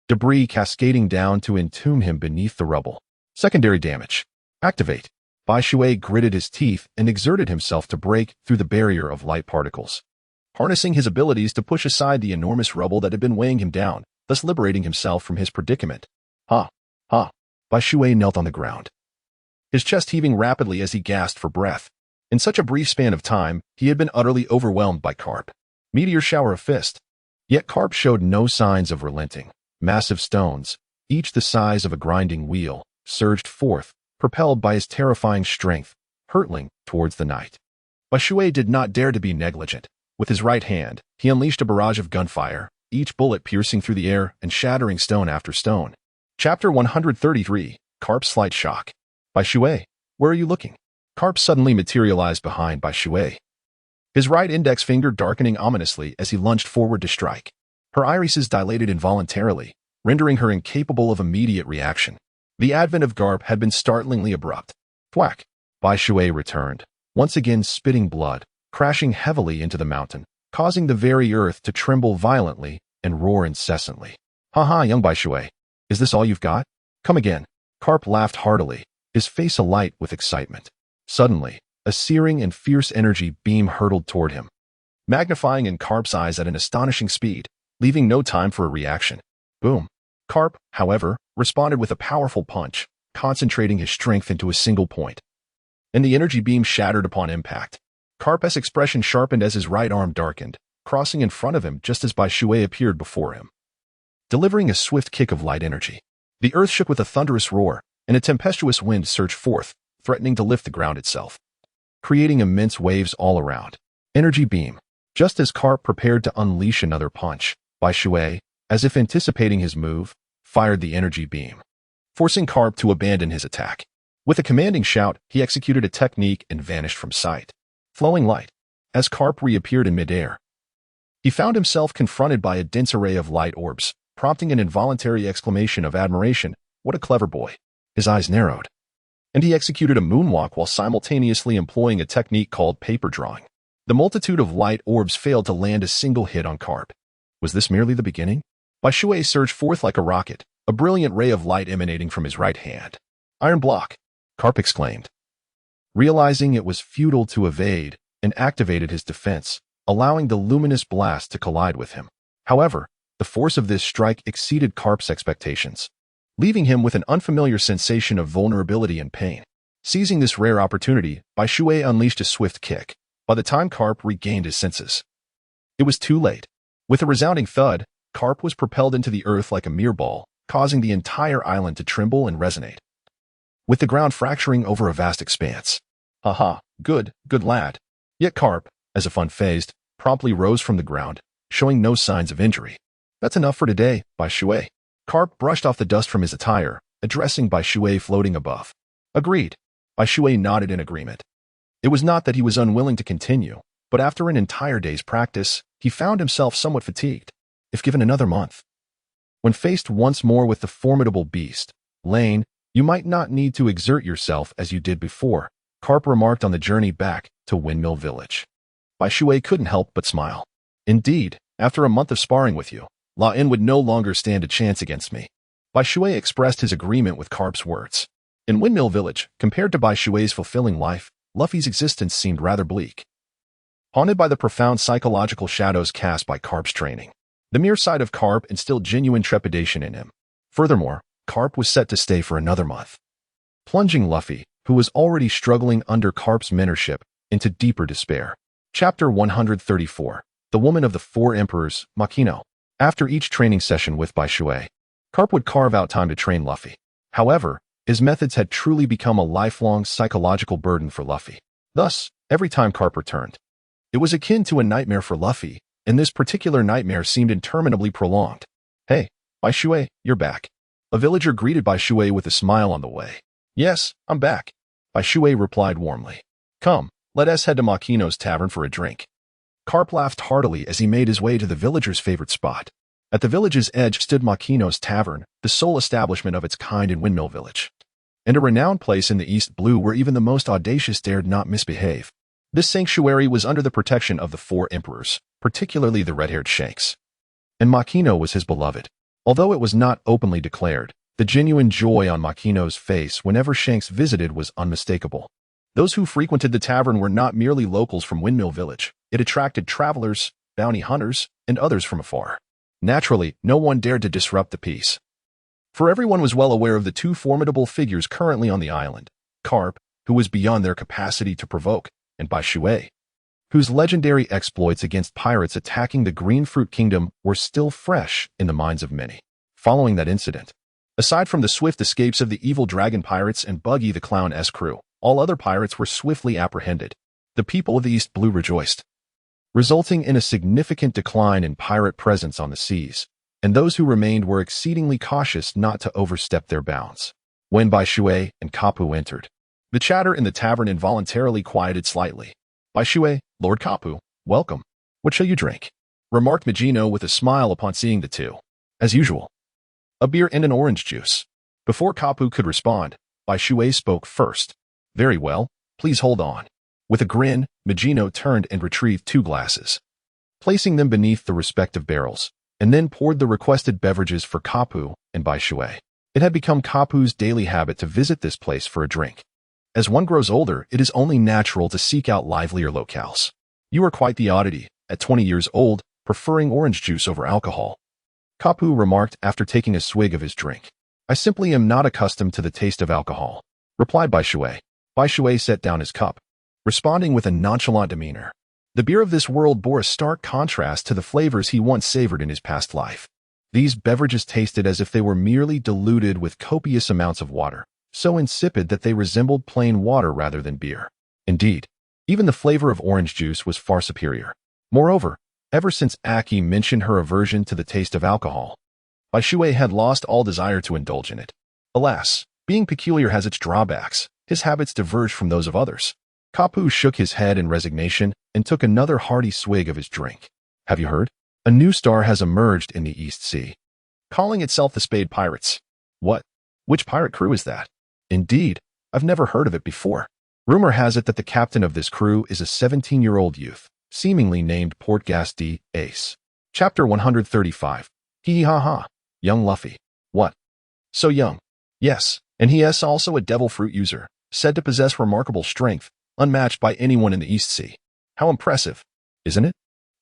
debris cascading down to entomb him beneath the rubble. Secondary damage. Activate. Bai Shui gritted his teeth and exerted himself to break through the barrier of light particles, harnessing his abilities to push aside the enormous rubble that had been weighing him down, thus liberating himself from his predicament. Ha! Ha! Bai Shui knelt on the ground, his chest heaving rapidly as he gasped for breath. In such a brief span of time, he had been utterly overwhelmed by Carp. Meteor shower of fist. Yet Carp showed no signs of relenting. Massive stones, each the size of a grinding wheel, surged forth, propelled by his terrifying strength, hurtling towards the night. Bai Shui did not dare to be negligent. With his right hand, he unleashed a barrage of gunfire, each bullet piercing through the air and shattering stone after stone. Chapter 133, Carp's Slight Shock. Bai Shui, where are you looking? Carp suddenly materialized behind Bai Shui, his right index finger darkening ominously as he lunged forward to strike. Her irises dilated involuntarily, rendering her incapable of immediate reaction. The advent of Carp had been startlingly abrupt. Thwack! Bai Shui returned, once again spitting blood, crashing heavily into the mountain, causing the very earth to tremble violently and roar incessantly. Ha ha, young Bai Shui. Is this all you've got? Come again. Carp laughed heartily, his face alight with excitement. Suddenly, a searing and fierce energy beam hurtled toward him, magnifying in Carp's eyes at an astonishing speed, leaving no time for a reaction. Boom. Carp, however, responded with a powerful punch, concentrating his strength into a single point. And the energy beam shattered upon impact. Carp's expression sharpened as his right arm darkened, crossing in front of him just as Bai Shui appeared before him, delivering a swift kick of light energy. The earth shook with a thunderous roar, and a tempestuous wind surged forth, threatening to lift the ground itself, creating immense waves all around. Energy beam. Just as Carp prepared to unleash another punch, Bai Shui, as if anticipating his move, fired the energy beam, forcing Carp to abandon his attack. With a commanding shout, he executed a technique and vanished from sight. Flowing light. As Carp reappeared in midair, he found himself confronted by a dense array of light orbs, prompting an involuntary exclamation of admiration. What a clever boy. His eyes narrowed, and he executed a moonwalk while simultaneously employing a technique called paper drawing. The multitude of light orbs failed to land a single hit on Carp. Was this merely the beginning? Bai Shui surged forth like a rocket, a brilliant ray of light emanating from his right hand. Iron block! Carp exclaimed, realizing it was futile to evade, and activated his defense, allowing the luminous blast to collide with him. However, the force of this strike exceeded Carp's expectations, leaving him with an unfamiliar sensation of vulnerability and pain. Seizing this rare opportunity, Bai Shui unleashed a swift kick. By the time Carp regained his senses, it was too late. With a resounding thud, Carp was propelled into the earth like a mere ball, causing the entire island to tremble and resonate, with the ground fracturing over a vast expanse. Haha, good lad. Yet Carp, as if unfazed, promptly rose from the ground, showing no signs of injury. That's enough for today, Bai Shui. Carp brushed off the dust from his attire, addressing Bai Shui floating above. Agreed. Bai Shui nodded in agreement. It was not that he was unwilling to continue, but after an entire day's practice, he found himself somewhat fatigued. If given another month, when faced once more with the formidable beast, Lane, you might not need to exert yourself as you did before, Carp remarked on the journey back to Windmill Village. Bai Shui couldn't help but smile. Indeed, after a month of sparring with you, La En would no longer stand a chance against me. Bai Shui expressed his agreement with Carp's words. In Windmill Village, compared to Bai Shui's fulfilling life, Luffy's existence seemed rather bleak. Haunted by the profound psychological shadows cast by Carp's training, the mere sight of Carp instilled genuine trepidation in him. Furthermore, Carp was set to stay for another month, plunging Luffy, who was already struggling under Carp's mentorship, into deeper despair. Chapter 134. The Woman of the Four Emperors, Makino. After each training session with Bai Shui, Carp would carve out time to train Luffy. However, his methods had truly become a lifelong psychological burden for Luffy. Thus, every time Carp returned, it was akin to a nightmare for Luffy, and this particular nightmare seemed interminably prolonged. Hey, Bai Shui, you're back. A villager greeted Bai Shui with a smile on the way. Yes, I'm back. Bai Shui replied warmly. Come, let us head to Makino's tavern for a drink. Carp laughed heartily as he made his way to the villager's favorite spot. At the village's edge stood Makino's Tavern, the sole establishment of its kind in Windmill Village, and a renowned place in the East Blue where even the most audacious dared not misbehave. This sanctuary was under the protection of the four emperors, particularly the red-haired Shanks. And Makino was his beloved. Although it was not openly declared, the genuine joy on Makino's face whenever Shanks visited was unmistakable. Those who frequented the tavern were not merely locals from Windmill Village. It attracted travelers, bounty hunters, and others from afar. Naturally, no one dared to disrupt the peace. For everyone was well aware of the two formidable figures currently on the island, Carp, who was beyond their capacity to provoke, and Bai Shui, whose legendary exploits against pirates attacking the Green Fruit Kingdom were still fresh in the minds of many. Following that incident, aside from the swift escapes of the evil dragon pirates and Buggy the Clown-esque crew, all other pirates were swiftly apprehended. The people of the East Blue rejoiced, resulting in a significant decline in pirate presence on the seas, and those who remained were exceedingly cautious not to overstep their bounds. When Bai Shui and Kapu entered, the chatter in the tavern involuntarily quieted slightly. Bai Shui, Lord Kapu, welcome. What shall you drink? Remarked Magino with a smile upon seeing the two. As usual, a beer and an orange juice. Before Kapu could respond, Bai Shui spoke first. Very well, please hold on. With a grin, Magino turned and retrieved 2 glasses, placing them beneath the respective barrels, and then poured the requested beverages for Kapu and Bai Shui. It had become Kapu's daily habit to visit this place for a drink. As one grows older, it is only natural to seek out livelier locales. You are quite the oddity, at 20 years old, preferring orange juice over alcohol, Kapu remarked after taking a swig of his drink. I simply am not accustomed to the taste of alcohol, replied Bai Shui. Bai Shui set down his cup, responding with a nonchalant demeanor. The beer of this world bore a stark contrast to the flavors he once savored in his past life. These beverages tasted as if they were merely diluted with copious amounts of water, so insipid that they resembled plain water rather than beer. Indeed, even the flavor of orange juice was far superior. Moreover, ever since Aki mentioned her aversion to the taste of alcohol, Bai Shui had lost all desire to indulge in it. Alas, being peculiar has its drawbacks. His habits diverged from those of others. Kapu shook his head in resignation and took another hearty swig of his drink. Have you heard? A new star has emerged in the East Sea, calling itself the Spade Pirates. What? Which pirate crew is that? Indeed, I've never heard of it before. Rumor has it that the captain of this crew is a 17-year-old youth, seemingly named Portgas D. Ace. Chapter 135. Hee ha ha. Young Luffy. What? So young. Yes, and he is also a devil fruit user, said to possess remarkable strength, unmatched by anyone in the East Sea. How impressive, isn't it?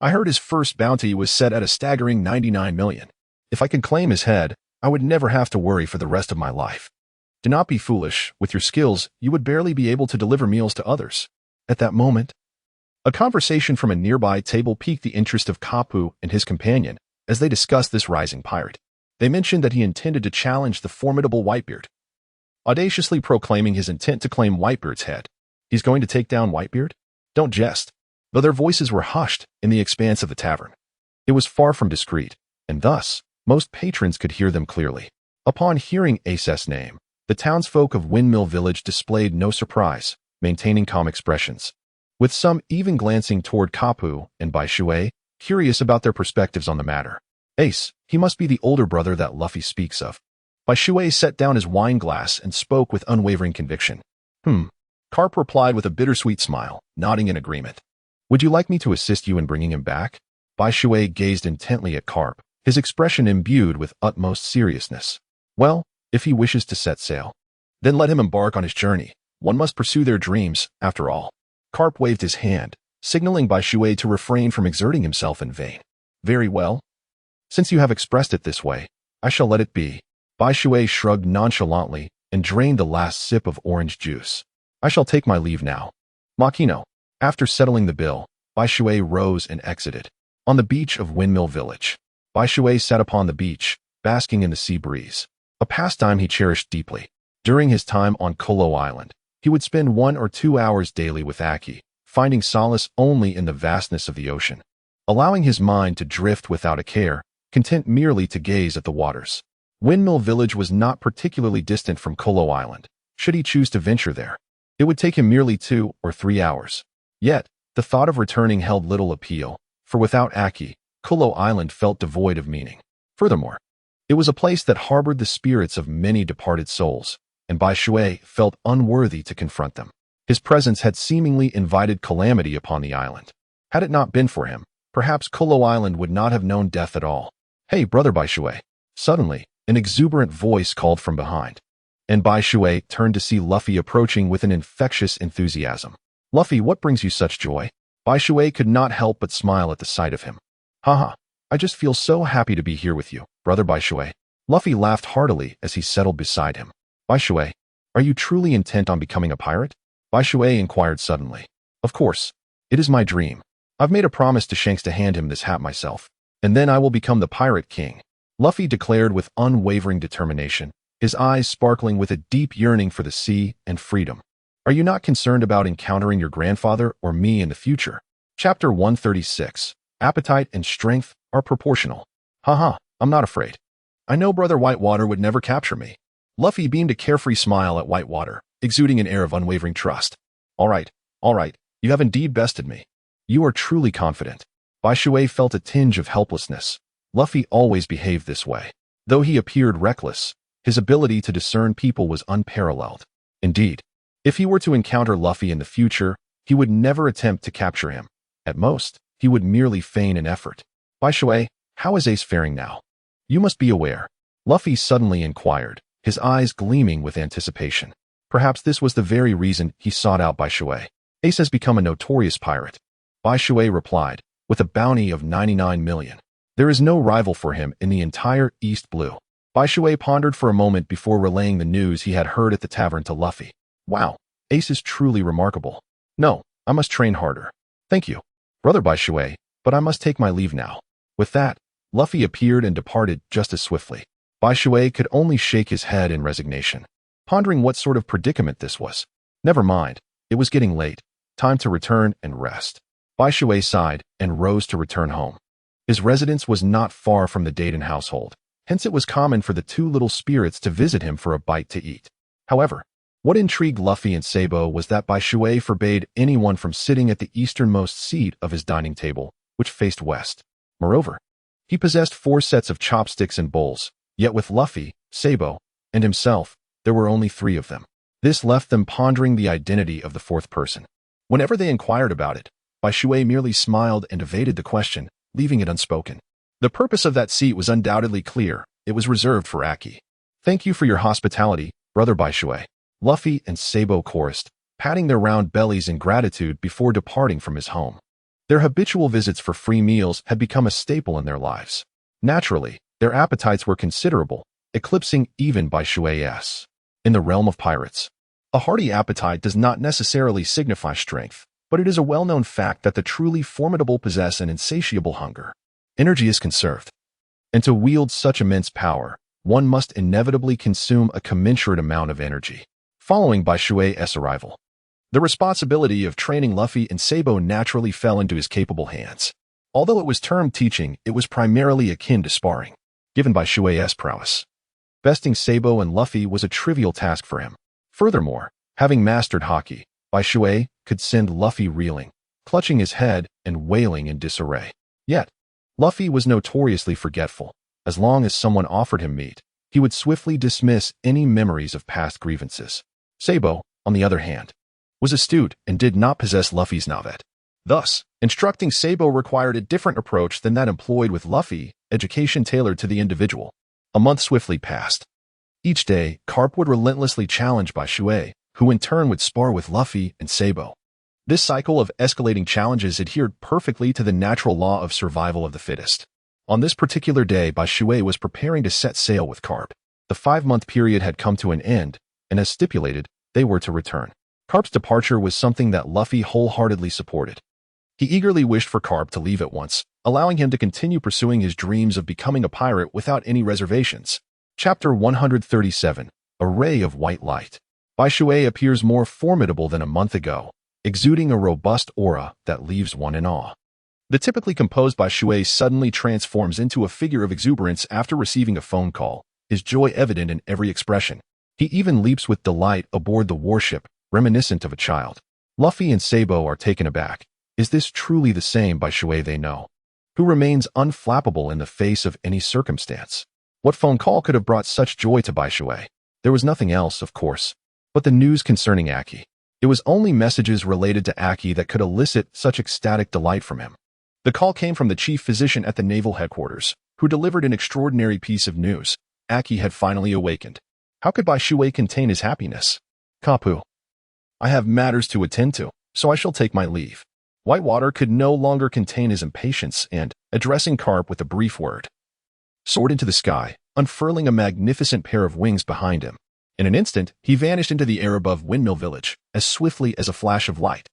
I heard his first bounty was set at a staggering 99 million. If I could claim his head, I would never have to worry for the rest of my life. Do not be foolish. With your skills, you would barely be able to deliver meals to others. At that moment, a conversation from a nearby table piqued the interest of Kapu and his companion as they discussed this rising pirate. They mentioned that he intended to challenge the formidable Whitebeard, audaciously proclaiming his intent to claim Whitebeard's head. He's going to take down Whitebeard? Don't jest. Though their voices were hushed in the expanse of the tavern, it was far from discreet, and thus, most patrons could hear them clearly. Upon hearing Ace's name, the townsfolk of Windmill Village displayed no surprise, maintaining calm expressions, with some even glancing toward Kapu and Bai Shui, curious about their perspectives on the matter. Ace, he must be the older brother that Luffy speaks of. Bai Shui set down his wine glass and spoke with unwavering conviction. Carp replied with a bittersweet smile, nodding in agreement. Would you like me to assist you in bringing him back? Bai Shui gazed intently at Carp, his expression imbued with utmost seriousness. Well, if he wishes to set sail, then let him embark on his journey. One must pursue their dreams, after all. Carp waved his hand, signaling Bai Shui to refrain from exerting himself in vain. Very well. Since you have expressed it this way, I shall let it be. Bai Shui shrugged nonchalantly and drained the last sip of orange juice. I shall take my leave now. Makino. After settling the bill, Bai Shui rose and exited. On the beach of Windmill Village, Bai Shui sat upon the beach, basking in the sea breeze, a pastime he cherished deeply. During his time on Kuro Island, he would spend 1 or 2 hours daily with Aki, finding solace only in the vastness of the ocean, allowing his mind to drift without a care, content merely to gaze at the waters. Windmill Village was not particularly distant from Kuro Island. Should he choose to venture there, it would take him merely 2 or 3 hours. Yet, the thought of returning held little appeal, for without Aki, Kuro Island felt devoid of meaning. Furthermore, it was a place that harbored the spirits of many departed souls, and Bai Shui felt unworthy to confront them. His presence had seemingly invited calamity upon the island. Had it not been for him, perhaps Kuro Island would not have known death at all. "Hey, brother Bai Shui." Suddenly, an exuberant voice called from behind, and Bai Shui turned to see Luffy approaching with an infectious enthusiasm. "Luffy, what brings you such joy?" Bai Shui could not help but smile at the sight of him. "Haha, I just feel so happy to be here with you, brother Bai Shui." Luffy laughed heartily as he settled beside him. "Bai Shui, are you truly intent on becoming a pirate?" Bai Shui inquired suddenly. "Of course, it is my dream. I've made a promise to Shanks to hand him this hat myself, and then I will become the Pirate King," Luffy declared with unwavering determination, his eyes sparkling with a deep yearning for the sea and freedom. "Are you not concerned about encountering your grandfather or me in the future?" Chapter 136. Appetite and strength are proportional. "Haha, I'm not afraid. I know Brother Whitewater would never capture me." Luffy beamed a carefree smile at Whitewater, exuding an air of unwavering trust. All right, you have indeed bested me. You are truly confident." Bai Shui felt a tinge of helplessness. Luffy always behaved this way. Though he appeared reckless, his ability to discern people was unparalleled. Indeed, if he were to encounter Luffy in the future, he would never attempt to capture him. At most, he would merely feign an effort. "Bai Shui, how is Ace faring now?" "You must be aware," Luffy suddenly inquired, his eyes gleaming with anticipation. Perhaps this was the very reason he sought out Bai Shui. "Ace has become a notorious pirate," Bai Shui replied, "with a bounty of 99 million. There is no rival for him in the entire East Blue." Bai Shui pondered for a moment before relaying the news he had heard at the tavern to Luffy. "Wow, Ace is truly remarkable. No, I must train harder." "Thank you, brother Bai Shui, but I must take my leave now." With that, Luffy appeared and departed just as swiftly. Bai Shui could only shake his head in resignation, pondering what sort of predicament this was. Never mind, it was getting late. Time to return and rest. Bai Shui sighed and rose to return home. His residence was not far from the Dayton household, hence it was common for the two little spirits to visit him for a bite to eat. However, what intrigued Luffy and Sabo was that Bai Shui forbade anyone from sitting at the easternmost seat of his dining table, which faced west. Moreover, he possessed 4 sets of chopsticks and bowls, yet with Luffy, Sabo, and himself, there were only 3 of them. This left them pondering the identity of the 4th person. Whenever they inquired about it, Bai Shui merely smiled and evaded the question, leaving it unspoken. The purpose of that seat was undoubtedly clear. It was reserved for Aki. "Thank you for your hospitality, brother Bai Shui," Luffy and Sabo chorused, patting their round bellies in gratitude before departing from his home. Their habitual visits for free meals had become a staple in their lives. Naturally, their appetites were considerable, eclipsing even Bai Shui's. In the realm of pirates, a hearty appetite does not necessarily signify strength, but it is a well-known fact that the truly formidable possess an insatiable hunger. Energy is conserved, and to wield such immense power, one must inevitably consume a commensurate amount of energy. Following Bai Shui's arrival, the responsibility of training Luffy and Sabo naturally fell into his capable hands. Although it was termed teaching, it was primarily akin to sparring, given Bai Shui's prowess. Besting Sabo and Luffy was a trivial task for him. Furthermore, having mastered Haki, Bai Shui could send Luffy reeling, clutching his head and wailing in disarray. Yet, Luffy was notoriously forgetful. As long as someone offered him meat, he would swiftly dismiss any memories of past grievances. Sabo, on the other hand, was astute and did not possess Luffy's navet. Thus, instructing Sabo required a different approach than that employed with Luffy, education tailored to the individual. A month swiftly passed. Each day, Carp would relentlessly challenge Bai Shui, who in turn would spar with Luffy and Sabo. This cycle of escalating challenges adhered perfectly to the natural law of survival of the fittest. On this particular day, Bai Shui was preparing to set sail with Carp. The 5-month period had come to an end, and as stipulated, they were to return. Carp's departure was something that Luffy wholeheartedly supported. He eagerly wished for Carp to leave at once, allowing him to continue pursuing his dreams of becoming a pirate without any reservations. Chapter 137. A Ray of White Light. Bai Shui appears more formidable than a month ago, exuding a robust aura that leaves one in awe. The typically composed Bai Shui suddenly transforms into a figure of exuberance after receiving a phone call, his joy evident in every expression. He even leaps with delight aboard the warship, reminiscent of a child. Luffy and Sabo are taken aback. Is this truly the same Bai Shui they know? who remains unflappable in the face of any circumstance. What phone call could have brought such joy to Bai Shui? There was nothing else, of course, but the news concerning Aki. It was only messages related to Aki that could elicit such ecstatic delight from him. The call came from the chief physician at the naval headquarters, who delivered an extraordinary piece of news. Aki had finally awakened. How could Bai Shui contain his happiness? Kapu. I have matters to attend to, so I shall take my leave. Whitewater could no longer contain his impatience and, addressing Karp with a brief word, soared into the sky, unfurling a magnificent pair of wings behind him. In an instant, he vanished into the air above Windmill Village, as swiftly as a flash of light.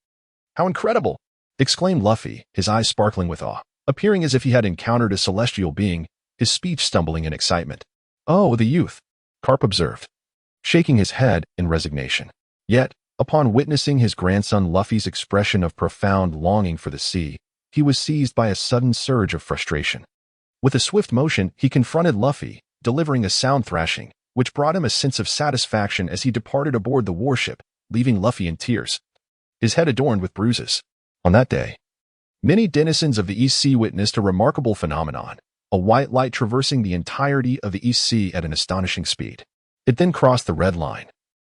How incredible! Exclaimed Luffy, his eyes sparkling with awe, appearing as if he had encountered a celestial being, his speech stumbling in excitement. Oh, the youth, Karp observed, shaking his head in resignation. Yet, upon witnessing his grandson Luffy's expression of profound longing for the sea, he was seized by a sudden surge of frustration. With a swift motion, he confronted Luffy, delivering a sound thrashing, which brought him a sense of satisfaction as he departed aboard the warship, leaving Luffy in tears, his head adorned with bruises. On that day, many denizens of the East Sea witnessed a remarkable phenomenon, a white light traversing the entirety of the East Sea at an astonishing speed. It then crossed the Red Line,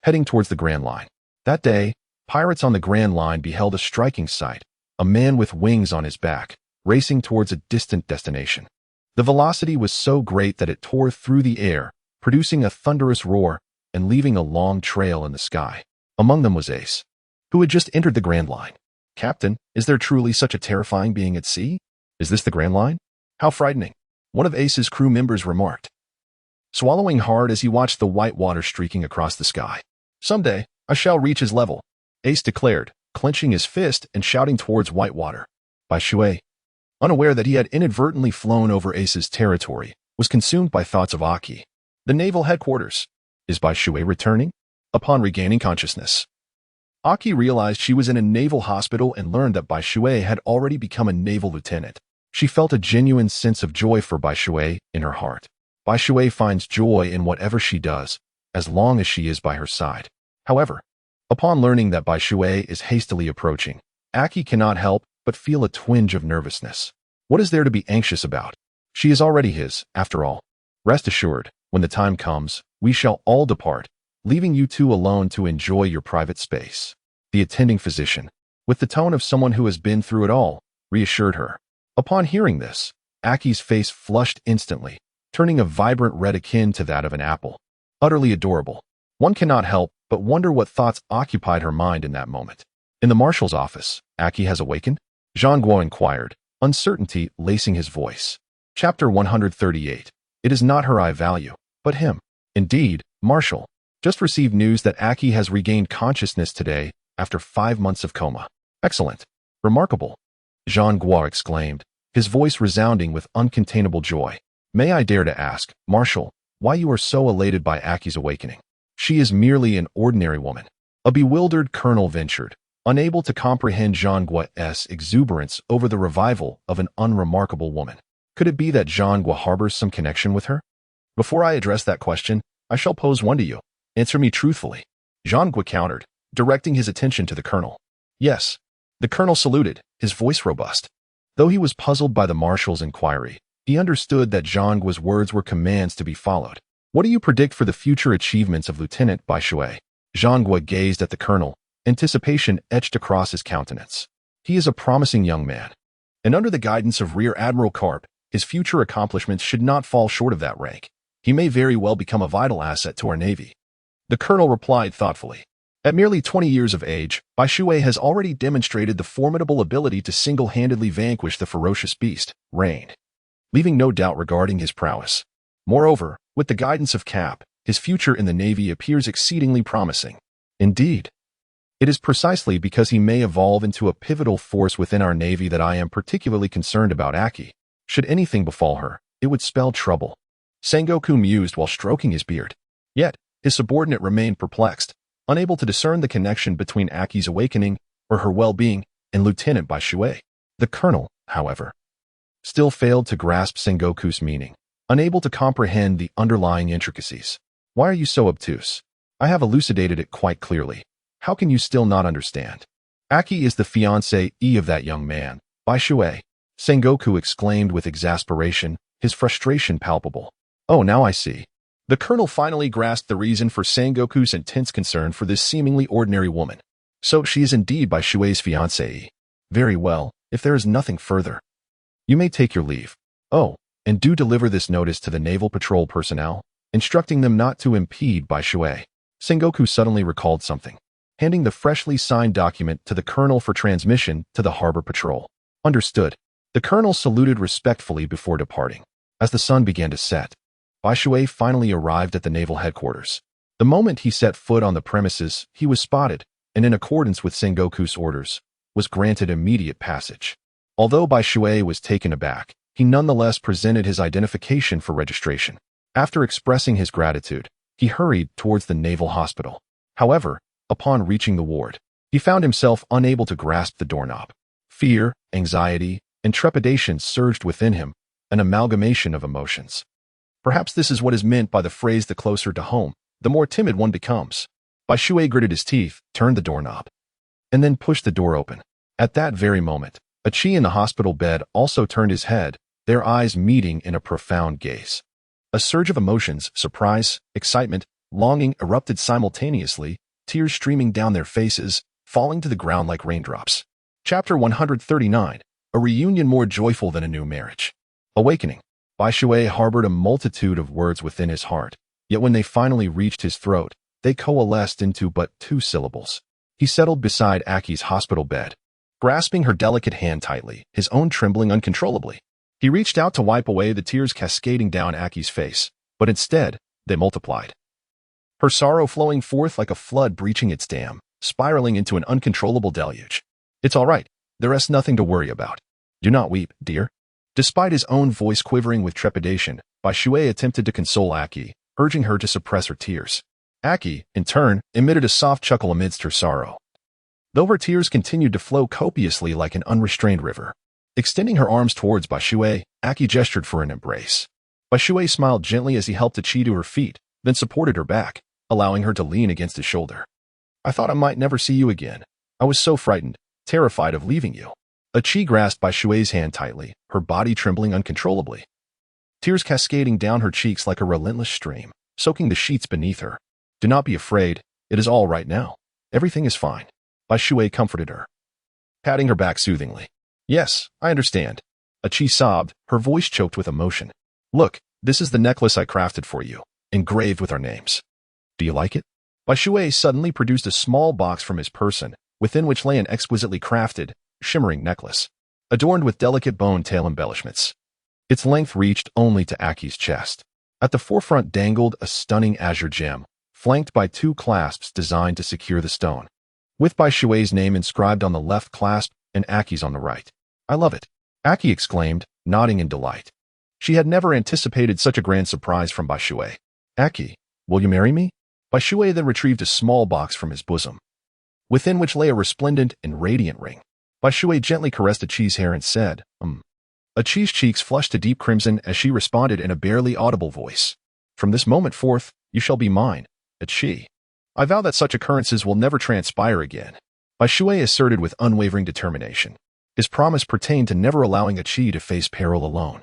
heading towards the Grand Line. That day, pirates on the Grand Line beheld a striking sight, a man with wings on his back, racing towards a distant destination. The velocity was so great that it tore through the air, producing a thunderous roar and leaving a long trail in the sky. Among them was Ace, who had just entered the Grand Line. Captain, is there truly such a terrifying being at sea? Is this the Grand Line? How frightening, one of Ace's crew members remarked, swallowing hard as he watched the white water streaking across the sky. Someday, I shall reach his level, Ace declared, clenching his fist and shouting towards Whitewater. Bai Shui, unaware that he had inadvertently flown over Ace's territory, was consumed by thoughts of Aki. The naval headquarters. Is Bai Shui returning? Upon regaining consciousness, Aki realized she was in a naval hospital and learned that Bai Shui had already become a naval lieutenant. She felt a genuine sense of joy for Bai Shui in her heart. Bai Shui finds joy in whatever she does, as long as she is by her side. However, upon learning that Bai Shui is hastily approaching, Aki cannot help but feel a twinge of nervousness. What is there to be anxious about? She is already his, after all. Rest assured, when the time comes, we shall all depart, leaving you two alone to enjoy your private space. The attending physician, with the tone of someone who has been through it all, reassured her. Upon hearing this, Aki's face flushed instantly, turning a vibrant red akin to that of an apple. Utterly adorable. One cannot help but wonder what thoughts occupied her mind in that moment. In the marshal's office, Aki has awakened? Zhang Guo inquired, uncertainty lacing his voice. Chapter 138. It is not her I value, but him. Indeed, Marshal. Just received news that Aki has regained consciousness today after 5 months of coma. Excellent. Remarkable. Zhang Guo exclaimed, his voice resounding with uncontainable joy. May I dare to ask, Marshal, why you are so elated by Aki's awakening? She is merely an ordinary woman. A bewildered colonel ventured, unable to comprehend Zhang Guo's exuberance over the revival of an unremarkable woman. Could it be that Zhang Guo harbors some connection with her? Before I address that question, I shall pose one to you. Answer me truthfully. Zhang Guo countered, directing his attention to the colonel. Yes. The colonel saluted, his voice robust. Though he was puzzled by the marshal's inquiry, he understood that Zhang Guo's words were commands to be followed. What do you predict for the future achievements of Lieutenant Bai Shui? Zhang Guo gazed at the colonel, anticipation etched across his countenance. He is a promising young man, and under the guidance of Rear Admiral Karp, his future accomplishments should not fall short of that rank. He may very well become a vital asset to our Navy. The colonel replied thoughtfully. At merely 20 years of age, Bai Shui has already demonstrated the formidable ability to single-handedly vanquish the ferocious beast, Rain, leaving no doubt regarding his prowess. Moreover, with the guidance of Cap, his future in the Navy appears exceedingly promising. Indeed, it is precisely because he may evolve into a pivotal force within our Navy that I am particularly concerned about Aki. Should anything befall her, it would spell trouble. Sengoku mused while stroking his beard. Yet, his subordinate remained perplexed, unable to discern the connection between Aki's awakening, or her well-being, and Lieutenant Bai Shui. The colonel, however, still failed to grasp Sengoku's meaning, unable to comprehend the underlying intricacies. Why are you so obtuse? I have elucidated it quite clearly. How can you still not understand? Aki is the fiancée of that young man, Bai Shui. Sengoku exclaimed with exasperation, his frustration palpable. Oh, now I see. The colonel finally grasped the reason for Sengoku's intense concern for this seemingly ordinary woman. So she is indeed Bai Shui's fiancée. Very well, if there is nothing further. You may take your leave. Oh, and do deliver this notice to the naval patrol personnel, instructing them not to impede Bai Shui. Sengoku suddenly recalled something, handing the freshly signed document to the colonel for transmission to the harbor patrol. Understood. The colonel saluted respectfully before departing. As the sun began to set, Bai Shui finally arrived at the naval headquarters. The moment he set foot on the premises, he was spotted, and in accordance with Sengoku's orders, was granted immediate passage. Although Bai Shui was taken aback, he nonetheless presented his identification for registration. After expressing his gratitude, he hurried towards the naval hospital. However, upon reaching the ward, he found himself unable to grasp the doorknob. Fear, anxiety, and trepidation surged within him, an amalgamation of emotions. Perhaps this is what is meant by the phrase the closer to home, the more timid one becomes. Bai Shui gritted his teeth, turned the doorknob, and then pushed the door open. At that very moment, a chi in the hospital bed also turned his head, their eyes meeting in a profound gaze. A surge of emotions, surprise, excitement, longing erupted simultaneously, tears streaming down their faces, falling to the ground like raindrops. Chapter 139, a reunion more joyful than a new marriage. Awakening. Bai Shui harbored a multitude of words within his heart, yet when they finally reached his throat, they coalesced into but 2 syllables. He settled beside Aki's hospital bed, grasping her delicate hand tightly, his own trembling uncontrollably. He reached out to wipe away the tears cascading down Aki's face, but instead, they multiplied. Her sorrow flowing forth like a flood breaching its dam, spiraling into an uncontrollable deluge. It's all right. There is nothing to worry about. Do not weep, dear. Despite his own voice quivering with trepidation, Bai Shui attempted to console Aki, urging her to suppress her tears. Aki, in turn, emitted a soft chuckle amidst her sorrow, though her tears continued to flow copiously like an unrestrained river. Extending her arms towards Bai Shui, Aki gestured for an embrace. Bai Shui smiled gently as he helped a chi to her feet, then supported her back, allowing her to lean against his shoulder. I thought I might never see you again. I was so frightened, terrified of leaving you. A chi grasped Bai Shui's hand tightly, her body trembling uncontrollably. Tears cascading down her cheeks like a relentless stream, soaking the sheets beneath her. Do not be afraid. It is all right now. Everything is fine. Bai Shui comforted her, patting her back soothingly. Yes, I understand. A chi sobbed, her voice choked with emotion. Look, this is the necklace I crafted for you, engraved with our names. Do you like it? Bai Shui suddenly produced a small box from his person, within which lay an exquisitely crafted, shimmering necklace, adorned with delicate bone tail embellishments. Its length reached only to Aki's chest. At the forefront dangled a stunning azure gem, flanked by 2 clasps designed to secure the stone, with Bai Shui's name inscribed on the left clasp and Aki's on the right. I love it, Aki exclaimed, nodding in delight. She had never anticipated such a grand surprise from Bai Shui. Aki, will you marry me? Bai Shui then retrieved a small box from his bosom, within which lay a resplendent and radiant ring. Bai Shui gently caressed a chi's hair and said, A chi's cheeks flushed to deep crimson as she responded in a barely audible voice. From this moment forth, you shall be mine, a chi. I vow that such occurrences will never transpire again. Bai Shui asserted with unwavering determination. His promise pertained to never allowing a chi to face peril alone.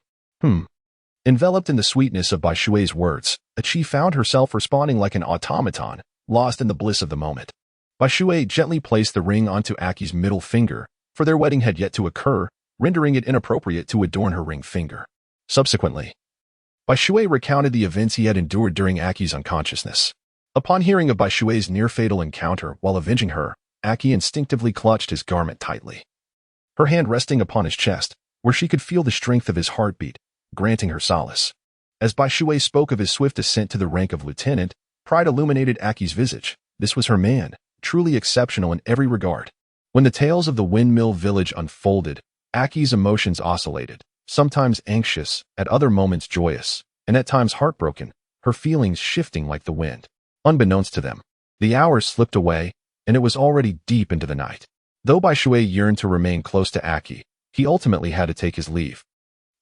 Enveloped in the sweetness of Bai Shui's words, a chi found herself responding like an automaton, lost in the bliss of the moment. Bai Shui gently placed the ring onto Aki's middle finger, for their wedding had yet to occur, rendering it inappropriate to adorn her ring finger. Subsequently, Bai Shui recounted the events he had endured during Aki's unconsciousness. Upon hearing of Bai Shui's near-fatal encounter while avenging her, Aki instinctively clutched his garment tightly, her hand resting upon his chest, where she could feel the strength of his heartbeat, granting her solace. As Bai Shui spoke of his swift ascent to the rank of lieutenant, pride illuminated Aki's visage. This was her man, truly exceptional in every regard. When the tales of the windmill village unfolded, Aki's emotions oscillated, sometimes anxious, at other moments joyous, and at times heartbroken, her feelings shifting like the wind. Unbeknownst to them, the hours slipped away, and it was already deep into the night. Though Bai Shui yearned to remain close to Aki, he ultimately had to take his leave.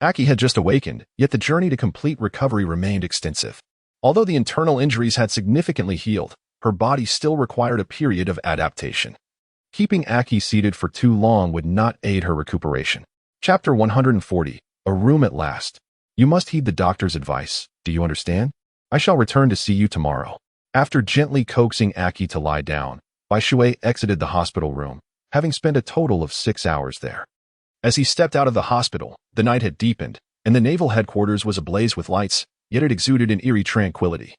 Aki had just awakened, yet the journey to complete recovery remained extensive. Although the internal injuries had significantly healed, her body still required a period of adaptation. Keeping Aki seated for too long would not aid her recuperation. Chapter 140. A room at last. You must heed the doctor's advice. Do you understand? I shall return to see you tomorrow. After gently coaxing Aki to lie down, Bai Shui exited the hospital room, having spent a total of 6 hours there. As he stepped out of the hospital, the night had deepened, and the naval headquarters was ablaze with lights, yet it exuded an eerie tranquility,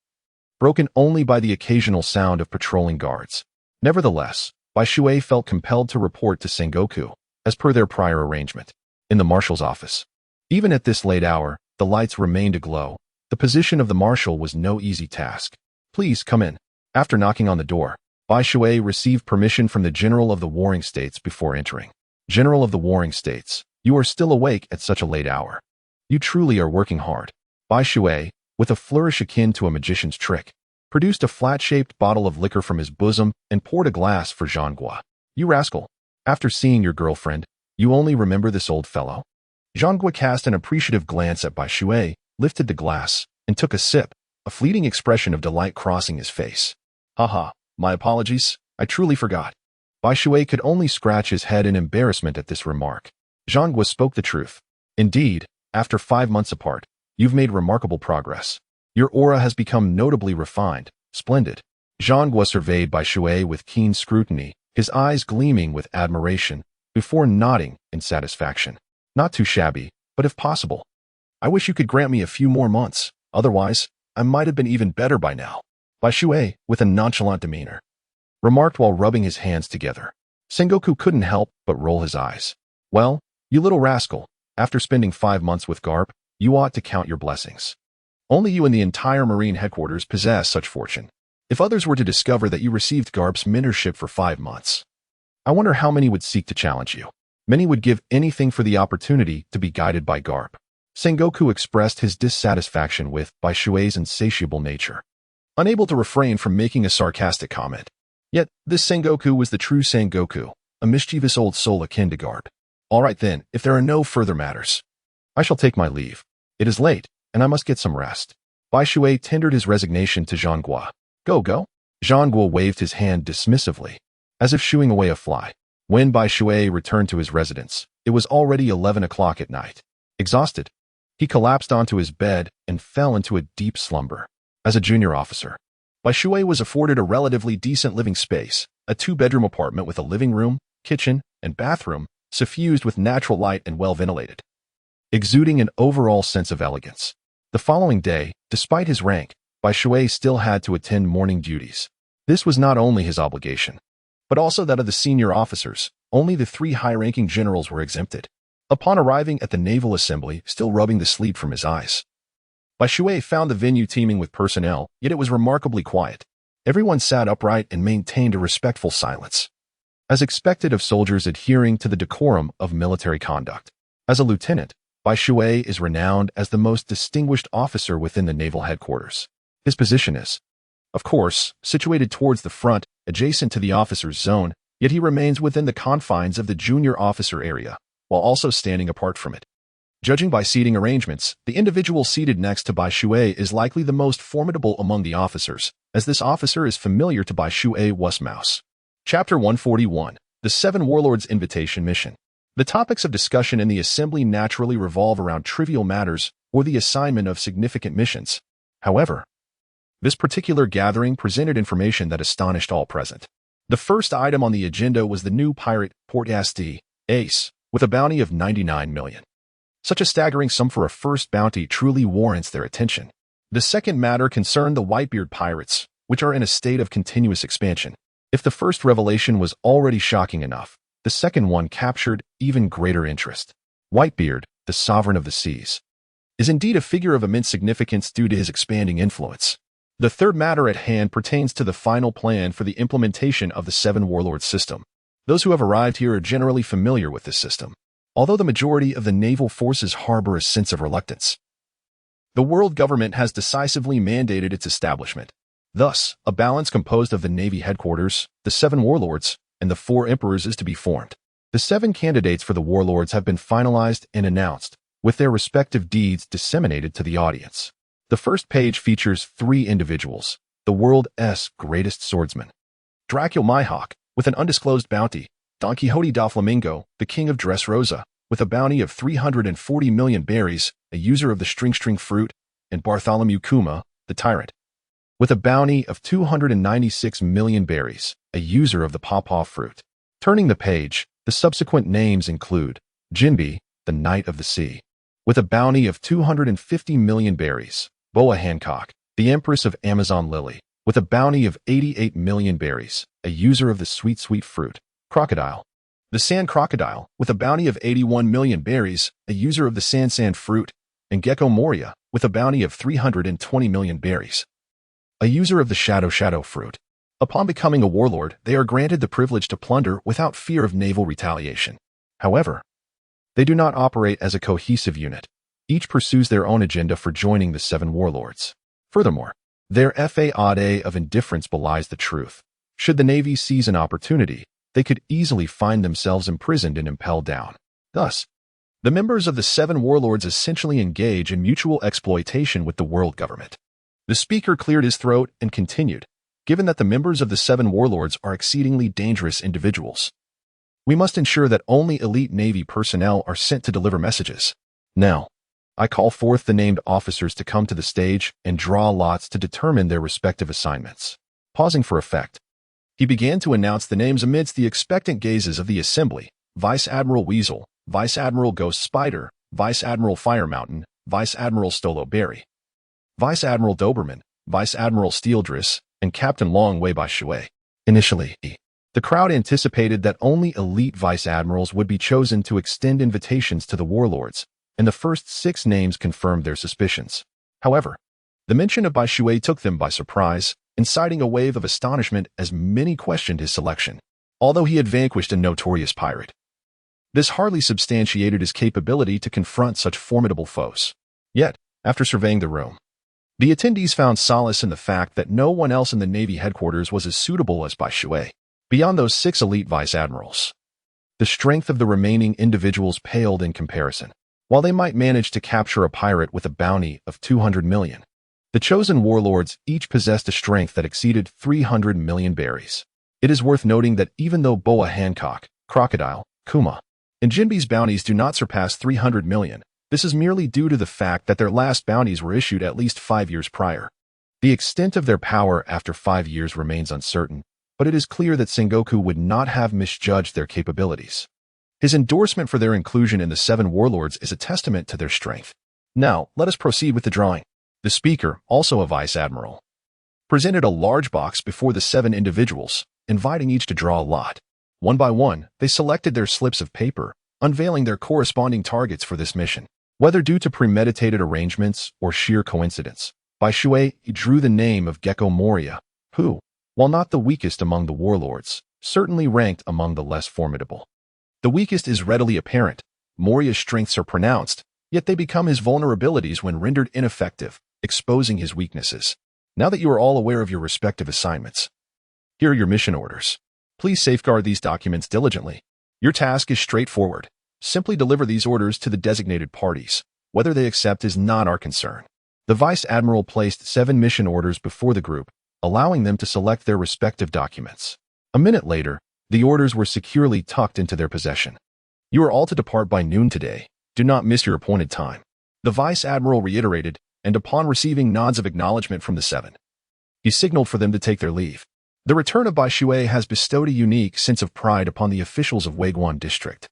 broken only by the occasional sound of patrolling guards. Nevertheless, Bai Shui felt compelled to report to Sengoku, as per their prior arrangement, in the marshal's office. Even at this late hour, the lights remained aglow. The position of the marshal was no easy task. Please come in. After knocking on the door, Bai Shui received permission from the General of the Warring States before entering. General of the Warring States, you are still awake at such a late hour. You truly are working hard. Bai Shui, with a flourish akin to a magician's trick, produced a flat-shaped bottle of liquor from his bosom and poured a glass for Zhanghua. You rascal. After seeing your girlfriend, you only remember this old fellow? Zhanghua cast an appreciative glance at Bai Shui, lifted the glass, and took a sip, a fleeting expression of delight crossing his face. Haha, my apologies, I truly forgot. Bai Shui could only scratch his head in embarrassment at this remark. Zhanghua spoke the truth. Indeed, after 5 months apart, you've made remarkable progress. Your aura has become notably refined, splendid. Zhanghua surveyed Bai Shui with keen scrutiny, his eyes gleaming with admiration, before nodding in satisfaction. Not too shabby, but if possible. I wish you could grant me a few more months, otherwise, I might have been even better by now. Bai Shui, with a nonchalant demeanor, remarked while rubbing his hands together. Sengoku couldn't help but roll his eyes. Well, you little rascal, after spending 5 months with Garp, you ought to count your blessings. Only you and the entire Marine headquarters possess such fortune. If others were to discover that you received Garp's mentorship for 5 months, I wonder how many would seek to challenge you. Many would give anything for the opportunity to be guided by Garp. Sengoku expressed his dissatisfaction with Bai Shui's insatiable nature, unable to refrain from making a sarcastic comment. Yet, this Sengoku was the true Sengoku, a mischievous old soul akin to Garp. All right then, if there are no further matters, I shall take my leave. It is late, and I must get some rest. Bai Shui tendered his resignation to Zhanghua. Go. Zhanghua waved his hand dismissively, as if shooing away a fly. When Bai Shui returned to his residence, it was already 11 o'clock at night. Exhausted, he collapsed onto his bed and fell into a deep slumber. As a junior officer, Bai Shui was afforded a relatively decent living space, a 2-bedroom apartment with a living room, kitchen, and bathroom, suffused with natural light and well-ventilated, exuding an overall sense of elegance. The following day, despite his rank, Bai Shui still had to attend morning duties. This was not only his obligation, but also that of the senior officers. Only the 3 high-ranking generals were exempted. Upon arriving at the Naval Assembly, still rubbing the sleep from his eyes, Bai Shui found the venue teeming with personnel, yet it was remarkably quiet. Everyone sat upright and maintained a respectful silence, as expected of soldiers adhering to the decorum of military conduct. As a lieutenant, Bai Shui is renowned as the most distinguished officer within the naval headquarters. His position is, of course, situated towards the front, adjacent to the officer's zone, yet he remains within the confines of the junior officer area, while also standing apart from it. Judging by seating arrangements, the individual seated next to Bai Shui is likely the most formidable among the officers, as this officer is familiar to Bai Shui's mouse. Chapter 141. The 7 Warlords' Invitation Mission. The topics of discussion in the assembly naturally revolve around trivial matters or the assignment of significant missions. However, this particular gathering presented information that astonished all present. The first item on the agenda was the new pirate, Port Asti, Ace, with a bounty of 99 million. Such a staggering sum for a first bounty truly warrants their attention. The second matter concerned the Whitebeard pirates, which are in a state of continuous expansion. If the first revelation was already shocking enough, the second one captured even greater interest. Whitebeard, the sovereign of the seas, is indeed a figure of immense significance due to his expanding influence. The third matter at hand pertains to the final plan for the implementation of the 7 Warlords system. Those who have arrived here are generally familiar with this system, although the majority of the naval forces harbor a sense of reluctance. The world government has decisively mandated its establishment. Thus, a balance composed of the Navy headquarters, the 7 Warlords, and the 4 Emperors is to be formed. The 7 candidates for the Warlords have been finalized and announced, with their respective deeds disseminated to the audience. The first page features 3 individuals, the world's greatest swordsman, Dracula Mihawk, with an undisclosed bounty, Don Quixote da Flamingo, the King of Dressrosa, with a bounty of 340 million berries, a user of the string fruit, and Bartholomew Kuma, the tyrant, with a bounty of 296 million berries, a user of the pawpaw fruit. Turning the page, the subsequent names include Jinbi, the Knight of the Sea, with a bounty of 250 million berries, Boa Hancock, the Empress of Amazon Lily, with a bounty of 88 million berries, a user of the sweet fruit, Crocodile, the Sand Crocodile, with a bounty of 81 million berries, a user of the sand fruit, and Gecko Moria, with a bounty of 320 million berries, a user of the shadow fruit. Upon becoming a warlord, they are granted the privilege to plunder without fear of naval retaliation. However, they do not operate as a cohesive unit. Each pursues their own agenda for joining the 7 warlords. Furthermore, their fade of indifference belies the truth. Should the Navy seize an opportunity, they could easily find themselves imprisoned and impelled down. Thus, the members of the 7 warlords essentially engage in mutual exploitation with the world government. The speaker cleared his throat and continued, given that the members of the 7 warlords are exceedingly dangerous individuals, we must ensure that only elite Navy personnel are sent to deliver messages. Now, I call forth the named officers to come to the stage and draw lots to determine their respective assignments. Pausing for effect, he began to announce the names amidst the expectant gazes of the assembly: Vice Admiral Weasel, Vice Admiral Ghost Spider, Vice Admiral Fire Mountain, Vice Admiral Stolo Berry, Vice Admiral Doberman, Vice Admiral Steeldris, and Captain Long Wei Bai Shui. Initially, the crowd anticipated that only elite vice admirals would be chosen to extend invitations to the warlords, and the first 6 names confirmed their suspicions. However, the mention of Bai Shui took them by surprise, inciting a wave of astonishment as many questioned his selection. Although he had vanquished a notorious pirate, this hardly substantiated his capability to confront such formidable foes. Yet, after surveying the room, the attendees found solace in the fact that no one else in the Navy headquarters was as suitable as Bai Shui. Beyond those 6 elite vice admirals, the strength of the remaining individuals paled in comparison. While they might manage to capture a pirate with a bounty of 200 million, the chosen warlords each possessed a strength that exceeded 300 million berries. It is worth noting that even though Boa Hancock, Crocodile, Kuma, and Jinbi's bounties do not surpass 300 million, this is merely due to the fact that their last bounties were issued at least 5 years prior. The extent of their power after 5 years remains uncertain, but it is clear that Sengoku would not have misjudged their capabilities. His endorsement for their inclusion in the 7 warlords is a testament to their strength. Now, let us proceed with the drawing. The speaker, also a vice admiral, presented a large box before the 7 individuals, inviting each to draw a lot. One by one, they selected their slips of paper, unveiling their corresponding targets for this mission. Whether due to premeditated arrangements or sheer coincidence, Bai Shui drew the name of Gecko Moria, who, while not the weakest among the warlords, certainly ranked among the less formidable. The weakest is readily apparent. Moria's strengths are pronounced, yet they become his vulnerabilities when rendered ineffective, exposing his weaknesses. Now that you are all aware of your respective assignments, here are your mission orders. Please safeguard these documents diligently. Your task is straightforward. Simply deliver these orders to the designated parties. Whether they accept is not our concern. The Vice Admiral placed 7 mission orders before the group, allowing them to select their respective documents. A minute later, the orders were securely tucked into their possession. You are all to depart by noon today. Do not miss your appointed time. The Vice Admiral reiterated, and upon receiving nods of acknowledgement from the 7, he signaled for them to take their leave. The return of Bai Shui has bestowed a unique sense of pride upon the officials of Weiguan District,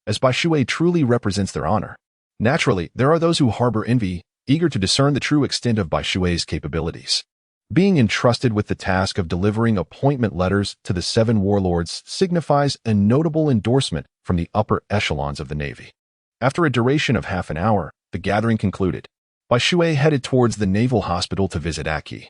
as Bai Shui truly represents their honor. Naturally, there are those who harbor envy, eager to discern the true extent of Bai Shui's capabilities. Being entrusted with the task of delivering appointment letters to the 7 warlords signifies a notable endorsement from the upper echelons of the Navy. After a duration of half an hour, the gathering concluded. Bai Shui headed towards the Naval Hospital to visit Aki,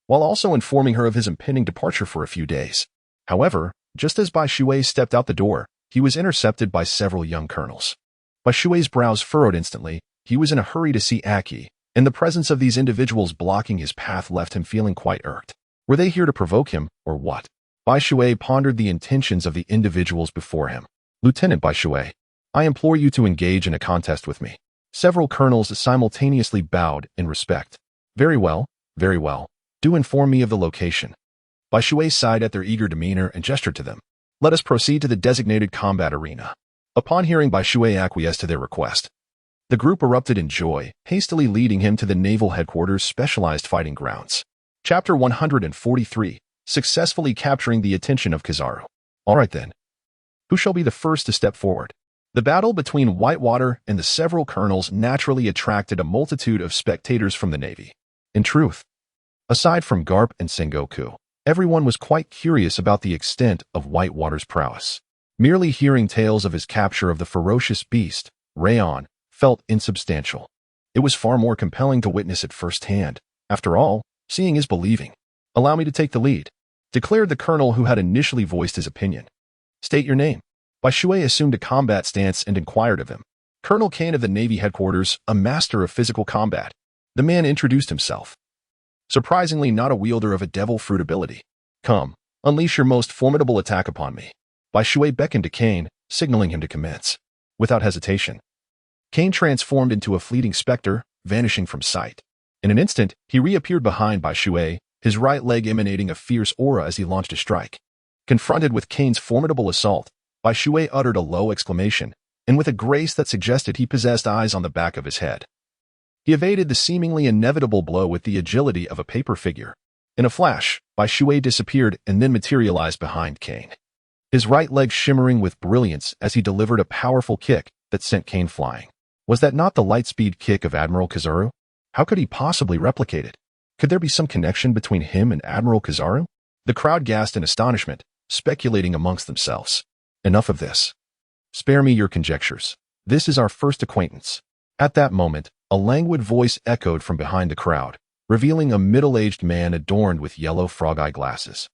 while also informing her of his impending departure for a few days. However, just as Bai Shui stepped out the door, he was intercepted by several young colonels. Bai Shui's brows furrowed instantly. He was in a hurry to see Aki, and the presence of these individuals blocking his path left him feeling quite irked. Were they here to provoke him, or what? Bai Shui pondered the intentions of the individuals before him. Lieutenant Bai Shui, I implore you to engage in a contest with me. Several colonels simultaneously bowed in respect. Very well, very well. Do inform me of the location. Bai Shui sighed at their eager demeanor and gestured to them. Let us proceed to the designated combat arena. Upon hearing Bai Shui acquiesce to their request, the group erupted in joy, hastily leading him to the Naval Headquarters' specialized fighting grounds. Chapter 143, Successfully Capturing the Attention of Kizaru. Alright then. Who shall be the first to step forward? The battle between Whitewater and the several colonels naturally attracted a multitude of spectators from the Navy. In truth, aside from Garp and Sengoku, everyone was quite curious about the extent of Whitewater's prowess. Merely hearing tales of his capture of the ferocious beast, Rayon, felt insubstantial. It was far more compelling to witness it firsthand. After all, seeing is believing. Allow me to take the lead, declared the colonel who had initially voiced his opinion. State your name. Bai Shui assumed a combat stance and inquired of him. Colonel Kane of the Navy Headquarters, a master of physical combat. The man introduced himself. Surprisingly not a wielder of a devil fruit ability. Come, unleash your most formidable attack upon me. Bai Shui beckoned to Kane, signaling him to commence. Without hesitation, Kane transformed into a fleeting specter, vanishing from sight. In an instant, he reappeared behind Bai Shui, his right leg emanating a fierce aura as he launched a strike. Confronted with Kane's formidable assault, Bai Shui uttered a low exclamation, and with a grace that suggested he possessed eyes on the back of his head. He evaded the seemingly inevitable blow with the agility of a paper figure. In a flash, Bai Shui disappeared and then materialized behind Kane, his right leg shimmering with brilliance as he delivered a powerful kick that sent Kane flying. Was that not the light-speed kick of Admiral Kizaru? How could he possibly replicate it? Could there be some connection between him and Admiral Kizaru? The crowd gasped in astonishment, speculating amongst themselves. Enough of this. Spare me your conjectures. This is our first acquaintance. At that moment, a languid voice echoed from behind the crowd, revealing a middle-aged man adorned with yellow frog-eye glasses.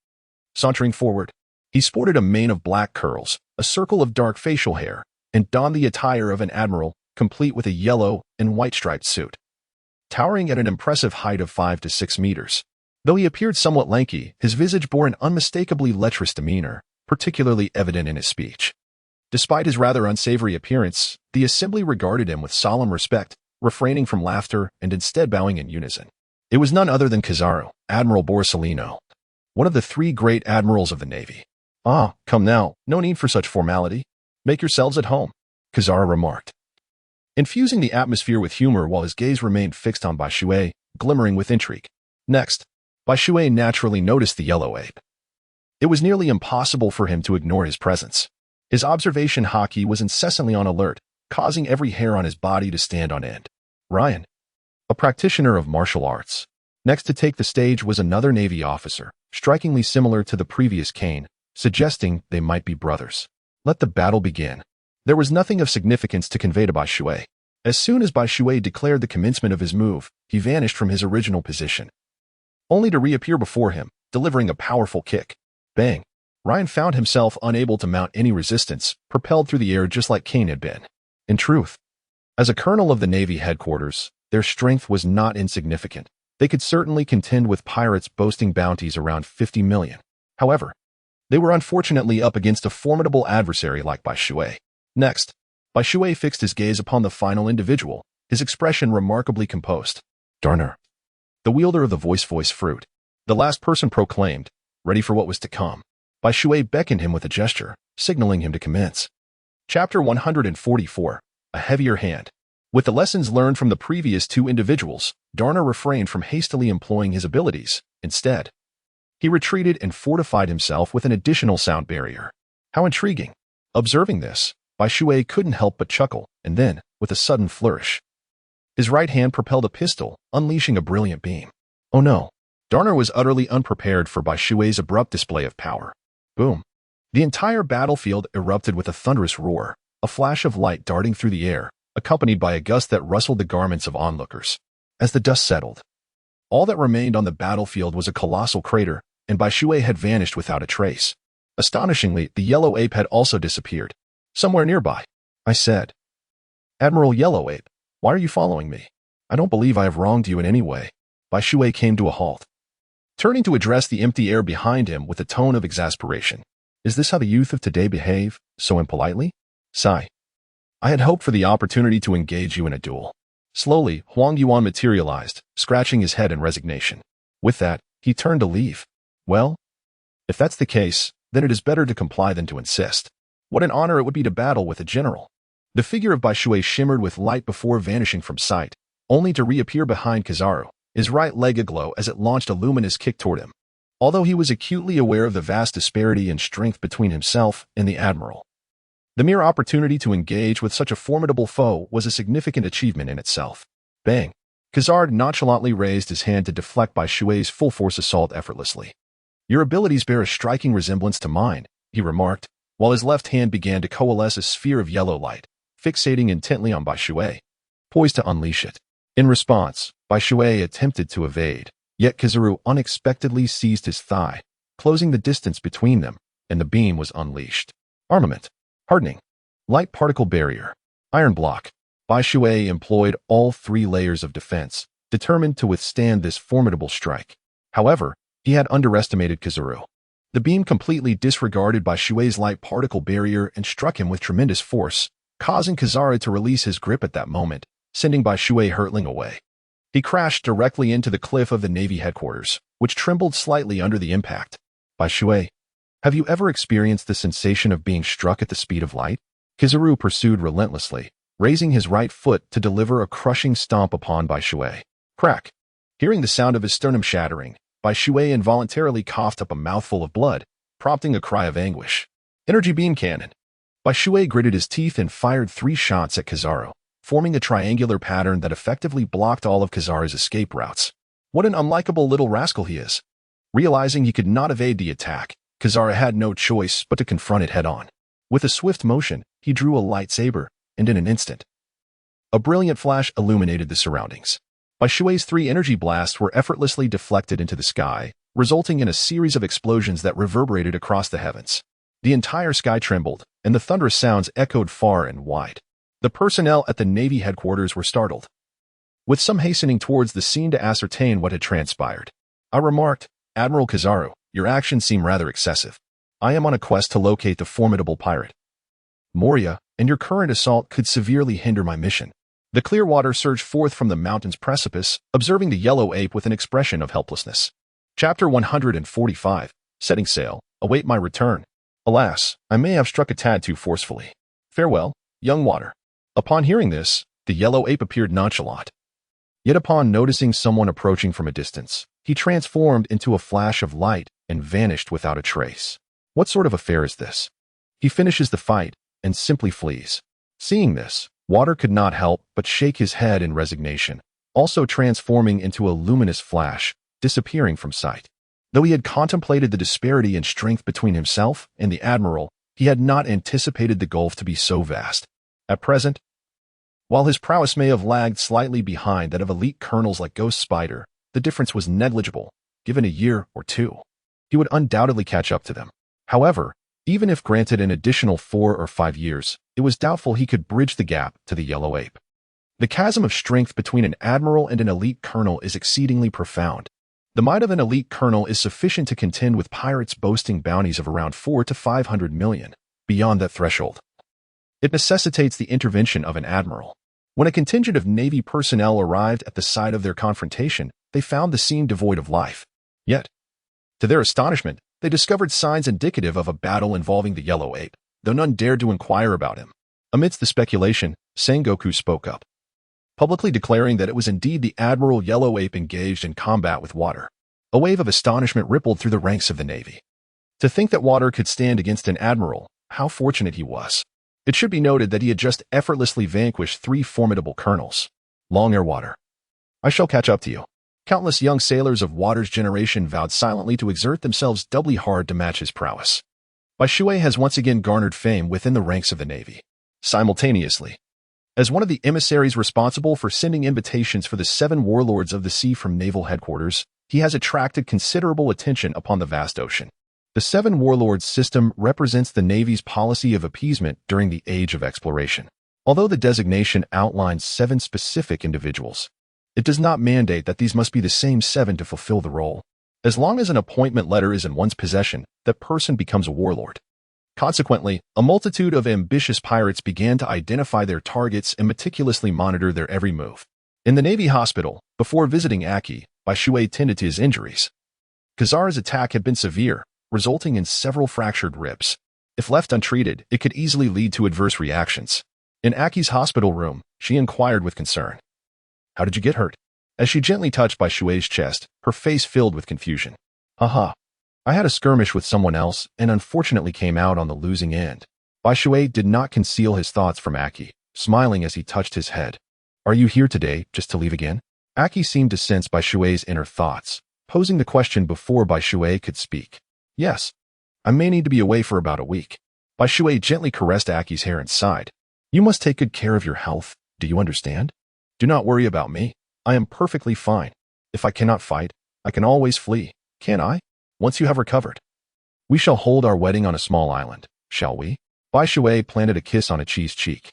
Sauntering forward, he sported a mane of black curls, a circle of dark facial hair, and donned the attire of an admiral, complete with a yellow and white striped suit. Towering at an impressive height of 5 to 6 meters. Though he appeared somewhat lanky, his visage bore an unmistakably lecherous demeanor, particularly evident in his speech. Despite his rather unsavory appearance, the assembly regarded him with solemn respect, refraining from laughter and instead bowing in unison. It was none other than Kizaru, Admiral Borsellino, one of the 3 great admirals of the Navy. Ah, come now, no need for such formality. Make yourselves at home, Kizaru remarked, infusing the atmosphere with humor while his gaze remained fixed on Bai Shui, glimmering with intrigue. Next, Bai Shui naturally noticed the yellow ape. It was nearly impossible for him to ignore his presence. His observation haki was incessantly on alert, causing every hair on his body to stand on end. Ryan, a practitioner of martial arts. Next to take the stage was another Navy officer, strikingly similar to the previous Kane, suggesting they might be brothers. Let the battle begin. There was nothing of significance to convey to Bai Shui. As soon as Bai Shui declared the commencement of his move, he vanished from his original position, only to reappear before him, delivering a powerful kick. Bang! Ryan found himself unable to mount any resistance, propelled through the air just like Kane had been. In truth, as a colonel of the Navy Headquarters, their strength was not insignificant. They could certainly contend with pirates boasting bounties around 50 million. However, they were unfortunately up against a formidable adversary like Bai Shui. Next, Bai Shui fixed his gaze upon the final individual, his expression remarkably composed. Darner, the wielder of the voice fruit, the last person proclaimed, ready for what was to come. Bai Shui beckoned him with a gesture, signaling him to commence. Chapter 144, A Heavier Hand. With the lessons learned from the previous 2 individuals, Darner refrained from hastily employing his abilities. Instead, he retreated and fortified himself with an additional sound barrier. How intriguing. Observing this, Bai Shui couldn't help but chuckle, and then, with a sudden flourish, his right hand propelled a pistol, unleashing a brilliant beam. Oh no. Darner was utterly unprepared for Bai Shui's abrupt display of power. Boom. The entire battlefield erupted with a thunderous roar, a flash of light darting through the air, accompanied by a gust that rustled the garments of onlookers. As the dust settled, all that remained on the battlefield was a colossal crater, and Bai Shui had vanished without a trace. Astonishingly, the yellow ape had also disappeared. Somewhere nearby. I said, Admiral Yellow Ape, why are you following me? I don't believe I have wronged you in any way. Bai Shui came to a halt, turning to address the empty air behind him with a tone of exasperation. Is this how the youth of today behave, so impolitely? Sigh. I had hoped for the opportunity to engage you in a duel. Slowly, Huang Yuan materialized, scratching his head in resignation. With that, he turned to leave. Well, if that's the case, then it is better to comply than to insist. What an honor it would be to battle with a general. The figure of Baishui shimmered with light before vanishing from sight, only to reappear behind Kizaru, his right leg aglow as it launched a luminous kick toward him. Although he was acutely aware of the vast disparity in strength between himself and the admiral, the mere opportunity to engage with such a formidable foe was a significant achievement in itself. Bang! Kizaru nonchalantly raised his hand to deflect Baishui's full-force assault effortlessly. Your abilities bear a striking resemblance to mine, he remarked, while his left hand began to coalesce a sphere of yellow light, fixating intently on Baishui, poised to unleash it. In response, Baishui attempted to evade, yet Kizaru unexpectedly seized his thigh, closing the distance between them, and the beam was unleashed. Armament. Hardening. Light particle barrier. Iron block. Baishui employed all 3 layers of defense, determined to withstand this formidable strike. However, he had underestimated Kizaru. The beam completely disregarded Baishui's light particle barrier and struck him with tremendous force, causing Kizaru to release his grip at that moment, sending Baishui hurtling away. He crashed directly into the cliff of the Navy headquarters, which trembled slightly under the impact. Baishui, have you ever experienced the sensation of being struck at the speed of light? Kizaru pursued relentlessly, raising his right foot to deliver a crushing stomp upon Baishui. Crack! Hearing the sound of his sternum shattering, Baishui involuntarily coughed up a mouthful of blood, prompting a cry of anguish. Energy beam cannon. Baishui gritted his teeth and fired 3 shots at Kizaru, forming a triangular pattern that effectively blocked all of Kizaru's escape routes. What an unlikable little rascal he is. Realizing he could not evade the attack, Kizaru had no choice but to confront it head-on. With a swift motion, he drew a lightsaber, and in an instant, a brilliant flash illuminated the surroundings. Baishui's 3 energy blasts were effortlessly deflected into the sky, resulting in a series of explosions that reverberated across the heavens. The entire sky trembled, and the thunderous sounds echoed far and wide. The personnel at the Navy headquarters were startled, with some hastening towards the scene to ascertain what had transpired. I remarked, Admiral Kizaru, your actions seem rather excessive. I am on a quest to locate the formidable pirate Moria, and your current assault could severely hinder my mission. The clear water surged forth from the mountain's precipice, observing the yellow ape with an expression of helplessness. Chapter 145, Setting Sail, Await my return. Alas, I may have struck a tad too forcefully. Farewell, young water. Upon hearing this, the yellow ape appeared nonchalant. Yet upon noticing someone approaching from a distance, he transformed into a flash of light and vanished without a trace. What sort of affair is this? He finishes the fight and simply flees. Seeing this, Water could not help but shake his head in resignation, also transforming into a luminous flash, disappearing from sight. Though he had contemplated the disparity in strength between himself and the Admiral, he had not anticipated the gulf to be so vast. At present, while his prowess may have lagged slightly behind that of elite colonels like Ghost Spider, the difference was negligible. Given a year or 2, he would undoubtedly catch up to them. However, even if granted an additional 4 or 5 years, it was doubtful he could bridge the gap to the yellow ape. The chasm of strength between an admiral and an elite colonel is exceedingly profound. The might of an elite colonel is sufficient to contend with pirates boasting bounties of around 4 to 500 million. Beyond that threshold, it necessitates the intervention of an admiral. When a contingent of Navy personnel arrived at the site of their confrontation, they found the scene devoid of life. Yet, to their astonishment, they discovered signs indicative of a battle involving the yellow ape, though none dared to inquire about him. Amidst the speculation, Sengoku spoke up, publicly declaring that it was indeed the Admiral Yellow Ape engaged in combat with Water. A wave of astonishment rippled through the ranks of the Navy. To think that Water could stand against an admiral, how fortunate he was. It should be noted that he had just effortlessly vanquished 3 formidable colonels. Long ere Water. I shall catch up to you. Countless young sailors of Water's generation vowed silently to exert themselves doubly hard to match his prowess. Baishui has once again garnered fame within the ranks of the Navy. Simultaneously, as one of the emissaries responsible for sending invitations for the 7 warlords of the sea from naval headquarters, he has attracted considerable attention upon the vast ocean. The 7 warlords system represents the Navy's policy of appeasement during the age of exploration. Although the designation outlines 7 specific individuals, it does not mandate that these must be the same 7 to fulfill the role. As long as an appointment letter is in one's possession, that person becomes a warlord. Consequently, a multitude of ambitious pirates began to identify their targets and meticulously monitor their every move. In the Navy hospital, before visiting Aki, Baishui tended to his injuries. Kizaru's attack had been severe, resulting in several fractured ribs. If left untreated, it could easily lead to adverse reactions. In Aki's hospital room, she inquired with concern. How did you get hurt? As she gently touched Bai Shui's chest, her face filled with confusion. Haha. I had a skirmish with someone else and unfortunately came out on the losing end. Bai Shui did not conceal his thoughts from Aki, smiling as he touched his head. Are you here today just to leave again? Aki seemed to sense Bai Shui's inner thoughts, posing the question before Bai Shui could speak. Yes. I may need to be away for about a week. Bai Shui gently caressed Aki's hair and sighed. You must take good care of your health. Do you understand? Do not worry about me. I am perfectly fine. If I cannot fight, I can always flee, can't I? Once you have recovered. We shall hold our wedding on a small island, shall we? Bai Shui planted a kiss on Achi's cheek,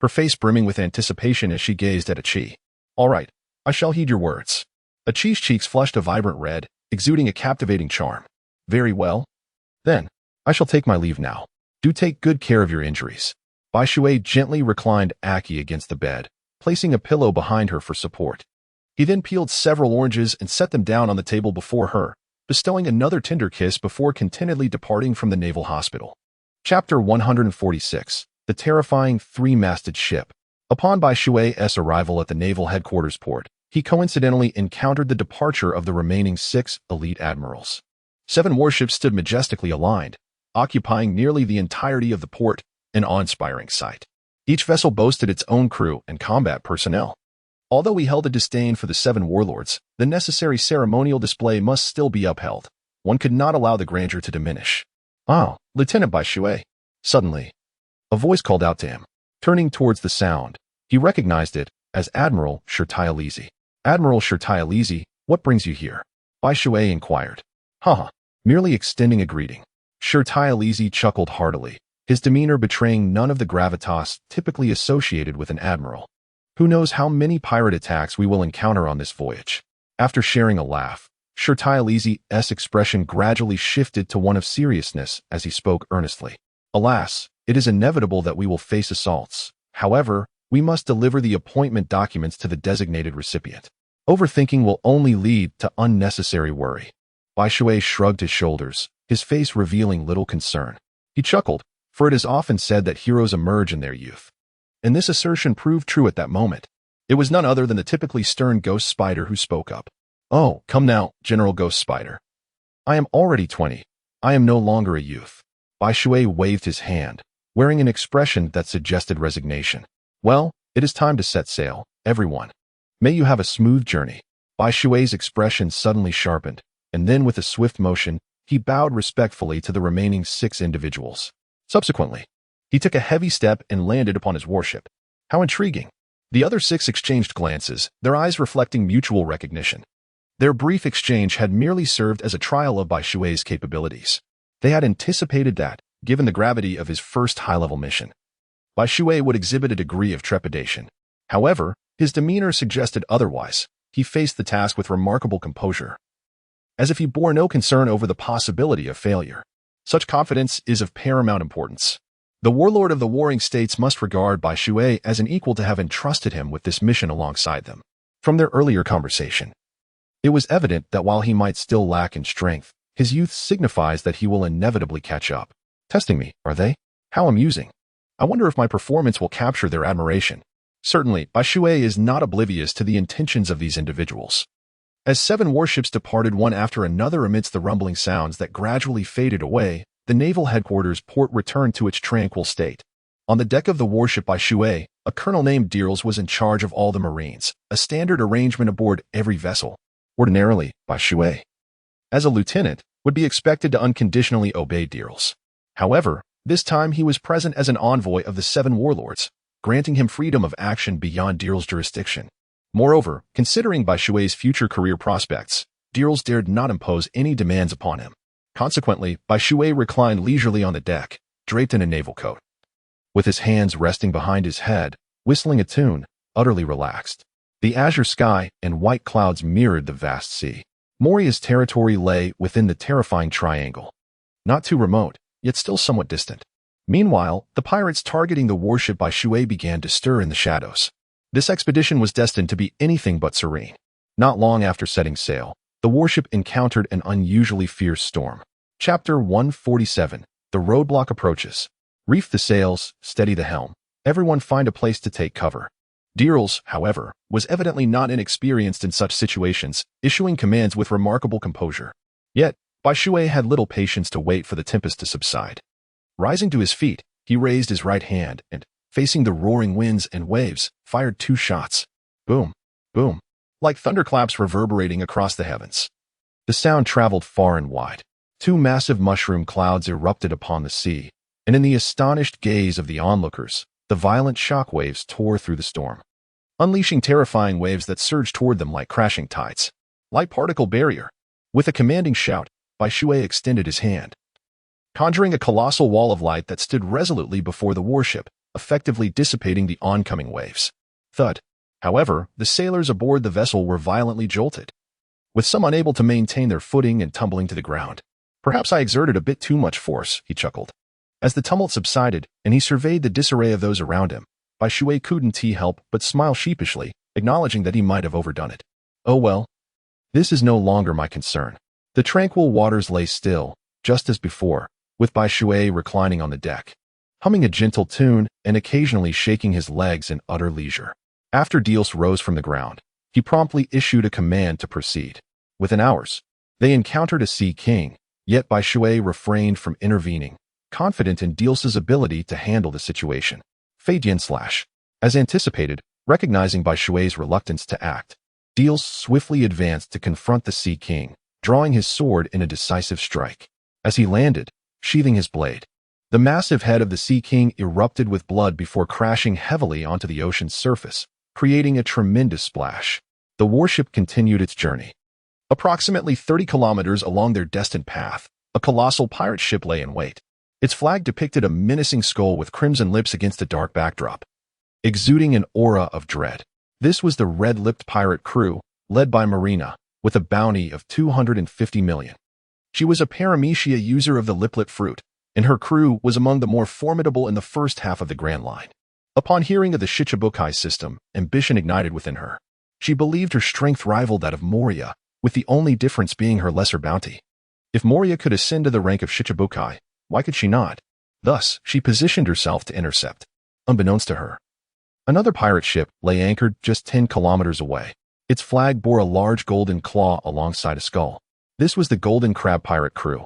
her face brimming with anticipation as she gazed at Achi. All right, I shall heed your words. Achi's cheeks flushed a vibrant red, exuding a captivating charm. Very well. Then, I shall take my leave now. Do take good care of your injuries. Bai Shui gently reclined Aki against the bed, placing a pillow behind her for support. He then peeled several oranges and set them down on the table before her, bestowing another tender kiss before contentedly departing from the naval hospital. Chapter 146. The Terrifying Three-Masted Ship. Upon Bai Shui's arrival at the naval headquarters port, he coincidentally encountered the departure of the remaining 6 elite admirals. 7 warships stood majestically aligned, occupying nearly the entirety of the port, an awe-inspiring sight. Each vessel boasted its own crew and combat personnel. Although we held a disdain for the 7 warlords, the necessary ceremonial display must still be upheld. One could not allow the grandeur to diminish. Ah, Lieutenant Bai Shui. Suddenly, a voice called out to him. Turning towards the sound, he recognized it as Admiral Shirtayalizi. Admiral Shirtayalizi, what brings you here? Bai Shui inquired. Haha, merely extending a greeting. Shirtayalizi chuckled heartily, his demeanor betraying none of the gravitas typically associated with an admiral. Who knows how many pirate attacks we will encounter on this voyage? After sharing a laugh, Shirtayalizi's expression gradually shifted to one of seriousness as he spoke earnestly. Alas, it is inevitable that we will face assaults. However, we must deliver the appointment documents to the designated recipient. Overthinking will only lead to unnecessary worry. Bai Shui shrugged his shoulders, his face revealing little concern. He chuckled, for it is often said that heroes emerge in their youth. And this assertion proved true at that moment. It was none other than the typically stern Ghost Spider who spoke up. Oh, come now, General Ghost Spider. I am already 20. I am no longer a youth. Bai Shui waved his hand, wearing an expression that suggested resignation. Well, it is time to set sail, everyone. May you have a smooth journey. Bai Shui's expression suddenly sharpened, and then with a swift motion, he bowed respectfully to the remaining 6 individuals. Subsequently, he took a heavy step and landed upon his warship. How intriguing. The other 6 exchanged glances, their eyes reflecting mutual recognition. Their brief exchange had merely served as a trial of Bai Shui's capabilities. They had anticipated that, given the gravity of his first high-level mission, Bai Shui would exhibit a degree of trepidation. However, his demeanor suggested otherwise. He faced the task with remarkable composure, as if he bore no concern over the possibility of failure. Such confidence is of paramount importance. The warlord of the warring states must regard Bai Shui as an equal to have entrusted him with this mission alongside them. From their earlier conversation, it was evident that while he might still lack in strength, his youth signifies that he will inevitably catch up. Testing me, are they? How amusing. I wonder if my performance will capture their admiration. Certainly, Bai Shui is not oblivious to the intentions of these individuals. As 7 warships departed one after another amidst the rumbling sounds that gradually faded away, the naval headquarters port returned to its tranquil state. On the deck of the warship Bai Shui, a colonel named Dearles was in charge of all the Marines, a standard arrangement aboard every vessel. Ordinarily, Bai Shui, as a lieutenant, would be expected to unconditionally obey Dearles. However, this time he was present as an envoy of the 7 warlords, granting him freedom of action beyond Dearles' jurisdiction. Moreover, considering Bai Shui's future career prospects, Dearles dared not impose any demands upon him. Consequently, Bai Shui reclined leisurely on the deck, draped in a naval coat. With his hands resting behind his head, whistling a tune, utterly relaxed. The azure sky and white clouds mirrored the vast sea. Moria's territory lay within the terrifying triangle. Not too remote, yet still somewhat distant. Meanwhile, the pirates targeting the warship Bai Shui began to stir in the shadows. This expedition was destined to be anything but serene. Not long after setting sail, the warship encountered an unusually fierce storm. Chapter 147. The The roadblock approaches. Reef the sails, steady the helm. Everyone find a place to take cover. Dearls, however, was evidently not inexperienced in such situations, issuing commands with remarkable composure. Yet, Bai Shui had little patience to wait for the tempest to subside. Rising to his feet, he raised his right hand and, facing the roaring winds and waves, fired 2 shots. Boom, boom, like thunderclaps reverberating across the heavens. The sound traveled far and wide. 2 massive mushroom clouds erupted upon the sea, and in the astonished gaze of the onlookers, the violent shock waves tore through the storm, unleashing terrifying waves that surged toward them like crashing tides. Light particle barrier. With a commanding shout, Bai Shui extended his hand, conjuring a colossal wall of light that stood resolutely before the warship, effectively dissipating the oncoming waves. Thud. However, the sailors aboard the vessel were violently jolted, with some unable to maintain their footing and tumbling to the ground. Perhaps I exerted a bit too much force, he chuckled. As the tumult subsided and he surveyed the disarray of those around him, Bai Shui couldn't help but smile sheepishly, acknowledging that he might have overdone it. Oh well. This is no longer my concern. The tranquil waters lay still, just as before, with Bai Shui reclining on the deck, humming a gentle tune and occasionally shaking his legs in utter leisure. After Diels rose from the ground, he promptly issued a command to proceed. Within hours, they encountered a Sea King, yet Bai Shui refrained from intervening, confident in Diels' ability to handle the situation. Fade/. As anticipated, recognizing Bai Shui's reluctance to act, Diels swiftly advanced to confront the Sea King, drawing his sword in a decisive strike. As he landed, sheathing his blade, the massive head of the Sea King erupted with blood before crashing heavily onto the ocean's surface, creating a tremendous splash. The warship continued its journey. Approximately 30 kilometers along their destined path, a colossal pirate ship lay in wait. Its flag depicted a menacing skull with crimson lips against a dark backdrop, exuding an aura of dread. This was the red-lipped pirate crew, led by Marina, with a bounty of 250 million. She was a paramecia user of the liplet fruit, and her crew was among the more formidable in the first half of the Grand Line. Upon hearing of the Shichibukai system, ambition ignited within her. She believed her strength rivaled that of Moria, with the only difference being her lesser bounty. If Moria could ascend to the rank of Shichibukai, why could she not? Thus, she positioned herself to intercept. Unbeknownst to her, another pirate ship lay anchored just 10 kilometers away. Its flag bore a large golden claw alongside a skull. This was the Golden Crab pirate crew,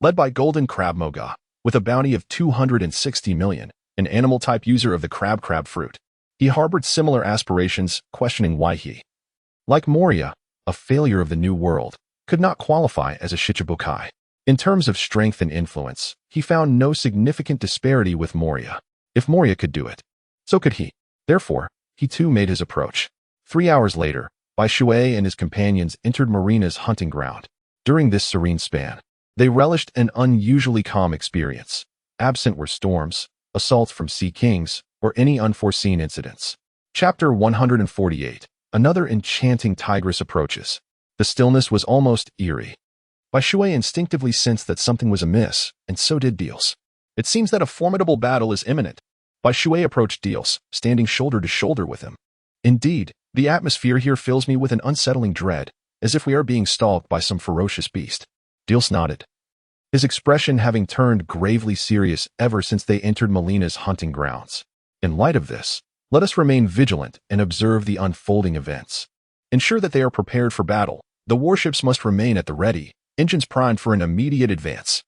led by Golden Crab Moga, with a bounty of 260 million, an animal-type user of the crab fruit. He harbored similar aspirations, questioning why he, like Moria, a failure of the New World, could not qualify as a Shichibukai. In terms of strength and influence, he found no significant disparity with Moria. If Moria could do it, so could he. Therefore, he too made his approach. 3 hours later, Bai Shui and his companions entered Marina's hunting ground. During this serene span, they relished an unusually calm experience. Absent were storms, assaults from Sea Kings, or any unforeseen incidents. Chapter 148. Another enchanting tigress approaches. The stillness was almost eerie. Bai Shui instinctively sensed that something was amiss, and so did Diels. It seems that a formidable battle is imminent. Bai Shui approached Diels, standing shoulder to shoulder with him. Indeed, the atmosphere here fills me with an unsettling dread, as if we are being stalked by some ferocious beast. Diels nodded, his expression having turned gravely serious ever since they entered Melina's hunting grounds. In light of this, let us remain vigilant and observe the unfolding events. Ensure that they are prepared for battle. The warships must remain at the ready, engines primed for an immediate advance.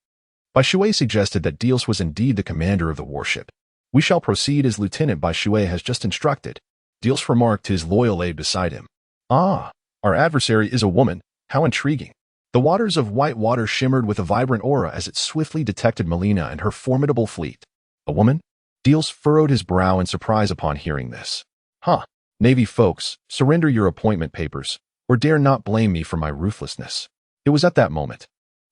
Bai Shui suggested that Diels was indeed the commander of the warship. We shall proceed as Lieutenant Bai Shui has just instructed, Diels remarked to his loyal aide beside him. Ah, our adversary is a woman. How intriguing. The waters of White Water shimmered with a vibrant aura as it swiftly detected Melina and her formidable fleet. A woman? Diels furrowed his brow in surprise upon hearing this. Huh. Navy folks, surrender your appointment papers, or dare not blame me for my ruthlessness. It was at that moment,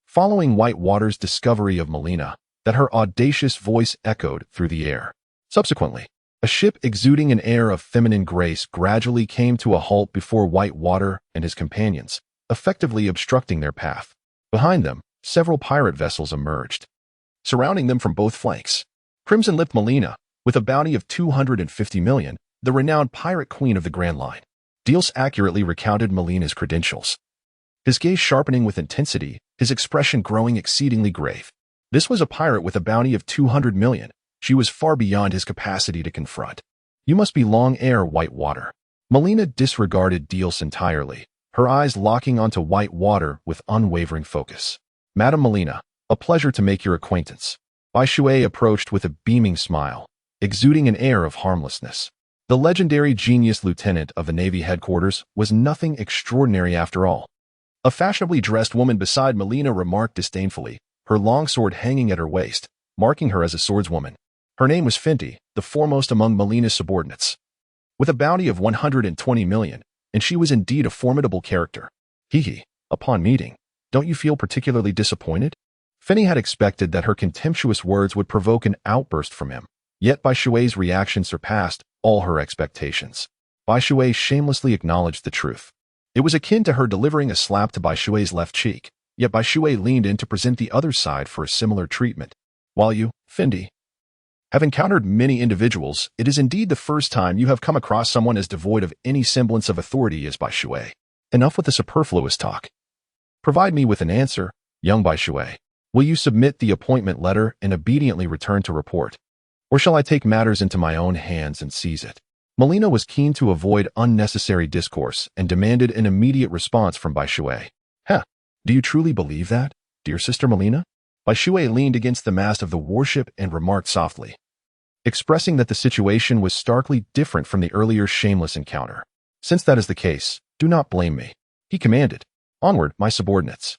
following White Water's discovery of Melina, that her audacious voice echoed through the air. Subsequently, a ship exuding an air of feminine grace gradually came to a halt before White Water and his companions, effectively obstructing their path. Behind them, several pirate vessels emerged, surrounding them from both flanks. Crimson-lipped Melina, with a bounty of 250 million, the renowned pirate queen of the Grand Line. Diels accurately recounted Melina's credentials, his gaze sharpening with intensity, his expression growing exceedingly grave. This was a pirate with a bounty of 200 million. She was far beyond his capacity to confront. You must be long ere white water. Melina disregarded Dios entirely, her eyes locking onto white water with unwavering focus. Madame Melina, a pleasure to make your acquaintance. Bai Shui approached with a beaming smile, exuding an air of harmlessness. The legendary genius lieutenant of the Navy headquarters was nothing extraordinary after all. A fashionably dressed woman beside Melina remarked disdainfully, her longsword hanging at her waist, marking her as a swordswoman. Her name was Fenty, the foremost among Melina's subordinates. With a bounty of 120 million, and she was indeed a formidable character. Hee. Upon meeting, don't you feel particularly disappointed? Fenty had expected that her contemptuous words would provoke an outburst from him, yet Bai Shui's reaction surpassed all her expectations. Bai Shui shamelessly acknowledged the truth. It was akin to her delivering a slap to Bai Shui's left cheek, yet Bai Shui leaned in to present the other side for a similar treatment. While you, Fenty, have encountered many individuals, it is indeed the first time you have come across someone as devoid of any semblance of authority as Bai Shui. Enough with the superfluous talk. Provide me with an answer, young Bai Shui. Will you submit the appointment letter and obediently return to report? Or shall I take matters into my own hands and seize it? Melina was keen to avoid unnecessary discourse and demanded an immediate response from Bai Shui. Do you truly believe that, dear sister Melina? Bai Shui leaned against the mast of the warship and remarked softly, expressing that the situation was starkly different from the earlier shameless encounter. Since that is the case, do not blame me. He commanded. Onward, my subordinates.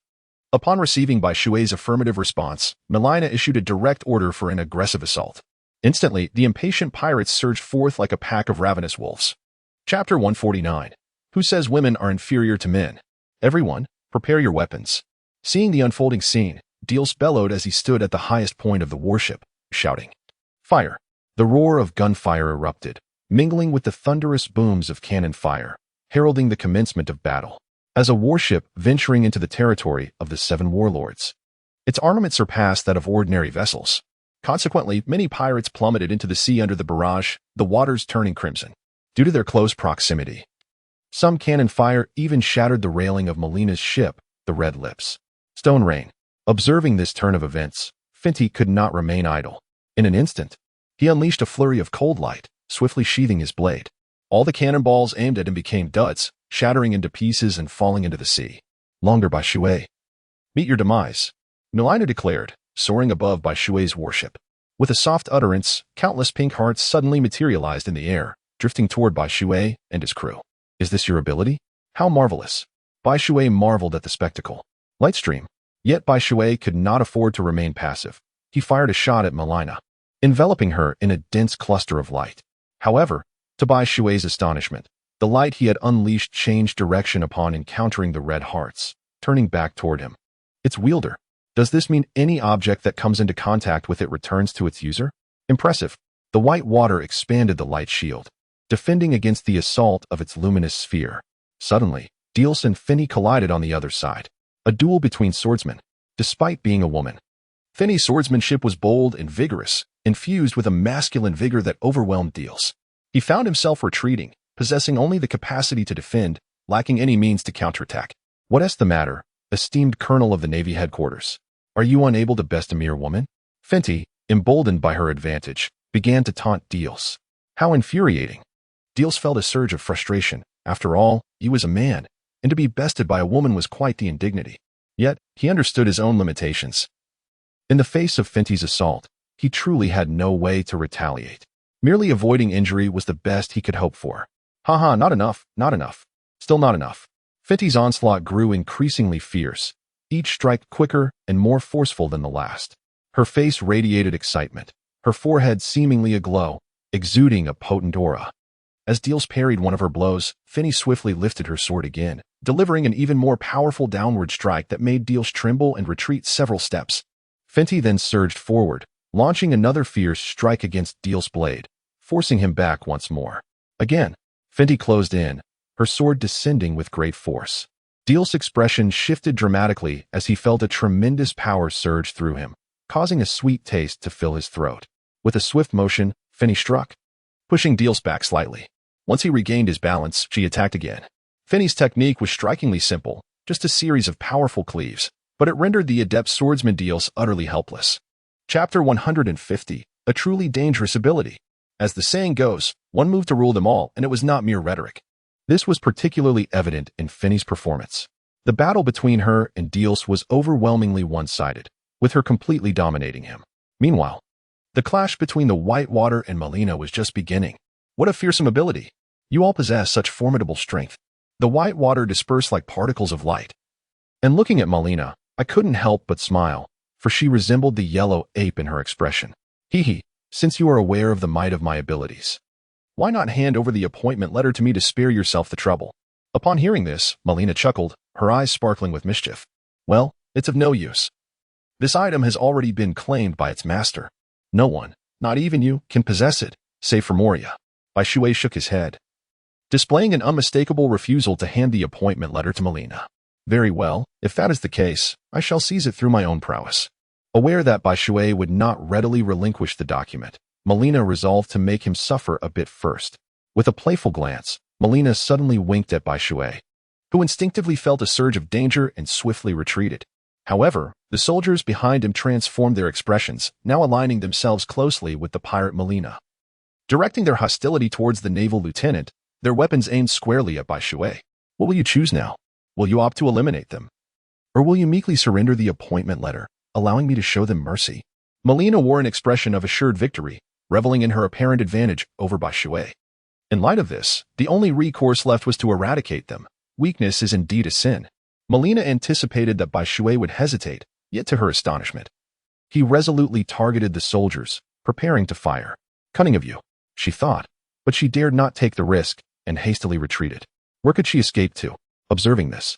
Upon receiving Bai Shui's affirmative response, Melina issued a direct order for an aggressive assault. Instantly, the impatient pirates surged forth like a pack of ravenous wolves. Chapter 149. Who says women are inferior to men? Everyone, prepare your weapons. Seeing the unfolding scene, Dios bellowed as he stood at the highest point of the warship, shouting, Fire! The roar of gunfire erupted, mingling with the thunderous booms of cannon fire, heralding the commencement of battle. As a warship venturing into the territory of the 7 warlords, its armament surpassed that of ordinary vessels. Consequently, many pirates plummeted into the sea under the barrage, the waters turning crimson, due to their close proximity. Some cannon fire even shattered the railing of Melina's ship, the Red Lips. Stone Rain. Observing this turn of events, Fenty could not remain idle. In an instant, he unleashed a flurry of cold light, swiftly sheathing his blade. All the cannonballs aimed at him became duds, shattering into pieces and falling into the sea. Longer Bai Shui. Meet your demise, Melina declared, soaring above Bai Shui's warship. With a soft utterance, countless pink hearts suddenly materialized in the air, drifting toward Bai Shui and his crew. Is this your ability? How marvelous! Bai Shui marveled at the spectacle. Lightstream. Yet Bai Shui could not afford to remain passive. He fired a shot at Melina, enveloping her in a dense cluster of light. However, to Bai Shui's astonishment, the light he had unleashed changed direction upon encountering the red hearts, turning back toward him. Its wielder. Does this mean any object that comes into contact with it returns to its user? Impressive. The white water expanded the light shield, defending against the assault of its luminous sphere. Suddenly, Dios and Fenty collided on the other side. A duel between swordsmen, despite being a woman. Fenty's swordsmanship was bold and vigorous, infused with a masculine vigor that overwhelmed Dios. He found himself retreating, possessing only the capacity to defend, lacking any means to counterattack. What is the matter, esteemed colonel of the Navy headquarters? Are you unable to best a mere woman? Fenty, emboldened by her advantage, began to taunt Dios. How infuriating! Dios felt a surge of frustration. After all, he was a man, and to be bested by a woman was quite the indignity. Yet, he understood his own limitations. In the face of Fenty's assault, he truly had no way to retaliate. Merely avoiding injury was the best he could hope for. Not enough, not enough. Still not enough. Fenty's onslaught grew increasingly fierce, each strike quicker and more forceful than the last. Her face radiated excitement, her forehead seemingly aglow, exuding a potent aura. As Dios parried one of her blows, Fenty swiftly lifted her sword again, delivering an even more powerful downward strike that made Dios tremble and retreat several steps. Fenty then surged forward, launching another fierce strike against Dios' blade, forcing him back once more. Again, Fenty closed in, her sword descending with great force. Dios' expression shifted dramatically as he felt a tremendous power surge through him, causing a sweet taste to fill his throat. With a swift motion, Fenty struck, pushing Dios back slightly. Once he regained his balance, she attacked again. Fenty's technique was strikingly simple, just a series of powerful cleaves, but it rendered the adept swordsman Dios utterly helpless. Chapter 150, a truly dangerous ability. As the saying goes, one move to rule them all, and it was not mere rhetoric. This was particularly evident in Finny's performance. The battle between her and Dios was overwhelmingly one-sided, with her completely dominating him. Meanwhile, the clash between the Whitewater and Melina was just beginning. What a fearsome ability! You all possess such formidable strength. The Whitewater dispersed like particles of light. And looking at Melina, I couldn't help but smile, for she resembled the yellow ape in her expression. Hee, since you are aware of the might of my abilities, why not hand over the appointment letter to me to spare yourself the trouble? Upon hearing this, Melina chuckled, her eyes sparkling with mischief. Well, it's of no use. This item has already been claimed by its master. No one, not even you, can possess it, save for Moria. Bai Shui shook his head, displaying an unmistakable refusal to hand the appointment letter to Melina. Very well, if that is the case, I shall seize it through my own prowess. Aware that Bai Shui would not readily relinquish the document, Melina resolved to make him suffer a bit first. With a playful glance, Melina suddenly winked at Bai Shui, who instinctively felt a surge of danger and swiftly retreated. However, the soldiers behind him transformed their expressions, now aligning themselves closely with the pirate Melina. Directing their hostility towards the naval lieutenant, their weapons aimed squarely at Bai Shui. What will you choose now? Will you opt to eliminate them? Or will you meekly surrender the appointment letter, allowing me to show them mercy? Melina wore an expression of assured victory, reveling in her apparent advantage over Bai Shui. In light of this, the only recourse left was to eradicate them. Weakness is indeed a sin. Melina anticipated that Bai Shui would hesitate, yet to her astonishment, he resolutely targeted the soldiers, preparing to fire. Cunning of you, she thought, but she dared not take the risk and hastily retreated. Where could she escape to? Observing this,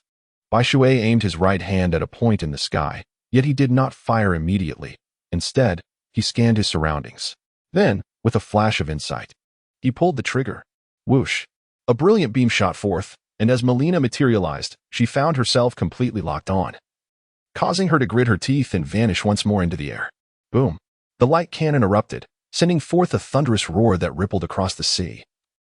Bai Shui aimed his right hand at a point in the sky, yet he did not fire immediately. Instead, he scanned his surroundings. Then, with a flash of insight, he pulled the trigger. Whoosh! A brilliant beam shot forth, and as Melina materialized, she found herself completely locked on, causing her to grit her teeth and vanish once more into the air. Boom! The light cannon erupted, sending forth a thunderous roar that rippled across the sea,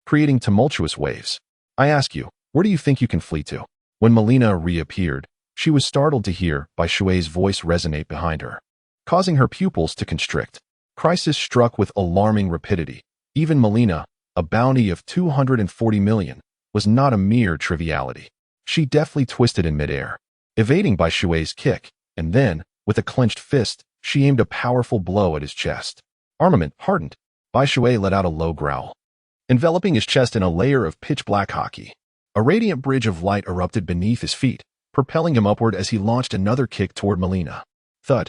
creating tumultuous waves. I ask you, where do you think you can flee to? When Melina reappeared, she was startled to hear Bai Shui's voice resonate behind her, causing her pupils to constrict. Crisis struck with alarming rapidity. Even Melina, a bounty of 240 million, was not a mere triviality. She deftly twisted in midair, evading Bai Shui's kick, and then, with a clenched fist, she aimed a powerful blow at his chest. Armament hardened. Bai Shui let out a low growl, enveloping his chest in a layer of pitch-black hockey. A radiant bridge of light erupted beneath his feet, propelling him upward as he launched another kick toward Melina. Thud.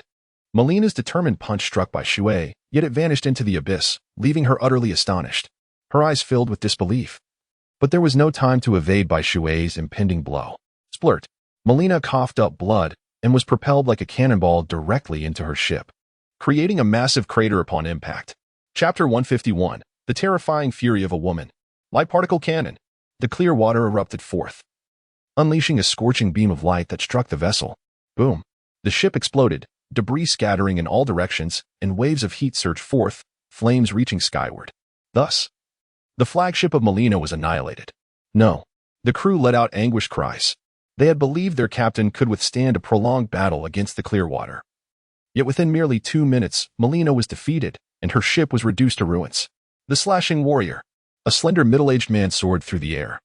Melina's determined punch struck Bai Shui, yet it vanished into the abyss, leaving her utterly astonished, her eyes filled with disbelief. But there was no time to evade Bai Shui's impending blow. Splurt. Melina coughed up blood and was propelled like a cannonball directly into her ship, creating a massive crater upon impact. Chapter 151, The Terrifying Fury of a Woman. Light particle cannon. The clear water erupted forth, unleashing a scorching beam of light that struck the vessel. Boom. The ship exploded, debris scattering in all directions, and waves of heat surged forth, flames reaching skyward. Thus, the flagship of Melina was annihilated. No. The crew let out anguished cries. They had believed their captain could withstand a prolonged battle against the Clearwater. Yet within merely 2 minutes, Melina was defeated, and her ship was reduced to ruins. The slashing warrior. A slender middle-aged man soared through the air,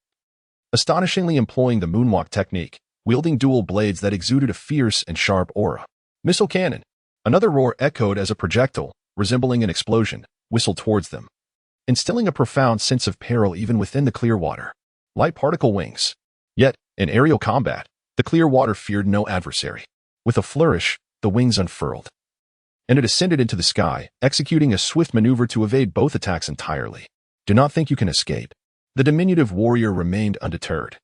astonishingly employing the moonwalk technique, wielding dual blades that exuded a fierce and sharp aura. Missile cannon. Another roar echoed as a projectile, resembling an explosion, whistled towards them, instilling a profound sense of peril even within the Clearwater. Light particle wings. Yet, in aerial combat, the Clearwater feared no adversary. With a flourish, the wings unfurled, and it ascended into the sky, executing a swift maneuver to evade both attacks entirely. Do not think you can escape. The diminutive warrior remained undeterred,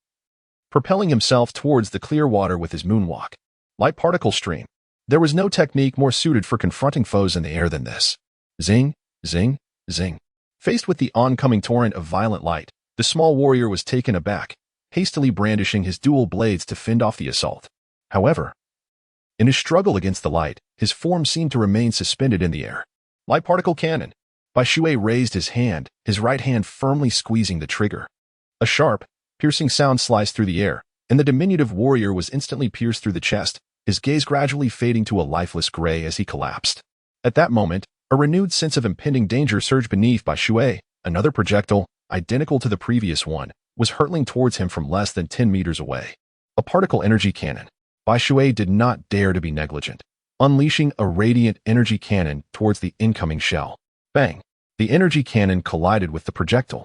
propelling himself towards the Clearwater with his moonwalk. Light particle stream. There was no technique more suited for confronting foes in the air than this. Zing, zing, zing. Faced with the oncoming torrent of violent light, the small warrior was taken aback, hastily brandishing his dual blades to fend off the assault. However, in his struggle against the light, his form seemed to remain suspended in the air. Light particle cannon. Bai Shui raised his hand, his right hand firmly squeezing the trigger. A sharp, piercing sound sliced through the air, and the diminutive warrior was instantly pierced through the chest, his gaze gradually fading to a lifeless gray as he collapsed. At that moment, a renewed sense of impending danger surged beneath Bai Shui. Another projectile, identical to the previous one, was hurtling towards him from less than 10 meters away. A particle energy cannon. Bai Shui did not dare to be negligent, unleashing a radiant energy cannon towards the incoming shell. Bang! The energy cannon collided with the projectile,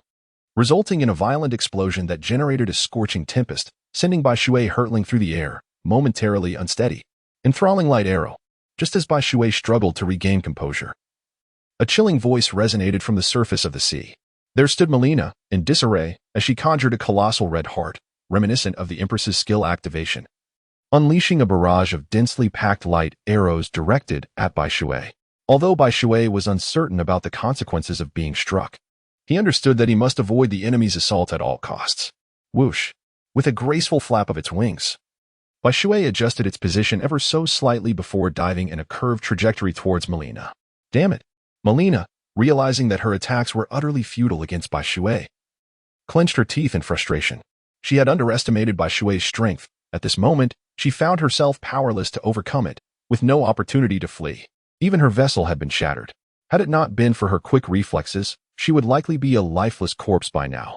resulting in a violent explosion that generated a scorching tempest, sending Bai Shui hurtling through the air, momentarily unsteady. Enthralling light arrow. Just as Bai Shui struggled to regain composure, a chilling voice resonated from the surface of the sea. There stood Melina, in disarray, as she conjured a colossal red heart, reminiscent of the Empress's skill activation, unleashing a barrage of densely packed light arrows directed at Bai Shui. Although Bai Shui was uncertain about the consequences of being struck, he understood that he must avoid the enemy's assault at all costs. Whoosh! With a graceful flap of its wings, Bai Shui adjusted its position ever so slightly before diving in a curved trajectory towards Melina. Damn it! Melina, realizing that her attacks were utterly futile against Bai Shui, clenched her teeth in frustration. She had underestimated Bai Shui's strength. At this moment, she found herself powerless to overcome it, with no opportunity to flee. Even her vessel had been shattered. Had it not been for her quick reflexes, she would likely be a lifeless corpse by now.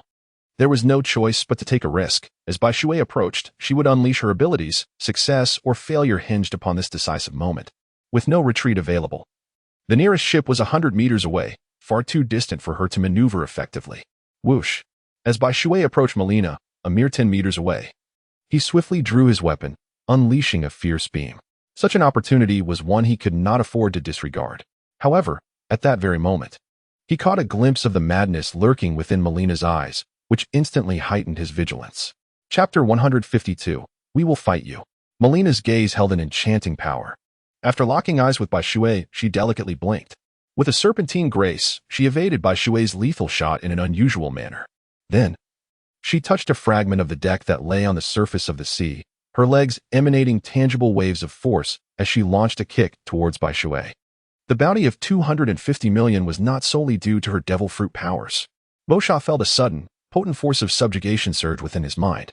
There was no choice but to take a risk. As Bai Shui approached, she would unleash her abilities. Success or failure hinged upon this decisive moment, with no retreat available. The nearest ship was 100 meters away, far too distant for her to maneuver effectively. Whoosh! As Bai Shui approached Melina, a mere 10 meters away, he swiftly drew his weapon, unleashing a fierce beam. Such an opportunity was one he could not afford to disregard. However, at that very moment, he caught a glimpse of the madness lurking within Melina's eyes, which instantly heightened his vigilance. Chapter 152, We Will Fight You. Melina's gaze held an enchanting power. After locking eyes with Bai Shui, she delicately blinked. With a serpentine grace, she evaded Bai Shui's lethal shot in an unusual manner. Then, she touched a fragment of the deck that lay on the surface of the sea, her legs emanating tangible waves of force as she launched a kick towards Bai Shui. The bounty of 250 million was not solely due to her devil fruit powers. Mosha felt a sudden, potent force of subjugation surge within his mind,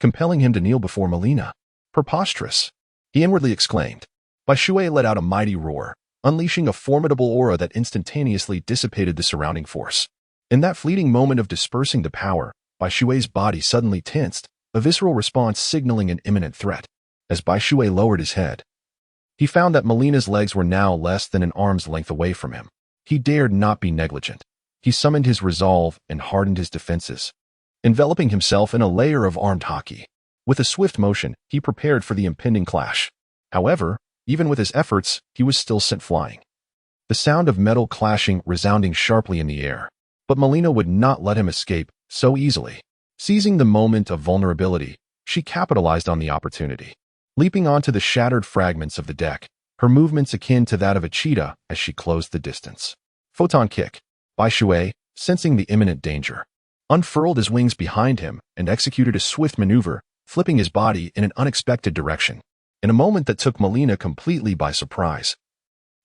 compelling him to kneel before Melina. Preposterous! He inwardly exclaimed. Bai Shui let out a mighty roar, unleashing a formidable aura that instantaneously dissipated the surrounding force. In that fleeting moment of dispersing the power, Bai Shui's body suddenly tensed, a visceral response signaling an imminent threat. As Bai Shui lowered his head, he found that Melina's legs were now less than an arm's length away from him. He dared not be negligent. He summoned his resolve and hardened his defenses, enveloping himself in a layer of armed hockey. With a swift motion, he prepared for the impending clash. However, even with his efforts, he was still sent flying. The sound of metal clashing resounding sharply in the air. But Melina would not let him escape so easily. Seizing the moment of vulnerability, she capitalized on the opportunity. Leaping onto the shattered fragments of the deck, her movements akin to that of a cheetah as she closed the distance. Photon kick. Bai Shui, sensing the imminent danger, unfurled his wings behind him and executed a swift maneuver, flipping his body in an unexpected direction. In a moment that took Melina completely by surprise,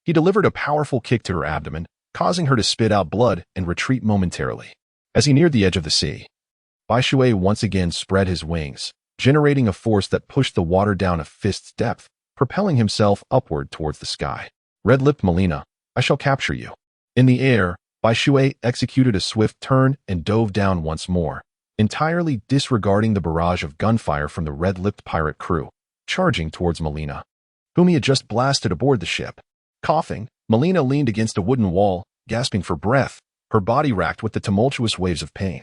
he delivered a powerful kick to her abdomen, causing her to spit out blood and retreat momentarily. As he neared the edge of the sea, Bai Shui once again spread his wings, generating a force that pushed the water down a fist's depth, propelling himself upward towards the sky. Red-lipped Melina, I shall capture you. In the air, Bai Shui executed a swift turn and dove down once more, entirely disregarding the barrage of gunfire from the red-lipped pirate crew, charging towards Melina, whom he had just blasted aboard the ship. Coughing, Melina leaned against a wooden wall, gasping for breath, her body racked with the tumultuous waves of pain.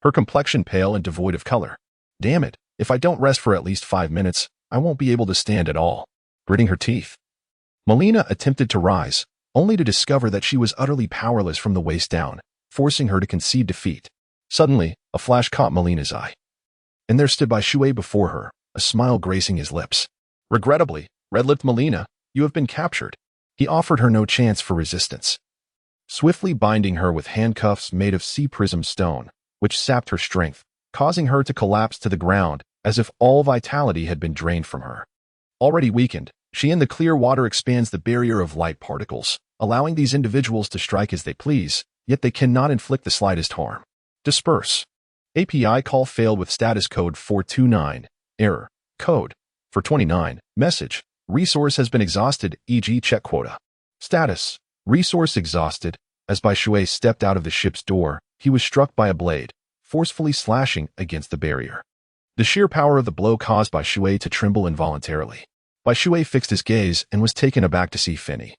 Her complexion pale and devoid of color. Damn it, if I don't rest for at least 5 minutes, I won't be able to stand at all. Gritting her teeth, Melina attempted to rise, only to discover that she was utterly powerless from the waist down, forcing her to concede defeat. Suddenly, a flash caught Melina's eye. And there stood Bai Shui before her, a smile gracing his lips. Regrettably, red-lipped Melina, you have been captured. He offered her no chance for resistance, swiftly binding her with handcuffs made of sea prism stone, which sapped her strength, causing her to collapse to the ground as if all vitality had been drained from her. Already weakened, she in the clear water expands the barrier of light particles, allowing these individuals to strike as they please, yet they cannot inflict the slightest harm. Disperse. API call failed with status code 429. Error. Code. For 29, message. Resource has been exhausted, e.g. check quota. Status. Resource exhausted. As Bai Shui stepped out of the ship's door, he was struck by a blade, forcefully slashing against the barrier. The sheer power of the blow caused Bai Shui to tremble involuntarily. Bai Shui fixed his gaze and was taken aback to see Finney,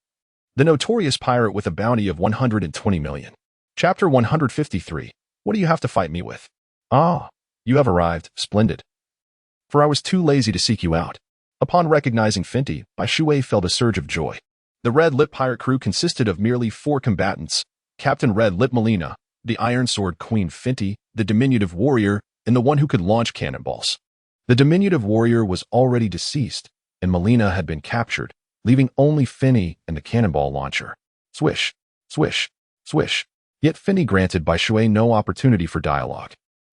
the notorious pirate with a bounty of 120 million. Chapter 153. What do you have to fight me with? Ah, you have arrived. Splendid. For I was too lazy to seek you out. Upon recognizing Finty, Bai Shui felt a surge of joy. The Red Lip pirate crew consisted of merely 4 combatants: Captain Red Lip Melina, the Iron Sword Queen Finty, the diminutive warrior, and the one who could launch cannonballs. The diminutive warrior was already deceased, and Melina had been captured, leaving only Finny and the cannonball launcher. Swish, swish, swish. Yet Finny granted Bai Shui no opportunity for dialogue.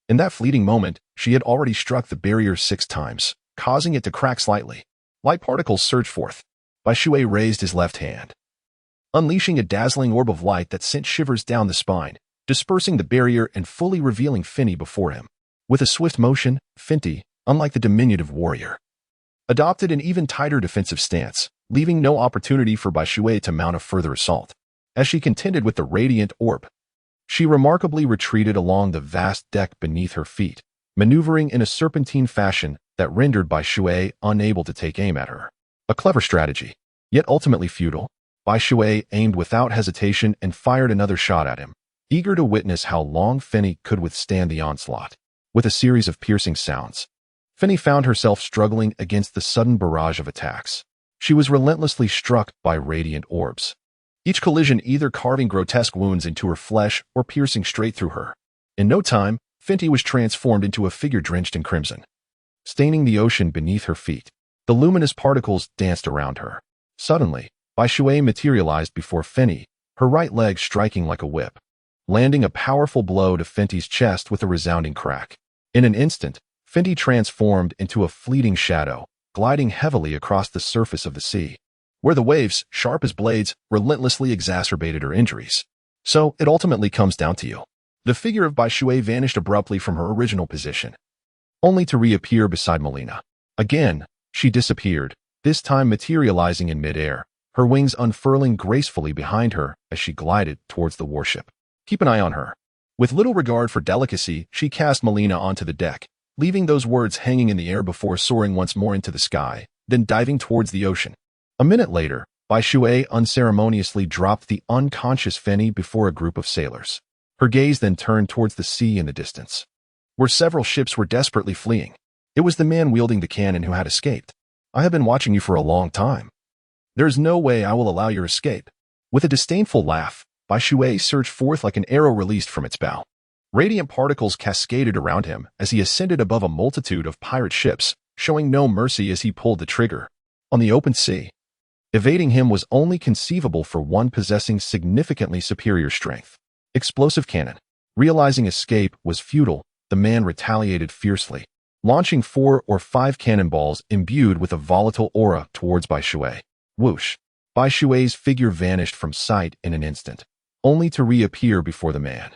In that fleeting moment, she had already struck the barrier 6 times, causing it to crack slightly. Light particles surged forth. Bai Shui raised his left hand, unleashing a dazzling orb of light that sent shivers down the spine, dispersing the barrier and fully revealing Finny before him. With a swift motion, Finty, unlike the diminutive warrior, adopted an even tighter defensive stance, leaving no opportunity for Bai Shui to mount a further assault. As she contended with the radiant orb, she remarkably retreated along the vast deck beneath her feet, maneuvering in a serpentine fashion that rendered Bai Shui unable to take aim at her. A clever strategy, yet ultimately futile. Bai Shui aimed without hesitation and fired another shot at him, eager to witness how long Finny could withstand the onslaught. With a series of piercing sounds, Finny found herself struggling against the sudden barrage of attacks. She was relentlessly struck by radiant orbs, each collision either carving grotesque wounds into her flesh or piercing straight through her. In no time, Finty was transformed into a figure drenched in crimson, staining the ocean beneath her feet. The luminous particles danced around her. Suddenly, Bai Shui materialized before Finny, her right leg striking like a whip, landing a powerful blow to Finty's chest with a resounding crack. In an instant, Finty transformed into a fleeting shadow, gliding heavily across the surface of the sea, where the waves, sharp as blades, relentlessly exacerbated her injuries. So, it ultimately comes down to you. The figure of Bai Shui vanished abruptly from her original position, only to reappear beside Melina. Again, she disappeared, this time materializing in midair, her wings unfurling gracefully behind her as she glided towards the warship. Keep an eye on her. With little regard for delicacy, she cast Melina onto the deck, leaving those words hanging in the air before soaring once more into the sky, then diving towards the ocean. A minute later, Bai Shui unceremoniously dropped the unconscious Finny before a group of sailors. Her gaze then turned towards the sea in the distance, where several ships were desperately fleeing. It was the man wielding the cannon who had escaped. I have been watching you for a long time. There is no way I will allow your escape. With a disdainful laugh, Bai Shui surged forth like an arrow released from its bow. Radiant particles cascaded around him as he ascended above a multitude of pirate ships, showing no mercy as he pulled the trigger. On the open sea, evading him was only conceivable for one possessing significantly superior strength. Explosive cannon. Realizing escape was futile, the man retaliated fiercely, launching 4 or 5 cannonballs imbued with a volatile aura towards Bai Shui. Whoosh! Bai Shui's figure vanished from sight in an instant, only to reappear before the man,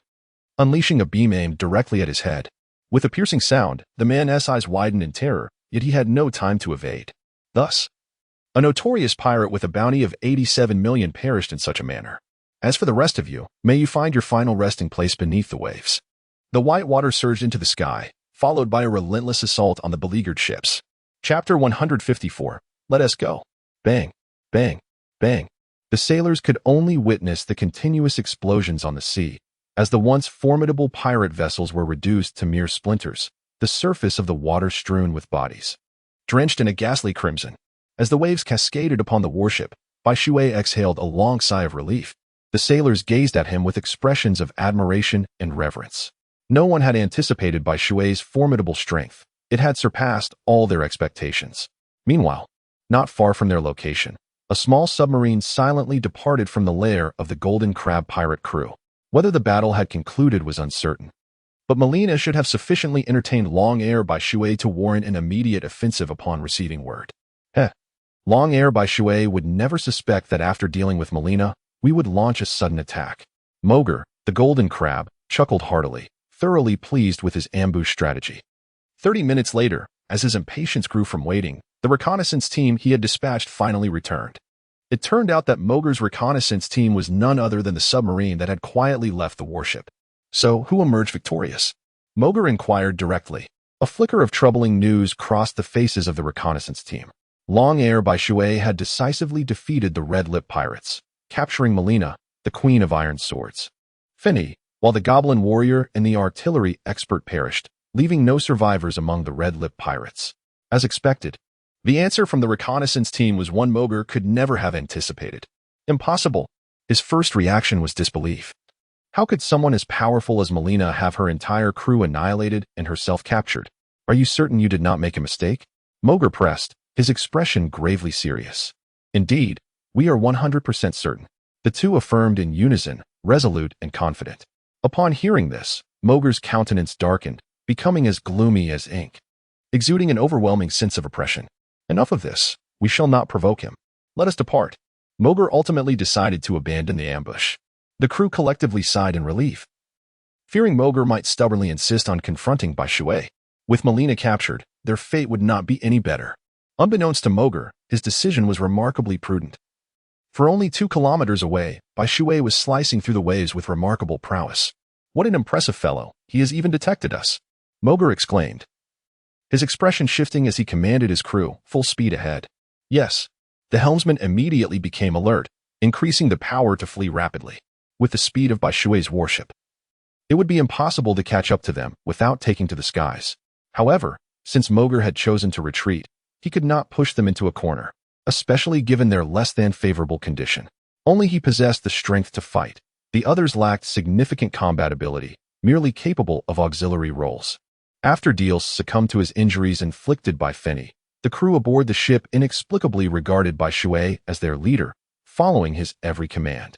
unleashing a beam aimed directly at his head. With a piercing sound, the man's eyes widened in terror, yet he had no time to evade. Thus, a notorious pirate with a bounty of 87 million perished in such a manner. As for the rest of you, may you find your final resting place beneath the waves. The white water surged into the sky, followed by a relentless assault on the beleaguered ships. Chapter 154. Let us go. Bang, bang, bang. The sailors could only witness the continuous explosions on the sea, as the once formidable pirate vessels were reduced to mere splinters, the surface of the water strewn with bodies, drenched in a ghastly crimson. As the waves cascaded upon the warship, Bai Shui exhaled a long sigh of relief. The sailors gazed at him with expressions of admiration and reverence. No one had anticipated Bai Shui's formidable strength. It had surpassed all their expectations. Meanwhile, not far from their location, a small submarine silently departed from the lair of the Golden Crab pirate crew. Whether the battle had concluded was uncertain, but Melina should have sufficiently entertained Long Air Bai Shui to warrant an immediate offensive upon receiving word. Long Air Bai Shui would never suspect that after dealing with Melina, we would launch a sudden attack. Moger, the Golden Crab, chuckled heartily, thoroughly pleased with his ambush strategy. 30 minutes later, as his impatience grew from waiting, The reconnaissance team he had dispatched finally returned. It turned out that Moger's reconnaissance team was none other than the submarine that had quietly left the warship. So, who emerged victorious? Moger inquired directly. A flicker of troubling news crossed the faces of the reconnaissance team. Long Air by Shui had decisively defeated the Red Lip pirates, capturing Melina, the Queen of Iron Swords. Finny, while the Goblin Warrior and the artillery expert perished, leaving no survivors among the Red Lip pirates. As expected, the answer from the reconnaissance team was one Moger could never have anticipated. Impossible. His first reaction was disbelief. How could someone as powerful as Melina have her entire crew annihilated and herself captured? Are you certain you did not make a mistake? Moger pressed, his expression gravely serious. Indeed, we are 100% certain. The two affirmed in unison, resolute and confident. Upon hearing this, Moger's countenance darkened, becoming as gloomy as ink, exuding an overwhelming sense of oppression. Enough of this. We shall not provoke him. Let us depart. Moger ultimately decided to abandon the ambush. The crew collectively sighed in relief, fearing Moger might stubbornly insist on confronting Bai Shui. With Melina captured, their fate would not be any better. Unbeknownst to Moger, his decision was remarkably prudent. For only 2 kilometers away, Bai Shui was slicing through the waves with remarkable prowess. What an impressive fellow, he has even detected us, Moger exclaimed, his expression shifting as he commanded his crew, full speed ahead. Yes, the helmsman immediately became alert, increasing the power to flee rapidly. With the speed of Bai Shui's warship, it would be impossible to catch up to them without taking to the skies. However, since Moger had chosen to retreat, he could not push them into a corner, especially given their less than favorable condition. Only he possessed the strength to fight. The others lacked significant combat ability, merely capable of auxiliary roles. After Deals succumbed to his injuries inflicted by Finny, the crew aboard the ship inexplicably regarded Bai Shui as their leader, following his every command.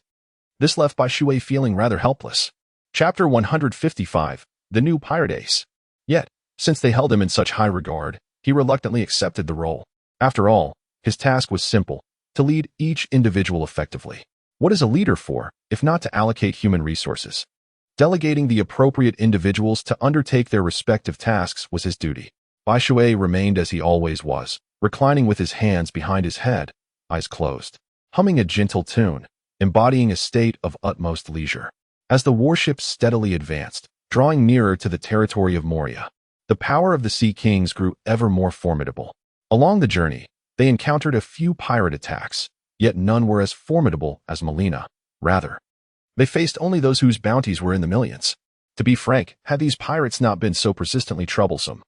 This left Bai Shui feeling rather helpless. Chapter 155, The New Pirate Ace. Yet, since they held him in such high regard, he reluctantly accepted the role. After all, his task was simple, to lead each individual effectively. What is a leader for, if not to allocate human resources? Delegating the appropriate individuals to undertake their respective tasks was his duty. Bai Shui remained as he always was, reclining with his hands behind his head, eyes closed, humming a gentle tune, embodying a state of utmost leisure. As the warship steadily advanced, drawing nearer to the territory of Moria, the power of the Sea Kings grew ever more formidable. Along the journey, they encountered a few pirate attacks, yet none were as formidable as Melina. Rather, they faced only those whose bounties were in the millions. To be frank, had these pirates not been so persistently troublesome,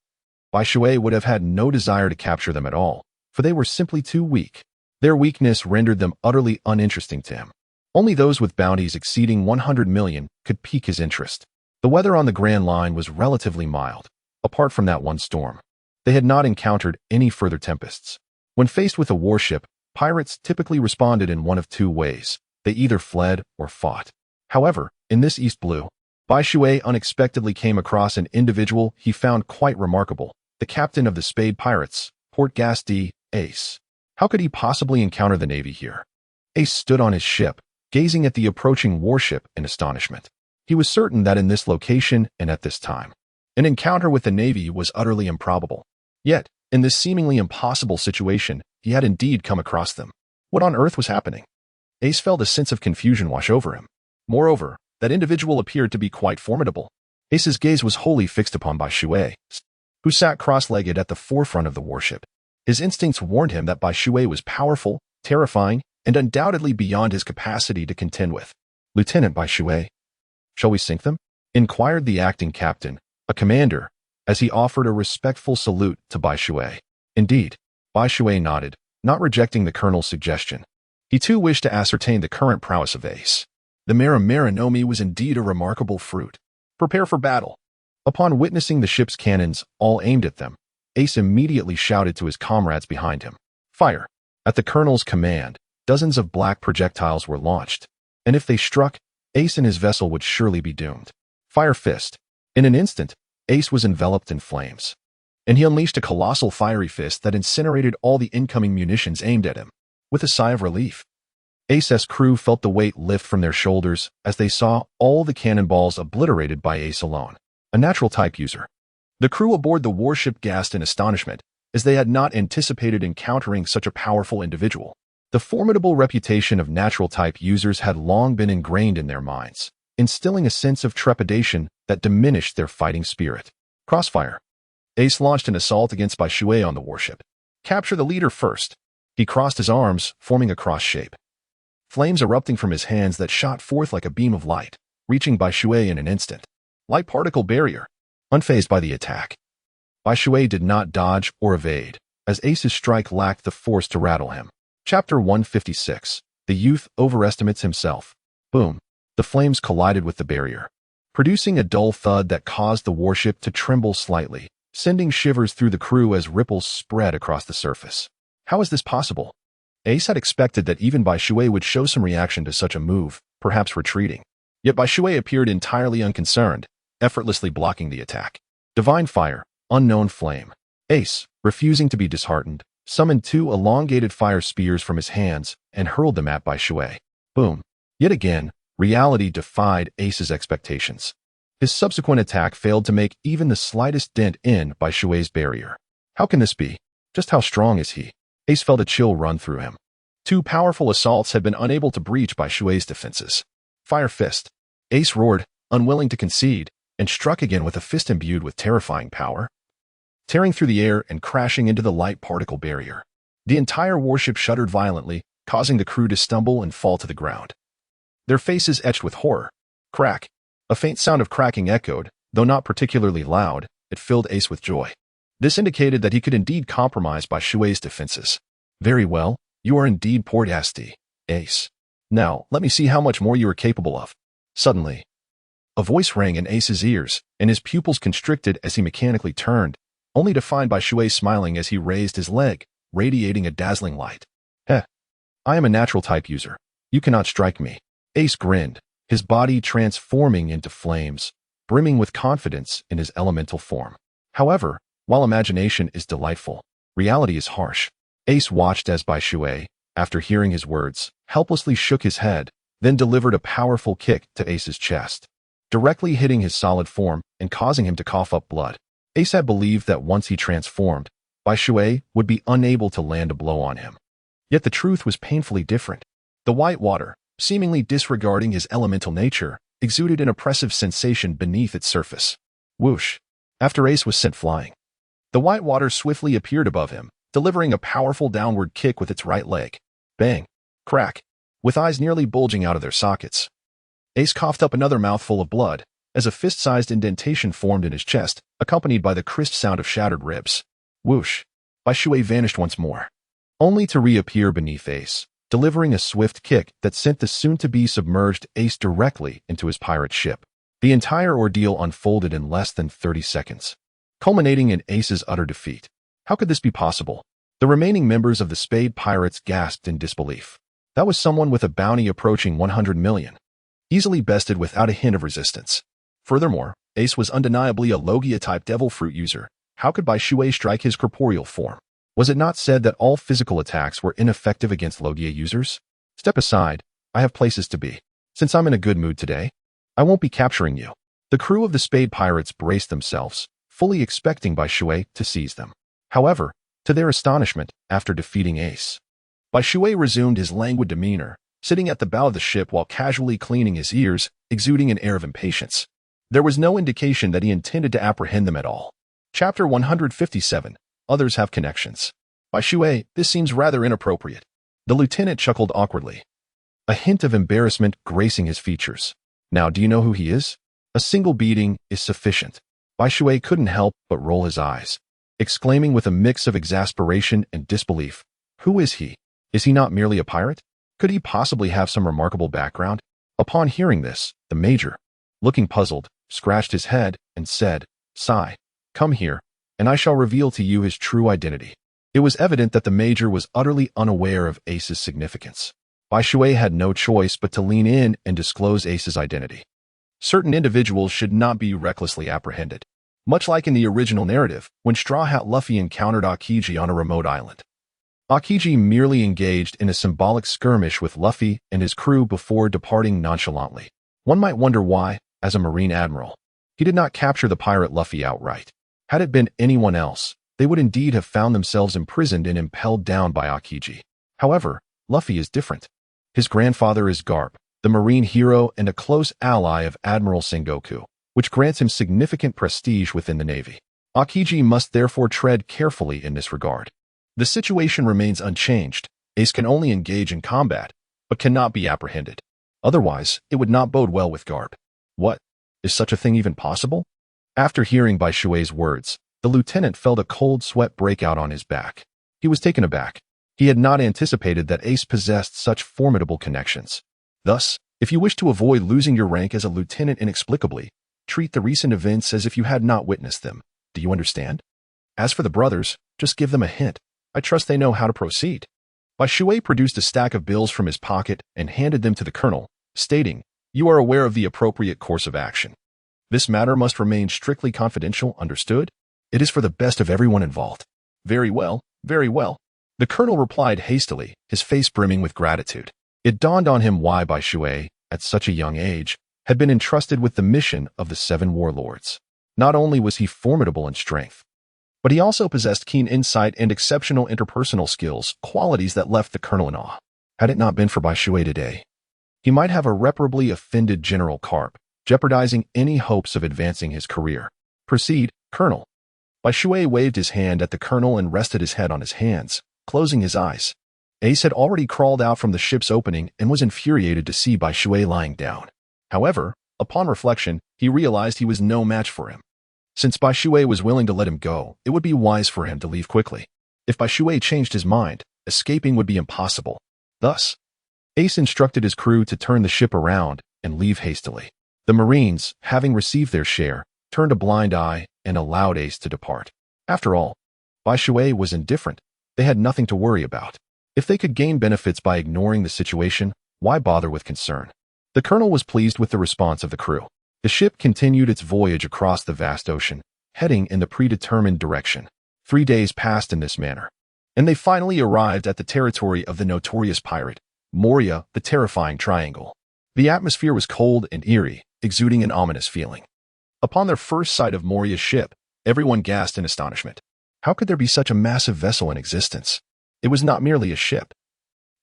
Bai Shui would have had no desire to capture them at all, for they were simply too weak. Their weakness rendered them utterly uninteresting to him. Only those with bounties exceeding 100 million could pique his interest. The weather on the Grand Line was relatively mild. Apart from that one storm, they had not encountered any further tempests. When faced with a warship, pirates typically responded in one of 2 ways. They either fled or fought. However, in this East Blue, Bai Shui unexpectedly came across an individual he found quite remarkable, the captain of the Spade Pirates, Port Gasti, Ace. How could he possibly encounter the Navy here? Ace stood on his ship, gazing at the approaching warship in astonishment. He was certain that in this location and at this time, an encounter with the Navy was utterly improbable. Yet, in this seemingly impossible situation, he had indeed come across them. What on earth was happening? Ace felt a sense of confusion wash over him. Moreover, that individual appeared to be quite formidable. Ace's gaze was wholly fixed upon Bai Shui, who sat cross-legged at the forefront of the warship. His instincts warned him that Bai Shui was powerful, terrifying, and undoubtedly beyond his capacity to contend with. Lieutenant Bai Shui, shall we sink them? Inquired the acting captain, a commander, as he offered a respectful salute to Bai Shui. Indeed, Bai Shui nodded, not rejecting the colonel's suggestion. He too wished to ascertain the current prowess of Ace. The Marinomi was indeed a remarkable fruit. Prepare for battle. Upon witnessing the ship's cannons all aimed at them, Ace immediately shouted to his comrades behind him, "Fire!" At the colonel's command, dozens of black projectiles were launched, and if they struck, Ace and his vessel would surely be doomed. Fire fist. In an instant, Ace was enveloped in flames, and he unleashed a colossal fiery fist that incinerated all the incoming munitions aimed at him. With a sigh of relief, Ace's crew felt the weight lift from their shoulders as they saw all the cannonballs obliterated by Ace alone, a natural type user. The crew aboard the warship gasped in astonishment, as they had not anticipated encountering such a powerful individual. The formidable reputation of natural-type users had long been ingrained in their minds, instilling a sense of trepidation that diminished their fighting spirit. Crossfire. Ace launched an assault against Bai Shui on the warship. Capture the leader first. He crossed his arms, forming a cross shape. Flames erupting from his hands that shot forth like a beam of light, reaching Bai Shui in an instant. Light particle barrier. Unfazed by the attack, Bai Shui did not dodge or evade, as Ace's strike lacked the force to rattle him. Chapter 156. The youth overestimates himself. Boom. The flames collided with the barrier, producing a dull thud that caused the warship to tremble slightly, sending shivers through the crew as ripples spread across the surface. How is this possible? Ace had expected that even Bai Shui would show some reaction to such a move, perhaps retreating. Yet Bai Shui appeared entirely unconcerned, effortlessly blocking the attack. Divine Fire, Unknown Flame. Ace, refusing to be disheartened, summoned 2 elongated fire spears from his hands and hurled them at Bai Shui. Boom. Yet again, reality defied Ace's expectations. His subsequent attack failed to make even the slightest dent in Bai Shui's barrier. How can this be? Just how strong is he? Ace felt a chill run through him. 2 powerful assaults had been unable to breach Bai Shui's defenses. Fire Fist. Ace roared, unwilling to concede, and struck again with a fist imbued with terrifying power, tearing through the air and crashing into the light particle barrier. The entire warship shuddered violently, causing the crew to stumble and fall to the ground, their faces etched with horror. Crack. A faint sound of cracking echoed, though not particularly loud. It filled Ace with joy. This indicated that he could indeed compromise Bai Shui's defenses. Very well, you are indeed poor Asti, Ace. Now, let me see how much more you are capable of. Suddenly, a voice rang in Ace's ears, and his pupils constricted as he mechanically turned, only to find Bai Shui smiling as he raised his leg, radiating a dazzling light. Heh. I am a natural-type user. You cannot strike me. Ace grinned, his body transforming into flames, brimming with confidence in his elemental form. However, while imagination is delightful, reality is harsh. Ace watched as Bai Shui, after hearing his words, helplessly shook his head, then delivered a powerful kick to Ace's chest, directly hitting his solid form and causing him to cough up blood. Ace had believed that once he transformed, Bai Shui would be unable to land a blow on him. Yet the truth was painfully different. The white water, seemingly disregarding his elemental nature, exuded an oppressive sensation beneath its surface. Whoosh! After Ace was sent flying, the white water swiftly appeared above him, delivering a powerful downward kick with its right leg. Bang! Crack! With eyes nearly bulging out of their sockets, Ace coughed up another mouthful of blood, as a fist-sized indentation formed in his chest, accompanied by the crisp sound of shattered ribs. Whoosh! Bai Shui vanished once more, only to reappear beneath Ace, delivering a swift kick that sent the soon-to-be submerged Ace directly into his pirate ship. The entire ordeal unfolded in less than 30 seconds, culminating in Ace's utter defeat. How could this be possible? The remaining members of the Spade Pirates gasped in disbelief. That was someone with a bounty approaching 100 million, easily bested without a hint of resistance. Furthermore, Ace was undeniably a Logia-type devil fruit user. How could Bai Shui strike his corporeal form? Was it not said that all physical attacks were ineffective against Logia users? Step aside, I have places to be. Since I'm in a good mood today, I won't be capturing you. The crew of the Spade Pirates braced themselves, fully expecting Bai Shui to seize them. However, to their astonishment, after defeating Ace, Bai Shui resumed his languid demeanor, sitting at the bow of the ship while casually cleaning his ears, exuding an air of impatience. There was no indication that he intended to apprehend them at all. Chapter 157. Others have connections. Bai Shui, this seems rather inappropriate. The lieutenant chuckled awkwardly, a hint of embarrassment gracing his features. Now, do you know who he is? A single beating is sufficient. Bai Shui couldn't help but roll his eyes, exclaiming with a mix of exasperation and disbelief. Who is he? Is he not merely a pirate? Could he possibly have some remarkable background? Upon hearing this, the major, looking puzzled, scratched his head and said, "Sigh, come here, and I shall reveal to you his true identity." It was evident that the major was utterly unaware of Ace's significance. Bai Shui had no choice but to lean in and disclose Ace's identity. Certain individuals should not be recklessly apprehended, much like in the original narrative when Straw Hat Luffy encountered Akiji on a remote island. Akiji merely engaged in a symbolic skirmish with Luffy and his crew before departing nonchalantly. One might wonder why, as a Marine Admiral, he did not capture the pirate Luffy outright. Had it been anyone else, they would indeed have found themselves imprisoned and impelled down by Aokiji. However, Luffy is different. His grandfather is Garp, the marine hero and a close ally of Admiral Sengoku, which grants him significant prestige within the Navy. Aokiji must therefore tread carefully in this regard. The situation remains unchanged. Ace can only engage in combat, but cannot be apprehended. Otherwise, it would not bode well with Garp. What? Is such a thing even possible? After hearing Bai Shui's words, the lieutenant felt a cold sweat break out on his back. He was taken aback. He had not anticipated that Ace possessed such formidable connections. Thus, if you wish to avoid losing your rank as a lieutenant inexplicably, treat the recent events as if you had not witnessed them. Do you understand? As for the brothers, just give them a hint. I trust they know how to proceed. Bai Shui produced a stack of bills from his pocket and handed them to the colonel, stating, "You are aware of the appropriate course of action. This matter must remain strictly confidential, understood? It is for the best of everyone involved." "Very well, very well." The colonel replied hastily, his face brimming with gratitude. It dawned on him why Bai Shui, at such a young age, had been entrusted with the mission of the 7 warlords. Not only was he formidable in strength, but he also possessed keen insight and exceptional interpersonal skills, qualities that left the colonel in awe. Had it not been for Bai Shui today, he might have irreparably offended General Karp, jeopardizing any hopes of advancing his career. "Proceed, Colonel." Bai Shui waved his hand at the colonel and rested his head on his hands, closing his eyes. Ace had already crawled out from the ship's opening and was infuriated to see Bai Shui lying down. However, upon reflection, he realized he was no match for him. Since Bai Shui was willing to let him go, it would be wise for him to leave quickly. If Bai Shui changed his mind, escaping would be impossible. Thus, Ace instructed his crew to turn the ship around and leave hastily. The Marines, having received their share, turned a blind eye and allowed Ace to depart. After all, Bai Shui was indifferent. They had nothing to worry about. If they could gain benefits by ignoring the situation, why bother with concern? The colonel was pleased with the response of the crew. The ship continued its voyage across the vast ocean, heading in the predetermined direction. 3 days passed in this manner, and they finally arrived at the territory of the notorious pirate, Moria, the terrifying triangle. The atmosphere was cold and eerie, exuding an ominous feeling. Upon their first sight of Moria's ship, everyone gasped in astonishment. How could there be such a massive vessel in existence? It was not merely a ship.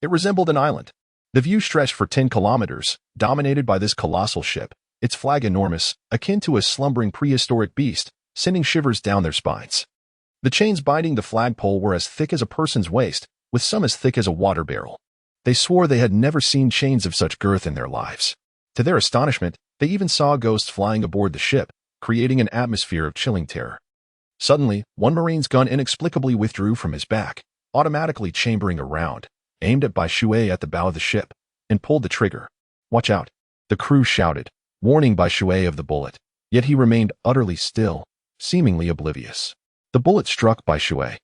It resembled an island. The view stretched for 10 kilometers, dominated by this colossal ship, its flag enormous, akin to a slumbering prehistoric beast, sending shivers down their spines. The chains binding the flagpole were as thick as a person's waist, with some as thick as a water barrel. They swore they had never seen chains of such girth in their lives. To their astonishment, they even saw ghosts flying aboard the ship, creating an atmosphere of chilling terror. Suddenly, one Marine's gun inexplicably withdrew from his back, automatically chambering a round, aimed at Bai Shui at the bow of the ship, and pulled the trigger. "Watch out," the crew shouted, warning Bai Shui of the bullet, yet he remained utterly still, seemingly oblivious. The bullet struck Bai Shui,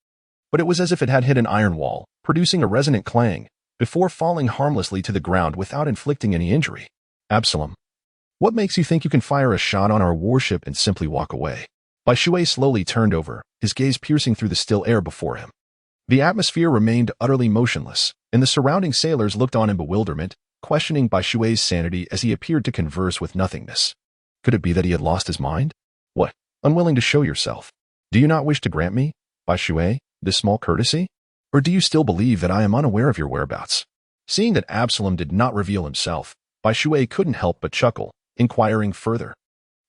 but it was as if it had hit an iron wall, producing a resonant clang, before falling harmlessly to the ground without inflicting any injury. "Absalom, what makes you think you can fire a shot on our warship and simply walk away?" Bai Shui slowly turned over, his gaze piercing through the still air before him. The atmosphere remained utterly motionless, and the surrounding sailors looked on in bewilderment, questioning Bai Shui's sanity as he appeared to converse with nothingness. Could it be that he had lost his mind? "What? Unwilling to show yourself? Do you not wish to grant me, Bai Shui, this small courtesy? Or do you still believe that I am unaware of your whereabouts?" Seeing that Absalom did not reveal himself, Bai Shui couldn't help but chuckle, inquiring further.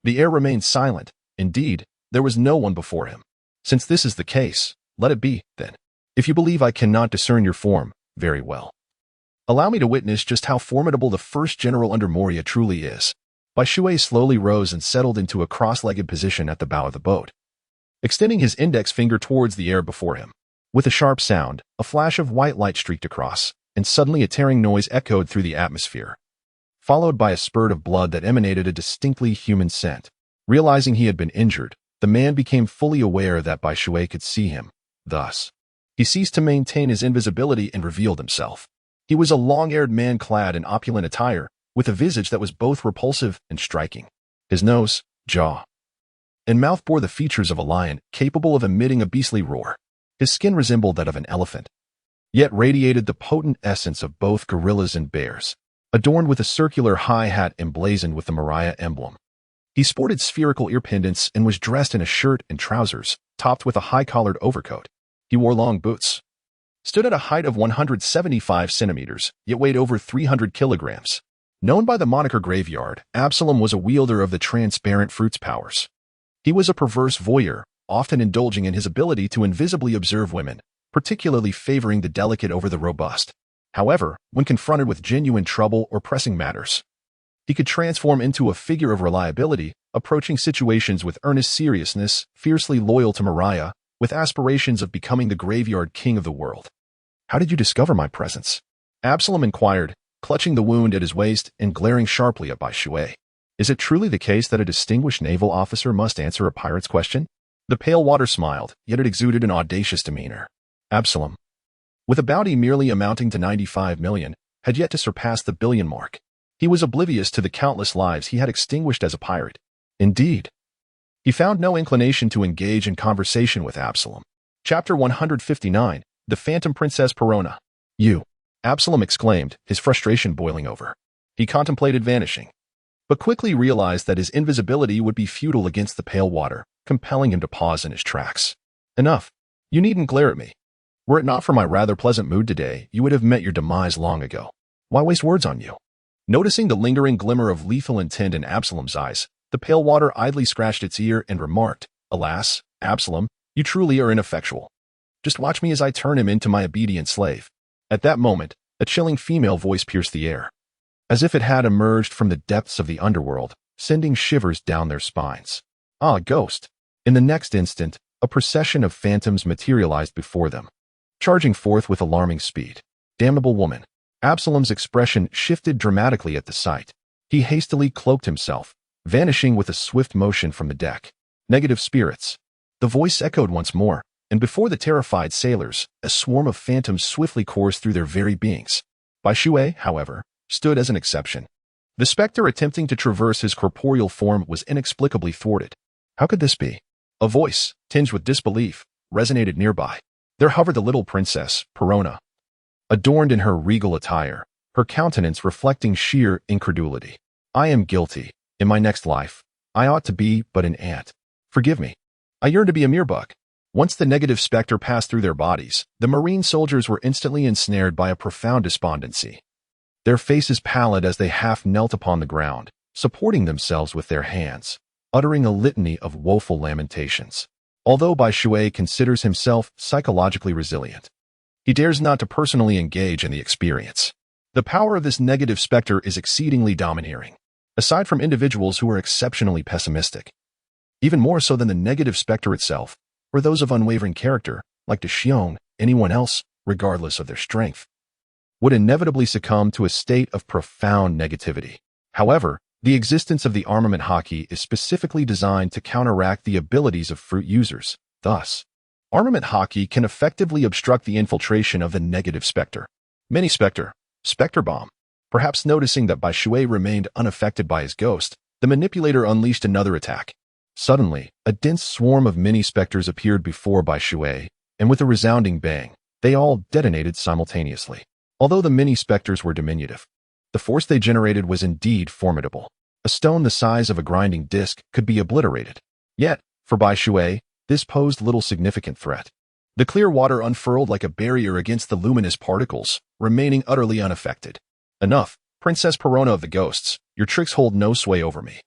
The air remained silent. Indeed, there was no one before him. "Since this is the case, let it be, then. If you believe I cannot discern your form, very well. Allow me to witness just how formidable the first general under Moria truly is." Bai Shui slowly rose and settled into a cross-legged position at the bow of the boat, extending his index finger towards the air before him. With a sharp sound, a flash of white light streaked across, and suddenly a tearing noise echoed through the atmosphere, followed by a spurt of blood that emanated a distinctly human scent. Realizing he had been injured, the man became fully aware that Bai Shui could see him. Thus, he ceased to maintain his invisibility and revealed himself. He was a long-haired man clad in opulent attire, with a visage that was both repulsive and striking. His nose, jaw, and mouth bore the features of a lion, capable of emitting a beastly roar. His skin resembled that of an elephant, yet radiated the potent essence of both gorillas and bears, adorned with a circular high hat emblazoned with the Moria emblem. He sported spherical ear pendants and was dressed in a shirt and trousers, topped with a high-collared overcoat. He wore long boots, stood at a height of 175 centimeters, yet weighed over 300 kilograms. Known by the moniker Graveyard, Absalom was a wielder of the transparent fruit's powers. He was a perverse voyeur, often indulging in his ability to invisibly observe women, particularly favoring the delicate over the robust. However, when confronted with genuine trouble or pressing matters, he could transform into a figure of reliability, approaching situations with earnest seriousness, fiercely loyal to Mariah, with aspirations of becoming the Graveyard King of the world. "How did you discover my presence?" Absalom inquired, clutching the wound at his waist and glaring sharply at Bai Shui. "Is it truly the case that a distinguished naval officer must answer a pirate's question?" The pale water smiled, yet it exuded an audacious demeanor. Absalom, with a bounty merely amounting to 95 million, had yet to surpass the billion mark. He was oblivious to the countless lives he had extinguished as a pirate. Indeed, he found no inclination to engage in conversation with Absalom. Chapter 159, The Phantom Princess Perona. "You!" Absalom exclaimed, his frustration boiling over. He contemplated vanishing, but quickly realized that his invisibility would be futile against the pale water, compelling him to pause in his tracks. "Enough. You needn't glare at me. Were it not for my rather pleasant mood today, you would have met your demise long ago. Why waste words on you?" Noticing the lingering glimmer of lethal intent in Absalom's eyes, the pale water idly scratched its ear and remarked, "Alas, Absalom, you truly are ineffectual. Just watch me as I turn him into my obedient slave." At that moment, a chilling female voice pierced the air, as if it had emerged from the depths of the underworld, sending shivers down their spines. "Ah, a ghost." In the next instant, a procession of phantoms materialized before them, charging forth with alarming speed. "Damnable woman." Absalom's expression shifted dramatically at the sight. He hastily cloaked himself, vanishing with a swift motion from the deck. "Negative spirits." The voice echoed once more, and before the terrified sailors, a swarm of phantoms swiftly coursed through their very beings. Bai Shui, however, stood as an exception. The specter attempting to traverse his corporeal form was inexplicably thwarted. How could this be? A voice, tinged with disbelief, resonated nearby. There hovered the little princess, Perona, adorned in her regal attire, her countenance reflecting sheer incredulity. "I am guilty. In my next life, I ought to be but an ant. Forgive me. I yearn to be a mere bug." Once the negative specter passed through their bodies, the marine soldiers were instantly ensnared by a profound despondency. Their faces pallid as they half knelt upon the ground, supporting themselves with their hands, uttering a litany of woeful lamentations. Although Bai Shui considers himself psychologically resilient, he dares not to personally engage in the experience. The power of this negative specter is exceedingly domineering, aside from individuals who are exceptionally pessimistic. Even more so than the negative specter itself, or those of unwavering character, like Xiong, anyone else, regardless of their strength, would inevitably succumb to a state of profound negativity. However, the existence of the armament hockey is specifically designed to counteract the abilities of fruit users. Thus, armament hockey can effectively obstruct the infiltration of the negative specter. Mini-specter, specter bomb. Perhaps noticing that Bai Shui remained unaffected by his ghost, the manipulator unleashed another attack. Suddenly, a dense swarm of mini-specters appeared before Bai Shui, and with a resounding bang, they all detonated simultaneously. Although the mini-specters were diminutive, the force they generated was indeed formidable. A stone the size of a grinding disc could be obliterated. Yet, for Bai Shui, this posed little significant threat. The clear water unfurled like a barrier against the luminous particles, remaining utterly unaffected. "Enough, Princess Perona of the Ghosts, your tricks hold no sway over me.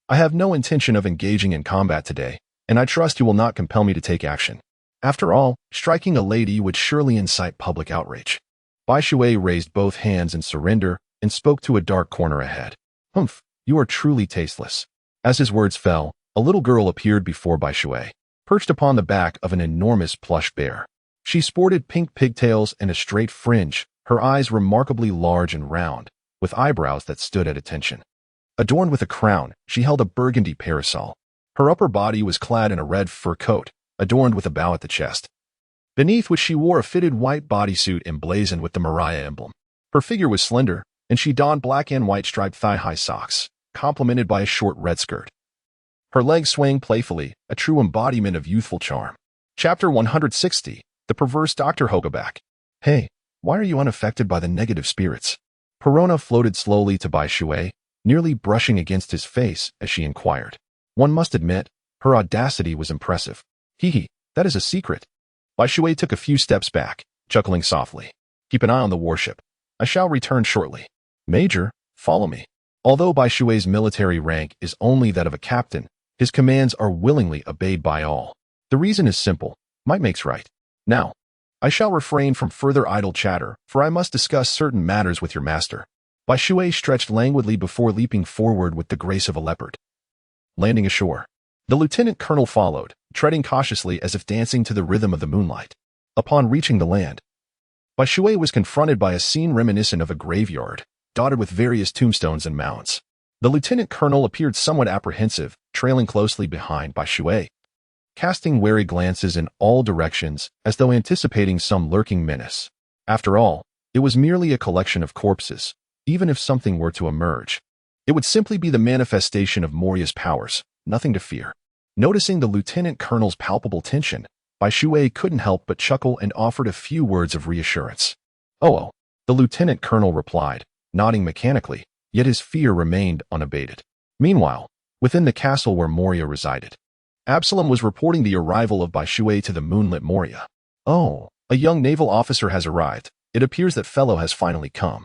I have no intention of engaging in combat today, and I trust you will not compel me to take action. After all, striking a lady would surely incite public outrage." Bai Shui raised both hands in surrender and spoke to a dark corner ahead. "Humph, you are truly tasteless." As his words fell, a little girl appeared before Bai Shui, perched upon the back of an enormous plush bear. She sported pink pigtails and a straight fringe, her eyes remarkably large and round, with eyebrows that stood at attention. Adorned with a crown, she held a burgundy parasol. Her upper body was clad in a red fur coat, adorned with a bow at the chest, beneath which she wore a fitted white bodysuit emblazoned with the Mariah emblem. Her figure was slender, and she donned black and white striped thigh-high socks, complemented by a short red skirt. Her legs swaying playfully, a true embodiment of youthful charm. Chapter 160, The Perverse Dr. Hogabak. "Hey, why are you unaffected by the negative spirits?" Perona floated slowly to Bai Shui, nearly brushing against his face as she inquired. One must admit, her audacity was impressive. "Hee hee, That is a secret. Bai Shui took a few steps back, chuckling softly. Keep an eye on the warship. I shall return shortly. Major, follow me. Although Bai Shui's military rank is only that of a captain, his commands are willingly obeyed by all. The reason is simple. Might makes right. Now, I shall refrain from further idle chatter, for I must discuss certain matters with your master. Bai Shui stretched languidly before leaping forward with the grace of a leopard. Landing ashore. The lieutenant colonel followed, treading cautiously as if dancing to the rhythm of the moonlight. Upon reaching the land, Bai Shui was confronted by a scene reminiscent of a graveyard, dotted with various tombstones and mounds. The lieutenant colonel appeared somewhat apprehensive, trailing closely behind Bai Shui, casting wary glances in all directions as though anticipating some lurking menace. After all, it was merely a collection of corpses. Even if something were to emerge, it would simply be the manifestation of Moria's powers, nothing to fear. Noticing the lieutenant colonel's palpable tension, Bai Shui couldn't help but chuckle and offered a few words of reassurance. Oh, the lieutenant colonel replied, nodding mechanically, yet his fear remained unabated. Meanwhile, within the castle where Moria resided, Absalom was reporting the arrival of Bai Shui to the moonlit Moria. Oh, a young naval officer has arrived. It appears that fellow has finally come.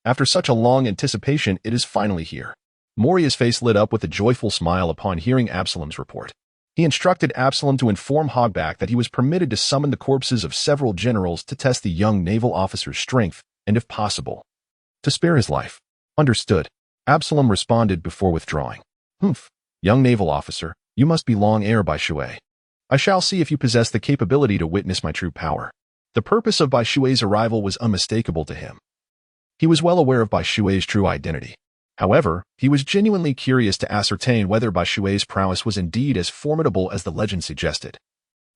After such a long anticipation, it is finally here. Moria's face lit up with a joyful smile upon hearing Absalom's report. He instructed Absalom to inform Hogback that he was permitted to summon the corpses of several generals to test the young naval officer's strength and, if possible, to spare his life. Understood. Absalom responded before withdrawing. Humph, young naval officer, you must be long ere Bai Shui. I shall see if you possess the capability to witness my true power. The purpose of Bai Shui's arrival was unmistakable to him. He was well aware of Bai Shui's true identity. However, he was genuinely curious to ascertain whether Bai Shui's prowess was indeed as formidable as the legend suggested.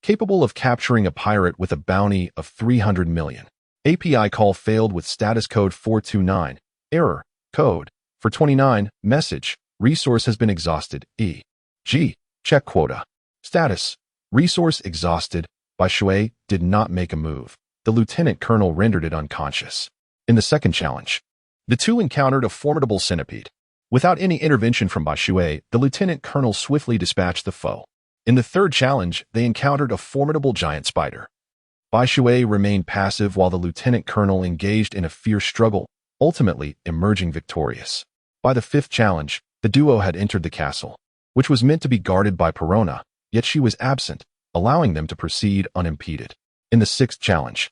Capable of capturing a pirate with a bounty of 300 million. API call failed with status code 429. Error. Code. For 29. Message. Resource has been exhausted. E.G. Check quota. Status. Resource exhausted. Bai Shui did not make a move. The lieutenant colonel rendered it unconscious. In the second challenge, the two encountered a formidable centipede. Without any intervention from Bai Shui, the lieutenant colonel swiftly dispatched the foe. In the third challenge, they encountered a formidable giant spider. Bai Shui remained passive while the lieutenant colonel engaged in a fierce struggle, ultimately emerging victorious. By the fifth challenge, the duo had entered the castle, which was meant to be guarded by Perona, yet she was absent, allowing them to proceed unimpeded. In the sixth challenge,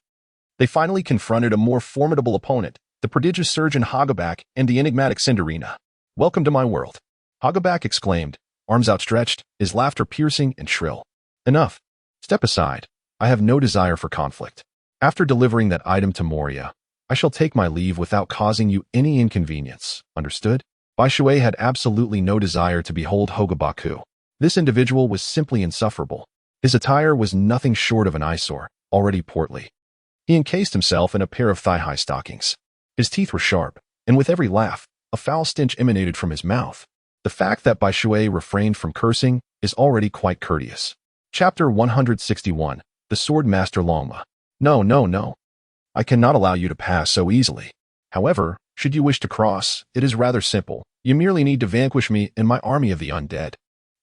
they finally confronted a more formidable opponent, the prodigious surgeon Hagaback and the enigmatic Cinderina. Welcome to my world, Hagaback exclaimed, arms outstretched, his laughter piercing and shrill. Enough. Step aside. I have no desire for conflict. After delivering that item to Moria, I shall take my leave without causing you any inconvenience. Understood? Bai Shui had absolutely no desire to behold Hogabaku. This individual was simply insufferable. His attire was nothing short of an eyesore, already portly. He encased himself in a pair of thigh-high stockings. His teeth were sharp, and with every laugh, a foul stench emanated from his mouth. The fact that Bai Shui refrained from cursing is already quite courteous. Chapter 161. The Sword Master Longma. No. I cannot allow you to pass so easily. However, should you wish to cross, it is rather simple. You merely need to vanquish me and my army of the undead.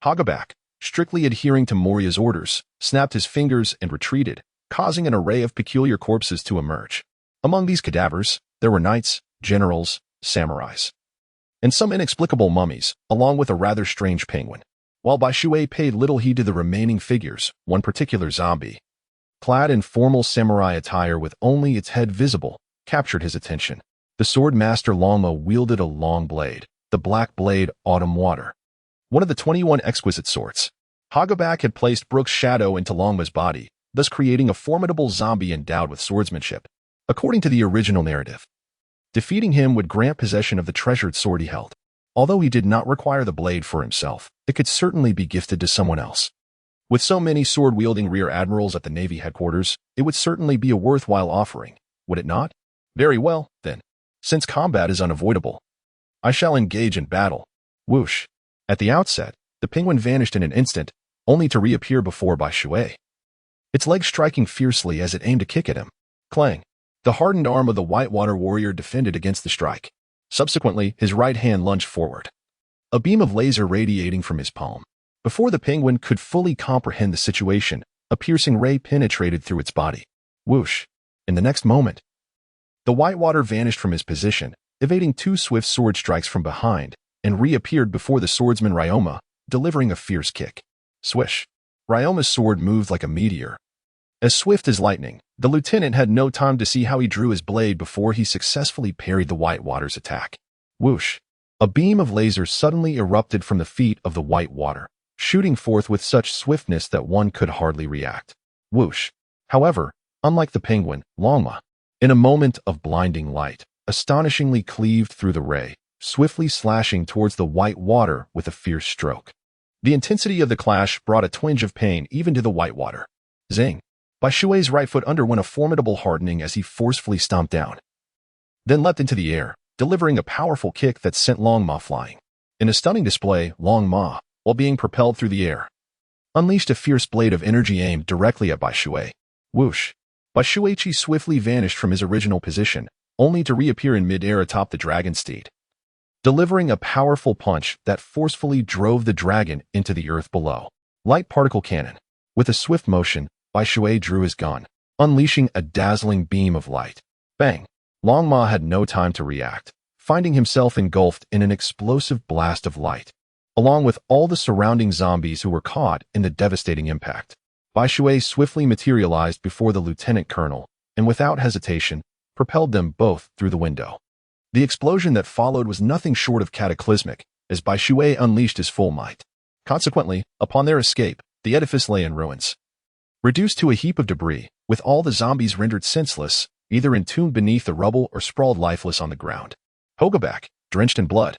Hagaback, strictly adhering to Moria's orders, snapped his fingers and retreated, causing an array of peculiar corpses to emerge. Among these cadavers, there were knights, generals, samurais, and some inexplicable mummies, along with a rather strange penguin. While Bai Shui paid little heed to the remaining figures, one particular zombie, clad in formal samurai attire with only its head visible, captured his attention. The sword master Longma wielded a long blade, the black blade Autumn Water, one of the 21 exquisite swords. Hagaback had placed Brooke's shadow into Longma's body, thus creating a formidable zombie endowed with swordsmanship. According to the original narrative, defeating him would grant possession of the treasured sword he held. Although he did not require the blade for himself, it could certainly be gifted to someone else. With so many sword-wielding rear admirals at the Navy headquarters, it would certainly be a worthwhile offering, would it not? Very well, then. Since combat is unavoidable, I shall engage in battle. Whoosh. At the outset, the penguin vanished in an instant, only to reappear before Bai Shui, its legs striking fiercely as it aimed to kick at him. Clang. The hardened arm of the Whitewater warrior defended against the strike. Subsequently, his right hand lunged forward, a beam of laser radiating from his palm. Before the penguin could fully comprehend the situation, A piercing ray penetrated through its body. Whoosh! In the next moment, the whitewater vanished from his position, evading two swift sword strikes from behind, and reappeared before the swordsman Ryoma, delivering a fierce kick. Swish! Ryoma's sword moved like a meteor. As swift as lightning, the lieutenant had no time to see how he drew his blade before he successfully parried the whitewater's attack. Whoosh! A beam of lasers suddenly erupted from the feet of the whitewater, shooting forth with such swiftness that one could hardly react. Whoosh! However, unlike the penguin, Longma, in a moment of blinding light, astonishingly cleaved through the ray, swiftly slashing towards the white water with a fierce stroke. The intensity of the clash brought a twinge of pain even to the whitewater. Zing! Bai Shui's right foot underwent a formidable hardening as he forcefully stomped down, then leapt into the air, delivering a powerful kick that sent Long Ma flying. In a stunning display, Long Ma, while being propelled through the air, unleashed a fierce blade of energy aimed directly at Bai Shui. Whoosh! Bai Shuichi swiftly vanished from his original position, only to reappear in mid-air atop the dragon steed, delivering a powerful punch that forcefully drove the dragon into the earth below. Light particle cannon. With a swift motion, Bai Shui drew his gun, unleashing a dazzling beam of light. Bang! Long Ma had no time to react, finding himself engulfed in an explosive blast of light, along with all the surrounding zombies who were caught in the devastating impact. Bai Shui swiftly materialized before the lieutenant colonel, and without hesitation, propelled them both through the window. The explosion that followed was nothing short of cataclysmic, as Bai Shui unleashed his full might. Consequently, upon their escape, the edifice lay in ruins, reduced to a heap of debris, with all the zombies rendered senseless, either entombed beneath the rubble or sprawled lifeless on the ground. Hogabak, drenched in blood,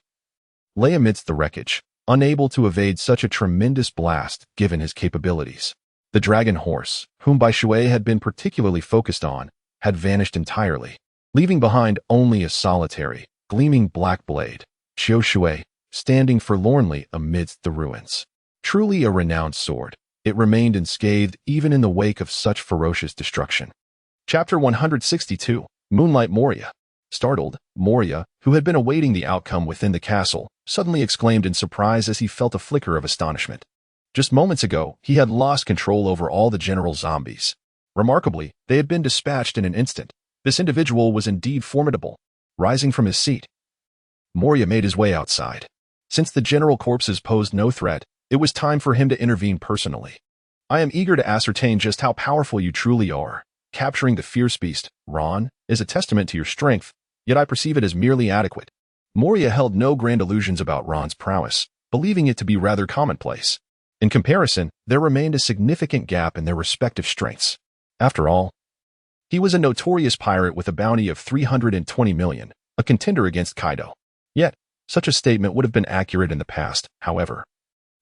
lay amidst the wreckage, unable to evade such a tremendous blast given his capabilities. The dragon horse, whom Bai Shui had been particularly focused on, had vanished entirely, leaving behind only a solitary, gleaming black blade, Xiao Shui, standing forlornly amidst the ruins. Truly a renowned sword, it remained unscathed even in the wake of such ferocious destruction. Chapter 162, Moonlight Moria. Startled, Moria, who had been awaiting the outcome within the castle, suddenly exclaimed in surprise as he felt a flicker of astonishment. Just moments ago, he had lost control over all the general zombies. Remarkably, they had been dispatched in an instant. This individual was indeed formidable. Rising from his seat, Moria made his way outside. Since the general corpses posed no threat, it was time for him to intervene personally. I am eager to ascertain just how powerful you truly are. Capturing the fierce beast, Ron, is a testament to your strength, yet I perceive it as merely adequate. Moria held no grand illusions about Ron's prowess, believing it to be rather commonplace. In comparison, there remained a significant gap in their respective strengths. After all, he was a notorious pirate with a bounty of 320 million, a contender against Kaido. Yet, such a statement would have been accurate in the past, however.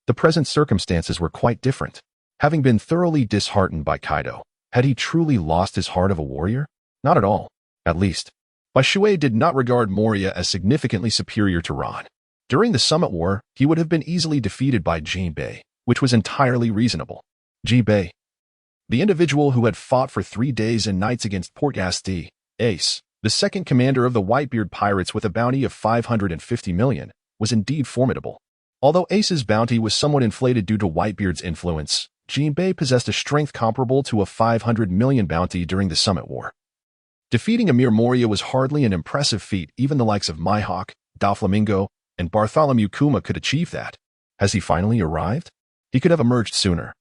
The present circumstances were quite different. Having been thoroughly disheartened by Kaido, had he truly lost his heart of a warrior? Not at all, at least. Bai Shui did not regard Moria as significantly superior to Ron. During the Summit War, he would have been easily defeated by Jinbei, which was entirely reasonable. Jinbei, the individual who had fought for 3 days and nights against Port Asti, Ace, the second commander of the Whitebeard pirates with a bounty of 550 million, was indeed formidable. Although Ace's bounty was somewhat inflated due to Whitebeard's influence, Jinbei possessed a strength comparable to a 500 million bounty during the Summit War. Defeating Amir Moria was hardly an impressive feat. Even the likes of Mihawk, Doflamingo, and Bartholomew Kuma could achieve that. Has he finally arrived? He could have emerged sooner,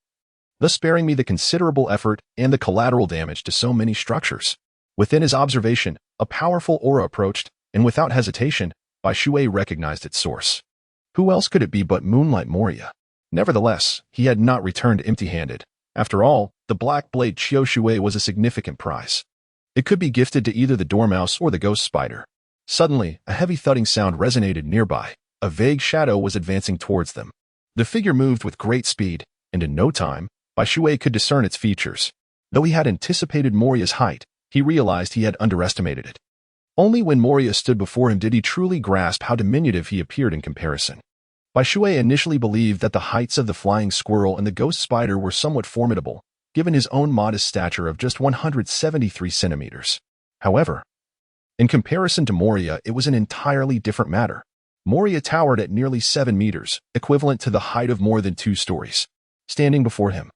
thus sparing me the considerable effort and the collateral damage to so many structures. Within his observation, a powerful aura approached, and without hesitation, Bai Shui recognized its source. Who else could it be but Moonlight Moria? Nevertheless, he had not returned empty-handed. After all, the black blade Xiao Shui was a significant prize. It could be gifted to either the Dormouse or the Ghost Spider. Suddenly, a heavy thudding sound resonated nearby. A vague shadow was advancing towards them. The figure moved with great speed, and in no time, Bai Shui could discern its features. Though he had anticipated Moria's height, he realized he had underestimated it. Only when Moria stood before him did he truly grasp how diminutive he appeared in comparison. Bai Shui initially believed that the heights of the flying squirrel and the ghost spider were somewhat formidable, given his own modest stature of just 173 centimeters. However, in comparison to Moria, it was an entirely different matter. Moria towered at nearly 7 meters, equivalent to the height of more than 2 stories. Standing before him,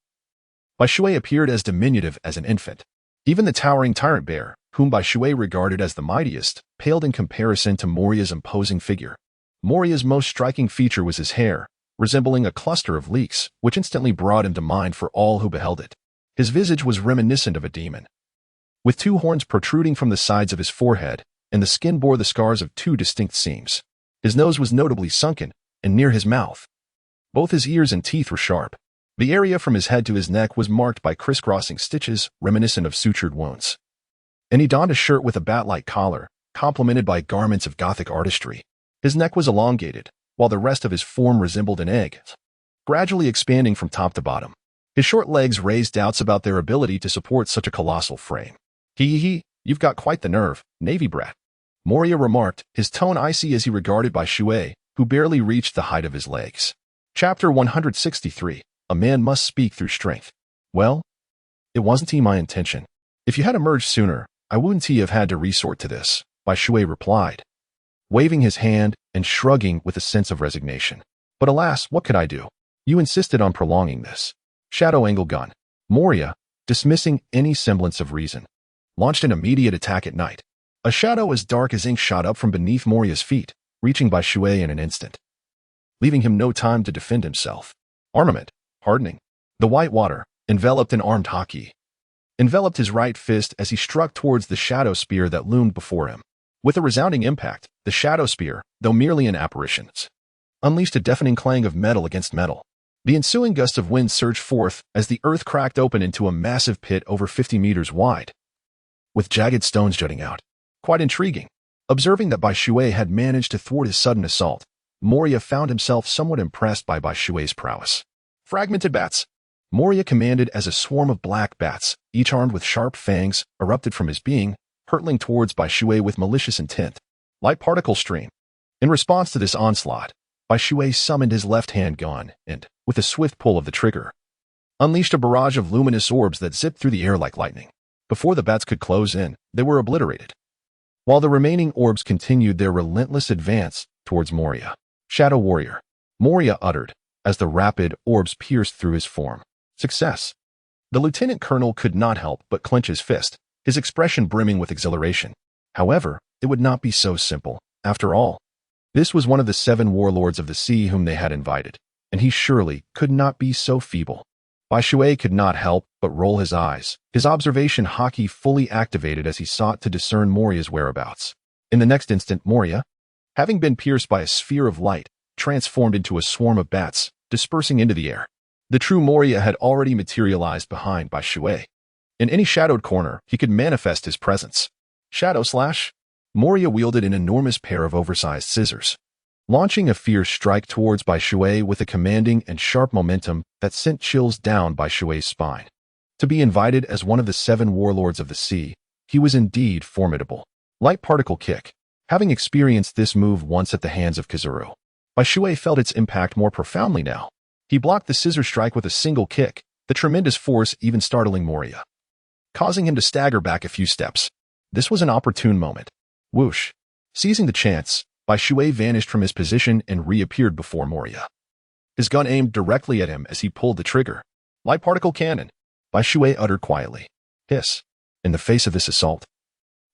Bai Shui appeared as diminutive as an infant. Even the towering tyrant bear, whom Bai Shui regarded as the mightiest, paled in comparison to Moriya's imposing figure. Moriya's most striking feature was his hair, resembling a cluster of leeks, which instantly brought him to mind for all who beheld it. His visage was reminiscent of a demon, with two horns protruding from the sides of his forehead, and the skin bore the scars of two distinct seams. His nose was notably sunken, and near his mouth. Both his ears and teeth were sharp. The area from his head to his neck was marked by crisscrossing stitches, reminiscent of sutured wounds. And he donned a shirt with a bat-like collar, complemented by garments of Gothic artistry. His neck was elongated, while the rest of his form resembled an egg, gradually expanding from top to bottom. His short legs raised doubts about their ability to support such a colossal frame. You've got quite the nerve, Navy brat," Moriya remarked, his tone icy as he regarded Bai Shui, who barely reached the height of his legs. Chapter 163. A man must speak through strength. "Well, it wasn't my intention. If you had emerged sooner, I wouldn't have had to resort to this," Bai Shui replied, waving his hand and shrugging with a sense of resignation. "But alas, what could I do? You insisted on prolonging this." Shadow angle gun. Moriya, dismissing any semblance of reason, launched an immediate attack at night. A shadow as dark as ink shot up from beneath Moriya's feet, reaching Bai Shui in an instant, leaving him no time to defend himself. Armament, hardening. The white water, enveloped in armed haki, enveloped his right fist as he struck towards the shadow spear that loomed before him. With a resounding impact, the shadow spear, though merely an apparition, unleashed a deafening clang of metal against metal. The ensuing gust of wind surged forth as the earth cracked open into a massive pit over 50 meters wide, with jagged stones jutting out. Quite intriguing. Observing that Bai Shui had managed to thwart his sudden assault, Moriya found himself somewhat impressed by Bai Shui's prowess. Fragmented bats. Moriya commanded as a swarm of black bats, each armed with sharp fangs, erupted from his being, hurtling towards Bai Shui with malicious intent. Light particle stream. In response to this onslaught, Bai Shui summoned his left-hand gun and, with a swift pull of the trigger, unleashed a barrage of luminous orbs that zipped through the air like lightning. Before the bats could close in, they were obliterated, while the remaining orbs continued their relentless advance towards Moriya. Shadow Warrior. Moriya uttered, as the rapid orbs pierced through his form. Success. The lieutenant colonel could not help but clench his fist, his expression brimming with exhilaration. However, it would not be so simple. After all, this was one of the 7 warlords of the sea whom they had invited, and he surely could not be so feeble. Bai Shui could not help but roll his eyes, his observation haki fully activated as he sought to discern Moriya's whereabouts. In the next instant, Moriya, having been pierced by a sphere of light, transformed into a swarm of bats, dispersing into the air. The true Moriya had already materialized behind Bai Shui. In any shadowed corner, he could manifest his presence. Shadow Slash. Moriya wielded an enormous pair of oversized scissors, launching a fierce strike towards Bai Shui with a commanding and sharp momentum that sent chills down Bai Shui's spine. To be invited as one of the 7 warlords of the sea, he was indeed formidable. Light particle kick. Having experienced this move once at the hands of Kizuru, Bai Shui felt its impact more profoundly now. He blocked the scissor strike with a single kick, the tremendous force even startling Moriya, causing him to stagger back a few steps. This was an opportune moment. Whoosh. Seizing the chance, Bai Shui vanished from his position and reappeared before Moriya, his gun aimed directly at him as he pulled the trigger. Light particle cannon. Bai Shui uttered quietly. Hiss. In the face of this assault,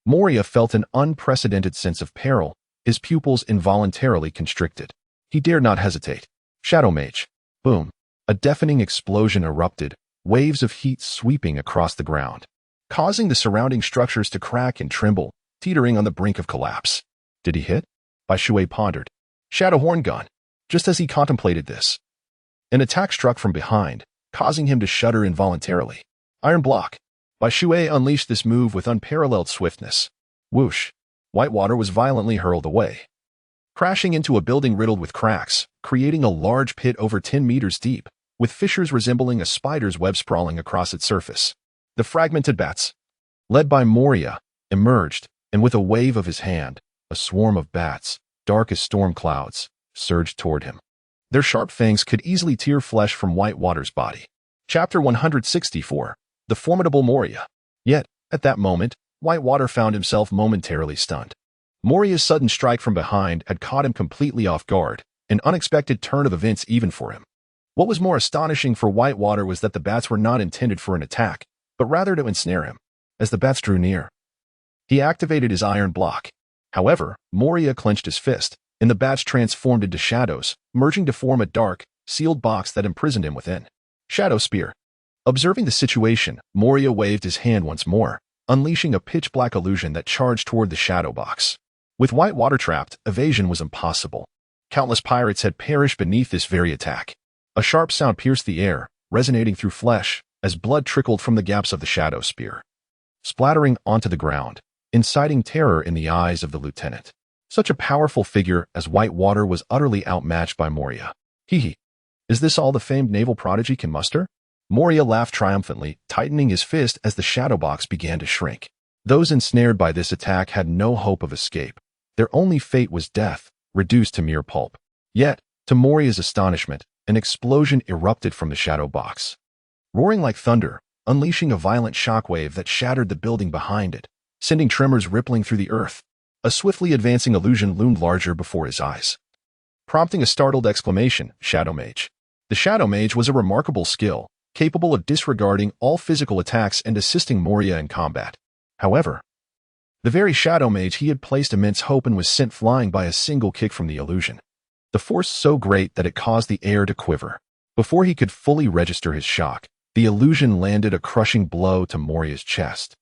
Moriya felt an unprecedented sense of peril, his pupils involuntarily constricted. He dared not hesitate. Shadow Mage. Boom. A deafening explosion erupted, waves of heat sweeping across the ground, causing the surrounding structures to crack and tremble, teetering on the brink of collapse. Did he hit? Bai Shui pondered. Shadow Horn Gun. Just as he contemplated this, an attack struck from behind, causing him to shudder involuntarily. Iron Block. Bai Shui unleashed this move with unparalleled swiftness. Whoosh. White water was violently hurled away, crashing into a building riddled with cracks, creating a large pit over 10 meters deep, with fissures resembling a spider's web sprawling across its surface. The fragmented bats, led by Moriya, emerged, and with a wave of his hand, a swarm of bats, dark as storm clouds, surged toward him. Their sharp fangs could easily tear flesh from Whitewater's body. Chapter 164. The Formidable Moriya. Yet, at that moment, Whitewater found himself momentarily stunned. Moriya's sudden strike from behind had caught him completely off guard, an unexpected turn of events even for him. What was more astonishing for Whitewater was that the bats were not intended for an attack, but rather to ensnare him. As the bats drew near, he activated his iron block. However, Moria clenched his fist, and the bats transformed into shadows, merging to form a dark, sealed box that imprisoned him within. Shadow Spear. Observing the situation, Moria waved his hand once more, unleashing a pitch-black illusion that charged toward the shadow box. With Whitewater trapped, evasion was impossible. Countless pirates had perished beneath this very attack. A sharp sound pierced the air, resonating through flesh, as blood trickled from the gaps of the Shadow Spear, splattering onto the ground, inciting terror in the eyes of the lieutenant. Such a powerful figure as Whitewater was utterly outmatched by Moria. Hee. Is this all the famed naval prodigy can muster? Moria laughed triumphantly, tightening his fist as the shadow box began to shrink. Those ensnared by this attack had no hope of escape. Their only fate was death, reduced to mere pulp. Yet, to Moria's astonishment, an explosion erupted from the shadow box, roaring like thunder, unleashing a violent shockwave that shattered the building behind it, sending tremors rippling through the earth. A swiftly advancing illusion loomed larger before his eyes, prompting a startled exclamation, Shadow Mage. The Shadow Mage was a remarkable skill, capable of disregarding all physical attacks and assisting Moria in combat. However, the very Shadow Mage he had placed immense hope in was sent flying by a single kick from the illusion. The force so great that it caused the air to quiver. Before he could fully register his shock, the illusion landed a crushing blow to Moria's chest,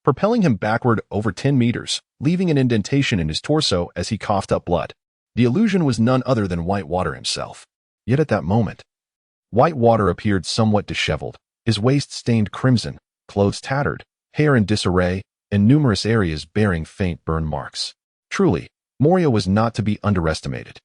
propelling him backward over 10 meters, leaving an indentation in his torso as he coughed up blood. The illusion was none other than Whitewater himself. Yet at that moment, Whitewater appeared somewhat disheveled, his waist stained crimson, clothes tattered, hair in disarray, and numerous areas bearing faint burn marks. Truly, Moria was not to be underestimated.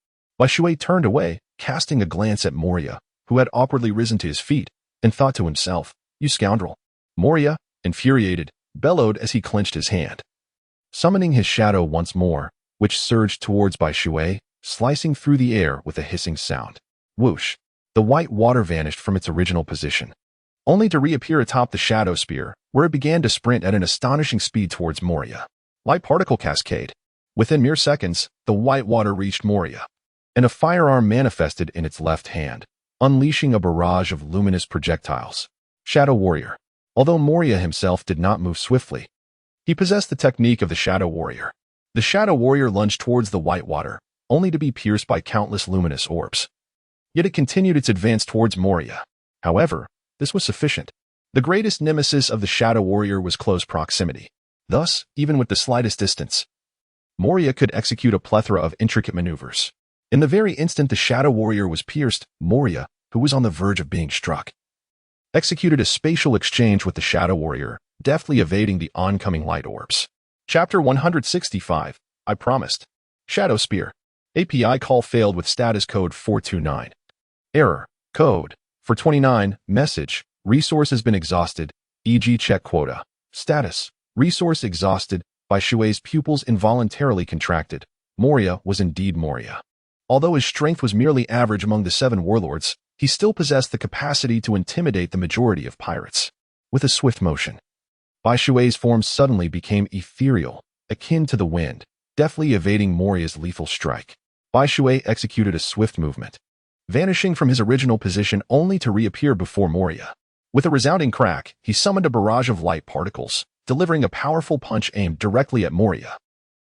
Shui turned away, casting a glance at Moria, who had awkwardly risen to his feet, and thought to himself, "You scoundrel." Moria, infuriated, bellowed as he clenched his hand, summoning his shadow once more, which surged towards Shui, slicing through the air with a hissing sound. Whoosh! The white water vanished from its original position, only to reappear atop the Shadow Spear, where it began to sprint at an astonishing speed towards Moria. Light particle cascade. Within mere seconds, the white water reached Moria, and a firearm manifested in its left hand, unleashing a barrage of luminous projectiles. Shadow Warrior. Although Moria himself did not move swiftly, he possessed the technique of the Shadow Warrior. The Shadow Warrior lunged towards the white water, only to be pierced by countless luminous orbs. Yet it continued its advance towards Moria. However, this was sufficient. The greatest nemesis of the Shadow Warrior was close proximity. Thus, even with the slightest distance, Moria could execute a plethora of intricate maneuvers. In the very instant the Shadow Warrior was pierced, Moria, who was on the verge of being struck, executed a spatial exchange with the Shadow Warrior, deftly evading the oncoming light orbs. Chapter 165, I Promised. Shadow Spear. API call failed with status code 429. Error. Code. For 29, message. Resource has been exhausted, e.g. check quota. Status. Resource exhausted. Shui's pupils involuntarily contracted. Moria was indeed Moria. Although his strength was merely average among the 7 warlords, he still possessed the capacity to intimidate the majority of pirates. With a swift motion, Shui's form suddenly became ethereal, akin to the wind, deftly evading Moria's lethal strike. Shui executed a swift movement, vanishing from his original position only to reappear before Moria. With a resounding crack, he summoned a barrage of light particles, delivering a powerful punch aimed directly at Moria.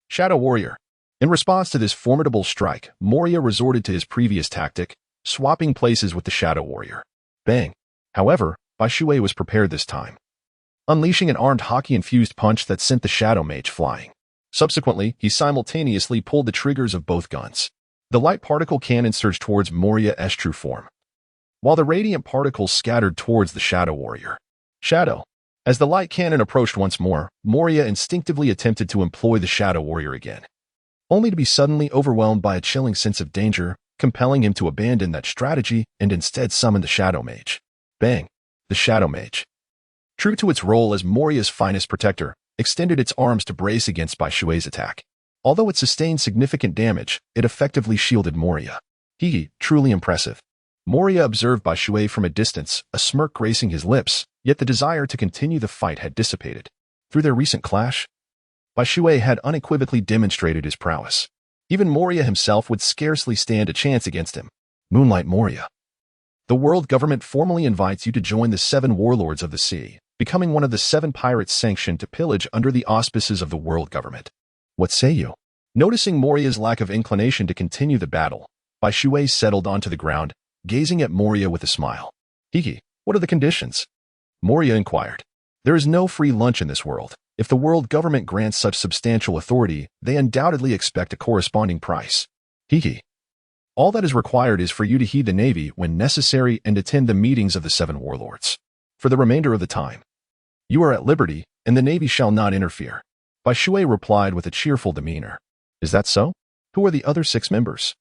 Shadow Warrior. In response to this formidable strike, Moria resorted to his previous tactic, swapping places with the Shadow Warrior. Bang! However, Shui was prepared this time, unleashing an armed hockey-infused punch that sent the Shadow Mage flying. Subsequently, he simultaneously pulled the triggers of both guns. The light particle cannon surged towards Moria's true form, while the radiant particles scattered towards the Shadow Warrior. Shadow. As the light cannon approached once more, Moria instinctively attempted to employ the Shadow Warrior again, only to be suddenly overwhelmed by a chilling sense of danger, compelling him to abandon that strategy and instead summon the Shadow Mage. Bang! The Shadow Mage, true to its role as Moria's finest protector, extended its arms to brace against Shui's attack. Although it sustained significant damage, it effectively shielded Moria. Truly impressive. Moria observed Shui from a distance, a smirk gracing his lips, yet the desire to continue the fight had dissipated. Through their recent clash, Shui had unequivocally demonstrated his prowess. Even Moria himself would scarcely stand a chance against him. Moonlight Moria. The world government formally invites you to join the 7 warlords of the sea, becoming one of the 7 pirates sanctioned to pillage under the auspices of the world government. What say you? Noticing Moriya's lack of inclination to continue the battle, Bai Shui settled onto the ground, gazing at Moriya with a smile. Hiki, what are the conditions? Moriya inquired. There is no free lunch in this world. If the world government grants such substantial authority, they undoubtedly expect a corresponding price. Hiki. All that is required is for you to heed the navy when necessary and attend the meetings of the 7 warlords. For the remainder of the time, you are at liberty, and the navy shall not interfere. Bai Shui replied with a cheerful demeanor. Is that so? Who are the other 6 members?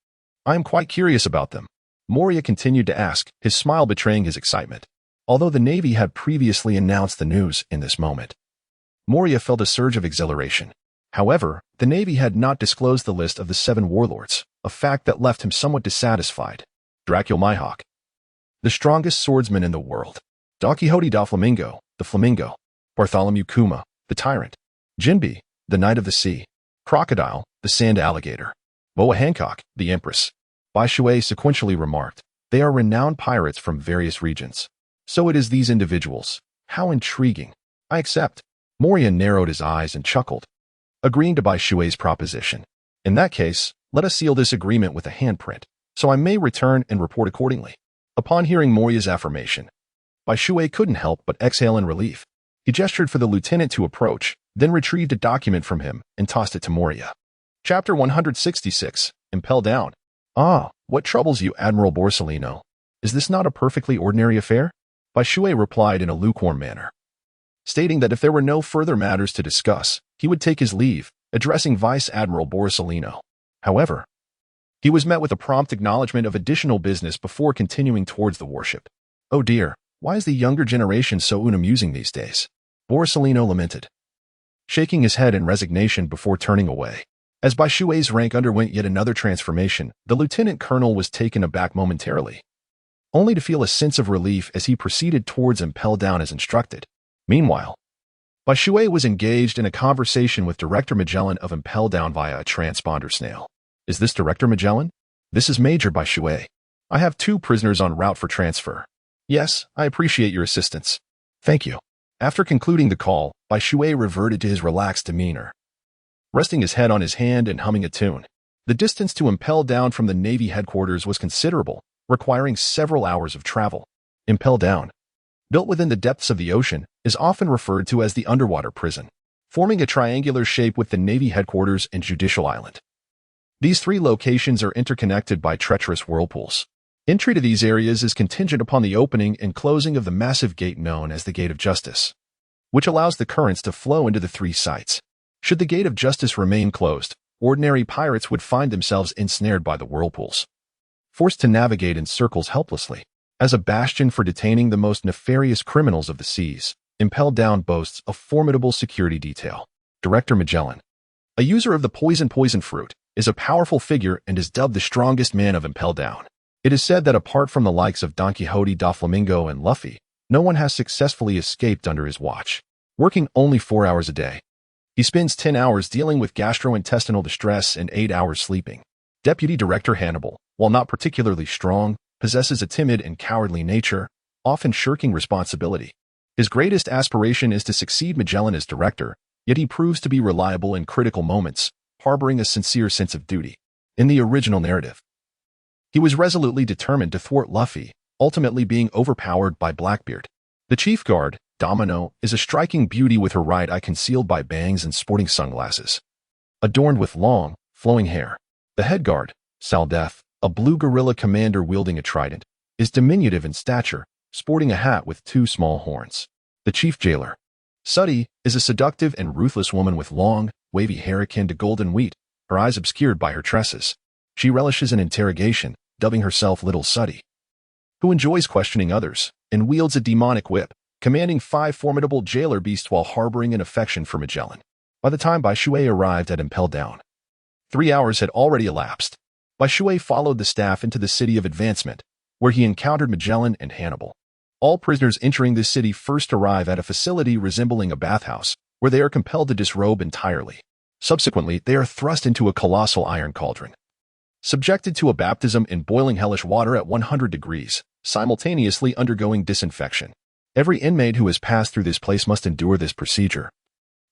I am quite curious about them. Moriya continued to ask, his smile betraying his excitement. Although the navy had previously announced the news in this moment, Moriya felt a surge of exhilaration. However, the navy had not disclosed the list of the 7 warlords, a fact that left him somewhat dissatisfied. Dracul Mihawk, the strongest swordsman in the world. Don Quixote da Flamingo, the Flamingo. Bartholomew Kuma, the Tyrant. Jinbe, the Knight of the Sea. Crocodile, the Sand Alligator. Boa Hancock, the Empress. Bai Shui sequentially remarked, they are renowned pirates from various regions. So it is these individuals. How intriguing. I accept. Moriya narrowed his eyes and chuckled, agreeing to Bai Shui's proposition. In that case, let us seal this agreement with a handprint, so I may return and report accordingly. Upon hearing Moriya's affirmation, Bai Shui couldn't help but exhale in relief. He gestured for the lieutenant to approach, then retrieved a document from him and tossed it to Moriya. Chapter 166, Impel Down. Ah, what troubles you, Admiral Borsellino? Is this not a perfectly ordinary affair? Bai Shui replied in a lukewarm manner, stating that if there were no further matters to discuss, he would take his leave, addressing Vice Admiral Borsellino. However, he was met with a prompt acknowledgement of additional business before continuing towards the warship. Oh dear, why is the younger generation so unamusing these days? Borsellino lamented, shaking his head in resignation before turning away. As Bai Shui's rank underwent yet another transformation, the lieutenant colonel was taken aback momentarily, only to feel a sense of relief as he proceeded towards Impel Down as instructed. Meanwhile, Bai Shui was engaged in a conversation with Director Magellan of Impel Down via a transponder snail. Is this Director Magellan? This is Major Bai Shui. I have 2 prisoners en route for transfer. Yes, I appreciate your assistance. Thank you. After concluding the call, Bai Shui reverted to his relaxed demeanor, resting his head on his hand and humming a tune. The distance to Impel Down from the Navy headquarters was considerable, requiring several hours of travel. Impel Down, built within the depths of the ocean, is often referred to as the underwater prison, forming a triangular shape with the Navy headquarters and Judicial Island. These 3 locations are interconnected by treacherous whirlpools. Entry to these areas is contingent upon the opening and closing of the massive gate known as the Gate of Justice, which allows the currents to flow into the 3 sites. Should the Gate of Justice remain closed, ordinary pirates would find themselves ensnared by the whirlpools, forced to navigate in circles helplessly. As a bastion for detaining the most nefarious criminals of the seas, Impel Down boasts a formidable security detail. Director Magellan, a user of the poison fruit, is a powerful figure and is dubbed the strongest man of Impel Down. It is said that apart from the likes of Don Quixote da Flamingo and Luffy, no one has successfully escaped under his watch. Working only 4 hours a day, he spends 10 hours dealing with gastrointestinal distress and 8 hours sleeping. Deputy Director Hannibal, while not particularly strong, possesses a timid and cowardly nature, often shirking responsibility. His greatest aspiration is to succeed Magellan as director, yet he proves to be reliable in critical moments, harboring a sincere sense of duty. In the original narrative, he was resolutely determined to thwart Luffy, ultimately being overpowered by Blackbeard. The chief guard, Domino, is a striking beauty with her right eye concealed by bangs and sporting sunglasses, adorned with long, flowing hair. The head guard, Saldeth, a blue gorilla commander wielding a trident, is diminutive in stature, sporting a hat with 2 small horns. The chief jailer, Suddy, is a seductive and ruthless woman with long, wavy hair akin to golden wheat, her eyes obscured by her tresses. She relishes an interrogation, dubbing herself Little Suddy, who enjoys questioning others, and wields a demonic whip, commanding 5 formidable jailer beasts while harboring an affection for Magellan. By the time Bai Shui arrived at Impel Down, 3 hours had already elapsed. Bai Shui followed the staff into the city of Advancement, where he encountered Magellan and Hannibal. All prisoners entering this city first arrive at a facility resembling a bathhouse, where they are compelled to disrobe entirely. Subsequently, they are thrust into a colossal iron cauldron, subjected to a baptism in boiling hellish water at 100 degrees, simultaneously undergoing disinfection. Every inmate who has passed through this place must endure this procedure.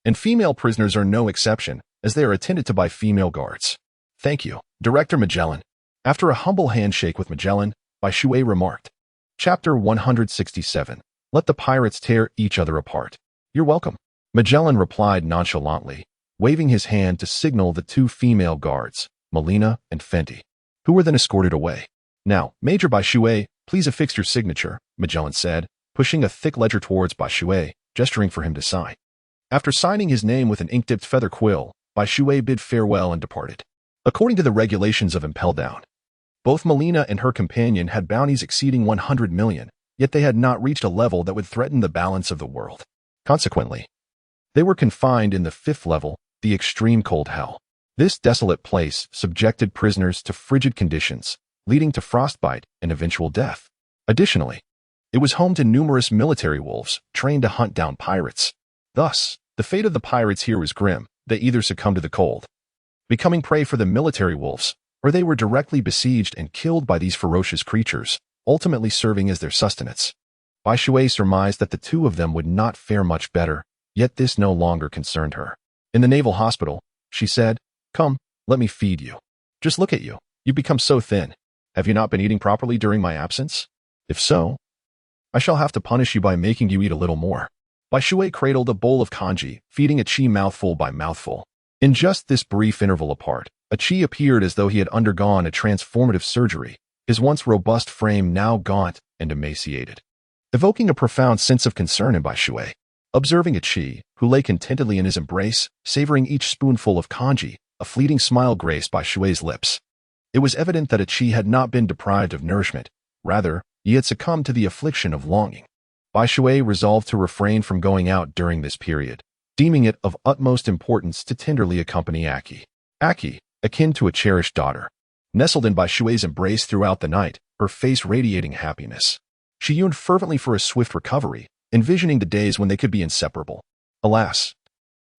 And female prisoners are no exception, as they are attended to by female guards. Thank you, Director Magellan. After a humble handshake with Magellan, Bai Shui remarked. Chapter 167. Let the pirates tear each other apart. You're welcome. Magellan replied nonchalantly, waving his hand to signal the two female guards, Melina and Fenty, who were then escorted away. Now, Major Bai Shui, please affix your signature, Magellan said, pushing a thick ledger towards Bai Shui, gesturing for him to sign. After signing his name with an ink-dipped feather quill, Bai Shui bid farewell and departed. According to the regulations of Impel Down, both Melina and her companion had bounties exceeding 100 million, yet they had not reached a level that would threaten the balance of the world. Consequently, they were confined in the 5th level, the extreme cold hell. This desolate place subjected prisoners to frigid conditions, leading to frostbite and eventual death. Additionally, it was home to numerous military wolves trained to hunt down pirates. Thus, the fate of the pirates here was grim. They either succumbed to the cold, becoming prey for the military wolves, or they were directly besieged and killed by these ferocious creatures, ultimately serving as their sustenance. Bai Shui surmised that the two of them would not fare much better, yet this no longer concerned her. In the naval hospital, she said, "Come, let me feed you. Just look at you. You've become so thin. Have you not been eating properly during my absence? If so, I shall have to punish you by making you eat a little more." Bai Shui cradled a bowl of kanji, feeding a chi mouthful by mouthful. In just this brief interval apart, a chi appeared as though he had undergone a transformative surgery, his once robust frame now gaunt and emaciated, evoking a profound sense of concern in Bai Shui. Observing a chi, who lay contentedly in his embrace, savoring each spoonful of kanji, a fleeting smile graced Bai Shui's lips. It was evident that a chi had not been deprived of nourishment, rather, he had succumbed to the affliction of longing. Bai Shui resolved to refrain from going out during this period, deeming it of utmost importance to tenderly accompany Aki. Aki, akin to a cherished daughter, nestled in Bai Shui's embrace throughout the night, her face radiating happiness. She yearned fervently for a swift recovery, envisioning the days when they could be inseparable. Alas,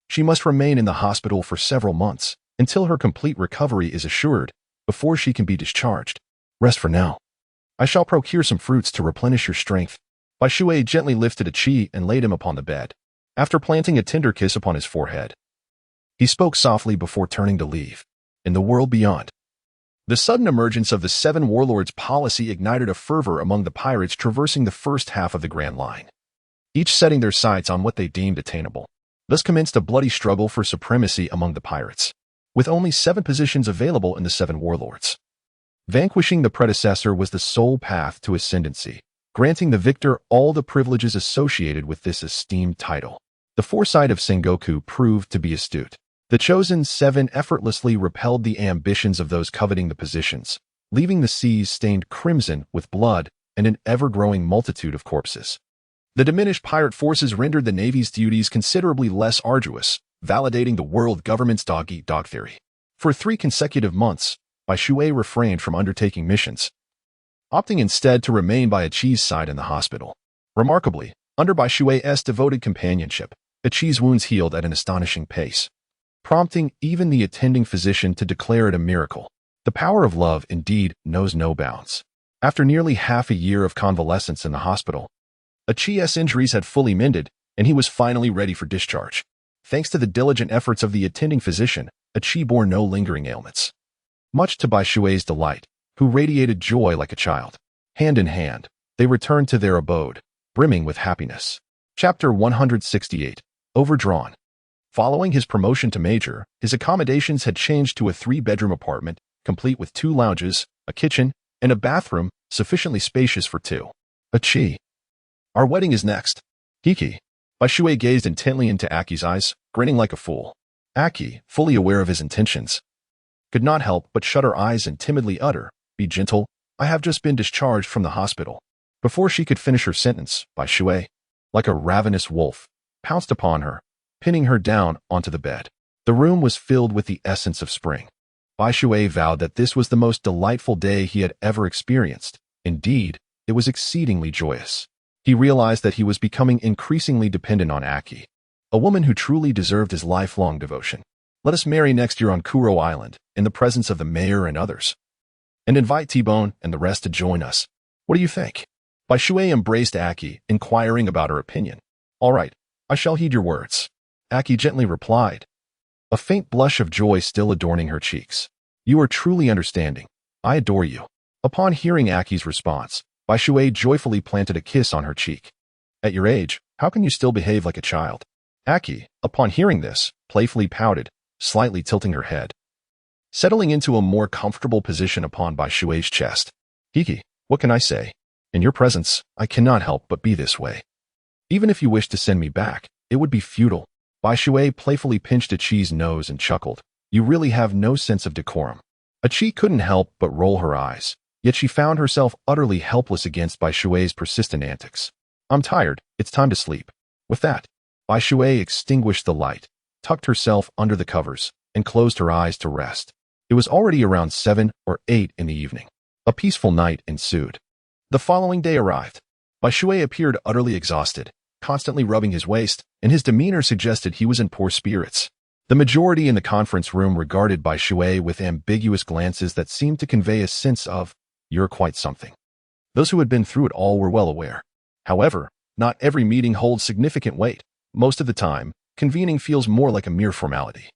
she must remain in the hospital for several months, until her complete recovery is assured, before she can be discharged. Rest for now. I shall procure some fruits to replenish your strength. Bai Shui gently lifted a chi and laid him upon the bed. After planting a tender kiss upon his forehead, he spoke softly before turning to leave. In the world beyond, the sudden emergence of the 7 Warlords' policy ignited a fervor among the pirates traversing the first half of the Grand Line, each setting their sights on what they deemed attainable. Thus commenced a bloody struggle for supremacy among the pirates, with only 7 positions available in the 7 Warlords. Vanquishing the predecessor was the sole path to ascendancy, granting the victor all the privileges associated with this esteemed title. The foresight of Sengoku proved to be astute. The chosen 7 effortlessly repelled the ambitions of those coveting the positions, leaving the seas stained crimson with blood and an ever-growing multitude of corpses. The diminished pirate forces rendered the Navy's duties considerably less arduous, validating the world government's dog-eat-dog theory. For 3 consecutive months, Bai Shui refrained from undertaking missions, opting instead to remain by Achi's side in the hospital. Remarkably, under Bai Shui's devoted companionship, Achi's wounds healed at an astonishing pace, prompting even the attending physician to declare it a miracle. The power of love, indeed, knows no bounds. After nearly half a year of convalescence in the hospital, Achi's injuries had fully mended, and he was finally ready for discharge. Thanks to the diligent efforts of the attending physician, Achi bore no lingering ailments, much to Bai Shui's delight, who radiated joy like a child. Hand in hand, they returned to their abode, brimming with happiness. Chapter 168. Overdrawn. Following his promotion to major, his accommodations had changed to a 3-bedroom apartment, complete with 2 lounges, a kitchen, and a bathroom sufficiently spacious for 2. Achi. Our wedding is next. Hiki. Bai Shui gazed intently into Aki's eyes, grinning like a fool. Aki, fully aware of his intentions, could not help but shut her eyes and timidly utter, "Be gentle, I have just been discharged from the hospital." Before she could finish her sentence, Bai Shui, like a ravenous wolf, pounced upon her, pinning her down onto the bed. The room was filled with the essence of spring. Bai Shui vowed that this was the most delightful day he had ever experienced. Indeed, it was exceedingly joyous. He realized that he was becoming increasingly dependent on Aki, a woman who truly deserved his lifelong devotion. "Let us marry next year on Kuro Island, in the presence of the mayor and others," and invite T-Bone and the rest to join us. What do you think? Bai Shui embraced Aki, inquiring about her opinion. All right, I shall heed your words. Aki gently replied, a faint blush of joy still adorning her cheeks. You are truly understanding. I adore you. Upon hearing Aki's response, Bai Shui joyfully planted a kiss on her cheek. At your age, how can you still behave like a child? Aki, upon hearing this, playfully pouted, slightly tilting her head. Settling into a more comfortable position upon Bai Shui's chest. Hiki, what can I say? In your presence, I cannot help but be this way. Even if you wish to send me back, it would be futile. Bai Shui playfully pinched Achi's nose and chuckled. You really have no sense of decorum. Achi couldn't help but roll her eyes, yet she found herself utterly helpless against Bai Shui's persistent antics. I'm tired, it's time to sleep. With that, Bai Shui extinguished the light, tucked herself under the covers, and closed her eyes to rest. It was already around 7 or 8 in the evening. A peaceful night ensued. The following day arrived. Bai Shui appeared utterly exhausted, constantly rubbing his waist, and his demeanor suggested he was in poor spirits. The majority in the conference room regarded Bai Shui with ambiguous glances that seemed to convey a sense of, you're quite something. Those who had been through it all were well aware. However, not every meeting holds significant weight. Most of the time, convening feels more like a mere formality.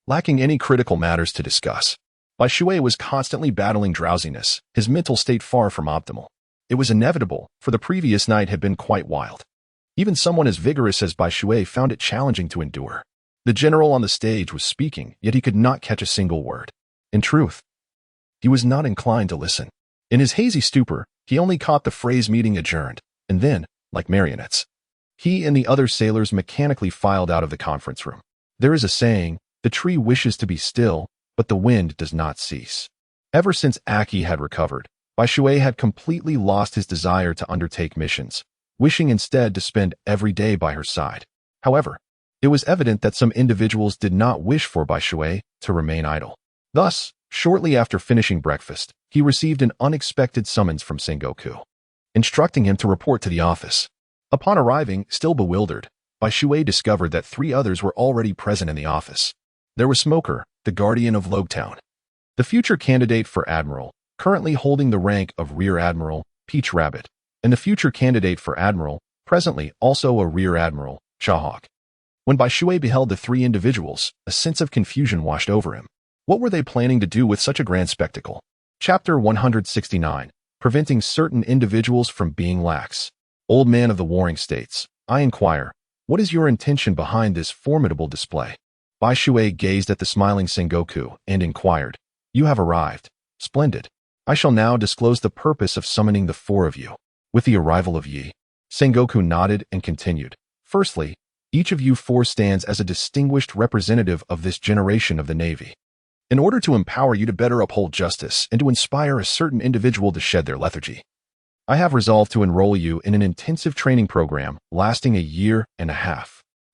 Lacking any critical matters to discuss, Bai Shui was constantly battling drowsiness, his mental state far from optimal. It was inevitable, for the previous night had been quite wild. Even someone as vigorous as Bai Shui found it challenging to endure. The general on the stage was speaking, yet he could not catch a single word. In truth, he was not inclined to listen. In his hazy stupor, he only caught the phrase meeting adjourned, and then, like marionettes, he and the other sailors mechanically filed out of the conference room. There is a saying, the tree wishes to be still, but the wind does not cease. Ever since Aki had recovered, Bai Shui had completely lost his desire to undertake missions, wishing instead to spend every day by her side. However, it was evident that some individuals did not wish for Bai Shui to remain idle. Thus, shortly after finishing breakfast, he received an unexpected summons from Sengoku, instructing him to report to the office. Upon arriving, still bewildered, Bai Shui discovered that 3 others were already present in the office. There was Smoker, the guardian of Logetown, the future candidate for admiral, currently holding the rank of rear admiral, Peach Rabbit, and the future candidate for admiral, presently also a rear admiral, Chahawk. When Bai Shui beheld the 3 individuals, a sense of confusion washed over him. What were they planning to do with such a grand spectacle? Chapter 169, Preventing Certain Individuals from Being Lax. Old Man of the Warring States, I inquire, what is your intention behind this formidable display? Bai Shui gazed at the smiling Sengoku and inquired, you have arrived. Splendid. I shall now disclose the purpose of summoning the 4 of you. With the arrival of Yi, Sengoku nodded and continued. Firstly, each of you 4 stands as a distinguished representative of this generation of the Navy. In order to empower you to better uphold justice and to inspire a certain individual to shed their lethargy, I have resolved to enroll you in an intensive training program lasting 1.5 years.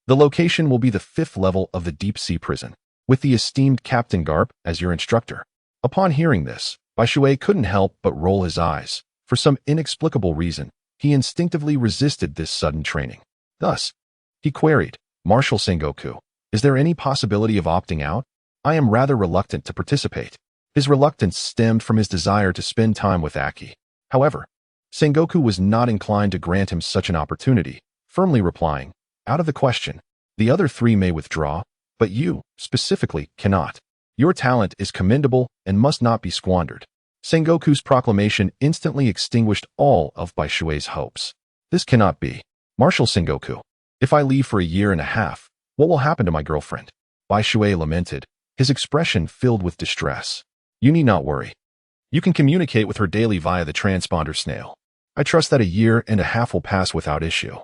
The location will be the 5th level of the deep sea prison, with the esteemed Captain Garp as your instructor. Upon hearing this, Bai Shui couldn't help but roll his eyes. For some inexplicable reason, he instinctively resisted this sudden training. Thus, he queried, Marshal Sengoku, is there any possibility of opting out? I am rather reluctant to participate. His reluctance stemmed from his desire to spend time with Aki. However, Sengoku was not inclined to grant him such an opportunity, firmly replying, out of the question. The other 3 may withdraw, but you, specifically, cannot. Your talent is commendable and must not be squandered. Sengoku's proclamation instantly extinguished all of Bai Shui's hopes. This cannot be. Marshal Sengoku, if I leave for 1.5 years, what will happen to my girlfriend? Bai Shui lamented, his expression filled with distress. You need not worry. You can communicate with her daily via the transponder snail. I trust that 1.5 years will pass without issue.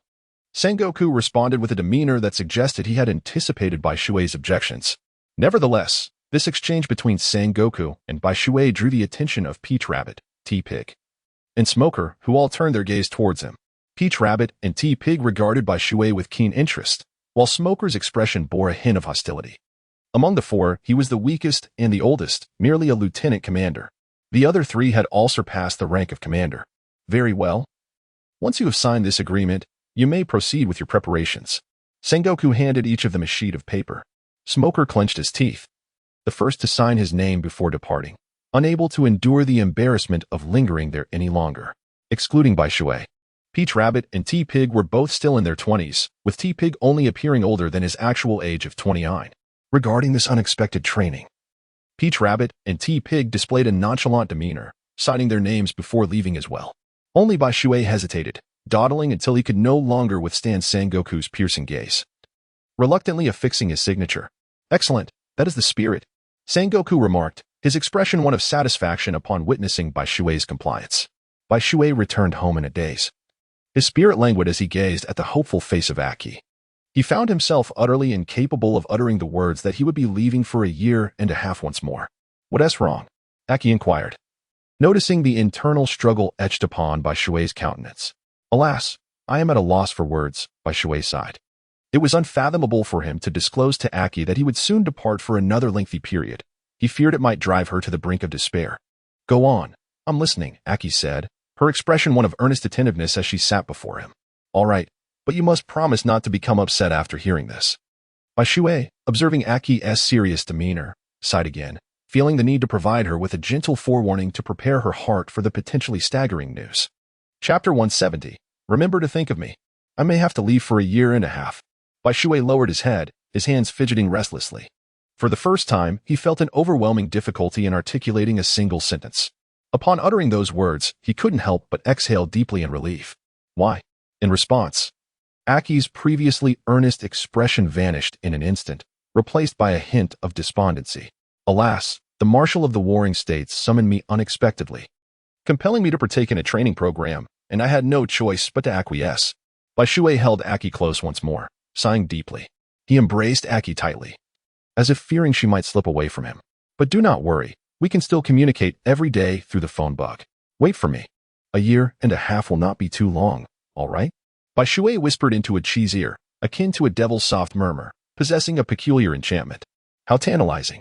Sengoku responded with a demeanor that suggested he had anticipated Bai Shui's objections. Nevertheless, this exchange between Sengoku and Bai Shui drew the attention of Peach Rabbit, T-Pig, and Smoker, who all turned their gaze towards him. Peach Rabbit and T-Pig regarded Bai Shui with keen interest, while Smoker's expression bore a hint of hostility. Among the 4, he was the weakest and the oldest, merely a lieutenant commander. The other 3 had all surpassed the rank of commander. Very well. Once you have signed this agreement, you may proceed with your preparations. Sengoku handed each of them a sheet of paper. Smoker clenched his teeth. The first to sign his name before departing. unable to endure the embarrassment of lingering there any longer. Excluding Bai Shui. Peach Rabbit and T-Pig were both still in their 20s, with T-Pig only appearing older than his actual age of 29. Regarding this unexpected training, Peach Rabbit and T-Pig displayed a nonchalant demeanor, citing their names before leaving as well. Only Bai Shui hesitated, dawdling until he could no longer withstand Sengoku's piercing gaze. Reluctantly affixing his signature. "Excellent, that is the spirit," Sengoku remarked, his expression one of satisfaction upon witnessing Bai Shui's compliance. Bai Shui returned home in a daze. His spirit languid as he gazed at the hopeful face of Aki. He found himself utterly incapable of uttering the words that he would be leaving for a year and a half once more. "What's wrong?" Aki inquired, noticing the internal struggle etched upon Bai Shui's countenance. "Alas, I am at a loss for words," Bai Shui sighed. It was unfathomable for him to disclose to Aki that he would soon depart for another lengthy period. He feared it might drive her to the brink of despair. "Go on, I'm listening," Aki said, her expression one of earnest attentiveness as she sat before him. "All right, but you must promise not to become upset after hearing this." Bai Shui, observing Aki's serious demeanor, sighed again, feeling the need to provide her with a gentle forewarning to prepare her heart for the potentially staggering news. Chapter 170. Remember to think of me. I may have to leave for a year and a half. Bai Shui lowered his head, his hands fidgeting restlessly. For the first time, he felt an overwhelming difficulty in articulating a single sentence. Upon uttering those words, he couldn't help but exhale deeply in relief. "Why?" In response, Aki's previously earnest expression vanished in an instant, replaced by a hint of despondency. "Alas, the Marshal of the Warring States summoned me unexpectedly, compelling me to partake in a training program, and I had no choice but to acquiesce." Bai Shui held Aki close once more, sighing deeply. He embraced Aki tightly, as if fearing she might slip away from him. "But do not worry, we can still communicate every day through the phone bug. Wait for me. A year and a half will not be too long, all right?" Bai Shui whispered into Achi's ear, akin to a devil's soft murmur, possessing a peculiar enchantment. How tantalizing.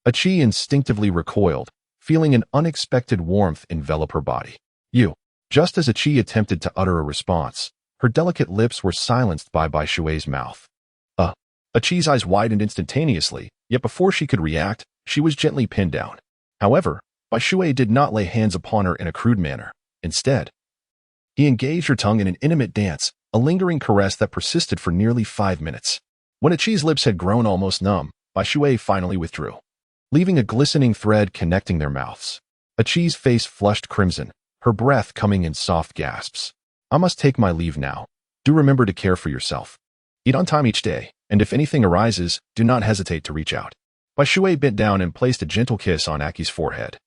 Achi instinctively recoiled, feeling an unexpected warmth envelop her body. "You." Just as Achi attempted to utter a response, her delicate lips were silenced by Bai Shui's mouth. Achi's eyes widened instantaneously, yet before she could react, she was gently pinned down. However, Bai Shui did not lay hands upon her in a crude manner. Instead, he engaged her tongue in an intimate dance, a lingering caress that persisted for nearly 5 minutes. When Achi's lips had grown almost numb, Bai Shui finally withdrew, leaving a glistening thread connecting their mouths. Achi's face flushed crimson, her breath coming in soft gasps. "I must take my leave now. Do remember to care for yourself. Eat on time each day, and if anything arises, do not hesitate to reach out." Bai Shui bent down and placed a gentle kiss on Aki's forehead,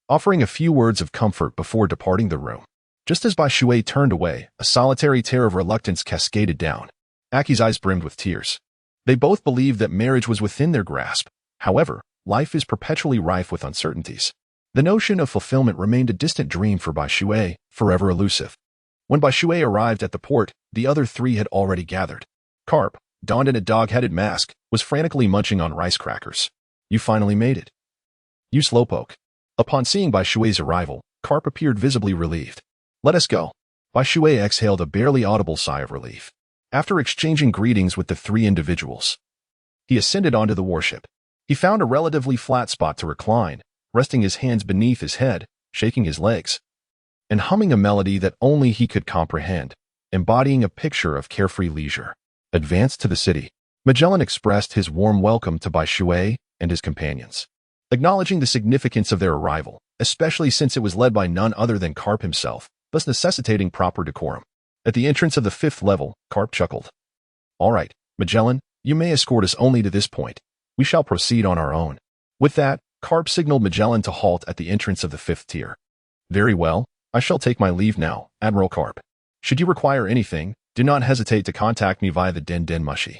offering a few words of comfort before departing the room. Just as Bai Shui turned away, a solitary tear of reluctance cascaded down. Aki's eyes brimmed with tears. They both believed that marriage was within their grasp. However, life is perpetually rife with uncertainties. The notion of fulfillment remained a distant dream for Bai Shui, forever elusive. When Bai Shui arrived at the port, the other three had already gathered. Carp, donned in a dog-headed mask, was frantically munching on rice crackers. "You finally made it. You slowpoke." Upon seeing Bai Shui's arrival, Carp appeared visibly relieved. "Let us go." Bai Shui exhaled a barely audible sigh of relief. After exchanging greetings with the three individuals, he ascended onto the warship. He found a relatively flat spot to recline, resting his hands beneath his head, shaking his legs, and humming a melody that only he could comprehend, embodying a picture of carefree leisure. Advanced to the city, Magellan expressed his warm welcome to Bai Shui and his companions, acknowledging the significance of their arrival, especially since it was led by none other than Carp himself, thus necessitating proper decorum. At the entrance of the 5th level, Carp chuckled. "All right, Magellan, you may escort us only to this point. We shall proceed on our own." With that, Carp signaled Magellan to halt at the entrance of the 5th tier. "Very well, I shall take my leave now, Admiral Carp. Should you require anything, do not hesitate to contact me via the Den Den Mushi."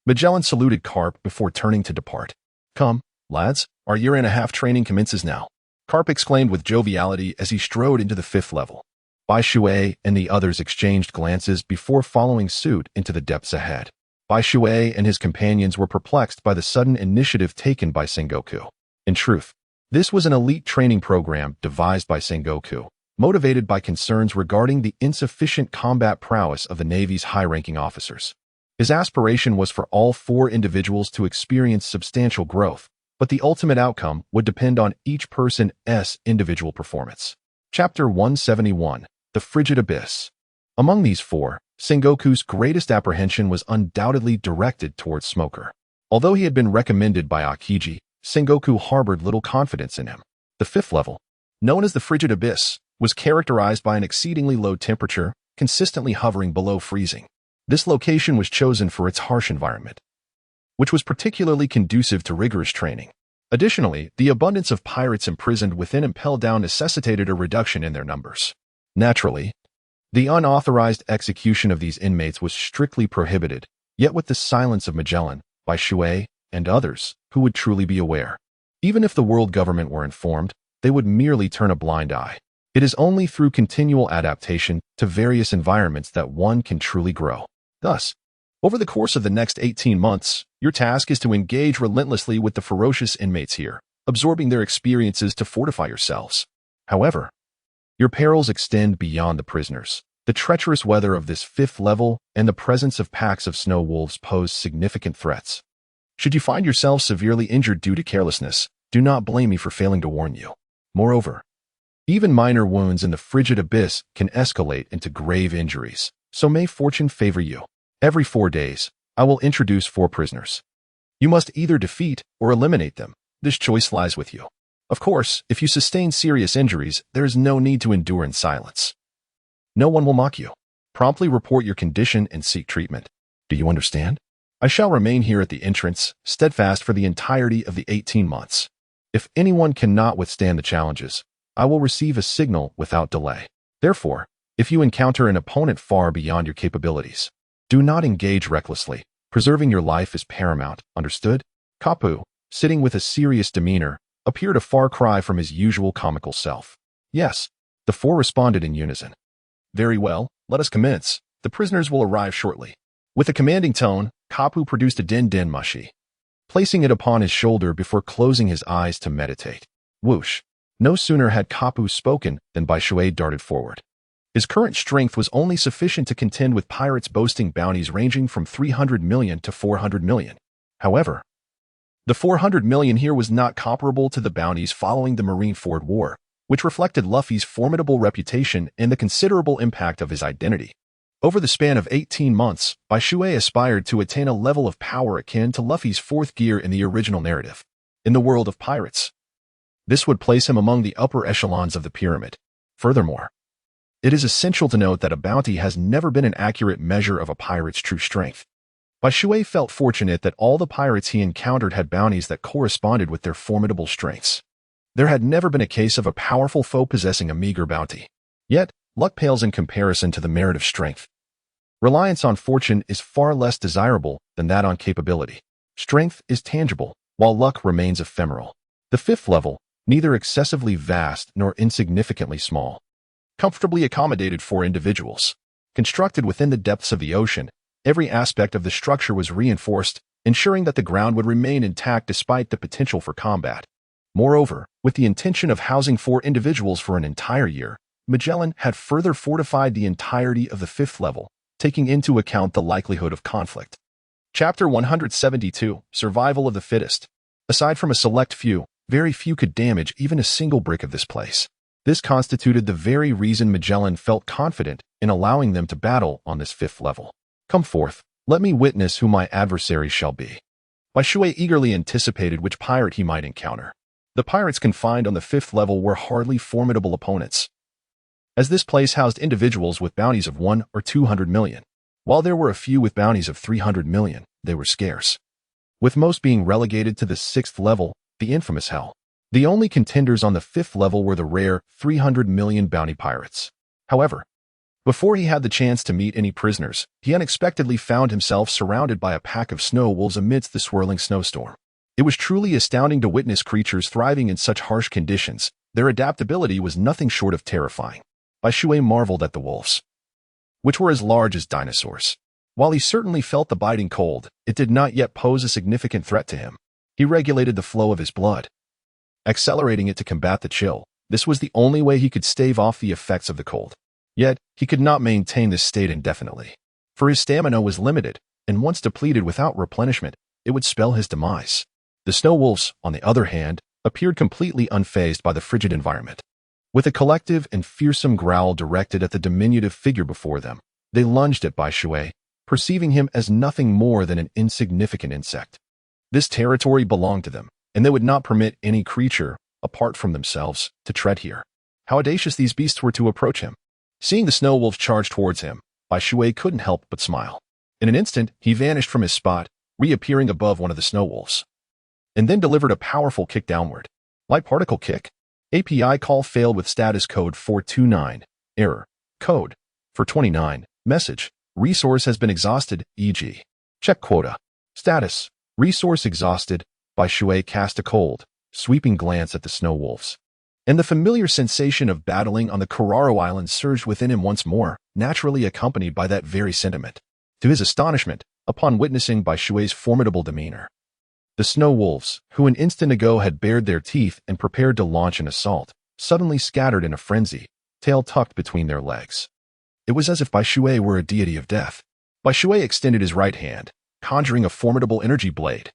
Magellan saluted Carp before turning to depart. "Come, lads, our year-and-a-half training commences now," Carp exclaimed with joviality as he strode into the 5th level. Bai Shui and the others exchanged glances before following suit into the depths ahead. Bai Shui and his companions were perplexed by the sudden initiative taken by Sengoku. In truth, this was an elite training program devised by Sengoku, motivated by concerns regarding the insufficient combat prowess of the Navy's high-ranking officers. His aspiration was for all 4 individuals to experience substantial growth, but the ultimate outcome would depend on each person's individual performance. Chapter 171, The Frigid Abyss. Among these four, Sengoku's greatest apprehension was undoubtedly directed towards Smoker. Although he had been recommended by Akiji, Sengoku harbored little confidence in him. The fifth level, known as the Frigid Abyss, was characterized by an exceedingly low temperature, consistently hovering below freezing. This location was chosen for its harsh environment, which was particularly conducive to rigorous training. Additionally, the abundance of pirates imprisoned within Impel Down necessitated a reduction in their numbers. Naturally, the unauthorized execution of these inmates was strictly prohibited, yet with the silence of Magellan, by Shuei, and others, who would truly be aware. Even if the world government were informed, they would merely turn a blind eye. It is only through continual adaptation to various environments that one can truly grow. Thus, over the course of the next 18 months, your task is to engage relentlessly with the ferocious inmates here, absorbing their experiences to fortify yourselves. However, your perils extend beyond the prisoners. The treacherous weather of this fifth level and the presence of packs of snow wolves pose significant threats. Should you find yourself severely injured due to carelessness, do not blame me for failing to warn you. Moreover, even minor wounds in the frigid abyss can escalate into grave injuries, so may fortune favor you. Every 4 days, I will introduce 4 prisoners. You must either defeat or eliminate them. This choice lies with you. Of course, if you sustain serious injuries, there is no need to endure in silence. No one will mock you. Promptly report your condition and seek treatment. Do you understand? I shall remain here at the entrance, steadfast for the entirety of the 18 months. If anyone cannot withstand the challenges, I will receive a signal without delay. Therefore, if you encounter an opponent far beyond your capabilities, do not engage recklessly. Preserving your life is paramount, understood? Kapu, sitting with a serious demeanor, appeared a far cry from his usual comical self. Yes, the 4 responded in unison. Very well, let us commence. The prisoners will arrive shortly. With a commanding tone, Kapu produced a den mushi, placing it upon his shoulder before closing his eyes to meditate. Whoosh! No sooner had Kapu spoken than Bai Shui darted forward. His current strength was only sufficient to contend with pirates boasting bounties ranging from 300 million to 400 million. However, the 400 million here was not comparable to the bounties following the Marineford War, which reflected Luffy's formidable reputation and the considerable impact of his identity. Over the span of 18 months, Bai Shui aspired to attain a level of power akin to Luffy's 4th gear in the original narrative. In the world of pirates, this would place him among the upper echelons of the pyramid. Furthermore, it is essential to note that a bounty has never been an accurate measure of a pirate's true strength. Bai Shui felt fortunate that all the pirates he encountered had bounties that corresponded with their formidable strengths. There had never been a case of a powerful foe possessing a meager bounty. Yet, luck pales in comparison to the merit of strength. Reliance on fortune is far less desirable than that on capability. Strength is tangible, while luck remains ephemeral. The 5th level, neither excessively vast nor insignificantly small, comfortably accommodated 4 individuals. Constructed within the depths of the ocean, every aspect of the structure was reinforced, ensuring that the ground would remain intact despite the potential for combat. Moreover, with the intention of housing 4 individuals for an entire year, Magellan had further fortified the entirety of the 5th level, taking into account the likelihood of conflict. Chapter 172, Survival of the Fittest. Aside from a select few, very few could damage even a single brick of this place. This constituted the very reason Magellan felt confident in allowing them to battle on this 5th level. Come forth, let me witness who my adversary shall be. Bai Shui eagerly anticipated which pirate he might encounter. The pirates confined on the 5th level were hardly formidable opponents, as this place housed individuals with bounties of 1 or 200 million. While there were a few with bounties of 300 million, they were scarce, with most being relegated to the 6th level, the infamous Hell. The only contenders on the 5th level were the rare 300 million bounty pirates. However, before he had the chance to meet any prisoners, he unexpectedly found himself surrounded by a pack of snow wolves amidst the swirling snowstorm. It was truly astounding to witness creatures thriving in such harsh conditions. Their adaptability was nothing short of terrifying. Bai Shui marveled at the wolves, which were as large as dinosaurs. While he certainly felt the biting cold, it did not yet pose a significant threat to him. He regulated the flow of his blood, accelerating it to combat the chill. This was the only way he could stave off the effects of the cold. Yet, he could not maintain this state indefinitely, for his stamina was limited, and once depleted without replenishment, it would spell his demise. The snow wolves, on the other hand, appeared completely unfazed by the frigid environment. With a collective and fearsome growl directed at the diminutive figure before them, they lunged at Bai Shui, perceiving him as nothing more than an insignificant insect. This territory belonged to them, and they would not permit any creature, apart from themselves, to tread here. How audacious these beasts were to approach him. Seeing the snow wolves charge towards him, Bai Shui couldn't help but smile. In an instant, he vanished from his spot, reappearing above one of the snow wolves, and then delivered a powerful kick downward. Light particle kick. API call failed with status code 429. Error. Code. 429. Message. Resource has been exhausted, e.g. Check quota. Status. Resource exhausted. Bai Shui cast a cold, sweeping glance at the snow wolves. And the familiar sensation of battling on the Kuro Island surged within him once more, naturally accompanied by that very sentiment. To his astonishment, upon witnessing Bai Shui's formidable demeanor, the snow wolves, who an instant ago had bared their teeth and prepared to launch an assault, suddenly scattered in a frenzy, tail tucked between their legs. It was as if Bai Shui were a deity of death. Bai Shui extended his right hand, conjuring a formidable energy blade,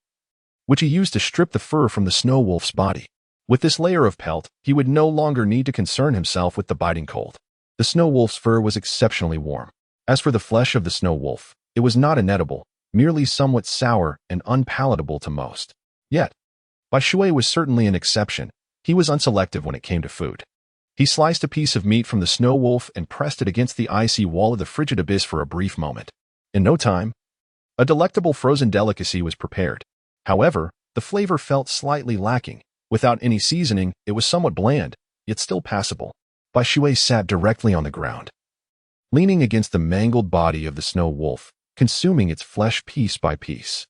which he used to strip the fur from the snow wolf's body. With this layer of pelt, he would no longer need to concern himself with the biting cold. The snow wolf's fur was exceptionally warm. As for the flesh of the snow wolf, it was not inedible, merely somewhat sour and unpalatable to most. Yet, Bai Shui was certainly an exception. He was unselective when it came to food. He sliced a piece of meat from the snow wolf and pressed it against the icy wall of the frigid abyss for a brief moment. In no time, a delectable frozen delicacy was prepared. However, the flavor felt slightly lacking. Without any seasoning, it was somewhat bland, yet still passable. Bai Shui sat directly on the ground, leaning against the mangled body of the snow wolf, consuming its flesh piece by piece.